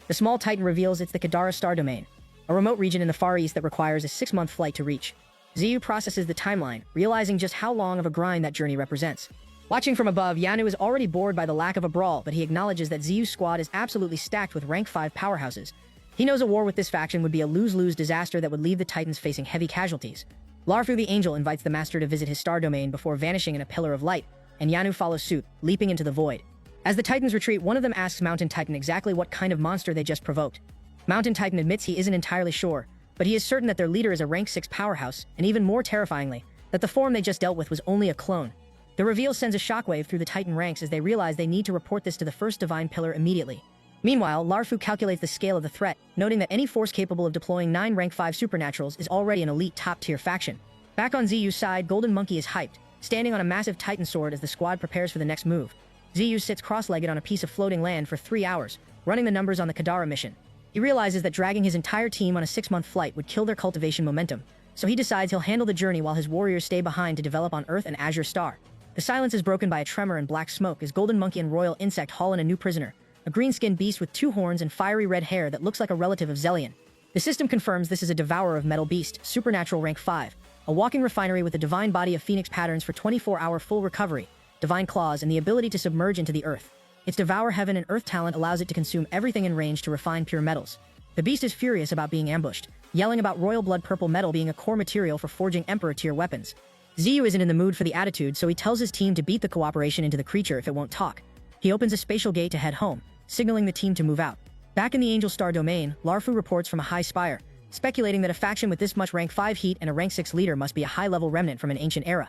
[SPEAKER 3] The small Titan reveals it's the Kadara star domain, a remote region in the Far East that requires a 6-month flight to reach. Ziyu processes the timeline, realizing just how long of a grind that journey represents. Watching from above, Yanu is already bored by the lack of a brawl, but he acknowledges that Ziyu's squad is absolutely stacked with rank 5 powerhouses. He knows a war with this faction would be a lose-lose disaster that would leave the Titans facing heavy casualties. Larfu the Angel invites the Master to visit his star domain before vanishing in a pillar of light, and Yanu follows suit, leaping into the void. As the Titans retreat, one of them asks Mountain Titan exactly what kind of monster they just provoked. Mountain Titan admits he isn't entirely sure, but he is certain that their leader is a rank 6 powerhouse, and even more terrifyingly, that the form they just dealt with was only a clone. The reveal sends a shockwave through the Titan ranks as they realize they need to report this to the first divine pillar immediately. Meanwhile, Larfu calculates the scale of the threat, noting that any force capable of deploying 9 rank 5 supernaturals is already an elite top-tier faction. Back on Ziyu's side, Golden Monkey is hyped, standing on a massive Titan sword as the squad prepares for the next move. Ziyu sits cross-legged on a piece of floating land for 3 hours, running the numbers on the Kadara mission. He realizes that dragging his entire team on a 6-month flight would kill their cultivation momentum, so he decides he'll handle the journey while his warriors stay behind to develop on Earth and Azure Star. The silence is broken by a tremor and black smoke as Golden Monkey and Royal Insect haul in a new prisoner, a green-skinned beast with 2 horns and fiery red hair that looks like a relative of Zelian. The system confirms this is a devourer of metal beast, supernatural rank 5, a walking refinery with a divine body of phoenix patterns for 24-hour full recovery, divine claws, and the ability to submerge into the earth. Its devour heaven and earth talent allows it to consume everything in range to refine pure metals. The beast is furious about being ambushed, yelling about royal blood purple metal being a core material for forging emperor-tier weapons. Ziyu isn't in the mood for the attitude, so he tells his team to beat the cooperation into the creature if it won't talk. He opens a spatial gate to head home, signaling the team to move out. Back in the Angel Star domain, Larfu reports from a high spire, speculating that a faction with this much rank 5 heat and a rank 6 leader must be a high-level remnant from an ancient era.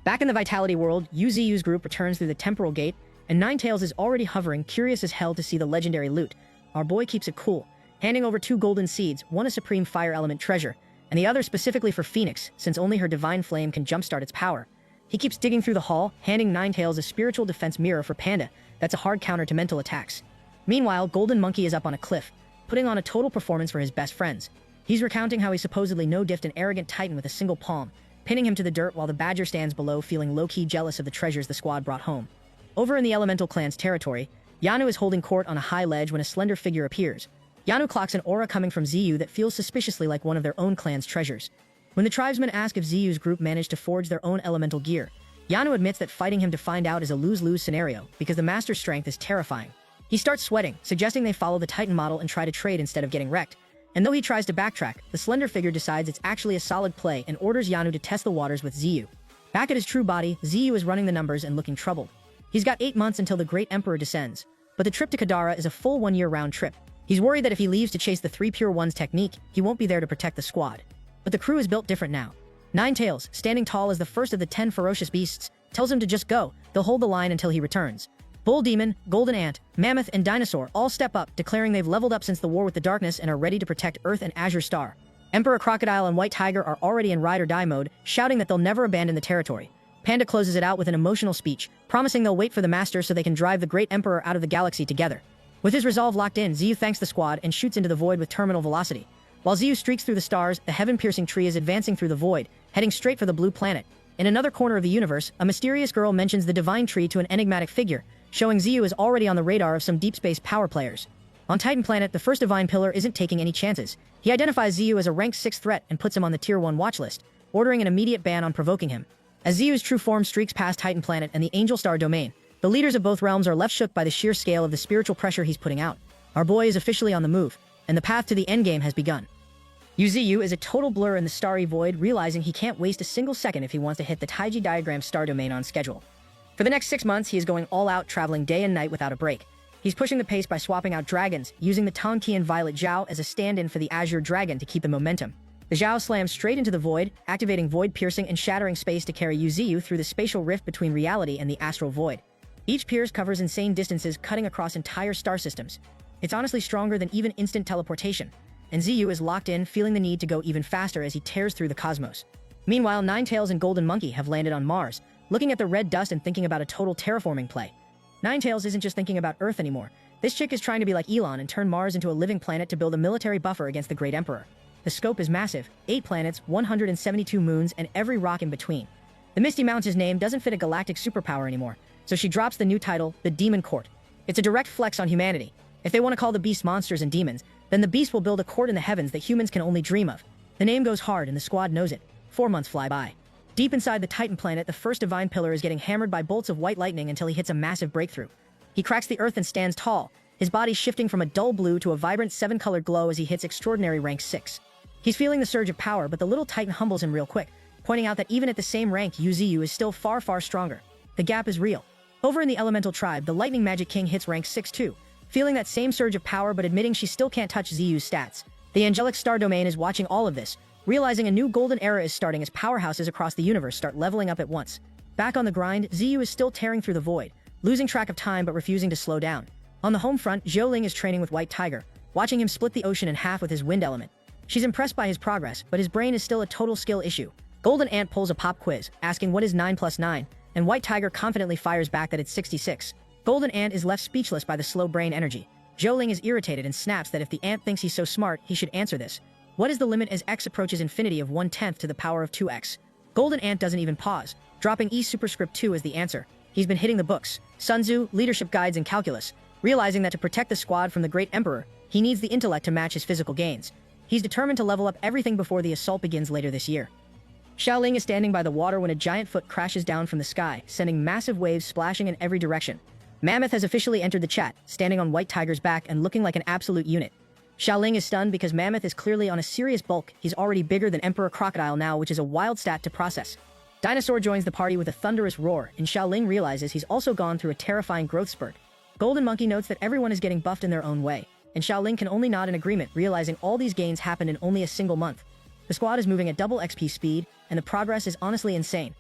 [SPEAKER 3] Back in the Vitality world, Ziyu's group returns through the temporal gate, and Ninetails is already hovering, curious as hell to see the legendary loot. Our boy keeps it cool, handing over 2 golden seeds, one a supreme fire element treasure, and the other specifically for Phoenix, since only her divine flame can jumpstart its power. He keeps digging through the hall, handing Ninetails a spiritual defense mirror for Panda that's a hard counter to mental attacks. Meanwhile, Golden Monkey is up on a cliff, putting on a total performance for his best friends. He's recounting how he supposedly no-diffed an arrogant Titan with a single palm, pinning him to the dirt while the Badger stands below feeling low-key jealous of the treasures the squad brought home. Over in the Elemental Clan's territory, Yanu is holding court on a high ledge when a slender figure appears. Yanu clocks an aura coming from Ziyu that feels suspiciously like one of their own clan's treasures. When the tribesmen ask if Ziyu's group managed to forge their own elemental gear, Yanu admits that fighting him to find out is a lose-lose scenario because the master's strength is terrifying. He starts sweating, suggesting they follow the Titan model and try to trade instead of getting wrecked. And though he tries to backtrack, the slender figure decides it's actually a solid play and orders Yanu to test the waters with Ziyu. Back at his true body, Ziyu is running the numbers and looking troubled. He's got 8 months until the Great Emperor descends, but the trip to Kadara is a full 1-year round trip. He's worried that if he leaves to chase the 3 Pure Ones technique, he won't be there to protect the squad. But the crew is built different now. Ninetails, standing tall as the first of the 10 ferocious beasts, tells him to just go. They'll hold the line until he returns. Bull Demon, Golden Ant, Mammoth, and Dinosaur all step up, declaring they've leveled up since the war with the darkness and are ready to protect Earth and Azure Star. Emperor Crocodile and White Tiger are already in ride or die mode, shouting that they'll never abandon the territory. Panda closes it out with an emotional speech, promising they'll wait for the Master so they can drive the Great Emperor out of the galaxy together. With his resolve locked in, Ziyu thanks the squad and shoots into the void with terminal velocity. While Ziyu streaks through the stars, the heaven-piercing tree is advancing through the void, heading straight for the blue planet. In another corner of the universe, a mysterious girl mentions the divine tree to an enigmatic figure, showing Ziyu is already on the radar of some deep space power players. On Titan Planet, the first divine pillar isn't taking any chances. He identifies Ziyu as a rank 6 threat and puts him on the Tier 1 watch list, ordering an immediate ban on provoking him. As Ziyu's true form streaks past Titan Planet and the Angel Star domain, the leaders of both realms are left shook by the sheer scale of the spiritual pressure he's putting out. Our boy is officially on the move, and the path to the endgame has begun. Ziyu is a total blur in the starry void, realizing he can't waste a single second if he wants to hit the Taiji Diagram star domain on schedule. For the next 6 months, he is going all out, traveling day and night without a break. He's pushing the pace by swapping out dragons, using the Tonki and Violet Zhao as a stand-in for the Azure Dragon to keep the momentum. The Zhao slams straight into the void, activating void piercing and shattering space to carry Yuziu through the spatial rift between reality and the astral void. Each pierce covers insane distances, cutting across entire star systems. It's honestly stronger than even instant teleportation, and Ziyu is locked in, feeling the need to go even faster as he tears through the cosmos. Meanwhile, Ninetales and Golden Monkey have landed on Mars, looking at the red dust and thinking about a total terraforming play. Ninetales isn't just thinking about Earth anymore. This chick is trying to be like Elon and turn Mars into a living planet to build a military buffer against the Great Emperor. The scope is massive: 8 planets, 172 moons, and every rock in between. The Misty Mountains' name doesn't fit a galactic superpower anymore, so she drops the new title, the Demon Court. It's a direct flex on humanity. If they want to call the beasts monsters and demons, then the beast will build a court in the heavens that humans can only dream of. The name goes hard and the squad knows it. 4 months fly by. Deep inside the Titan planet, the first divine pillar is getting hammered by bolts of white lightning until he hits a massive breakthrough. He cracks the earth and stands tall, his body shifting from a dull blue to a vibrant 7-colored glow as he hits extraordinary rank 6. He's feeling the surge of power, but the little Titan humbles him real quick, pointing out that even at the same rank, Yuziu is still far, far stronger. The gap is real. Over in the Elemental Tribe, the Lightning Magic King hits rank 6 too, feeling that same surge of power but admitting she still can't touch Ziyu's stats. The Angelic Star Domain is watching all of this, realizing a new golden era is starting as powerhouses across the universe start leveling up at once. Back on the grind, Ziyu is still tearing through the void, losing track of time but refusing to slow down. On the home front, Zhou is training with White Tiger, watching him split the ocean in half with his wind element. She's impressed by his progress, but his brain is still a total skill issue. Golden Ant pulls a pop quiz, asking what is 9 plus 9, and White Tiger confidently fires back that it's 66. Golden Ant is left speechless by the slow brain energy. Zhou is irritated and snaps that if the ant thinks he's so smart, he should answer this. What is the limit as x approaches infinity of 1/10 to the power of 2x? Golden Ant doesn't even pause, dropping E superscript 2 as the answer. He's been hitting the books, Sun Tzu, leadership guides, and calculus, realizing that to protect the squad from the Great Emperor, he needs the intellect to match his physical gains. He's determined to level up everything before the assault begins later this year. Xiaoling is standing by the water when a giant foot crashes down from the sky, sending massive waves splashing in every direction. Mammoth has officially entered the chat, standing on White Tiger's back and looking like an absolute unit. Xiaoling is stunned because Mammoth is clearly on a serious bulk. He's already bigger than Emperor Crocodile now, which is a wild stat to process. Dinosaur joins the party with a thunderous roar, and Xiaoling realizes he's also gone through a terrifying growth spurt. Golden Monkey notes that everyone is getting buffed in their own way, and Xiaoling can only nod in agreement, realizing all these gains happened in only a single month. The squad is moving at double XP speed, and the progress is honestly insane.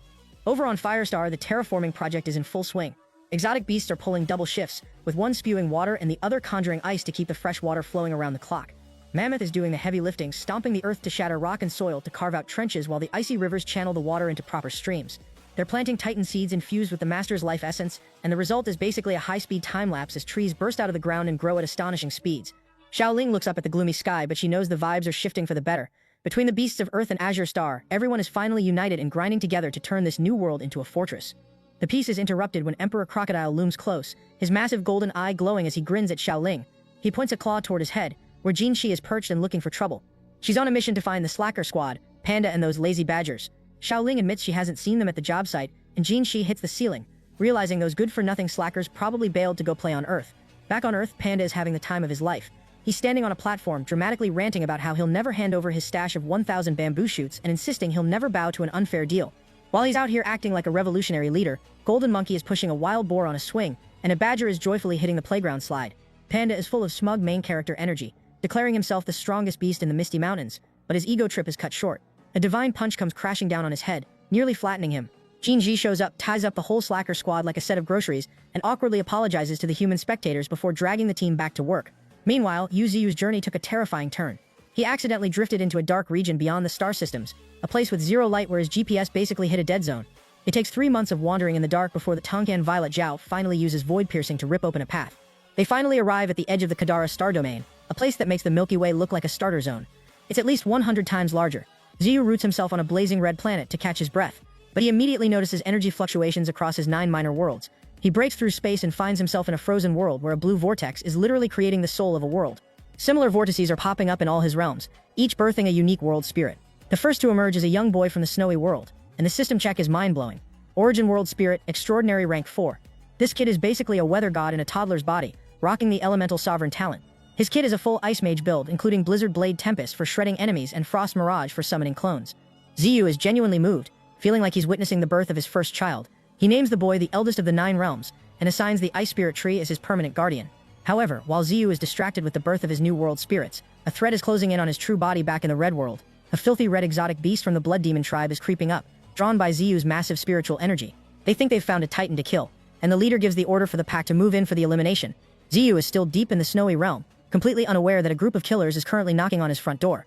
[SPEAKER 3] Over on Firestar, the terraforming project is in full swing. Exotic beasts are pulling double shifts, with one spewing water and the other conjuring ice to keep the fresh water flowing around the clock. Mammoth is doing the heavy lifting, stomping the earth to shatter rock and soil to carve out trenches while the icy rivers channel the water into proper streams. They're planting Titan seeds infused with the Master's life essence, and the result is basically a high-speed time-lapse as trees burst out of the ground and grow at astonishing speeds. Xiaoling looks up at the gloomy sky, but she knows the vibes are shifting for the better. Between the beasts of Earth and Azure Star, everyone is finally united and grinding together to turn this new world into a fortress. The peace is interrupted when Emperor Crocodile looms close, his massive golden eye glowing as he grins at Xiaoling. He points a claw toward his head, where Jinshi is perched and looking for trouble. She's on a mission to find the Slacker Squad, Panda and those lazy badgers. Xiaoling admits she hasn't seen them at the job site, and Jinshi hits the ceiling, realizing those good-for-nothing slackers probably bailed to go play on Earth. Back on Earth, Panda is having the time of his life. He's standing on a platform, dramatically ranting about how he'll never hand over his stash of 1,000 bamboo shoots and insisting he'll never bow to an unfair deal. While he's out here acting like a revolutionary leader, Golden Monkey is pushing a wild boar on a swing, and a badger is joyfully hitting the playground slide. Panda is full of smug main character energy, declaring himself the strongest beast in the Misty Mountains, but his ego trip is cut short. A divine punch comes crashing down on his head, nearly flattening him. Jinji shows up, ties up the whole slacker squad like a set of groceries, and awkwardly apologizes to the human spectators before dragging the team back to work. Meanwhile, Yuziu's journey took a terrifying turn. He accidentally drifted into a dark region beyond the star systems, a place with zero light where his GPS basically hit a dead zone. It takes 3 months of wandering in the dark before the Tonkan Violet Zhao finally uses void piercing to rip open a path. They finally arrive at the edge of the Kadara star domain, a place that makes the Milky Way look like a starter zone. It's at least 100 times larger. Ziyu roots himself on a blazing red planet to catch his breath, but he immediately notices energy fluctuations across his 9 minor worlds. He breaks through space and finds himself in a frozen world where a blue vortex is literally creating the soul of a world. Similar vortices are popping up in all his realms, each birthing a unique world spirit. The first to emerge is a young boy from the snowy world, and the system check is mind-blowing. Origin world spirit, extraordinary rank 4. This kid is basically a weather god in a toddler's body, rocking the elemental sovereign talent. His kit is a full Ice Mage build, including Blizzard Blade Tempest for shredding enemies and Frost Mirage for summoning clones. Ziyu is genuinely moved, feeling like he's witnessing the birth of his first child. He names the boy the eldest of the 9 realms, and assigns the Ice Spirit Tree as his permanent guardian. However, while Ziyu is distracted with the birth of his new world spirits, a threat is closing in on his true body back in the Red World. A filthy red exotic beast from the blood demon tribe is creeping up, drawn by Ziyu's massive spiritual energy. They think they've found a titan to kill, and the leader gives the order for the pack to move in for the elimination. Ziyu is still deep in the snowy realm, completely unaware that a group of killers is currently knocking on his front door.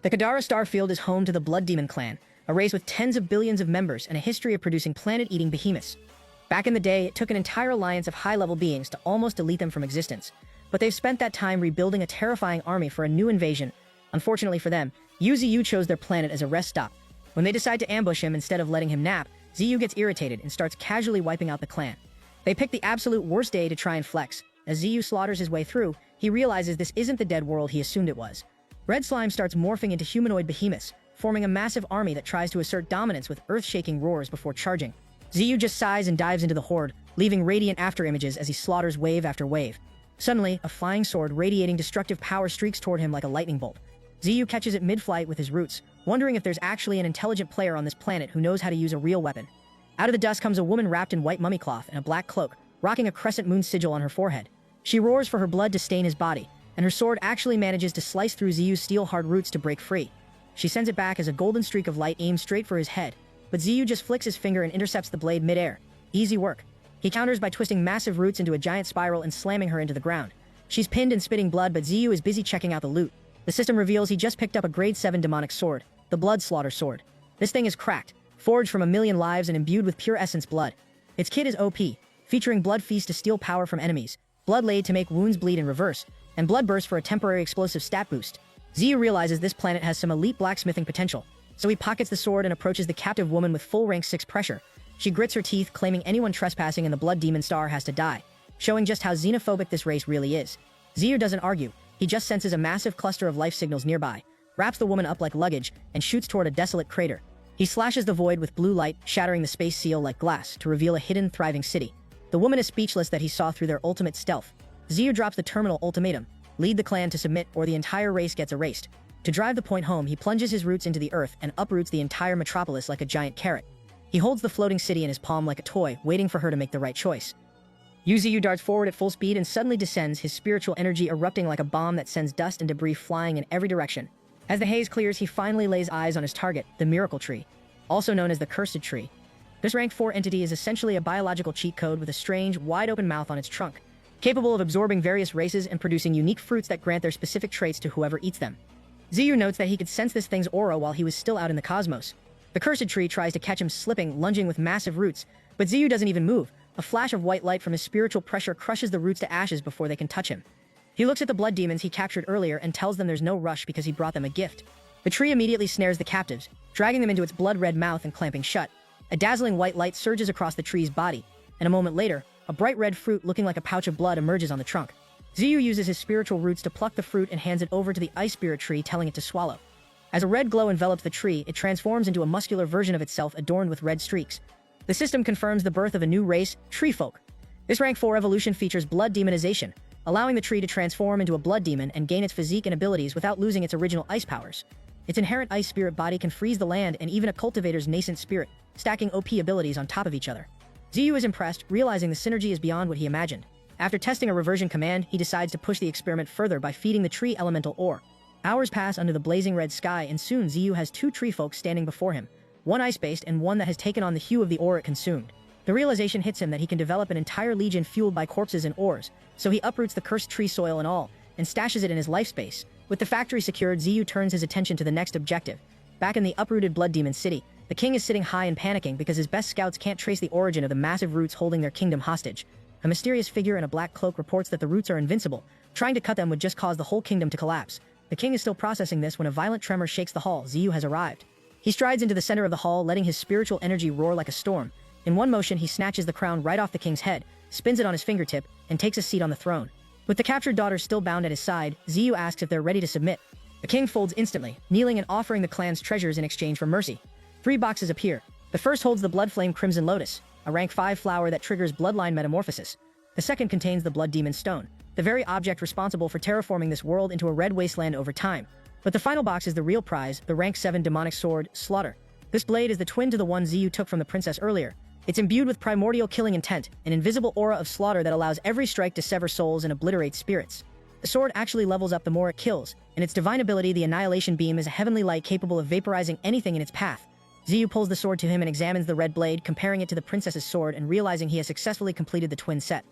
[SPEAKER 3] The Kadara Starfield is home to the Blood Demon clan, a race with tens of billions of members and a history of producing planet-eating behemoths. Back in the day, it took an entire alliance of high-level beings to almost delete them from existence, but they've spent that time rebuilding a terrifying army for a new invasion. Unfortunately for them, Ziyu chose their planet as a rest stop. When they decide to ambush him instead of letting him nap, Ziyu gets irritated and starts casually wiping out the clan. They pick the absolute worst day to try and flex. As Ziyu slaughters his way through, he realizes this isn't the dead world he assumed it was. Red slime starts morphing into humanoid behemoths, forming a massive army that tries to assert dominance with earth-shaking roars before charging. Ziyu just sighs and dives into the horde, leaving radiant afterimages as he slaughters wave after wave. Suddenly, a flying sword radiating destructive power streaks toward him like a lightning bolt. Ziyu catches it mid-flight with his roots, wondering if there's actually an intelligent player on this planet who knows how to use a real weapon. Out of the dust comes a woman wrapped in white mummy cloth and a black cloak, rocking a crescent moon sigil on her forehead. She roars for her blood to stain his body, and her sword actually manages to slice through Ziyu's steel-hard roots to break free. She sends it back as a golden streak of light aims straight for his head, but Ziyu just flicks his finger and intercepts the blade mid-air. Easy work. He counters by twisting massive roots into a giant spiral and slamming her into the ground. She's pinned and spitting blood, but Ziyu is busy checking out the loot. The system reveals he just picked up a grade 7 demonic sword, the Blood Slaughter Sword. This thing is cracked, forged from 1,000,000 lives and imbued with pure essence blood. Its kit is OP, featuring Blood Feast to steal power from enemies, Blood Laid to make wounds bleed in reverse, and Blood Burst for a temporary explosive stat boost. Ziyu realizes this planet has some elite blacksmithing potential, so he pockets the sword and approaches the captive woman with full rank 6 pressure. She grits her teeth, claiming anyone trespassing in the Blood Demon Star has to die, showing just how xenophobic this race really is. Ziyu doesn't argue, he just senses a massive cluster of life signals nearby, wraps the woman up like luggage, and shoots toward a desolate crater. He slashes the void with blue light, shattering the space seal like glass to reveal a hidden, thriving city. The woman is speechless that he saw through their ultimate stealth. Ziyu drops the terminal ultimatum: lead the clan to submit or the entire race gets erased. To drive the point home, he plunges his roots into the earth and uproots the entire metropolis like a giant carrot. He holds the floating city in his palm like a toy, waiting for her to make the right choice. Ziyu darts forward at full speed and suddenly descends, his spiritual energy erupting like a bomb that sends dust and debris flying in every direction. As the haze clears, he finally lays eyes on his target, the Miracle Tree, also known as the Cursed Tree. This rank 4 entity is essentially a biological cheat code with a strange, wide-open mouth on its trunk, capable of absorbing various races and producing unique fruits that grant their specific traits to whoever eats them. Ziyu notes that he could sense this thing's aura while he was still out in the cosmos. The Cursed Tree tries to catch him slipping, lunging with massive roots, but Ziyu doesn't even move. A flash of white light from his spiritual pressure crushes the roots to ashes before they can touch him. He looks at the blood demons he captured earlier and tells them there's no rush because he brought them a gift. The tree immediately snares the captives, dragging them into its blood-red mouth and clamping shut. A dazzling white light surges across the tree's body, and a moment later, a bright red fruit looking like a pouch of blood emerges on the trunk. Ziyu uses his spiritual roots to pluck the fruit and hands it over to the ice spirit tree, telling it to swallow. As a red glow envelops the tree, it transforms into a muscular version of itself adorned with red streaks. The system confirms the birth of a new race, Tree Folk. This rank 4 evolution features blood demonization, allowing the tree to transform into a blood demon and gain its physique and abilities without losing its original ice powers. Its inherent ice spirit body can freeze the land and even a cultivator's nascent spirit, stacking OP abilities on top of each other. Ziyu is impressed, realizing the synergy is beyond what he imagined. After testing a reversion command, he decides to push the experiment further by feeding the tree elemental ore. Hours pass under the blazing red sky, and soon Ziyu has 2 tree folk standing before him, one ice-based and one that has taken on the hue of the ore it consumed. The realization hits him that he can develop an entire legion fueled by corpses and ores, so he uproots the cursed tree soil and all, and stashes it in his life space. With the factory secured, Ziyu turns his attention to the next objective. Back in the uprooted Blood Demon City, the king is sitting high and panicking because his best scouts can't trace the origin of the massive roots holding their kingdom hostage. A mysterious figure in a black cloak reports that the roots are invincible. Trying to cut them would just cause the whole kingdom to collapse. The king is still processing this when a violent tremor shakes the hall. Ziyu has arrived. He strides into the center of the hall, letting his spiritual energy roar like a storm. In one motion, he snatches the crown right off the king's head, spins it on his fingertip, and takes a seat on the throne. With the captured daughter still bound at his side, Ziyu asks if they're ready to submit. The king folds instantly, kneeling and offering the clan's treasures in exchange for mercy. 3 boxes appear. The first holds the Blood Flame Crimson Lotus, a rank 5 flower that triggers bloodline metamorphosis. The second contains the Blood Demon Stone, the very object responsible for terraforming this world into a red wasteland over time. But the final box is the real prize, the rank 7 demonic sword, Slaughter. This blade is the twin to the one Ziyu took from the princess earlier. It's imbued with primordial killing intent, an invisible aura of slaughter that allows every strike to sever souls and obliterate spirits. The sword actually levels up the more it kills, and its divine ability, the Annihilation Beam, is a heavenly light capable of vaporizing anything in its path. Ziyu pulls the sword to him and examines the red blade, comparing it to the princess's sword and realizing he has successfully completed the twin set.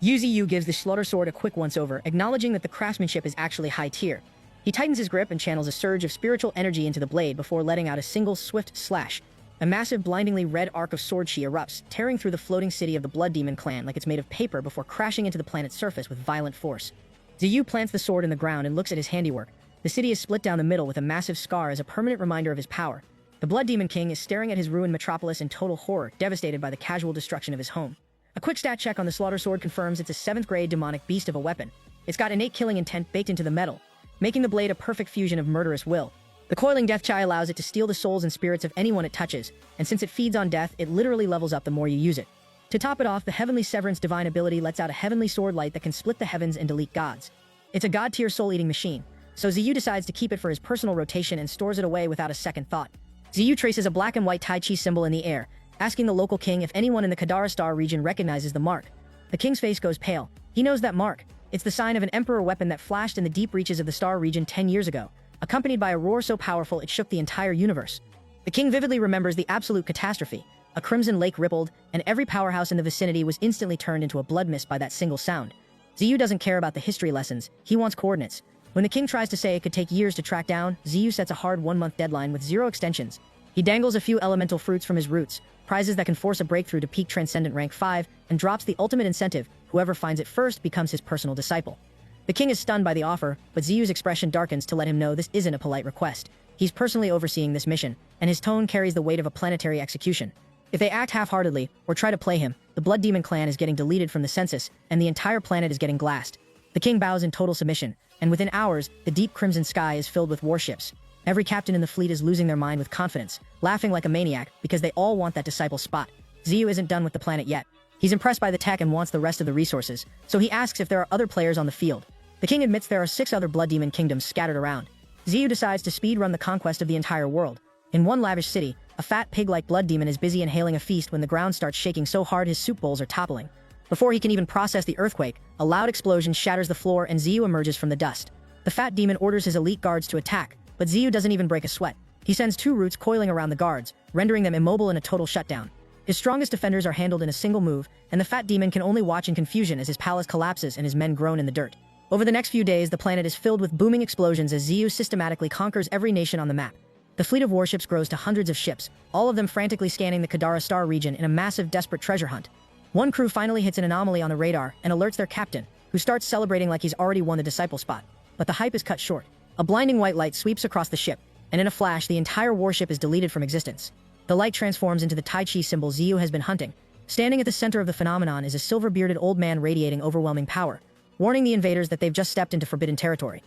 [SPEAKER 3] Ziyu gives the slaughter sword a quick once-over, acknowledging that the craftsmanship is actually high tier. He tightens his grip and channels a surge of spiritual energy into the blade before letting out a single swift slash. A massive, blindingly red arc of sword chi erupts, tearing through the floating city of the Blood Demon clan like it's made of paper before crashing into the planet's surface with violent force. Ziyu plants the sword in the ground and looks at his handiwork. The city is split down the middle with a massive scar as a permanent reminder of his power. The Blood Demon King is staring at his ruined metropolis in total horror, devastated by the casual destruction of his home. A quick stat check on the slaughter sword confirms it's a 7th grade demonic beast of a weapon. It's got innate killing intent baked into the metal, making the blade a perfect fusion of murderous will. The coiling death chi allows it to steal the souls and spirits of anyone it touches, and since it feeds on death, it literally levels up the more you use it. To top it off, the Heavenly Severance divine ability lets out a heavenly sword light that can split the heavens and delete gods. It's a god-tier soul-eating machine, so Ziyu decides to keep it for his personal rotation and stores it away without a second thought. Ziyu traces a black and white Tai Chi symbol in the air, asking the local king if anyone in the Kadara Star region recognizes the mark. The king's face goes pale. He knows that mark. It's the sign of an emperor weapon that flashed in the deep reaches of the star region 10 years ago, accompanied by a roar so powerful it shook the entire universe. The king vividly remembers the absolute catastrophe. A crimson lake rippled, and every powerhouse in the vicinity was instantly turned into a blood mist by that single sound. Ziyu doesn't care about the history lessons. He wants coordinates. When the king tries to say it could take years to track down, Ziyu sets a hard 1-month deadline with 0 extensions. He dangles a few elemental fruits from his roots, prizes that can force a breakthrough to peak Transcendent rank 5, and drops the ultimate incentive: whoever finds it first becomes his personal disciple. The king is stunned by the offer, but Ziyu's expression darkens to let him know this isn't a polite request. He's personally overseeing this mission, and his tone carries the weight of a planetary execution. If they act half-heartedly, or try to play him, the Blood Demon clan is getting deleted from the census, and the entire planet is getting glassed. The king bows in total submission, and within hours, the deep crimson sky is filled with warships. Every captain in the fleet is losing their mind with confidence, laughing like a maniac because they all want that disciple spot. Ziyu isn't done with the planet yet. He's impressed by the tech and wants the rest of the resources, so he asks if there are other players on the field. The king admits there are 6 other Blood Demon kingdoms scattered around. Ziyu decides to speedrun the conquest of the entire world. In one lavish city, a fat pig-like blood demon is busy inhaling a feast when the ground starts shaking so hard his soup bowls are toppling. Before he can even process the earthquake, a loud explosion shatters the floor and Ziyu emerges from the dust. The fat demon orders his elite guards to attack, but Ziyu doesn't even break a sweat. He sends 2 roots coiling around the guards, rendering them immobile in a total shutdown. His strongest defenders are handled in a single move, and the fat demon can only watch in confusion as his palace collapses and his men groan in the dirt. Over the next few days, the planet is filled with booming explosions as Ziyu systematically conquers every nation on the map. The fleet of warships grows to hundreds of ships, all of them frantically scanning the Kadara Star region in a massive, desperate treasure hunt. One crew finally hits an anomaly on the radar and alerts their captain, who starts celebrating like he's already won the disciple spot. But the hype is cut short. A blinding white light sweeps across the ship, and in a flash, the entire warship is deleted from existence. The light transforms into the Tai Chi symbol Ziyu has been hunting. Standing at the center of the phenomenon is a silver-bearded old man radiating overwhelming power, warning the invaders that they've just stepped into forbidden territory.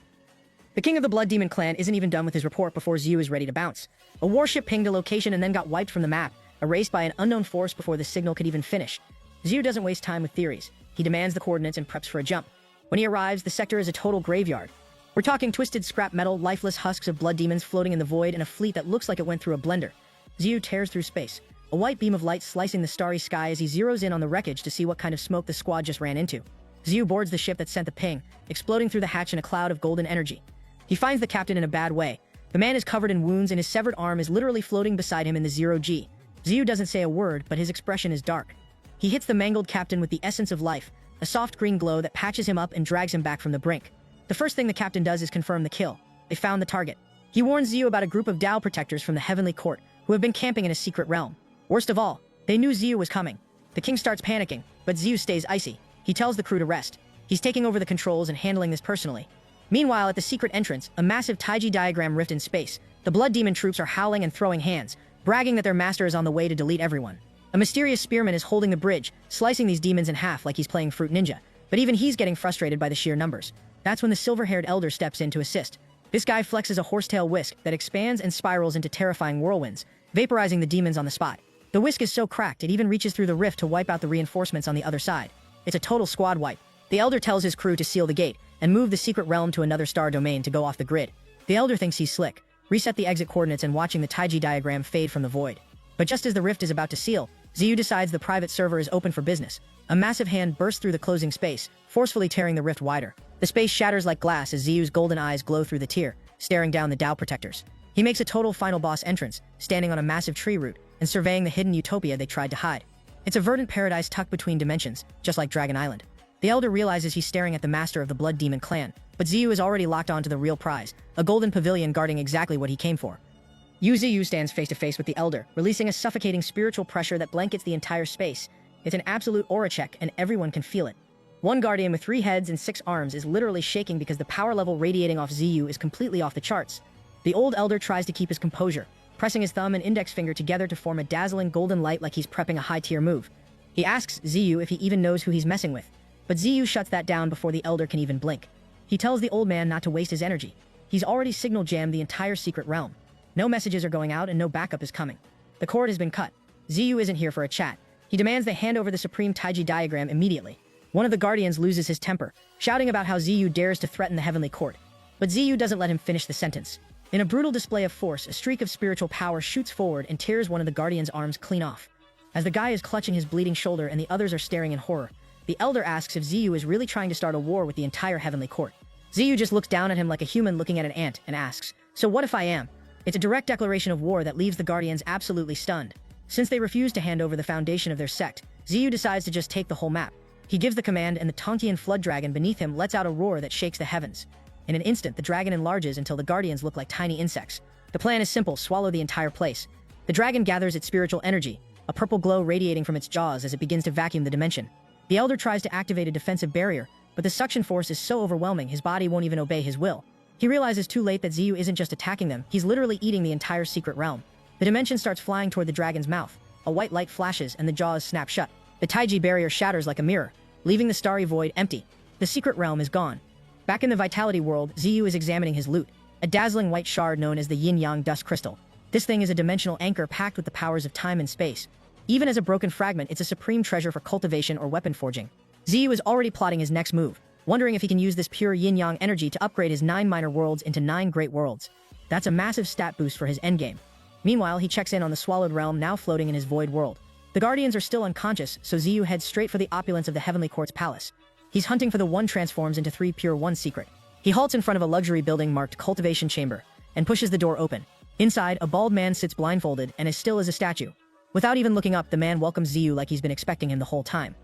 [SPEAKER 3] The king of the Blood Demon clan isn't even done with his report before Ziyu is ready to bounce. A warship pinged a location and then got wiped from the map, erased by an unknown force before the signal could even finish. Ziyu doesn't waste time with theories. He demands the coordinates and preps for a jump. When he arrives, the sector is a total graveyard. We're talking twisted scrap metal, lifeless husks of blood demons floating in the void, and a fleet that looks like it went through a blender. Ziyu tears through space, a white beam of light slicing the starry sky as he zeroes in on the wreckage to see what kind of smoke the squad just ran into. Ziyu boards the ship that sent the ping, exploding through the hatch in a cloud of golden energy. He finds the captain in a bad way. The man is covered in wounds and his severed arm is literally floating beside him in the 0G. Ziyu doesn't say a word, but his expression is dark. He hits the mangled captain with the essence of life, a soft green glow that patches him up and drags him back from the brink. The first thing the captain does is confirm the kill. They found the target. He warns Ziyu about a group of Tao protectors from the Heavenly Court who have been camping in a secret realm. Worst of all, they knew Ziyu was coming. The king starts panicking, but Ziyu stays icy. He tells the crew to rest. He's taking over the controls and handling this personally. Meanwhile, at the secret entrance, a massive Taiji diagram rift in space. The Blood Demon troops are howling and throwing hands, bragging that their master is on the way to delete everyone. A mysterious spearman is holding the bridge, slicing these demons in half like he's playing Fruit Ninja. But even he's getting frustrated by the sheer numbers. That's when the silver-haired elder steps in to assist. This guy flexes a horsetail whisk that expands and spirals into terrifying whirlwinds, vaporizing the demons on the spot. The whisk is so cracked it even reaches through the rift to wipe out the reinforcements on the other side. It's a total squad wipe. The elder tells his crew to seal the gate and move the secret realm to another star domain to go off the grid. The elder thinks he's slick, reset the exit coordinates and watching the Taiji diagram fade from the void. But just as the rift is about to seal, Ziyu decides the private server is open for business. A massive hand bursts through the closing space, forcefully tearing the rift wider. The space shatters like glass as Ziyu's golden eyes glow through the tear, staring down the Tao protectors. He makes a total final boss entrance, standing on a massive tree root and surveying the hidden utopia they tried to hide. It's a verdant paradise tucked between dimensions, just like Dragon Island. The Elder realizes he's staring at the master of the Blood Demon clan, but Ziyu is already locked onto the real prize, a golden pavilion guarding exactly what he came for. Ziyu stands face to face with the Elder, releasing a suffocating spiritual pressure that blankets the entire space. It's an absolute aura check, and everyone can feel it. One guardian with 3 heads and 6 arms is literally shaking because the power level radiating off Ziyu is completely off the charts. The old Elder tries to keep his composure, pressing his thumb and index finger together to form a dazzling golden light like he's prepping a high-tier move. He asks Ziyu if he even knows who he's messing with, but Ziyu shuts that down before the Elder can even blink. He tells the old man not to waste his energy. He's already signal jammed the entire secret realm. No messages are going out and no backup is coming. The cord has been cut. Ziyu isn't here for a chat. He demands they hand over the Supreme Taiji diagram immediately. One of the guardians loses his temper, shouting about how Ziyu dares to threaten the heavenly court. But Ziyu doesn't let him finish the sentence. In a brutal display of force, a streak of spiritual power shoots forward and tears one of the guardian's arms clean off. As the guy is clutching his bleeding shoulder and the others are staring in horror, the Elder asks if Ziyu is really trying to start a war with the entire heavenly court. Ziyu just looks down at him like a human looking at an ant and asks, "So what if I am?" It's a direct declaration of war that leaves the guardians absolutely stunned. Since they refuse to hand over the foundation of their sect, Ziyu decides to just take the whole map. He gives the command and the Tonkian flood dragon beneath him lets out a roar that shakes the heavens. In an instant, the dragon enlarges until the guardians look like tiny insects. The plan is simple: swallow the entire place. The dragon gathers its spiritual energy, a purple glow radiating from its jaws as it begins to vacuum the dimension. The Elder tries to activate a defensive barrier, but the suction force is so overwhelming his body won't even obey his will. He realizes too late that Ziyu isn't just attacking them, he's literally eating the entire secret realm. The dimension starts flying toward the dragon's mouth. A white light flashes and the jaws snap shut. The Taiji barrier shatters like a mirror, leaving the starry void empty. The secret realm is gone. Back in the Vitality world, Ziyu is examining his loot, a dazzling white shard known as the Yin-Yang Dust Crystal. This thing is a dimensional anchor packed with the powers of time and space. Even as a broken fragment, it's a supreme treasure for cultivation or weapon forging. Ziyu is already plotting his next move, wondering if he can use this pure yin-yang energy to upgrade his 9 minor worlds into 9 great worlds. That's a massive stat boost for his endgame. Meanwhile, he checks in on the Swallowed Realm now floating in his void world. The Guardians are still unconscious, so Ziyu heads straight for the opulence of the Heavenly Court's palace. He's hunting for the one transforms into 3 pure one secret. He halts in front of a luxury building marked Cultivation Chamber, and pushes the door open. Inside, a bald man sits blindfolded and as still as a statue. Without even looking up, the man welcomes Ziyu like he's been expecting him the whole time.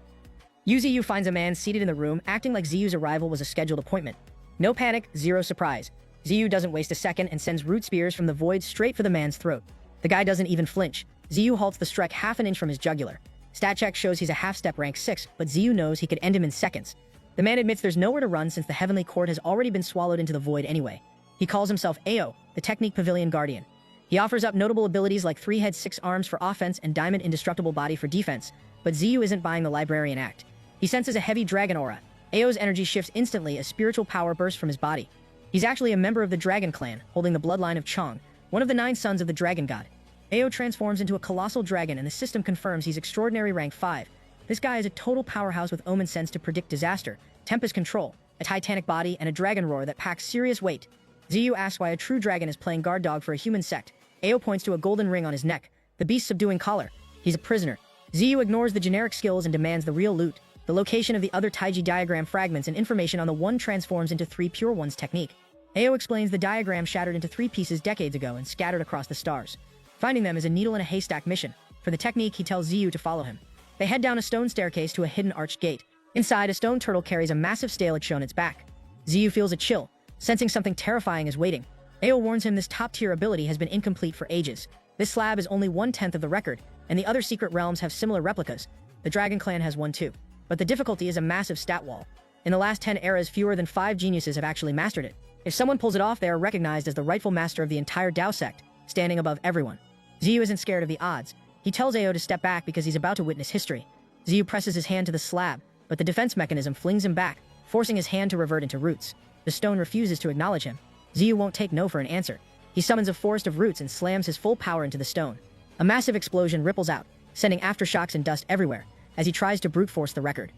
[SPEAKER 3] Ziyu finds a man seated in the room, acting like Ziyu's arrival was a scheduled appointment. No panic, zero surprise. Ziyu doesn't waste a second and sends root spears from the void straight for the man's throat. The guy doesn't even flinch. Ziyu halts the strike half an inch from his jugular. Stat check shows he's a half-step rank 6, but Ziyu knows he could end him in seconds. The man admits there's nowhere to run since the Heavenly Court has already been swallowed into the void anyway. He calls himself Ao, the Technique Pavilion Guardian. He offers up notable abilities like 3 heads 6 arms for offense and diamond indestructible body for defense, but Ziyu isn't buying the librarian act. He senses a heavy dragon aura. Ao's energy shifts instantly as spiritual power bursts from his body. He's actually a member of the Dragon Clan, holding the bloodline of Chong, one of the 9 sons of the Dragon God. Ao transforms into a colossal dragon and the system confirms he's extraordinary rank 5. This guy is a total powerhouse with omen sense to predict disaster, tempest control, a titanic body, and a dragon roar that packs serious weight. Ziyu asks why a true dragon is playing guard dog for a human sect. Ao points to a golden ring on his neck, the beast's subduing collar. He's a prisoner. Ziyu ignores the generic skills and demands the real loot, the location of the other Taiji diagram fragments and information on the one transforms into 3 pure ones technique. Ao explains the diagram shattered into 3 pieces decades ago and scattered across the stars. Finding them is a needle in a haystack mission. For the technique, he tells Ziyu to follow him. They head down a stone staircase to a hidden arched gate. Inside, a stone turtle carries a massive stalactite on its back. Ziyu feels a chill, sensing something terrifying is waiting. Ao warns him this top-tier ability has been incomplete for ages. This slab is only 1/10 of the record, and the other secret realms have similar replicas. The Dragon Clan has one too. But the difficulty is a massive stat wall. In the last 10 eras, fewer than 5 geniuses have actually mastered it. If someone pulls it off, they are recognized as the rightful master of the entire Dao sect, standing above everyone. Ziyu isn't scared of the odds. He tells Ao to step back because he's about to witness history. Ziyu presses his hand to the slab, but the defense mechanism flings him back, forcing his hand to revert into roots. The stone refuses to acknowledge him. Ziyu won't take no for an answer. He summons a forest of roots and slams his full power into the stone. A massive explosion ripples out, sending aftershocks and dust everywhere, as he tries to brute force the record.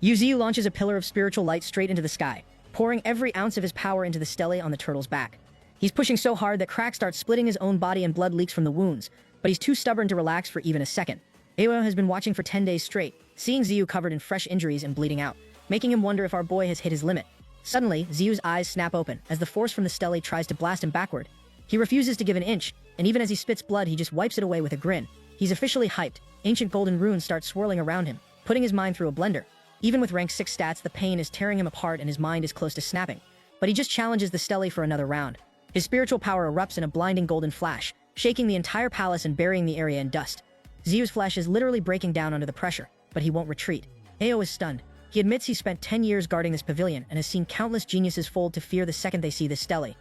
[SPEAKER 3] Ziyu launches a pillar of spiritual light straight into the sky, pouring every ounce of his power into the stele on the turtle's back. He's pushing so hard that cracks start splitting his own body and blood leaks from the wounds, but he's too stubborn to relax for even a second. Ao has been watching for 10 days straight, seeing Ziyu covered in fresh injuries and bleeding out, making him wonder if our boy has hit his limit. Suddenly, Xiu's eyes snap open as the force from the stele tries to blast him backward. He refuses to give an inch, and even as he spits blood, he just wipes it away with a grin. He's officially hyped. Ancient golden runes start swirling around him, putting his mind through a blender. Even with rank 6 stats, the pain is tearing him apart and his mind is close to snapping. But he just challenges the stele for another round. His spiritual power erupts in a blinding golden flash, shaking the entire palace and burying the area in dust. Xiu's flesh is literally breaking down under the pressure, but he won't retreat. Ao is stunned. He admits he spent 10 years guarding this pavilion and has seen countless geniuses fold to fear the second they see the stele.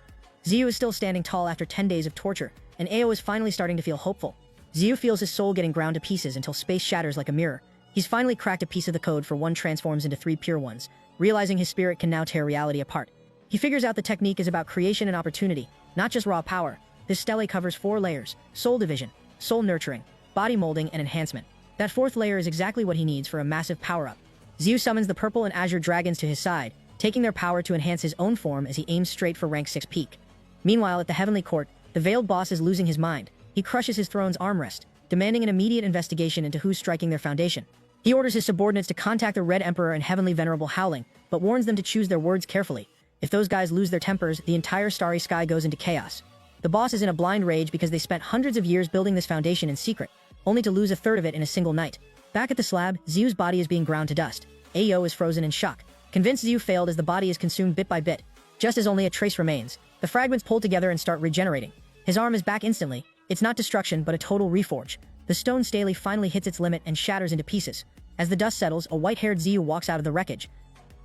[SPEAKER 3] Xiu is still standing tall after 10 days of torture, and Ao is finally starting to feel hopeful. Xiu feels his soul getting ground to pieces until space shatters like a mirror. He's finally cracked a piece of the code for one transforms into 3 pure ones, realizing his spirit can now tear reality apart. He figures out the technique is about creation and opportunity, not just raw power. This stele covers 4 layers: soul division, soul nurturing, body molding, and enhancement. That 4th layer is exactly what he needs for a massive power-up. Xiu summons the purple and azure dragons to his side, taking their power to enhance his own form as he aims straight for rank 6 peak. Meanwhile, at the Heavenly Court, the veiled boss is losing his mind. He crushes his throne's armrest, demanding an immediate investigation into who's striking their foundation. He orders his subordinates to contact the Red Emperor and Heavenly Venerable Howling, but warns them to choose their words carefully. If those guys lose their tempers, the entire starry sky goes into chaos. The boss is in a blind rage because they spent hundreds of years building this foundation in secret, only to lose a third of it in a single night. Back at the slab, Xiu's body is being ground to dust. Ao is frozen in shock. Convinced Xiu failed as the body is consumed bit by bit. Just as only a trace remains, the fragments pull together and start regenerating. His arm is back instantly. It's not destruction, but a total reforge. The stone stele finally hits its limit and shatters into pieces. As the dust settles, a white-haired Xiu walks out of the wreckage.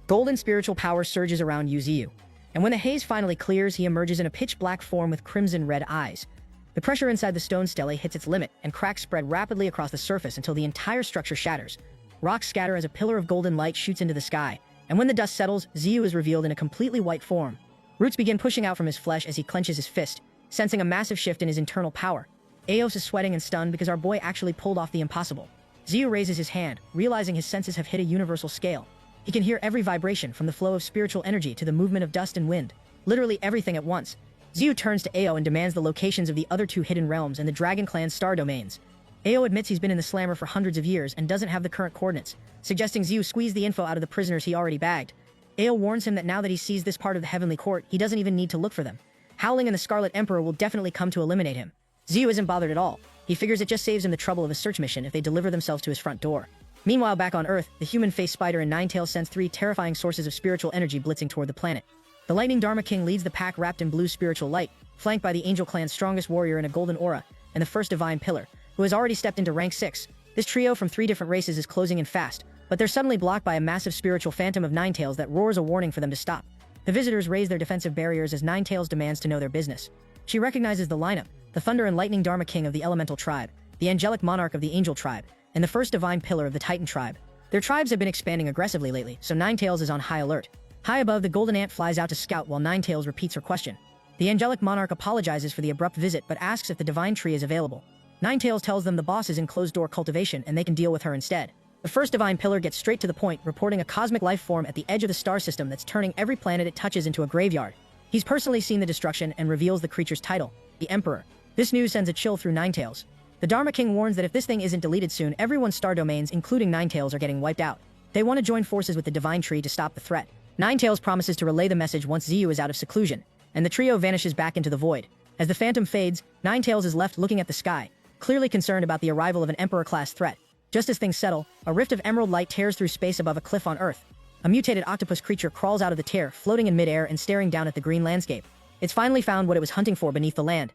[SPEAKER 3] Golden spiritual power surges around Xiu. And when the haze finally clears, he emerges in a pitch-black form with crimson-red eyes. The pressure inside the stone stele hits its limit, and cracks spread rapidly across the surface until the entire structure shatters. Rocks scatter as a pillar of golden light shoots into the sky, and when the dust settles, Xiu is revealed in a completely white form. Roots begin pushing out from his flesh as he clenches his fist, sensing a massive shift in his internal power. Aos is sweating and stunned because our boy actually pulled off the impossible. Xiu raises his hand, realizing his senses have hit a universal scale. He can hear every vibration, from the flow of spiritual energy to the movement of dust and wind. Literally everything at once. Xiu turns to Ao and demands the locations of the other 2 hidden realms and the Dragon Clan's star domains. Ao admits he's been in the slammer for hundreds of years and doesn't have the current coordinates, suggesting Xiu squeeze the info out of the prisoners he already bagged. Ao warns him that now that he sees this part of the Heavenly Court, he doesn't even need to look for them. Howling and the Scarlet Emperor will definitely come to eliminate him. Xiu isn't bothered at all. He figures it just saves him the trouble of a search mission if they deliver themselves to his front door. Meanwhile, back on Earth, the human-faced spider and Ninetails sense 3 terrifying sources of spiritual energy blitzing toward the planet. The Lightning Dharma King leads the pack wrapped in blue spiritual light, flanked by the Angel Clan's strongest warrior in a golden aura, and the first Divine Pillar, who has already stepped into rank 6. This trio from 3 different races is closing in fast, but they're suddenly blocked by a massive spiritual phantom of Ninetails that roars a warning for them to stop. The visitors raise their defensive barriers as Ninetails demands to know their business. She recognizes the lineup: the Thunder and Lightning Dharma King of the Elemental Tribe, the Angelic Monarch of the Angel Tribe, and the first Divine Pillar of the Titan Tribe. Their tribes have been expanding aggressively lately, so Ninetails is on high alert. High above, the Golden Ant flies out to scout while Ninetails repeats her question. The Angelic Monarch apologizes for the abrupt visit but asks if the Divine Tree is available. Ninetails tells them the boss is in closed-door cultivation and they can deal with her instead. The first Divine Pillar gets straight to the point, reporting a cosmic life form at the edge of the star system that's turning every planet it touches into a graveyard. He's personally seen the destruction and reveals the creature's title, the Emperor. This news sends a chill through Ninetails. The Dharma King warns that if this thing isn't deleted soon, everyone's star domains, including Ninetails, are getting wiped out. They want to join forces with the Divine Tree to stop the threat. Ninetails promises to relay the message once Xiu is out of seclusion, and the trio vanishes back into the void. As the phantom fades, Ninetails is left looking at the sky, clearly concerned about the arrival of an Emperor-class threat. Just as things settle, a rift of emerald light tears through space above a cliff on Earth. A mutated octopus creature crawls out of the tear, floating in midair and staring down at the green landscape. It's finally found what it was hunting for beneath the land.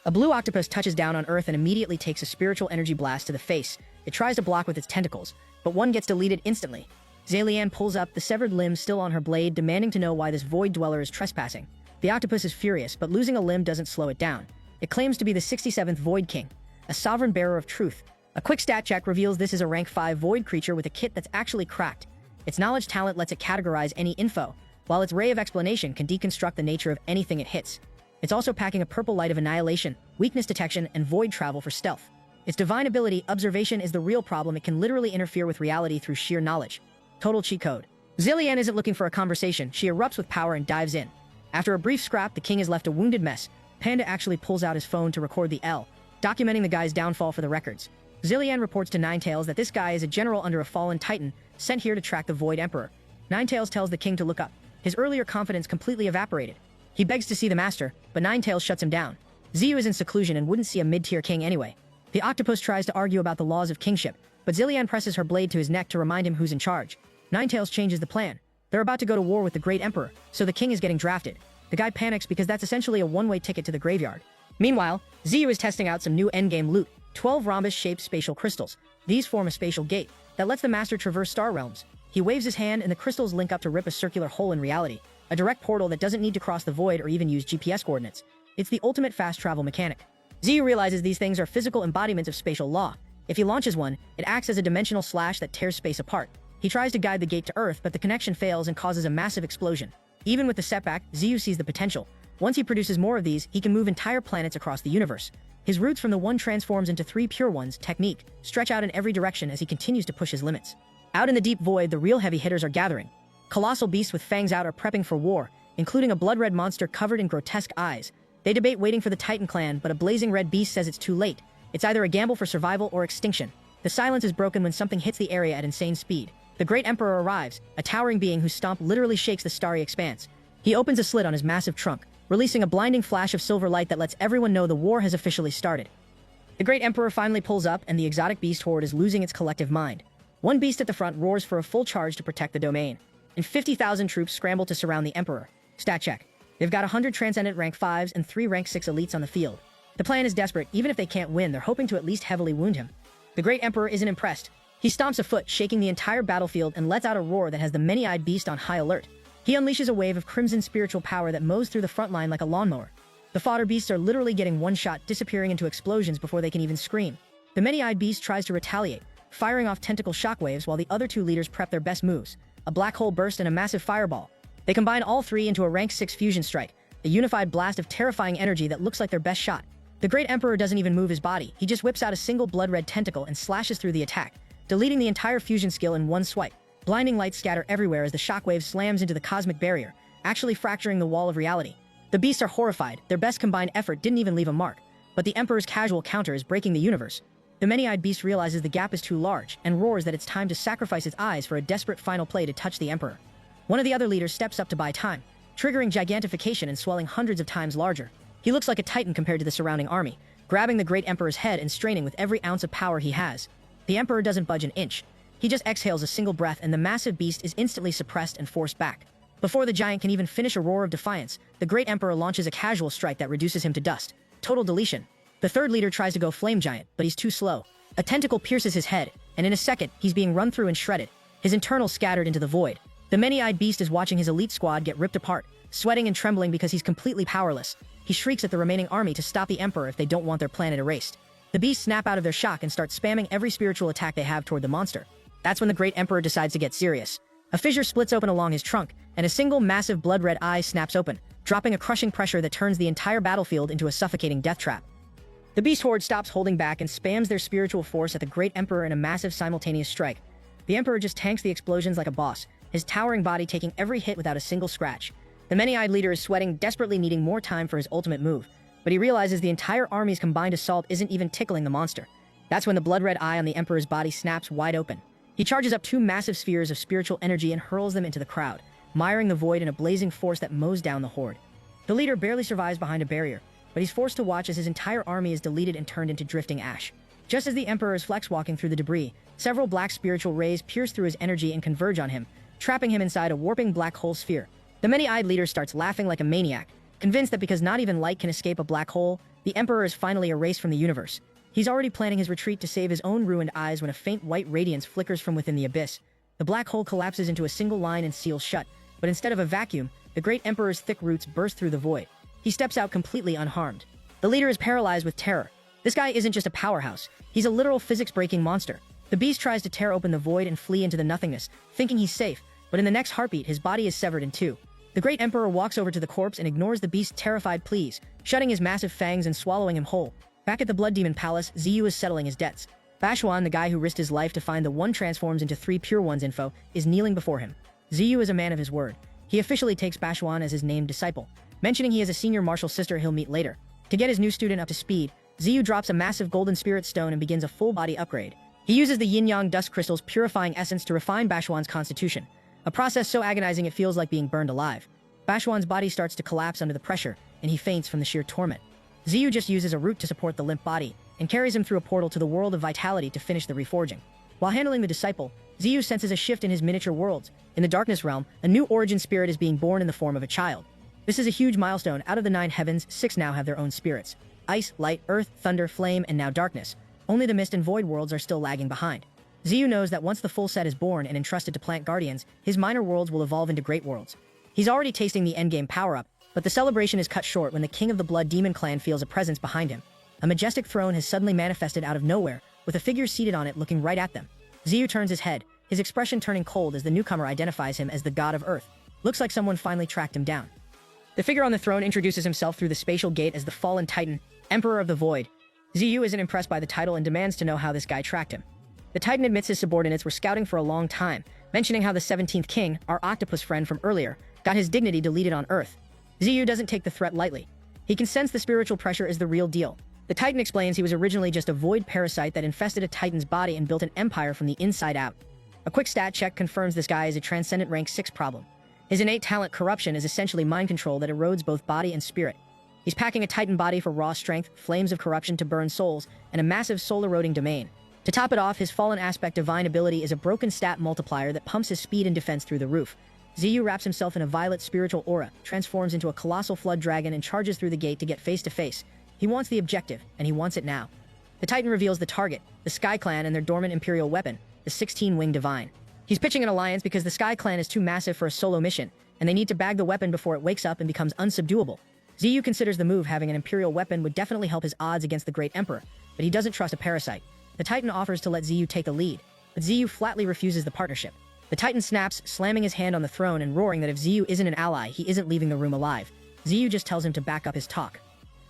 [SPEAKER 3] A blue octopus touches down on Earth and immediately takes a spiritual energy blast to the face. It tries to block with its tentacles, but one gets deleted instantly. Zalian pulls up, the severed limb still on her blade, demanding to know why this void dweller is trespassing. The octopus is furious, but losing a limb doesn't slow it down. It claims to be the 67th Void King, a sovereign bearer of truth. A quick stat check reveals this is a rank 5 void creature with a kit that's actually cracked. Its knowledge talent lets it categorize any info, while its ray of explanation can deconstruct the nature of anything it hits. It's also packing a purple light of annihilation, weakness detection, and void travel for stealth. Its divine ability, observation, is the real problem. It can literally interfere with reality through sheer knowledge. Total cheat code. Zillian isn't looking for a conversation. She erupts with power and dives in. After a brief scrap, the king is left a wounded mess. Panda actually pulls out his phone to record the L, documenting the guy's downfall for the records. Zillian reports to Ninetails that this guy is a general under a fallen titan, sent here to track the Void Emperor. Ninetails tells the king to look up. His earlier confidence completely evaporated. He begs to see the master, but Ninetails shuts him down. Ziyu is in seclusion and wouldn't see a mid-tier king anyway. The octopus tries to argue about the laws of kingship, but Zillian presses her blade to his neck to remind him who's in charge. Ninetails changes the plan. They're about to go to war with the Great Emperor, so the king is getting drafted. The guy panics because that's essentially a one-way ticket to the graveyard. Meanwhile, Ziyu is testing out some new endgame loot, 12 rhombus-shaped spatial crystals. These form a spatial gate that lets the master traverse star realms. He waves his hand and the crystals link up to rip a circular hole in reality, a direct portal that doesn't need to cross the void or even use GPS coordinates. It's the ultimate fast travel mechanic. Ziyu realizes these things are physical embodiments of spatial law. If he launches one, it acts as a dimensional slash that tears space apart. He tries to guide the gate to Earth, but the connection fails and causes a massive explosion. Even with the setback, Ziyu sees the potential. Once he produces more of these, he can move entire planets across the universe. His roots from the one transforms into three pure ones, technique, stretch out in every direction as he continues to push his limits. Out in the deep void, the real heavy hitters are gathering. Colossal beasts with fangs out are prepping for war, including a blood-red monster covered in grotesque eyes. They debate waiting for the Titan clan, but a blazing red beast says it's too late. It's either a gamble for survival or extinction. The silence is broken when something hits the area at insane speed. The Great Emperor arrives, a towering being whose stomp literally shakes the starry expanse. He opens a slit on his massive trunk, releasing a blinding flash of silver light that lets everyone know the war has officially started. The Great Emperor finally pulls up, and the exotic beast horde is losing its collective mind. One beast at the front roars for a full charge to protect the domain, and 50,000 troops scramble to surround the Emperor. Stat check. They've got 100 transcendent rank 5s and 3 rank 6 elites on the field. The plan is desperate. Even if they can't win, they're hoping to at least heavily wound him. The Great Emperor isn't impressed. He stomps a foot, shaking the entire battlefield, and lets out a roar that has the many-eyed beast on high alert. He unleashes a wave of crimson spiritual power that mows through the front line like a lawnmower. The fodder beasts are literally getting one shot, disappearing into explosions before they can even scream. The many-eyed beast tries to retaliate, firing off tentacle shockwaves while the other two leaders prep their best moves, a black hole burst and a massive fireball. They combine all three into a rank 6 fusion strike, a unified blast of terrifying energy that looks like their best shot. The Great Emperor doesn't even move his body. He just whips out a single blood-red tentacle and slashes through the attack, deleting the entire fusion skill in one swipe. Blinding lights scatter everywhere as the shockwave slams into the cosmic barrier, actually fracturing the wall of reality. The beasts are horrified. Their best combined effort didn't even leave a mark, but the Emperor's casual counter is breaking the universe. The many-eyed beast realizes the gap is too large and roars that it's time to sacrifice its eyes for a desperate final play to touch the Emperor. One of the other leaders steps up to buy time, triggering gigantification and swelling hundreds of times larger. He looks like a titan compared to the surrounding army, grabbing the Great Emperor's head and straining with every ounce of power he has. The Emperor doesn't budge an inch. He just exhales a single breath and the massive beast is instantly suppressed and forced back. Before the giant can even finish a roar of defiance, the Great Emperor launches a casual strike that reduces him to dust. Total deletion. The third leader tries to go flame giant, but he's too slow. A tentacle pierces his head, and in a second, he's being run through and shredded, his internals scattered into the void. The many-eyed beast is watching his elite squad get ripped apart, sweating and trembling because he's completely powerless. He shrieks at the remaining army to stop the Emperor if they don't want their planet erased. The beasts snap out of their shock and start spamming every spiritual attack they have toward the monster. That's when the Great Emperor decides to get serious. A fissure splits open along his trunk, and a single massive blood-red eye snaps open, dropping a crushing pressure that turns the entire battlefield into a suffocating death trap. The beast horde stops holding back and spams their spiritual force at the Great Emperor in a massive simultaneous strike. The Emperor just tanks the explosions like a boss, his towering body taking every hit without a single scratch. The many-eyed leader is sweating, desperately needing more time for his ultimate move, but he realizes the entire army's combined assault isn't even tickling the monster. That's when the blood-red eye on the Emperor's body snaps wide open. He charges up 2 massive spheres of spiritual energy and hurls them into the crowd, miring the void in a blazing force that mows down the horde. The leader barely survives behind a barrier, but he's forced to watch as his entire army is deleted and turned into drifting ash. Just as the Emperor is flex-walking through the debris, several black spiritual rays pierce through his energy and converge on him, trapping him inside a warping black hole sphere. The many-eyed leader starts laughing like a maniac, convinced that because not even light can escape a black hole, the Emperor is finally erased from the universe. He's already planning his retreat to save his own ruined eyes when a faint white radiance flickers from within the abyss. The black hole collapses into a single line and seals shut, but instead of a vacuum, the Great Emperor's thick roots burst through the void. He steps out completely unharmed. The leader is paralyzed with terror. This guy isn't just a powerhouse, he's a literal physics-breaking monster. The beast tries to tear open the void and flee into the nothingness, thinking he's safe, but in the next heartbeat, his body is severed in 2. The Great Emperor walks over to the corpse and ignores the beast's terrified pleas, shutting his massive fangs and swallowing him whole. Back at the Blood Demon Palace, Ziyu is settling his debts. Bashuan, the guy who risked his life to find the one transforms into 3 pure ones info, is kneeling before him. Ziyu is a man of his word. He officially takes Bashuan as his named disciple, mentioning he has a senior martial sister he'll meet later. To get his new student up to speed, Ziyu drops a massive golden spirit stone and begins a full-body upgrade. He uses the yin-yang dust crystal's purifying essence to refine Bashuan's constitution. a process so agonizing it feels like being burned alive. Bashwan's body starts to collapse under the pressure, and he faints from the sheer torment. Ziyu just uses a root to support the limp body, and carries him through a portal to the world of vitality to finish the reforging. While handling the disciple, Ziyu senses a shift in his miniature worlds. In the darkness realm, a new origin spirit is being born in the form of a child. This is a huge milestone. Out of the 9 heavens, 6 now have their own spirits. Ice, light, earth, thunder, flame, and now darkness. Only the mist and void worlds are still lagging behind. Ziyu knows that once the full set is born and entrusted to plant guardians, his minor worlds will evolve into great worlds. He's already tasting the endgame power-up, but the celebration is cut short when the king of the Blood Demon clan feels a presence behind him. A majestic throne has suddenly manifested out of nowhere, with a figure seated on it looking right at them. Ziyu turns his head, his expression turning cold as the newcomer identifies him as the god of Earth. Looks like someone finally tracked him down. The figure on the throne introduces himself through the spatial gate as the fallen titan, Emperor of the Void. Ziyu isn't impressed by the title and demands to know how this guy tracked him. The titan admits his subordinates were scouting for a long time, mentioning how the 17th king, our octopus friend from earlier, got his dignity deleted on Earth. Ziyu doesn't take the threat lightly. He can sense the spiritual pressure is the real deal. The titan explains he was originally just a void parasite that infested a titan's body and built an empire from the inside out. A quick stat check confirms this guy is a transcendent rank 6 problem. His innate talent corruption is essentially mind control that erodes both body and spirit. He's packing a titan body for raw strength, flames of corruption to burn souls, and a massive soul-eroding domain. To top it off, his fallen aspect divine ability is a broken stat multiplier that pumps his speed and defense through the roof. Ziyu wraps himself in a violet spiritual aura, transforms into a colossal flood dragon, and charges through the gate to get face to face. He wants the objective, and he wants it now. The titan reveals the target, the Sky Clan and their dormant imperial weapon, the 16-winged divine. He's pitching an alliance because the Sky Clan is too massive for a solo mission, and they need to bag the weapon before it wakes up and becomes unsubduable. Ziyu considers the move having an imperial weapon would definitely help his odds against the Great Emperor, but he doesn't trust a parasite. The titan offers to let Ziyu take the lead, but Ziyu flatly refuses the partnership. The titan snaps, slamming his hand on the throne and roaring that if Ziyu isn't an ally, he isn't leaving the room alive. Ziyu just tells him to back up his talk.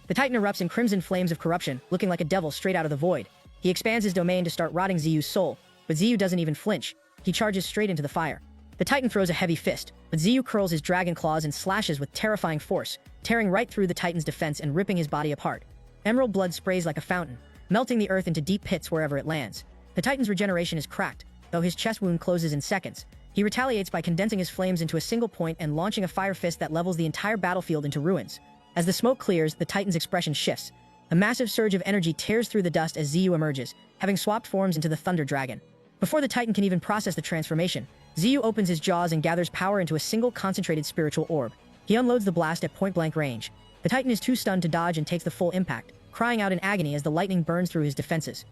[SPEAKER 3] The titan erupts in crimson flames of corruption, looking like a devil straight out of the void. He expands his domain to start rotting Ziyu's soul, but Ziyu doesn't even flinch. He charges straight into the fire. The titan throws a heavy fist, but Ziyu curls his dragon claws and slashes with terrifying force, tearing right through the titan's defense and ripping his body apart. Emerald blood sprays like a fountain, melting the earth into deep pits wherever it lands. The titan's regeneration is cracked, though his chest wound closes in seconds. He retaliates by condensing his flames into a single point and launching a fire fist that levels the entire battlefield into ruins. As the smoke clears, the titan's expression shifts. A massive surge of energy tears through the dust as Ziyu emerges, having swapped forms into the Thunder Dragon. Before the titan can even process the transformation, Ziyu opens his jaws and gathers power into a single concentrated spiritual orb. He unloads the blast at point-blank range. The titan is too stunned to dodge and takes the full impact, crying out in agony as the lightning burns through his defenses.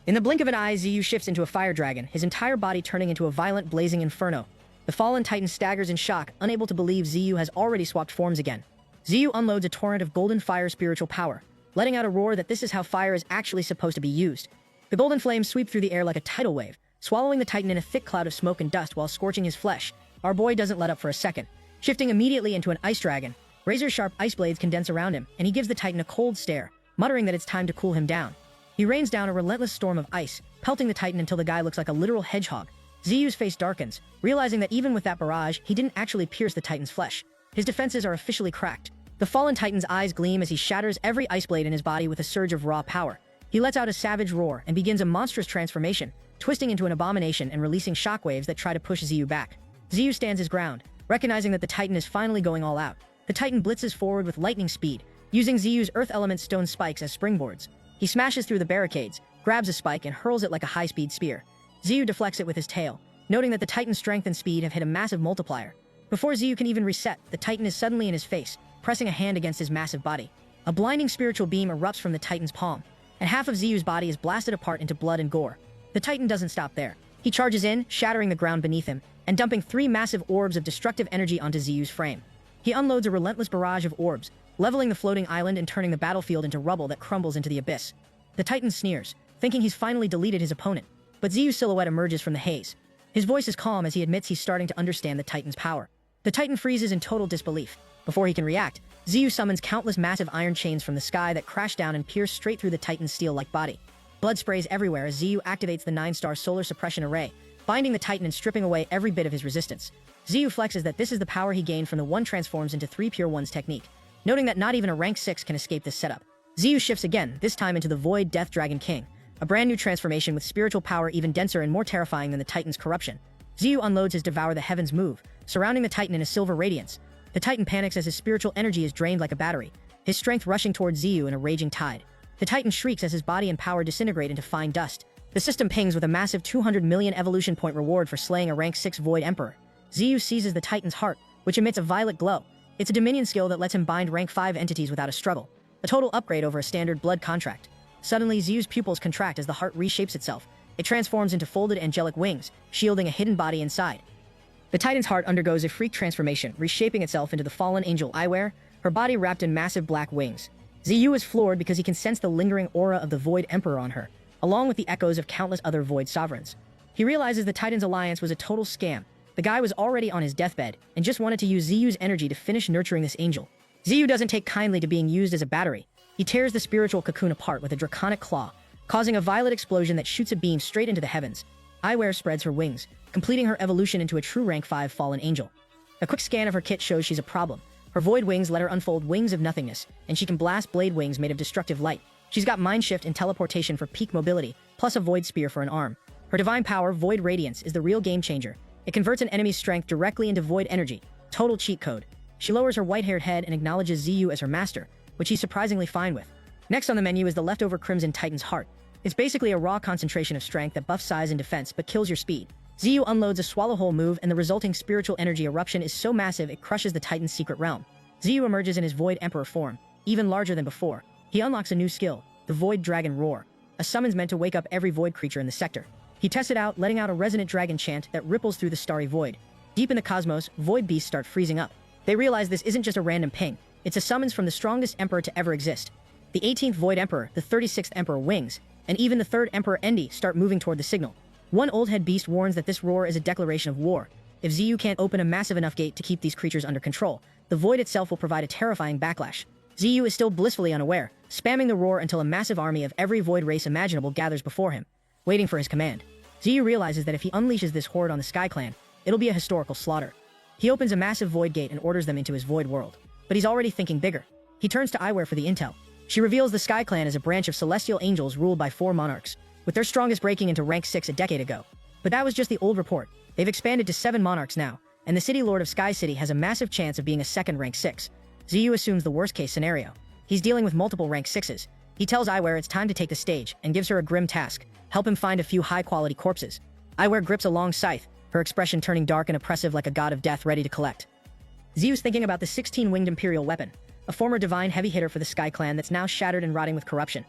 [SPEAKER 3] In the blink of an eye, Ziyu shifts into a fire dragon, his entire body turning into a violent, blazing inferno. The fallen titan staggers in shock, unable to believe Ziyu has already swapped forms again. Ziyu unloads a torrent of golden fire spiritual power, letting out a roar that this is how fire is actually supposed to be used. The golden flames sweep through the air like a tidal wave, swallowing the titan in a thick cloud of smoke and dust while scorching his flesh. Our boy doesn't let up for a second. Shifting immediately into an ice dragon, razor-sharp ice blades condense around him, and he gives the titan a cold stare, muttering that it's time to cool him down. He rains down a relentless storm of ice, pelting the titan until the guy looks like a literal hedgehog. Ziyu's face darkens, realizing that even with that barrage, he didn't actually pierce the titan's flesh. His defenses are officially cracked. The fallen titan's eyes gleam as he shatters every ice blade in his body with a surge of raw power. He lets out a savage roar and begins a monstrous transformation, twisting into an abomination and releasing shockwaves that try to push Ziyu back. Ziyu stands his ground, recognizing that the titan is finally going all out. The titan blitzes forward with lightning speed, using Ziyu's earth element stone spikes as springboards. He smashes through the barricades, grabs a spike and hurls it like a high-speed spear. Ziyu deflects it with his tail, noting that the titan's strength and speed have hit a massive multiplier. Before Ziyu can even reset, the titan is suddenly in his face, pressing a hand against his massive body. A blinding spiritual beam erupts from the titan's palm, and half of Ziyu's body is blasted apart into blood and gore. The titan doesn't stop there. He charges in, shattering the ground beneath him, and dumping 3 massive orbs of destructive energy onto Ziyu's frame. He unloads a relentless barrage of orbs, leveling the floating island and turning the battlefield into rubble that crumbles into the abyss. The titan sneers, thinking he's finally deleted his opponent, but Ziyu's silhouette emerges from the haze. His voice is calm as he admits he's starting to understand the titan's power. The titan freezes in total disbelief. Before he can react, Ziyu summons countless massive iron chains from the sky that crash down and pierce straight through the titan's steel-like body. Blood sprays everywhere as Ziyu activates the 9-star solar suppression array, binding the titan and stripping away every bit of his resistance. Ziyu flexes that this is the power he gained from the 1 transforms into 3 pure 1s technique, noting that not even a rank 6 can escape this setup. Ziyu shifts again, this time into the Void Death Dragon King, a brand new transformation with spiritual power even denser and more terrifying than the titan's corruption. Ziyu unloads his Devour the Heavens move, surrounding the Titan in a silver radiance. The Titan panics as his spiritual energy is drained like a battery, his strength rushing towards Ziyu in a raging tide. The Titan shrieks as his body and power disintegrate into fine dust. The system pings with a massive 200 million evolution point reward for slaying a rank 6 Void Emperor. Ziyu seizes the Titan's heart, which emits a violet glow. It's a Dominion skill that lets him bind rank 5 entities without a struggle. A total upgrade over a standard blood contract. Suddenly, Ziyu's pupils contract as the heart reshapes itself. It transforms into folded angelic wings, shielding a hidden body inside. The Titan's heart undergoes a freak transformation, reshaping itself into the fallen angel Iware, her body wrapped in massive black wings. Ziyu is floored because he can sense the lingering aura of the Void Emperor on her, along with the echoes of countless other Void sovereigns. He realizes the Titan's alliance was a total scam. The guy was already on his deathbed and just wanted to use Ziyu's energy to finish nurturing this angel. Ziyu doesn't take kindly to being used as a battery. He tears the spiritual cocoon apart with a draconic claw, causing a violet explosion that shoots a beam straight into the heavens. Iware spreads her wings, completing her evolution into a true rank 5 fallen angel. A quick scan of her kit shows she's a problem. Her void wings let her unfold wings of nothingness, and she can blast blade wings made of destructive light. She's got mind shift and teleportation for peak mobility, plus a void spear for an arm. Her divine power, Void Radiance, is the real game changer. It converts an enemy's strength directly into void energy. Total cheat code. She lowers her white-haired head and acknowledges Ziyu as her master, which he's surprisingly fine with. Next on the menu is the leftover Crimson Titan's Heart. It's basically a raw concentration of strength that buffs size and defense but kills your speed. Ziyu unloads a swallowhole move and the resulting spiritual energy eruption is so massive it crushes the Titan's secret realm. Ziyu emerges in his Void Emperor form, even larger than before. He unlocks a new skill, the Void Dragon Roar, a summons meant to wake up every void creature in the sector. He tests it out, letting out a resonant dragon chant that ripples through the starry void. Deep in the cosmos, void beasts start freezing up. They realize this isn't just a random ping, it's a summons from the strongest emperor to ever exist. The 18th Void Emperor, the 36th Emperor Wings, and even the 3rd Emperor Endi start moving toward the signal. One old head beast warns that this roar is a declaration of war. If Ziyu can't open a massive enough gate to keep these creatures under control, the void itself will provide a terrifying backlash. Ziyu is still blissfully unaware, spamming the roar until a massive army of every void race imaginable gathers before him, waiting for his command. Ziyu realizes that if he unleashes this horde on the Sky Clan, it'll be a historical slaughter. He opens a massive void gate and orders them into his void world. But he's already thinking bigger. He turns to Iware for the intel. She reveals the Sky Clan is a branch of celestial angels ruled by 4 monarchs, with their strongest breaking into rank 6 a decade ago. But that was just the old report. They've expanded to 7 monarchs now, and the City Lord of Sky City has a massive chance of being a second rank 6. Ziyu assumes the worst-case scenario. He's dealing with multiple rank 6s. He tells Iware it's time to take the stage, and gives her a grim task, help him find a few high-quality corpses. Iware grips a long scythe, her expression turning dark and oppressive like a god of death ready to collect. Ziyu's thinking about the 16-winged Imperial weapon, a former divine heavy hitter for the Sky Clan that's now shattered and rotting with corruption.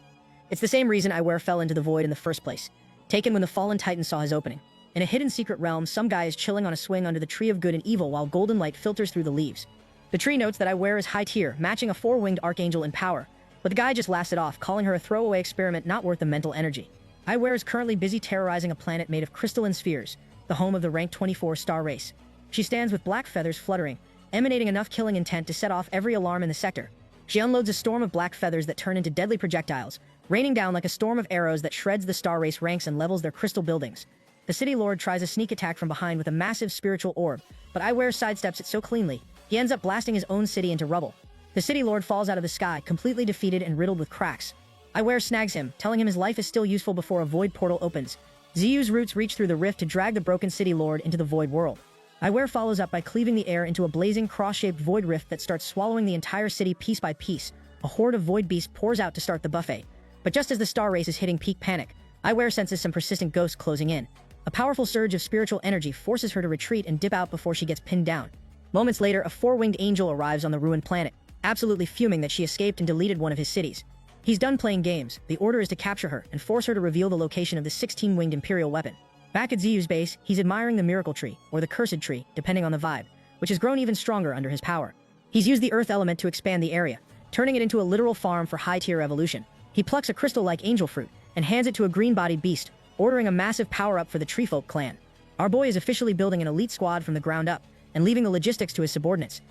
[SPEAKER 3] It's the same reason Iware fell into the void in the first place, taken when the fallen titan saw his opening. In a hidden secret realm, some guy is chilling on a swing under the tree of good and evil while golden light filters through the leaves. The tree notes that Iware is high tier, matching a 4-winged archangel in power, but the guy just laughs it off, calling her a throwaway experiment not worth the mental energy. Iware is currently busy terrorizing a planet made of crystalline spheres, the home of the rank 24 star race. She stands with black feathers fluttering, emanating enough killing intent to set off every alarm in the sector. She unloads a storm of black feathers that turn into deadly projectiles, raining down like a storm of arrows that shreds the star race ranks and levels their crystal buildings. The City Lord tries a sneak attack from behind with a massive spiritual orb, but Iware sidesteps it so cleanly, he ends up blasting his own city into rubble. The City Lord falls out of the sky, completely defeated and riddled with cracks. Iware snags him, telling him his life is still useful before a void portal opens. Ziyu's roots reach through the rift to drag the broken City Lord into the void world. Iware follows up by cleaving the air into a blazing cross-shaped void rift that starts swallowing the entire city piece by piece. A horde of void beasts pours out to start the buffet. But just as the star race is hitting peak panic, Iware senses some persistent ghosts closing in. A powerful surge of spiritual energy forces her to retreat and dip out before she gets pinned down. Moments later, a 4-winged angel arrives on the ruined planet, absolutely fuming that she escaped and deleted one of his cities. He's done playing games. The order is to capture her and force her to reveal the location of the 16-winged Imperial weapon. Back at Ziyu's base, he's admiring the Miracle Tree, or the Cursed Tree, depending on the vibe, which has grown even stronger under his power. He's used the Earth element to expand the area, turning it into a literal farm for high-tier evolution. He plucks a crystal-like angel fruit and hands it to a green-bodied beast, ordering a massive power-up for the Treefolk clan. Our boy is officially building an elite squad from the ground up, and leaving the logistics to his subordinates.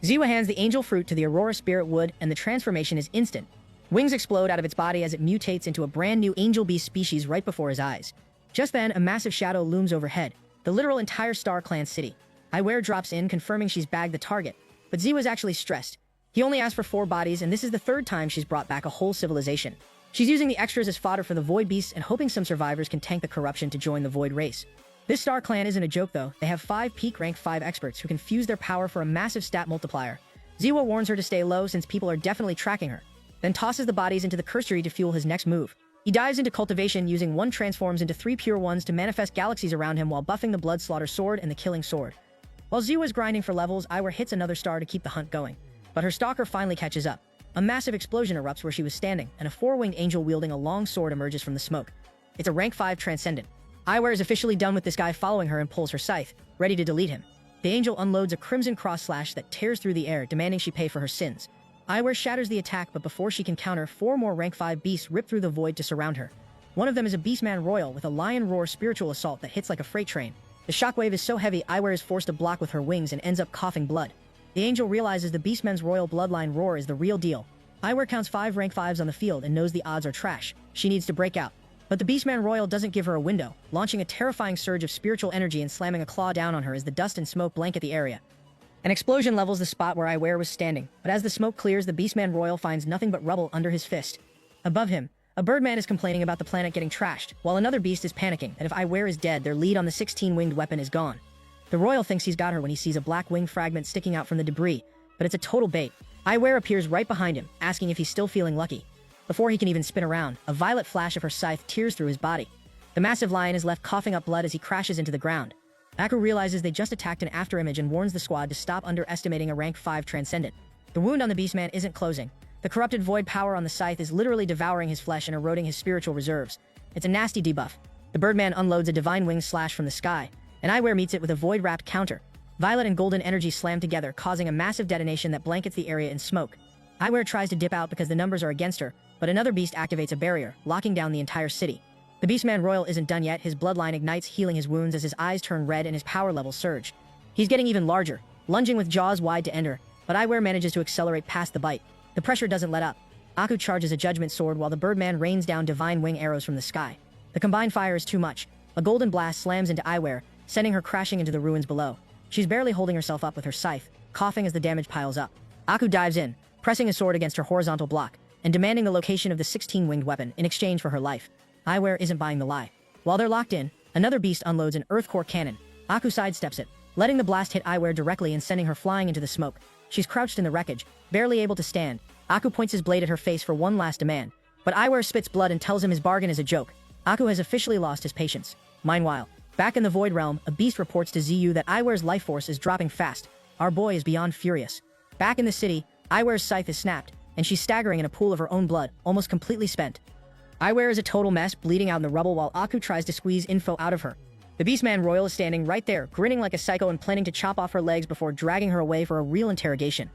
[SPEAKER 3] Ziyu hands the angel fruit to the Aurora Spirit Wood, and the transformation is instant. Wings explode out of its body as it mutates into a brand new angel beast species right before his eyes. Just then, a massive shadow looms overhead, the literal entire Star Clan city. Iware drops in, confirming she's bagged the target, but Ziyu is actually stressed. He only asked for 4 bodies, and this is the 3rd time she's brought back a whole civilization. She's using the extras as fodder for the Void Beasts and hoping some survivors can tank the corruption to join the Void race. This Star Clan isn't a joke though. They have 5 peak rank 5 experts who can fuse their power for a massive stat multiplier. Ziwa warns her to stay low since people are definitely tracking her, then tosses the bodies into the cursory to fuel his next move. He dives into cultivation using 1 transforms into 3 pure ones to manifest galaxies around him while buffing the Blood Slaughter sword and the Killing sword. While Ziwa is grinding for levels, Iwer hits another star to keep the hunt going. But her stalker finally catches up. A massive explosion erupts where she was standing, and a 4-winged angel wielding a long sword emerges from the smoke. It's a rank 5 transcendent. Iwer is officially done with this guy following her and pulls her scythe, ready to delete him. The angel unloads a crimson cross slash that tears through the air, demanding she pay for her sins. Iwer shatters the attack, but before she can counter, 4 more rank 5 beasts rip through the void to surround her. One of them is a Beastman Royal with a lion roar spiritual assault that hits like a freight train. The shockwave is so heavy, Iwer is forced to block with her wings and ends up coughing blood. The angel realizes the Beastman's royal bloodline roar is the real deal. Iwer counts 5 rank 5s on the field and knows the odds are trash. She needs to break out. But the Beastman Royal doesn't give her a window, launching a terrifying surge of spiritual energy and slamming a claw down on her as the dust and smoke blanket the area. An explosion levels the spot where Iwer was standing, but as the smoke clears, the Beastman Royal finds nothing but rubble under his fist. Above him, a birdman is complaining about the planet getting trashed, while another beast is panicking that if Iwer is dead, their lead on the 16-winged weapon is gone. The Royal thinks he's got her when he sees a black wing fragment sticking out from the debris, but it's a total bait. Iwer appears right behind him, asking if he's still feeling lucky. Before he can even spin around, a violet flash of her scythe tears through his body. The massive lion is left coughing up blood as he crashes into the ground. Aku realizes they just attacked an afterimage and warns the squad to stop underestimating a rank 5 transcendent. The wound on the Beastman isn't closing. The corrupted void power on the scythe is literally devouring his flesh and eroding his spiritual reserves. It's a nasty debuff. The birdman unloads a divine wing slash from the sky, and Iwer meets it with a void-wrapped counter. Violet and golden energy slam together, causing a massive detonation that blankets the area in smoke. Iwer tries to dip out because the numbers are against her, but another beast activates a barrier, locking down the entire city. The Beastman Royal isn't done yet. His bloodline ignites, healing his wounds as his eyes turn red and his power levels surge. He's getting even larger, lunging with jaws wide to end her, but Iwer manages to accelerate past the bite. The pressure doesn't let up. Aku charges a judgment sword while the birdman rains down divine wing arrows from the sky. The combined fire is too much. A golden blast slams into Iwer, sending her crashing into the ruins below. She's barely holding herself up with her scythe, coughing as the damage piles up. Aku dives in, pressing a sword against her horizontal block, and demanding the location of the 16-winged weapon in exchange for her life. Iwer isn't buying the lie. While they're locked in, another beast unloads an earth core cannon. Aku sidesteps it, letting the blast hit Iwer directly and sending her flying into the smoke. She's crouched in the wreckage, barely able to stand. Aku points his blade at her face for one last demand, but Iwer spits blood and tells him his bargain is a joke. Aku has officially lost his patience. Meanwhile, back in the Void Realm, a beast reports to Ziyu that Iwer's life force is dropping fast. Our boy is beyond furious. Back in the city, Iwer's scythe is snapped, and she's staggering in a pool of her own blood, almost completely spent. Iwer is a total mess, bleeding out in the rubble while Aku tries to squeeze info out of her. The Beastman Royal is standing right there, grinning like a psycho and planning to chop off her legs before dragging her away for a real interrogation.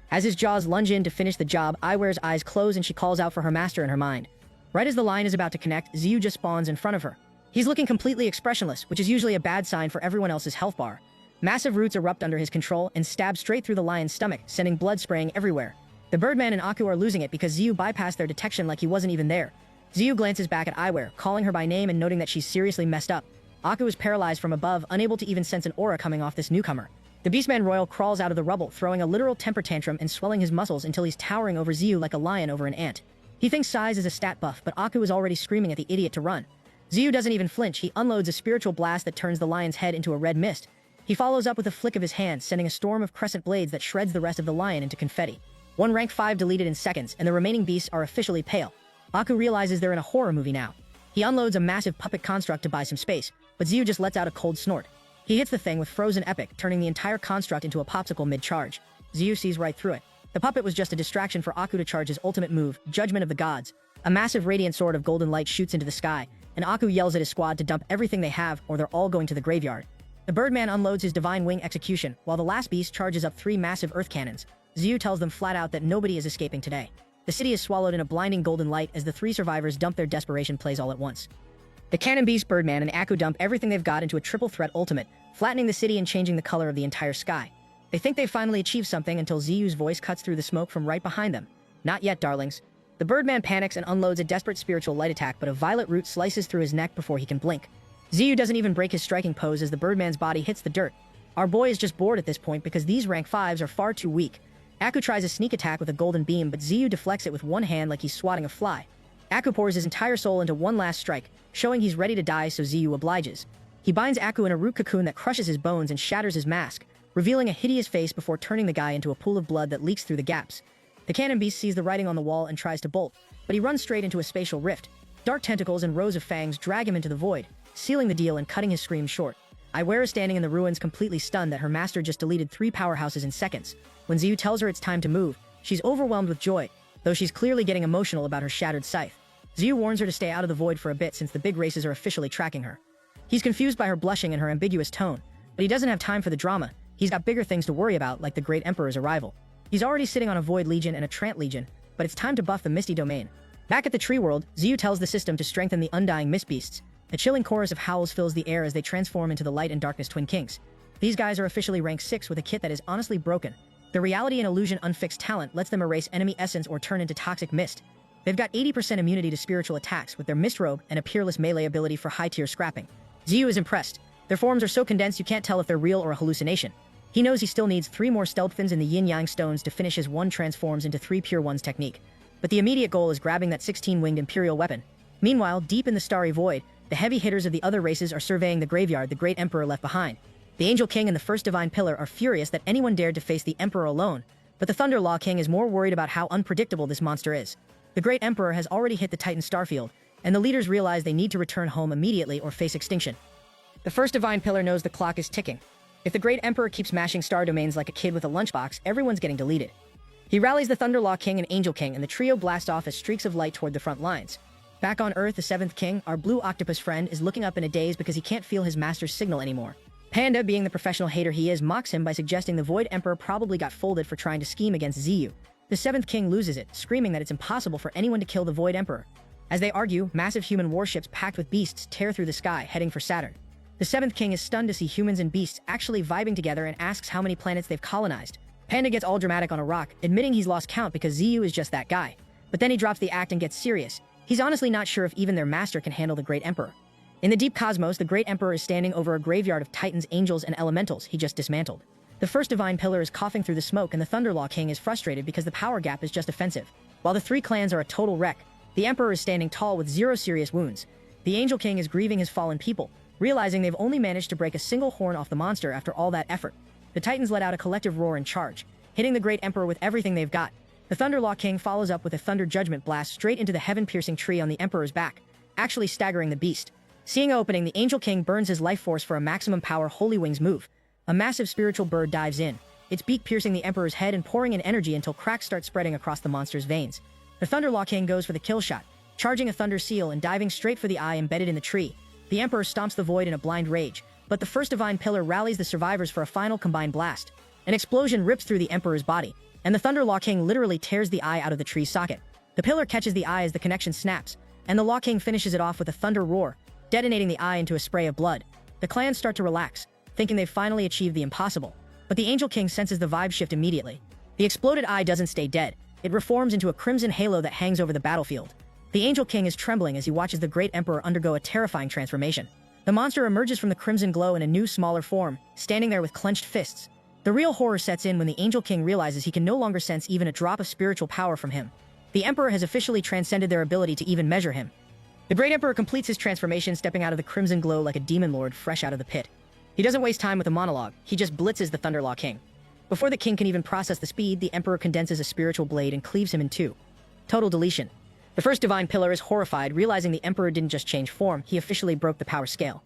[SPEAKER 3] As his jaws lunge in to finish the job, Iwer's eyes close and she calls out for her master in her mind. Right as the line is about to connect, Ziyu just spawns in front of her. He's looking completely expressionless, which is usually a bad sign for everyone else's health bar. Massive roots erupt under his control and stab straight through the lion's stomach, sending blood spraying everywhere. The Birdman and Aku are losing it because Ziyu bypassed their detection like he wasn't even there. Ziyu glances back at Iwer, calling her by name and noting that she's seriously messed up. Aku is paralyzed from above, unable to even sense an aura coming off this newcomer. The Beastman Royal crawls out of the rubble, throwing a literal temper tantrum and swelling his muscles until he's towering over Ziyu like a lion over an ant. He thinks size is a stat buff, but Aku is already screaming at the idiot to run. Ziyu doesn't even flinch. He unloads a spiritual blast that turns the lion's head into a red mist. He follows up with a flick of his hand, sending a storm of crescent blades that shreds the rest of the lion into confetti. One rank 5 deleted in seconds, and the remaining beasts are officially pale. Aku realizes they're in a horror movie now. He unloads a massive puppet construct to buy some space, but Ziyu just lets out a cold snort. He hits the thing with frozen epic, turning the entire construct into a popsicle mid-charge. Ziyu sees right through it. The puppet was just a distraction for Aku to charge his ultimate move, Judgment of the Gods. A massive radiant sword of golden light shoots into the sky, and Aku yells at his squad to dump everything they have or they're all going to the graveyard. The Birdman unloads his divine wing execution, while the last beast charges up 3 massive earth cannons. Ziyu tells them flat out that nobody is escaping today. The city is swallowed in a blinding golden light as the 3 survivors dump their desperation plays all at once. The Cannon Beast, Birdman, and Aku dump everything they've got into a triple threat ultimate, flattening the city and changing the color of the entire sky. They think they've finally achieved something until Ziyu's voice cuts through the smoke from right behind them. Not yet, darlings. The Birdman panics and unloads a desperate spiritual light attack, but a violet root slices through his neck before he can blink. Ziyu doesn't even break his striking pose as the Birdman's body hits the dirt. Our boy is just bored at this point because these rank 5s are far too weak. Aku tries a sneak attack with a golden beam, but Ziyu deflects it with one hand like he's swatting a fly. Aku pours his entire soul into one last strike, showing he's ready to die, so Ziyu obliges. He He binds Aku in a root cocoon that crushes his bones and shatters his mask, revealing a hideous face before turning the guy into a pool of blood that leaks through the gaps. The cannon beast sees the writing on the wall and tries to bolt, but he runs straight into a spatial rift. Dark tentacles and rows of fangs drag him into the void, sealing the deal and cutting his scream short. Iwara is standing in the ruins, completely stunned that her master just deleted 3 powerhouses in seconds. When Ziyu tells her it's time to move, she's overwhelmed with joy, though she's clearly getting emotional about her shattered scythe. Ziyu warns her to stay out of the void for a bit since the big races are officially tracking her. He's confused by her blushing and her ambiguous tone, but he doesn't have time for the drama. He's got bigger things to worry about, like the Great Emperor's arrival. He's already sitting on a Void Legion and a Trant Legion, but it's time to buff the Misty Domain. Back at the Tree World, Ziyu tells the system to strengthen the undying Mist Beasts. A chilling chorus of howls fills the air as they transform into the Light and Darkness Twin Kings. These guys are officially rank 6 with a kit that is honestly broken. The reality and illusion unfixed talent lets them erase enemy essence or turn into toxic mist. They've got 80% immunity to spiritual attacks with their Mist Robe and a peerless melee ability for high-tier scrapping. Ziyu is impressed. Their forms are so condensed you can't tell if they're real or a hallucination. He knows he still needs 3 more stealth fins in the yin-yang stones to finish his 1 transforms into 3 pure ones technique. But the immediate goal is grabbing that 16-winged Imperial weapon. Meanwhile, deep in the starry void, the heavy hitters of the other races are surveying the graveyard the Great Emperor left behind. The Angel King and the First Divine Pillar are furious that anyone dared to face the Emperor alone, but the Thunder Law King is more worried about how unpredictable this monster is. The Great Emperor has already hit the Titan starfield, and the leaders realize they need to return home immediately or face extinction. The First Divine Pillar knows the clock is ticking. If the Great Emperor keeps mashing star domains like a kid with a lunchbox, everyone's getting deleted. He rallies the Thunder Law King and Angel King, and the trio blast off as streaks of light toward the front lines. Back on Earth, the 7th King, our blue octopus friend, is looking up in a daze because he can't feel his master's signal anymore. Panda, being the professional hater he is, mocks him by suggesting the Void Emperor probably got folded for trying to scheme against Ziyu. The 7th King loses it, screaming that it's impossible for anyone to kill the Void Emperor. As they argue, massive human warships packed with beasts tear through the sky, heading for Saturn. The 7th King is stunned to see humans and beasts actually vibing together and asks how many planets they've colonized. Panda gets all dramatic on a rock, admitting he's lost count because Ziyu is just that guy. But then he drops the act and gets serious. He's honestly not sure if even their master can handle the Great Emperor. In the deep cosmos, the Great Emperor is standing over a graveyard of titans, angels, and elementals he just dismantled. The First Divine Pillar is coughing through the smoke, and the Thunder Law King is frustrated because the power gap is just offensive. While the 3 clans are a total wreck, the Emperor is standing tall with 0 serious wounds. The Angel King is grieving his fallen people, realizing they've only managed to break a single horn off the monster after all that effort. The Titans let out a collective roar and charge, hitting the Great Emperor with everything they've got. The Thunder Law King follows up with a Thunder Judgment blast straight into the heaven-piercing tree on the Emperor's back, actually staggering the beast. Seeing an opening, the Angel King burns his life force for a maximum power Holy Wings move. A massive spiritual bird dives in, its beak piercing the Emperor's head and pouring in energy until cracks start spreading across the monster's veins. The Thunder Law King goes for the kill shot, charging a Thunder Seal and diving straight for the eye embedded in the tree. The Emperor stomps the void in a blind rage, but the First Divine Pillar rallies the survivors for a final combined blast. An explosion rips through the Emperor's body, and the Thunder Law King literally tears the eye out of the tree's socket. The pillar catches the eye as the connection snaps, and the Law King finishes it off with a thunder roar, detonating the eye into a spray of blood. The clans start to relax, thinking they've finally achieved the impossible. But the Angel King senses the vibe shift immediately. The exploded eye doesn't stay dead. It reforms into a crimson halo that hangs over the battlefield. The Angel King is trembling as he watches the Great Emperor undergo a terrifying transformation. The monster emerges from the crimson glow in a new, smaller form, standing there with clenched fists. The real horror sets in when the Angel King realizes he can no longer sense even a drop of spiritual power from him. The Emperor has officially transcended their ability to even measure him. The Great Emperor completes his transformation, stepping out of the crimson glow like a demon lord fresh out of the pit. He doesn't waste time with a monologue, he just blitzes the Thunder Law King. Before the king can even process the speed, the Emperor condenses a spiritual blade and cleaves him in 2. Total deletion. The First Divine Pillar is horrified, realizing the Emperor didn't just change form, he officially broke the power scale.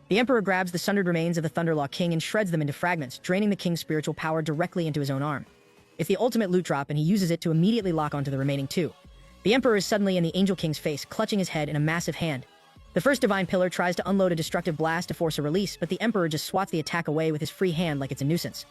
[SPEAKER 3] The Emperor grabs the sundered remains of the Thunder Law King and shreds them into fragments, draining the king's spiritual power directly into his own arm. It's the ultimate loot drop, and he uses it to immediately lock onto the remaining 2. The Emperor is suddenly in the Angel King's face, clutching his head in a massive hand. The First Divine Pillar tries to unload a destructive blast to force a release, but the Emperor just swats the attack away with his free hand like it's a nuisance.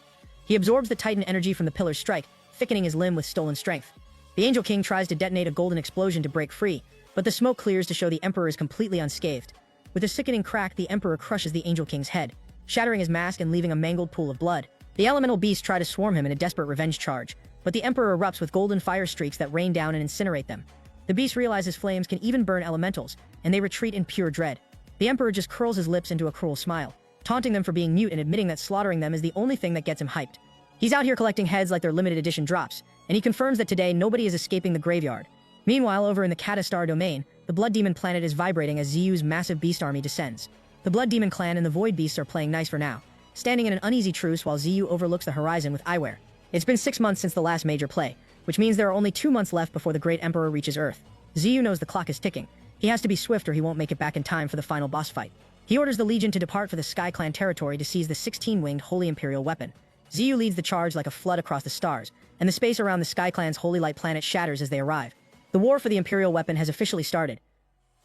[SPEAKER 3] He absorbs the Titan energy from the Pillar's strike, thickening his limb with stolen strength. The Angel King tries to detonate a golden explosion to break free, but the smoke clears to show the Emperor is completely unscathed. With a sickening crack, the Emperor crushes the Angel King's head, shattering his mask and leaving a mangled pool of blood. The elemental beasts try to swarm him in a desperate revenge charge, but the Emperor erupts with golden fire streaks that rain down and incinerate them. The beast realizes flames can even burn elementals, and they retreat in pure dread. The Emperor just curls his lips into a cruel smile, taunting them for being mute and admitting that slaughtering them is the only thing that gets him hyped. He's out here collecting heads like they're limited edition drops, and he confirms that today nobody is escaping the graveyard. Meanwhile, over in the Katastar domain, the Blood Demon planet is vibrating as Ziyu's massive beast army descends. The Blood Demon clan and the Void Beasts are playing nice for now, standing in an uneasy truce while Ziyu overlooks the horizon with eyewear. It's been 6 months since the last major play, which means there are only 2 months left before the Great Emperor reaches Earth. Ziyu knows the clock is ticking. He has to be swift or he won't make it back in time for the final boss fight. He orders the Legion to depart for the Sky Clan territory to seize the 16-winged Holy Imperial weapon. Ziyu leads the charge like a flood across the stars, and the space around the Sky Clan's Holy Light planet shatters as they arrive. The war for the Imperial weapon has officially started.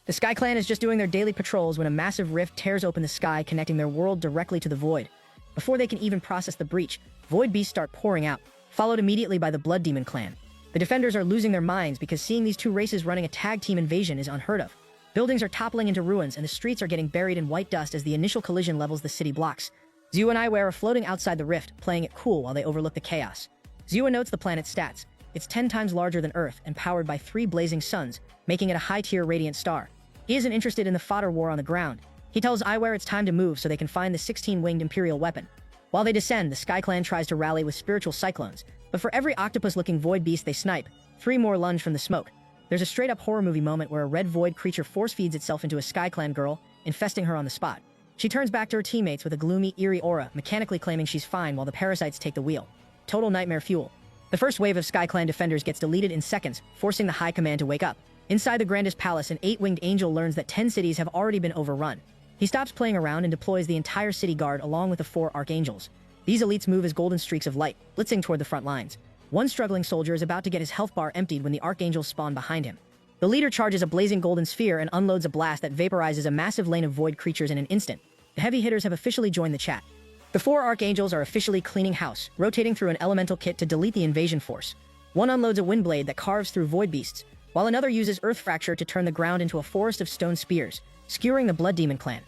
[SPEAKER 3] The Sky Clan is just doing their daily patrols when a massive rift tears open the sky, connecting their world directly to the Void. Before they can even process the breach, Void Beasts start pouring out, followed immediately by the Blood Demon clan. The defenders are losing their minds because seeing these two races running a tag team invasion is unheard of. Buildings are toppling into ruins and the streets are getting buried in white dust as the initial collision levels the city blocks. Ziyu and Iware are floating outside the rift, playing it cool while they overlook the chaos. Ziyu notes the planet's stats. It's 10 times larger than Earth and powered by 3 blazing suns, making it a high-tier radiant star. He isn't interested in the fodder war on the ground. He tells Iware it's time to move so they can find the 16-winged Imperial weapon. While they descend, the Sky Clan tries to rally with spiritual cyclones, but for every octopus-looking void beast they snipe, 3 more lunge from the smoke. There's a straight-up horror movie moment where a red void creature force-feeds itself into a Sky Clan girl, infesting her on the spot. She turns back to her teammates with a gloomy, eerie aura, mechanically claiming she's fine while the parasites take the wheel. Total nightmare fuel. The first wave of Sky Clan defenders gets deleted in seconds, forcing the High Command to wake up. Inside the Grandest Palace, an 8-winged angel learns that 10 cities have already been overrun. He stops playing around and deploys the entire city guard along with the 4 archangels. These elites move as golden streaks of light, blitzing toward the front lines. One struggling soldier is about to get his health bar emptied when the archangels spawn behind him. The leader charges a blazing golden sphere and unloads a blast that vaporizes a massive lane of void creatures in an instant. The heavy hitters have officially joined the chat. The 4 archangels are officially cleaning house, rotating through an elemental kit to delete the invasion force. One unloads a windblade that carves through void beasts, while another uses earth fracture to turn the ground into a forest of stone spears, skewering the Blood Demon clan.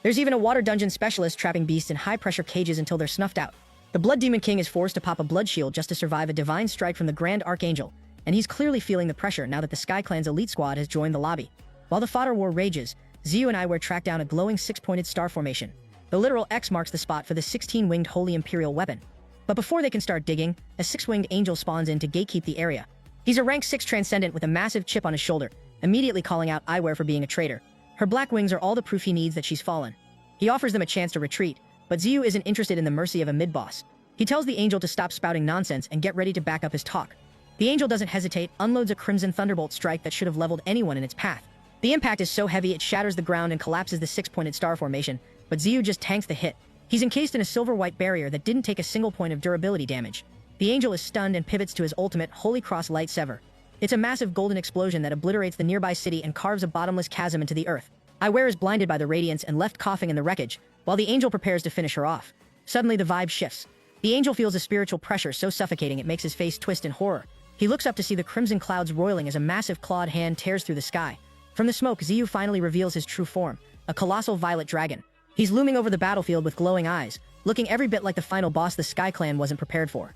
[SPEAKER 3] There's even a water dungeon specialist trapping beasts in high-pressure cages until they're snuffed out. The Blood Demon King is forced to pop a blood shield just to survive a divine strike from the Grand Archangel, and he's clearly feeling the pressure now that the Sky Clan's elite squad has joined the lobby. While the fodder war rages, Ziyu and Iware track down a glowing 6-pointed star formation. The literal X marks the spot for the 16-winged Holy Imperial weapon. But before they can start digging, a 6-winged angel spawns in to gatekeep the area. He's a rank 6 transcendent with a massive chip on his shoulder, immediately calling out Iware for being a traitor. Her black wings are all the proof he needs that she's fallen. He offers them a chance to retreat, but Ziyu isn't interested in the mercy of a mid-boss. He tells the angel to stop spouting nonsense and get ready to back up his talk. The angel doesn't hesitate, unloads a crimson thunderbolt strike that should have leveled anyone in its path. The impact is so heavy it shatters the ground and collapses the 6-pointed star formation, but Ziyu just tanks the hit. He's encased in a silver-white barrier that didn't take a single point of durability damage. The angel is stunned and pivots to his ultimate, Holy Cross Light Sever. It's a massive golden explosion that obliterates the nearby city and carves a bottomless chasm into the earth. Iware is blinded by the radiance and left coughing in the wreckage, while the angel prepares to finish her off. Suddenly the vibe shifts. The angel feels a spiritual pressure so suffocating it makes his face twist in horror. He looks up to see the crimson clouds roiling as a massive clawed hand tears through the sky. From the smoke, Ziyu finally reveals his true form, a colossal violet dragon. He's looming over the battlefield with glowing eyes, looking every bit like the final boss the Sky Clan wasn't prepared for.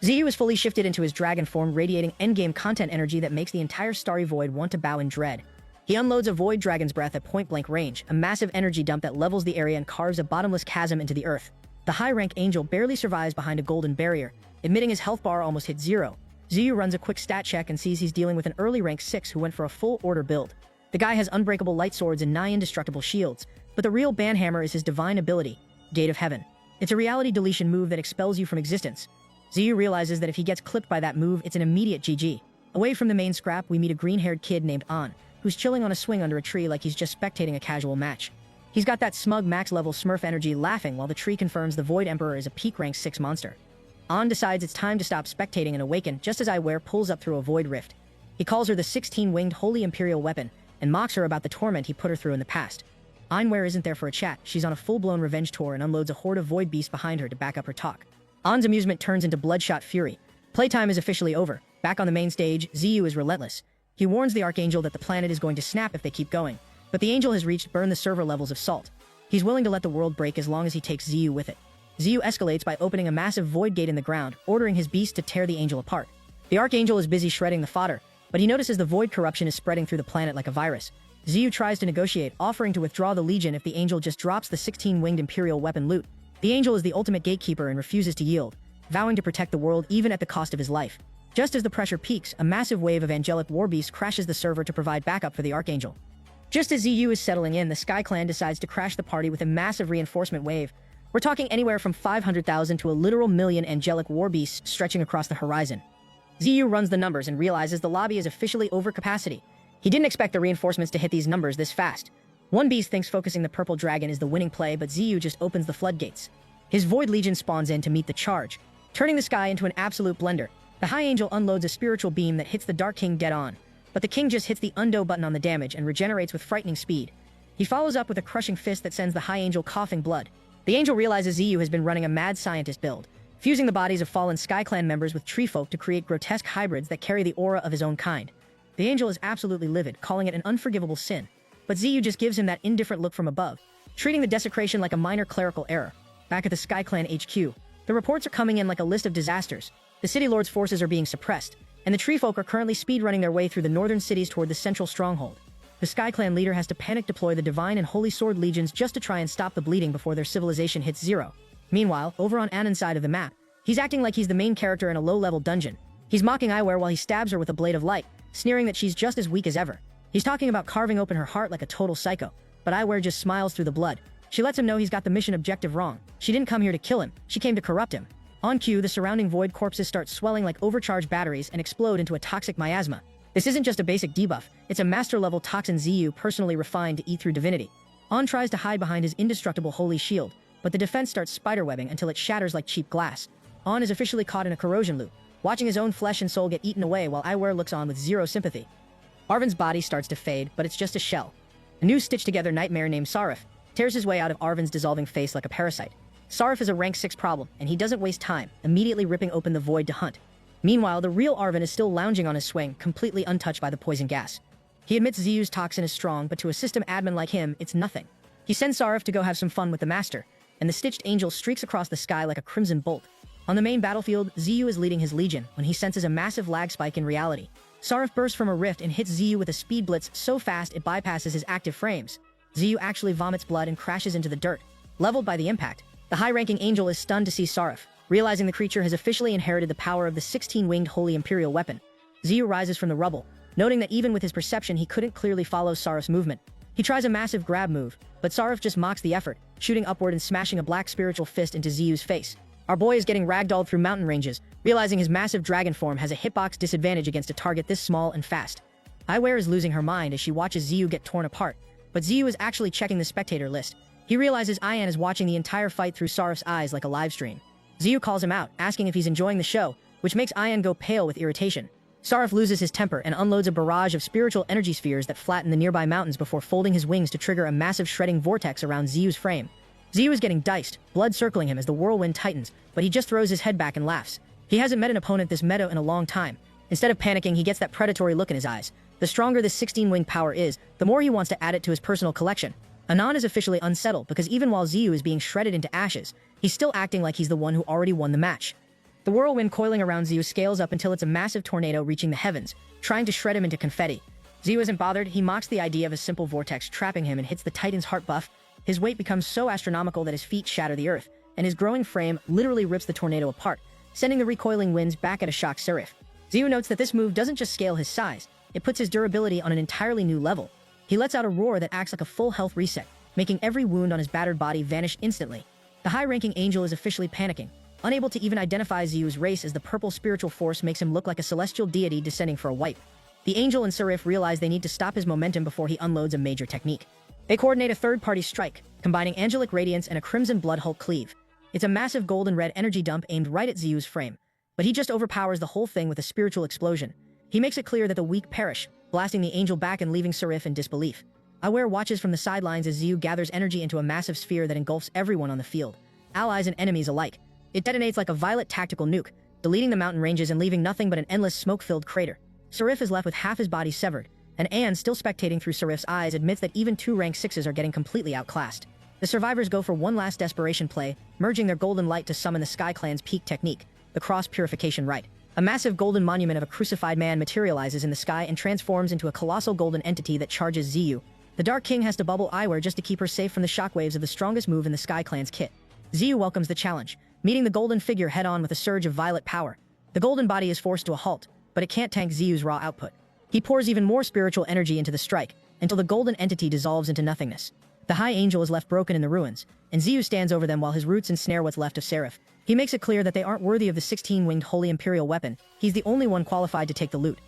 [SPEAKER 3] Ziyu is fully shifted into his dragon form, radiating endgame content energy that makes the entire starry void want to bow in dread. He unloads a void dragon's breath at point-blank range, a massive energy dump that levels the area and carves a bottomless chasm into the earth. The high-rank angel barely survives behind a golden barrier, admitting his health bar almost hit 0. Ziyu runs a quick stat check and sees he's dealing with an early rank 6 who went for a full order build. The guy has unbreakable light swords and nigh indestructible shields, but the real banhammer is his divine ability, Gate of Heaven. It's a reality deletion move that expels you from existence. Ziyu realizes that if he gets clipped by that move, it's an immediate GG. Away from the main scrap, we meet a green-haired kid named An, who's chilling on a swing under a tree like he's just spectating a casual match. He's got that smug max-level Smurf energy laughing while the tree confirms the Void Emperor is a peak rank 6 monster. An decides it's time to stop spectating and awaken just as Iware pulls up through a void rift. He calls her the 16-winged Holy Imperial weapon and mocks her about the torment he put her through in the past. Iware isn't there for a chat. She's on a full-blown revenge tour and unloads a horde of void beasts behind her to back up her talk. An's amusement turns into bloodshot fury. Playtime is officially over. Back on the main stage, Ziyu is relentless. He warns the Archangel that the planet is going to snap if they keep going, but the angel has reached burn the server levels of salt. He's willing to let the world break as long as he takes Ziyu with it. Ziyu escalates by opening a massive void gate in the ground, ordering his beast to tear the angel apart. The Archangel is busy shredding the fodder, but he notices the void corruption is spreading through the planet like a virus. Ziyu tries to negotiate, offering to withdraw the Legion if the angel just drops the 16-winged Imperial weapon loot. The angel is the ultimate gatekeeper and refuses to yield, vowing to protect the world even at the cost of his life. Just as the pressure peaks, a massive wave of angelic war beasts crashes the server to provide backup for the Archangel. Just as ZU is settling in, the Sky Clan decides to crash the party with a massive reinforcement wave. We're talking anywhere from 500,000 to a literal million angelic war beasts stretching across the horizon. ZU runs the numbers and realizes the lobby is officially over capacity. He didn't expect the reinforcements to hit these numbers this fast. One beast thinks focusing the purple dragon is the winning play, but ZU just opens the floodgates. His Void Legion spawns in to meet the charge, turning the sky into an absolute blender. The High Angel unloads a spiritual beam that hits the Dark King dead on, but the King just hits the undo button on the damage and regenerates with frightening speed. He follows up with a crushing fist that sends the High Angel coughing blood. The Angel realizes ZU has been running a mad scientist build, fusing the bodies of fallen Sky Clan members with tree folk to create grotesque hybrids that carry the aura of his own kind. The Angel is absolutely livid, calling it an unforgivable sin, but ZU just gives him that indifferent look from above, treating the desecration like a minor clerical error. Back at the Sky Clan HQ, the reports are coming in like a list of disasters. The City Lord's forces are being suppressed, and the tree folk are currently speedrunning their way through the northern cities toward the central stronghold. The Sky Clan leader has to panic deploy the Divine and Holy Sword legions just to try and stop the bleeding before their civilization hits zero. Meanwhile, over on Annan's side of the map, he's acting like he's the main character in a low-level dungeon. He's mocking Iware while he stabs her with a blade of light, sneering that she's just as weak as ever. He's talking about carving open her heart like a total psycho, but Iware just smiles through the blood. She lets him know he's got the mission objective wrong. She didn't come here to kill him, she came to corrupt him. On cue, the surrounding void corpses start swelling like overcharged batteries and explode into a toxic miasma. This isn't just a basic debuff, it's a master-level toxin ZU personally refined to eat through divinity. On tries to hide behind his indestructible holy shield, but the defense starts spiderwebbing until it shatters like cheap glass. On is officially caught in a corrosion loop, watching his own flesh and soul get eaten away while Iware looks on with zero sympathy. Arvin's body starts to fade, but it's just a shell. A new stitched-together nightmare named Sarif tears his way out of Arvin's dissolving face like a parasite. Sarif is a rank 6 problem, and he doesn't waste time, immediately ripping open the void to hunt. Meanwhile, the real Arvin is still lounging on his swing, completely untouched by the poison gas. He admits ZU's toxin is strong, but to a system admin like him, it's nothing. He sends Sarif to go have some fun with the Master, and the Stitched Angel streaks across the sky like a crimson bolt. On the main battlefield, ZU is leading his legion when he senses a massive lag spike in reality. Sarif bursts from a rift and hits ZU with a speed blitz so fast it bypasses his active frames. ZU actually vomits blood and crashes into the dirt. Leveled by the impact, the high-ranking angel is stunned to see Sarif, realizing the creature has officially inherited the power of the 16-winged Holy Imperial weapon. ZU rises from the rubble, noting that even with his perception he couldn't clearly follow Sarif's movement. He tries a massive grab move, but Sarif just mocks the effort, shooting upward and smashing a black spiritual fist into ZU's face. Our boy is getting ragdolled through mountain ranges, realizing his massive dragon form has a hitbox disadvantage against a target this small and fast. Iware is losing her mind as she watches ZU get torn apart, but ZU is actually checking the spectator list. He realizes Ian is watching the entire fight through Sarif's eyes like a livestream. ZU calls him out, asking if he's enjoying the show, which makes Ian go pale with irritation. Sarif loses his temper and unloads a barrage of spiritual energy spheres that flatten the nearby mountains before folding his wings to trigger a massive shredding vortex around ZU's frame. ZU is getting diced, blood circling him as the whirlwind tightens, but he just throws his head back and laughs. He hasn't met an opponent this meta in a long time. Instead of panicking, he gets that predatory look in his eyes. The stronger this 16-wing power is, the more he wants to add it to his personal collection. Anan is officially unsettled because even while ZU is being shredded into ashes, he's still acting like he's the one who already won the match. The whirlwind coiling around ZU scales up until it's a massive tornado reaching the heavens, trying to shred him into confetti. ZU isn't bothered, he mocks the idea of a simple vortex trapping him and hits the Titan's heart buff. His weight becomes so astronomical that his feet shatter the earth, and his growing frame literally rips the tornado apart, sending the recoiling winds back at a shocked Sarif. ZU notes that this move doesn't just scale his size, it puts his durability on an entirely new level. He lets out a roar that acts like a full health reset, making every wound on his battered body vanish instantly. The high-ranking angel is officially panicking, unable to even identify ZU's race as the purple spiritual force makes him look like a celestial deity descending for a wipe. The angel and Sarif realize they need to stop his momentum before he unloads a major technique. They coordinate a third-party strike, combining angelic radiance and a crimson blood Hulk cleave. It's a massive gold and red energy dump aimed right at ZU's frame, but he just overpowers the whole thing with a spiritual explosion. He makes it clear that the weak perish, blasting the angel back and leaving Sarif in disbelief. Iware watches from the sidelines as ZU gathers energy into a massive sphere that engulfs everyone on the field, allies and enemies alike. It detonates like a violet tactical nuke, deleting the mountain ranges and leaving nothing but an endless smoke-filled crater. Sarif is left with half his body severed, and Anne, still spectating through Sarif's eyes, admits that even two rank 6s are getting completely outclassed. The survivors go for one last desperation play, merging their golden light to summon the Sky Clan's peak technique, the Cross Purification Rite. A massive golden monument of a crucified man materializes in the sky and transforms into a colossal golden entity that charges ZU. The Dark King has to bubble Iware just to keep her safe from the shockwaves of the strongest move in the Sky Clan's kit. ZU welcomes the challenge, meeting the golden figure head-on with a surge of violet power. The golden body is forced to a halt, but it can't tank ZU's raw output. He pours even more spiritual energy into the strike, until the golden entity dissolves into nothingness. The High Angel is left broken in the ruins, and Ziyu stands over them while his roots ensnare what's left of Seraph. He makes it clear that they aren't worthy of the 16-winged Holy Imperial weapon. He's the only one qualified to take the loot.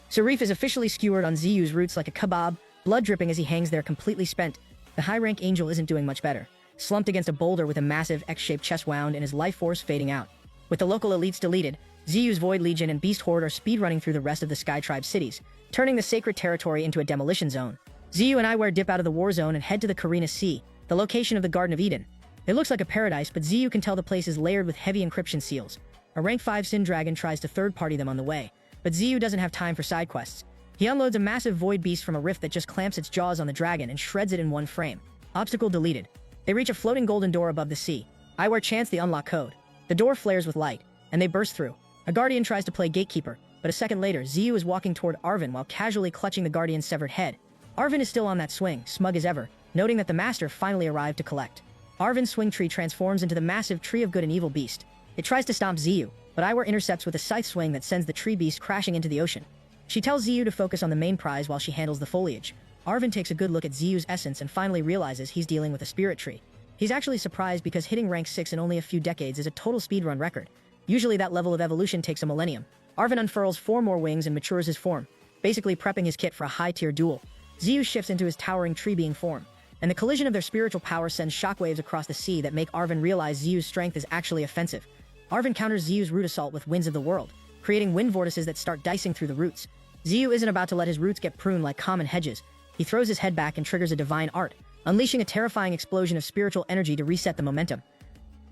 [SPEAKER 3] Seraph is officially skewered on Ziyu's roots like a kebab, blood dripping as he hangs there completely spent. The high-rank angel isn't doing much better, slumped against a boulder with a massive X-shaped chest wound and his life force fading out. With the local elites deleted, Ziyu's Void Legion and Beast Horde are speedrunning through the rest of the Sky Tribe cities, turning the sacred territory into a demolition zone. Ziyu and Iware dip out of the war zone and head to the Carina Sea, the location of the Garden of Eden. It looks like a paradise, but Ziyu can tell the place is layered with heavy encryption seals. A rank 5 Sin Dragon tries to third-party them on the way, but Ziyu doesn't have time for side quests. He unloads a massive void beast from a rift that just clamps its jaws on the dragon and shreds it in one frame. Obstacle deleted. They reach a floating golden door above the sea. Iware chants the unlock code. The door flares with light, and they burst through. A guardian tries to play gatekeeper, but a second later, Ziyu is walking toward Arvin while casually clutching the guardian's severed head. Arvin is still on that swing, smug as ever, noting that the master finally arrived to collect. Arvin's swing tree transforms into the massive Tree of Good and Evil beast. It tries to stomp Ziyu, but Iware intercepts with a scythe swing that sends the tree beast crashing into the ocean. She tells Ziyu to focus on the main prize while she handles the foliage. Arvin takes a good look at Ziyu's essence and finally realizes he's dealing with a spirit tree. He's actually surprised because hitting rank 6 in only a few decades is a total speedrun record. Usually that level of evolution takes a millennium. Arvin unfurls 4 more wings and matures his form, basically prepping his kit for a high-tier duel. Ziyu shifts into his towering tree-being form, and the collision of their spiritual power sends shockwaves across the sea that make Arvin realize Ziyu's strength is actually offensive. Arvin counters Ziyu's root assault with Winds of the World, creating wind vortices that start dicing through the roots. Ziyu isn't about to let his roots get pruned like common hedges. He throws his head back and triggers a divine art, unleashing a terrifying explosion of spiritual energy to reset the momentum.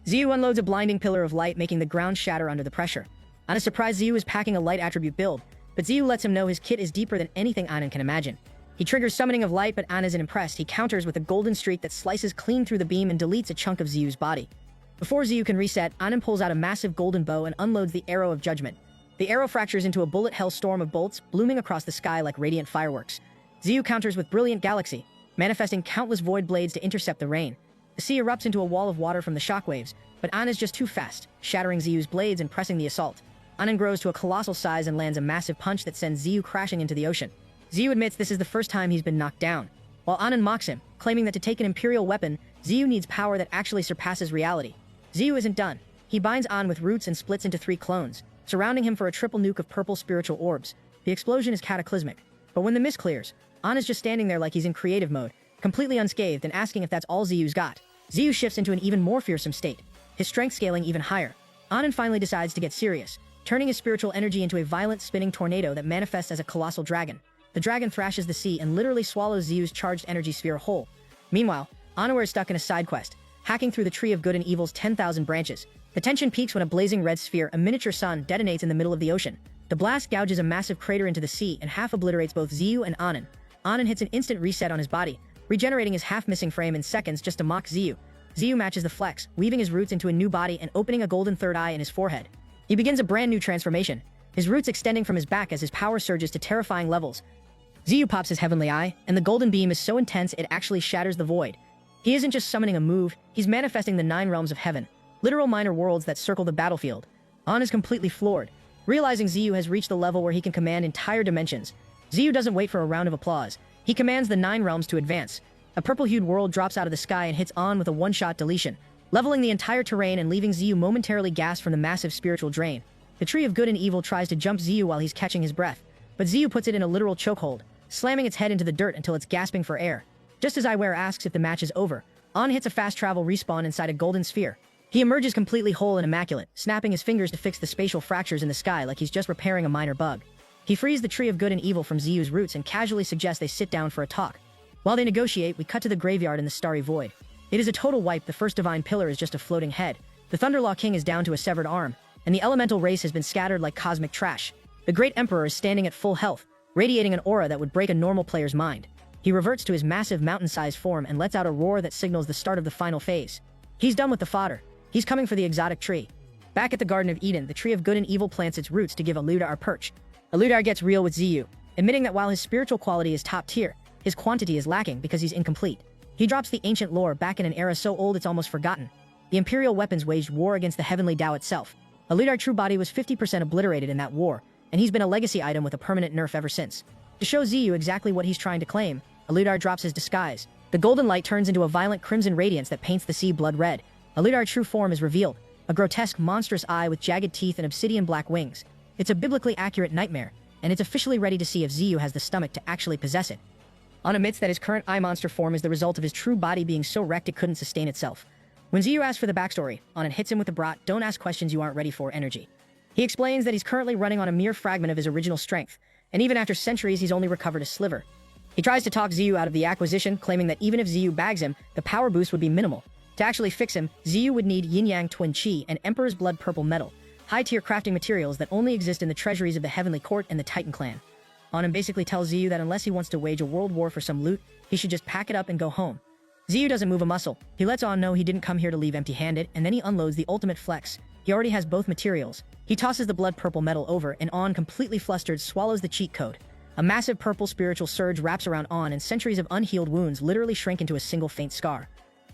[SPEAKER 3] Ziyu unloads a blinding pillar of light, making the ground shatter under the pressure. On a surprise, Ziyu is packing a light attribute build, but Ziyu lets him know his kit is deeper than anything Anan can imagine. He triggers Summoning of Light, but Anan isn't impressed. He counters with a golden streak that slices clean through the beam and deletes a chunk of Ziyu's body. Before Ziyu can reset, Anan pulls out a massive golden bow and unloads the Arrow of Judgment. The arrow fractures into a bullet hell storm of bolts, blooming across the sky like radiant fireworks. Ziyu counters with Brilliant Galaxy, manifesting countless void blades to intercept the rain. The sea erupts into a wall of water from the shockwaves, but Anan is just too fast, shattering Ziyu's blades and pressing the assault. Anan grows to a colossal size and lands a massive punch that sends Ziyu crashing into the ocean. Ziyu admits this is the first time he's been knocked down, while Anan mocks him, claiming that to take an Imperial weapon, Ziyu needs power that actually surpasses reality. Ziyu isn't done. He binds An with roots and splits into 3 clones, surrounding him for a triple nuke of purple spiritual orbs. The explosion is cataclysmic, but when the mist clears, An is just standing there like he's in creative mode, completely unscathed and asking if that's all Ziyu's got. Ziyu shifts into an even more fearsome state, his strength scaling even higher. Anan finally decides to get serious, turning his spiritual energy into a violent spinning tornado that manifests as a colossal dragon. The dragon thrashes the sea and literally swallows Ziyu's charged energy sphere whole. Meanwhile, Anwar is stuck in a side quest, hacking through the Tree of Good and Evil's 10,000 branches. The tension peaks when a blazing red sphere, a miniature sun, detonates in the middle of the ocean. The blast gouges a massive crater into the sea and half obliterates both Ziyu and Anan. Anan hits an instant reset on his body, regenerating his half-missing frame in seconds just to mock Ziyu. Ziyu matches the flex, weaving his roots into a new body and opening a golden third eye in his forehead. He begins a brand new transformation, his roots extending from his back as his power surges to terrifying levels. Ziyu pops his heavenly eye, and the golden beam is so intense it actually shatters the void. He isn't just summoning a move, he's manifesting the 9 realms of heaven, literal minor worlds that circle the battlefield. An is completely floored, realizing Ziyu has reached the level where he can command entire dimensions. Ziyu doesn't wait for a round of applause. He commands the 9 realms to advance. A purple-hued world drops out of the sky and hits An with a one-shot deletion, leveling the entire terrain and leaving Ziyu momentarily gasped from the massive spiritual drain. The Tree of Good and Evil tries to jump Ziyu while he's catching his breath, but Ziyu puts it in a literal chokehold, slamming its head into the dirt until it's gasping for air. Just as Iware asks if the match is over, An hits a fast-travel respawn inside a golden sphere. He emerges completely whole and immaculate, snapping his fingers to fix the spatial fractures in the sky like he's just repairing a minor bug. He frees the Tree of Good and Evil from Ziyu's roots and casually suggests they sit down for a talk. While they negotiate, we cut to the graveyard in the starry void. It is a total wipe. The first divine pillar is just a floating head. The Thunderlaw King is down to a severed arm, and the elemental race has been scattered like cosmic trash. The Great Emperor is standing at full health, radiating an aura that would break a normal player's mind. He reverts to his massive mountain-sized form and lets out a roar that signals the start of the final phase. He's done with the fodder. He's coming for the exotic tree. Back at the Garden of Eden, the Tree of Good and Evil plants its roots to give Aludar a perch. Aludar gets real with Ziyu, admitting that while his spiritual quality is top tier, his quantity is lacking because he's incomplete. He drops the ancient lore back in an era so old it's almost forgotten. The Imperial weapons waged war against the heavenly Tao itself. Aludar's true body was 50% obliterated in that war, and he's been a legacy item with a permanent nerf ever since. To show Ziyu exactly what he's trying to claim, Aludar drops his disguise. The golden light turns into a violent crimson radiance that paints the sea blood red. Aludar's true form is revealed, a grotesque, monstrous eye with jagged teeth and obsidian black wings. It's a biblically accurate nightmare, and it's officially ready to see if Ziyu has the stomach to actually possess it. On admits that his current eye monster form is the result of his true body being so wrecked it couldn't sustain itself. When Ziyu asks for the backstory, Anin hits him with the brat, "Don't ask questions you aren't ready for" energy. He explains that he's currently running on a mere fragment of his original strength, and even after centuries he's only recovered a sliver. He tries to talk Ziyu out of the acquisition, claiming that even if Ziyu bags him, the power boost would be minimal. To actually fix him, Ziyu would need yin-yang twin chi and Emperor's blood purple metal, high-tier crafting materials that only exist in the treasuries of the Heavenly Court and the Titan clan. Anin basically tells Ziyu that unless he wants to wage a world war for some loot, he should just pack it up and go home. Ziyu doesn't move a muscle. He lets Anin know he didn't come here to leave empty-handed, and then he unloads the ultimate flex. He already has both materials. He tosses the blood purple metal over, and Anin, completely flustered, swallows the cheat code. A massive purple spiritual surge wraps around Anin, and centuries of unhealed wounds literally shrink into a single faint scar.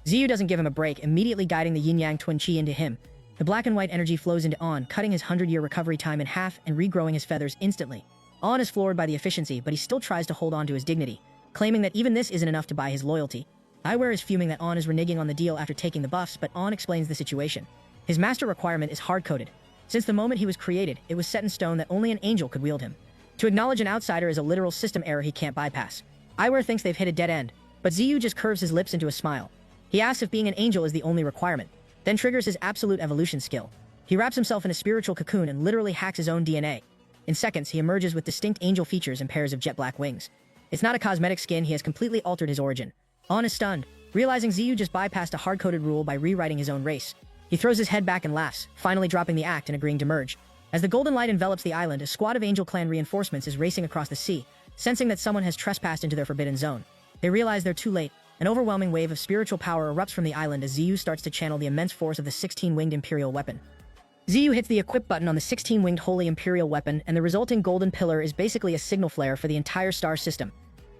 [SPEAKER 3] Ziyu doesn't give him a break, immediately guiding the yin-yang twin chi into him. The black and white energy flows into Anin, cutting his 100-year recovery time in half and regrowing his feathers instantly. Anin is floored by the efficiency, but he still tries to hold on to his dignity, claiming that even this isn't enough to buy his loyalty. Eyewear is fuming that Anin is reneging on the deal after taking the buffs, but Anin explains the situation. His master requirement is hard-coded. Since the moment he was created, it was set in stone that only an angel could wield him. To acknowledge an outsider is a literal system error he can't bypass. Eyewear thinks they've hit a dead end, but Ziyu just curves his lips into a smile. He asks if being an angel is the only requirement, then triggers his absolute evolution skill. He wraps himself in a spiritual cocoon and literally hacks his own DNA. In seconds, he emerges with distinct angel features and pairs of jet black wings. It's not a cosmetic skin, he has completely altered his origin. Anin is stunned, realizing Ziyu just bypassed a hard-coded rule by rewriting his own race. He throws his head back and laughs, finally dropping the act and agreeing to merge. As the golden light envelops the island, a squad of Angel Clan reinforcements is racing across the sea, sensing that someone has trespassed into their forbidden zone. They realize they're too late. An overwhelming wave of spiritual power erupts from the island as Ziyu starts to channel the immense force of the 16-winged Imperial weapon. Ziyu hits the equip button on the 16-winged Holy Imperial weapon, and the resulting golden pillar is basically a signal flare for the entire star system.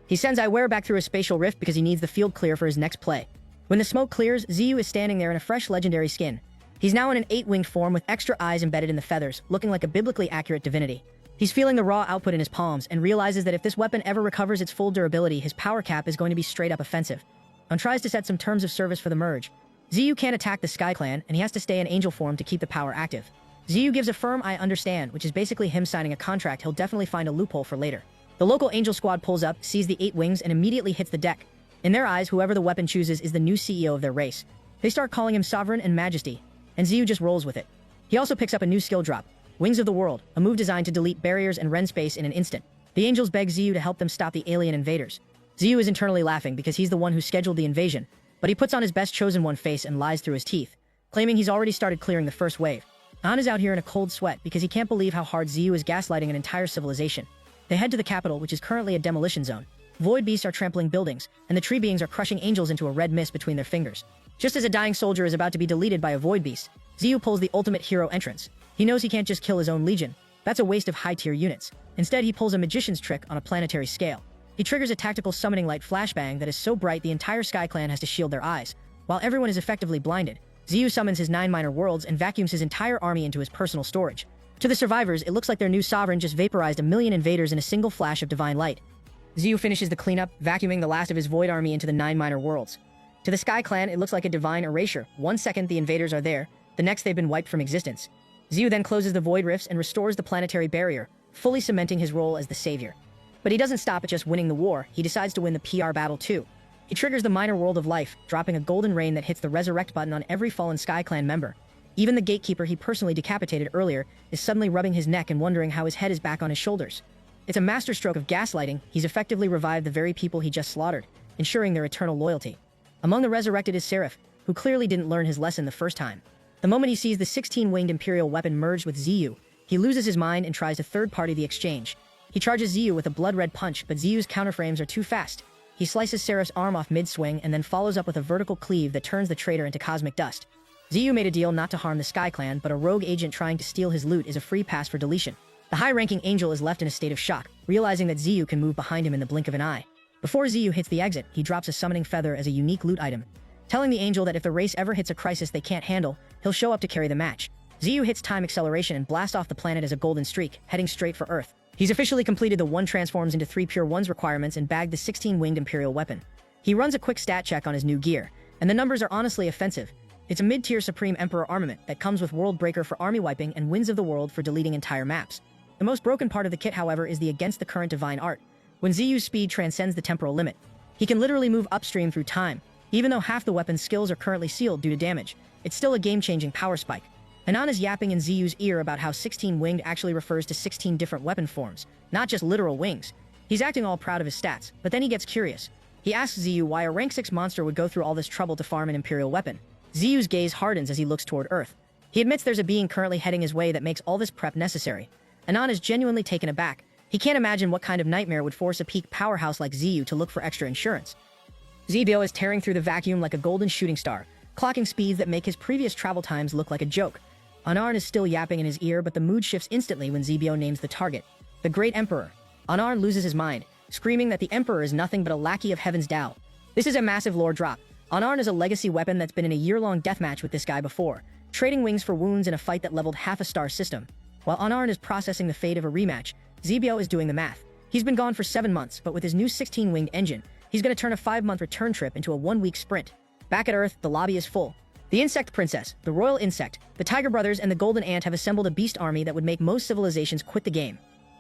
[SPEAKER 3] He sends Eyewear back through a spatial rift because he needs the field clear for his next play. When the smoke clears, Ziyu is standing there in a fresh legendary skin. He's now in an 8-winged form with extra eyes embedded in the feathers, looking like a biblically accurate divinity. He's feeling the raw output in his palms and realizes that if this weapon ever recovers its full durability, his power cap is going to be straight up offensive. Anin tries to set some terms of service for the merge. Ziyu can't attack the Sky Clan, and he has to stay in angel form to keep the power active. Ziyu gives a firm "I understand," which is basically him signing a contract he'll definitely find a loophole for later. The local angel squad pulls up, sees the 8 wings, and immediately hits the deck. In their eyes, whoever the weapon chooses is the new CEO of their race. They start calling him Sovereign and Majesty, and Ziyu just rolls with it. He also picks up a new skill drop, Wings of the World, a move designed to delete barriers and rend space in an instant. The angels beg Ziyu to help them stop the alien invaders. Ziyu is internally laughing because he's the one who scheduled the invasion, but he puts on his best chosen one face and lies through his teeth, claiming he's already started clearing the first wave. Anin is out here in a cold sweat because he can't believe how hard Ziyu is gaslighting an entire civilization. They head to the capital, which is currently a demolition zone. Void beasts are trampling buildings, and the tree beings are crushing angels into a red mist between their fingers. Just as a dying soldier is about to be deleted by a void beast, Ziyu pulls the ultimate hero entrance. He knows he can't just kill his own legion. That's a waste of high-tier units. Instead, he pulls a magician's trick on a planetary scale. He triggers a tactical summoning light flashbang that is so bright the entire Sky Clan has to shield their eyes. While everyone is effectively blinded, Ziyu summons his 9 minor worlds and vacuums his entire army into his personal storage. To the survivors, it looks like their new sovereign just vaporized 1,000,000 invaders in a single flash of divine light. Ziyu finishes the cleanup, vacuuming the last of his void army into the 9 minor worlds. To the Sky Clan, it looks like a divine erasure. One second the invaders are there, the next they've been wiped from existence. Ziyu then closes the void rifts and restores the planetary barrier, fully cementing his role as the savior. But he doesn't stop at just winning the war, he decides to win the PR battle too. He triggers the minor world of life, dropping a golden rain that hits the resurrect button on every fallen Sky Clan member. Even the gatekeeper he personally decapitated earlier is suddenly rubbing his neck and wondering how his head is back on his shoulders. It's a masterstroke of gaslighting. He's effectively revived the very people he just slaughtered, ensuring their eternal loyalty. Among the resurrected is Seraph, who clearly didn't learn his lesson the first time. The moment he sees the 16-winged Imperial weapon merged with Ziyu, he loses his mind and tries to third-party the exchange. He charges Ziyu with a blood-red punch, but Ziyu's counterframes are too fast. He slices Seraph's arm off mid-swing and then follows up with a vertical cleave that turns the traitor into cosmic dust. Ziyu made a deal not to harm the Sky Clan, but a rogue agent trying to steal his loot is a free pass for deletion. The high-ranking angel is left in a state of shock, realizing that Ziyu can move behind him in the blink of an eye. Before Ziyu hits the exit, he drops a summoning feather as a unique loot item, telling the angel that if the race ever hits a crisis they can't handle, he'll show up to carry the match. Ziyu hits time acceleration and blasts off the planet as a golden streak, heading straight for Earth. He's officially completed the 1 transforms into 3 pure 1s requirements and bagged the 16-winged Imperial weapon. He runs a quick stat check on his new gear, and the numbers are honestly offensive. It's a mid-tier Supreme Emperor armament that comes with World Breaker for army wiping and Winds of the World for deleting entire maps. The most broken part of the kit, however, is the Against the Current Divine Art, when Ziyu's speed transcends the temporal limit. He can literally move upstream through time. Even though half the weapon's skills are currently sealed due to damage, it's still a game-changing power spike. Anan is yapping in Ziyu's ear about how 16-winged actually refers to 16 different weapon forms, not just literal wings. He's acting all proud of his stats, but then he gets curious. He asks Ziyu why a rank 6 monster would go through all this trouble to farm an Imperial weapon. Ziyu's gaze hardens as he looks toward Earth. He admits there's a being currently heading his way that makes all this prep necessary. Anan is genuinely taken aback. He can't imagine what kind of nightmare would force a peak powerhouse like Ziyu to look for extra insurance. Zibio is tearing through the vacuum like a golden shooting star, clocking speeds that make his previous travel times look like a joke. Anarn is still yapping in his ear, but the mood shifts instantly when Zibio names the target, the Great Emperor. Anarn loses his mind, screaming that the Emperor is nothing but a lackey of Heaven's Tao. This is a massive lore drop. Anarn is a legacy weapon that's been in a year-long deathmatch with this guy before, trading wings for wounds in a fight that leveled half a star system. While Anarn is processing the fate of a rematch, Zibio is doing the math. He's been gone for 7 months, but with his new 16-winged engine, he's going to turn a 5-month return trip into a 1-week sprint. Back at Earth, the lobby is full. The Insect Princess, the Royal Insect, the Tiger Brothers, and the Golden Ant have assembled a beast army that would make most civilizations quit the game.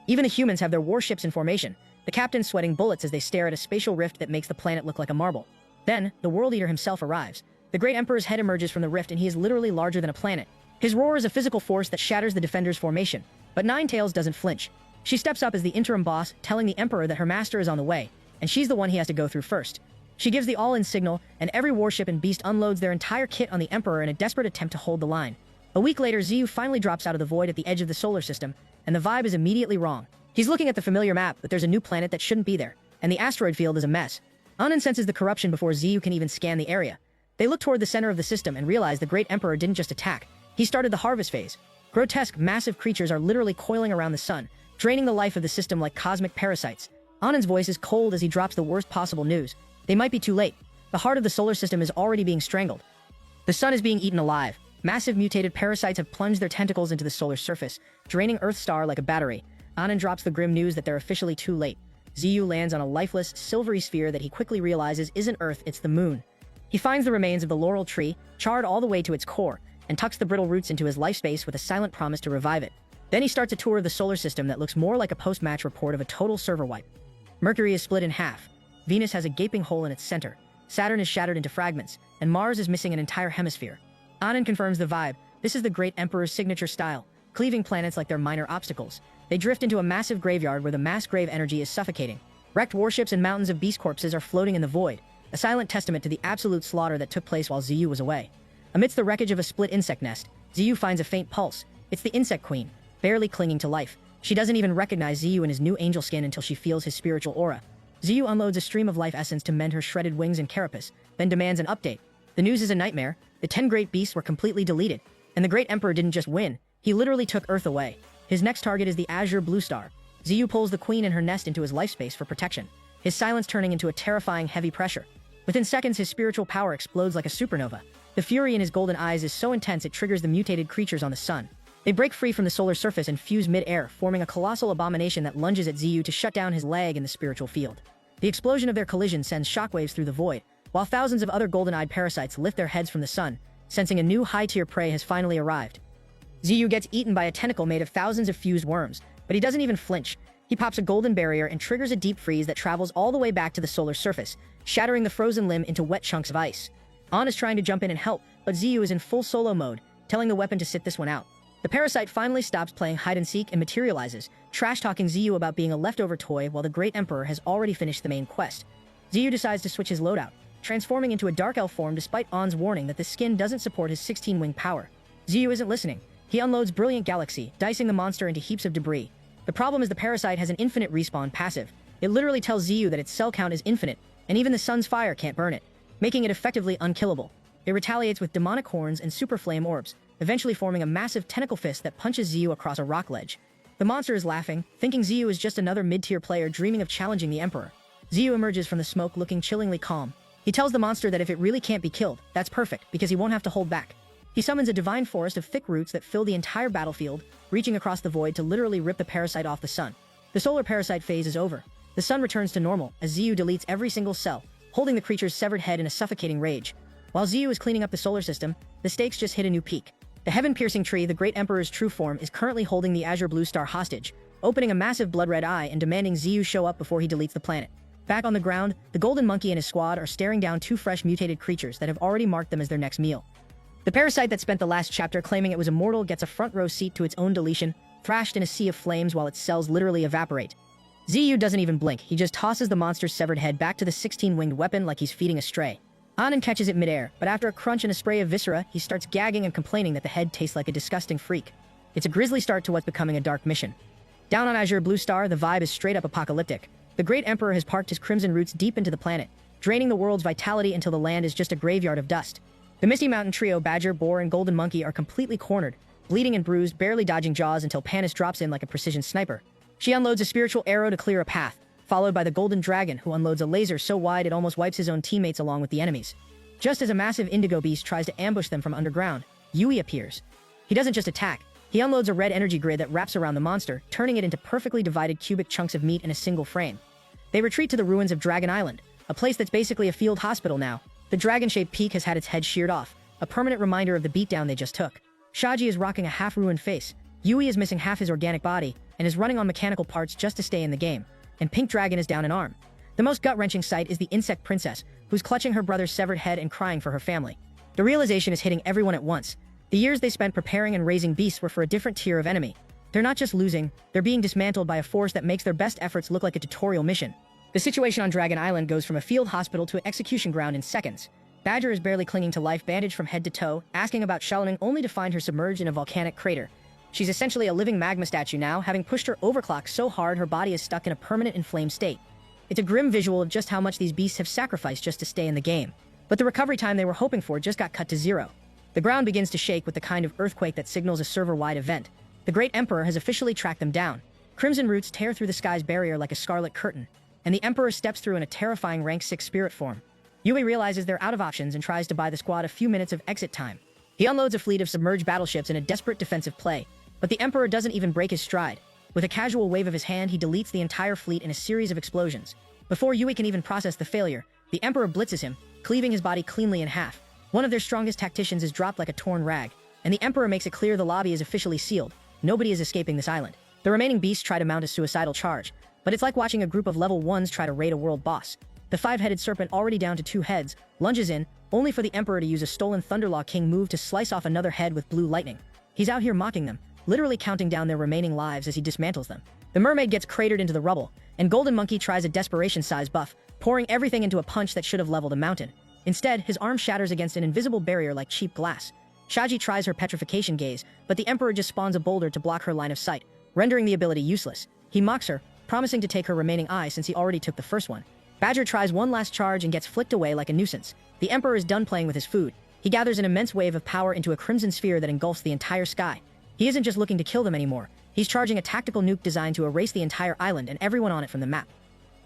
[SPEAKER 3] Even the humans have their warships in formation, the captains sweating bullets as they stare at a spatial rift that makes the planet look like a marble. Then, the World Eater himself arrives. The Great Emperor's head emerges from the rift and he is literally larger than a planet. His roar is a physical force that shatters the defenders' formation, but Ninetails doesn't flinch. She steps up as the interim boss, telling the Emperor that her master is on the way, and she's the one he has to go through first. She gives the all-in signal, and every warship and beast unloads their entire kit on the Emperor in a desperate attempt to hold the line. A week later, Ziyu finally drops out of the void at the edge of the solar system, and the vibe is immediately wrong. He's looking at the familiar map, but there's a new planet that shouldn't be there, and the asteroid field is a mess. Anan senses the corruption before Ziyu can even scan the area. They look toward the center of the system and realize the Great Emperor didn't just attack. He started the harvest phase. Grotesque, massive creatures are literally coiling around the sun, draining the life of the system like cosmic parasites. Anan's voice is cold as he drops the worst possible news. They might be too late. The heart of the solar system is already being strangled. The sun is being eaten alive. Massive mutated parasites have plunged their tentacles into the solar surface, draining Earth's star like a battery. Anan drops the grim news that they're officially too late. Ziyu lands on a lifeless, silvery sphere that he quickly realizes isn't Earth, it's the moon. He finds the remains of the laurel tree, charred all the way to its core, and tucks the brittle roots into his life space with a silent promise to revive it. Then he starts a tour of the solar system that looks more like a post-match report of a total server wipe. Mercury is split in half. Venus has a gaping hole in its center. Saturn is shattered into fragments, and Mars is missing an entire hemisphere. Anan confirms the vibe. This is the Great Emperor's signature style, cleaving planets like they're minor obstacles. They drift into a massive graveyard where the mass grave energy is suffocating. Wrecked warships and mountains of beast corpses are floating in the void, a silent testament to the absolute slaughter that took place while Ziyu was away. Amidst the wreckage of a split insect nest, Ziyu finds a faint pulse. It's the Insect Queen, barely clinging to life. She doesn't even recognize Ziyu in his new angel skin until she feels his spiritual aura. Ziyu unloads a stream of life essence to mend her shredded wings and carapace, then demands an update. The news is a nightmare. The 10 great beasts were completely deleted, and the Great Emperor didn't just win, he literally took Earth away. His next target is the Azure Blue Star. Ziyu pulls the queen and her nest into his life space for protection, his silence turning into a terrifying heavy pressure. Within seconds, his spiritual power explodes like a supernova. The fury in his golden eyes is so intense it triggers the mutated creatures on the sun. They break free from the solar surface and fuse mid-air, forming a colossal abomination that lunges at Ziyu to shut down his leg in the spiritual field. The explosion of their collision sends shockwaves through the void, while thousands of other golden-eyed parasites lift their heads from the sun, sensing a new high-tier prey has finally arrived. Ziyu gets eaten by a tentacle made of thousands of fused worms, but he doesn't even flinch. He pops a golden barrier and triggers a deep freeze that travels all the way back to the solar surface, shattering the frozen limb into wet chunks of ice. An is trying to jump in and help, but Ziyu is in full solo mode, telling the weapon to sit this one out. The parasite finally stops playing hide-and-seek and materializes, trash-talking Ziyu about being a leftover toy while the Great Emperor has already finished the main quest. Ziyu decides to switch his loadout, transforming into a dark elf form despite An's warning that the skin doesn't support his 16-wing power. Ziyu isn't listening. He unloads Brilliant Galaxy, dicing the monster into heaps of debris. The problem is the parasite has an infinite respawn passive. It literally tells Ziyu that its cell count is infinite, and even the sun's fire can't burn it, making it effectively unkillable. It retaliates with demonic horns and super flame orbs, eventually forming a massive tentacle fist that punches Ziyu across a rock ledge. The monster is laughing, thinking Ziyu is just another mid-tier player dreaming of challenging the Emperor. Ziyu emerges from the smoke looking chillingly calm. He tells the monster that if it really can't be killed, that's perfect, because he won't have to hold back. He summons a divine forest of thick roots that fill the entire battlefield, reaching across the void to literally rip the parasite off the sun. The solar parasite phase is over. The sun returns to normal as Ziyu deletes every single cell, holding the creature's severed head in a suffocating rage. While Ziyu is cleaning up the solar system, the stakes just hit a new peak. The heaven-piercing tree, the Great Emperor's true form, is currently holding the Azure Blue Star hostage, opening a massive blood-red eye and demanding Ziyu show up before he deletes the planet. Back on the ground, the Golden Monkey and his squad are staring down two fresh mutated creatures that have already marked them as their next meal. The parasite that spent the last chapter claiming it was immortal gets a front-row seat to its own deletion, thrashed in a sea of flames while its cells literally evaporate. Ziyu doesn't even blink, he just tosses the monster's severed head back to the 16-winged weapon like he's feeding a stray. Anin catches it midair, but after a crunch and a spray of viscera, he starts gagging and complaining that the head tastes like a disgusting freak. It's a grisly start to what's becoming a dark mission. Down on Azure Blue Star, the vibe is straight up apocalyptic. The Great Emperor has parked his crimson roots deep into the planet, draining the world's vitality until the land is just a graveyard of dust. The Misty Mountain trio, Badger, Boar, and Golden Monkey, are completely cornered, bleeding and bruised, barely dodging jaws until Panis drops in like a precision sniper. She unloads a spiritual arrow to clear a path, followed by the Golden Dragon, who unloads a laser so wide it almost wipes his own teammates along with the enemies. Just as a massive indigo beast tries to ambush them from underground, Yui appears. He doesn't just attack, he unloads a red energy grid that wraps around the monster, turning it into perfectly divided cubic chunks of meat in a single frame. They retreat to the ruins of Dragon Island, a place that's basically a field hospital now. The dragon-shaped peak has had its head sheared off, a permanent reminder of the beatdown they just took. Shaji is rocking a half-ruined face, Yui is missing half his organic body, and is running on mechanical parts just to stay in the game, and Pink Dragon is down an arm. The most gut-wrenching sight is the insect princess, who's clutching her brother's severed head and crying for her family. The realization is hitting everyone at once. The years they spent preparing and raising beasts were for a different tier of enemy. They're not just losing, they're being dismantled by a force that makes their best efforts look like a tutorial mission. The situation on Dragon Island goes from a field hospital to an execution ground in seconds. Badger is barely clinging to life, bandaged from head to toe, asking about Xiaoning only to find her submerged in a volcanic crater. She's essentially a living magma statue now, having pushed her overclock so hard her body is stuck in a permanent inflamed state. It's a grim visual of just how much these beasts have sacrificed just to stay in the game. But the recovery time they were hoping for just got cut to zero. The ground begins to shake with the kind of earthquake that signals a server-wide event. The Great Emperor has officially tracked them down. Crimson roots tear through the sky's barrier like a scarlet curtain, and the Emperor steps through in a terrifying rank 6 spirit form. Yui realizes they're out of options and tries to buy the squad a few minutes of exit time. He unloads a fleet of submerged battleships in a desperate defensive play, but the Emperor doesn't even break his stride. With a casual wave of his hand, he deletes the entire fleet in a series of explosions. Before Yui can even process the failure, the Emperor blitzes him, cleaving his body cleanly in half. One of their strongest tacticians is dropped like a torn rag, and the Emperor makes it clear the lobby is officially sealed. Nobody is escaping this island. The remaining beasts try to mount a suicidal charge, but it's like watching a group of level 1s try to raid a world boss. The 5-headed serpent, already down to 2 heads, lunges in, only for the Emperor to use a stolen Thunderlaw King move to slice off another head with blue lightning. He's out here mocking them, literally counting down their remaining lives as he dismantles them. The mermaid gets cratered into the rubble, and Golden Monkey tries a desperation-size buff, pouring everything into a punch that should have leveled a mountain. Instead, his arm shatters against an invisible barrier like cheap glass. Shaji tries her petrification gaze, but the Emperor just spawns a boulder to block her line of sight, rendering the ability useless. He mocks her, promising to take her remaining eye since he already took the first one. Badger tries one last charge and gets flicked away like a nuisance. The Emperor is done playing with his food. He gathers an immense wave of power into a crimson sphere that engulfs the entire sky. He isn't just looking to kill them anymore. He's charging a tactical nuke designed to erase the entire island and everyone on it from the map.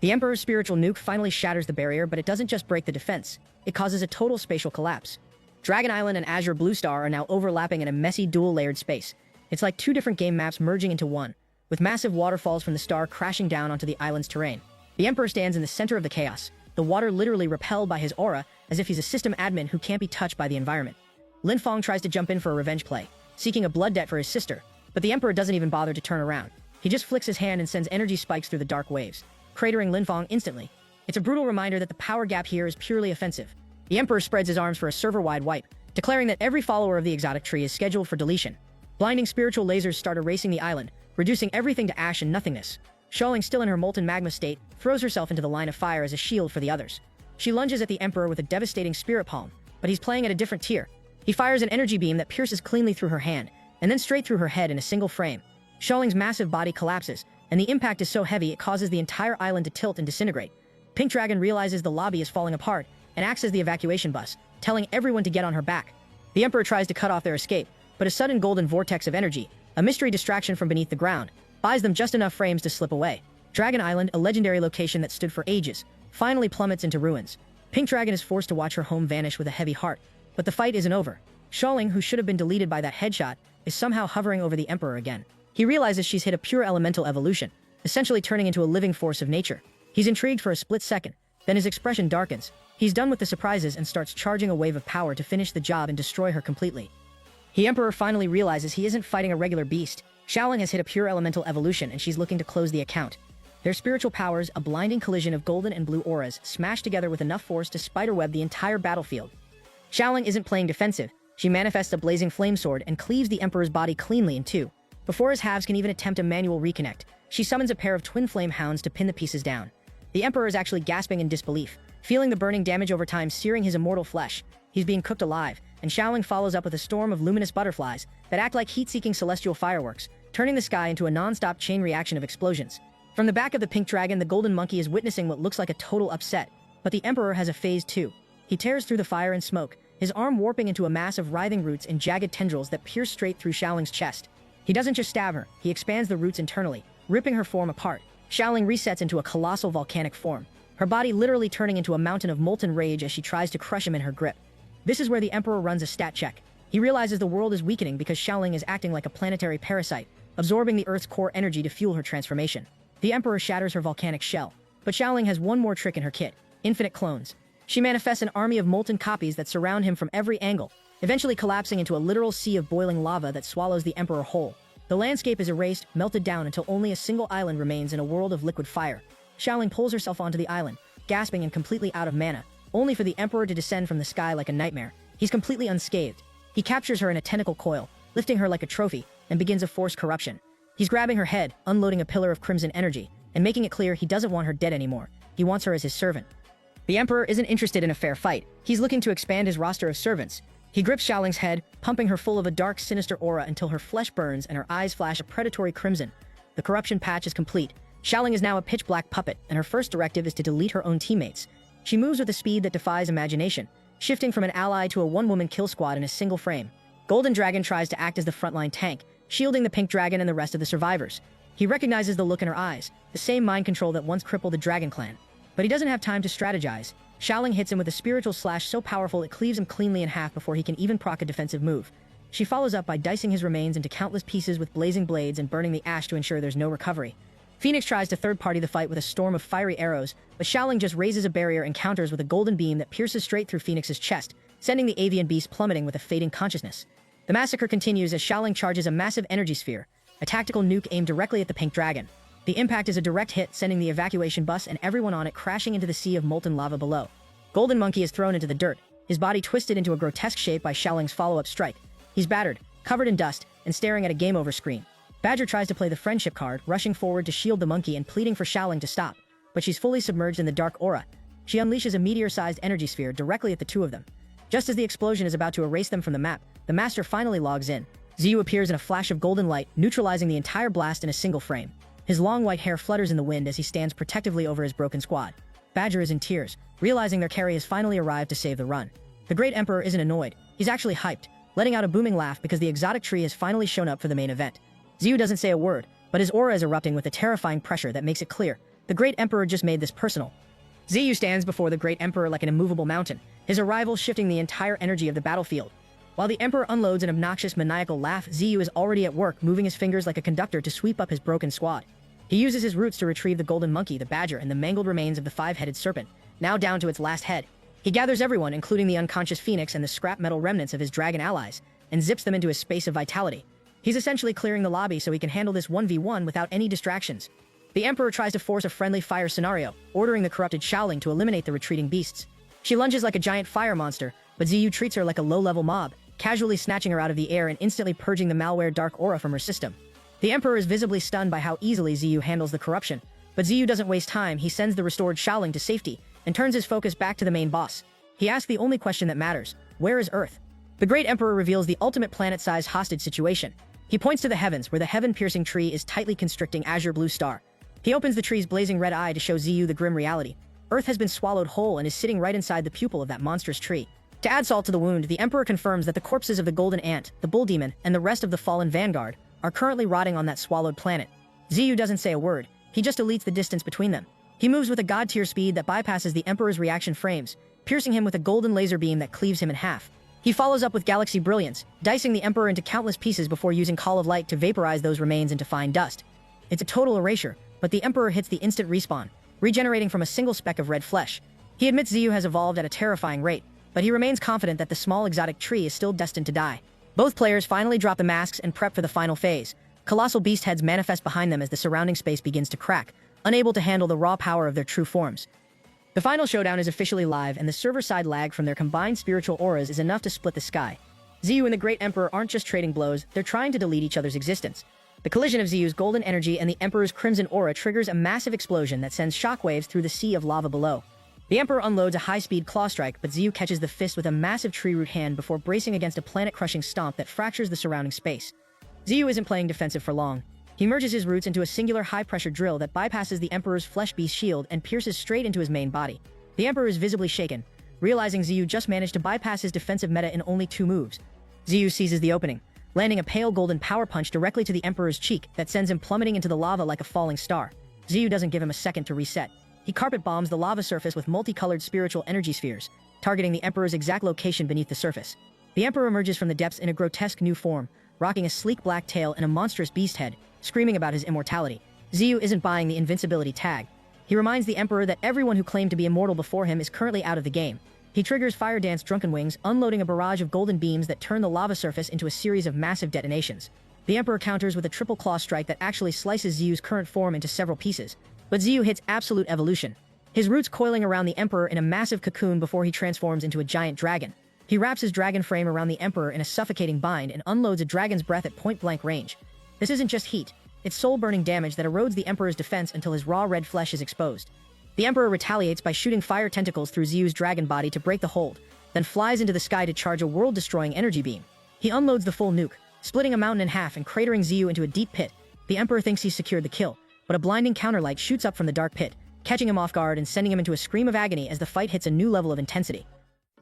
[SPEAKER 3] The Emperor's spiritual nuke finally shatters the barrier, but it doesn't just break the defense. It causes a total spatial collapse. Dragon Island and Azure Blue Star are now overlapping in a messy dual-layered space. It's like 2 different game maps merging into one, with massive waterfalls from the star crashing down onto the island's terrain. The Emperor stands in the center of the chaos, the water literally repelled by his aura, as if he's a system admin who can't be touched by the environment. Lin Fong tries to jump in for a revenge play, seeking a blood debt for his sister, but the Emperor doesn't even bother to turn around. He just flicks his hand and sends energy spikes through the dark waves, cratering Lin Fong instantly. It's a brutal reminder that the power gap here is purely offensive. The Emperor spreads his arms for a server-wide wipe, declaring that every follower of the exotic tree is scheduled for deletion. Blinding spiritual lasers start erasing the island, reducing everything to ash and nothingness. Xiaoling, still in her molten magma state, throws herself into the line of fire as a shield for the others. She lunges at the Emperor with a devastating spirit palm, but he's playing at a different tier. He fires an energy beam that pierces cleanly through her hand, and then straight through her head in a single frame. Xiaoling's massive body collapses, and the impact is so heavy it causes the entire island to tilt and disintegrate. Pink Dragon realizes the lobby is falling apart, and acts as the evacuation bus, telling everyone to get on her back. The Emperor tries to cut off their escape, but a sudden golden vortex of energy, a mystery distraction from beneath the ground, buys them just enough frames to slip away. Dragon Island, a legendary location that stood for ages, finally plummets into ruins. Pink Dragon is forced to watch her home vanish with a heavy heart, but the fight isn't over. Xiaoling, who should have been deleted by that headshot, is somehow hovering over the Emperor again. He realizes she's hit a pure elemental evolution. essentially turning into a living force of nature. He's intrigued for a split second, then his expression darkens. He's done with the surprises and starts charging a wave of power to finish the job and destroy her completely. The Emperor finally realizes he isn't fighting a regular beast. Xiaoling has hit a pure elemental evolution and she's looking to close the account. Their spiritual powers, a blinding collision of golden and blue auras, smash together with enough force to spiderweb the entire battlefield. Xiaoling isn't playing defensive. She manifests a blazing flame sword and cleaves the Emperor's body cleanly in two. Before his halves can even attempt a manual reconnect, she summons a pair of twin flame hounds to pin the pieces down. The Emperor is actually gasping in disbelief, feeling the burning damage over time searing his immortal flesh. He's being cooked alive, and Xiaoling follows up with a storm of luminous butterflies that act like heat-seeking celestial fireworks, turning the sky into a non-stop chain reaction of explosions. From the back of the pink dragon, the golden monkey is witnessing what looks like a total upset, but the Emperor has a phase too. He tears through the fire and smoke, his arm warping into a mass of writhing roots and jagged tendrils that pierce straight through Xiaoling's chest. He doesn't just stab her, he expands the roots internally, ripping her form apart. Xiaoling resets into a colossal volcanic form, her body literally turning into a mountain of molten rage as she tries to crush him in her grip. This is where the Emperor runs a stat check. He realizes the world is weakening because Xiaoling is acting like a planetary parasite, absorbing the Earth's core energy to fuel her transformation. The Emperor shatters her volcanic shell, but Xiaoling has one more trick in her kit: infinite clones. She manifests an army of molten copies that surround him from every angle, eventually collapsing into a literal sea of boiling lava that swallows the Emperor whole. The landscape is erased, melted down until only a single island remains in a world of liquid fire. Xiaoling pulls herself onto the island, gasping and completely out of mana, only for the Emperor to descend from the sky like a nightmare. He's completely unscathed. He captures her in a tentacle coil, lifting her like a trophy, and begins a forced corruption. He's grabbing her head, unloading a pillar of crimson energy, and making it clear he doesn't want her dead anymore. He wants her as his servant. The Emperor isn't interested in a fair fight. He's looking to expand his roster of servants. He grips Xiaoling's head, pumping her full of a dark, sinister aura until her flesh burns and her eyes flash a predatory crimson. The corruption patch is complete. Xiaoling is now a pitch-black puppet, and her first directive is to delete her own teammates. She moves with a speed that defies imagination, shifting from an ally to a one-woman kill squad in a single frame. Golden Dragon tries to act as the frontline tank, shielding the pink dragon and the rest of the survivors. He recognizes the look in her eyes, the same mind control that once crippled the Dragon Clan. But he doesn't have time to strategize. Xiaoling hits him with a spiritual slash so powerful it cleaves him cleanly in half before he can even proc a defensive move. She follows up by dicing his remains into countless pieces with blazing blades and burning the ash to ensure there's no recovery. Phoenix tries to third-party the fight with a storm of fiery arrows, but Xiaoling just raises a barrier and counters with a golden beam that pierces straight through Phoenix's chest, sending the avian beast plummeting with a fading consciousness. The massacre continues as Xiaoling charges a massive energy sphere, a tactical nuke aimed directly at the pink dragon. The impact is a direct hit, sending the evacuation bus and everyone on it crashing into the sea of molten lava below. Golden Monkey is thrown into the dirt, his body twisted into a grotesque shape by Xiaoling's follow-up strike. He's battered, covered in dust, and staring at a game-over screen. Badger tries to play the friendship card, rushing forward to shield the monkey and pleading for Xiaoling to stop, but she's fully submerged in the dark aura. She unleashes a meteor-sized energy sphere directly at the two of them. Just as the explosion is about to erase them from the map, the Master finally logs in. Ziyu appears in a flash of golden light, neutralizing the entire blast in a single frame. His long white hair flutters in the wind as he stands protectively over his broken squad. Badger is in tears, realizing their carry has finally arrived to save the run. The Great Emperor isn't annoyed, he's actually hyped, letting out a booming laugh because the exotic tree has finally shown up for the main event. Ziyu doesn't say a word, but his aura is erupting with a terrifying pressure that makes it clear the Great Emperor just made this personal. Ziyu stands before the Great Emperor like an immovable mountain, his arrival shifting the entire energy of the battlefield. While the Emperor unloads an obnoxious maniacal laugh, Ziyu is already at work, moving his fingers like a conductor to sweep up his broken squad. He uses his roots to retrieve the golden monkey, the badger, and the mangled remains of the five-headed serpent, now down to its last head. He gathers everyone, including the unconscious Phoenix and the scrap metal remnants of his dragon allies, and zips them into his space of vitality. He's essentially clearing the lobby so he can handle this 1v1 without any distractions. The Emperor tries to force a friendly fire scenario, ordering the corrupted Xiaoling to eliminate the retreating beasts. She lunges like a giant fire monster, but Ziyu treats her like a low-level mob, casually snatching her out of the air and instantly purging the malware dark aura from her system. The Emperor is visibly stunned by how easily Ziyu handles the corruption, but Ziyu doesn't waste time. He sends the restored Xiaoling to safety and turns his focus back to the main boss. He asks the only question that matters: where is Earth? The Great Emperor reveals the ultimate planet-sized hostage situation. He points to the heavens, where the heaven-piercing tree is tightly constricting azure blue star. He opens the tree's blazing red eye to show Ziyu the grim reality. Earth has been swallowed whole and is sitting right inside the pupil of that monstrous tree. To add salt to the wound, the Emperor confirms that the corpses of the Golden Ant, the Bull Demon, and the rest of the fallen vanguard are currently rotting on that swallowed planet. Ziyu doesn't say a word, he just deletes the distance between them. He moves with a god-tier speed that bypasses the Emperor's reaction frames, piercing him with a golden laser beam that cleaves him in half. He follows up with Galaxy Brilliance, dicing the Emperor into countless pieces before using Call of Light to vaporize those remains into fine dust. It's a total erasure, but the Emperor hits the instant respawn, regenerating from a single speck of red flesh. He admits Ziyu has evolved at a terrifying rate, but he remains confident that the small exotic tree is still destined to die. Both players finally drop the masks and prep for the final phase. Colossal beast heads manifest behind them as the surrounding space begins to crack, unable to handle the raw power of their true forms. The final showdown is officially live, and the server-side lag from their combined spiritual auras is enough to split the sky. Ziyu and the Great Emperor aren't just trading blows, they're trying to delete each other's existence. The collision of Ziyu's golden energy and the Emperor's crimson aura triggers a massive explosion that sends shockwaves through the sea of lava below. The Emperor unloads a high-speed claw strike, but Ziyu catches the fist with a massive tree root hand before bracing against a planet-crushing stomp that fractures the surrounding space. Ziyu isn't playing defensive for long. He merges his roots into a singular high-pressure drill that bypasses the Emperor's flesh-beast shield and pierces straight into his main body. The Emperor is visibly shaken, realizing Ziyu just managed to bypass his defensive meta in only 2 moves. Ziyu seizes the opening, landing a pale golden power punch directly to the Emperor's cheek that sends him plummeting into the lava like a falling star. Ziyu doesn't give him a second to reset. He carpet bombs the lava surface with multicolored spiritual energy spheres, targeting the Emperor's exact location beneath the surface. The Emperor emerges from the depths in a grotesque new form, rocking a sleek black tail and a monstrous beast head, screaming about his immortality. Ziyu isn't buying the invincibility tag. He reminds the Emperor that everyone who claimed to be immortal before him is currently out of the game. He triggers Fire Dance Drunken Wings, unloading a barrage of golden beams that turn the lava surface into a series of massive detonations. The Emperor counters with a triple claw strike that actually slices Ziyu's current form into several pieces. But Ziyu hits absolute evolution, his roots coiling around the Emperor in a massive cocoon before he transforms into a giant dragon. He wraps his dragon frame around the Emperor in a suffocating bind and unloads a dragon's breath at point-blank range. This isn't just heat, it's soul-burning damage that erodes the Emperor's defense until his raw red flesh is exposed. The Emperor retaliates by shooting fire tentacles through Ziyu's dragon body to break the hold, then flies into the sky to charge a world-destroying energy beam. He unloads the full nuke, splitting a mountain in half and cratering Ziyu into a deep pit. The Emperor thinks he's secured the kill, but a blinding counterlight shoots up from the dark pit, catching him off guard and sending him into a scream of agony as the fight hits a new level of intensity.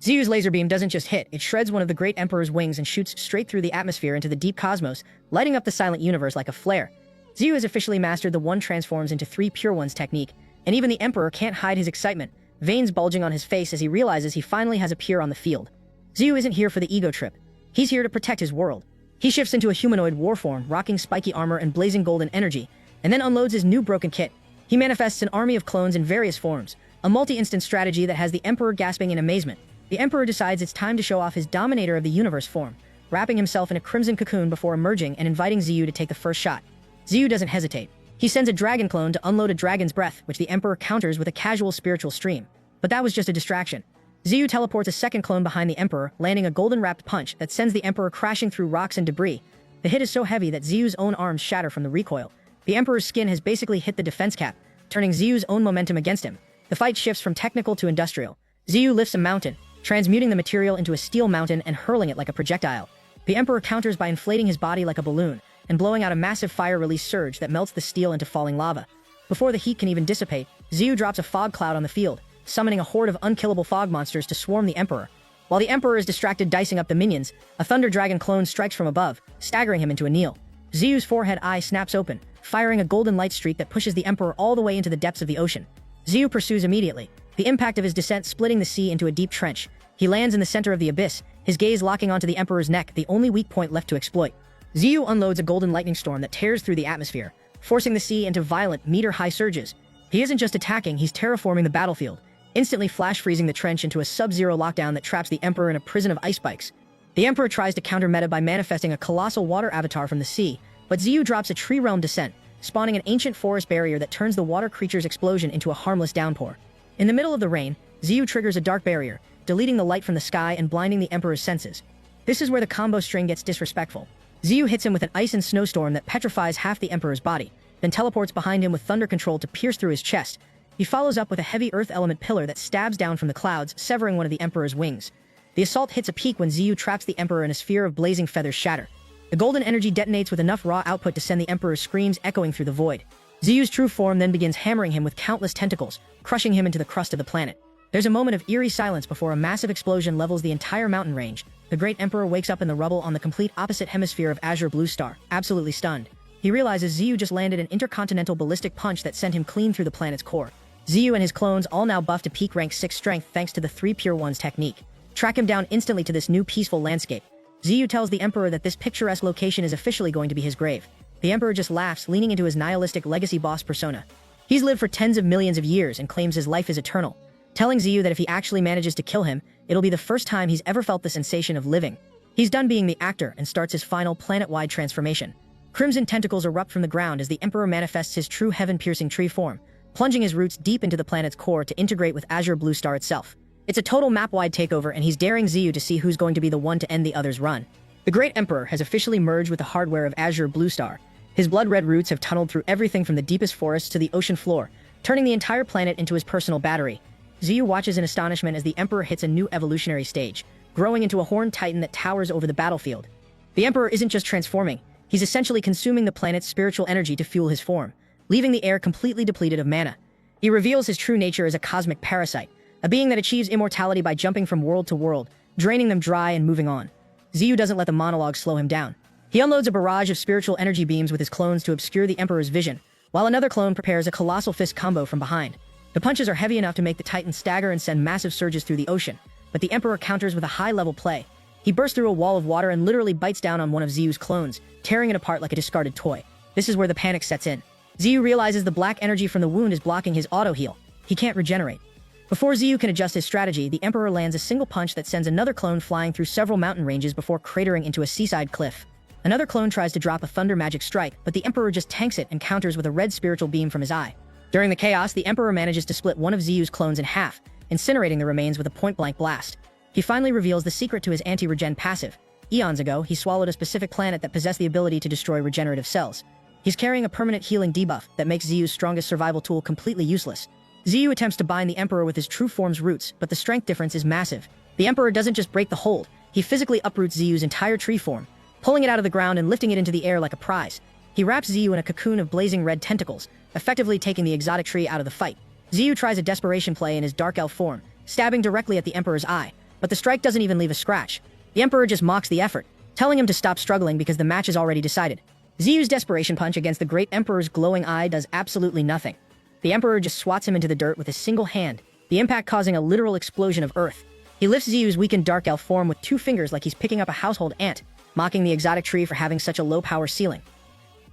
[SPEAKER 3] Ziyu's laser beam doesn't just hit, it shreds one of the Great Emperor's wings and shoots straight through the atmosphere into the deep cosmos, lighting up the silent universe like a flare. Ziyu has officially mastered the one transforms into 3 pure ones technique, and even the Emperor can't hide his excitement, veins bulging on his face as he realizes he finally has a peer on the field. Ziyu isn't here for the ego trip. He's here to protect his world. He shifts into a humanoid warform, rocking spiky armor and blazing golden energy, and then unloads his new broken kit. He manifests an army of clones in various forms, a multi-instant strategy that has the Emperor gasping in amazement. The Emperor decides it's time to show off his Dominator of the Universe form, wrapping himself in a crimson cocoon before emerging and inviting Ziyu to take the first shot. Ziyu doesn't hesitate. He sends a dragon clone to unload a dragon's breath, which the Emperor counters with a casual spiritual stream. But that was just a distraction. Ziyu teleports a second clone behind the Emperor, landing a golden-wrapped punch that sends the Emperor crashing through rocks and debris. The hit is so heavy that Ziyu's own arms shatter from the recoil. The Emperor's skin has basically hit the defense cap, turning Ziyu's own momentum against him. The fight shifts from technical to industrial. Ziyu lifts a mountain, transmuting the material into a steel mountain and hurling it like a projectile. The Emperor counters by inflating his body like a balloon and blowing out a massive fire-release surge that melts the steel into falling lava. Before the heat can even dissipate, Ziyu drops a fog cloud on the field, summoning a horde of unkillable fog monsters to swarm the Emperor. While the Emperor is distracted dicing up the minions, a Thunder Dragon clone strikes from above, staggering him into a kneel. Ziyu's forehead eye snaps open, firing a golden light streak that pushes the Emperor all the way into the depths of the ocean. Ziyu pursues immediately, the impact of his descent splitting the sea into a deep trench. He lands in the center of the abyss, his gaze locking onto the Emperor's neck, the only weak point left to exploit. Ziyu unloads a golden lightning storm that tears through the atmosphere, forcing the sea into violent, meter-high surges. He isn't just attacking, he's terraforming the battlefield, instantly flash-freezing the trench into a sub-zero lockdown that traps the Emperor in a prison of ice spikes. The Emperor tries to counter meta by manifesting a colossal water avatar from the sea, but Ziyu drops a tree realm descent, spawning an ancient forest barrier that turns the water creature's explosion into a harmless downpour. In the middle of the rain, Ziyu triggers a dark barrier, deleting the light from the sky and blinding the Emperor's senses. This is where the combo string gets disrespectful. Ziyu hits him with an ice and snowstorm that petrifies half the Emperor's body, then teleports behind him with thunder control to pierce through his chest. He follows up with a heavy earth element pillar that stabs down from the clouds, severing one of the Emperor's wings. The assault hits a peak when Ziyu traps the Emperor in a sphere of blazing feathers shatter. The golden energy detonates with enough raw output to send the Emperor's screams echoing through the void. Ziyu's true form then begins hammering him with countless tentacles, crushing him into the crust of the planet. There's a moment of eerie silence before a massive explosion levels the entire mountain range. The Great Emperor wakes up in the rubble on the complete opposite hemisphere of Azure Blue Star, absolutely stunned. He realizes Ziyu just landed an intercontinental ballistic punch that sent him clean through the planet's core. Ziyu and his clones all now buffed to peak rank 6 strength thanks to the 3 Pure Ones technique. Track him down instantly to this new peaceful landscape. Ziyu tells the Emperor that this picturesque location is officially going to be his grave. The Emperor just laughs, leaning into his nihilistic legacy boss persona. He's lived for tens of millions of years and claims his life is eternal, telling Ziyu that if he actually manages to kill him, it'll be the first time he's ever felt the sensation of living. He's done being the actor and starts his final planet-wide transformation. Crimson tentacles erupt from the ground as the Emperor manifests his true heaven-piercing tree form, plunging his roots deep into the planet's core to integrate with Azure Blue Star itself. It's a total map-wide takeover, and he's daring Ziyu to see who's going to be the one to end the other's run. The Great Emperor has officially merged with the hardware of Azure Blue Star. His blood-red roots have tunneled through everything from the deepest forests to the ocean floor, turning the entire planet into his personal battery. Ziyu watches in astonishment as the Emperor hits a new evolutionary stage, growing into a horned titan that towers over the battlefield. The Emperor isn't just transforming, he's essentially consuming the planet's spiritual energy to fuel his form, leaving the air completely depleted of mana. He reveals his true nature as a cosmic parasite, a being that achieves immortality by jumping from world to world, draining them dry and moving on. Ziyu doesn't let the monologue slow him down. He unloads a barrage of spiritual energy beams with his clones to obscure the Emperor's vision, while another clone prepares a colossal fist combo from behind. The punches are heavy enough to make the Titan stagger and send massive surges through the ocean, but the Emperor counters with a high-level play. He bursts through a wall of water and literally bites down on one of Ziyu's clones, tearing it apart like a discarded toy. This is where the panic sets in. Ziyu realizes the black energy from the wound is blocking his auto-heal. He can't regenerate. Before Ziyu can adjust his strategy, the Emperor lands a single punch that sends another clone flying through several mountain ranges before cratering into a seaside cliff. Another clone tries to drop a thunder magic strike, but the Emperor just tanks it and counters with a red spiritual beam from his eye. During the chaos, the Emperor manages to split one of Ziyu's clones in half, incinerating the remains with a point-blank blast. He finally reveals the secret to his anti-regen passive. Eons ago, he swallowed a specific planet that possessed the ability to destroy regenerative cells. He's carrying a permanent healing debuff that makes Ziyu's strongest survival tool completely useless. Ziyu attempts to bind the Emperor with his true form's roots, but the strength difference is massive. The Emperor doesn't just break the hold, he physically uproots Ziyu's entire tree form, pulling it out of the ground and lifting it into the air like a prize. He wraps Ziyu in a cocoon of blazing red tentacles, effectively taking the exotic tree out of the fight. Ziyu tries a desperation play in his dark elf form, stabbing directly at the Emperor's eye, but the strike doesn't even leave a scratch. The Emperor just mocks the effort, telling him to stop struggling because the match is already decided. Ziyu's desperation punch against the Great Emperor's glowing eye does absolutely nothing. The Emperor just swats him into the dirt with a single hand, the impact causing a literal explosion of earth. He lifts Ziyu's weakened dark elf form with 2 fingers like he's picking up a household ant, mocking the exotic tree for having such a low power ceiling.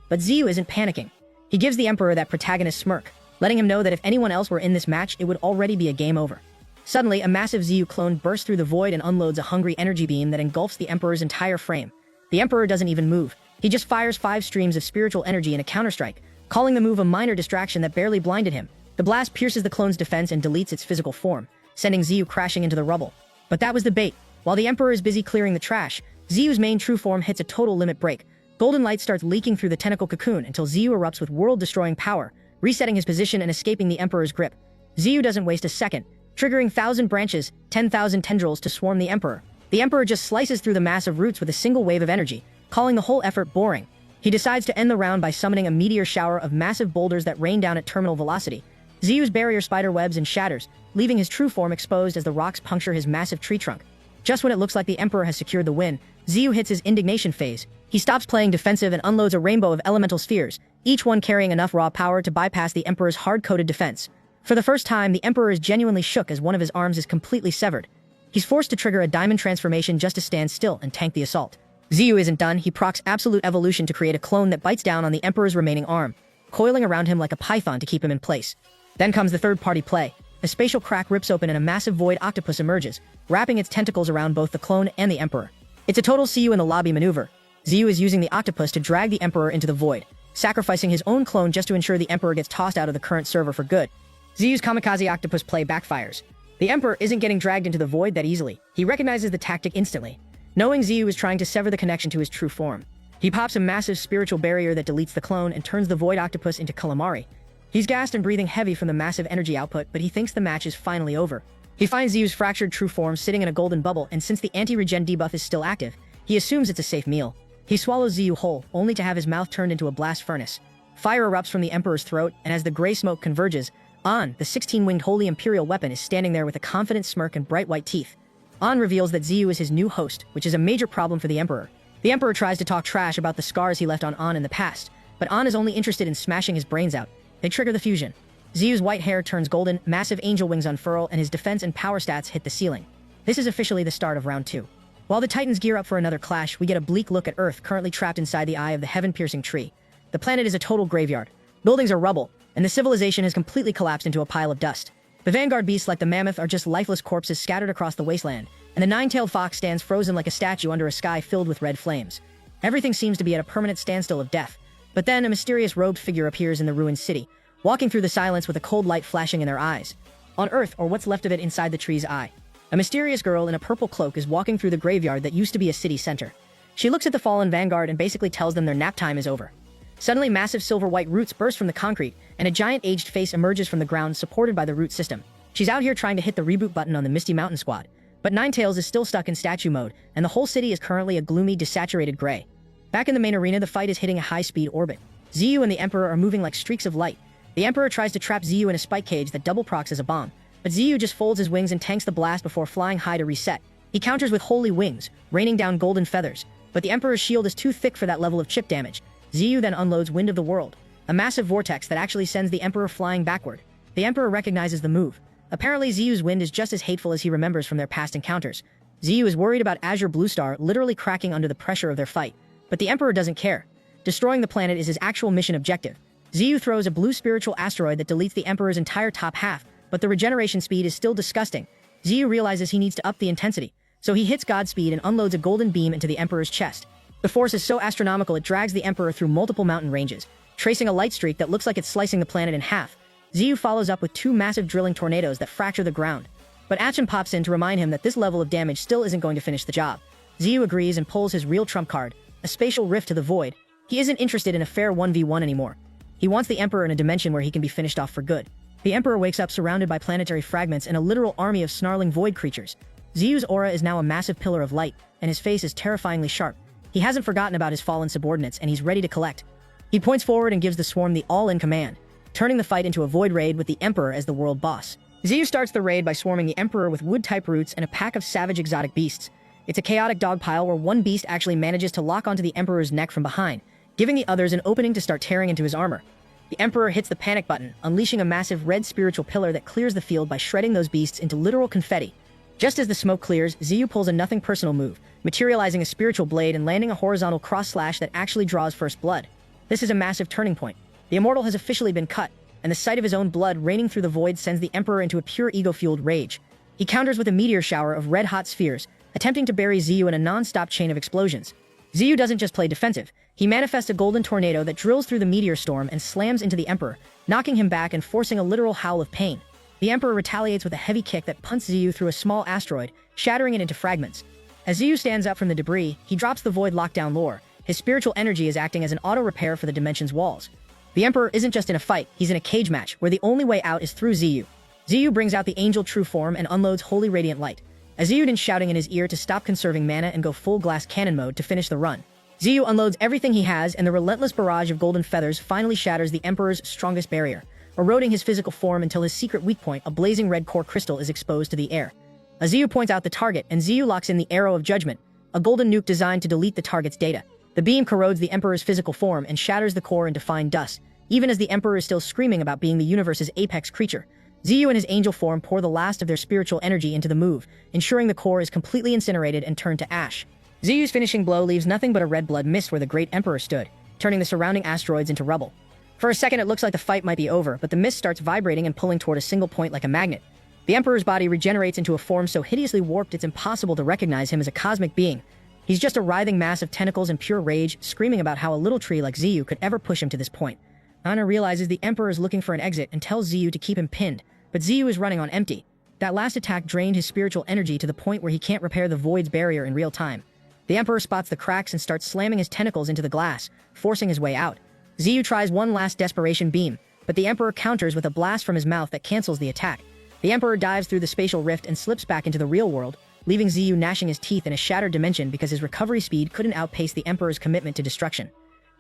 [SPEAKER 3] But Ziyu isn't panicking. He gives the Emperor that protagonist smirk, letting him know that if anyone else were in this match, it would already be a game over. Suddenly, a massive Ziyu clone bursts through the void and unloads a hungry energy beam that engulfs the Emperor's entire frame. The Emperor doesn't even move. He just fires 5 streams of spiritual energy in a counterstrike, calling the move a minor distraction that barely blinded him. The blast pierces the clone's defense and deletes its physical form, sending Ziyu crashing into the rubble. But that was the bait. While the Emperor is busy clearing the trash, Ziyu's main true form hits a total limit break. Golden light starts leaking through the tentacle cocoon until Ziyu erupts with world-destroying power, resetting his position and escaping the Emperor's grip. Ziyu doesn't waste a second, triggering 1,000 branches, 10,000 tendrils to swarm the Emperor. The Emperor just slices through the mass of roots with a single wave of energy, calling the whole effort boring. He decides to end the round by summoning a meteor shower of massive boulders that rain down at terminal velocity. Ziyu's barrier spider webs and shatters, leaving his true form exposed as the rocks puncture his massive tree trunk. Just when it looks like the Emperor has secured the win, Ziyu hits his indignation phase. He stops playing defensive and unloads a rainbow of elemental spheres, each one carrying enough raw power to bypass the Emperor's hard-coded defense. For the first time, the Emperor is genuinely shook as one of his arms is completely severed. He's forced to trigger a diamond transformation just to stand still and tank the assault. Ziyu isn't done. He procs absolute evolution to create a clone that bites down on the Emperor's remaining arm, coiling around him like a python to keep him in place. Then comes the third-party play. A spatial crack rips open and a massive void octopus emerges, wrapping its tentacles around both the clone and the Emperor. It's a total see you in the lobby maneuver. Ziyu is using the octopus to drag the Emperor into the void, sacrificing his own clone just to ensure the Emperor gets tossed out of the current server for good. Ziyu's kamikaze octopus play backfires. The Emperor isn't getting dragged into the void that easily. He recognizes the tactic instantly, knowing Ziyu is trying to sever the connection to his true form. He pops a massive spiritual barrier that deletes the clone and turns the void octopus into calamari. He's gassed and breathing heavy from the massive energy output, but he thinks the match is finally over. He finds Ziyu's fractured true form sitting in a golden bubble, and since the anti-regen debuff is still active, he assumes it's a safe meal. He swallows Ziyu whole, only to have his mouth turned into a blast furnace. Fire erupts from the Emperor's throat, and as the gray smoke converges, An, the 16-winged holy imperial weapon, is standing there with a confident smirk and bright white teeth. An reveals that Ziyu is his new host, which is a major problem for the Emperor. The Emperor tries to talk trash about the scars he left on An in the past, but An is only interested in smashing his brains out. They trigger the fusion. Ziyu's white hair turns golden, massive angel wings unfurl, and his defense and power stats hit the ceiling. This is officially the start of round 2. While the Titans gear up for another clash, we get a bleak look at Earth currently trapped inside the eye of the heaven-piercing tree. The planet is a total graveyard. Buildings are rubble, and the civilization has completely collapsed into a pile of dust. The vanguard beasts like the mammoth are just lifeless corpses scattered across the wasteland, and the nine-tailed fox stands frozen like a statue under a sky filled with red flames. Everything seems to be at a permanent standstill of death. But then a mysterious robed figure appears in the ruined city, walking through the silence with a cold light flashing in their eyes. On Earth, or what's left of it inside the tree's eye, a mysterious girl in a purple cloak is walking through the graveyard that used to be a city center. She looks at the fallen vanguard and basically tells them their nap time is over. Suddenly, massive silver-white roots burst from the concrete, and a giant aged face emerges from the ground supported by the root system. She's out here trying to hit the reboot button on the Misty Mountain Squad, but Ninetales is still stuck in statue mode, and the whole city is currently a gloomy, desaturated gray. Back in the main arena, the fight is hitting a high-speed orbit. Ziyu and the Emperor are moving like streaks of light. The Emperor tries to trap Ziyu in a spike cage that double procs as a bomb, but Ziyu just folds his wings and tanks the blast before flying high to reset. He counters with holy wings, raining down golden feathers, but the Emperor's shield is too thick for that level of chip damage. Ziyu then unloads Wind of the World, a massive vortex that actually sends the Emperor flying backward. The Emperor recognizes the move. Apparently, Ziyu's wind is just as hateful as he remembers from their past encounters. Ziyu is worried about Azure Blue Star literally cracking under the pressure of their fight, but the Emperor doesn't care. Destroying the planet is his actual mission objective. Ziyu throws a blue spiritual asteroid that deletes the Emperor's entire top half, but the regeneration speed is still disgusting. Ziyu realizes he needs to up the intensity, so he hits Godspeed and unloads a golden beam into the Emperor's chest. The force is so astronomical it drags the Emperor through multiple mountain ranges, tracing a light streak that looks like it's slicing the planet in half. Ziyu follows up with two massive drilling tornadoes that fracture the ground. But Achin pops in to remind him that this level of damage still isn't going to finish the job. Ziyu agrees and pulls his real trump card, a spatial rift to the void. He isn't interested in a fair 1v1 anymore. He wants the Emperor in a dimension where he can be finished off for good. The Emperor wakes up surrounded by planetary fragments and a literal army of snarling void creatures. Ziyu's aura is now a massive pillar of light, and his face is terrifyingly sharp. He hasn't forgotten about his fallen subordinates, and he's ready to collect. He points forward and gives the swarm the all-in command, turning the fight into a void raid with the Emperor as the world boss. Ziyu starts the raid by swarming the Emperor with wood-type roots and a pack of savage exotic beasts. It's a chaotic dogpile where one beast actually manages to lock onto the Emperor's neck from behind, giving the others an opening to start tearing into his armor. The Emperor hits the panic button, unleashing a massive red spiritual pillar that clears the field by shredding those beasts into literal confetti. Just as the smoke clears, Ziyu pulls a nothing personal move, materializing a spiritual blade and landing a horizontal cross-slash that actually draws first blood. This is a massive turning point. The Immortal has officially been cut, and the sight of his own blood raining through the void sends the Emperor into a pure ego-fueled rage. He counters with a meteor shower of red-hot spheres, attempting to bury Ziyu in a non-stop chain of explosions. Ziyu doesn't just play defensive. He manifests a golden tornado that drills through the meteor storm and slams into the Emperor, knocking him back and forcing a literal howl of pain. The Emperor retaliates with a heavy kick that punts Ziyu through a small asteroid, shattering it into fragments. As Ziyu stands up from the debris, he drops the void lockdown lore. His spiritual energy is acting as an auto-repair for the dimension's walls. The Emperor isn't just in a fight, he's in a cage match, where the only way out is through Ziyu. Ziyu brings out the angel true form and unloads holy radiant light. As Ziyuden's shouting in his ear to stop conserving mana and go full glass cannon mode to finish the run. Ziyu unloads everything he has, and the relentless barrage of golden feathers finally shatters the Emperor's strongest barrier, eroding his physical form until his secret weak point, a blazing red core crystal, is exposed to the air. As Ziyu points out the target, and Ziyu locks in the Arrow of Judgment, a golden nuke designed to delete the target's data. The beam corrodes the Emperor's physical form and shatters the core into fine dust, even as the Emperor is still screaming about being the universe's apex creature. Ziyu and his angel form pour the last of their spiritual energy into the move, ensuring the core is completely incinerated and turned to ash. Ziyu's finishing blow leaves nothing but a red blood mist where the great Emperor stood, turning the surrounding asteroids into rubble. For a second it looks like the fight might be over, but the mist starts vibrating and pulling toward a single point like a magnet. The Emperor's body regenerates into a form so hideously warped it's impossible to recognize him as a cosmic being. He's just a writhing mass of tentacles and pure rage, screaming about how a little tree like Ziyu could ever push him to this point. Anna realizes the Emperor is looking for an exit and tells Ziyu to keep him pinned, but Ziyu is running on empty. That last attack drained his spiritual energy to the point where he can't repair the void's barrier in real time. The Emperor spots the cracks and starts slamming his tentacles into the glass, forcing his way out. Ziyu tries one last desperation beam, but the Emperor counters with a blast from his mouth that cancels the attack. The Emperor dives through the spatial rift and slips back into the real world, leaving Ziyu gnashing his teeth in a shattered dimension because his recovery speed couldn't outpace the Emperor's commitment to destruction.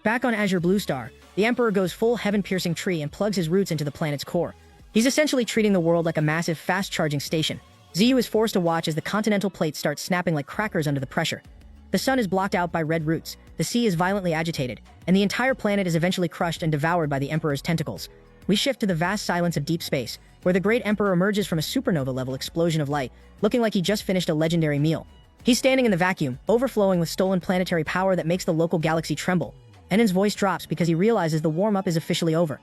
[SPEAKER 3] Back on Azure Blue Star, the Emperor goes full heaven-piercing tree and plugs his roots into the planet's core. He's essentially treating the world like a massive fast-charging station. Ziyu is forced to watch as the continental plates start snapping like crackers under the pressure. The sun is blocked out by red roots, the sea is violently agitated, and the entire planet is eventually crushed and devoured by the Emperor's tentacles. We shift to the vast silence of deep space, where the great Emperor emerges from a supernova-level explosion of light, looking like he just finished a legendary meal. He's standing in the vacuum, overflowing with stolen planetary power that makes the local galaxy tremble. Enen's voice drops because he realizes the warm-up is officially over.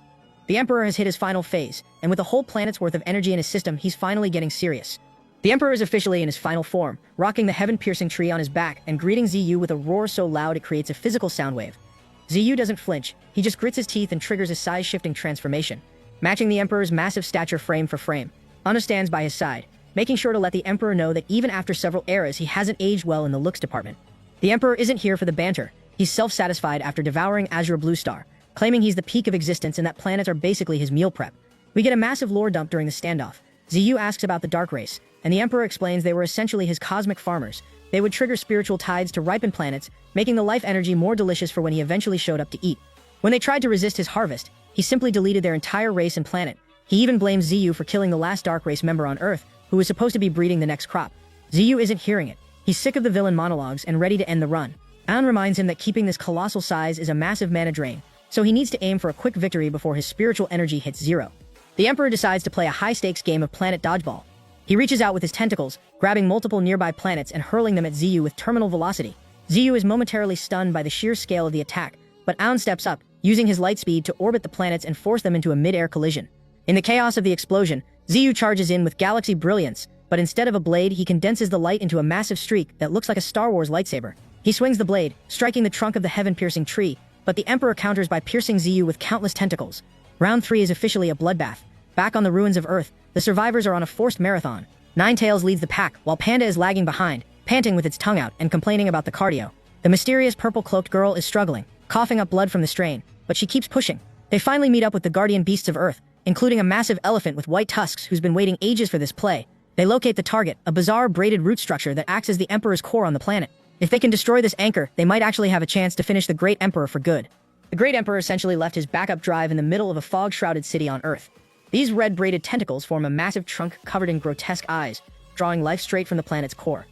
[SPEAKER 3] The Emperor has hit his final phase, and with a whole planet's worth of energy in his system, he's finally getting serious. The Emperor is officially in his final form, rocking the heaven-piercing tree on his back and greeting Ziyu with a roar so loud it creates a physical sound wave. Ziyu doesn't flinch, he just grits his teeth and triggers a size-shifting transformation, matching the Emperor's massive stature frame for frame. Anna stands by his side, making sure to let the Emperor know that even after several eras, he hasn't aged well in the looks department. The Emperor isn't here for the banter, he's self-satisfied after devouring Azure Blue Star, claiming he's the peak of existence and that planets are basically his meal prep. We get a massive lore dump during the standoff. Ziyu asks about the Dark Race, and the Emperor explains they were essentially his cosmic farmers. They would trigger spiritual tides to ripen planets, making the life energy more delicious for when he eventually showed up to eat. When they tried to resist his harvest, he simply deleted their entire race and planet. He even blames Ziyu for killing the last Dark Race member on Earth, who was supposed to be breeding the next crop. Ziyu isn't hearing it. He's sick of the villain monologues and ready to end the run. An reminds him that keeping this colossal size is a massive mana drain, so he needs to aim for a quick victory before his spiritual energy hits zero. The Emperor decides to play a high-stakes game of planet dodgeball. He reaches out with his tentacles, grabbing multiple nearby planets and hurling them at Ziyu with terminal velocity. Ziyu is momentarily stunned by the sheer scale of the attack, but Aun steps up, using his light speed to orbit the planets and force them into a mid-air collision. In the chaos of the explosion, Ziyu charges in with galaxy brilliance, but instead of a blade, he condenses the light into a massive streak that looks like a Star Wars lightsaber. He swings the blade, striking the trunk of the heaven-piercing tree, but the Emperor counters by piercing Ziyu with countless tentacles. Round 3 is officially a bloodbath. Back on the ruins of Earth, the survivors are on a forced marathon. Ninetails leads the pack, while Panda is lagging behind, panting with its tongue out and complaining about the cardio. The mysterious purple-cloaked girl is struggling, coughing up blood from the strain, but she keeps pushing. They finally meet up with the guardian beasts of Earth, including a massive elephant with white tusks who's been waiting ages for this play. They locate the target, a bizarre braided root structure that acts as the Emperor's core on the planet. If they can destroy this anchor, they might actually have a chance to finish the Great Emperor for good. The Great Emperor essentially left his backup drive in the middle of a fog-shrouded city on Earth. These red braided tentacles form a massive trunk covered in grotesque eyes, drawing life straight from the planet's core.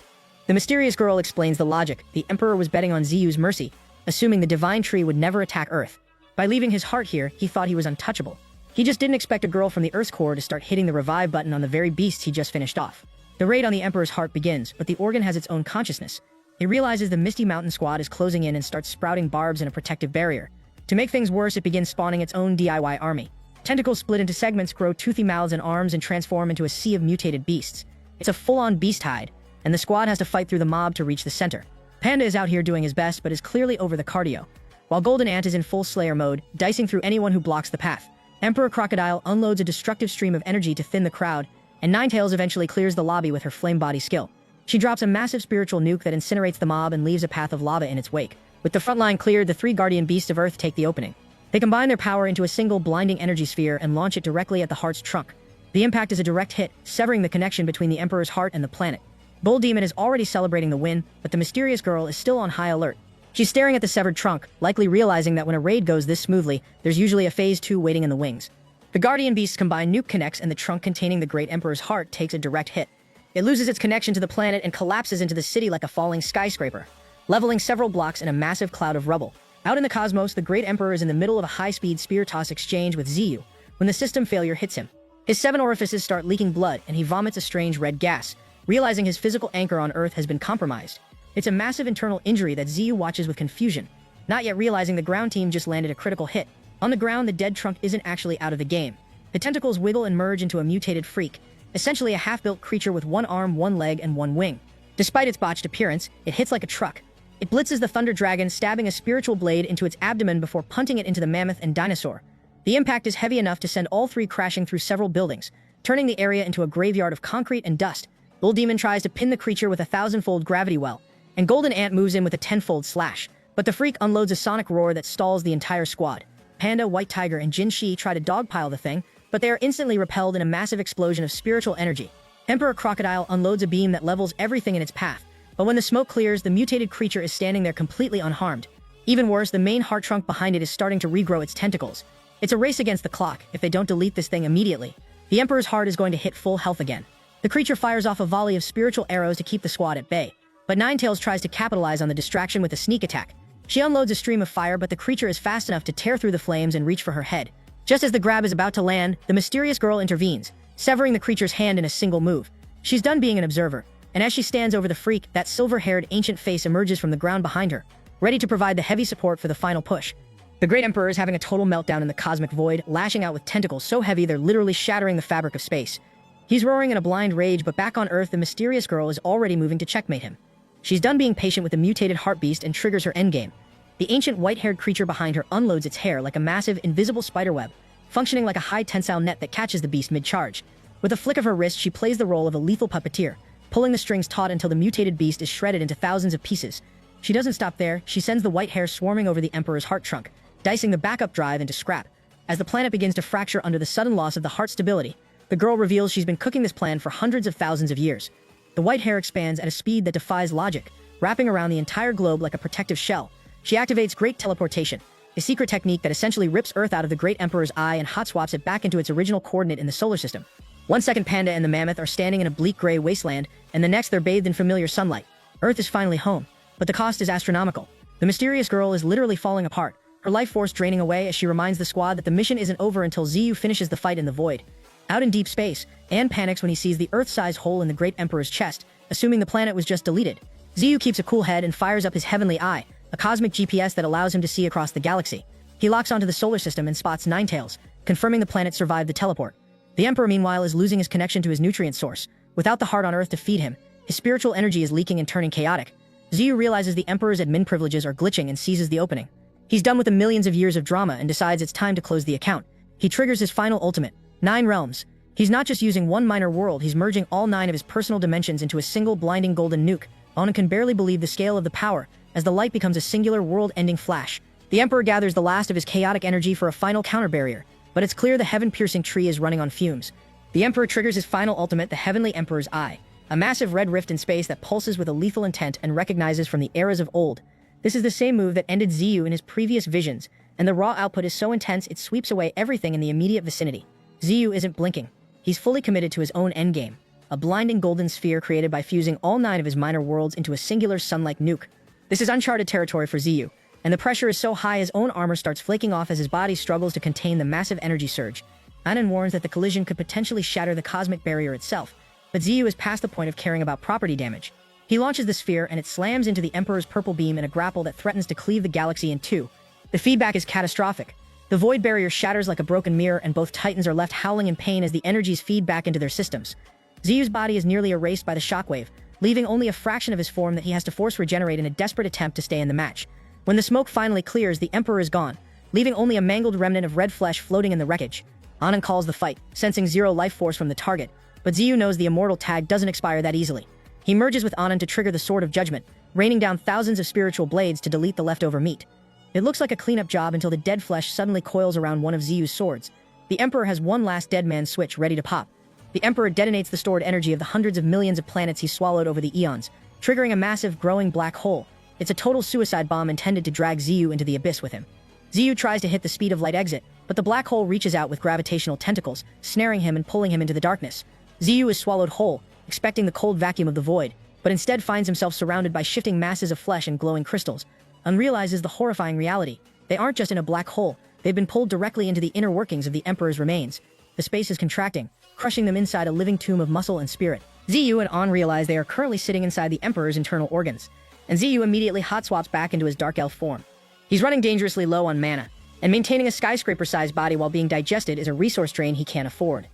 [SPEAKER 3] The mysterious girl explains the logic. The Emperor was betting on Ziyu's mercy, assuming the divine tree would never attack Earth. By leaving his heart here, he thought he was untouchable. He just didn't expect a girl from the Earth's core to start hitting the revive button on the very beasts he just finished off. The raid on the Emperor's heart begins, but the organ has its own consciousness. It realizes the Misty Mountain Squad is closing in and starts sprouting barbs and a protective barrier. To make things worse, it begins spawning its own DIY army. Tentacles split into segments, grow toothy mouths and arms, and transform into a sea of mutated beasts. It's a full-on beast hide, and the squad has to fight through the mob to reach the center. Panda is out here doing his best, but is clearly over the cardio, while Golden Ant is in full Slayer mode, dicing through anyone who blocks the path. Emperor Crocodile unloads a destructive stream of energy to thin the crowd, and Ninetails eventually clears the lobby with her flame body skill. She drops a massive spiritual nuke that incinerates the mob and leaves a path of lava in its wake. With the front line cleared, the 3 guardian beasts of Earth take the opening. They combine their power into a single blinding energy sphere and launch it directly at the heart's trunk. The impact is a direct hit, severing the connection between the Emperor's heart and the planet. Bull Demon is already celebrating the win, but the mysterious girl is still on high alert. She's staring at the severed trunk, likely realizing that when a raid goes this smoothly, there's usually a phase 2 waiting in the wings. The guardian beasts combine, nuke connects, and the trunk containing the Great Emperor's heart takes a direct hit. It loses its connection to the planet and collapses into the city like a falling skyscraper, leveling several blocks in a massive cloud of rubble. Out in the cosmos, the Great Emperor is in the middle of a high-speed spear toss exchange with Ziyu when the system failure hits him. His 7 orifices start leaking blood, and he vomits a strange red gas, realizing his physical anchor on Earth has been compromised. It's a massive internal injury that Ziyu watches with confusion, not yet realizing the ground team just landed a critical hit. On the ground, the dead trunk isn't actually out of the game. The tentacles wiggle and merge into a mutated freak, essentially a half-built creature with 1 arm, 1 leg, and 1 wing. Despite its botched appearance, it hits like a truck. It blitzes the Thunder Dragon, stabbing a spiritual blade into its abdomen before punting it into the mammoth and dinosaur. The impact is heavy enough to send all 3 crashing through several buildings, turning the area into a graveyard of concrete and dust. Bull Demon tries to pin the creature with a 1,000-fold gravity well, and Golden Ant moves in with a 10-fold slash, but the freak unloads a sonic roar that stalls the entire squad. Panda, White Tiger, and Jin Shi try to dogpile the thing, but they are instantly repelled in a massive explosion of spiritual energy. Emperor Crocodile unloads a beam that levels everything in its path, but when the smoke clears, the mutated creature is standing there completely unharmed. Even worse, the main heart trunk behind it is starting to regrow its tentacles. It's a race against the clock. If they don't delete this thing immediately, the Emperor's heart is going to hit full health again. The creature fires off a volley of spiritual arrows to keep the squad at bay, but Ninetails tries to capitalize on the distraction with a sneak attack. She unloads a stream of fire, but the creature is fast enough to tear through the flames and reach for her head. Just as the grab is about to land, the mysterious girl intervenes, severing the creature's hand in a single move. She's done being an observer, and as she stands over the freak, that silver-haired ancient face emerges from the ground behind her. ready to provide the heavy support for the final push. The Great Emperor is having a total meltdown in the cosmic void, lashing out with tentacles so heavy they're literally shattering the fabric of space. He's roaring in a blind rage, but back on Earth, the mysterious girl is already moving to checkmate him. She's done being patient with the mutated heart beast and triggers her endgame. The ancient white-haired creature behind her unloads its hair like a massive, invisible spiderweb, functioning like a high-tensile net that catches the beast mid-charge. With a flick of her wrist, she plays the role of a lethal puppeteer, pulling the strings taut until the mutated beast is shredded into thousands of pieces. She doesn't stop there. She sends the white hair swarming over the Emperor's heart trunk, dicing the backup drive into scrap. As the planet begins to fracture under the sudden loss of the heart stability, the girl reveals she's been cooking this plan for hundreds of thousands of years. The white hair expands at a speed that defies logic, wrapping around the entire globe like a protective shell. She activates Great Teleportation, a secret technique that essentially rips Earth out of the Great Emperor's eye and hot swaps it back into its original coordinate in the solar system. 1 second, Panda and the mammoth are standing in a bleak gray wasteland, and the next they're bathed in familiar sunlight. Earth is finally home, but the cost is astronomical. The mysterious girl is literally falling apart, her life force draining away as she reminds the squad that the mission isn't over until Ziyu finishes the fight in the void. Out in deep space, Anne panics when he sees the Earth-sized hole in the Great Emperor's chest, assuming the planet was just deleted. Ziyu keeps a cool head and fires up his heavenly eye, a cosmic GPS that allows him to see across the galaxy. He locks onto the solar system and spots Ninetales, confirming the planet survived the teleport. The Emperor, meanwhile, is losing his connection to his nutrient source. Without the heart on Earth to feed him, his spiritual energy is leaking and turning chaotic. Ziyu realizes the Emperor's admin privileges are glitching and seizes the opening. He's done with the millions of years of drama and decides it's time to close the account. He triggers his final ultimate, 9 realms. He's not just using one minor world, he's merging all 9 of his personal dimensions into a single blinding golden nuke. Onan can barely believe the scale of the power, as the light becomes a singular world-ending flash. The Emperor gathers the last of his chaotic energy for a final counter-barrier, but it's clear the heaven-piercing tree is running on fumes. The Emperor triggers his final ultimate, the Heavenly Emperor's Eye, a massive red rift in space that pulses with a lethal intent and recognizes from the eras of old. This is the same move that ended Ziyu in his previous visions, and the raw output is so intense it sweeps away everything in the immediate vicinity. Ziyu isn't blinking. He's fully committed to his own endgame, a blinding golden sphere created by fusing all 9 of his minor worlds into a singular sun-like nuke. This is uncharted territory for Ziyu, and the pressure is so high his own armor starts flaking off as his body struggles to contain the massive energy surge. Anan warns that the collision could potentially shatter the cosmic barrier itself, but Ziyu is past the point of caring about property damage. He launches the sphere and it slams into the Emperor's purple beam in a grapple that threatens to cleave the galaxy in two. The feedback is catastrophic. The void barrier shatters like a broken mirror and both titans are left howling in pain as the energies feed back into their systems. Ziyu's body is nearly erased by the shockwave, leaving only a fraction of his form that he has to force regenerate in a desperate attempt to stay in the match. When the smoke finally clears, the Emperor is gone, leaving only a mangled remnant of red flesh floating in the wreckage. Anan calls the fight, sensing zero life force from the target, but Ziyu knows the immortal tag doesn't expire that easily. He merges with Anan to trigger the Sword of Judgment, raining down thousands of spiritual blades to delete the leftover meat. It looks like a cleanup job until the dead flesh suddenly coils around one of Ziyu's swords. The Emperor has one last dead man switch ready to pop. The Emperor detonates the stored energy of the hundreds of millions of planets he swallowed over the eons, triggering a massive, growing black hole. It's a total suicide bomb intended to drag Ziyu into the abyss with him. Ziyu tries to hit the speed of light exit, but the black hole reaches out with gravitational tentacles, snaring him and pulling him into the darkness. Ziyu is swallowed whole, expecting the cold vacuum of the void, but instead finds himself surrounded by shifting masses of flesh and glowing crystals. Realizes the horrifying reality. They aren't just in a black hole, they've been pulled directly into the inner workings of the Emperor's remains. The space is contracting, crushing them inside a living tomb of muscle and spirit. Ziyu and An realize they are currently sitting inside the Emperor's internal organs, and Ziyu immediately hot swaps back into his dark elf form. He's running dangerously low on mana, and maintaining a skyscraper-sized body while being digested is a resource drain he can't afford.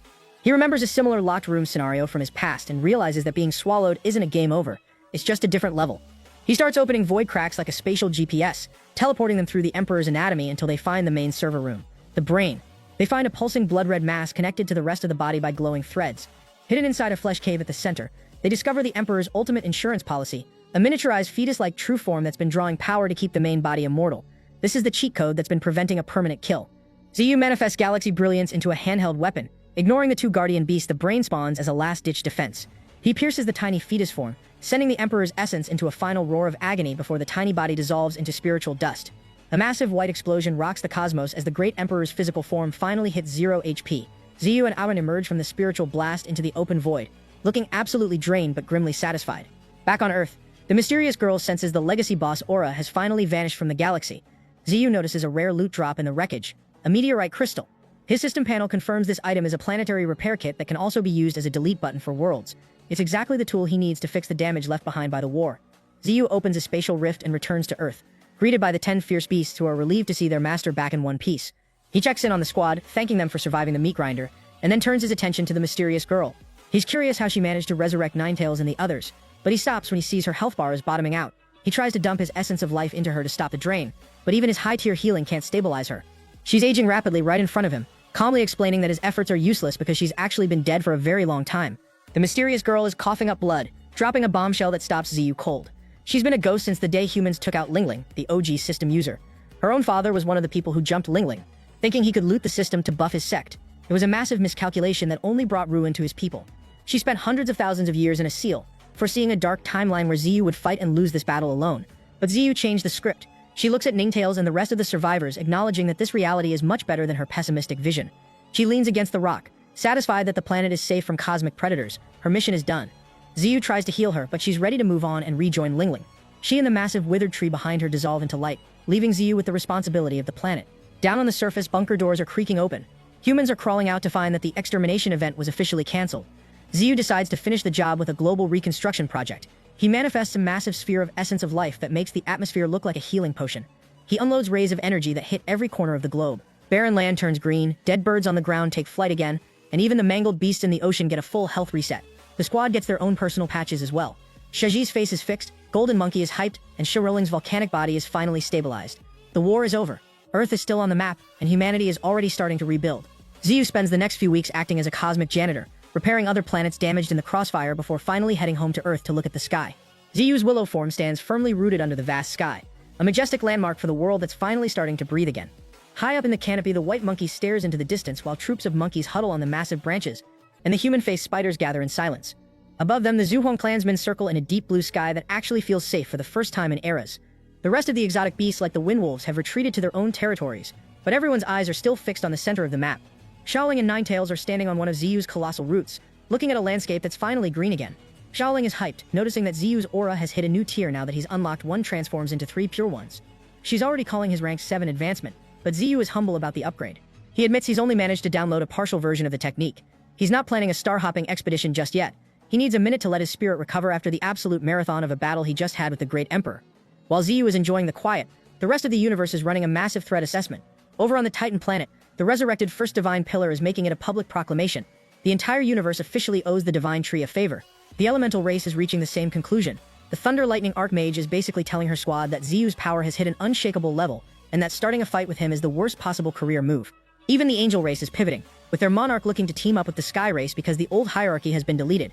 [SPEAKER 3] He remembers a similar locked room scenario from his past and realizes that being swallowed isn't a game over, it's just a different level. He starts opening void cracks like a spatial GPS, teleporting them through the Emperor's anatomy until they find the main server room, the brain. They find a pulsing blood-red mass connected to the rest of the body by glowing threads. Hidden inside a flesh cave at the center, they discover the Emperor's ultimate insurance policy, a miniaturized fetus-like true form that's been drawing power to keep the main body immortal. This is the cheat code that's been preventing a permanent kill. Ziyu manifests galaxy brilliance into a handheld weapon. Ignoring the two guardian beasts, the brain spawns as a last-ditch defense. He pierces the tiny fetus form, sending the Emperor's essence into a final roar of agony before the tiny body dissolves into spiritual dust. A massive white explosion rocks the cosmos as the Great Emperor's physical form finally hits 0 HP. Ziyu and Aran emerge from the spiritual blast into the open void, looking absolutely drained but grimly satisfied. Back on Earth, the mysterious girl senses the legacy boss aura has finally vanished from the galaxy. Ziyu notices a rare loot drop in the wreckage, a meteorite crystal. His system panel confirms this item is a planetary repair kit that can also be used as a delete button for worlds. It's exactly the tool he needs to fix the damage left behind by the war. Ziyu opens a spatial rift and returns to Earth. greeted by the 10 fierce beasts who are relieved to see their master back in one piece. He checks in on the squad, thanking them for surviving the meat grinder, and then turns his attention to the mysterious girl. He's curious how she managed to resurrect Ninetails and the others, but he stops when he sees her health bar is bottoming out. He tries to dump his essence of life into her to stop the drain, but even his high-tier healing can't stabilize her. She's aging rapidly right in front of him, calmly explaining that his efforts are useless because she's actually been dead for a very long time. The mysterious girl is coughing up blood, dropping a bombshell that stops Ziyu cold. She's been a ghost since the day humans took out Lingling, the OG system user. Her own father was one of the people who jumped Lingling, thinking he could loot the system to buff his sect. It was a massive miscalculation that only brought ruin to his people. She spent hundreds of thousands of years in a seal, foreseeing a dark timeline where Ziyu would fight and lose this battle alone. But Ziyu changed the script. She looks at Ninetails and the rest of the survivors, acknowledging that this reality is much better than her pessimistic vision. She leans against the rock, satisfied that the planet is safe from cosmic predators. Her mission is done. Ziyu tries to heal her, but she's ready to move on and rejoin Lingling. She and the massive withered tree behind her dissolve into light, leaving Ziyu with the responsibility of the planet. Down on the surface, bunker doors are creaking open. Humans are crawling out to find that the extermination event was officially cancelled. Ziyu decides to finish the job with a global reconstruction project. He manifests a massive sphere of essence of life that makes the atmosphere look like a healing potion. He unloads rays of energy that hit every corner of the globe. Barren land turns green, dead birds on the ground take flight again, and even the mangled beasts in the ocean get a full health reset. The squad gets their own personal patches as well. Shaji's face is fixed, Golden Monkey is hyped, and Shiroling's volcanic body is finally stabilized. The war is over. Earth is still on the map, and humanity is already starting to rebuild. Ziyu spends the next few weeks acting as a cosmic janitor, repairing other planets damaged in the crossfire before finally heading home to Earth to look at the sky. Ziyu's willow form stands firmly rooted under the vast sky, a majestic landmark for the world that's finally starting to breathe again. High up in the canopy, the white monkey stares into the distance while troops of monkeys huddle on the massive branches, and the human-faced spiders gather in silence. Above them, the Zhuang clansmen circle in a deep blue sky that actually feels safe for the first time in eras. The rest of the exotic beasts, like the windwolves, have retreated to their own territories, but everyone's eyes are still fixed on the center of the map. Xiaoling and Ninetails are standing on one of Ziyu's colossal roots, looking at a landscape that's finally green again. Xiaoling is hyped, noticing that Ziyu's aura has hit a new tier now that he's unlocked one transforms into 3 pure ones. She's already calling his rank 7 advancement, but Ziyu is humble about the upgrade. He admits he's only managed to download a partial version of the technique. He's not planning a star-hopping expedition just yet. He needs a minute to let his spirit recover after the absolute marathon of a battle he just had with the Great Emperor. While Ziyu is enjoying the quiet, the rest of the universe is running a massive threat assessment. Over on the Titan planet, the resurrected First Divine Pillar is making it a public proclamation. The entire universe officially owes the Divine Tree a favor. The elemental race is reaching the same conclusion. The Thunder Lightning Archmage is basically telling her squad that Ziyu's power has hit an unshakable level, and that starting a fight with him is the worst possible career move. Even the Angel race is pivoting, with their monarch looking to team up with the Sky race because the old hierarchy has been deleted.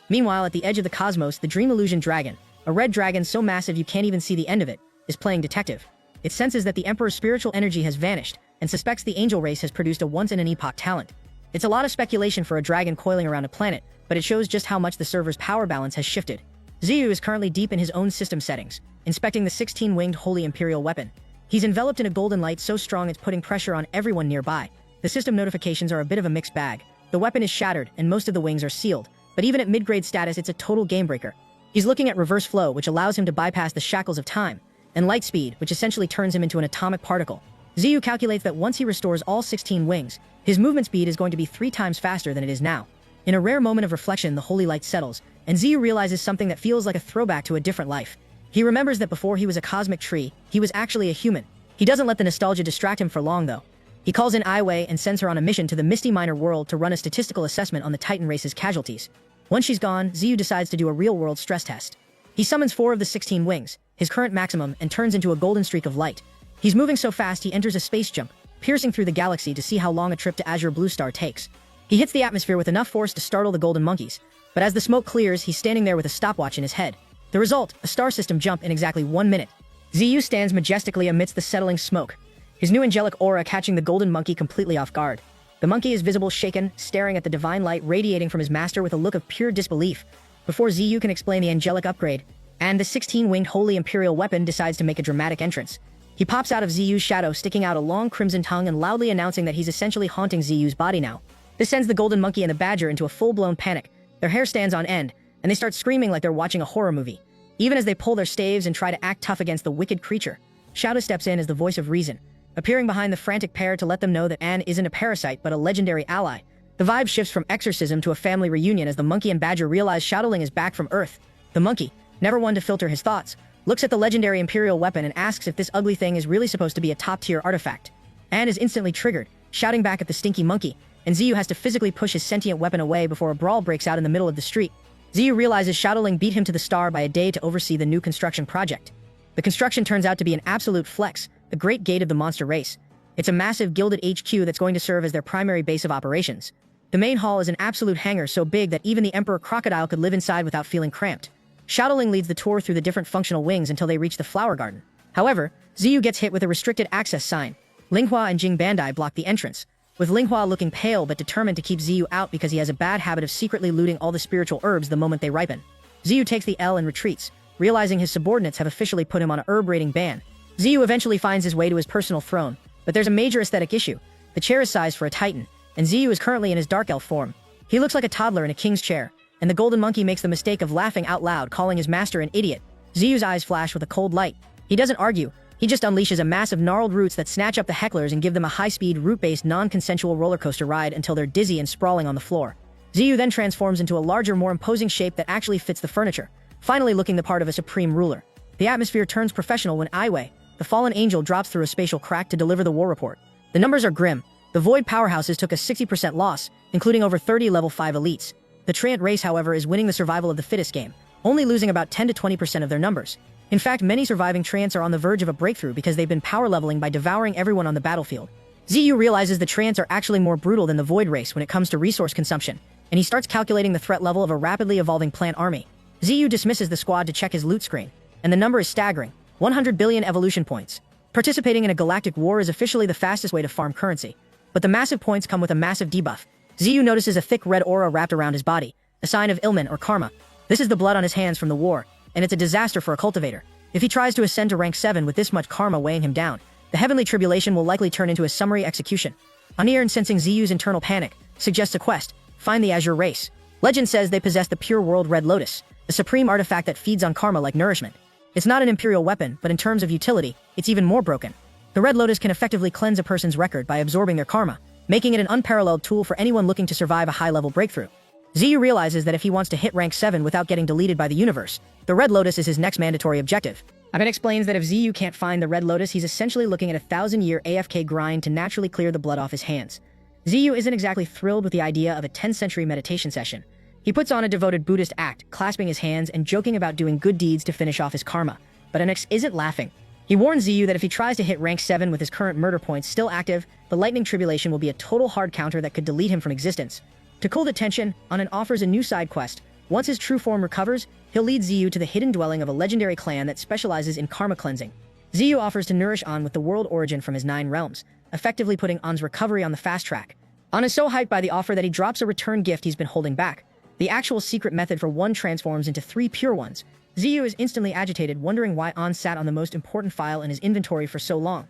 [SPEAKER 3] Meanwhile, at the edge of the cosmos, the Dream Illusion Dragon, a red dragon so massive you can't even see the end of it, is playing detective. It senses that the Emperor's spiritual energy has vanished, and suspects the Angel race has produced a once-in-an-epoch talent. It's a lot of speculation for a dragon coiling around a planet, but it shows just how much the server's power balance has shifted. Ziyu is currently deep in his own system settings, inspecting the 16-winged Holy Imperial weapon. He's enveloped in a golden light so strong it's putting pressure on everyone nearby. The system notifications are a bit of a mixed bag. The weapon is shattered, and most of the wings are sealed, but even at mid-grade status it's a total game-breaker. He's looking at reverse flow, which allows him to bypass the shackles of time, and light speed, which essentially turns him into an atomic particle. Ziyu calculates that once he restores all 16 wings, his movement speed is going to be 3 times faster than it is now. In a rare moment of reflection, the holy light settles, and Ziyu realizes something that feels like a throwback to a different life. He remembers that before he was a cosmic tree, he was actually a human. He doesn't let the nostalgia distract him for long, though. He calls in Ai Wei and sends her on a mission to the Misty Minor world to run a statistical assessment on the Titan race's casualties. Once she's gone, Ziyu decides to do a real-world stress test. He summons 4 of the 16 wings, his current maximum, and turns into a golden streak of light. He's moving so fast he enters a space jump, piercing through the galaxy to see how long a trip to Azure Blue Star takes. He hits the atmosphere with enough force to startle the golden monkeys, but as the smoke clears, he's standing there with a stopwatch in his head. The result, a star system jump in exactly 1 minute. Ziyu stands majestically amidst the settling smoke, his new angelic aura catching the golden monkey completely off guard. The monkey is visible shaken, staring at the divine light radiating from his master with a look of pure disbelief. Before Ziyu can explain the angelic upgrade, and the 16-winged Holy Imperial weapon decides to make a dramatic entrance. He pops out of Ziyu's shadow, sticking out a long crimson tongue and loudly announcing that he's essentially haunting Ziyu's body now. This sends the golden monkey and the badger into a full-blown panic. Their hair stands on end, and they start screaming like they're watching a horror movie, even as they pull their staves and try to act tough against the wicked creature. Shadow steps in as the voice of reason, appearing behind the frantic pair to let them know that Anne isn't a parasite but a legendary ally. The vibe shifts from exorcism to a family reunion as the monkey and badger realize Shadowling is back from Earth. The monkey, never one to filter his thoughts, looks at the legendary Imperial weapon and asks if this ugly thing is really supposed to be a top-tier artifact. Anne is instantly triggered, shouting back at the stinky monkey, and Ziyu has to physically push his sentient weapon away before a brawl breaks out in the middle of the street. Ziyu realizes Shadoling beat him to the star by a day to oversee the new construction project. The construction turns out to be an absolute flex, the great gate of the monster race. It's a massive gilded HQ that's going to serve as their primary base of operations. The main hall is an absolute hangar so big that even the Emperor Crocodile could live inside without feeling cramped. Shadoling leads the tour through the different functional wings until they reach the flower garden. However, Ziyu gets hit with a restricted access sign. Linghua and Jing Bandai block the entrance, with Linghua looking pale but determined to keep Ziyu out because he has a bad habit of secretly looting all the spiritual herbs the moment they ripen. Ziyu takes the L and retreats, realizing his subordinates have officially put him on a herb raiding ban. Ziyu eventually finds his way to his personal throne, but there's a major aesthetic issue. The chair is sized for a titan, and Ziyu is currently in his dark elf form. He looks like a toddler in a king's chair, and the golden monkey makes the mistake of laughing out loud, calling his master an idiot. Ziyu's eyes flash with a cold light. He doesn't argue, he just unleashes a mass of gnarled roots that snatch up the hecklers and give them a high-speed, root-based, non-consensual roller coaster ride until they're dizzy and sprawling on the floor. Ziyu then transforms into a larger, more imposing shape that actually fits the furniture, finally looking the part of a supreme ruler. The atmosphere turns professional when Aiwei, the fallen angel, drops through a spatial crack to deliver the war report. The numbers are grim. The Void powerhouses took a 60% loss, including over 30 level 5 elites. The Treant race, however, is winning the survival of the fittest game, only losing about 10 to 20% of their numbers. In fact, many surviving Treants are on the verge of a breakthrough because they've been power leveling by devouring everyone on the battlefield. Ziyu realizes the Treants are actually more brutal than the Void race when it comes to resource consumption, and he starts calculating the threat level of a rapidly evolving plant army. Ziyu dismisses the squad to check his loot screen, and the number is staggering: 100 billion evolution points. Participating in a galactic war is officially the fastest way to farm currency, but the massive points come with a massive debuff. Ziyu notices a thick red aura wrapped around his body, a sign of Ilman or karma. This is the blood on his hands from the war, and it's a disaster for a cultivator. If he tries to ascend to rank 7 with this much karma weighing him down, the heavenly tribulation will likely turn into a summary execution. Anir, sensing Ziyu's internal panic, suggests a quest: find the Azure race. Legend says they possess the pure world Red Lotus, a supreme artifact that feeds on karma like nourishment. It's not an imperial weapon, but in terms of utility, it's even more broken. The Red Lotus can effectively cleanse a person's record by absorbing their karma, making it an unparalleled tool for anyone looking to survive a high-level breakthrough. Ziyu realizes that if he wants to hit rank 7 without getting deleted by the universe, the Red Lotus is his next mandatory objective. Abed explains that if Ziyu can't find the Red Lotus, he's essentially looking at a 1,000-year AFK grind to naturally clear the blood off his hands. Ziyu isn't exactly thrilled with the idea of a 10th-century meditation session. He puts on a devoted Buddhist act, clasping his hands and joking about doing good deeds to finish off his karma. But Anix isn't laughing. He warns Ziyu that if he tries to hit rank 7 with his current murder points still active, the lightning tribulation will be a total hard counter that could delete him from existence. To cool the tension, Anan offers a new side quest. Once his true form recovers, he'll lead Ziyu to the hidden dwelling of a legendary clan that specializes in karma cleansing. Ziyu offers to nourish An with the world origin from his 9 realms, effectively putting An's recovery on the fast track. An is so hyped by the offer that he drops a return gift he's been holding back. The actual secret method for one transforms into 3 pure ones. Ziyu is instantly agitated, wondering why An sat on the most important file in his inventory for so long.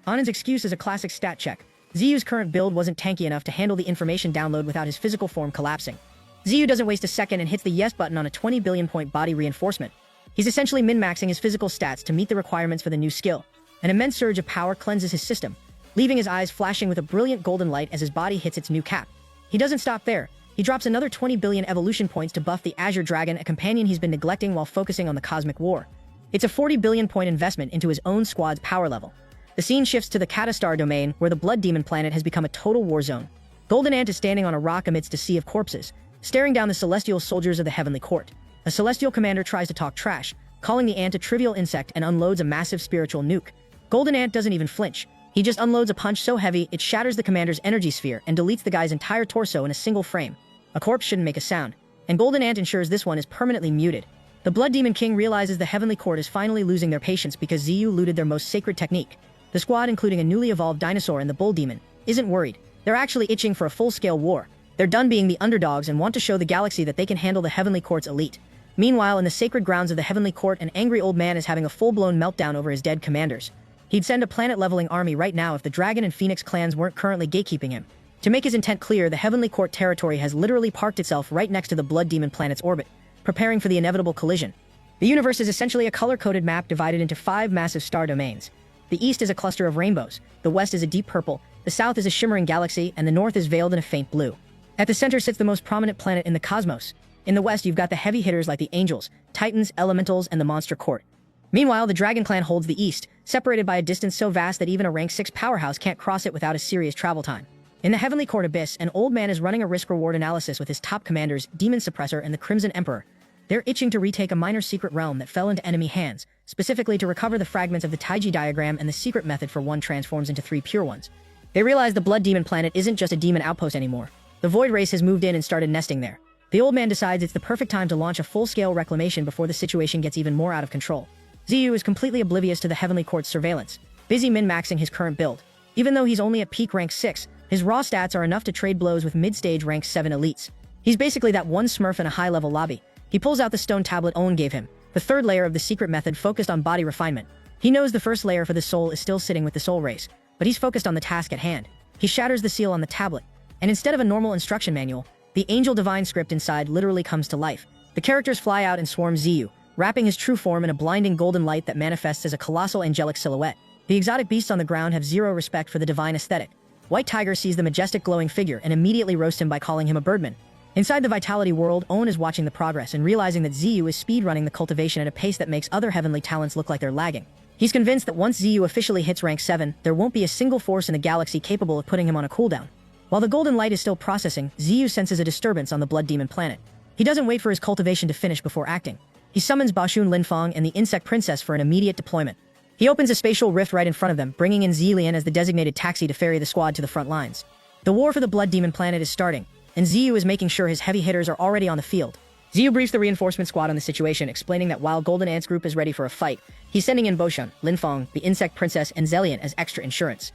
[SPEAKER 3] An's excuse is a classic stat check. Ziyu's current build wasn't tanky enough to handle the information download without his physical form collapsing. Ziyu doesn't waste a second and hits the yes button on a 20 billion point body reinforcement. He's essentially min-maxing his physical stats to meet the requirements for the new skill. An immense surge of power cleanses his system, leaving his eyes flashing with a brilliant golden light as his body hits its new cap. He doesn't stop there. He drops another 20 billion evolution points to buff the Azure Dragon, a companion he's been neglecting while focusing on the Cosmic War. It's a 40 billion point investment into his own squad's power level. The scene shifts to the Katastar domain, where the Blood Demon planet has become a total war zone. Golden Ant is standing on a rock amidst a sea of corpses, staring down the celestial soldiers of the Heavenly Court. A celestial commander tries to talk trash, calling the ant a trivial insect, and unloads a massive spiritual nuke. Golden Ant doesn't even flinch. He just unloads a punch so heavy it shatters the commander's energy sphere and deletes the guy's entire torso in a single frame. A corpse shouldn't make a sound, and Golden Ant ensures this one is permanently muted. The Blood Demon King realizes the Heavenly Court is finally losing their patience because Ziyu looted their most sacred technique. The squad, including a newly evolved dinosaur and the Bull Demon, isn't worried. They're actually itching for a full-scale war. They're done being the underdogs and want to show the galaxy that they can handle the Heavenly Court's elite. Meanwhile, in the sacred grounds of the Heavenly Court, an angry old man is having a full-blown meltdown over his dead commanders. He'd send a planet-leveling army right now if the Dragon and Phoenix clans weren't currently gatekeeping him. To make his intent clear, the Heavenly Court territory has literally parked itself right next to the Blood Demon planet's orbit, preparing for the inevitable collision. The universe is essentially a color-coded map divided into 5 massive star domains. The east is a cluster of rainbows, the west is a deep purple, the south is a shimmering galaxy, and the north is veiled in a faint blue. At the center sits the most prominent planet in the cosmos. In the west, you've got the heavy hitters like the angels, titans, elementals, and the monster court. Meanwhile, the Dragon Clan holds the east, separated by a distance so vast that even a rank 6 powerhouse can't cross it without a serious travel time. In the Heavenly Court Abyss, an old man is running a risk-reward analysis with his top commanders, Demon Suppressor and the Crimson Emperor. They're itching to retake a minor secret realm that fell into enemy hands, specifically to recover the fragments of the Taiji diagram and the secret method for one transforms into 3 pure ones. They realize the Blood Demon planet isn't just a demon outpost anymore. The Void Race has moved in and started nesting there. The old man decides it's the perfect time to launch a full-scale reclamation before the situation gets even more out of control. Ziyu is completely oblivious to the Heavenly Court's surveillance, busy min-maxing his current build. Even though he's only at peak rank 6, his raw stats are enough to trade blows with mid-stage rank 7 elites. He's basically that one smurf in a high-level lobby. He pulls out the stone tablet Owen gave him, the third layer of the secret method focused on body refinement. He knows the first layer for the soul is still sitting with the soul race, but he's focused on the task at hand. He shatters the seal on the tablet, and instead of a normal instruction manual, the Angel Divine script inside literally comes to life. The characters fly out and swarm Ziyu, wrapping his true form in a blinding golden light that manifests as a colossal angelic silhouette. The exotic beasts on the ground have zero respect for the divine aesthetic. White Tiger sees the majestic glowing figure and immediately roasts him by calling him a birdman. Inside the Vitality world, Owen is watching the progress and realizing that Ziyu is speedrunning the cultivation at a pace that makes other heavenly talents look like they're lagging. He's convinced that once Ziyu officially hits rank 7, there won't be a single force in the galaxy capable of putting him on a cooldown. While the golden light is still processing, Ziyu senses a disturbance on the Blood Demon planet. He doesn't wait for his cultivation to finish before acting. He summons Bashun Linfeng and the Insect Princess for an immediate deployment. He opens a spatial rift right in front of them, bringing in Zillian as the designated taxi to ferry the squad to the front lines. The war for the Blood Demon planet is starting, and Ziyu is making sure his heavy hitters are already on the field. Ziyu briefs the reinforcement squad on the situation, explaining that while Golden Ant's group is ready for a fight, he's sending in Boshun, Linfeng, the Insect Princess, and Zelian as extra insurance.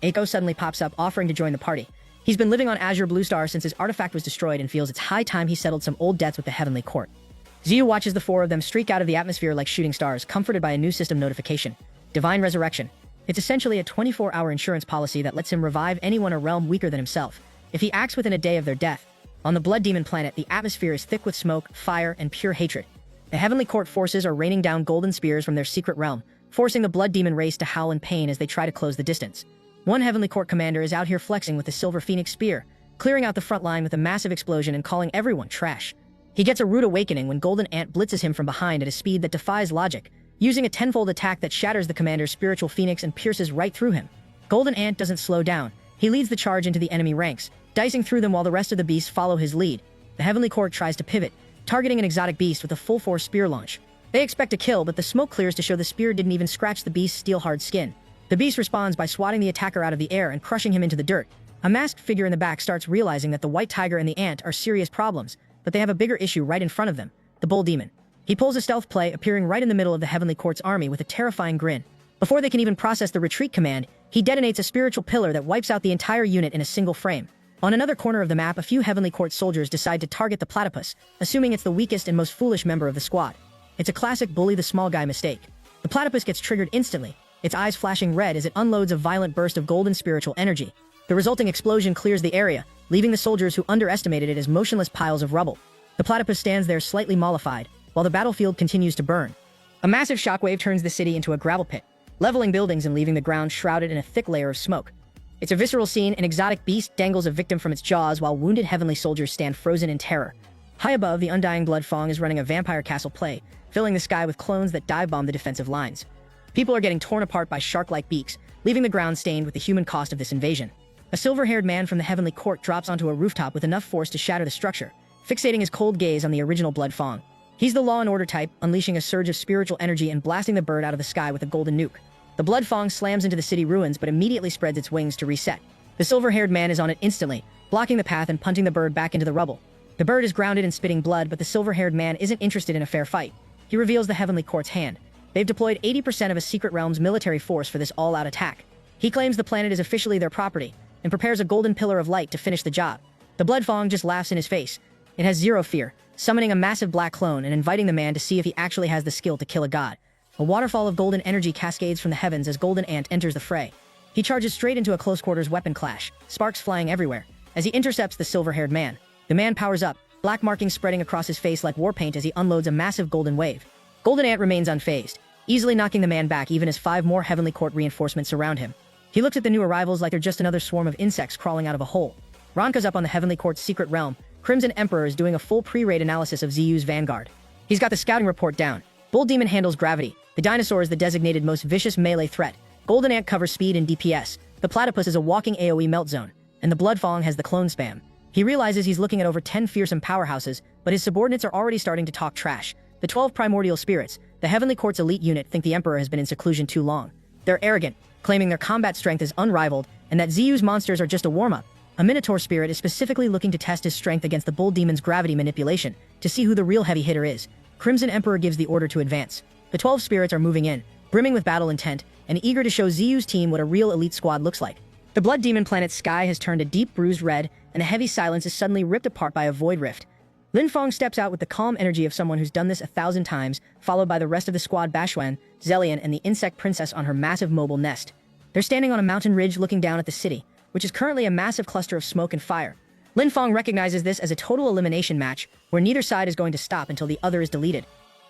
[SPEAKER 3] Eiko suddenly pops up, offering to join the party. He's been living on Azure Blue Star since his artifact was destroyed and feels it's high time he settled some old debts with the Heavenly Court. Ziyu watches the 4 of them streak out of the atmosphere like shooting stars, comforted by a new system notification. Divine Resurrection. It's essentially a 24-hour insurance policy that lets him revive anyone or realm weaker than himself, if he acts within a day of their death. On the Blood Demon planet, the atmosphere is thick with smoke, fire, and pure hatred. The Heavenly Court forces are raining down golden spears from their secret realm, forcing the Blood Demon race to howl in pain as they try to close the distance. One Heavenly Court commander is out here flexing with the Silver Phoenix Spear, clearing out the front line with a massive explosion and calling everyone trash. He gets a rude awakening when Golden Ant blitzes him from behind at a speed that defies logic, using a tenfold attack that shatters the commander's spiritual phoenix and pierces right through him. Golden Ant doesn't slow down. He leads the charge into the enemy ranks, dicing through them while the rest of the beasts follow his lead. The Heavenly Court tries to pivot, targeting an exotic beast with a full-force spear launch. They expect a kill, but the smoke clears to show the spear didn't even scratch the beast's steel-hard skin. The beast responds by swatting the attacker out of the air and crushing him into the dirt. A masked figure in the back starts realizing that the White Tiger and the Ant are serious problems, but they have a bigger issue right in front of them, the Bull Demon. He pulls a stealth play, appearing right in the middle of the Heavenly Court's army with a terrifying grin. Before they can even process the retreat command, he detonates a spiritual pillar that wipes out the entire unit in a single frame. On another corner of the map, a few Heavenly Court soldiers decide to target the platypus, assuming it's the weakest and most foolish member of the squad. It's a classic bully the small guy mistake. The platypus gets triggered instantly, its eyes flashing red as it unloads a violent burst of golden spiritual energy. The resulting explosion clears the area, leaving the soldiers who underestimated it as motionless piles of rubble. The platypus stands there slightly mollified, while the battlefield continues to burn. A massive shockwave turns the city into a gravel pit, leveling buildings and leaving the ground shrouded in a thick layer of smoke. It's a visceral scene. An exotic beast dangles a victim from its jaws while wounded heavenly soldiers stand frozen in terror. High above, the undying Blood Fong is running a vampire castle play, filling the sky with clones that dive-bomb the defensive lines. People are getting torn apart by shark-like beaks, leaving the ground stained with the human cost of this invasion. A silver-haired man from the Heavenly Court drops onto a rooftop with enough force to shatter the structure, fixating his cold gaze on the original Blood Fong. He's the law and order type, unleashing a surge of spiritual energy and blasting the bird out of the sky with a golden nuke. The Blood Fong slams into the city ruins but immediately spreads its wings to reset. The silver-haired man is on it instantly, blocking the path and punting the bird back into the rubble. The bird is grounded and spitting blood, but the silver-haired man isn't interested in a fair fight. He reveals the Heavenly Court's hand. They've deployed 80% of a secret realm's military force for this all-out attack. He claims the planet is officially their property, and prepares a golden pillar of light to finish the job. The Blood Fong just laughs in his face. It has zero fear, summoning a massive black clone and inviting the man to see if he actually has the skill to kill a god. A waterfall of golden energy cascades from the heavens as Golden Ant enters the fray. He charges straight into a close-quarters weapon clash, sparks flying everywhere, as he intercepts the silver-haired man. The man powers up, black markings spreading across his face like war paint as he unloads a massive golden wave. Golden Ant remains unfazed, easily knocking the man back even as 5 more Heavenly Court reinforcements surround him. He looks at the new arrivals like they're just another swarm of insects crawling out of a hole. Ronka's up on the Heavenly Court's secret realm. Crimson Emperor is doing a full pre-raid analysis of Ziyu's vanguard. He's got the scouting report down. Bull Demon handles gravity, The dinosaur is the designated most vicious melee threat. Golden Ant covers speed and DPS. The platypus is a walking AoE melt zone. And the Bloodfong has the clone spam. He realizes he's looking at over 10 fearsome powerhouses, but his subordinates are already starting to talk trash. The 12 primordial spirits, the Heavenly Court's elite unit, think the Emperor has been in seclusion too long. They're arrogant, claiming their combat strength is unrivaled, and that Ziyu's monsters are just a warm-up. A Minotaur spirit is specifically looking to test his strength against the Bull Demon's gravity manipulation, to see who the real heavy hitter is. Crimson Emperor gives the order to advance. The 12 spirits are moving in, brimming with battle intent, and eager to show Ziyu's team what a real elite squad looks like. The Blood Demon planet's sky has turned a deep bruised red, and the heavy silence is suddenly ripped apart by a void rift. Linfong steps out with the calm energy of someone who's done this 1,000 times, followed by the rest of the squad: Bashwan, Zelian, and the insect princess on her massive mobile nest. They're standing on a mountain ridge looking down at the city, which is currently a massive cluster of smoke and fire. Linfong recognizes this as a total elimination match, where neither side is going to stop until the other is deleted.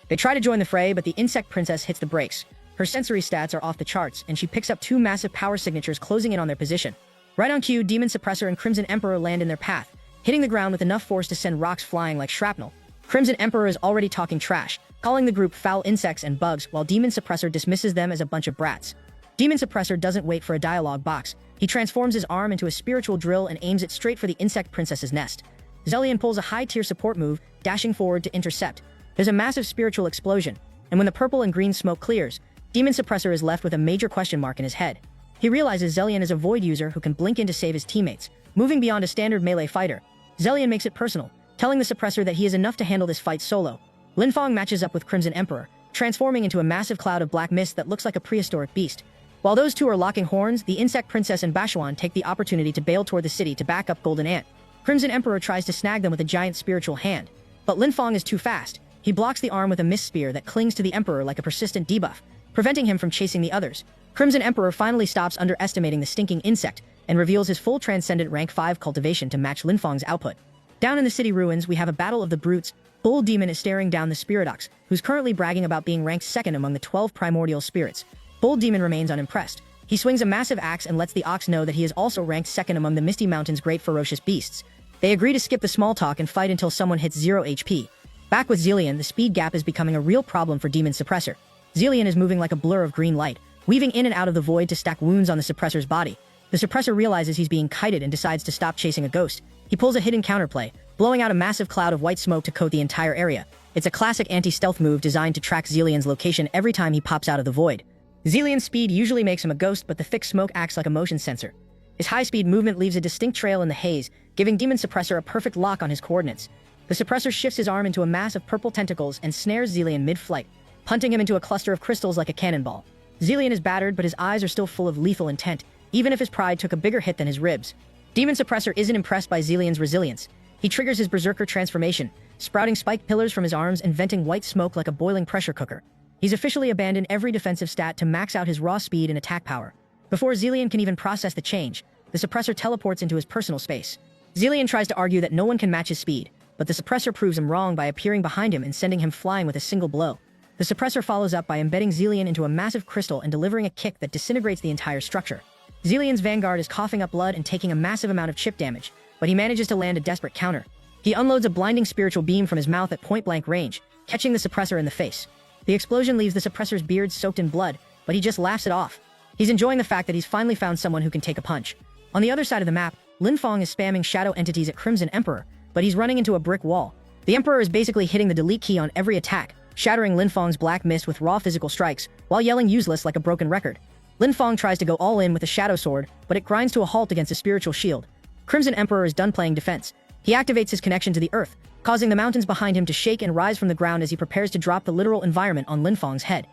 [SPEAKER 3] They try to join the fray, but the insect princess hits the brakes. Her sensory stats are off the charts, and she picks up 2 massive power signatures closing in on their position. Right on cue, Demon Suppressor and Crimson Emperor land in their path, hitting the ground with enough force to send rocks flying like shrapnel. Crimson Emperor is already talking trash, calling the group foul insects and bugs, while Demon Suppressor dismisses them as a bunch of brats. Demon Suppressor doesn't wait for a dialogue box. He transforms his arm into a spiritual drill and aims it straight for the insect princess's nest. Zelian pulls a high-tier support move, dashing forward to intercept. There's a massive spiritual explosion, and when the purple and green smoke clears, Demon Suppressor is left with a major question mark in his head. He realizes Zelian is a void user who can blink in to save his teammates, moving beyond a standard melee fighter. Zelian makes it personal, telling the Suppressor that he is enough to handle this fight solo. Linfong matches up with Crimson Emperor, transforming into a massive cloud of black mist that looks like a prehistoric beast. While those two are locking horns, the Insect Princess and Bashwan take the opportunity to bail toward the city to back up Golden Ant. Crimson Emperor tries to snag them with a giant spiritual hand, but Linfong is too fast. He blocks the arm with a mist spear that clings to the Emperor like a persistent debuff, preventing him from chasing the others. Crimson Emperor finally stops underestimating the stinking insect and reveals his full transcendent rank 5 cultivation to match Linfong's output. Down in the city ruins, we have a battle of the brutes. Bull Demon is staring down the Spiritox, who's currently bragging about being ranked 2nd among the 12 primordial spirits. Bull Demon remains unimpressed. He swings a massive axe and lets the ox know that he is also ranked 2nd among the Misty Mountain's great ferocious beasts. They agree to skip the small talk and fight until someone hits 0 HP. Back with Zelian, the speed gap is becoming a real problem for Demon Suppressor. Zelian is moving like a blur of green light, weaving in and out of the void to stack wounds on the Suppressor's body. The Suppressor realizes he's being kited and decides to stop chasing a ghost. He pulls a hidden counterplay, blowing out a massive cloud of white smoke to coat the entire area. It's a classic anti-stealth move designed to track Zelian's location every time he pops out of the void. Zelian's speed usually makes him a ghost, but the thick smoke acts like a motion sensor. His high-speed movement leaves a distinct trail in the haze, giving Demon Suppressor a perfect lock on his coordinates. The Suppressor shifts his arm into a mass of purple tentacles and snares Zelian mid-flight, punting him into a cluster of crystals like a cannonball. Zelian is battered, but his eyes are still full of lethal intent, even if his pride took a bigger hit than his ribs. Demon Suppressor isn't impressed by Zelian's resilience. He triggers his Berserker transformation, sprouting spiked pillars from his arms and venting white smoke like a boiling pressure cooker. He's officially abandoned every defensive stat to max out his raw speed and attack power. Before Zelian can even process the change, the Suppressor teleports into his personal space. Zelian tries to argue that no one can match his speed, but the Suppressor proves him wrong by appearing behind him and sending him flying with a single blow. The Suppressor follows up by embedding Zelian into a massive crystal and delivering a kick that disintegrates the entire structure. Zelian's Vanguard is coughing up blood and taking a massive amount of chip damage, but he manages to land a desperate counter. He unloads a blinding spiritual beam from his mouth at point-blank range, catching the Suppressor in the face. The explosion leaves the Suppressor's beard soaked in blood, but he just laughs it off. He's enjoying the fact that he's finally found someone who can take a punch. On the other side of the map, Linfong is spamming shadow entities at Crimson Emperor, but he's running into a brick wall. The Emperor is basically hitting the delete key on every attack, shattering Linfong's black mist with raw physical strikes, while yelling useless like a broken record. Linfong tries to go all in with a shadow sword, but it grinds to a halt against a spiritual shield. Crimson Emperor is done playing defense. He activates his connection to the earth, causing the mountains behind him to shake and rise from the ground as he prepares to drop the literal environment on Linfong's head.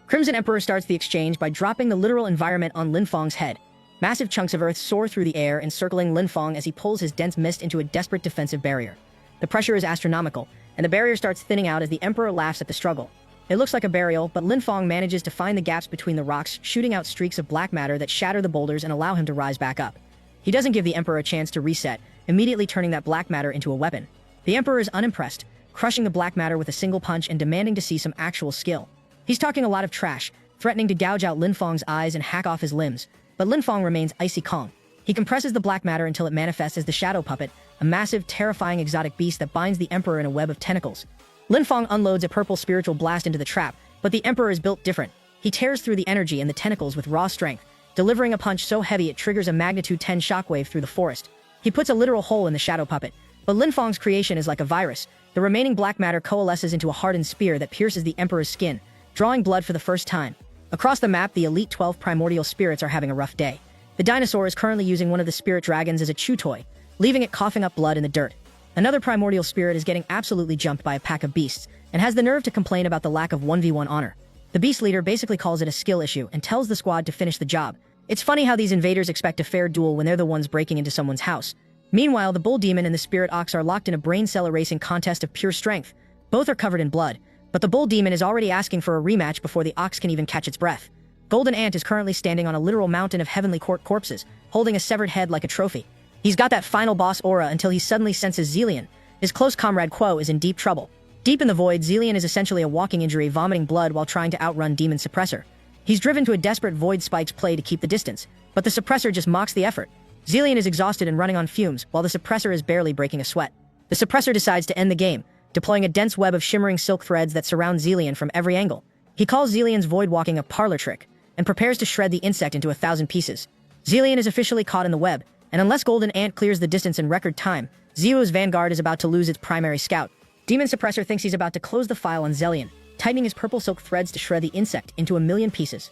[SPEAKER 3] Crimson Emperor starts the exchange by dropping the literal environment on Linfong's head. Massive chunks of earth soar through the air, encircling Linfong as he pulls his dense mist into a desperate defensive barrier. The pressure is astronomical, and the barrier starts thinning out as the Emperor laughs at the struggle. It looks like a burial, but Linfong manages to find the gaps between the rocks, shooting out streaks of black matter that shatter the boulders and allow him to rise back up. He doesn't give the Emperor a chance to reset, immediately turning that black matter into a weapon. The Emperor is unimpressed, crushing the black matter with a single punch and demanding to see some actual skill. He's talking a lot of trash, threatening to gouge out Linfong's eyes and hack off his limbs, but Linfong remains icy calm. He compresses the black matter until it manifests as the Shadow Puppet, a massive, terrifying exotic beast that binds the Emperor in a web of tentacles. Linfong unloads a purple spiritual blast into the trap, But the Emperor is built different. He tears through the energy and the tentacles with raw strength, delivering a punch so heavy it triggers a magnitude 10 shockwave through the forest. He puts a literal hole in the shadow puppet. But Lin Feng's creation is like a virus. The remaining black matter coalesces into a hardened spear that pierces the Emperor's skin, drawing blood for the first time. Across the map, the elite 12 primordial spirits are having a rough day. The dinosaur is currently using one of the spirit dragons as a chew toy, leaving it coughing up blood in the dirt. Another primordial spirit is getting absolutely jumped by a pack of beasts, and has the nerve to complain about the lack of 1v1 honor. The beast leader basically calls it a skill issue and tells the squad to finish the job. It's funny how these invaders expect a fair duel when they're the ones breaking into someone's house. Meanwhile, the bull demon and the spirit ox are locked in a brain cell erasing contest of pure strength. Both are covered in blood, but the bull demon is already asking for a rematch before the ox can even catch its breath. Golden Ant is currently standing on a literal mountain of heavenly court corpses, holding a severed head like a trophy. He's got that final boss aura until he suddenly senses Zillion. His close comrade Quo is in deep trouble. Deep in the void, Zillion is essentially a walking injury, vomiting blood while trying to outrun Demon Suppressor. He's driven to a desperate Void Spike's play to keep the distance, but the Suppressor just mocks the effort. Zillion is exhausted and running on fumes, while the Suppressor is barely breaking a sweat. The Suppressor decides to end the game, deploying a dense web of shimmering silk threads that surround Zillion from every angle. He calls Zillion's void walking a parlor trick, and prepares to shred the insect into 1,000 pieces. Zillion is officially caught in the web, and unless Golden Ant clears the distance in record time, Zero's vanguard is about to lose its primary scout. Demon Suppressor thinks he's about to close the file on Zillion, tightening his purple silk threads to shred the insect into 1,000,000 pieces.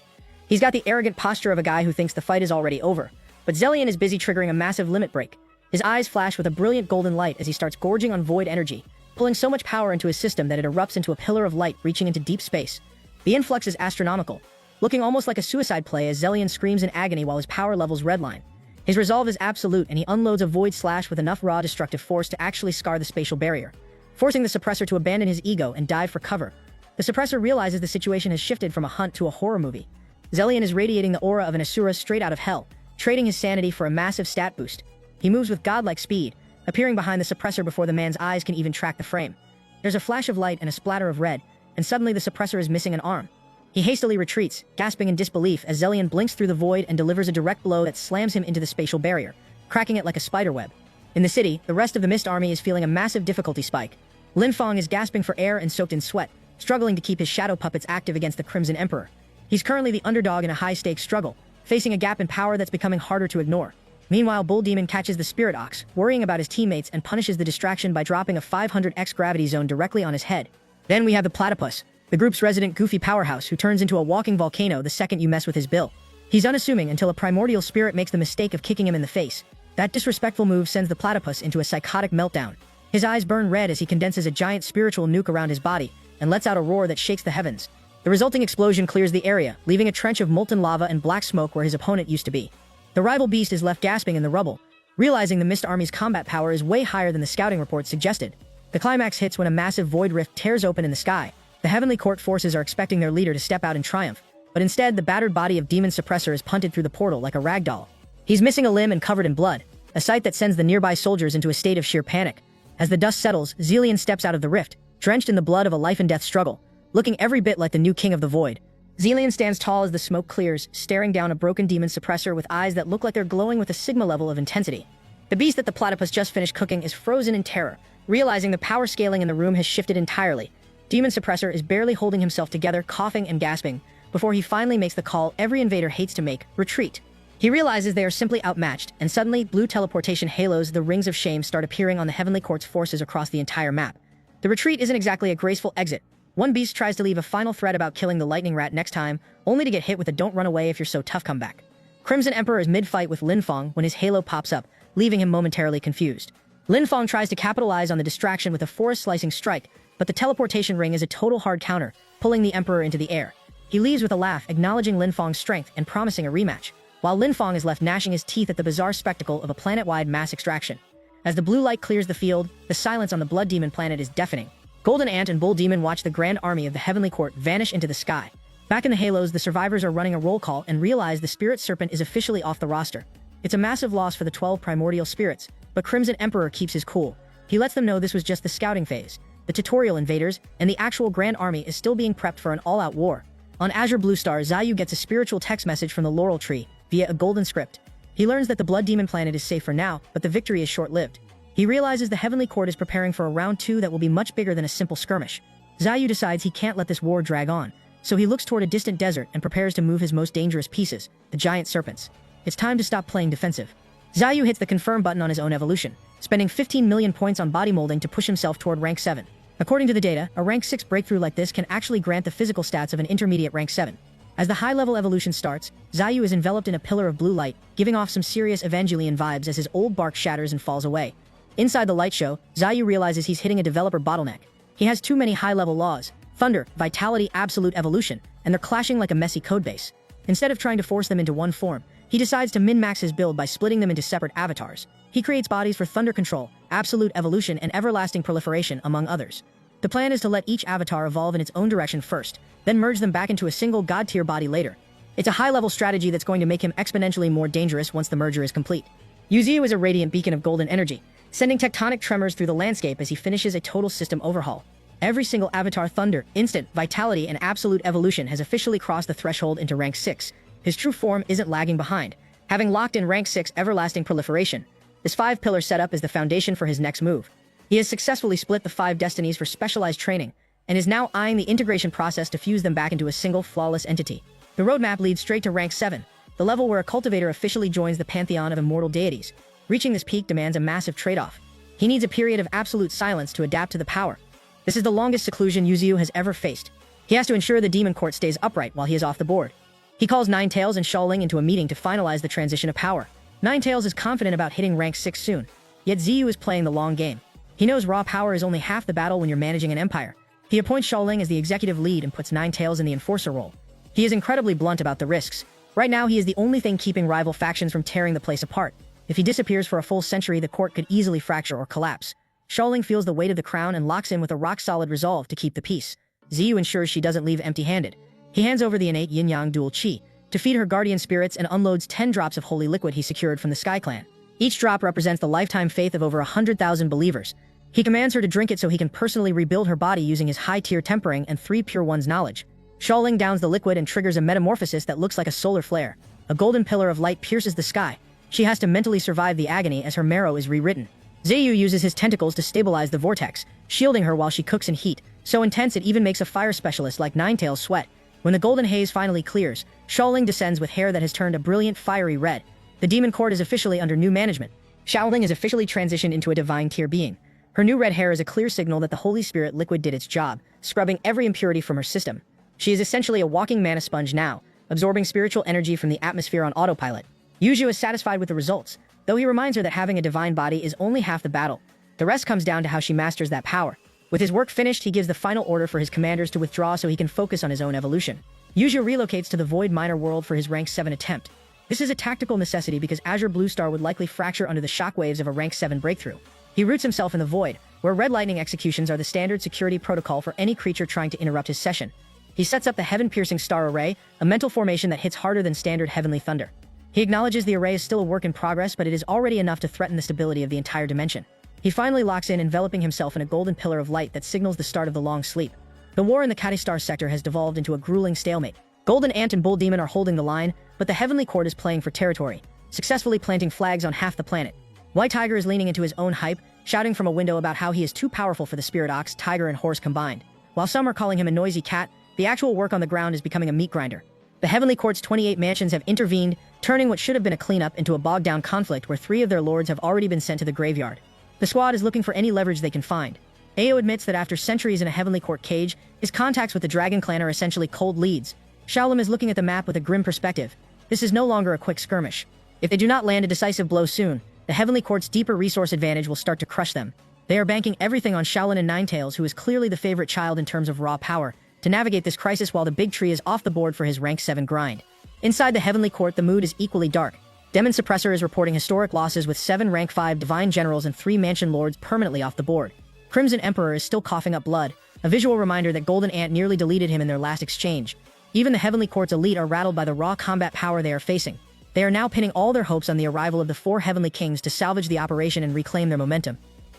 [SPEAKER 3] He's got the arrogant posture of a guy who thinks the fight is already over, but Zillion is busy triggering a massive limit break. His eyes flash with a brilliant golden light as he starts gorging on void energy, pulling so much power into his system that it erupts into a pillar of light reaching into deep space. The influx is astronomical, looking almost like a suicide play as Zillion screams in agony while his power levels redline. His resolve is absolute, and he unloads a void slash with enough raw destructive force to actually scar the spatial barrier, forcing the Suppressor to abandon his ego and dive for cover. The Suppressor realizes the situation has shifted from a hunt to a horror movie. Zillion is radiating the aura of an Asura straight out of hell, trading his sanity for a massive stat boost. He moves with godlike speed, appearing behind the Suppressor before the man's eyes can even track the frame. There's a flash of light and a splatter of red, and suddenly the Suppressor is missing an arm. He hastily retreats, gasping in disbelief as Zillion blinks through the void and delivers a direct blow that slams him into the spatial barrier, cracking it like a spiderweb. In the city, the rest of the Mist Army is feeling a massive difficulty spike. Lin Feng is gasping for air and soaked in sweat, struggling to keep his shadow puppets active against the Crimson Emperor. He's currently the underdog in a high-stakes struggle, facing a gap in power that's becoming harder to ignore. Meanwhile, Bull Demon catches the Spirit Ox, worrying about his teammates, and punishes the distraction by dropping a 500x gravity zone directly on his head. Then we have the Platypus, the group's resident goofy powerhouse who turns into a walking volcano the second you mess with his bill. He's unassuming until a primordial spirit makes the mistake of kicking him in the face. That disrespectful move sends the Platypus into a psychotic meltdown. His eyes burn red as he condenses a giant spiritual nuke around his body and lets out a roar that shakes the heavens. The resulting explosion clears the area, leaving a trench of molten lava and black smoke where his opponent used to be. The rival beast is left gasping in the rubble, realizing the Mist Army's combat power is way higher than the scouting report suggested. The climax hits when a massive void rift tears open in the sky. The Heavenly Court forces are expecting their leader to step out in triumph, but instead the battered body of Demon Suppressor is punted through the portal like a ragdoll. He's missing a limb and covered in blood, a sight that sends the nearby soldiers into a state of sheer panic. As the dust settles, Zillion steps out of the rift, drenched in the blood of a life-and-death struggle, looking every bit like the new king of the void. Zillion stands tall as the smoke clears, staring down a broken Demon Suppressor with eyes that look like they're glowing with a sigma level of intensity. The beast that the Platypus just finished cooking is frozen in terror, realizing the power scaling in the room has shifted entirely. Demon Suppressor is barely holding himself together, coughing and gasping, before he finally makes the call every invader hates to make: retreat. He realizes they are simply outmatched, and suddenly, blue teleportation halos, the rings of shame, start appearing on the Heavenly Court's forces across the entire map. The retreat isn't exactly a graceful exit. One beast tries to leave a final threat about killing the lightning rat next time, only to get hit with a "don't run away if you're so tough" comeback. Crimson Emperor is mid-fight with Lin Feng when his halo pops up, leaving him momentarily confused. Lin Feng tries to capitalize on the distraction with a forest-slicing strike, but the teleportation ring is a total hard counter, pulling the Emperor into the air. He leaves with a laugh, acknowledging Lin Feng's strength and promising a rematch, while Lin Feng is left gnashing his teeth at the bizarre spectacle of a planet-wide mass extraction. As the blue light clears the field, the silence on the Blood Demon planet is deafening. Golden Ant and Bull Demon watch the grand army of the Heavenly Court vanish into the sky. Back in the Halos, the survivors are running a roll call and realize the Spirit Serpent is officially off the roster. It's a massive loss for the 12 primordial spirits, but Crimson Emperor keeps his cool. He lets them know this was just the scouting phase. The tutorial invaders and the actual Grand Army is still being prepped for an all-out war. On Azure Blue Star, Zayu gets a spiritual text message from the Laurel Tree via a golden script. He learns that the Blood Demon planet is safe for now, but the victory is short-lived. He realizes the Heavenly Court is preparing for a round 2 that will be much bigger than a simple skirmish. Zayu decides he can't let this war drag on, so he looks toward a distant desert and prepares to move his most dangerous pieces, the giant serpents. It's time to stop playing defensive. Xiaoyu hits the confirm button on his own evolution, spending 15 million points on body molding to push himself toward rank 7. According to the data, a rank 6 breakthrough like this can actually grant the physical stats of an intermediate rank 7. As the high-level evolution starts, Xiaoyu is enveloped in a pillar of blue light, giving off some serious Evangelion vibes as his old bark shatters and falls away. Inside the light show, Xiaoyu realizes he's hitting a developer bottleneck. He has too many high-level laws: thunder, vitality, absolute evolution, and they're clashing like a messy codebase. Instead of trying to force them into one form, he decides to min-max his build by splitting them into separate avatars. He creates bodies for thunder control, absolute evolution, and everlasting proliferation, among others. The plan is to let each avatar evolve in its own direction first, then merge them back into a single god-tier body later. It's a high-level strategy that's going to make him exponentially more dangerous once the merger is complete. Yuziu is a radiant beacon of golden energy, sending tectonic tremors through the landscape as he finishes a total system overhaul. Every single avatar thunder, instant, vitality, and absolute evolution has officially crossed the threshold into rank 6. His true form isn't lagging behind, having locked in rank 6 everlasting proliferation. This 5-pillar setup is the foundation for his next move. He has successfully split the 5 destinies for specialized training, and is now eyeing the integration process to fuse them back into a single, flawless entity. The roadmap leads straight to rank 7, the level where a cultivator officially joins the pantheon of immortal deities. Reaching this peak demands a massive trade-off. He needs a period of absolute silence to adapt to the power. This is the longest seclusion Yuziu has ever faced. He has to ensure the demon court stays upright while he is off the board. He calls Ninetales and Xiaoling into a meeting to finalize the transition of power. Ninetales is confident about hitting rank 6 soon, yet Xiu is playing the long game. He knows raw power is only half the battle when you're managing an empire. He appoints Xiaoling as the executive lead and puts Ninetales in the enforcer role. He is incredibly blunt about the risks. Right now, he is the only thing keeping rival factions from tearing the place apart. If he disappears for a full century, the court could easily fracture or collapse. Xiaoling feels the weight of the crown and locks in with a rock-solid resolve to keep the peace. Xiu ensures she doesn't leave empty-handed. He hands over the innate yin-yang dual qi to feed her guardian spirits and unloads 10 drops of holy liquid he secured from the Sky Clan. Each drop represents the lifetime faith of over 100,000 believers. He commands her to drink it so he can personally rebuild her body using his high-tier tempering and 3 Pure One's knowledge. Xiaoling downs the liquid and triggers a metamorphosis that looks like a solar flare. A golden pillar of light pierces the sky. She has to mentally survive the agony as her marrow is rewritten. Xiu uses his tentacles to stabilize the vortex, shielding her while she cooks in heat, so intense it even makes a fire specialist like Ninetales sweat. When the golden haze finally clears, Xiaoling descends with hair that has turned a brilliant fiery red. The demon court is officially under new management. Xiaoling is officially transitioned into a divine tier being. Her new red hair is a clear signal that the Holy Spirit liquid did its job, scrubbing every impurity from her system. She is essentially a walking mana sponge now, absorbing spiritual energy from the atmosphere on autopilot. Yuju is satisfied with the results, though he reminds her that having a divine body is only half the battle. The rest comes down to how she masters that power. With his work finished, he gives the final order for his commanders to withdraw so he can focus on his own evolution. Yuju relocates to the Void Minor world for his rank 7 attempt. This is a tactical necessity because Azure Blue Star would likely fracture under the shockwaves of a rank 7 breakthrough. He roots himself in the Void, where red lightning executions are the standard security protocol for any creature trying to interrupt his session. He sets up the heaven-piercing star array, a mental formation that hits harder than standard heavenly thunder. He acknowledges the array is still a work in progress, but it is already enough to threaten the stability of the entire dimension. He finally locks in, enveloping himself in a golden pillar of light that signals the start of the long sleep. The war in the Katistar sector has devolved into a grueling stalemate. Golden Ant and Bull Demon are holding the line, but the Heavenly Court is playing for territory, successfully planting flags on half the planet. White Tiger is leaning into his own hype, shouting from a window about how he is too powerful for the spirit ox, tiger, and horse combined. While some are calling him a noisy cat, the actual work on the ground is becoming a meat grinder. The Heavenly Court's 28 mansions have intervened, turning what should have been a cleanup into a bogged-down conflict where 3 of their lords have already been sent to the graveyard. The squad is looking for any leverage they can find. Ao admits that after centuries in a Heavenly Court cage, his contacts with the Dragon Clan are essentially cold leads. Shaolin is looking at the map with a grim perspective. This is no longer a quick skirmish. If they do not land a decisive blow soon, the Heavenly Court's deeper resource advantage will start to crush them. They are banking everything on Shaolin and Ninetales, who is clearly the favorite child in terms of raw power, to navigate this crisis while the big tree is off the board for his rank 7 grind. Inside the Heavenly Court, the mood is equally dark. Demon Suppressor is reporting historic losses with 7 rank 5 divine generals and 3 mansion lords permanently off the board. Crimson Emperor is still coughing up blood, a visual reminder that Golden Ant nearly deleted him in their last exchange. Even the Heavenly Court's elite are rattled by the raw combat power they are facing. They are now pinning all their hopes on the arrival of the 4 Heavenly Kings to salvage the operation and reclaim their momentum.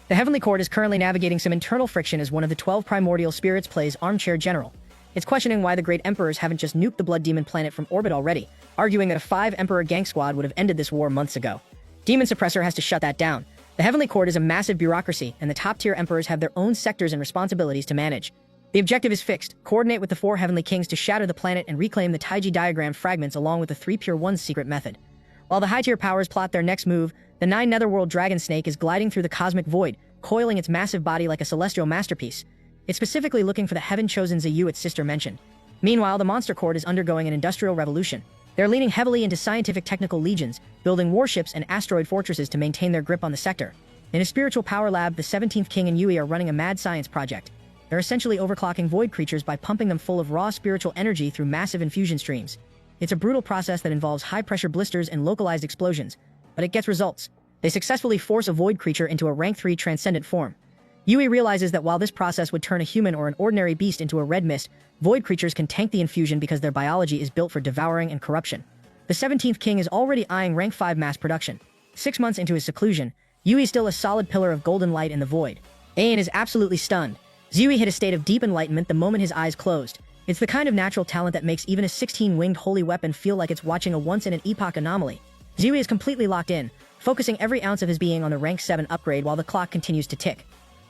[SPEAKER 3] The Heavenly Court is currently navigating some internal friction as one of the 12 primordial spirits plays armchair general. It's questioning why the Great Emperors haven't just nuked the Blood Demon planet from orbit already, arguing that a 5 Emperor gang squad would have ended this war months ago. Demon Suppressor has to shut that down. The Heavenly Court is a massive bureaucracy, and the top-tier emperors have their own sectors and responsibilities to manage. The objective is fixed: coordinate with the 4 heavenly kings to shatter the planet and reclaim the Taiji diagram fragments along with the 3 Pure One's secret method. While the high-tier powers plot their next move, the 9 Netherworld dragon snake is gliding through the cosmic void, coiling its massive body like a celestial masterpiece. It's specifically looking for the heaven-chosen Ziyu its sister mentioned. Meanwhile, the monster court is undergoing an industrial revolution. They're leaning heavily into scientific technical legions, building warships and asteroid fortresses to maintain their grip on the sector. In a spiritual power lab, the 17th King and Yui are running a mad science project. They're essentially overclocking void creatures by pumping them full of raw spiritual energy through massive infusion streams. It's a brutal process that involves high-pressure blisters and localized explosions, but it gets results. They successfully force a void creature into a rank 3 transcendent form. Yui realizes that while this process would turn a human or an ordinary beast into a red mist, void creatures can tank the infusion because their biology is built for devouring and corruption. The 17th King is already eyeing rank 5 mass production. 6 months into his seclusion, Yui is still a solid pillar of golden light in the void. Ain is absolutely stunned. Yui hit a state of deep enlightenment the moment his eyes closed. It's the kind of natural talent that makes even a 16-winged holy weapon feel like it's watching a once-in-an-epoch anomaly. Yui is completely locked in, focusing every ounce of his being on the rank 7 upgrade while the clock continues to tick.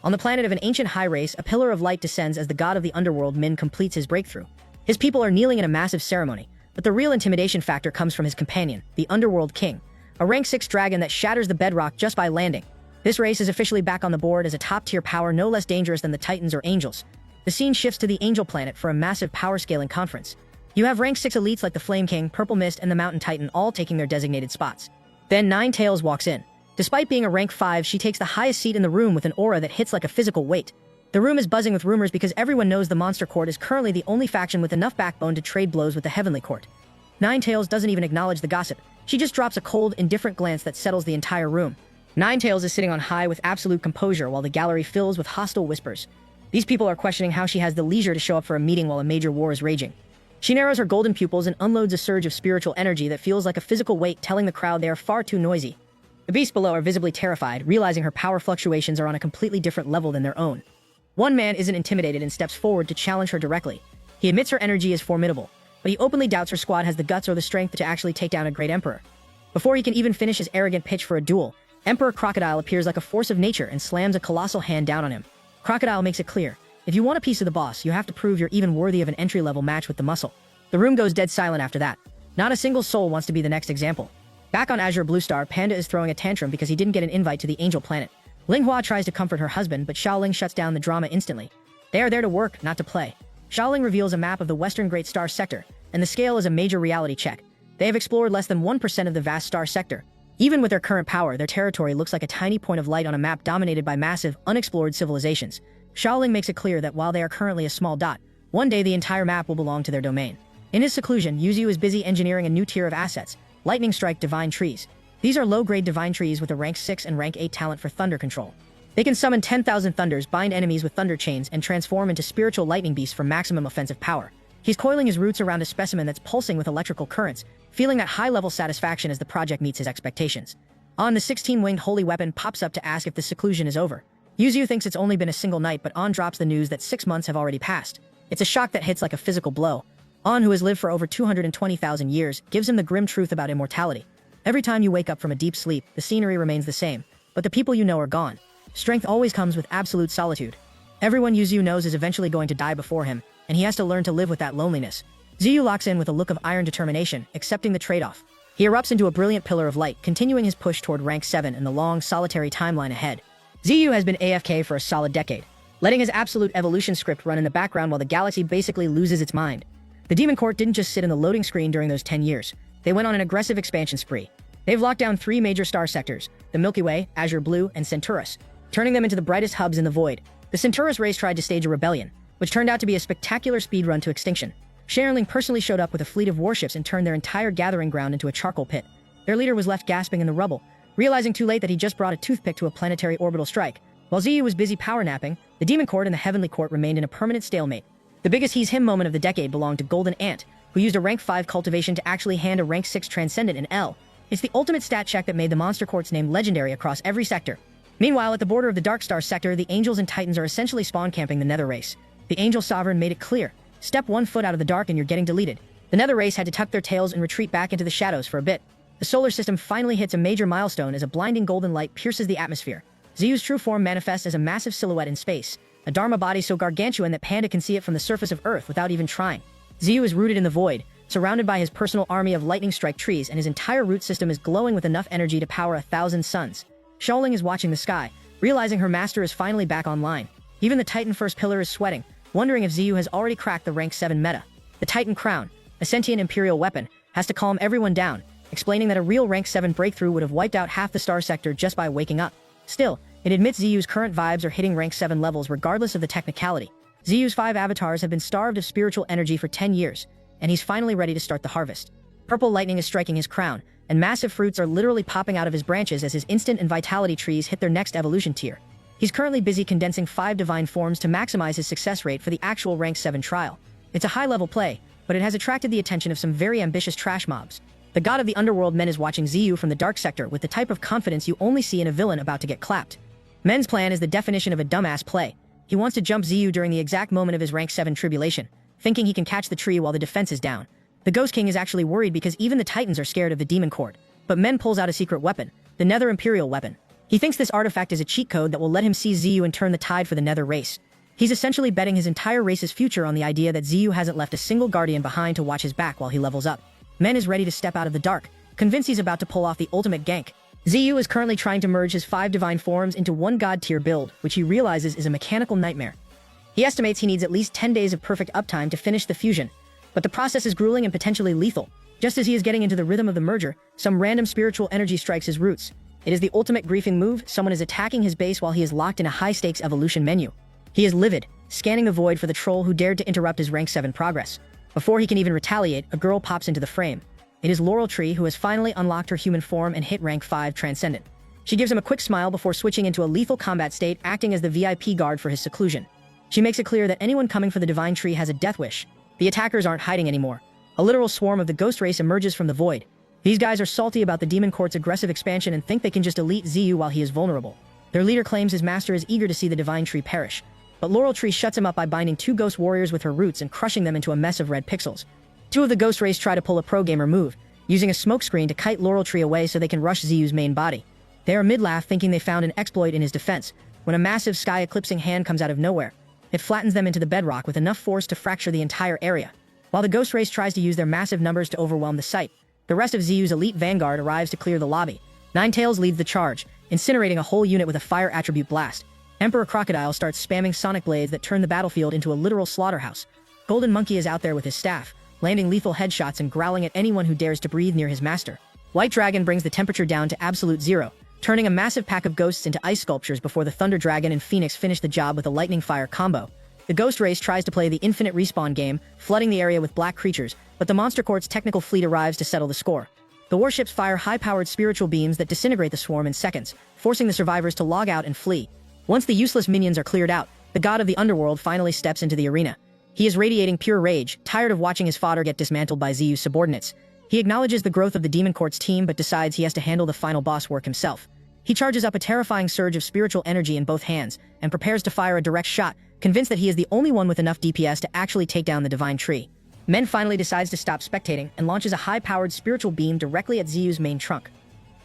[SPEAKER 3] On the planet of an ancient high race, a pillar of light descends as the god of the underworld Min completes his breakthrough. His people are kneeling in a massive ceremony, but the real intimidation factor comes from his companion, the Underworld King, a rank 6 dragon that shatters the bedrock just by landing. This race is officially back on the board as a top-tier power no less dangerous than the Titans or Angels. The scene shifts to the Angel Planet for a massive power-scaling conference. You have rank 6 elites like the Flame King, Purple Mist, and the Mountain Titan all taking their designated spots. Then Nine Tails walks in. Despite being a rank 5, she takes the highest seat in the room with an aura that hits like a physical weight. The room is buzzing with rumors because everyone knows the Monster Court is currently the only faction with enough backbone to trade blows with the Heavenly Court. Nine Tails doesn't even acknowledge the gossip. She just drops a cold, indifferent glance that settles the entire room. Nine Tails is sitting on high with absolute composure while the gallery fills with hostile whispers. These people are questioning how she has the leisure to show up for a meeting while a major war is raging. She narrows her golden pupils and unloads a surge of spiritual energy that feels like a physical weight, telling the crowd they are far too noisy. The beasts below are visibly terrified, realizing her power fluctuations are on a completely different level than their own. One man isn't intimidated and steps forward to challenge her directly. He admits her energy is formidable, but he openly doubts her squad has the guts or the strength to actually take down a great emperor. Before he can even finish his arrogant pitch for a duel, Emperor Crocodile appears like a force of nature and slams a colossal hand down on him. Crocodile makes it clear, if you want a piece of the boss, you have to prove you're even worthy of an entry-level match with the muscle. The room goes dead silent after that. Not a single soul wants to be the next example. Back on Azure Blue Star, Panda is throwing a tantrum because he didn't get an invite to the Angel Planet. Linghua tries to comfort her husband, but Xiaoling shuts down the drama instantly. They are there to work, not to play. Xiaoling reveals a map of the Western Great Star Sector, and the scale is a major reality check. They have explored less than 1% of the vast star sector. Even with their current power, their territory looks like a tiny point of light on a map dominated by massive, unexplored civilizations. Xiaoling makes it clear that while they are currently a small dot, one day the entire map will belong to their domain. In his seclusion, Yuzu is busy engineering a new tier of assets, Lightning Strike Divine Trees. These are low-grade divine trees with a rank 6 and rank 8 talent for thunder control. They can summon 10,000 thunders, bind enemies with thunder chains, and transform into spiritual lightning beasts for maximum offensive power. He's coiling his roots around a specimen that's pulsing with electrical currents, feeling that high-level satisfaction as the project meets his expectations. On, the 16-winged holy weapon pops up to ask if the seclusion is over. Yuzu thinks it's only been a single night, but On drops the news that 6 months have already passed. It's a shock that hits like a physical blow. On, who has lived for over 220,000 years, gives him the grim truth about immortality. Every time you wake up from a deep sleep, the scenery remains the same, but the people you know are gone. Strength always comes with absolute solitude. Everyone Yuzu knows is eventually going to die before him, and he has to learn to live with that loneliness. Ziyu locks in with a look of iron determination, accepting the trade-off. He erupts into a brilliant pillar of light, continuing his push toward rank 7 in the long, solitary timeline ahead. Ziyu has been AFK for a solid decade, letting his absolute evolution script run in the background while the galaxy basically loses its mind. The Demon Court didn't just sit in the loading screen during those 10 years. They went on an aggressive expansion spree. They've locked down 3 major star sectors, the Milky Way, Azure Blue, and Centaurus, turning them into the brightest hubs in the void. The Centaurus race tried to stage a rebellion, which turned out to be a spectacular speedrun to extinction. Sherling personally showed up with a fleet of warships and turned their entire gathering ground into a charcoal pit. Their leader was left gasping in the rubble, realizing too late that he just brought a toothpick to a planetary orbital strike. While Ziyu was busy power napping, the Demon Court and the Heavenly Court remained in a permanent stalemate. The biggest he's him moment of the decade belonged to Golden Ant, who used a rank 5 cultivation to actually hand a rank 6 transcendent in L. It's the ultimate stat check that made the Monster Court's name legendary across every sector. Meanwhile, at the border of the Dark Star sector, the Angels and Titans are essentially spawn camping the Nether race. The Angel Sovereign made it clear: step 1 foot out of the dark and you're getting deleted. The Nether race had to tuck their tails and retreat back into the shadows for a bit. The solar system finally hits a major milestone as a blinding golden light pierces the atmosphere. Ziyu's true form manifests as a massive silhouette in space, a Dharma body so gargantuan that Panda can see it from the surface of Earth without even trying. Ziyu is rooted in the void, surrounded by his personal army of lightning strike trees, and his entire root system is glowing with enough energy to power 1,000 suns. Xiaoling is watching the sky, realizing her master is finally back online. Even the Titan First Pillar is sweating, wondering if Ziyu has already cracked the rank 7 meta. The Titan Crown, a sentient imperial weapon, has to calm everyone down, explaining that a real rank 7 breakthrough would have wiped out half the star sector just by waking up. Still, it admits Ziyu's current vibes are hitting rank 7 levels regardless of the technicality. Ziyu's 5 avatars have been starved of spiritual energy for 10 years, and he's finally ready to start the harvest. Purple lightning is striking his crown, and massive fruits are literally popping out of his branches as his instant and vitality trees hit their next evolution tier. He's currently busy condensing 5 divine forms to maximize his success rate for the actual rank 7 trial. It's a high-level play, but it has attracted the attention of some very ambitious trash mobs. The god of the underworld Men is watching Ziyu from the dark sector with the type of confidence you only see in a villain about to get clapped. Men's plan is the definition of a dumbass play. He wants to jump Ziyu during the exact moment of his rank 7 tribulation, thinking he can catch the tree while the defense is down. The Ghost King is actually worried because even the Titans are scared of the Demon Court. But Men pulls out a secret weapon, the Nether Imperial weapon. He thinks this artifact is a cheat code that will let him see Ziyu and turn the tide for the Nether race. He's essentially betting his entire race's future on the idea that Ziyu hasn't left a single guardian behind to watch his back while he levels up. Men is ready to step out of the dark, convinced he's about to pull off the ultimate gank. Ziyu is currently trying to merge his 5 divine forms into one god tier build, which he realizes is a mechanical nightmare. He estimates he needs at least 10 days of perfect uptime to finish the fusion, but the process is grueling and potentially lethal. Just as he is getting into the rhythm of the merger, some random spiritual energy strikes his roots. It is the ultimate griefing move. Someone is attacking his base while he is locked in a high-stakes evolution menu. He is livid, scanning the void for the troll who dared to interrupt his rank 7 progress. Before he can even retaliate, a girl pops into the frame. It is Laurel Tree, who has finally unlocked her human form and hit rank 5 Transcendent. She gives him a quick smile before switching into a lethal combat state, acting as the VIP guard for his seclusion. She makes it clear that anyone coming for the Divine Tree has a death wish. The attackers aren't hiding anymore. A literal swarm of the ghost race emerges from the void. These guys are salty about the Demon Court's aggressive expansion and think they can just elite Ziyu while he is vulnerable. Their leader claims his master is eager to see the Divine Tree perish. But Laurel Tree shuts him up by binding 2 ghost warriors with her roots and crushing them into a mess of red pixels. 2 of the ghost race try to pull a pro gamer move, using a smokescreen to kite Laurel Tree away so they can rush Ziyu's main body. They are mid-laugh, thinking they found an exploit in his defense, when a massive sky-eclipsing hand comes out of nowhere. It flattens them into the bedrock with enough force to fracture the entire area. While the ghost race tries to use their massive numbers to overwhelm the site, the rest of Ziyu's elite vanguard arrives to clear the lobby. Ninetales leads the charge, incinerating a whole unit with a fire attribute blast. Emperor Crocodile starts spamming sonic blades that turn the battlefield into a literal slaughterhouse. Golden Monkey is out there with his staff, landing lethal headshots and growling at anyone who dares to breathe near his master. White Dragon brings the temperature down to absolute zero, turning a massive pack of ghosts into ice sculptures before the Thunder Dragon and Phoenix finish the job with a lightning fire combo. The Ghost Race tries to play the infinite respawn game, flooding the area with black creatures, but the Monster Court's technical fleet arrives to settle the score. The warships fire high-powered spiritual beams that disintegrate the swarm in seconds, forcing the survivors to log out and flee. Once the useless minions are cleared out, the god of the underworld finally steps into the arena. He is radiating pure rage, tired of watching his fodder get dismantled by Ziyu's subordinates. He acknowledges the growth of the Demon Court's team but decides he has to handle the final boss work himself. He charges up a terrifying surge of spiritual energy in both hands and prepares to fire a direct shot, convinced that he is the only one with enough DPS to actually take down the Divine Tree. Men finally decides to stop spectating and launches a high-powered spiritual beam directly at Ziyu's main trunk.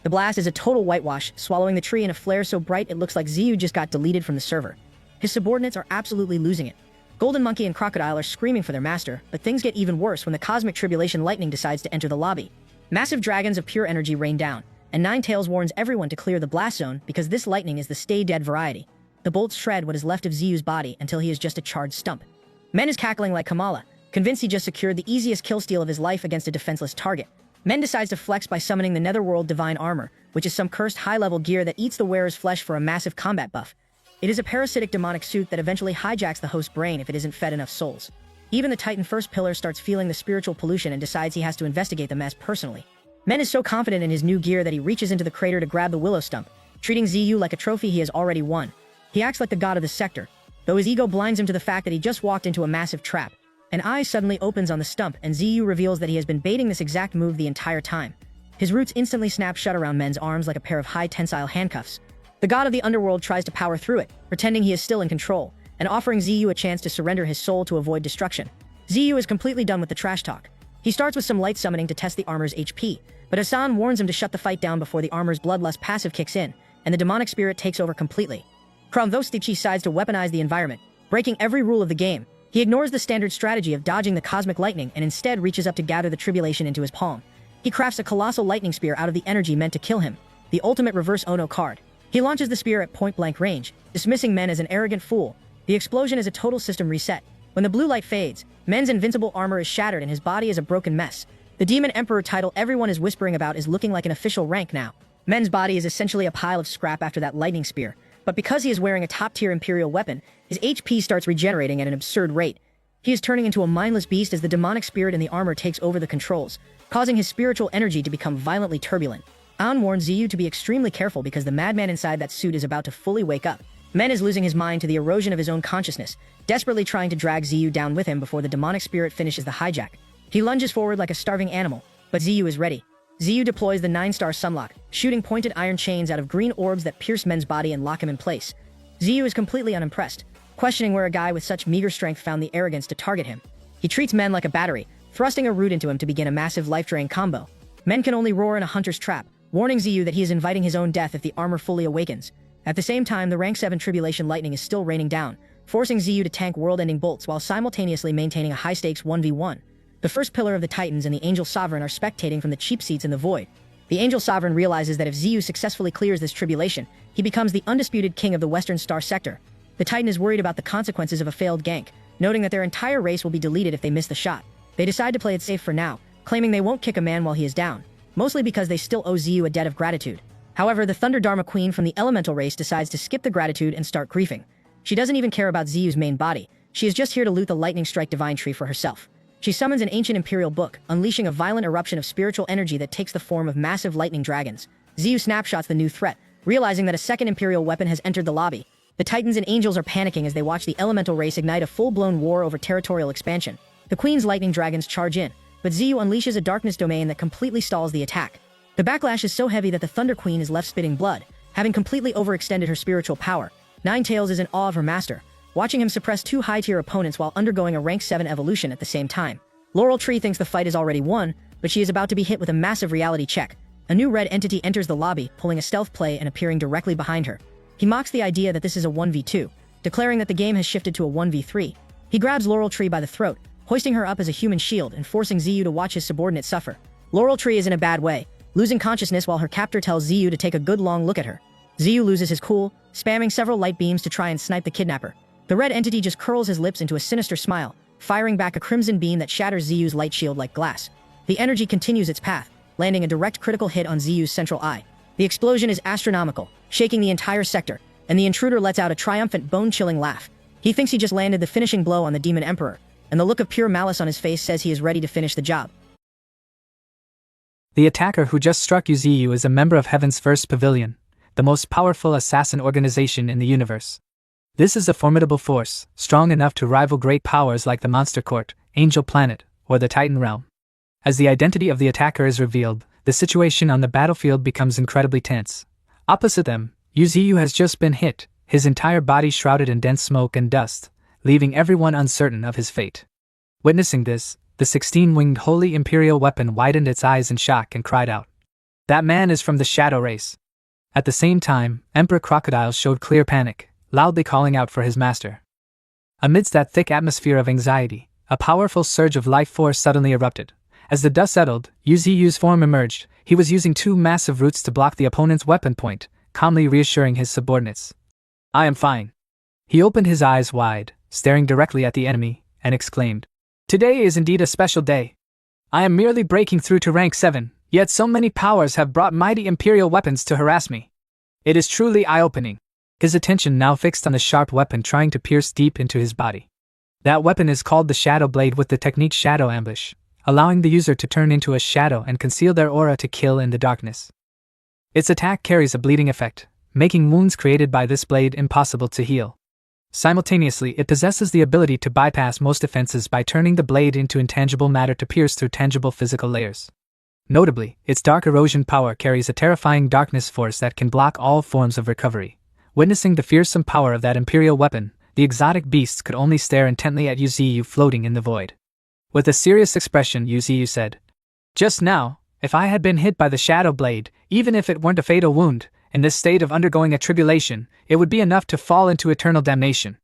[SPEAKER 3] The blast is a total whitewash, swallowing the tree in a flare so bright it looks like Ziyu just got deleted from the server. His subordinates are absolutely losing it. Golden Monkey and Crocodile are screaming for their master, but things get even worse when the Cosmic Tribulation Lightning decides to enter the lobby. Massive dragons of pure energy rain down, and Ninetales warns everyone to clear the blast zone because this lightning is the stay-dead variety. The bolts shred what is left of Ziyu's body until he is just a charred stump. Men is cackling like Kamala, convinced he just secured the easiest kill steal of his life against a defenseless target. Men decides to flex by summoning the Netherworld Divine Armor, which is some cursed high-level gear that eats the wearer's flesh for a massive combat buff. It is a parasitic demonic suit that eventually hijacks the host's brain if it isn't fed enough souls. Even the Titan First Pillar starts feeling the spiritual pollution and decides he has to investigate the mess personally. Men is so confident in his new gear that he reaches into the crater to grab the willow stump, treating Ziyu like a trophy he has already won. He acts like the god of the sector, though his ego blinds him to the fact that he just walked into a massive trap. An eye suddenly opens on the stump, and Ziyu reveals that he has been baiting this exact move the entire time. His roots instantly snap shut around Men's arms like a pair of high-tensile handcuffs. The god of the underworld tries to power through it, pretending he is still in control, and offering Ziyu a chance to surrender his soul to avoid destruction. Ziyu is completely done with the trash talk. He starts with some light summoning to test the armor's HP, but Hassan warns him to shut the fight down before the armor's bloodlust passive kicks in, and the demonic spirit takes over completely. Kromvosti decides to weaponize the environment, breaking every rule of the game. He ignores the standard strategy of dodging the cosmic lightning and instead reaches up to gather the tribulation into his palm. He crafts a colossal lightning spear out of the energy meant to kill him, the ultimate reverse Ono card. He launches the spear at point-blank range, dismissing Men as an arrogant fool. The explosion is a total system reset. When the blue light fades, Men's invincible armor is shattered and his body is a broken mess. The Demon Emperor title everyone is whispering about is looking like an official rank now. Men's body is essentially a pile of scrap after that lightning spear, but because he is wearing a top-tier Imperial weapon, his HP starts regenerating at an absurd rate. He is turning into a mindless beast as the demonic spirit in the armor takes over the controls, causing his spiritual energy to become violently turbulent. Aon warns Ziyu to be extremely careful because the madman inside that suit is about to fully wake up. Men is losing his mind to the erosion of his own consciousness, desperately trying to drag Ziyu down with him before the demonic spirit finishes the hijack. He lunges forward like a starving animal, but Ziyu is ready. Ziyu deploys the 9-star Sunlock, shooting pointed iron chains out of green orbs that pierce Men's body and lock him in place. Ziyu is completely unimpressed, questioning where a guy with such meager strength found the arrogance to target him. He treats Men like a battery, thrusting a root into him to begin a massive life-drain combo. Men can only roar in a hunter's trap, warning Ziyu that he is inviting his own death if the armor fully awakens. At the same time, the rank 7 tribulation lightning is still raining down, forcing Ziyu to tank world-ending bolts while simultaneously maintaining a high-stakes 1v1. The first pillar of the Titans and the Angel Sovereign are spectating from the cheap seats in the void. The Angel Sovereign realizes that if Ziyu successfully clears this tribulation, he becomes the undisputed king of the Western Star Sector. The Titan is worried about the consequences of a failed gank, noting that their entire race will be deleted if they miss the shot. They decide to play it safe for now, claiming they won't kick a man while he is down, mostly because they still owe Ziyu a debt of gratitude. However, the Thunder Dharma Queen from the Elemental race decides to skip the gratitude and start griefing. She doesn't even care about Ziyu's main body. She is just here to loot the Lightning Strike Divine Tree for herself. She summons an ancient Imperial book, unleashing a violent eruption of spiritual energy that takes the form of massive lightning dragons. Ziyu snapshots the new threat, realizing that a second Imperial weapon has entered the lobby. The Titans and Angels are panicking as they watch the Elemental race ignite a full-blown war over territorial expansion. The Queen's lightning dragons charge in, but Ziyu unleashes a darkness domain that completely stalls the attack. The backlash is so heavy that the Thunder Queen is left spitting blood, having completely overextended her spiritual power. Ninetales is in awe of her master, watching him suppress 2 high-tier opponents while undergoing a rank 7 evolution at the same time. Laurel Tree thinks the fight is already won, but she is about to be hit with a massive reality check. A new red entity enters the lobby, pulling a stealth play and appearing directly behind her. He mocks the idea that this is a 1v2, declaring that the game has shifted to a 1v3. He grabs Laurel Tree by the throat, hoisting her up as a human shield and forcing Ziyu to watch his subordinate suffer. Laurel Tree is in a bad way, losing consciousness while her captor tells Ziyu to take a good long look at her. Ziyu loses his cool, spamming several light beams to try and snipe the kidnapper. The red entity just curls his lips into a sinister smile, firing back a crimson beam that shatters Ziyu's light shield like glass. The energy continues its path, landing a direct critical hit on Ziyu's central eye. The explosion is astronomical, shaking the entire sector, and the intruder lets out a triumphant, bone-chilling laugh. He thinks he just landed the finishing blow on the Demon Emperor, and the look of pure malice on his face says he is ready to finish the job.
[SPEAKER 1] The attacker who just struck Ziyu is a member of Heaven's First Pavilion, the most powerful assassin organization in the universe. This is a formidable force, strong enough to rival great powers like the Monster Court, Angel Planet, or the Titan Realm. As the identity of the attacker is revealed, the situation on the battlefield becomes incredibly tense. Opposite them, Ziyu has just been hit, his entire body shrouded in dense smoke and dust, leaving everyone uncertain of his fate. Witnessing this, the 16-winged Holy Imperial weapon widened its eyes in shock and cried out, "That man is from the Shadow race." At the same time, Emperor Crocodile showed clear panic, loudly calling out for his master. Amidst that thick atmosphere of anxiety, a powerful surge of life force suddenly erupted. As the dust settled, Ziyu's form emerged. He was using 2 massive roots to block the opponent's weapon point, calmly reassuring his subordinates. "I am fine." He opened his eyes wide, staring directly at the enemy, and exclaimed, "Today is indeed a special day. I am merely breaking through to rank 7, yet so many powers have brought mighty Imperial weapons to harass me. It is truly eye-opening." His attention now fixed on the sharp weapon trying to pierce deep into his body. That weapon is called the Shadow Blade with the technique Shadow Ambush, allowing the user to turn into a shadow and conceal their aura to kill in the darkness. Its attack carries a bleeding effect, making wounds created by this blade impossible to heal. Simultaneously, it possesses the ability to bypass most defenses by turning the blade into intangible matter to pierce through tangible physical layers. Notably, its dark erosion power carries a terrifying darkness force that can block all forms of recovery. Witnessing the fearsome power of that Imperial weapon, the exotic beasts could only stare intently at Ziyu floating in the void. With a serious expression, Ziyu said, "Just now, if I had been hit by the Shadow Blade, even if it weren't a fatal wound, In this state of undergoing a tribulation, it would be enough to fall into eternal damnation.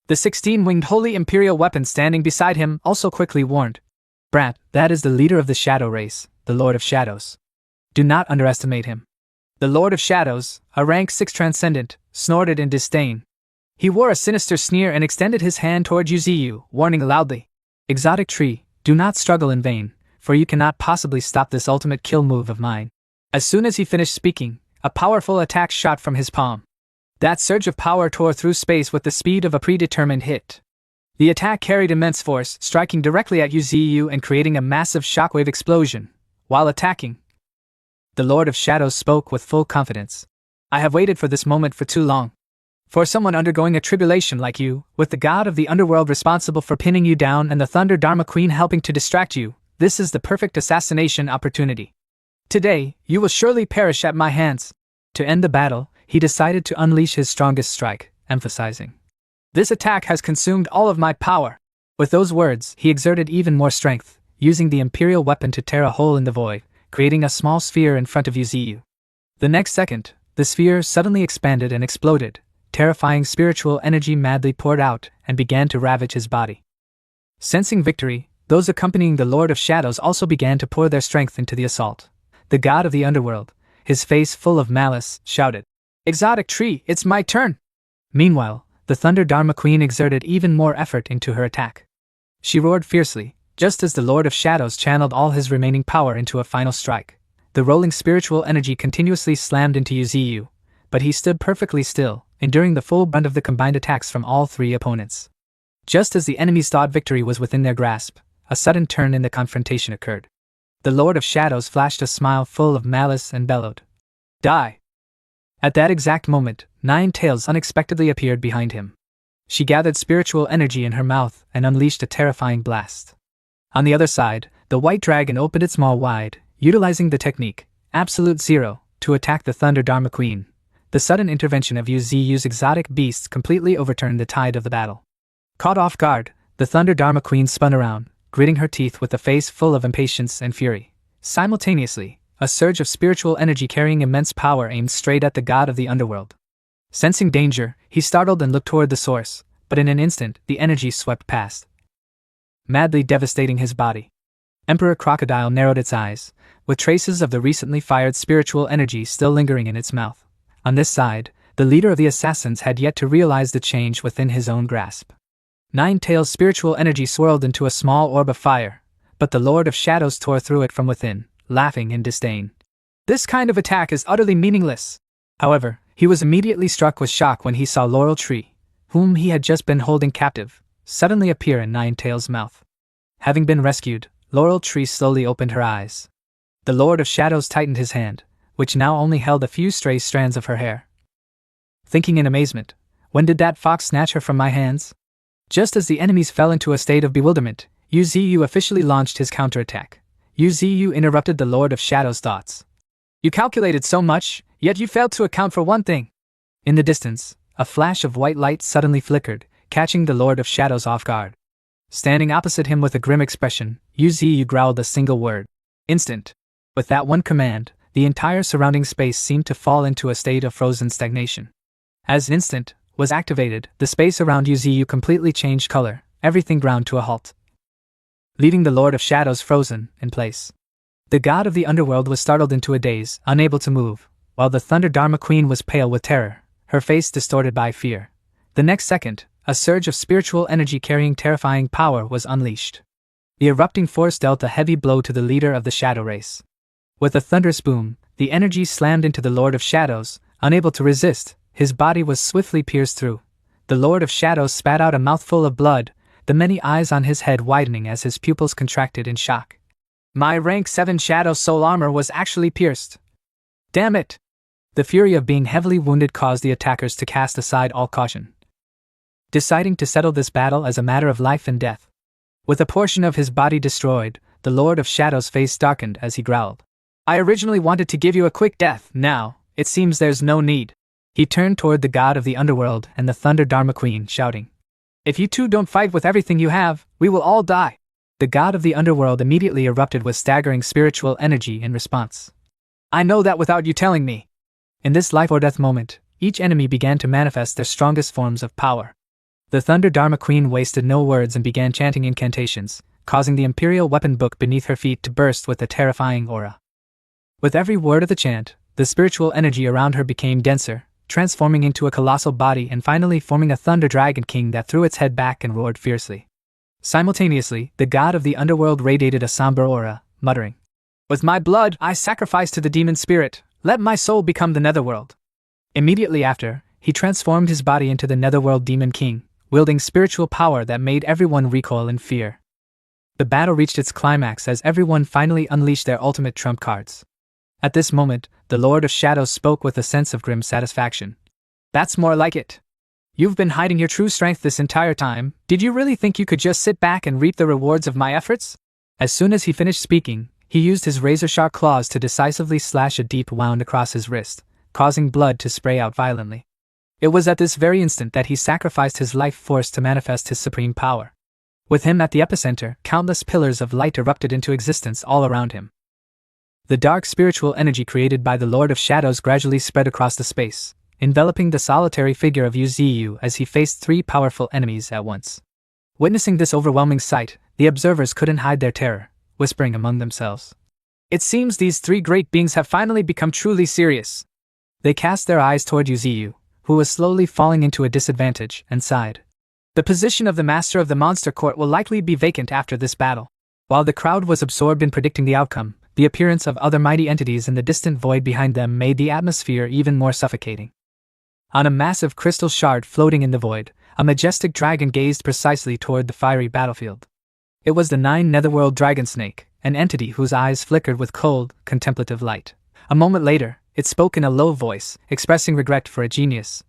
[SPEAKER 1] The 16-winged holy imperial weapon standing beside him also quickly warned, "Brat, that is the leader of the shadow race, the Lord of Shadows. Do not underestimate him." The Lord of Shadows, a rank 6 transcendent, snorted in disdain. He wore a sinister sneer and extended his hand toward Yuziyu, warning loudly, "Exotic tree, do not struggle in vain, for you cannot possibly stop this ultimate kill move of mine." As soon as he finished speaking, a powerful attack shot from his palm. That surge of power tore through space with the speed of a predetermined hit. The attack carried immense force, striking directly at Yuziyu and creating a massive shockwave explosion. While attacking, the Lord of Shadows spoke with full confidence. "I have waited for this moment for too long. For someone undergoing a tribulation like you, with the god of the underworld responsible for pinning you down and the Thunder Dharma Queen helping to distract you, this is the perfect assassination opportunity. Today, you will surely perish at my hands." To end the battle, he decided to unleash his strongest strike, emphasizing, "This attack has consumed all of my power." With those words, he exerted even more strength, using the imperial weapon to tear a hole in the void, creating a small sphere in front of Yuziyu. The next second, the sphere suddenly expanded and exploded. Terrifying spiritual energy madly poured out and began to ravage his body. Sensing victory, those accompanying the Lord of Shadows also began to pour their strength into the assault. The god of the underworld, his face full of malice, shouted, "Exotic tree, it's my turn!" Meanwhile, the Thunder Dharma Queen exerted even more effort into her attack. She roared fiercely, just as the Lord of Shadows channeled all his remaining power into a final strike. The rolling spiritual energy continuously slammed into Yuziyu, but he stood perfectly still, enduring the full brunt of the combined attacks from all three opponents. Just as the enemies thought victory was within their grasp, a sudden turn in the confrontation occurred. The Lord of Shadows flashed a smile full of malice and bellowed, "Die!" At that exact moment, Nine Tails unexpectedly appeared behind him. She gathered spiritual energy in her mouth and unleashed a terrifying blast. On the other side, the white dragon opened its maw wide, utilizing the technique, Absolute Zero, to attack the Thunder Dharma Queen. The sudden intervention of Yuziyu's exotic beasts completely overturned the tide of the battle. Caught off guard, the Thunder Dharma Queen spun around, gritting her teeth with a face full of impatience and fury. Simultaneously, a surge of spiritual energy carrying immense power aimed straight at the god of the underworld. Sensing danger, he startled and looked toward the source, but in an instant, the energy swept past, madly devastating his body. Emperor Crocodile narrowed its eyes, with traces of the recently fired spiritual energy still lingering in its mouth. On this side, the leader of the assassins had yet to realize the change within his own grasp. Nine Tails' spiritual energy swirled into a small orb of fire, but the Lord of Shadows tore through it from within, laughing in disdain. This kind of attack is utterly meaningless. However, he was immediately struck with shock when he saw Laurel Tree, whom he had just been holding captive, suddenly appear in Nine Tails' mouth. Having been rescued, Laurel Tree slowly opened her eyes. The Lord of Shadows tightened his hand, which now only held a few stray strands of her hair. Thinking in amazement, "When did that fox snatch her from my hands?" Just as the enemies fell into a state of bewilderment, Yuziyu officially launched his counterattack. Yuziyu interrupted the Lord of Shadows' thoughts. "You calculated so much, yet you failed to account for one thing." In the distance, a flash of white light suddenly flickered, catching the Lord of Shadows off guard. Standing opposite him with a grim expression, Yuziyu growled a single word. Instant. With that one command, the entire surrounding space seemed to fall into a state of frozen stagnation. As instant was activated, the space around Yuziyu completely changed color, everything ground to a halt, leaving the Lord of Shadows frozen in place. The god of the underworld was startled into a daze, unable to move, while the Thunder Dharma Queen was pale with terror, her face distorted by fear. The next second, a surge of spiritual energy carrying terrifying power was unleashed. The erupting force dealt a heavy blow to the leader of the Shadow Race. With a thunderous boom, the energy slammed into the Lord of Shadows. Unable to resist, his body was swiftly pierced through. The Lord of Shadows spat out a mouthful of blood, the many eyes on his head widening as his pupils contracted in shock. My rank 7 Shadow Soul armor was actually pierced. Damn it! The fury of being heavily wounded caused the attackers to cast aside all caution, deciding to settle this battle as a matter of life and death. With a portion of his body destroyed, the Lord of Shadows' face darkened as he growled. I originally wanted to give you a quick death, now, it seems there's no need. He turned toward the god of the underworld and the Thunder Dharma Queen, shouting, If you two don't fight with everything you have, we will all die. The god of the underworld immediately erupted with staggering spiritual energy in response. I know that without you telling me. In this life or death moment, each enemy began to manifest their strongest forms of power. The Thunder Dharma Queen wasted no words and began chanting incantations, causing the Imperial weapon book beneath her feet to burst with a terrifying aura. With every word of the chant, the spiritual energy around her became denser, transforming into a colossal body and finally forming a Thunder Dragon King that threw its head back and roared fiercely. Simultaneously, the god of the underworld radiated a somber aura, muttering, "With my blood, I sacrifice to the demon spirit. Let my soul become the netherworld." Immediately after, he transformed his body into the netherworld demon king, wielding spiritual power that made everyone recoil in fear. The battle reached its climax as everyone finally unleashed their ultimate trump cards. At this moment, the Lord of Shadows spoke with a sense of grim satisfaction. "That's more like it. You've been hiding your true strength this entire time. Did you really think you could just sit back and reap the rewards of my efforts?" As soon as he finished speaking, he used his razor-sharp claws to decisively slash a deep wound across his wrist, causing blood to spray out violently. It was at this very instant that he sacrificed his life force to manifest his supreme power. With him at the epicenter, countless pillars of light erupted into existence all around him. The dark spiritual energy created by the Lord of Shadows gradually spread across the space, enveloping the solitary figure of Yuziyu as he faced three powerful enemies at once. Witnessing this overwhelming sight, the observers couldn't hide their terror, whispering among themselves, "It seems these three great beings have finally become truly serious." They cast their eyes toward Yuziyu, who was slowly falling into a disadvantage, and sighed. "The position of the master of the monster court will likely be vacant after this battle." While the crowd was absorbed in predicting the outcome, the appearance of other mighty entities in the distant void behind them made the atmosphere even more suffocating. On a massive crystal shard floating in the void, a majestic dragon gazed precisely toward the fiery battlefield. It was the Nine Netherworld Dragon Snake, an entity whose eyes flickered with cold, contemplative light. A moment later, it spoke in a low voice, expressing regret for a genius.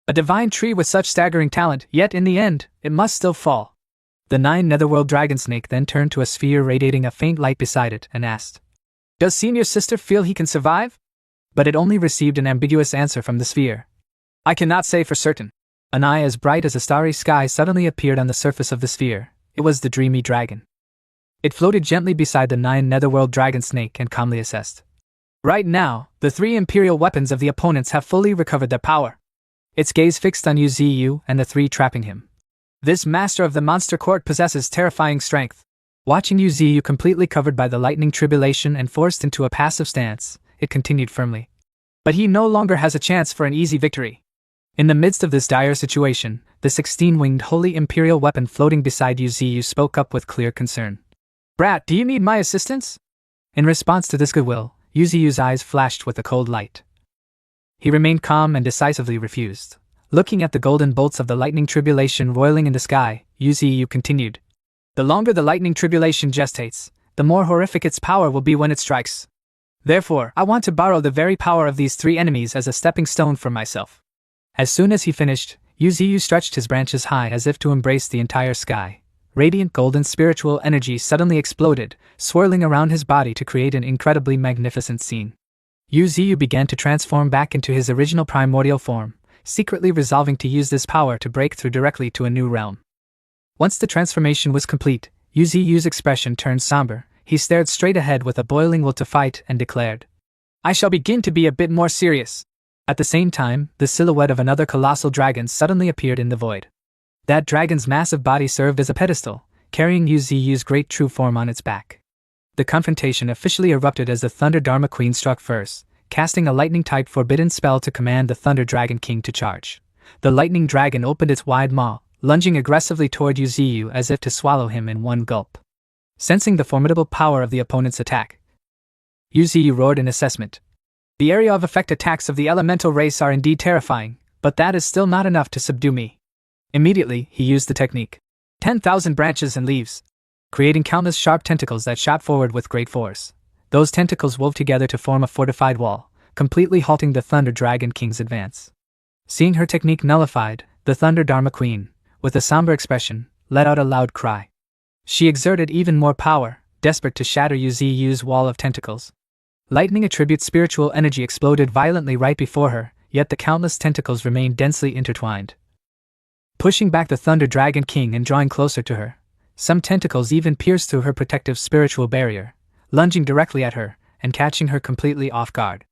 [SPEAKER 1] "A divine tree with such staggering talent, yet in the end, it must still fall." The Nine Netherworld Dragon Snake then turned to a sphere radiating a faint light beside it and asked, "Does Senior Sister feel he can survive?" But it only received an ambiguous answer from the sphere. "I cannot say for certain." An eye as bright as a starry sky suddenly appeared on the surface of the sphere. It was the Dreamy Dragon. It floated gently beside the Nine Netherworld Dragon Snake and calmly assessed, "Right now, the three imperial weapons of the opponents have fully recovered their power." Its gaze fixed on Yuziyu and the three trapping him. "This master of the monster court possesses terrifying strength." Watching Yuziyu completely covered by the lightning tribulation and forced into a passive stance, it continued firmly, "But he no longer has a chance for an easy victory." In the midst of this dire situation, the 16-winged holy imperial weapon floating beside Yuziyu spoke up with clear concern. "Brat, do you need my assistance?" In response to this goodwill, Yuziyu's eyes flashed with a cold light. He remained calm and decisively refused. Looking at the golden bolts of the lightning tribulation roiling in the sky, Yuziyu continued, "The longer the lightning tribulation gestates, the more horrific its power will be when it strikes. Therefore, I want to borrow the very power of these three enemies as a stepping stone for myself." As soon as he finished, Yuziyu stretched his branches high as if to embrace the entire sky. Radiant golden spiritual energy suddenly exploded, swirling around his body to create an incredibly magnificent scene. Yuziyu began to transform back into his original primordial form, secretly resolving to use this power to break through directly to a new realm. Once the transformation was complete, Yuziyu's expression turned somber. He stared straight ahead with a boiling will to fight and declared, "I shall begin to be a bit more serious." At the same time, the silhouette of another colossal dragon suddenly appeared in the void. That dragon's massive body served as a pedestal, carrying Yuziyu's great true form on its back. The confrontation officially erupted as the Thunder Dharma Queen struck first, casting a lightning-type forbidden spell to command the Thunder Dragon King to charge. The lightning dragon opened its wide maw, lunging aggressively toward Yuziyu as if to swallow him in one gulp. Sensing the formidable power of the opponent's attack, Yuziyu roared in assessment. "The area of effect attacks of the elemental race are indeed terrifying, but that is still not enough to subdue me." Immediately, he used the technique. 10,000 branches and leaves, creating countless sharp tentacles that shot forward with great force. Those tentacles wove together to form a fortified wall, completely halting the Thunder Dragon King's advance. Seeing her technique nullified, the Thunder Dharma Queen, with a somber expression, let out a loud cry. She exerted even more power, desperate to shatter Yuziyu's wall of tentacles. Lightning attribute spiritual energy exploded violently right before her, yet the countless tentacles remained densely intertwined. Pushing back the Thunder Dragon King and drawing closer to her, some tentacles even pierced through her protective spiritual barrier, lunging directly at her and catching her completely off guard.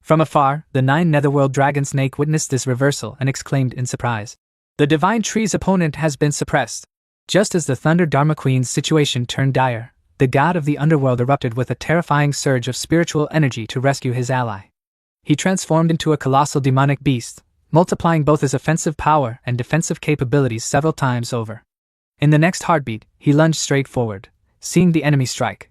[SPEAKER 1] From afar, the 9 netherworld dragon snake witnessed this reversal and exclaimed in surprise. The divine tree's opponent has been suppressed. Just as the Thunder Dharma Queen's situation turned dire, the god of the underworld erupted with a terrifying surge of spiritual energy to rescue his ally. He transformed into a colossal demonic beast, multiplying both his offensive power and defensive capabilities several times over. In the next heartbeat, he lunged straight forward, seeing the enemy strike.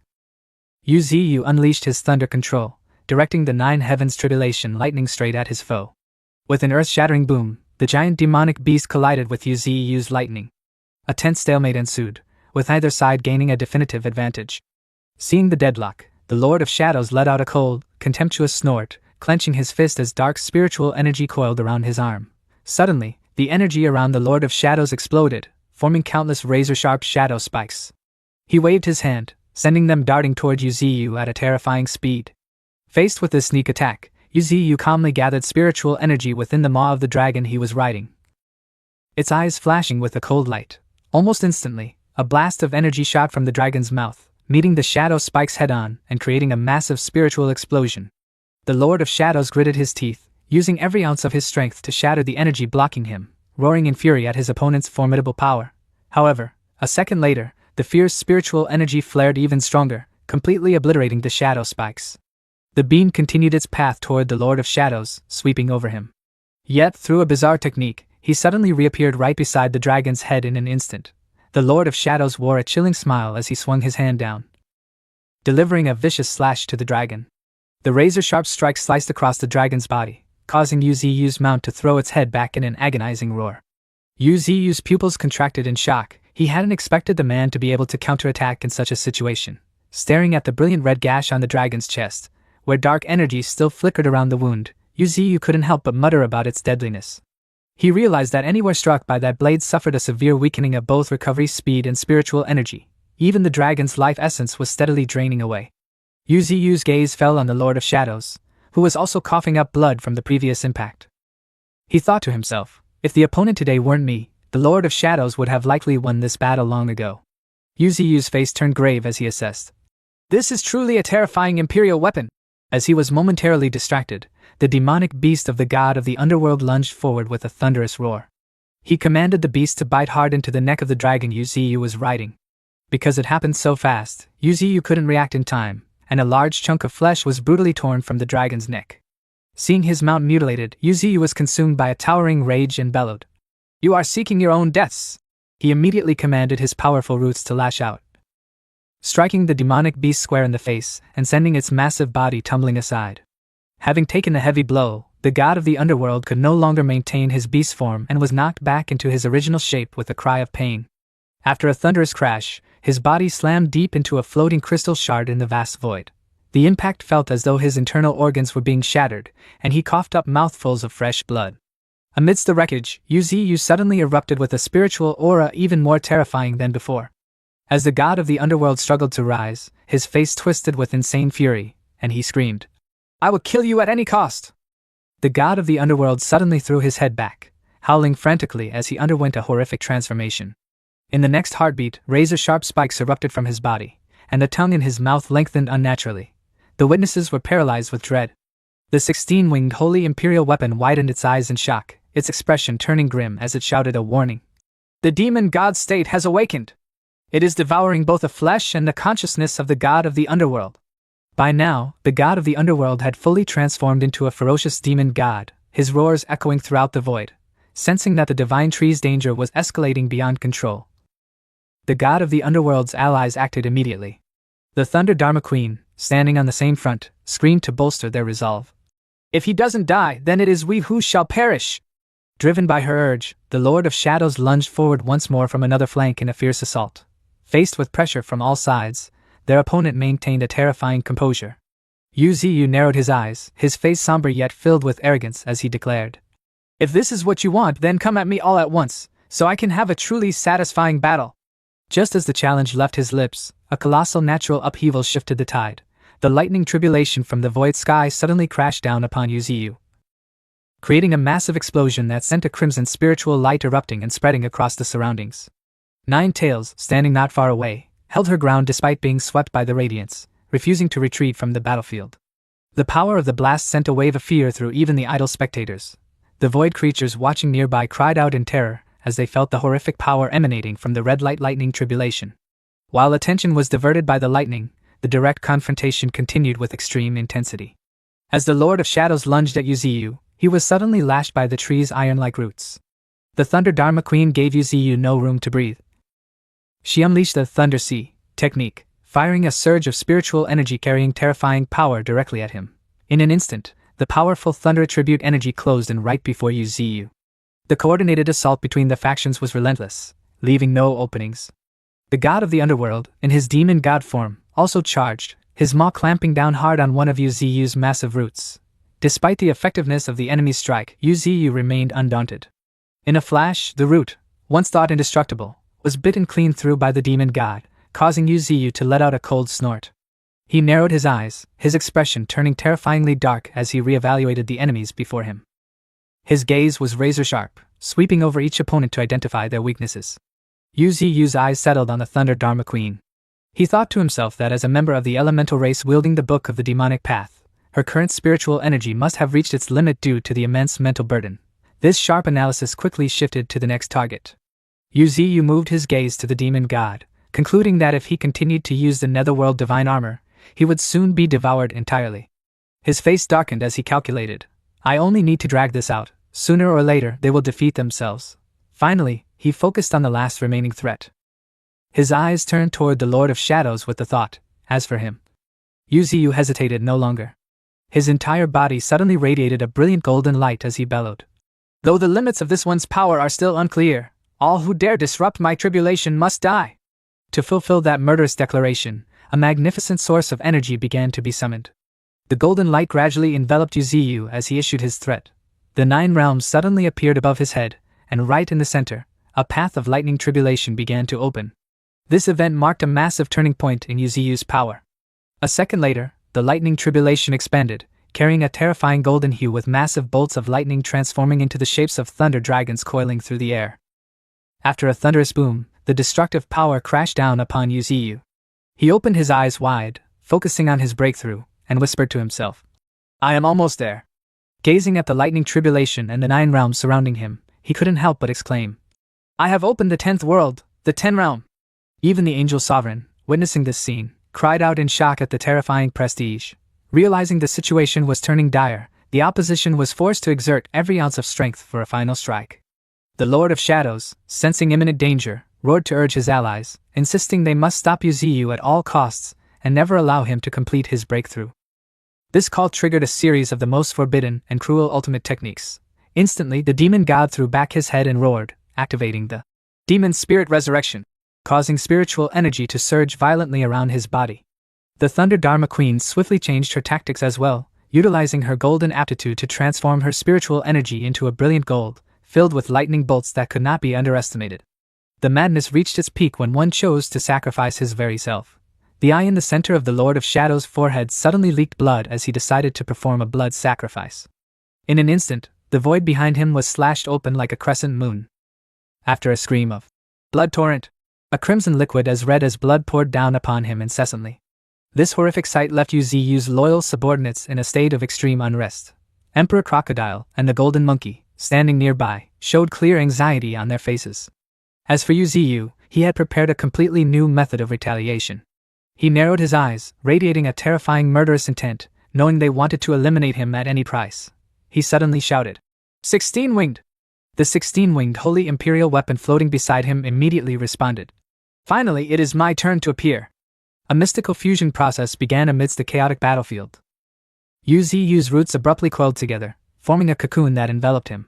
[SPEAKER 1] Yuziyu unleashed his thunder control, directing the 9 heavens tribulation lightning straight at his foe. With an earth-shattering boom, the giant demonic beast collided with Yuziyu's lightning. A tense stalemate ensued, with either side gaining a definitive advantage. Seeing the deadlock, the Lord of Shadows let out a cold, contemptuous snort, clenching his fist as dark spiritual energy coiled around his arm. Suddenly, the energy around the Lord of Shadows exploded, forming countless razor-sharp shadow spikes. He waved his hand, sending them darting toward Yuziyu at a terrifying speed. Faced with this sneak attack, Yuziyu calmly gathered spiritual energy within the maw of the dragon he was riding. Its eyes flashing with a cold light. Almost instantly, a blast of energy shot from the dragon's mouth, meeting the shadow spikes head-on and creating a massive spiritual explosion. The Lord of Shadows gritted his teeth, using every ounce of his strength to shatter the energy blocking him, roaring in fury at his opponent's formidable power. However, a second later, the fierce spiritual energy flared even stronger, completely obliterating the shadow spikes. The beam continued its path toward the Lord of Shadows, sweeping over him. Yet, through a bizarre technique, he suddenly reappeared right beside the dragon's head in an instant. The Lord of Shadows wore a chilling smile as he swung his hand down, delivering a vicious slash to the dragon. The razor-sharp strike sliced across the dragon's body, causing Yuziyu's mount to throw its head back in an agonizing roar. Yuziyu's pupils contracted in shock. He hadn't expected the man to be able to counterattack in such a situation. Staring at the brilliant red gash on the dragon's chest, where dark energy still flickered around the wound, Yuziyu couldn't help but mutter about its deadliness. He realized that anywhere struck by that blade suffered a severe weakening of both recovery speed and spiritual energy. Even the dragon's life essence was steadily draining away. Yuziyu's gaze fell on the Lord of Shadows, who was also coughing up blood from the previous impact. He thought to himself, if the opponent today weren't me, the Lord of Shadows would have likely won this battle long ago. Yuziyu's face turned grave as he assessed. This is truly a terrifying imperial weapon. As he was momentarily distracted, the demonic beast of the god of the underworld lunged forward with a thunderous roar. He commanded the beast to bite hard into the neck of the dragon Yuziyu was riding. Because it happened so fast, Yuziyu couldn't react in time, and a large chunk of flesh was brutally torn from the dragon's neck. Seeing his mount mutilated, Yuziyu was consumed by a towering rage and bellowed. You are seeking your own deaths! He immediately commanded his powerful roots to lash out, striking the demonic beast square in the face and sending its massive body tumbling aside. Having taken a heavy blow, the god of the underworld could no longer maintain his beast form and was knocked back into his original shape with a cry of pain. After a thunderous crash, his body slammed deep into a floating crystal shard in the vast void. The impact felt as though his internal organs were being shattered, and he coughed up mouthfuls of fresh blood. Amidst the wreckage, Yuziyu suddenly erupted with a spiritual aura even more terrifying than before. As the god of the underworld struggled to rise, his face twisted with insane fury, and he screamed, I will kill you at any cost! The god of the underworld suddenly threw his head back, howling frantically as he underwent a horrific transformation. In the next heartbeat, razor-sharp spikes erupted from his body, and the tongue in his mouth lengthened unnaturally. The witnesses were paralyzed with dread. The 16-winged holy imperial weapon widened its eyes in shock, its expression turning grim as it shouted a warning. The demon god state has awakened! It is devouring both the flesh and the consciousness of the god of the underworld. By now, the god of the underworld had fully transformed into a ferocious demon god, his roars echoing throughout the void. Sensing that the divine tree's danger was escalating beyond control, the god of the underworld's allies acted immediately. The Thunder Dharma Queen, standing on the same front, screamed to bolster their resolve. If he doesn't die, then it is we who shall perish! Driven by her urge, the Lord of Shadows lunged forward once more from another flank in a fierce assault. Faced with pressure from all sides, their opponent maintained a terrifying composure. Yuziyu narrowed his eyes, his face somber yet filled with arrogance as he declared, If this is what you want, then come at me all at once, so I can have a truly satisfying battle. Just as the challenge left his lips, a colossal natural upheaval shifted the tide. The lightning tribulation from the void sky suddenly crashed down upon Yuziyu, creating a massive explosion that sent a crimson spiritual light erupting and spreading across the surroundings. 9 Tails, standing not far away, held her ground despite being swept by the radiance, refusing to retreat from the battlefield. The power of the blast sent a wave of fear through even the idle spectators. The void creatures watching nearby cried out in terror as they felt the horrific power emanating from the red light lightning tribulation. While attention was diverted by the lightning, the direct confrontation continued with extreme intensity. As the Lord of Shadows lunged at Yuziyu, he was suddenly lashed by the tree's iron-like roots. The Thunder Dharma Queen gave Yuziyu no room to breathe. She unleashed the Thunder Sea technique, firing a surge of spiritual energy carrying terrifying power directly at him. In an instant, the powerful thunder attribute energy closed in right before Yuziyu. The coordinated assault between the factions was relentless, leaving no openings. The god of the underworld, in his demon god form, also charged, his maw clamping down hard on one of Yuziyu's massive roots. Despite the effectiveness of the enemy's strike, Yuziyu remained undaunted. In a flash, the root, once thought indestructible, was bitten clean through by the demon god, causing Yuziyu to let out a cold snort. He narrowed his eyes, his expression turning terrifyingly dark as he reevaluated the enemies before him. His gaze was razor-sharp, sweeping over each opponent to identify their weaknesses. Yuziyu's eyes settled on the Thunder Dharma Queen. He thought to himself that as a member of the elemental race wielding the Book of the Demonic Path, her current spiritual energy must have reached its limit due to the immense mental burden. This sharp analysis quickly shifted to the next target. Yuziyu moved his gaze to the demon god, concluding that if he continued to use the netherworld divine armor, he would soon be devoured entirely. His face darkened as he calculated, I only need to drag this out, sooner or later they will defeat themselves. Finally, he focused on the last remaining threat. His eyes turned toward the Lord of Shadows with the thought, as for him. Yuziyu hesitated no longer. His entire body suddenly radiated a brilliant golden light as he bellowed. Though the limits of this one's power are still unclear, all who dare disrupt my tribulation must die. To fulfill that murderous declaration, a magnificent source of energy began to be summoned. The golden light gradually enveloped Yuziyu as he issued his threat. The 9 realms suddenly appeared above his head, and right in the center, a path of lightning tribulation began to open. This event marked a massive turning point in Yuziyu's power. A second later, the lightning tribulation expanded, carrying a terrifying golden hue with massive bolts of lightning transforming into the shapes of thunder dragons coiling through the air. After a thunderous boom, the destructive power crashed down upon Yuziyu. He opened his eyes wide, focusing on his breakthrough, and whispered to himself, I am almost there. Gazing at the lightning tribulation and the 9 realms surrounding him, he couldn't help but exclaim, I have opened the 10th world, the 10 realm. Even the angel sovereign, witnessing this scene, cried out in shock at the terrifying prestige. Realizing the situation was turning dire, the opposition was forced to exert every ounce of strength for a final strike. The Lord of Shadows, sensing imminent danger, roared to urge his allies, insisting they must stop Yuziyu at all costs and never allow him to complete his breakthrough. This call triggered a series of the most forbidden and cruel ultimate techniques. Instantly, the demon god threw back his head and roared, activating the demon spirit resurrection, causing spiritual energy to surge violently around his body. The Thunder Dharma Queen swiftly changed her tactics as well, utilizing her golden aptitude to transform her spiritual energy into a brilliant gold, filled with lightning bolts that could not be underestimated. The madness reached its peak when one chose to sacrifice his very self. The eye in the center of the Lord of Shadows' forehead suddenly leaked blood as he decided to perform a blood sacrifice. In an instant, the void behind him was slashed open like a crescent moon. After a scream of blood torrent, a crimson liquid as red as blood poured down upon him incessantly. This horrific sight left Yuziyu's loyal subordinates in a state of extreme unrest. Emperor Crocodile and the Golden Monkey, standing nearby, showed clear anxiety on their faces. As for Yuziyu, he had prepared a completely new method of retaliation. He narrowed his eyes, radiating a terrifying murderous intent, knowing they wanted to eliminate him at any price. He suddenly shouted, 16-winged! The 16-winged holy imperial weapon floating beside him immediately responded. Finally, it is my turn to appear. A mystical fusion process began amidst the chaotic battlefield. Yuziyu's roots abruptly coiled together, forming a cocoon that enveloped him.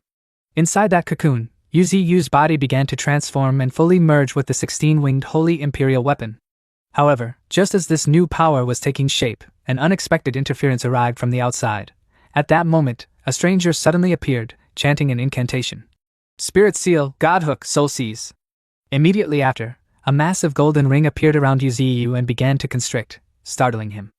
[SPEAKER 1] Inside that cocoon, Yuziyu's body began to transform and fully merge with the 16-winged holy imperial weapon. However, just as this new power was taking shape, an unexpected interference arrived from the outside. At that moment, a stranger suddenly appeared, chanting an incantation. Spirit Seal, Godhook, Soul Seize. Immediately after, a massive golden ring appeared around Yuziyu and began to constrict, startling him.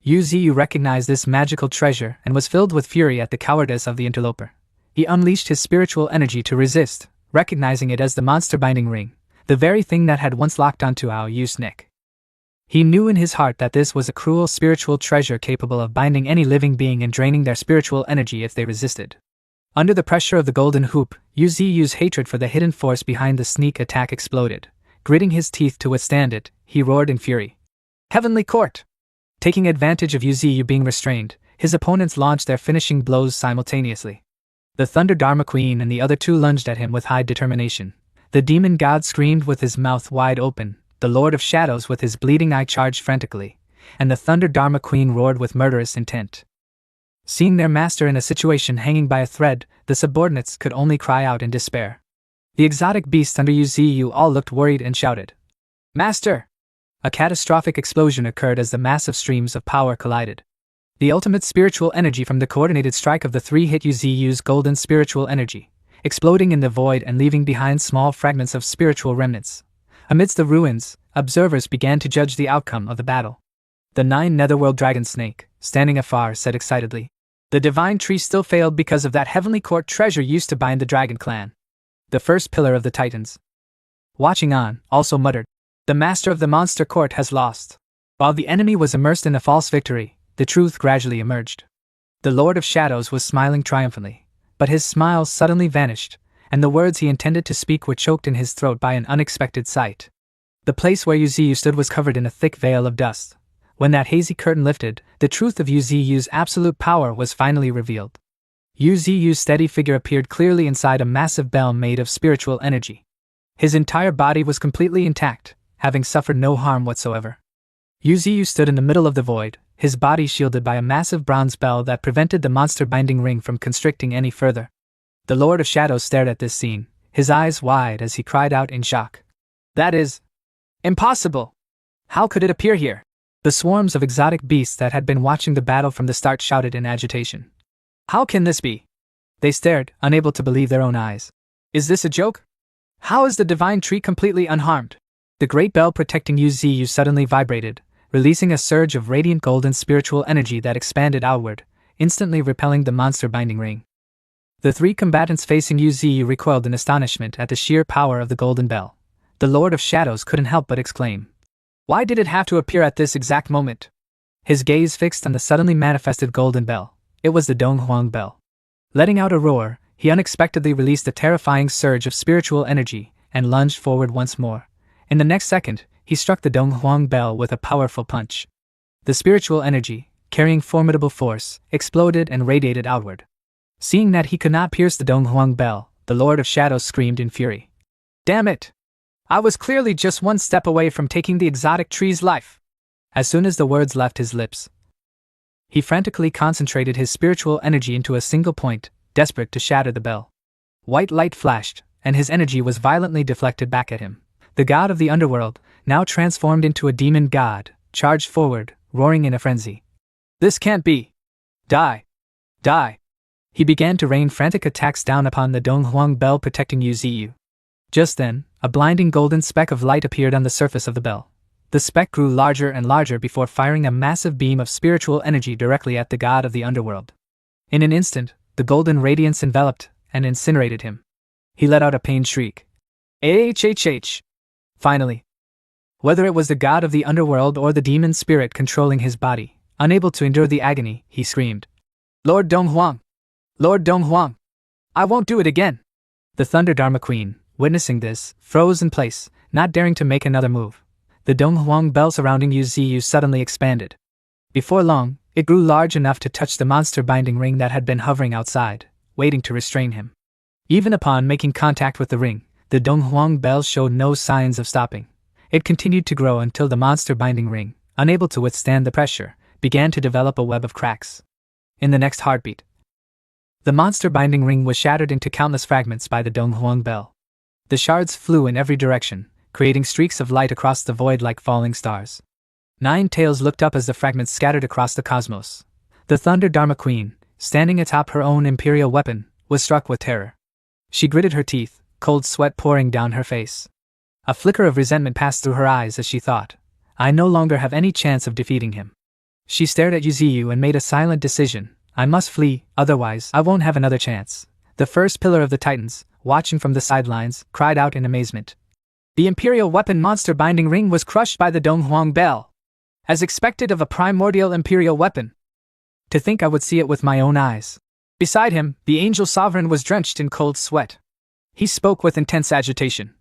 [SPEAKER 1] Yuziyu recognized this magical treasure and was filled with fury at the cowardice of the interloper. He unleashed his spiritual energy to resist, recognizing it as the monster binding ring, the very thing that had once locked onto Ao Yu's neck. He knew in his heart that this was a cruel spiritual treasure capable of binding any living being and draining their spiritual energy if they resisted. Under the pressure of the golden hoop, Yu's hatred for the hidden force behind the sneak attack exploded. Gritting his teeth to withstand it, he roared in fury. Heavenly Court! Taking advantage of Yu being restrained, his opponents launched their finishing blows simultaneously. The Thunder Dharma Queen and the other two lunged at him with high determination. The demon god screamed with his mouth wide open, the Lord of Shadows with his bleeding eye charged frantically, and the Thunder Dharma Queen roared with murderous intent. Seeing their master in a situation hanging by a thread, the subordinates could only cry out in despair. The exotic beasts under Yu all looked worried and shouted, "Master!" A catastrophic explosion occurred as the massive streams of power collided. The ultimate spiritual energy from the coordinated strike of the three hit Yu's golden spiritual energy, exploding in the void and leaving behind small fragments of spiritual remnants. Amidst the ruins, observers began to judge the outcome of the battle. The 9 Netherworld Dragon Snake, standing afar, said excitedly, "The divine tree still failed because of that heavenly court treasure used to bind the dragon clan." The first pillar of the Titans, watching on, also muttered, "The master of the monster court has lost." While the enemy was immersed in a false victory, the truth gradually emerged. The Lord of Shadows was smiling triumphantly, but his smile suddenly vanished, and the words he intended to speak were choked in his throat by an unexpected sight. The place where Yu stood was covered in a thick veil of dust. When that hazy curtain lifted, the truth of Yu's absolute power was finally revealed. Yu's steady figure appeared clearly inside a massive bell made of spiritual energy. His entire body was completely intact, having suffered no harm whatsoever. Yu stood in the middle of the void, his body shielded by a massive bronze bell that prevented the monster binding ring from constricting any further. The Lord of Shadows stared at this scene, his eyes wide as he cried out in shock. "That is impossible! How could it appear here?" The swarms of exotic beasts that had been watching the battle from the start shouted in agitation. "How can this be?" They stared, unable to believe their own eyes. "Is this a joke? How is the divine tree completely unharmed?" The great bell protecting Yu suddenly vibrated, releasing a surge of radiant golden spiritual energy that expanded outward, instantly repelling the monster binding ring. The 3 combatants facing Yu recoiled in astonishment at the sheer power of the golden bell. The Lord of Shadows couldn't help but exclaim, "Why did it have to appear at this exact moment?" His gaze fixed on the suddenly manifested golden bell. It was the Donghuang bell. Letting out a roar, he unexpectedly released a terrifying surge of spiritual energy and lunged forward once more. In the next second, he struck the Donghuang bell with a powerful punch. The spiritual energy, carrying formidable force, exploded and radiated outward. Seeing that he could not pierce the Donghuang bell, the Lord of Shadows screamed in fury. "Damn it! I was clearly just one step away from taking the exotic tree's life." As soon as the words left his lips, he frantically concentrated his spiritual energy into a single point, desperate to shatter the bell. White light flashed, and his energy was violently deflected back at him. The god of the underworld, now transformed into a demon god, charged forward, roaring in a frenzy. "This can't be! Die! Die!" He began to rain frantic attacks down upon the Donghuang bell protecting Yu. Just then, a blinding golden speck of light appeared on the surface of the bell. The speck grew larger and larger before firing a massive beam of spiritual energy directly at the god of the underworld. In an instant, the golden radiance enveloped and incinerated him. He let out a pained shriek. "Ahhh!" Finally, whether it was the god of the underworld or the demon spirit controlling his body, unable to endure the agony, he screamed, "Lord Donghuang! Lord Donghuang! I won't do it again!" The Thunder Dharma Queen, witnessing this, froze in place, not daring to make another move. The Donghuang bell surrounding Yu suddenly expanded. Before long, it grew large enough to touch the monster binding ring that had been hovering outside, waiting to restrain him. Even upon making contact with the ring, the Donghuang bell showed no signs of stopping. It continued to grow until the monster binding ring, unable to withstand the pressure, began to develop a web of cracks. In the next heartbeat, the monster binding ring was shattered into countless fragments by the Donghuang bell. The shards flew in every direction, creating streaks of light across the void like falling stars. 9 Tails looked up as the fragments scattered across the cosmos. The Thunder Dharma Queen, standing atop her own imperial weapon, was struck with terror. She gritted her teeth, cold sweat pouring down her face. A flicker of resentment passed through her eyes as she thought, "I no longer have any chance of defeating him." She stared at Yu and made a silent decision. "I must flee, otherwise I won't have another chance." The first pillar of the Titans, watching from the sidelines, cried out in amazement. The Imperial Weapon Monster Binding Ring was crushed by the Donghuang Bell. as expected of a primordial imperial weapon. To think I would see it with my own eyes. Beside him, the angel sovereign was drenched in cold sweat. He spoke with intense agitation.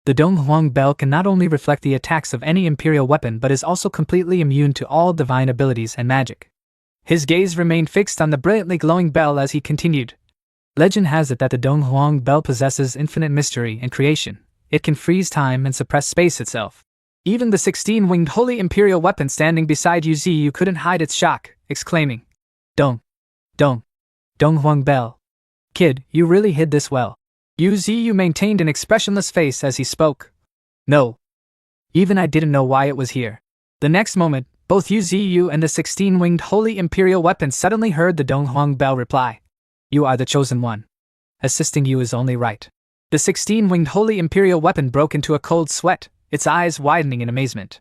[SPEAKER 1] The Donghuang Bell can not only reflect the attacks of any imperial weapon but is also completely immune to all divine abilities and magic. His gaze remained fixed on the brilliantly glowing bell as he continued. Legend has it that the Donghuang Bell possesses infinite mystery and creation. It can freeze time and suppress space itself. Even the 16-winged holy imperial weapon standing beside Yu Ziyu couldn't hide its shock, exclaiming, Donghuang Bell. Kid, you really hid this well. Yu Ziyu maintained an expressionless face as he spoke. No. Even I didn't know why it was here. The next moment, both Yu Ziyu and the 16-winged holy imperial weapon suddenly heard the Donghuang Bell reply. You are the chosen one. Assisting you is only right. The 16-winged holy imperial weapon broke into a cold sweat, its eyes widening in amazement.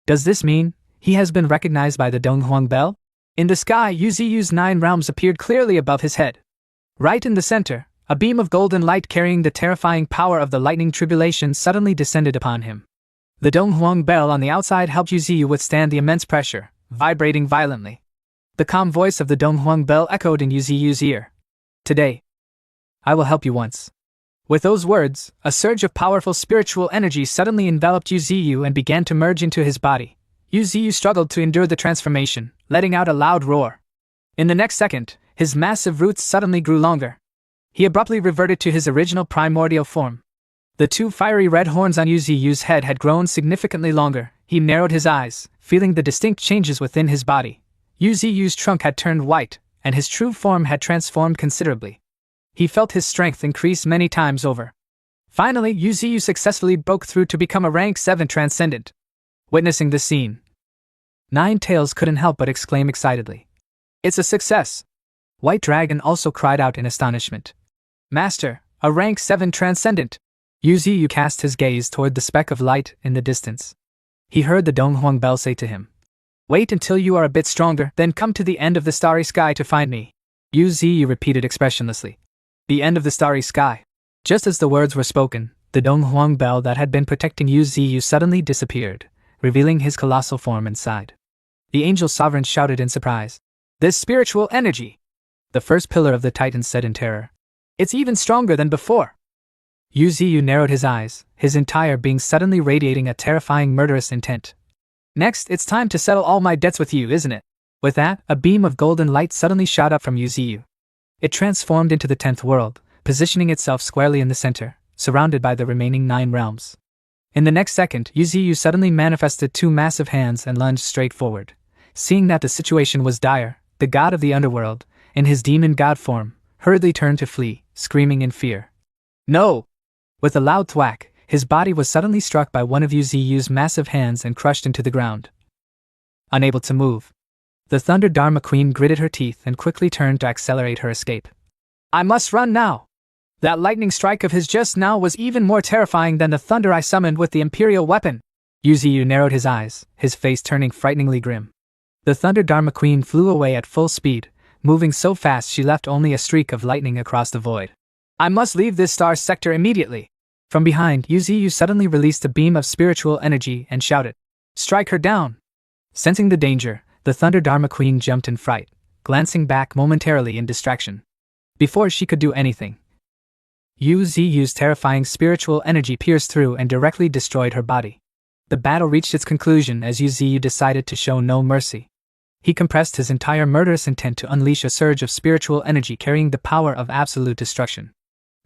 [SPEAKER 1] Does this mean he has been recognized by the Donghuang Bell? In the sky, Yu Ziyu's 9 realms appeared clearly above his head. Right in the center, a beam of golden light carrying the terrifying power of the lightning tribulation suddenly descended upon him. The Donghuang Bell on the outside helped Yu Ziyu withstand the immense pressure, vibrating violently. The calm voice of the Donghuang Bell echoed in Yu Ziyu's ear. Today, I will help you once. With those words, a surge of powerful spiritual energy suddenly enveloped Yu Ziyu and began to merge into his body. Yu Ziyu struggled to endure the transformation, letting out a loud roar. In the next second, his massive roots suddenly grew longer. He abruptly reverted to his original primordial form. The 2 fiery red horns on Yu Ziyu's head had grown significantly longer. He narrowed his eyes, feeling the distinct changes within his body. Yu Ziyu's trunk had turned white, and his true form had transformed considerably. He felt his strength increase many times over. Finally, Yu Ziyu successfully broke through to become a rank 7 transcendent. Witnessing this scene, 9 Tails couldn't help but exclaim excitedly. It's a success! White Dragon also cried out in astonishment. Master, a rank 7 transcendent! Yu Ziyu cast his gaze toward the speck of light in the distance. He heard the Donghuang Bell say to him, Wait until you are a bit stronger, then come to the end of the starry sky to find me. Yu Ziyu repeated expressionlessly. The end of the starry sky. Just as the words were spoken, the Donghuang Bell that had been protecting Yu Ziyu suddenly disappeared, revealing his colossal form inside. The angel sovereign shouted in surprise. This spiritual energy! The first pillar of the Titans said in terror. It's even stronger than before! Yu Ziyu narrowed his eyes, his entire being suddenly radiating a terrifying murderous intent. Next, it's time to settle all my debts with you, isn't it? With that, a beam of golden light suddenly shot up from Yu Ziyu. It transformed into the 10th world, positioning itself squarely in the center, surrounded by the remaining 9 realms. In the next second, Yu Ziyu suddenly manifested 2 massive hands and lunged straight forward. Seeing that the situation was dire, the god of the underworld, in his demon god form, hurriedly turned to flee, screaming in fear. No! With a loud thwack, his body was suddenly struck by one of Yu Ziyu's massive hands and crushed into the ground. Unable to move, the Thunder Dharma Queen gritted her teeth and quickly turned to accelerate her escape. I must run now! That lightning strike of his just now was even more terrifying than the thunder I summoned with the Imperial weapon. Yu Ziyu narrowed his eyes, his face turning frighteningly grim. The Thunder Dharma Queen flew away at full speed, moving so fast she left only a streak of lightning across the void. I must leave this star sector immediately. From behind, Yu Ziyu suddenly released a beam of spiritual energy and shouted, Strike her down! Sensing the danger, the Thunder Dharma Queen jumped in fright, glancing back momentarily in distraction. Before she could do anything, Yu Ziyu's terrifying spiritual energy pierced through and directly destroyed her body. The battle reached its conclusion as Yu Ziyu decided to show no mercy. He compressed his entire murderous intent to unleash a surge of spiritual energy carrying the power of absolute destruction.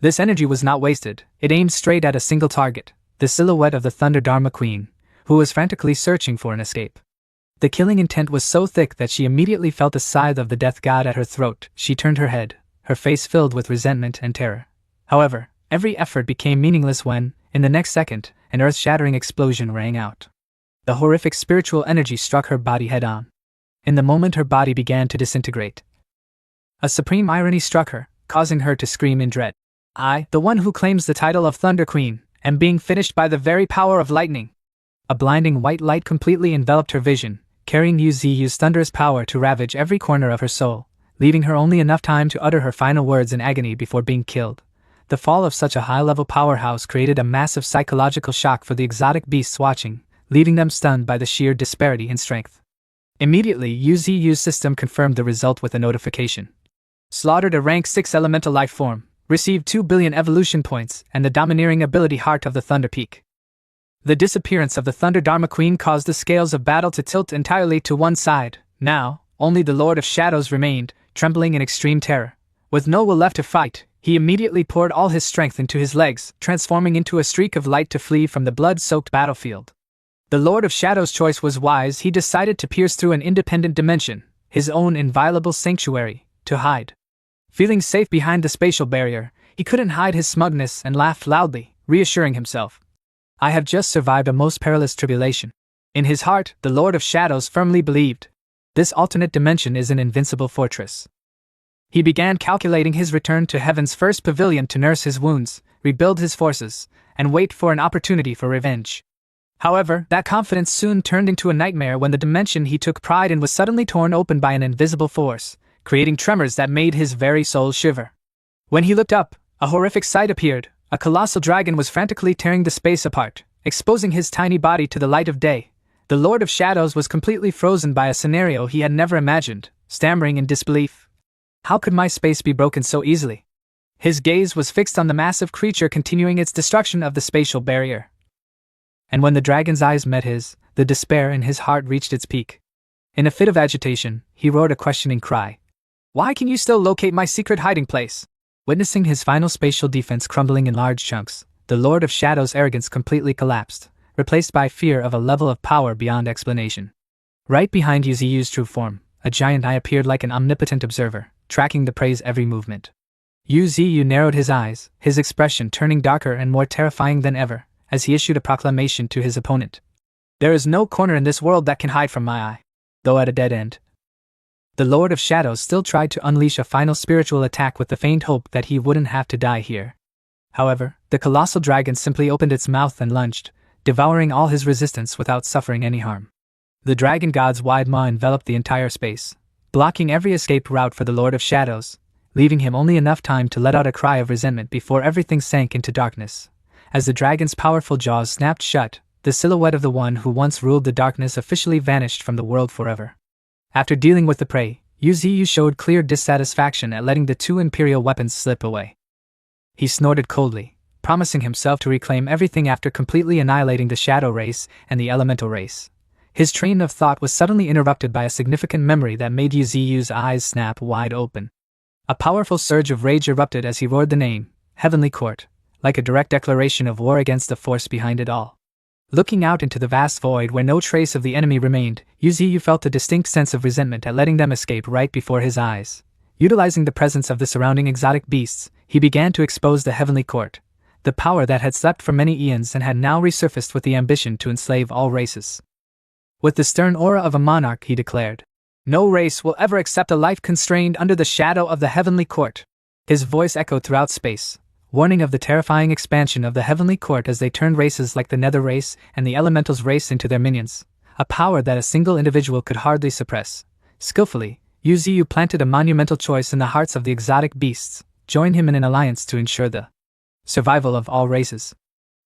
[SPEAKER 1] This energy was not wasted, it aimed straight at a single target, the silhouette of the Thunder Dharma Queen, who was frantically searching for an escape. The killing intent was so thick that she immediately felt the scythe of the death god at her throat. She turned her head, her face filled with resentment and terror. However, every effort became meaningless when, in the next second, an earth-shattering explosion rang out. The horrific spiritual energy struck her body head-on. In the moment her body began to disintegrate. A supreme irony struck her, causing her to scream in dread. I, the one who claims the title of Thunder Queen, am being finished by the very power of lightning. A blinding white light completely enveloped her vision, carrying Yu Ziyu's thunderous power to ravage every corner of her soul, leaving her only enough time to utter her final words in agony before being killed. The fall of such a high-level powerhouse created a massive psychological shock for the exotic beasts watching. leaving them stunned by the sheer disparity in strength. Immediately, UZU's system confirmed the result with a notification. Slaughtered a rank 6 elemental life form, received 2 billion evolution points and the domineering ability Heart of the Thunder Peak. The disappearance of the Thunder Dharma Queen caused the scales of battle to tilt entirely to one side. Now, only the Lord of Shadows remained, trembling in extreme terror. With no will left to fight, he immediately poured all his strength into his legs, transforming into a streak of light to flee from the blood-soaked battlefield. The Lord of Shadows' choice was wise. He decided to pierce through an independent dimension, his own inviolable sanctuary, to hide. Feeling safe behind the spatial barrier, he couldn't hide his smugness and laughed loudly, reassuring himself. I have just survived a most perilous tribulation. In his heart, the Lord of Shadows firmly believed, this alternate dimension is an invincible fortress. He began calculating his return to Heaven's first pavilion to nurse his wounds, rebuild his forces, and wait for an opportunity for revenge. However, that confidence soon turned into a nightmare when the dimension he took pride in was suddenly torn open by an invisible force, creating tremors that made his very soul shiver. When he looked up, a horrific sight appeared. A colossal dragon was frantically tearing the space apart, exposing his tiny body to the light of day. The Lord of Shadows was completely frozen by a scenario he had never imagined, stammering in disbelief. How could my space be broken so easily? His gaze was fixed on the massive creature continuing its destruction of the spatial barrier. And when the dragon's eyes met his, the despair in his heart reached its peak. In a fit of agitation, he roared a questioning cry. Why can you still locate my secret hiding place? Witnessing his final spatial defense crumbling in large chunks, the Lord of Shadows' arrogance completely collapsed, replaced by fear of a level of power beyond explanation. Right behind UZU's true form, a giant eye appeared like an omnipotent observer, tracking the prey's every movement. UZU narrowed his eyes, his expression turning darker and more terrifying than ever, as he issued a proclamation to his opponent. There is no corner in this world that can hide from my eye, though at a dead end. The Lord of Shadows still tried to unleash a final spiritual attack with the faint hope that he wouldn't have to die here. However, the colossal dragon simply opened its mouth and lunged, devouring all his resistance without suffering any harm. The dragon god's wide maw enveloped the entire space, blocking every escape route for the Lord of Shadows, leaving him only enough time to let out a cry of resentment before everything sank into darkness. As the dragon's powerful jaws snapped shut, the silhouette of the one who once ruled the darkness officially vanished from the world forever. After dealing with the prey, UZU showed clear dissatisfaction at letting the 2 imperial weapons slip away. He snorted coldly, promising himself to reclaim everything after completely annihilating the Shadow race and the Elemental race. His train of thought was suddenly interrupted by a significant memory that made UZU's eyes snap wide open. A powerful surge of rage erupted as he roared the name, Heavenly Court, like a direct declaration of war against the force behind it all. Looking out into the vast void where no trace of the enemy remained, UZU felt a distinct sense of resentment at letting them escape right before his eyes. Utilizing the presence of the surrounding exotic beasts, he began to expose the Heavenly Court, the power that had slept for many eons and had now resurfaced with the ambition to enslave all races. With the stern aura of a monarch, he declared, "No race will ever accept a life constrained under the shadow of the Heavenly Court." His voice echoed throughout space, warning of the terrifying expansion of the Heavenly Court as they turned races like the Nether race and the Elementals race into their minions, a power that a single individual could hardly suppress. Skillfully, UZU planted a monumental choice in the hearts of the exotic beasts, join him in an alliance to ensure the survival of all races.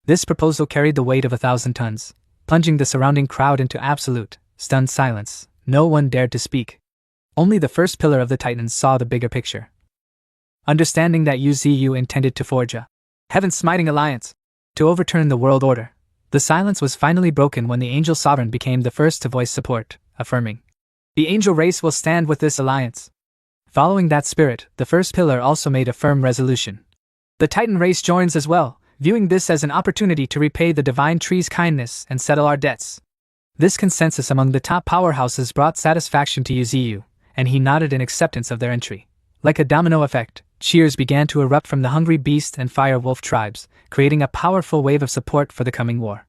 [SPEAKER 1] This proposal carried the weight of 1,000 tons, plunging the surrounding crowd into absolute, stunned silence. No one dared to speak. Only the first pillar of the Titans saw the bigger picture. Understanding that UZU intended to forge a heaven-smiting alliance to overturn the world order, the silence was finally broken when the Angel Sovereign became the first to voice support, affirming, "The Angel race will stand with this alliance." Following that spirit, the first pillar also made a firm resolution. The Titan race joins as well, viewing this as an opportunity to repay the Divine Tree's kindness and settle our debts. This consensus among the top powerhouses brought satisfaction to UZU, and he nodded in acceptance of their entry. Like a domino effect, cheers began to erupt from the Hungry Beast and Fire Wolf tribes, creating a powerful wave of support for the coming war.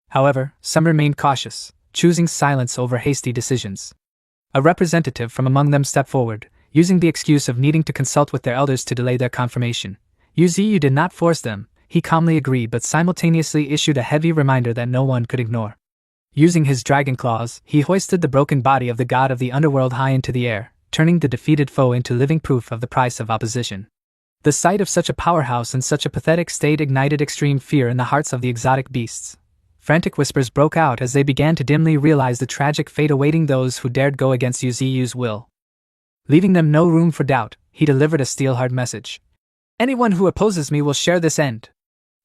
[SPEAKER 1] However, some remained cautious, choosing silence over hasty decisions. A representative from among them stepped forward, using the excuse of needing to consult with their elders to delay their confirmation. UZU did not force them, he calmly agreed but simultaneously issued a heavy reminder that no one could ignore. Using his dragon claws, he hoisted the broken body of the god of the underworld high into the air, turning the defeated foe into living proof of the price of opposition. The sight of such a powerhouse in such a pathetic state ignited extreme fear in the hearts of the exotic beasts. frantic whispers broke out as they began to dimly realize the tragic fate awaiting those who dared go against Yuziu's will. Leaving them no room for doubt, he delivered a steel-hard message. Anyone who opposes me will share this end.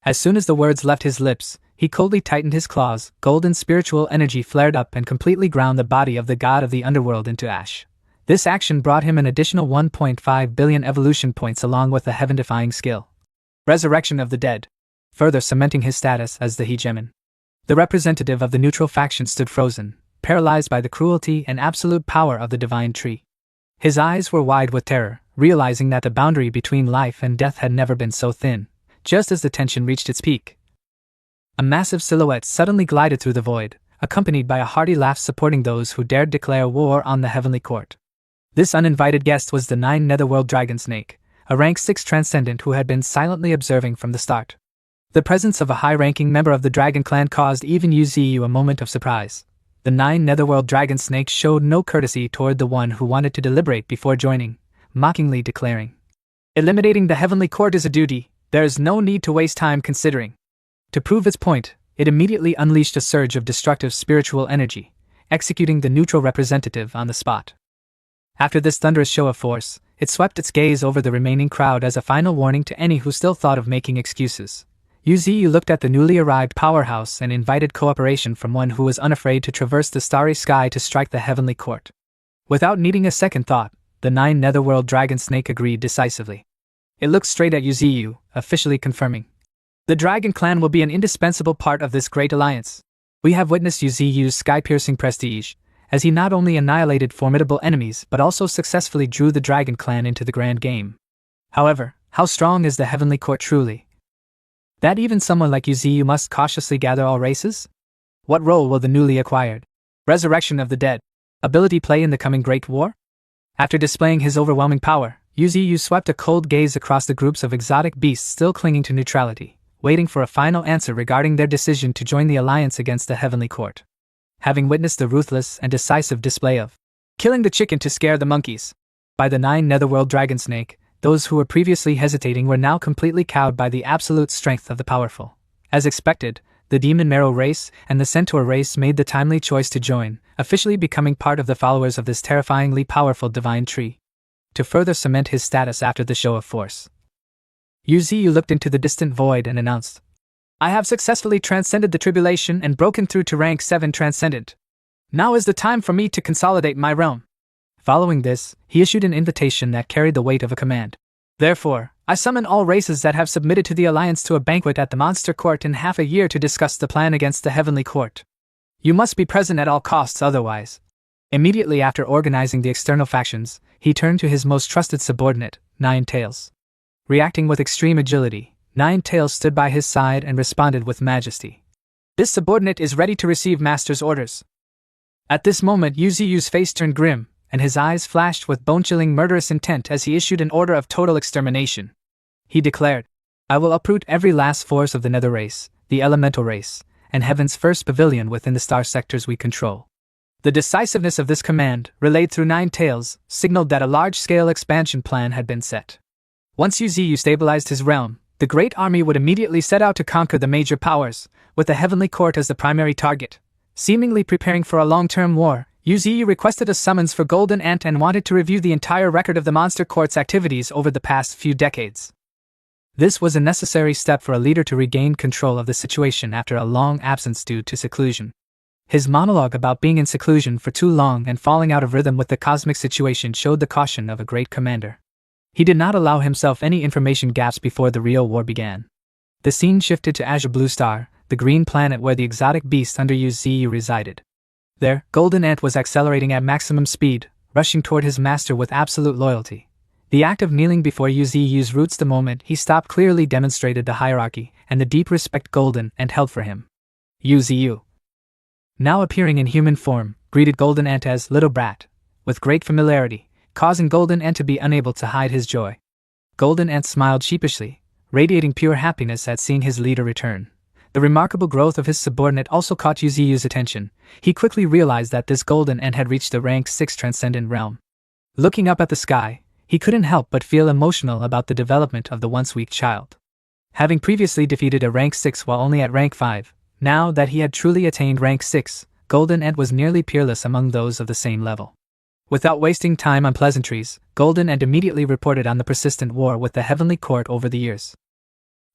[SPEAKER 1] As soon as the words left his lips, he coldly tightened his claws, golden spiritual energy flared up and completely ground the body of the god of the underworld into ash. This action brought him an additional 1.5 billion evolution points along with a heaven-defying skill. Resurrection of the dead, further cementing his status as the hegemon. The representative of the neutral faction stood frozen, paralyzed by the cruelty and absolute power of the divine tree. His eyes were wide with terror, realizing that the boundary between life and death had never been so thin. Just as the tension reached its peak, a massive silhouette suddenly glided through the void, accompanied by a hearty laugh supporting those who dared declare war on the heavenly court. This uninvited guest was the 9 Netherworld Dragon Snake, a rank 6 transcendent who had been silently observing from the start. The presence of a high-ranking member of the Dragon Clan caused even Yuziu a moment of surprise. The 9 Netherworld Dragon Snakes showed no courtesy toward the one who wanted to deliberate before joining, mockingly declaring, "Eliminating the heavenly court is a duty, there is no need to waste time considering." To prove its point, it immediately unleashed a surge of destructive spiritual energy, executing the neutral representative on the spot. After this thunderous show of force, it swept its gaze over the remaining crowd as a final warning to any who still thought of making excuses. Yuziu looked at the newly arrived powerhouse and invited cooperation from one who was unafraid to traverse the starry sky to strike the heavenly court. Without needing a second thought, the 9 Netherworld Dragon Snake agreed decisively. It looked straight at Yuziu, officially confirming, "The Dragon Clan will be an indispensable part of this great alliance." We have witnessed Yuziu's sky-piercing prestige, as he not only annihilated formidable enemies but also successfully drew the Dragon Clan into the grand game. However, how strong is the heavenly court truly? That even someone like Yuziu must cautiously gather all races? What role will the newly acquired resurrection of the dead ability play in the coming Great War? After displaying his overwhelming power, Yuziu swept a cold gaze across the groups of exotic beasts still clinging to neutrality, waiting for a final answer regarding their decision to join the alliance against the heavenly court. Having witnessed the ruthless and decisive display of killing the chicken to scare the monkeys by the 9 Netherworld Dragon Snake, those who were previously hesitating were now completely cowed by the absolute strength of the powerful. As expected, the Demon Marrow race and the Centaur race made the timely choice to join, officially becoming part of the followers of this terrifyingly powerful divine tree. To further cement his status after the show of force, Yuziu looked into the distant void and announced, "I have successfully transcended the tribulation and broken through to rank 7 transcendent. Now is the time for me to consolidate my realm." Following this, he issued an invitation that carried the weight of a command. "Therefore, I summon all races that have submitted to the alliance to a banquet at the Monster Court in half a year to discuss the plan against the Heavenly Court. You must be present at all costs otherwise." Immediately after organizing the external factions, he turned to his most trusted subordinate, Nine Tails. Reacting with extreme agility, Nine Tails stood by his side and responded with majesty. "This subordinate is ready to receive Master's orders." At this moment, Yuziu's face turned grim, and his eyes flashed with bone-chilling murderous intent as he issued an order of total extermination. He declared, "I will uproot every last force of the Nether race, the Elemental race, and Heaven's first pavilion within the star sectors we control." The decisiveness of this command, relayed through Nine Tails, signaled that a large-scale expansion plan had been set. Once Yuziu stabilized his realm, the Great Army would immediately set out to conquer the major powers, with the Heavenly Court as the primary target. Seemingly preparing for a long-term war, Yuziu requested a summons for Golden Ant and wanted to review the entire record of the Monster Court's activities over the past few decades. This was a necessary step for a leader to regain control of the situation after a long absence due to seclusion. His monologue about being in seclusion for too long and falling out of rhythm with the cosmic situation showed the caution of a great commander. He did not allow himself any information gaps before the real war began. The scene shifted to Azure Blue Star, the green planet where the exotic beast under Yuziu resided. There, Golden Ant was accelerating at maximum speed, rushing toward his master with absolute loyalty. The act of kneeling before Yuziu's roots the moment he stopped clearly demonstrated the hierarchy and the deep respect Golden Ant held for him. Yuziu, now appearing in human form, greeted Golden Ant as Little Brat, with great familiarity, causing Golden Ant to be unable to hide his joy. Golden Ant smiled sheepishly, radiating pure happiness at seeing his leader return. The remarkable growth of his subordinate also caught Yuziu's attention. He quickly realized that this Golden Ant had reached the rank 6 transcendent realm. Looking up at the sky, he couldn't help but feel emotional about the development of the once weak child. Having previously defeated a rank 6 while only at rank 5, Now that he had truly attained rank 6, Golden Ant was nearly peerless among those of the same level. Without wasting time on pleasantries, Golden Ant immediately reported on the persistent war with the Heavenly Court over the years.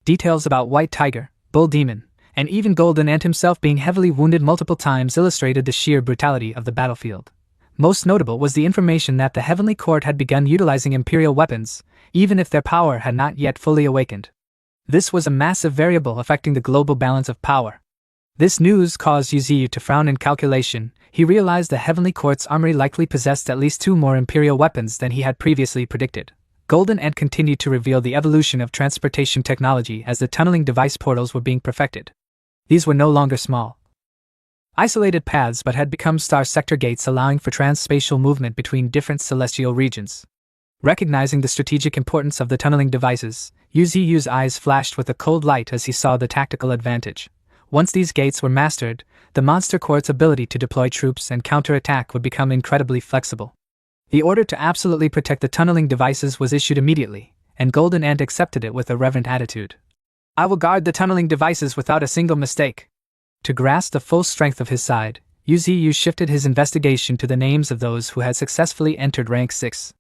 [SPEAKER 1] Details about White Tiger, Bull Demon, and even Golden Ant himself being heavily wounded multiple times illustrated the sheer brutality of the battlefield. Most notable was the information that the Heavenly Court had begun utilizing Imperial weapons, even if their power had not yet fully awakened. This was a massive variable affecting the global balance of power. This news caused Yuziyu to frown in calculation. He realized the Heavenly Court's armory likely possessed at least 2 more Imperial weapons than he had previously predicted. Golden Ant continued to reveal the evolution of transportation technology as the tunneling device portals were being perfected. These were no longer small, isolated paths but had become star sector gates allowing for transspatial movement between different celestial regions. Recognizing the strategic importance of the tunneling devices, Yuziyu's eyes flashed with a cold light as he saw the tactical advantage. Once these gates were mastered, the Monster Court's ability to deploy troops and counterattack would become incredibly flexible. The order to absolutely protect the tunneling devices was issued immediately, and Golden Ant accepted it with a reverent attitude. I will guard the tunneling devices without a single mistake. To grasp the full strength of his side, Yuziyu shifted his investigation to the names of those who had successfully entered rank 6.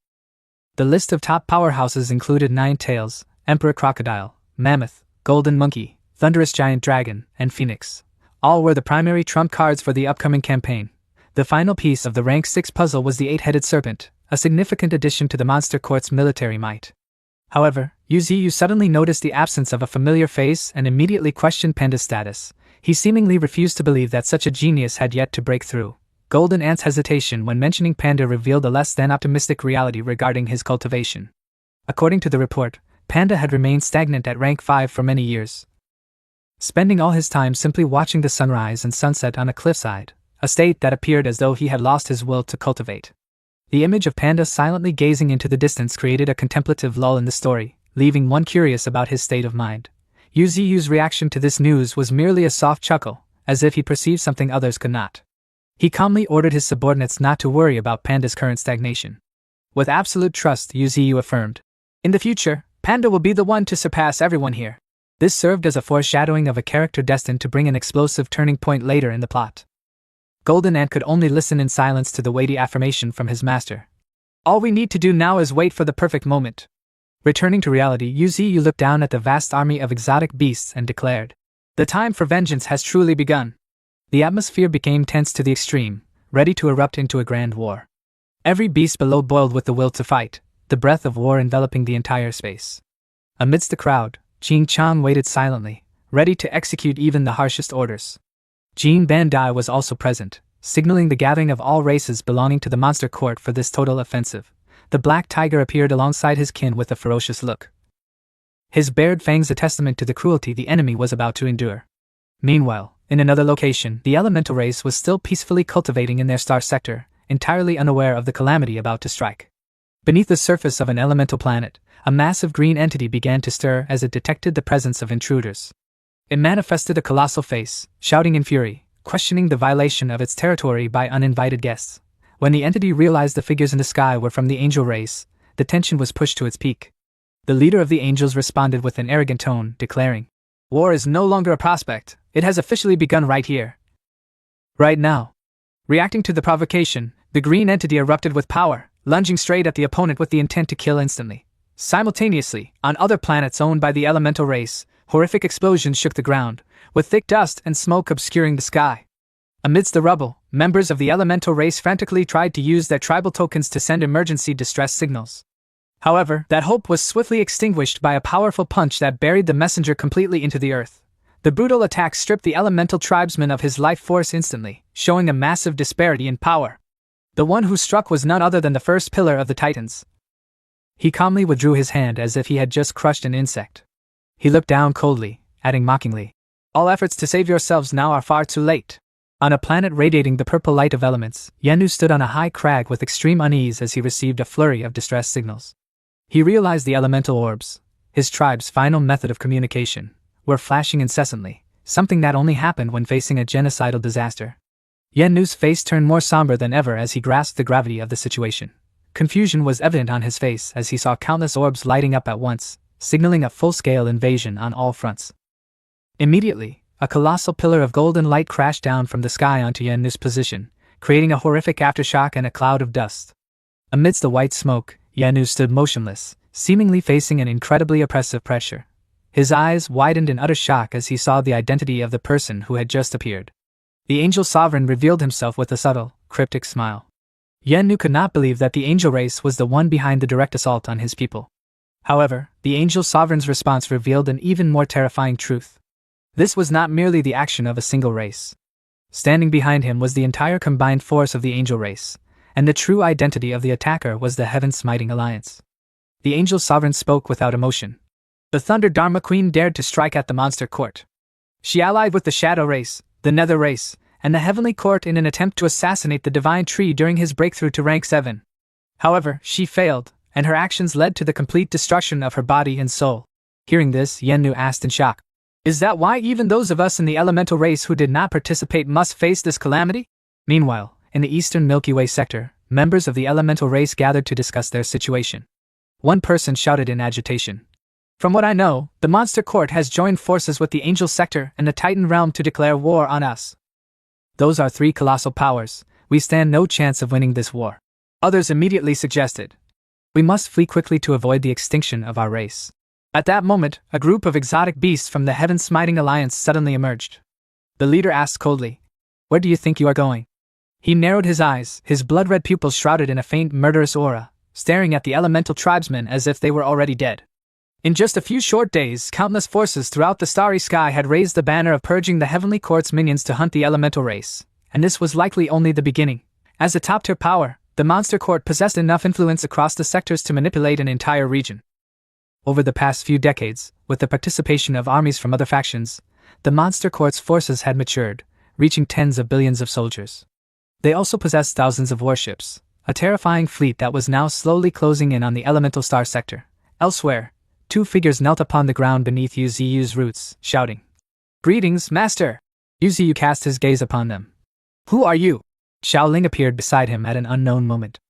[SPEAKER 1] The list of top powerhouses included Nine Tails, Emperor Crocodile, Mammoth, Golden Monkey, Thunderous Giant Dragon, and Phoenix. All were the primary trump cards for the upcoming campaign. The final piece of the rank 6 puzzle was the 8-headed serpent, a significant addition to the Monster Court's military might. However, Yuziyu suddenly noticed the absence of a familiar face and immediately questioned Panda's status. He seemingly refused to believe that such a genius had yet to break through. Golden Ant's hesitation when mentioning Panda revealed a less than optimistic reality regarding his cultivation. According to the report, Panda had remained stagnant at rank 5 for many years, spending all his time simply watching the sunrise and sunset on a cliffside, a state that appeared as though he had lost his will to cultivate. The image of Panda silently gazing into the distance created a contemplative lull in the story, leaving one curious about his state of mind. Yuziyu's reaction to this news was merely a soft chuckle, as if he perceived something others could not. He calmly ordered his subordinates not to worry about Panda's current stagnation. With absolute trust, Yuziyu affirmed, "In the future, Panda will be the one to surpass everyone here." This served as a foreshadowing of a character destined to bring an explosive turning point later in the plot. Golden Ant could only listen in silence to the weighty affirmation from his master. All we need to do now is wait for the perfect moment. Returning to reality, Yuziyu looked down at the vast army of exotic beasts and declared, "The time for vengeance has truly begun." The atmosphere became tense to the extreme, ready to erupt into a grand war. Every beast below boiled with the will to fight, the breath of war enveloping the entire space. Amidst the crowd, Jing Chang waited silently, ready to execute even the harshest orders. Jean Bandai was also present, signaling the gathering of all races belonging to the Monster Court for this total offensive. The Black Tiger appeared alongside his kin with a ferocious look, his bared fangs a testament to the cruelty the enemy was about to endure. Meanwhile, in another location, the elemental race was still peacefully cultivating in their star sector, entirely unaware of the calamity about to strike. Beneath the surface of an elemental planet, a massive green entity began to stir as it detected the presence of intruders. It manifested a colossal face, shouting in fury, questioning the violation of its territory by uninvited guests. When the entity realized the figures in the sky were from the angel race, the tension was pushed to its peak. The leader of the angels responded with an arrogant tone, declaring, "War is no longer a prospect, it has officially begun right here. Right now." Reacting to the provocation, the green entity erupted with power, lunging straight at the opponent with the intent to kill instantly. Simultaneously, on other planets owned by the elemental race, horrific explosions shook the ground, with thick dust and smoke obscuring the sky. Amidst the rubble, members of the elemental race frantically tried to use their tribal tokens to send emergency distress signals. However, that hope was swiftly extinguished by a powerful punch that buried the messenger completely into the earth. The brutal attack stripped the elemental tribesman of his life force instantly, showing a massive disparity in power. The one who struck was none other than the first pillar of the Titans. He calmly withdrew his hand as if he had just crushed an insect. He looked down coldly, adding mockingly, "All efforts to save yourselves now are far too late." On a planet radiating the purple light of elements, Yenu stood on a high crag with extreme unease as he received a flurry of distress signals. He realized the elemental orbs, his tribe's final method of communication, were flashing incessantly, something that only happened when facing a genocidal disaster. Yenu's face turned more somber than ever as he grasped the gravity of the situation. Confusion was evident on his face as he saw countless orbs lighting up at once, signaling a full-scale invasion on all fronts. Immediately, A colossal pillar of golden light crashed down from the sky onto Yennu's position, creating a horrific aftershock and a cloud of dust. Amidst the white smoke, Yennu stood motionless, seemingly facing an incredibly oppressive pressure. His eyes widened in utter shock as he saw the identity of the person who had just appeared. The angel sovereign revealed himself with a subtle, cryptic smile. Yennu could not believe that the angel race was the one behind the direct assault on his people. However, the angel sovereign's response revealed an even more terrifying truth. This was not merely the action of a single race. Standing behind him was the entire combined force of the angel race, and the true identity of the attacker was the heaven-smiting alliance. The angel sovereign spoke without emotion. The Thunder Dharma Queen dared to strike at the monster court. She allied with the Shadow race, the Nether race, and the Heavenly Court in an attempt to assassinate the Divine Tree during his breakthrough to rank 7. However, she failed, and her actions led to the complete destruction of her body and soul. Hearing this, Yennu asked in shock, "Is that why even those of us in the elemental race who did not participate must face this calamity?" Meanwhile, in the eastern Milky Way sector, members of the elemental race gathered to discuss their situation. One person shouted in agitation, "From what I know, the Monster Court has joined forces with the Angel Sector and the Titan Realm to declare war on us. Those are 3 colossal powers. We stand no chance of winning this war." Others immediately suggested, "We must flee quickly to avoid the extinction of our race." At that moment, a group of exotic beasts from the Heaven-Smiting Alliance suddenly emerged. The leader asked coldly, "Where do you think you are going?" He narrowed his eyes, his blood-red pupils shrouded in a faint murderous aura, staring at the elemental tribesmen as if they were already dead. In just a few short days, countless forces throughout the starry sky had raised the banner of purging the Heavenly Court's minions to hunt the elemental race, and this was likely only the beginning. As a top-tier power, the Monster Court possessed enough influence across the sectors to manipulate an entire region. Over the past few decades, with the participation of armies from other factions, the Monster Court's forces had matured, reaching tens of billions of soldiers. They also possessed thousands of warships, a terrifying fleet that was now slowly closing in on the elemental star sector. Elsewhere, 2 figures knelt upon the ground beneath Yuziu's roots, shouting, "Greetings, Master!" Yuziu cast his gaze upon them. "Who are you?" Xiaoling appeared beside him at an unknown moment.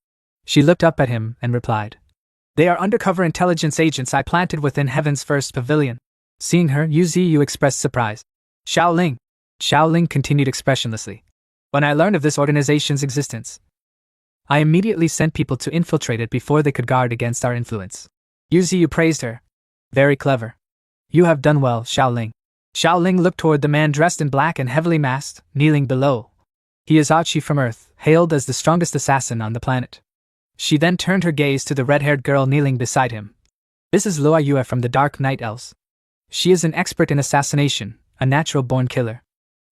[SPEAKER 1] She looked up at him and replied, "They are undercover intelligence agents I planted within Heaven's first pavilion." Seeing her, Yuziu expressed surprise. Xiaoling continued expressionlessly. "When I learned of this organization's existence, I immediately sent people to infiltrate it before they could guard against our influence." Yuziu praised her. "Very clever. You have done well, Xiaoling." Xiaoling looked toward the man dressed in black and heavily masked, kneeling below. "He is Achi from Earth, hailed as the strongest assassin on the planet." She then turned her gaze to the red-haired girl kneeling beside him. "This is Luo Yue from the Dark Night Elves. She is an expert in assassination, a natural-born killer."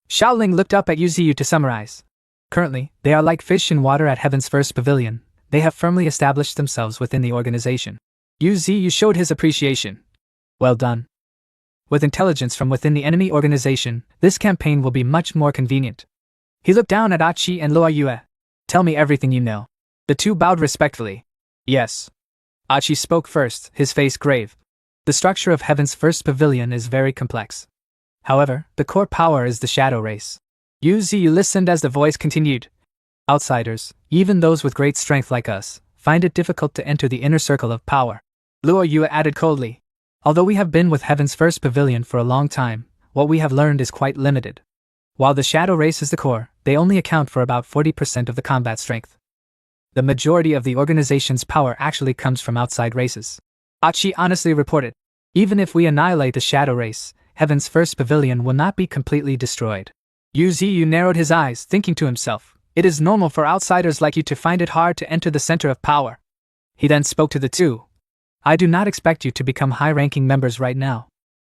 [SPEAKER 1] Xiaoling looked up at Yuziu to summarize. "Currently, they are like fish in water at Heaven's first pavilion. They have firmly established themselves within the organization." Yuziu showed his appreciation. "Well done. With intelligence from within the enemy organization, this campaign will be much more convenient." He looked down at Achi and Luo Yue. "Tell me everything you know." The 2 bowed respectfully. "Yes." Achi spoke first, his face grave. "The structure of Heaven's first pavilion is very complex. However, the core power is the Shadow race." Yuziu listened as the voice continued. "Outsiders, even those with great strength like us, find it difficult to enter the inner circle of power." Luo Yue added coldly, "Although we have been with Heaven's first pavilion for a long time, what we have learned is quite limited. While the Shadow race is the core, they only account for about 40% of the combat strength. The majority of the organization's power actually comes from outside races." Achi honestly reported, "Even if we annihilate the Shadow race, Heaven's first pavilion will not be completely destroyed." Yuziu narrowed his eyes, thinking to himself, "It is normal for outsiders like you to find it hard to enter the center of power." He then spoke to the 2. "I do not expect you to become high-ranking members right now.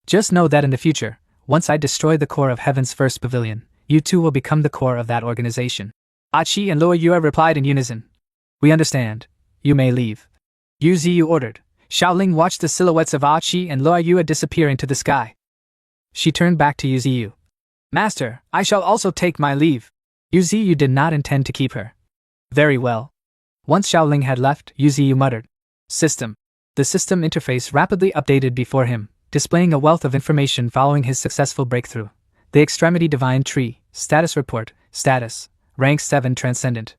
[SPEAKER 1] Just know that in the future, once I destroy the core of Heaven's first pavilion, you 2 will become the core of that organization." Achi and Luo Yue replied in unison, "We understand. You may leave." Yuziu ordered. Xiaoling watched the silhouettes of Achi and Luo Yue disappear into the sky. She turned back to Yuziu. "Master, I shall also take my leave." Yuziu did not intend to keep her. "Very well." Once Xiaoling had left, Yuziu muttered, "System." The system interface rapidly updated before him, displaying a wealth of information following his successful breakthrough. The Extremity Divine Tree, Status Report, Status, Rank 7 Transcendent.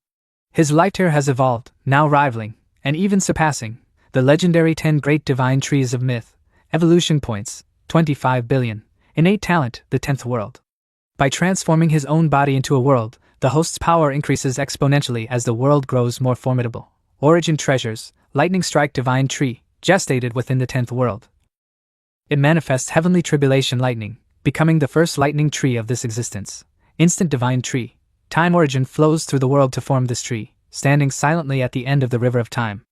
[SPEAKER 1] His life tier has evolved, now rivaling, and even surpassing, the legendary 10 Great Divine Trees of Myth. Evolution points, 25 billion. Innate talent, the 10th world. By transforming his own body into a world, the host's power increases exponentially as the world grows more formidable. Origin treasures, lightning strike divine tree, gestated within the 10th world. It manifests heavenly tribulation lightning, becoming the first lightning tree of this existence. Instant divine tree. Time origin flows through the world to form this tree, standing silently at the end of the river of time.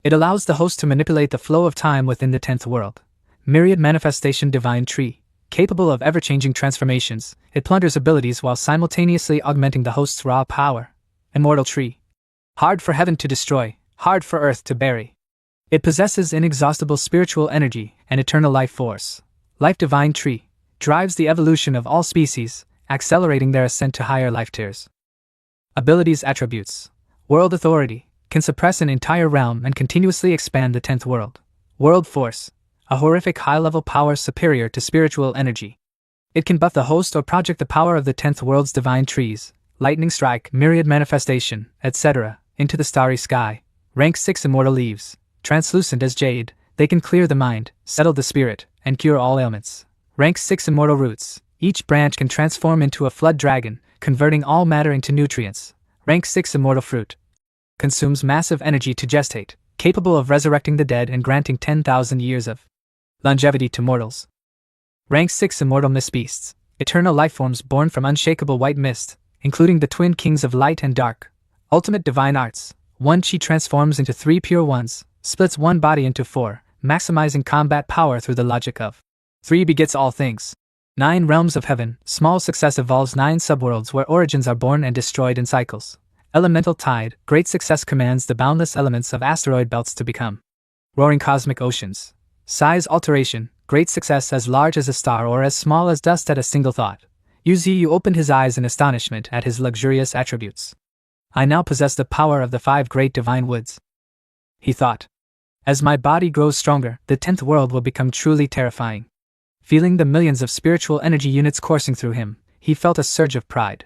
[SPEAKER 1] It allows the host to manipulate the flow of time within the 10th world. Myriad manifestation divine tree. Capable of ever-changing transformations, it plunders abilities while simultaneously augmenting the host's raw power. Immortal tree. Hard for heaven to destroy, hard for earth to bury. It possesses inexhaustible spiritual energy and eternal life force. Life divine tree. Drives the evolution of all species, accelerating their ascent to higher life tiers. Abilities attributes. World authority. Can suppress an entire realm and continuously expand the 10th world. World force. A horrific high-level power superior to spiritual energy. It can buff the host or project the power of the 10th world's divine trees, lightning strike, myriad manifestation, etc., into the starry sky. Rank 6 immortal leaves. Translucent as jade, they can clear the mind, settle the spirit, and cure all ailments. Rank 6 immortal roots. Each branch can transform into a flood dragon, converting all matter into nutrients. Rank 6 immortal fruit. Consumes massive energy to gestate, capable of resurrecting the dead and granting 10,000 years of longevity to mortals. Rank 6 immortal mist beasts. Eternal lifeforms born from unshakable white mist, including the twin kings of light and dark. Ultimate divine arts. One chi transforms into 3 pure ones, splits one body into 4, maximizing combat power through the logic of 3 begets all things. 9 realms of heaven. Small success evolves 9 subworlds where origins are born and destroyed in cycles. Elemental tide. Great success commands the boundless elements of asteroid belts to become roaring cosmic oceans. Size alteration. Great success as large as a star or as small as dust at a single thought. Yu opened his eyes in astonishment at his luxurious attributes. I now possess the power of the 5 great divine woods. He thought. As my body grows stronger, the 10th world will become truly terrifying. Feeling the millions of spiritual energy units coursing through him, he felt a surge of pride.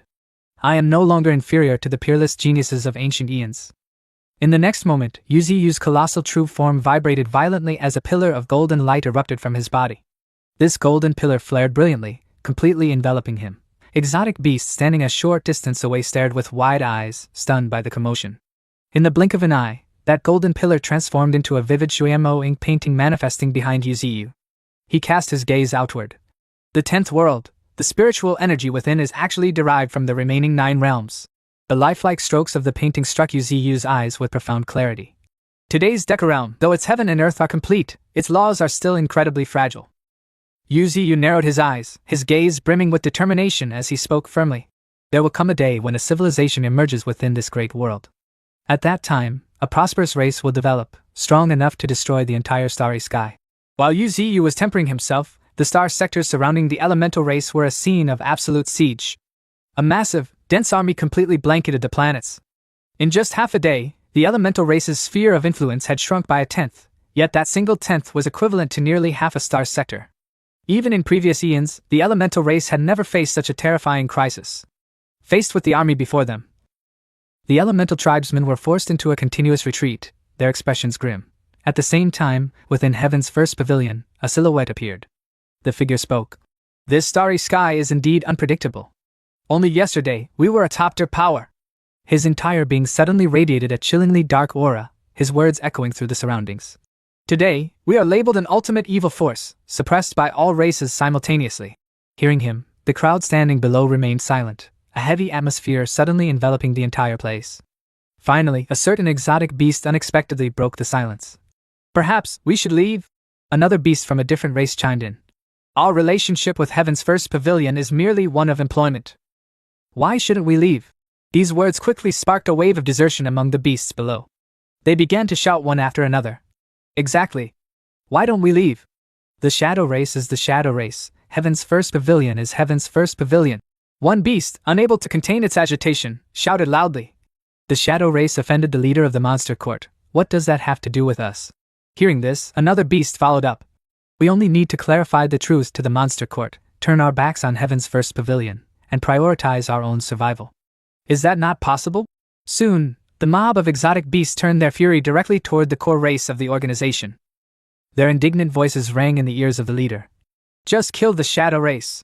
[SPEAKER 1] I am no longer inferior to the peerless geniuses of ancient eons. In the next moment, Yu's colossal true form vibrated violently as a pillar of golden light erupted from his body. This golden pillar flared brilliantly, completely enveloping him. Exotic beasts standing a short distance away stared with wide eyes, stunned by the commotion. In the blink of an eye, that golden pillar transformed into a vivid Shuemo ink painting manifesting behind Yu. He cast his gaze outward. The 10th world, the spiritual energy within is actually derived from the remaining 9 realms. The lifelike strokes of the painting struck Yu's eyes with profound clarity. Today's Decarealm, though its heaven and earth are complete, its laws are still incredibly fragile. Yu narrowed his eyes, his gaze brimming with determination as he spoke firmly. There will come a day when a civilization emerges within this great world. At that time, a prosperous race will develop, strong enough to destroy the entire starry sky. While Yu was tempering himself, the star sectors surrounding the elemental race were a scene of absolute siege. A massive, dense army completely blanketed the planets. In just half a day, the elemental race's sphere of influence had shrunk by a 10th, yet that single 10th was equivalent to nearly half a star sector. Even in previous eons, the elemental race had never faced such a terrifying crisis. Faced with the army before them, the elemental tribesmen were forced into a continuous retreat, their expressions grim. At the same time, within heaven's first pavilion, a silhouette appeared. The figure spoke. This starry sky is indeed unpredictable. Only yesterday, we were a top-tier power. His entire being suddenly radiated a chillingly dark aura, his words echoing through the surroundings. Today, we are labeled an ultimate evil force, suppressed by all races simultaneously. Hearing him, the crowd standing below remained silent, a heavy atmosphere suddenly enveloping the entire place. Finally, a certain exotic beast unexpectedly broke the silence. Perhaps we should leave? Another beast from a different race chimed in. Our relationship with Heaven's first pavilion is merely one of employment. Why shouldn't we leave? These words quickly sparked a wave of desertion among the beasts below. They began to shout one after another. Exactly. Why don't we leave? The shadow race is the shadow race. Heaven's first pavilion is Heaven's first pavilion. One beast, unable to contain its agitation, shouted loudly. The shadow race offended the leader of the monster court. What does that have to do with us? Hearing this, another beast followed up. We only need to clarify the truth to the monster court, turn our backs on Heaven's first pavilion, and prioritize our own survival. Is that not possible? Soon, the mob of exotic beasts turned their fury directly toward the core race of the organization. Their indignant voices rang in the ears of the leader. Just kill the shadow race!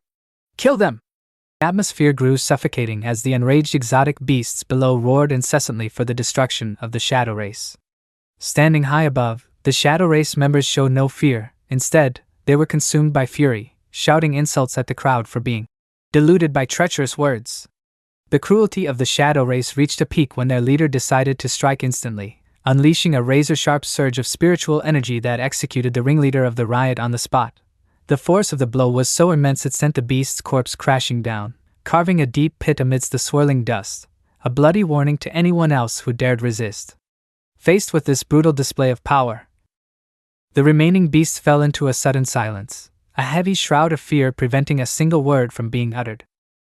[SPEAKER 1] Kill them! The atmosphere grew suffocating as the enraged exotic beasts below roared incessantly for the destruction of the shadow race. Standing high above, the shadow race members showed no fear. Instead, they were consumed by fury, shouting insults at the crowd for being deluded by treacherous words. The cruelty of the shadow race reached a peak when their leader decided to strike instantly, unleashing a razor-sharp surge of spiritual energy that executed the ringleader of the riot on the spot. The force of the blow was so immense it sent the beast's corpse crashing down, carving a deep pit amidst the swirling dust, a bloody warning to anyone else who dared resist. Faced with this brutal display of power, the remaining beasts fell into a sudden silence, a heavy shroud of fear preventing a single word from being uttered.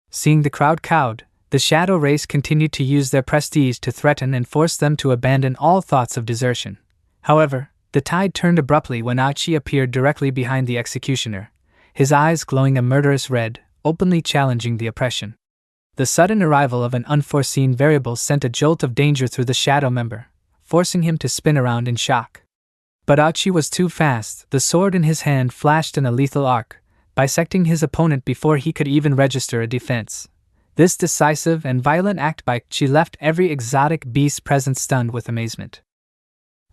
[SPEAKER 1] Seeing the crowd cowed, the shadow race continued to use their prestige to threaten and force them to abandon all thoughts of desertion. However, the tide turned abruptly when Achi appeared directly behind the executioner, his eyes glowing a murderous red, openly challenging the oppression. The sudden arrival of an unforeseen variable sent a jolt of danger through the shadow member, forcing him to spin around in shock. But Achi was too fast. The sword in his hand flashed in a lethal arc, bisecting his opponent before he could even register a defense. This decisive and violent act by Achi left every exotic beast present stunned with amazement.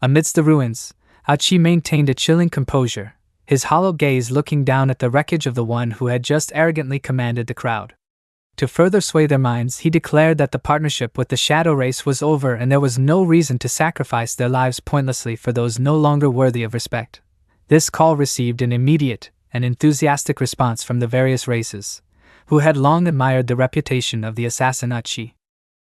[SPEAKER 1] Amidst the ruins, Achi maintained a chilling composure, his hollow gaze looking down at the wreckage of the one who had just arrogantly commanded the crowd. To further sway their minds, he declared that the partnership with the shadow race was over and there was no reason to sacrifice their lives pointlessly for those no longer worthy of respect. This call received an immediate and enthusiastic response from the various races, who had long admired the reputation of the assassin Achi.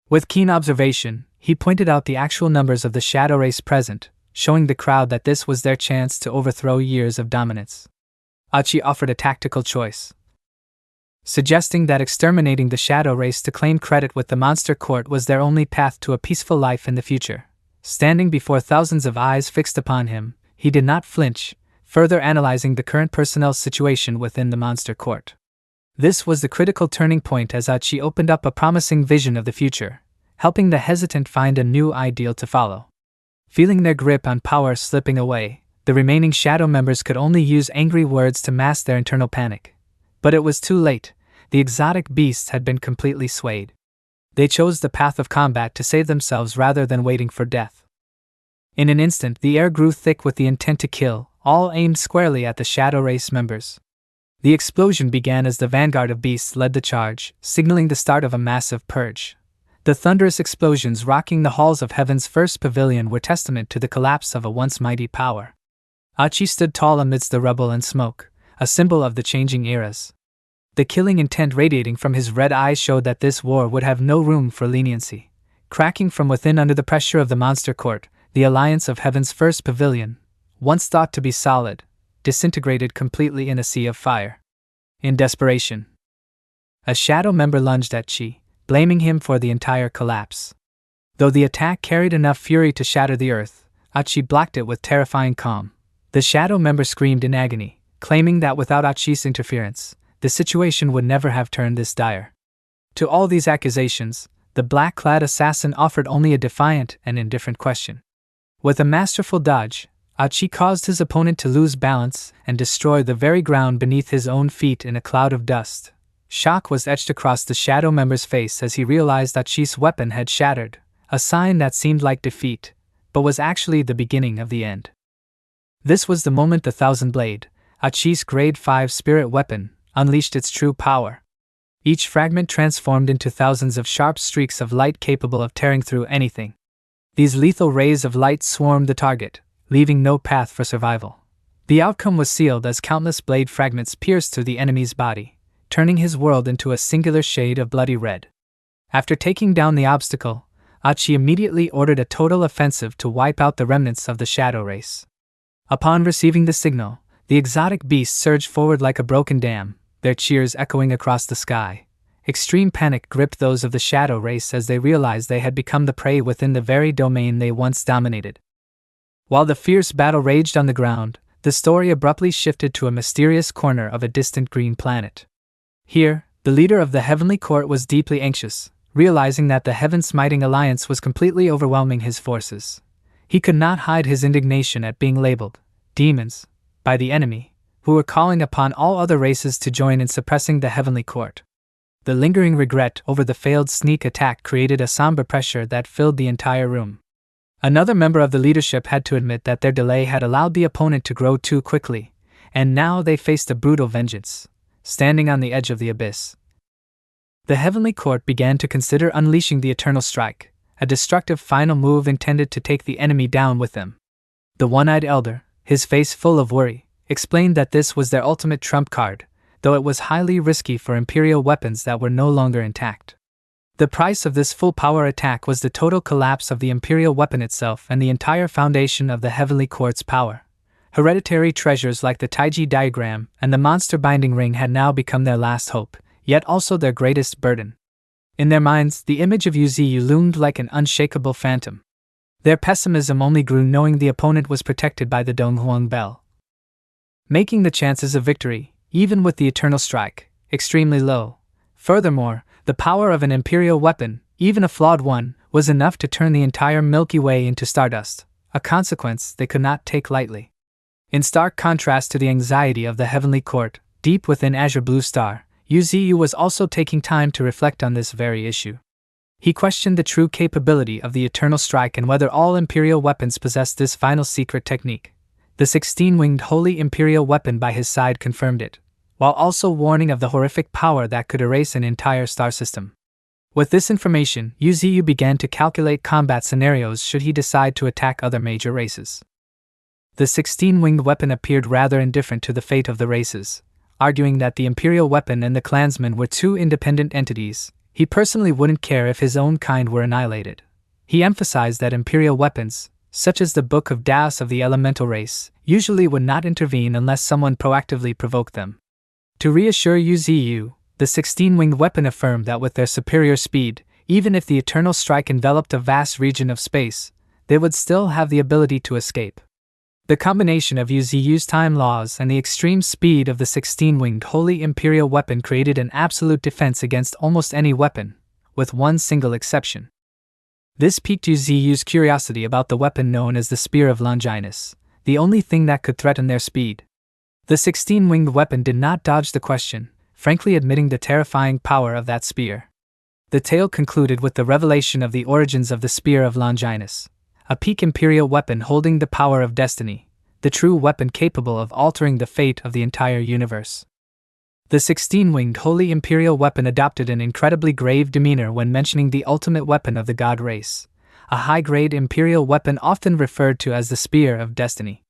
[SPEAKER 1] With keen observation, he pointed out the actual numbers of the shadow race present, showing the crowd that this was their chance to overthrow years of dominance. Achi offered a tactical choice, suggesting that exterminating the shadow race to claim credit with the monster court was their only path to a peaceful life in the future. Standing before thousands of eyes fixed upon him, he did not flinch, further analyzing the current personnel situation within the monster court. This was the critical turning point as Achi opened up a promising vision of the future, helping the hesitant find a new ideal to follow. Feeling their grip on power slipping away, the remaining shadow members could only use angry words to mask their internal panic. But it was too late. The exotic beasts had been completely swayed. They chose the path of combat to save themselves rather than waiting for death. In an instant, the air grew thick with the intent to kill, all aimed squarely at the shadow race members. The explosion began as the vanguard of beasts led the charge, signaling the start of a massive purge. The thunderous explosions rocking the halls of Heaven's first pavilion were testament to the collapse of a once mighty power. Achi stood tall amidst the rubble and smoke, a symbol of the changing eras. The killing intent radiating from his red eyes showed that this war would have no room for leniency. Cracking from within under the pressure of the monster court, the alliance of Heaven's first pavilion, once thought to be solid, disintegrated completely in a sea of fire. In desperation, a shadow member lunged at Chi, blaming him for the entire collapse. Though the attack carried enough fury to shatter the earth, Achi blocked it with terrifying calm. The shadow member screamed in agony, claiming that without Achi's interference, the situation would never have turned this dire. To all these accusations, the black-clad assassin offered only a defiant and indifferent question. With a masterful dodge, Achi caused his opponent to lose balance and destroy the very ground beneath his own feet in a cloud of dust. Shock was etched across the shadow member's face as he realized Achi's weapon had shattered, a sign that seemed like defeat, but was actually the beginning of the end. This was the moment the Thousand Blade, Achi's Grade 5 spirit weapon, unleashed its true power. Each fragment transformed into thousands of sharp streaks of light capable of tearing through anything. These lethal rays of light swarmed the target, leaving no path for survival. The outcome was sealed as countless blade fragments pierced through the enemy's body, turning his world into a singular shade of bloody red. After taking down the obstacle, Achi immediately ordered a total offensive to wipe out the remnants of the shadow race. Upon receiving the signal, the exotic beasts surged forward like a broken dam, their cheers echoing across the sky. Extreme panic gripped those of the shadow race as they realized they had become the prey within the very domain they once dominated. While the fierce battle raged on the ground, the story abruptly shifted to a mysterious corner of a distant green planet. Here, the leader of the Heavenly Court was deeply anxious, realizing that the Heaven-smiting alliance was completely overwhelming his forces. He could not hide his indignation at being labeled demons by the enemy, who were calling upon all other races to join in suppressing the heavenly court. The lingering regret over the failed sneak attack created a somber pressure that filled the entire room. Another member of the leadership had to admit that their delay had allowed the opponent to grow too quickly, and now they faced a brutal vengeance, standing on the edge of the abyss. The heavenly court began to consider unleashing the Eternal Strike, a destructive final move intended to take the enemy down with them. The one-eyed elder, his face full of worry, explained that this was their ultimate trump card, though it was highly risky for Imperial weapons that were no longer intact. The price of this full-power attack was the total collapse of the Imperial weapon itself and the entire foundation of the Heavenly Court's power. Hereditary treasures like the Taiji diagram and the monster binding ring had now become their last hope, yet also their greatest burden. In their minds, the image of Yuziyu loomed like an unshakable phantom. Their pessimism only grew knowing the opponent was protected by the Donghuang Bell, making the chances of victory, even with the Eternal Strike, extremely low. Furthermore, the power of an Imperial weapon, even a flawed one, was enough to turn the entire Milky Way into stardust, a consequence they could not take lightly. In stark contrast to the anxiety of the Heavenly Court, deep within Azure Blue Star, Yuziyu was also taking time to reflect on this very issue. He questioned the true capability of the Eternal Strike and whether all Imperial weapons possessed this final secret technique. The 16-winged Holy Imperial weapon by his side confirmed it, while also warning of the horrific power that could erase an entire star system. With this information, Yuziyu began to calculate combat scenarios should he decide to attack other major races. The 16-winged weapon appeared rather indifferent to the fate of the races, arguing that the Imperial weapon and the clansmen were two independent entities. He personally wouldn't care if his own kind were annihilated. He emphasized that Imperial weapons, such as the Book of Das of the elemental race, usually would not intervene unless someone proactively provoked them. To reassure Yuziyu, the 16-winged weapon affirmed that with their superior speed, even if the Eternal Strike enveloped a vast region of space, they would still have the ability to escape. The combination of Yuziyu's time laws and the extreme speed of the 16-winged Holy Imperial weapon created an absolute defense against almost any weapon, with one single exception. This piqued Yuziyu's curiosity about the weapon known as the Spear of Longinus, the only thing that could threaten their speed. The 16-winged weapon did not dodge the question, frankly admitting the terrifying power of that spear. The tale concluded with the revelation of the origins of the Spear of Longinus, a peak Imperial weapon holding the power of destiny, the true weapon capable of altering the fate of the entire universe. The 16-winged Holy Imperial weapon adopted an incredibly grave demeanor when mentioning the ultimate weapon of the god race, a high-grade Imperial weapon often referred to as the Spear of Destiny.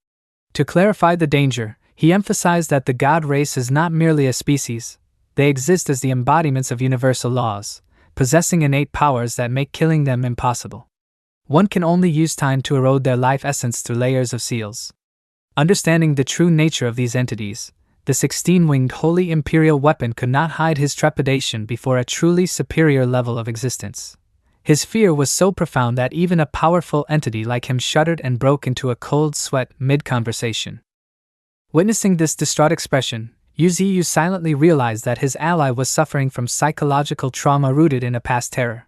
[SPEAKER 1] To clarify the danger, he emphasized that the god race is not merely a species, they exist as the embodiments of universal laws, possessing innate powers that make killing them impossible. One can only use time to erode their life essence through layers of seals. Understanding the true nature of these entities, the 16-winged Holy Imperial weapon could not hide his trepidation before a truly superior level of existence. His fear was so profound that even a powerful entity like him shuddered and broke into a cold sweat mid-conversation. Witnessing this distraught expression, Yuziyu silently realized that his ally was suffering from psychological trauma rooted in a past terror.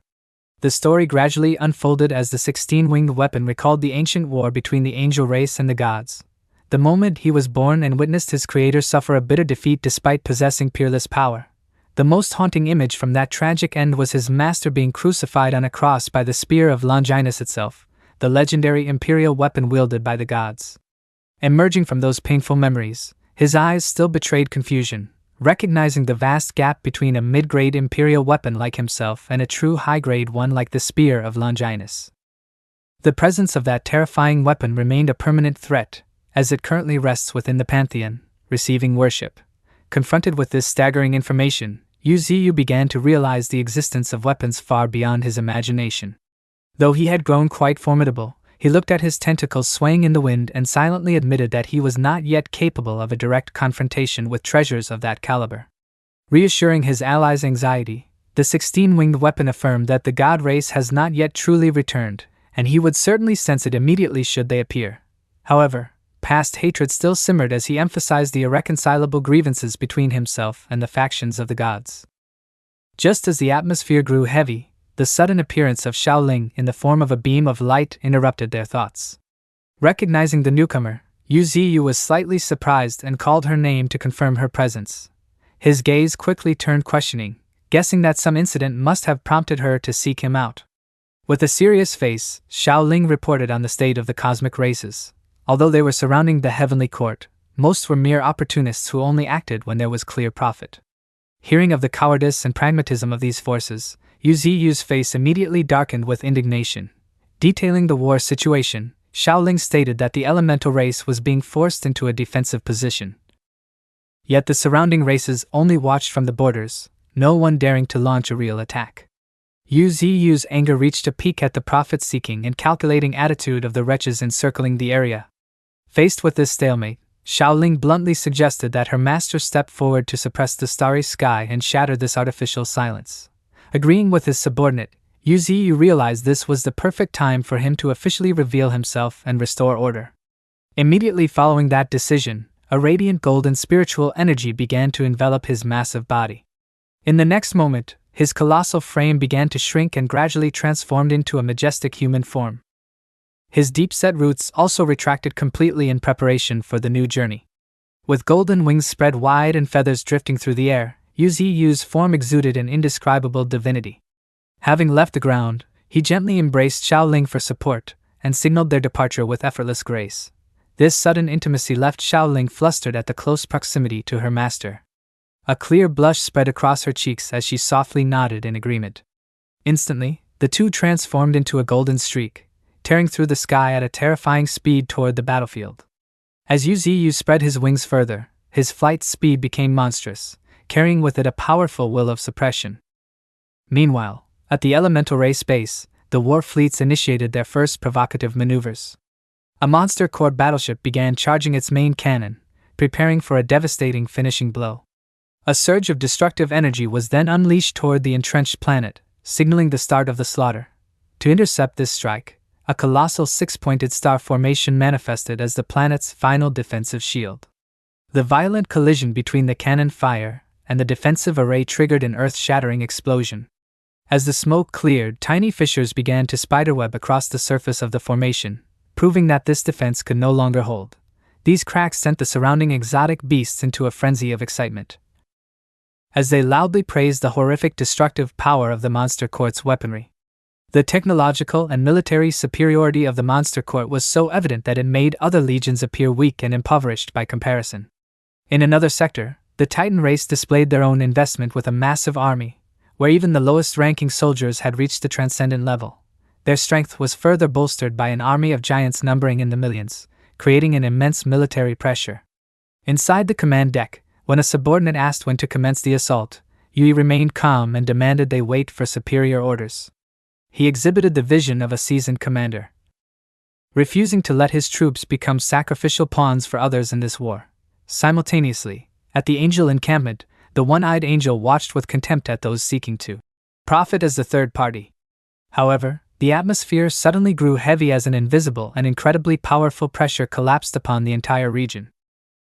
[SPEAKER 1] The story gradually unfolded as the 16-winged weapon recalled the ancient war between the angel race and the gods. The moment he was born and witnessed his creator suffer a bitter defeat despite possessing peerless power. The most haunting image from that tragic end was his master being crucified on a cross by the Spear of Longinus itself, the legendary Imperial weapon wielded by the gods. Emerging from those painful memories, his eyes still betrayed confusion, recognizing the vast gap between a mid-grade Imperial weapon like himself and a true high-grade one like the Spear of Longinus. The presence of that terrifying weapon remained a permanent threat, as it currently rests within the Pantheon, receiving worship. Confronted with this staggering information, Yuziyu began to realize the existence of weapons far beyond his imagination. Though he had grown quite formidable, he looked at his tentacles swaying in the wind and silently admitted that he was not yet capable of a direct confrontation with treasures of that caliber. Reassuring his allies' anxiety, the 16-winged weapon affirmed that the god race has not yet truly returned, and he would certainly sense it immediately should they appear. However, past hatred still simmered as he emphasized the irreconcilable grievances between himself and the factions of the gods. Just as the atmosphere grew heavy, the sudden appearance of Xiao Ling in the form of a beam of light interrupted their thoughts. Recognizing the newcomer, Yu Ziyu was slightly surprised and called her name to confirm her presence. His gaze quickly turned questioning, guessing that some incident must have prompted her to seek him out. With a serious face, Xiaoling reported on the state of the cosmic races. Although they were surrounding the heavenly court, most were mere opportunists who only acted when there was clear profit. Hearing of the cowardice and pragmatism of these forces, Yu Ziyu's face immediately darkened with indignation. Detailing the war situation, Xiaoling stated that the elemental race was being forced into a defensive position. Yet the surrounding races only watched from the borders, no one daring to launch a real attack. Yu Ziyu's anger reached a peak at the profit-seeking and calculating attitude of the wretches encircling the area. Faced with this stalemate, Xiaoling bluntly suggested that her master step forward to suppress the starry sky and shatter this artificial silence. Agreeing with his subordinate, Yu Ziyu realized this was the perfect time for him to officially reveal himself and restore order. Immediately following that decision, a radiant golden spiritual energy began to envelop his massive body. In the next moment, his colossal frame began to shrink and gradually transformed into a majestic human form. His deep-set roots also retracted completely in preparation for the new journey. With golden wings spread wide and feathers drifting through the air, Yu Ziyu's form exuded an indescribable divinity. Having left the ground, he gently embraced Xiaoling for support and signaled their departure with effortless grace. This sudden intimacy left Xiaoling flustered at the close proximity to her master. A clear blush spread across her cheeks as she softly nodded in agreement. Instantly, the two transformed into a golden streak, tearing through the sky at a terrifying speed toward the battlefield. As Yu Ziyu spread his wings further, his flight speed became monstrous, carrying with it a powerful will of suppression. Meanwhile, at the elemental race base, the war fleets initiated their first provocative maneuvers. A monster core battleship began charging its main cannon, preparing for a devastating finishing blow. A surge of destructive energy was then unleashed toward the entrenched planet, signaling the start of the slaughter. To intercept this strike, a colossal six-pointed star formation manifested as the planet's final defensive shield. The violent collision between the cannon fire and the defensive array triggered an earth-shattering explosion. As the smoke cleared, tiny fissures began to spiderweb across the surface of the formation, proving that this defense could no longer hold. These cracks sent the surrounding exotic beasts into a frenzy of excitement, as they loudly praised the horrific destructive power of the monster court's weaponry. The technological and military superiority of the monster court was so evident that it made other legions appear weak and impoverished by comparison. In another sector, the Titan race displayed their own investment with a massive army, where even the lowest-ranking soldiers had reached the transcendent level. Their strength was further bolstered by an army of giants numbering in the millions, creating an immense military pressure. Inside the command deck, when a subordinate asked when to commence the assault, Yui remained calm and demanded they wait for superior orders. He exhibited the vision of a seasoned commander, refusing to let his troops become sacrificial pawns for others in this war. Simultaneously, at the angel encampment, the one-eyed angel watched with contempt at those seeking to profit as the third party. However, the atmosphere suddenly grew heavy as an invisible and incredibly powerful pressure collapsed upon the entire region.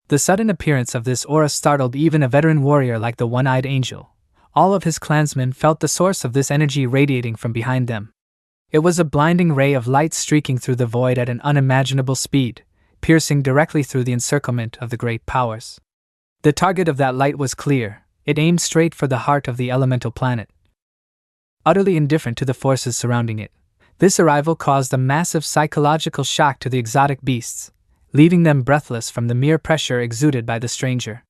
[SPEAKER 1] The sudden appearance of this aura startled even a veteran warrior like the one-eyed angel. All of his clansmen felt the source of this energy radiating from behind them. It was a blinding ray of light streaking through the void at an unimaginable speed, piercing directly through the encirclement of the great powers. The target of that light was clear. It aimed straight for the heart of the elemental planet. Utterly indifferent to the forces surrounding it, this arrival caused a massive psychological shock to the exotic beasts, leaving them breathless from the mere pressure exuded by the stranger.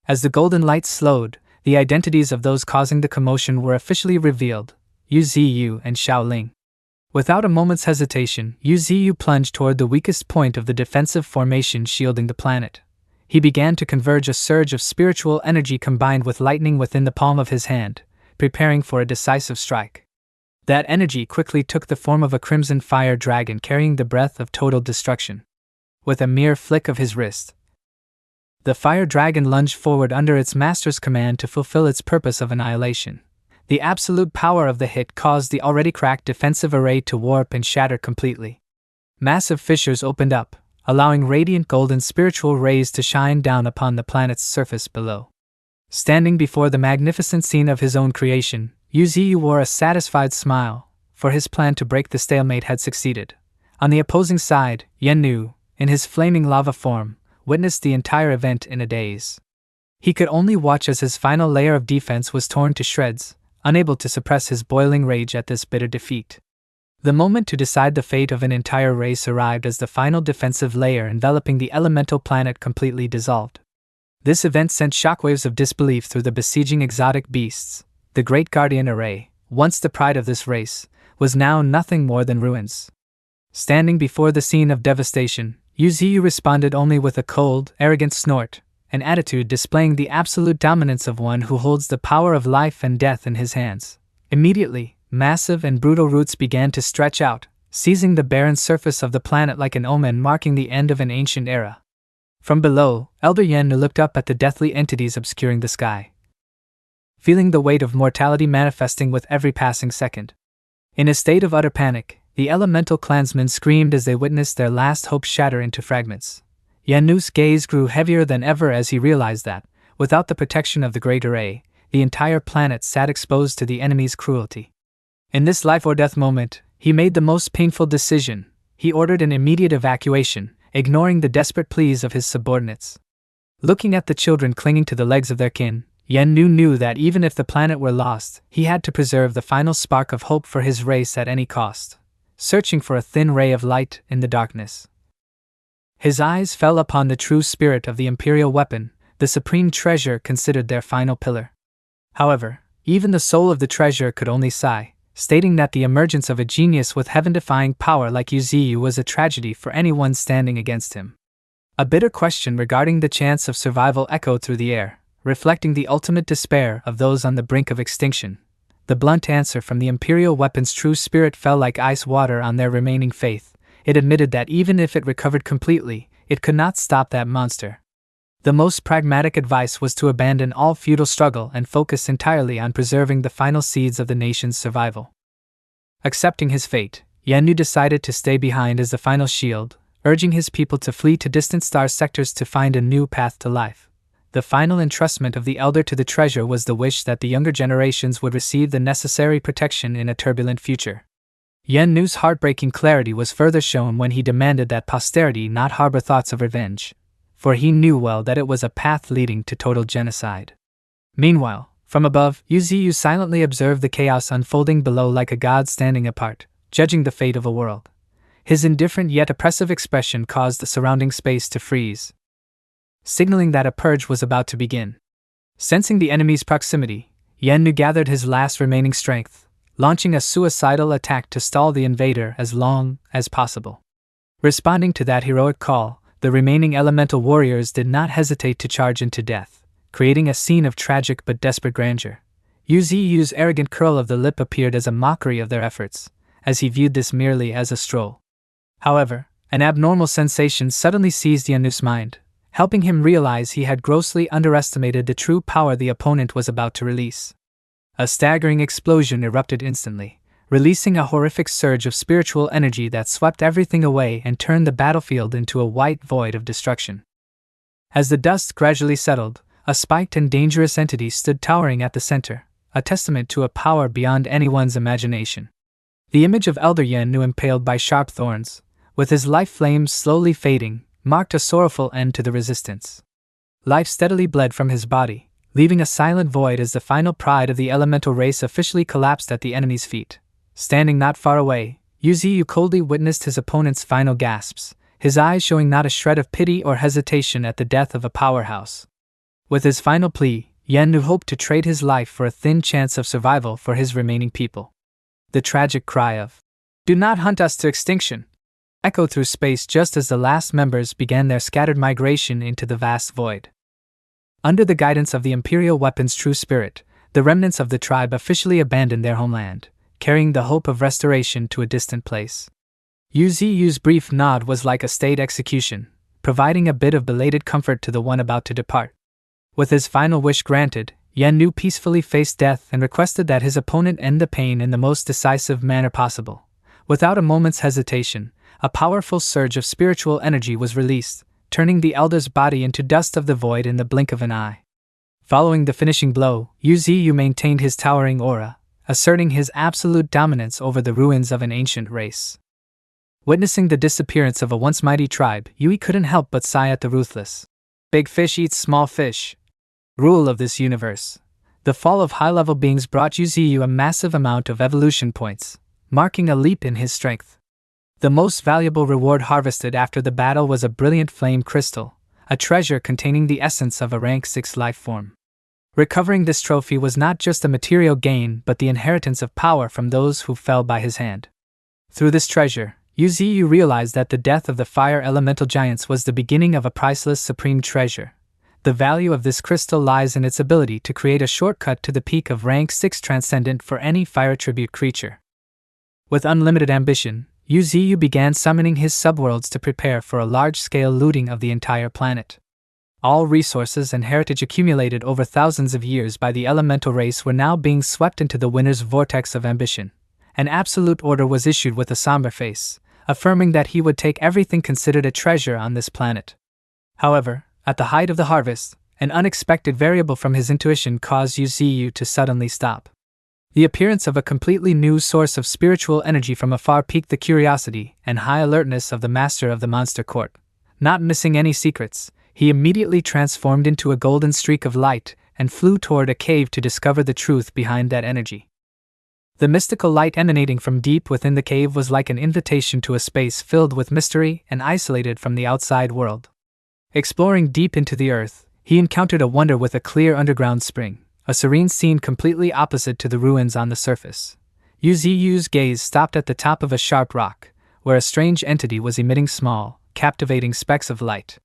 [SPEAKER 1] As the golden light slowed, the identities of those causing the commotion were officially revealed: Yu Ziyu and Xiaoling. Without a moment's hesitation, Yu Ziyu plunged toward the weakest point of the defensive formation shielding the planet. He began to converge a surge of spiritual energy combined with lightning within the palm of his hand, preparing for a decisive strike. That energy quickly took the form of a crimson fire dragon carrying the breath of total destruction. With a mere flick of his wrist, the fire dragon lunged forward under its master's command to fulfill its purpose of annihilation. The absolute power of the hit caused the already cracked defensive array to warp and shatter completely. Massive fissures opened up, allowing radiant golden spiritual rays to shine down upon the planet's surface below. Standing before the magnificent scene of his own creation, Yu Ziyu wore a satisfied smile, for his plan to break the stalemate had succeeded. On the opposing side, Yen Nu, in his flaming lava form, witnessed the entire event in a daze. He could only watch as his final layer of defense was torn to shreds, unable to suppress his boiling rage at this bitter defeat. The moment to decide the fate of an entire race arrived as the final defensive layer enveloping the elemental planet completely dissolved. This event sent shockwaves of disbelief through the besieging exotic beasts. The great guardian array, once the pride of this race, was now nothing more than ruins. Standing before the scene of devastation, Yuziyu responded only with a cold, arrogant snort, an attitude displaying the absolute dominance of one who holds the power of life and death in his hands. Immediately, massive and brutal roots began to stretch out, seizing the barren surface of the planet like an omen marking the end of an ancient era. From below, Elder Yennu looked up at the deathly entities obscuring the sky, feeling the weight of mortality manifesting with every passing second. In a state of utter panic, the elemental clansmen screamed as they witnessed their last hope shatter into fragments. Yennu's gaze grew heavier than ever as he realized that, without the protection of the Great Array, the entire planet sat exposed to the enemy's cruelty. In this life-or-death moment, he made the most painful decision. He ordered an immediate evacuation, ignoring the desperate pleas of his subordinates. Looking at the children clinging to the legs of their kin, Yennu knew that even if the planet were lost, he had to preserve the final spark of hope for his race at any cost, searching for a thin ray of light in the darkness. His eyes fell upon the true spirit of the Imperial weapon, the supreme treasure considered their final pillar. However, even the soul of the treasure could only sigh, stating that the emergence of a genius with heaven-defying power like Yuziyu was a tragedy for anyone standing against him. A bitter question regarding the chance of survival echoed through the air, reflecting the ultimate despair of those on the brink of extinction. The blunt answer from the Imperial weapon's true spirit fell like ice water on their remaining faith. It admitted that even if it recovered completely, it could not stop that monster. The most pragmatic advice was to abandon all futile struggle and focus entirely on preserving the final seeds of the nation's survival. Accepting his fate, Yennu decided to stay behind as the final shield, urging his people to flee to distant star sectors to find a new path to life. The final entrustment of the elder to the treasure was the wish that the younger generations would receive the necessary protection in a turbulent future. Yennu's heartbreaking clarity was further shown when he demanded that posterity not harbor thoughts of revenge, for he knew well that it was a path leading to total genocide. Meanwhile, from above, Yuziyu silently observed the chaos unfolding below like a god standing apart, judging the fate of a world. His indifferent yet oppressive expression caused the surrounding space to freeze, signaling that a purge was about to begin. Sensing the enemy's proximity, Yennu gathered his last remaining strength, launching a suicidal attack to stall the invader as long as possible. Responding to that heroic call, the remaining elemental warriors did not hesitate to charge into death, creating a scene of tragic but desperate grandeur. Yuziyu's arrogant curl of the lip appeared as a mockery of their efforts, as he viewed this merely as a stroll. However, an abnormal sensation suddenly seized Yennu's mind, helping him realize he had grossly underestimated the true power the opponent was about to release. A staggering explosion erupted instantly, releasing a horrific surge of spiritual energy that swept everything away and turned the battlefield into a white void of destruction. As the dust gradually settled, a spiked and dangerous entity stood towering at the center, a testament to a power beyond anyone's imagination. The image of Elder Yennu impaled by sharp thorns, with his life flames slowly fading, marked a sorrowful end to the resistance. Life steadily bled from his body, leaving a silent void as the final pride of the elemental race officially collapsed at the enemy's feet. Standing not far away, Yuziyu coldly witnessed his opponent's final gasps, his eyes showing not a shred of pity or hesitation at the death of a powerhouse. With his final plea, Yennu hoped to trade his life for a thin chance of survival for his remaining people. The tragic cry of, "Do not hunt us to extinction!" echoed through space just as the last members began their scattered migration into the vast void. Under the guidance of the Imperial weapon's true spirit, the remnants of the tribe officially abandoned their homeland, carrying the hope of restoration to a distant place. Yuziyu's brief nod was like a state execution, providing a bit of belated comfort to the one about to depart. With his final wish granted, Yennu peacefully faced death and requested that his opponent end the pain in the most decisive manner possible. Without a moment's hesitation, a powerful surge of spiritual energy was released, turning the elder's body into dust of the void in the blink of an eye. Following the finishing blow, Yuziyu maintained his towering aura, asserting his absolute dominance over the ruins of an ancient race. Witnessing the disappearance of a once mighty tribe, Yui couldn't help but sigh at the ruthless big fish eats small fish rule of this universe. The fall of high-level beings brought Yuziyu a massive amount of evolution points, marking a leap in his strength. The most valuable reward harvested after the battle was a brilliant flame crystal, a treasure containing the essence of a rank 6 life form. Recovering this trophy was not just a material gain but the inheritance of power from those who fell by his hand. Through this treasure, Yuziyu realized that the death of the fire elemental giants was the beginning of a priceless supreme treasure. The value of this crystal lies in its ability to create a shortcut to the peak of rank 6 transcendent for any fire tribute creature. With unlimited ambition, Yuziyu began summoning his subworlds to prepare for a large-scale looting of the entire planet. All resources and heritage accumulated over thousands of years by the elemental race were now being swept into the winner's vortex of ambition. An absolute order was issued with a somber face, affirming that he would take everything considered a treasure on this planet. However, at the height of the harvest, an unexpected variable from his intuition caused Yuziyu to suddenly stop. The appearance of a completely new source of spiritual energy from afar piqued the curiosity and high alertness of the master of the monster court. Not missing any secrets, he immediately transformed into a golden streak of light and flew toward a cave to discover the truth behind that energy. The mystical light emanating from deep within the cave was like an invitation to a space filled with mystery and isolated from the outside world. Exploring deep into the earth, he encountered a wonder with a clear underground spring, a serene scene completely opposite to the ruins on the surface. Yuziyu's gaze stopped at the top of a sharp rock, where a strange entity was emitting small, captivating specks of light.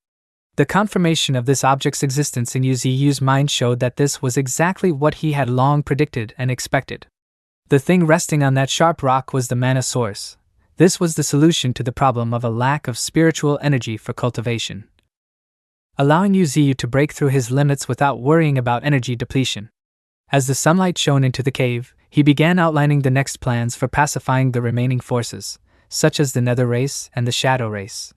[SPEAKER 1] The confirmation of this object's existence in Yuziyu's mind showed that this was exactly what he had long predicted and expected. The thing resting on that sharp rock was the mana source. This was the solution to the problem of a lack of spiritual energy for cultivation, allowing Yuziyu to break through his limits without worrying about energy depletion. As the sunlight shone into the cave, he began outlining the next plans for pacifying the remaining forces, such as the Nether Race and the Shadow Race.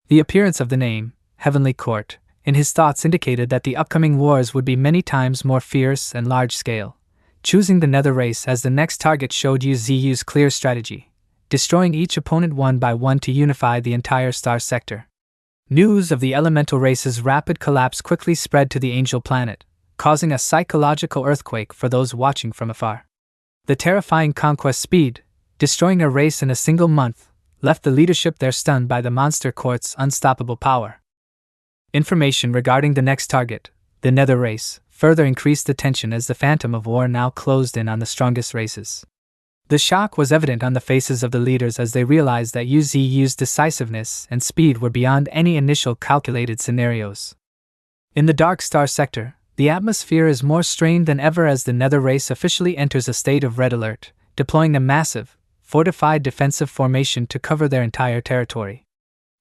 [SPEAKER 1] The appearance of the name, Heavenly Court, in his thoughts indicated that the upcoming wars would be many times more fierce and large-scale. Choosing the Nether Race as the next target showed Yuziyu's clear strategy, destroying each opponent one by one to unify the entire star sector. News of the elemental race's rapid collapse quickly spread to the Angel Planet, causing a psychological earthquake for those watching from afar. The terrifying conquest speed, destroying a race in a single month, left the leadership there stunned by the Monster Court's unstoppable power. Information regarding the next target, the Nether Race, further increased the tension as the Phantom of War now closed in on the strongest races. The shock was evident on the faces of the leaders as they realized that Yuziyu's decisiveness and speed were beyond any initial calculated scenarios. In the Dark Star sector, the atmosphere is more strained than ever as the Nether Race officially enters a state of red alert, deploying a massive, fortified defensive formation to cover their entire territory.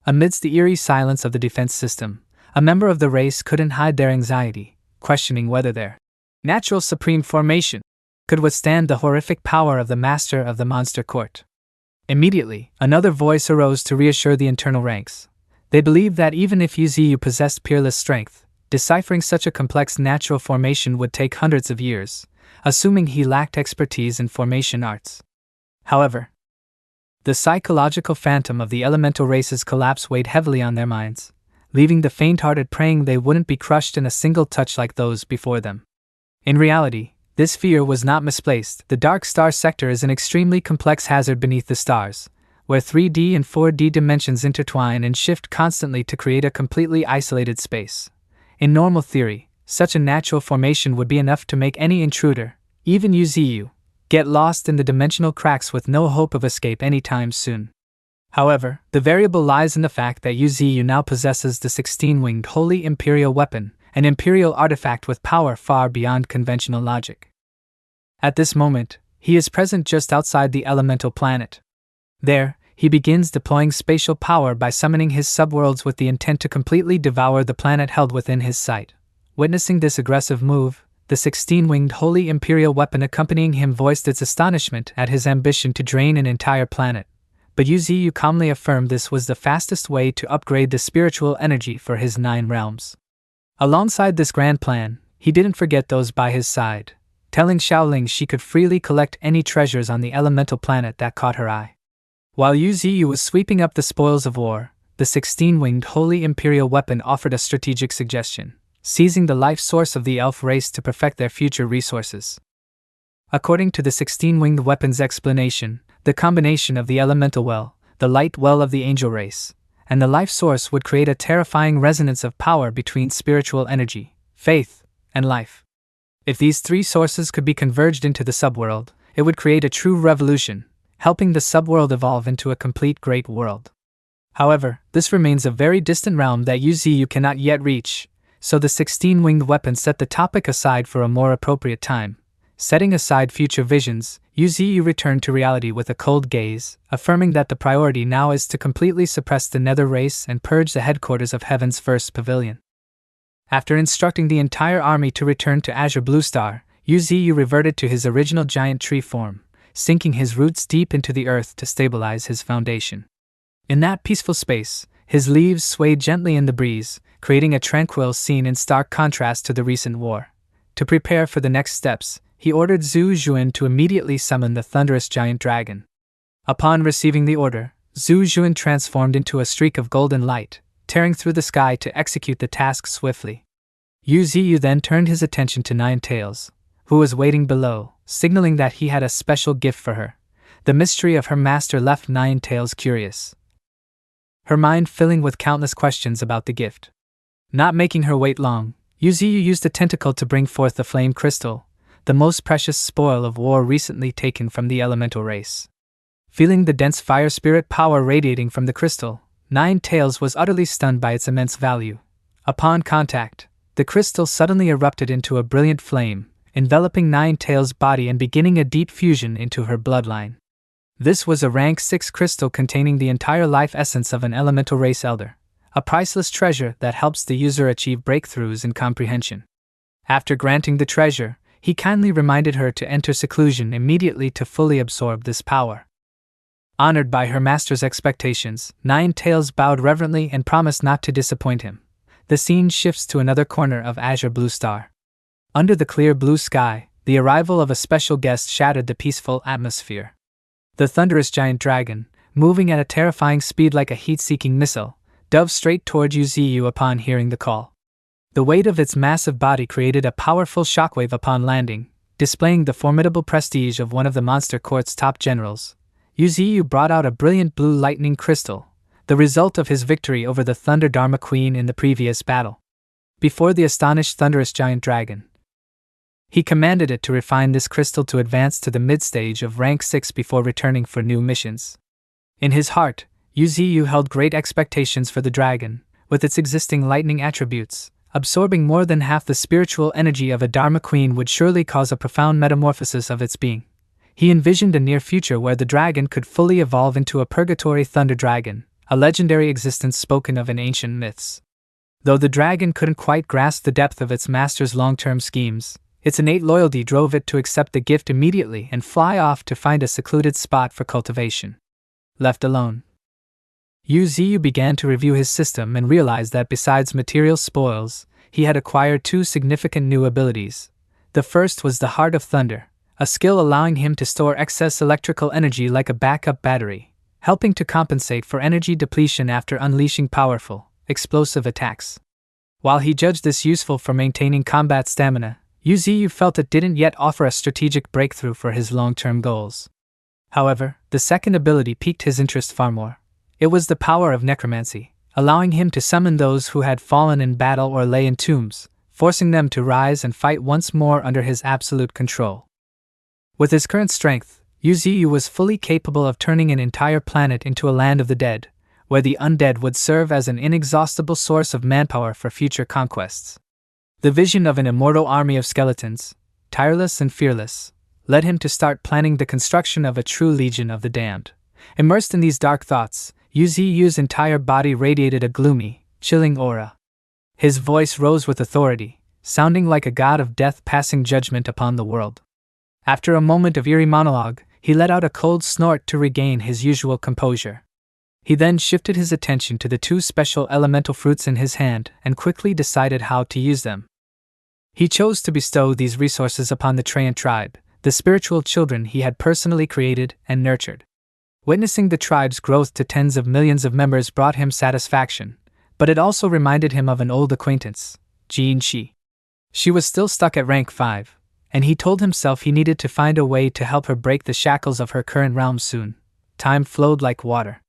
[SPEAKER 1] Amidst the eerie silence of the defense system, a member of the race couldn't hide their anxiety, questioning whether their natural supreme formation could withstand the horrific power of the master of the monster court. Immediately, another voice arose to reassure the internal ranks. They believed that even if Yuziyu possessed peerless strength, deciphering such a complex natural formation would take hundreds of years, assuming he lacked expertise in formation arts. However, the psychological phantom of the elemental race's collapse weighed heavily on their minds, leaving the faint-hearted praying they wouldn't be crushed in a single touch like those before them. In reality, this fear was not misplaced. The Dark Star sector is an extremely complex hazard beneath the stars, where 3D and 4D dimensions intertwine and shift constantly to create a completely isolated space. In normal theory, such a natural formation would be enough to make any intruder, even Yuziyu, get lost in the dimensional cracks with no hope of escape anytime soon. However, the variable lies in the fact that Yuziyu now possesses the 16-winged Holy Imperial Weapon, an imperial artifact with power far beyond conventional logic. At this moment, he is present just outside the elemental planet. There, he begins deploying spatial power by summoning his subworlds with the intent to completely devour the planet held within his sight. Witnessing this aggressive move, the 16-winged Holy Imperial Weapon accompanying him voiced its astonishment at his ambition to drain an entire planet. But Yuziyu calmly affirmed this was the fastest way to upgrade the spiritual energy for his 9 realms. Alongside this grand plan, he didn't forget those by his side, telling Xiaoling she could freely collect any treasures on the elemental planet that caught her eye. While Yu Ziyu was sweeping up the spoils of war, the 16-winged Holy Imperial weapon offered a strategic suggestion, seizing the life source of the elf race to perfect their future resources. According to the 16-winged weapon's explanation, the combination of the elemental well, the light well of the angel race, and the life source would create a terrifying resonance of power between spiritual energy, faith, and life. If these three sources could be converged into the subworld, it would create a true revolution, helping the subworld evolve into a complete great world. However, this remains a very distant realm that Yu Ziyu cannot yet reach, so the 16-winged weapon set the topic aside for a more appropriate time. Setting aside future visions, Yu Ziyu returned to reality with a cold gaze, affirming that the priority now is to completely suppress the nether race and purge the headquarters of Heaven's first pavilion. After instructing the entire army to return to Azure Blue Star, Yu Ziyu reverted to his original giant tree form, sinking his roots deep into the earth to stabilize his foundation. In that peaceful space, his leaves swayed gently in the breeze, creating a tranquil scene in stark contrast to the recent war. To prepare for the next steps, he ordered Zhu Juan to immediately summon the thunderous giant dragon. Upon receiving the order, Zhu Juan transformed into a streak of golden light, tearing through the sky to execute the task swiftly. Yu Ziyu then turned his attention to Nine Tails, who was waiting below, signaling that he had a special gift for her. The mystery of her master left Nine Tails curious, her mind filling with countless questions about the gift. Not making her wait long, Yu Ziyu used a tentacle to bring forth the flame crystal, the most precious spoil of war recently taken from the elemental race. Feeling the dense fire spirit power radiating from the crystal, Nine Tails was utterly stunned by its immense value. Upon contact, the crystal suddenly erupted into a brilliant flame, enveloping Nine Tails' body and beginning a deep fusion into her bloodline. This was a rank 6 crystal containing the entire life essence of an elemental race elder, a priceless treasure that helps the user achieve breakthroughs in comprehension. After granting the treasure, he kindly reminded her to enter seclusion immediately to fully absorb this power. Honored by her master's expectations, Nine Tails bowed reverently and promised not to disappoint him. The scene shifts to another corner of Azure Blue Star. Under the clear blue sky, the arrival of a special guest shattered the peaceful atmosphere. The thunderous giant dragon, moving at a terrifying speed like a heat-seeking missile, dove straight toward Yu Ziyu upon hearing the call. The weight of its massive body created a powerful shockwave upon landing, displaying the formidable prestige of one of the monster court's top generals. Yu Ziyu brought out a brilliant blue lightning crystal, the result of his victory over the Thunder Dharma Queen in the previous battle. Before the astonished thunderous giant dragon, he commanded it to refine this crystal to advance to the mid-stage of rank 6 before returning for new missions. In his heart, Yu Ziyu held great expectations for the dragon, with its existing lightning attributes. Absorbing more than half the spiritual energy of a Dharma Queen would surely cause a profound metamorphosis of its being. He envisioned a near future where the dragon could fully evolve into a purgatory thunder dragon, a legendary existence spoken of in ancient myths. Though the dragon couldn't quite grasp the depth of its master's long-term schemes, its innate loyalty drove it to accept the gift immediately and fly off to find a secluded spot for cultivation. Left alone, Yu Ziyu began to review his system and realized that besides material spoils, he had acquired 2 significant new abilities. The first was the Heart of Thunder, a skill allowing him to store excess electrical energy like a backup battery, helping to compensate for energy depletion after unleashing powerful, explosive attacks. While he judged this useful for maintaining combat stamina, Yu Ziyu felt it didn't yet offer a strategic breakthrough for his long-term goals. However, the second ability piqued his interest far more. It was the power of necromancy, allowing him to summon those who had fallen in battle or lay in tombs, forcing them to rise and fight once more under his absolute control. With his current strength, Yu Ziyu was fully capable of turning an entire planet into a land of the dead, where the undead would serve as an inexhaustible source of manpower for future conquests. The vision of an immortal army of skeletons, tireless and fearless, led him to start planning the construction of a true legion of the damned. Immersed in these dark thoughts, Yu Ziyu's entire body radiated a gloomy, chilling aura. His voice rose with authority, sounding like a god of death passing judgment upon the world. After a moment of eerie monologue, he let out a cold snort to regain his usual composure. He then shifted his attention to the 2 special elemental fruits in his hand and quickly decided how to use them. He chose to bestow these resources upon the Treant tribe, the spiritual children he had personally created and nurtured. Witnessing the tribe's growth to tens of millions of members brought him satisfaction, but it also reminded him of an old acquaintance, Jean Shi. She was still stuck at rank 5, and he told himself he needed to find a way to help her break the shackles of her current realm soon. Time flowed like water.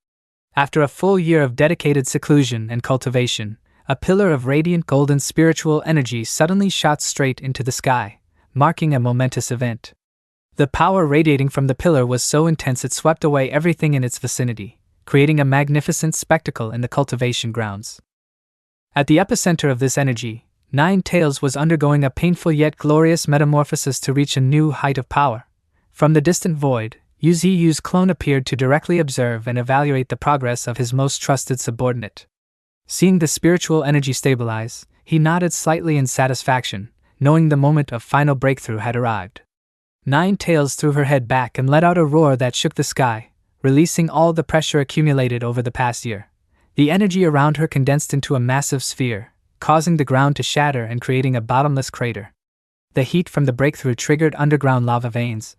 [SPEAKER 1] After a full year of dedicated seclusion and cultivation, a pillar of radiant golden spiritual energy suddenly shot straight into the sky, marking a momentous event. The power radiating from the pillar was so intense it swept away everything in its vicinity, creating a magnificent spectacle in the cultivation grounds. At the epicenter of this energy, Nine Tails was undergoing a painful yet glorious metamorphosis to reach a new height of power. From the distant void, Yu's clone appeared to directly observe and evaluate the progress of his most trusted subordinate. Seeing the spiritual energy stabilize, he nodded slightly in satisfaction, knowing the moment of final breakthrough had arrived. Nine Tails threw her head back and let out a roar that shook the sky, releasing all the pressure accumulated over the past year. The energy around her condensed into a massive sphere, causing the ground to shatter and creating a bottomless crater. The heat from the breakthrough triggered underground lava veins,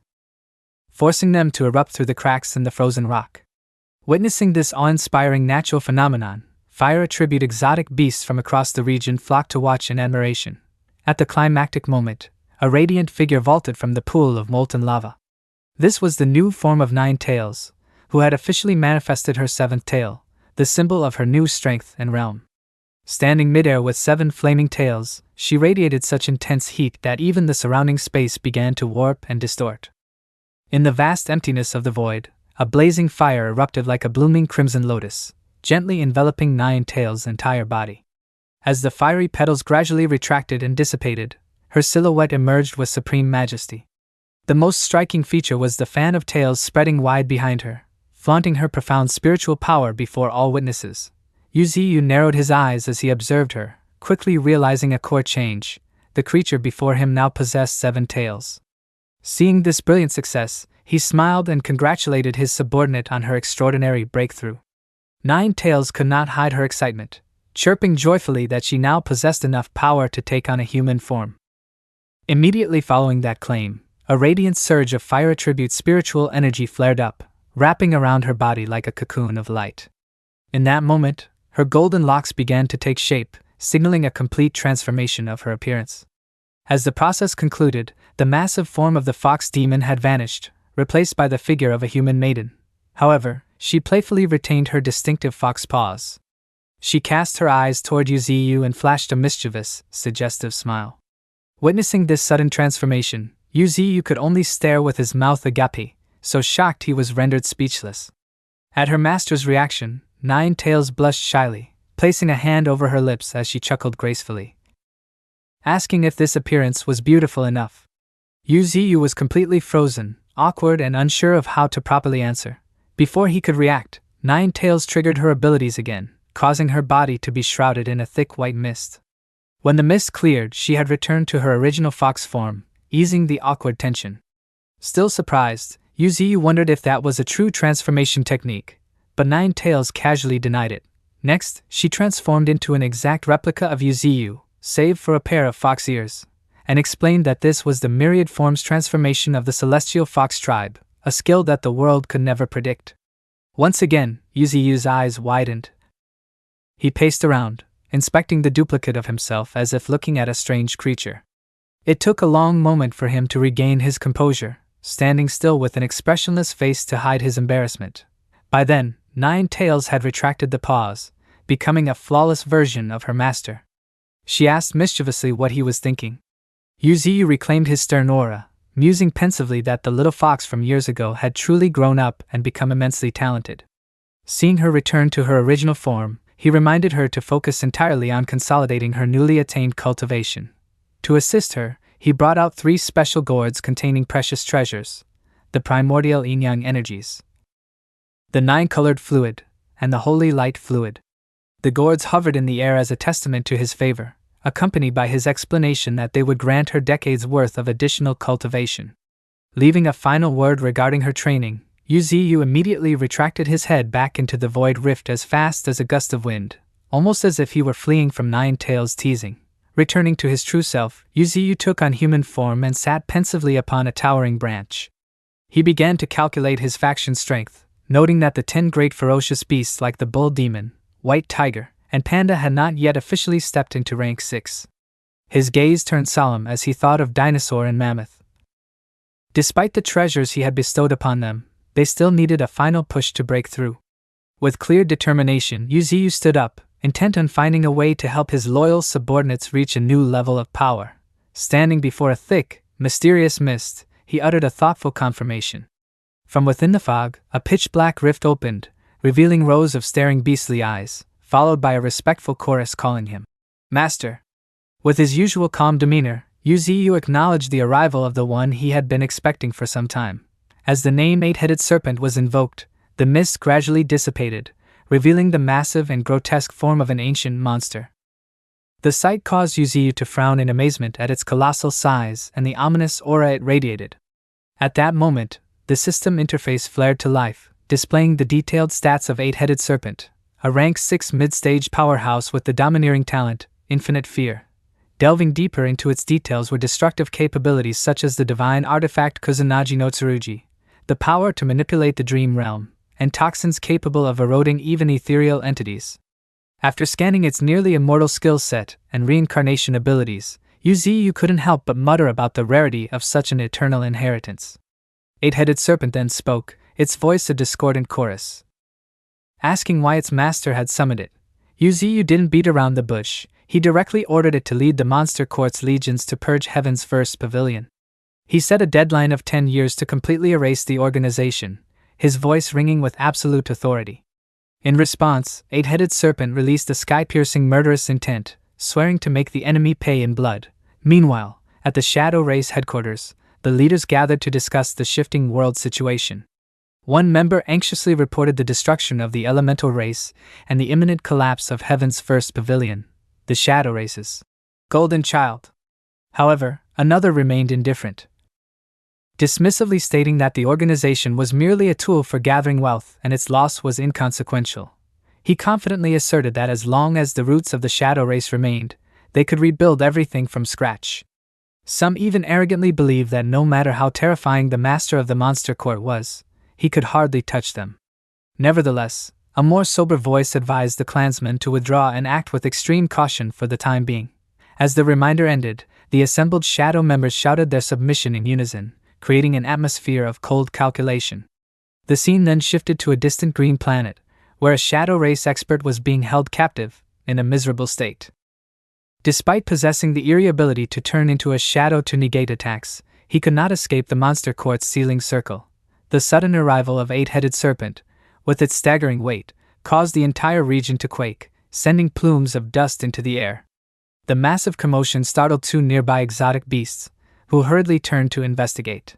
[SPEAKER 1] forcing them to erupt through the cracks in the frozen rock. Witnessing this awe-inspiring natural phenomenon, fire attribute exotic beasts from across the region flocked to watch in admiration. At the climactic moment, a radiant figure vaulted from the pool of molten lava. This was the new form of Nine Tails, who had officially manifested her seventh tail, the symbol of her new strength and realm. Standing midair with 7 flaming tails, she radiated such intense heat that even the surrounding space began to warp and distort. In the vast emptiness of the void, a blazing fire erupted like a blooming crimson lotus, gently enveloping Nine Tails' entire body. As the fiery petals gradually retracted and dissipated, her silhouette emerged with supreme majesty. The most striking feature was the fan of tails spreading wide behind her, flaunting her profound spiritual power before all witnesses. Yu narrowed his eyes as he observed her, quickly realizing a core change. The creature before him now possessed 7 tails. Seeing this brilliant success, he smiled and congratulated his subordinate on her extraordinary breakthrough. Nine Tails could not hide her excitement, chirping joyfully that she now possessed enough power to take on a human form. Immediately following that claim, a radiant surge of fire attribute spiritual energy flared up, wrapping around her body like a cocoon of light. In that moment, her golden locks began to take shape, signaling a complete transformation of her appearance. As the process concluded, the massive form of the fox demon had vanished, replaced by the figure of a human maiden. However, she playfully retained her distinctive fox paws. She cast her eyes toward Yu and flashed a mischievous, suggestive smile. Witnessing this sudden transformation, Yu could only stare with his mouth agape, so shocked he was rendered speechless. At her master's reaction, Nine Tails blushed shyly, placing a hand over her lips as she chuckled gracefully, asking if this appearance was beautiful enough. Yu was completely frozen, awkward and unsure of how to properly answer. Before he could react, Nine Tails triggered her abilities again, causing her body to be shrouded in a thick white mist. When the mist cleared, she had returned to her original fox form, easing the awkward tension. Still surprised, Yu wondered if that was a true transformation technique, but Nine Tails casually denied it. Next, she transformed into an exact replica of Yu, save for a pair of fox ears, and explained that this was the myriad forms transformation of the celestial fox tribe, a skill that the world could never predict. Once again, Yu's eyes widened. He paced around, inspecting the duplicate of himself as if looking at a strange creature. It took a long moment for him to regain his composure, standing still with an expressionless face to hide his embarrassment. By then, Nine Tails had retracted the paws, becoming a flawless version of her master. She asked mischievously what he was thinking. Yu reclaimed his stern aura, musing pensively that the little fox from years ago had truly grown up and become immensely talented. Seeing her return to her original form, he reminded her to focus entirely on consolidating her newly attained cultivation. To assist her, he brought out 3 special gourds containing precious treasures, the primordial yin-yang energies, the 9-colored fluid, and the holy light fluid. The gourds hovered in the air as a testament to his favor, accompanied by his explanation that they would grant her decades' worth of additional cultivation. Leaving a final word regarding her training, Yu immediately retracted his head back into the void rift as fast as a gust of wind, almost as if he were fleeing from Nine Tails' teasing. Returning to his true self, Yu took on human form and sat pensively upon a towering branch. He began to calculate his faction's strength, noting that the 10 great ferocious beasts like the bull demon, white tiger, and panda had not yet officially stepped into rank 6. His gaze turned solemn as he thought of dinosaur and mammoth. Despite the treasures he had bestowed upon them, they still needed a final push to break through. With clear determination, Yuziyu stood up, intent on finding a way to help his loyal subordinates reach a new level of power. Standing before a thick, mysterious mist, he uttered a thoughtful confirmation. From within the fog, a pitch-black rift opened, revealing rows of staring beastly eyes, followed by a respectful chorus calling him Master. With his usual calm demeanor, Yuziyu acknowledged the arrival of the one he had been expecting for some time. As the name Eight-Headed Serpent was invoked, the mist gradually dissipated, revealing the massive and grotesque form of an ancient monster. The sight caused Yuziyu to frown in amazement at its colossal size and the ominous aura it radiated. At that moment, the system interface flared to life, displaying the detailed stats of Eight-Headed Serpent, a rank 6 mid-stage powerhouse with the domineering talent, Infinite Fear. Delving deeper into its details were destructive capabilities such as the divine artifact Kusanagi no Tsurugi, the power to manipulate the dream realm, and toxins capable of eroding even ethereal entities. After scanning its nearly immortal skill set and reincarnation abilities, Yuziyu couldn't help but mutter about the rarity of such an eternal inheritance. Eight-Headed Serpent then spoke, its voice a discordant chorus. Asking why its master had summoned it, Yuziyu didn't beat around the bush. He directly ordered it to lead the monster court's legions to purge Heaven's first pavilion. He set a deadline of 10 years to completely erase the organization, his voice ringing with absolute authority. In response, Eight-Headed Serpent released a sky-piercing murderous intent, swearing to make the enemy pay in blood. Meanwhile, at the Shadow Race headquarters, the leaders gathered to discuss the shifting world situation. One member anxiously reported the destruction of the elemental race and the imminent collapse of Heaven's first pavilion, the Shadow Race's golden child. However, another remained indifferent, dismissively stating that the organization was merely a tool for gathering wealth and its loss was inconsequential. He confidently asserted that as long as the roots of the Shadow Race remained, they could rebuild everything from scratch. Some even arrogantly believed that no matter how terrifying the master of the monster court was, he could hardly touch them. Nevertheless, a more sober voice advised the clansmen to withdraw and act with extreme caution for the time being. As the reminder ended, the assembled Shadow members shouted their submission in unison, creating an atmosphere of cold calculation. The scene then shifted to a distant green planet, where a Shadow Race expert was being held captive, in a miserable state. Despite possessing the eerie ability to turn into a shadow to negate attacks, he could not escape the monster court's sealing circle. The sudden arrival of Eight-Headed Serpent, with its staggering weight, caused the entire region to quake, sending plumes of dust into the air. The massive commotion startled 2 nearby exotic beasts, who hurriedly turned to investigate.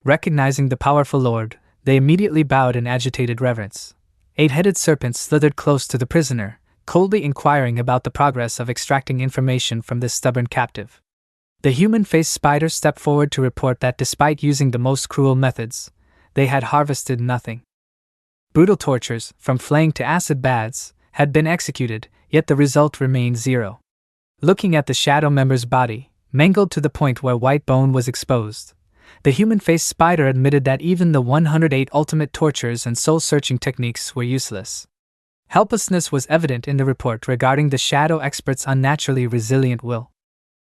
[SPEAKER 1] Recognizing the powerful lord, they immediately bowed in agitated reverence. Eight-Headed Serpent slithered close to the prisoner, coldly inquiring about the progress of extracting information from this stubborn captive. The human-faced spider stepped forward to report that despite using the most cruel methods, they had harvested nothing. Brutal tortures, from flaying to acid baths, had been executed, yet the result remained 0. Looking at the Shadow member's body, mangled to the point where white bone was exposed, the human-faced spider admitted that even the 108 ultimate tortures and soul-searching techniques were useless. Helplessness was evident in the report regarding the Shadow expert's unnaturally resilient will.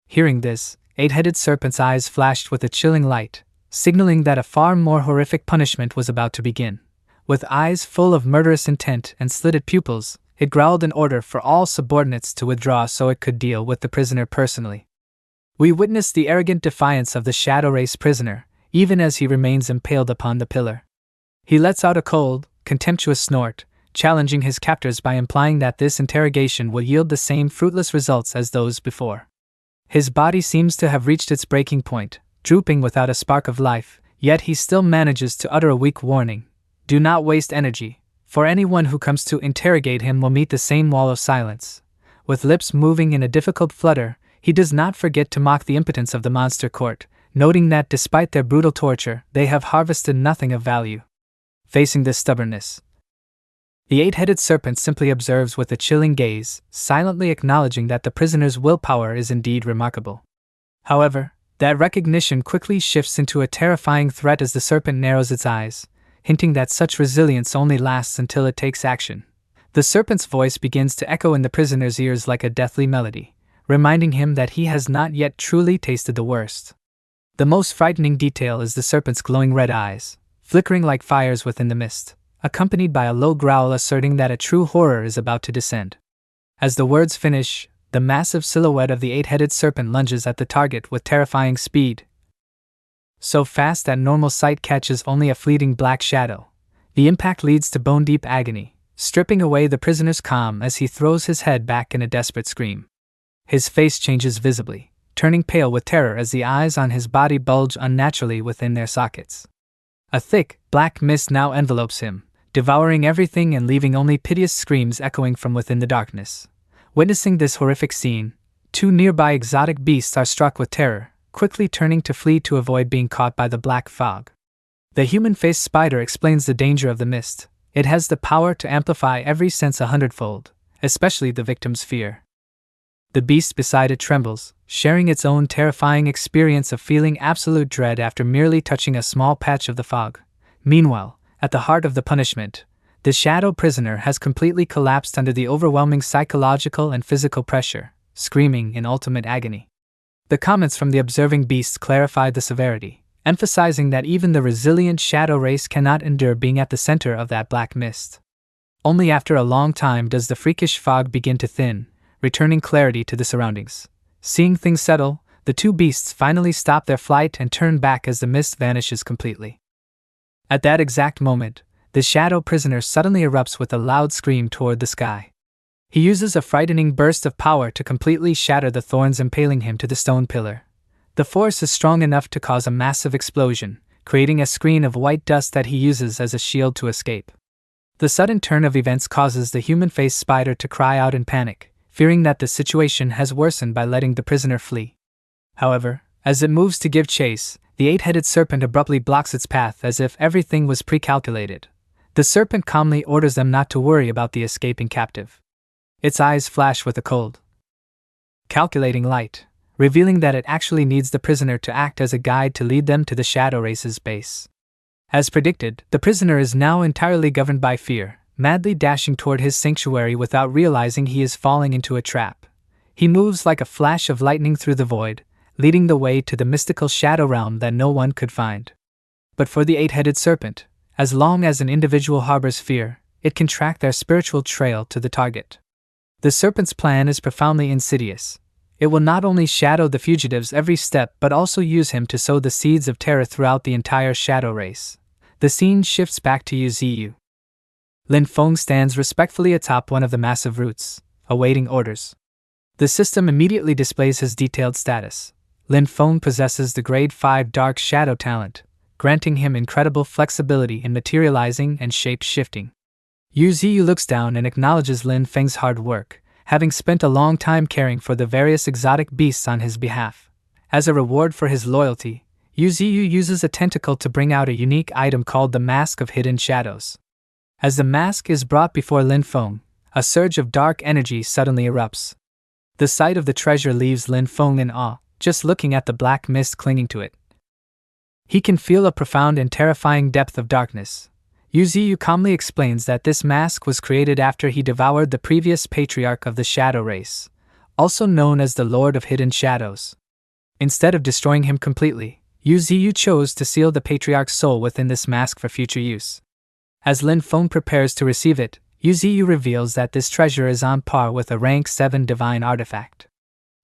[SPEAKER 1] Hearing this, Eight-Headed Serpent's eyes flashed with a chilling light, signaling that a far more horrific punishment was about to begin. With eyes full of murderous intent and slitted pupils, it growled an order for all subordinates to withdraw so it could deal with the prisoner personally. We witnessed the arrogant defiance of the Shadow Race prisoner, even as he remains impaled upon the pillar. He lets out a cold, contemptuous snort, challenging his captors by implying that this interrogation will yield the same fruitless results as those before. His body seems to have reached its breaking point, drooping without a spark of life, yet he still manages to utter a weak warning. Do not waste energy, for anyone who comes to interrogate him will meet the same wall of silence. With lips moving in a difficult flutter, he does not forget to mock the impotence of the monster court, noting that despite their brutal torture, they have harvested nothing of value. Facing this stubbornness, the Eight-Headed Serpent simply observes with a chilling gaze, silently acknowledging that the prisoner's willpower is indeed remarkable. However, that recognition quickly shifts into a terrifying threat as the serpent narrows its eyes, hinting that such resilience only lasts until it takes action. The serpent's voice begins to echo in the prisoner's ears like a deathly melody, reminding him that he has not yet truly tasted the worst. The most frightening detail is the serpent's glowing red eyes, flickering like fires within the mist, accompanied by a low growl asserting that a true horror is about to descend. As the words finish, the massive silhouette of the eight-headed serpent lunges at the target with terrifying speed. So fast that normal sight catches only a fleeting black shadow. The impact leads to bone-deep agony, stripping away the prisoner's calm as he throws his head back in a desperate scream. His face changes visibly, turning pale with terror as the eyes on his body bulge unnaturally within their sockets. A thick, black mist now envelopes him, devouring everything and leaving only piteous screams echoing from within the darkness. Witnessing this horrific scene, two nearby exotic beasts are struck with terror, quickly turning to flee to avoid being caught by the black fog. The human-faced spider explains the danger of the mist. It has the power to amplify every sense 100-fold, especially the victim's fear. The beast beside it trembles, sharing its own terrifying experience of feeling absolute dread after merely touching a small patch of the fog. Meanwhile, at the heart of the punishment, the shadow prisoner has completely collapsed under the overwhelming psychological and physical pressure, screaming in ultimate agony. The comments from the observing beasts clarify the severity, emphasizing that even the resilient shadow race cannot endure being at the center of that black mist. Only after a long time does the freakish fog begin to thin, returning clarity to the surroundings. Seeing things settle, the two beasts finally stop their flight and turn back as the mist vanishes completely. At that exact moment, the shadow prisoner suddenly erupts with a loud scream toward the sky. He uses a frightening burst of power to completely shatter the thorns impaling him to the stone pillar. The force is strong enough to cause a massive explosion, creating a screen of white dust that he uses as a shield to escape. The sudden turn of events causes the human-faced spider to cry out in panic, fearing that the situation has worsened by letting the prisoner flee. However, as it moves to give chase, the eight-headed serpent abruptly blocks its path as if everything was pre-calculated. The serpent calmly orders them not to worry about the escaping captive. Its eyes flash with a cold, calculating light, revealing that it actually needs the prisoner to act as a guide to lead them to the Shadow Race's base. As predicted, the prisoner is now entirely governed by fear, madly dashing toward his sanctuary without realizing he is falling into a trap. He moves like a flash of lightning through the void, leading the way to the mystical shadow realm that no one could find. But for the eight-headed serpent, as long as an individual harbors fear, it can track their spiritual trail to the target. The serpent's plan is profoundly insidious. It will not only shadow the fugitive's every step but also use him to sow the seeds of terror throughout the entire shadow race. The scene shifts back to Yuziyu. Lin Feng stands respectfully atop one of the massive roots, awaiting orders. The system immediately displays his detailed status. Lin Feng possesses the Grade 5 Dark Shadow talent, granting him incredible flexibility in materializing and shape-shifting. Yu Ziyu looks down and acknowledges Lin Feng's hard work, having spent a long time caring for the various exotic beasts on his behalf. As a reward for his loyalty, Yu Ziyu uses a tentacle to bring out a unique item called the Mask of Hidden Shadows. As the mask is brought before Lin Feng, a surge of dark energy suddenly erupts. The sight of the treasure leaves Lin Feng in awe, just looking at the black mist clinging to it. He can feel a profound and terrifying depth of darkness. Yu Ziyu calmly explains that this mask was created after he devoured the previous patriarch of the Shadow Race, also known as the Lord of Hidden Shadows. Instead of destroying him completely, Yu Ziyu chose to seal the patriarch's soul within this mask for future use. As Lin Feng prepares to receive it, Yu Ziyu reveals that this treasure is on par with a rank 7 divine artifact.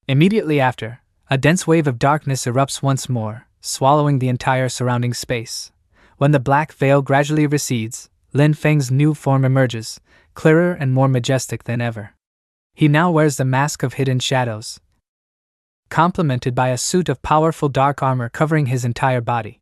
[SPEAKER 1] Immediately after, a dense wave of darkness erupts once more, swallowing the entire surrounding space. When the black veil gradually recedes, Lin Feng's new form emerges, clearer and more majestic than ever. He now wears the Mask of Hidden Shadows, complemented by a suit of powerful dark armor covering his entire body.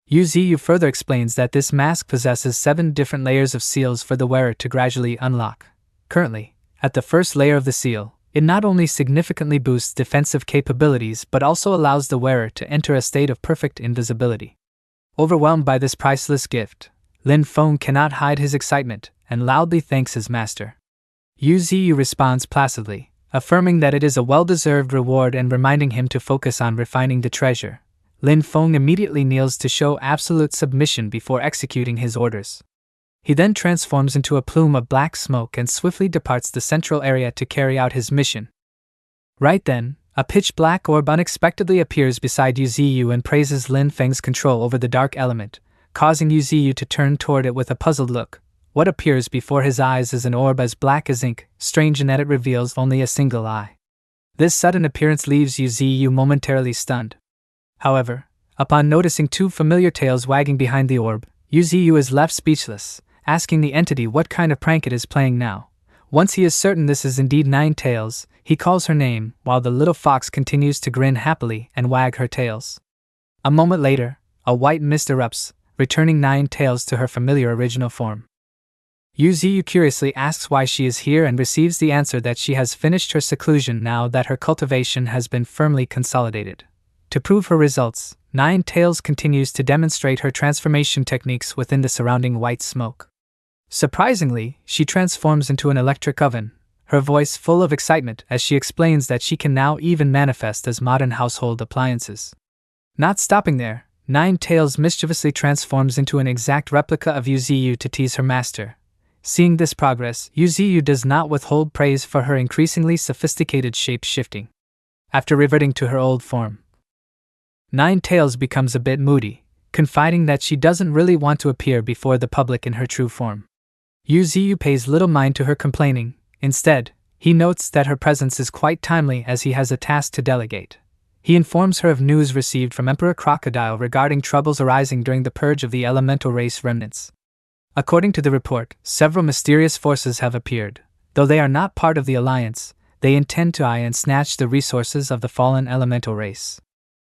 [SPEAKER 1] Yu Ziyu further explains that this mask possesses 7 different layers of seals for the wearer to gradually unlock. Currently, at the first layer of the seal, it not only significantly boosts defensive capabilities but also allows the wearer to enter a state of perfect invisibility. Overwhelmed by this priceless gift, Lin Feng cannot hide his excitement and loudly thanks his master. Yu Ziyu responds placidly, affirming that it is a well-deserved reward and reminding him to focus on refining the treasure. Lin Feng immediately kneels to show absolute submission before executing his orders. He then transforms into a plume of black smoke and swiftly departs the central area to carry out his mission. Right then, a pitch-black orb unexpectedly appears beside Yu Ziyu and praises Lin Feng's control over the dark element, causing Yu Ziyu to turn toward it with a puzzled look. What appears before his eyes is an orb as black as ink, strange in that it reveals only a single eye. This sudden appearance leaves Yu Ziyu momentarily stunned. However, upon noticing two familiar tails wagging behind the orb, Yu Ziyu is left speechless, asking the entity what kind of prank it is playing now. Once he is certain this is indeed Nine Tails, he calls her name, while the little fox continues to grin happily and wag her tails. A moment later, a white mist erupts, returning Nine Tails to her familiar original form. Yu Ziyu curiously asks why she is here and receives the answer that she has finished her seclusion now that her cultivation has been firmly consolidated. To prove her results, Nine Tails continues to demonstrate her transformation techniques within the surrounding white smoke. Surprisingly, she transforms into an electric oven, her voice full of excitement as she explains that she can now even manifest as modern household appliances. Not stopping there, Nine Tails mischievously transforms into an exact replica of Yu Ziyu to tease her master. Seeing this progress, Yu Ziyu does not withhold praise for her increasingly sophisticated shape-shifting. After reverting to her old form, Nine Tails becomes a bit moody, confiding that she doesn't really want to appear before the public in her true form. Yu Ziyu pays little mind to her complaining. Instead, he notes that her presence is quite timely as he has a task to delegate. He informs her of news received from Emperor Crocodile regarding troubles arising during the purge of the elemental race remnants. According to the report, several mysterious forces have appeared. Though they are not part of the alliance, they intend to eye and snatch the resources of the fallen elemental race.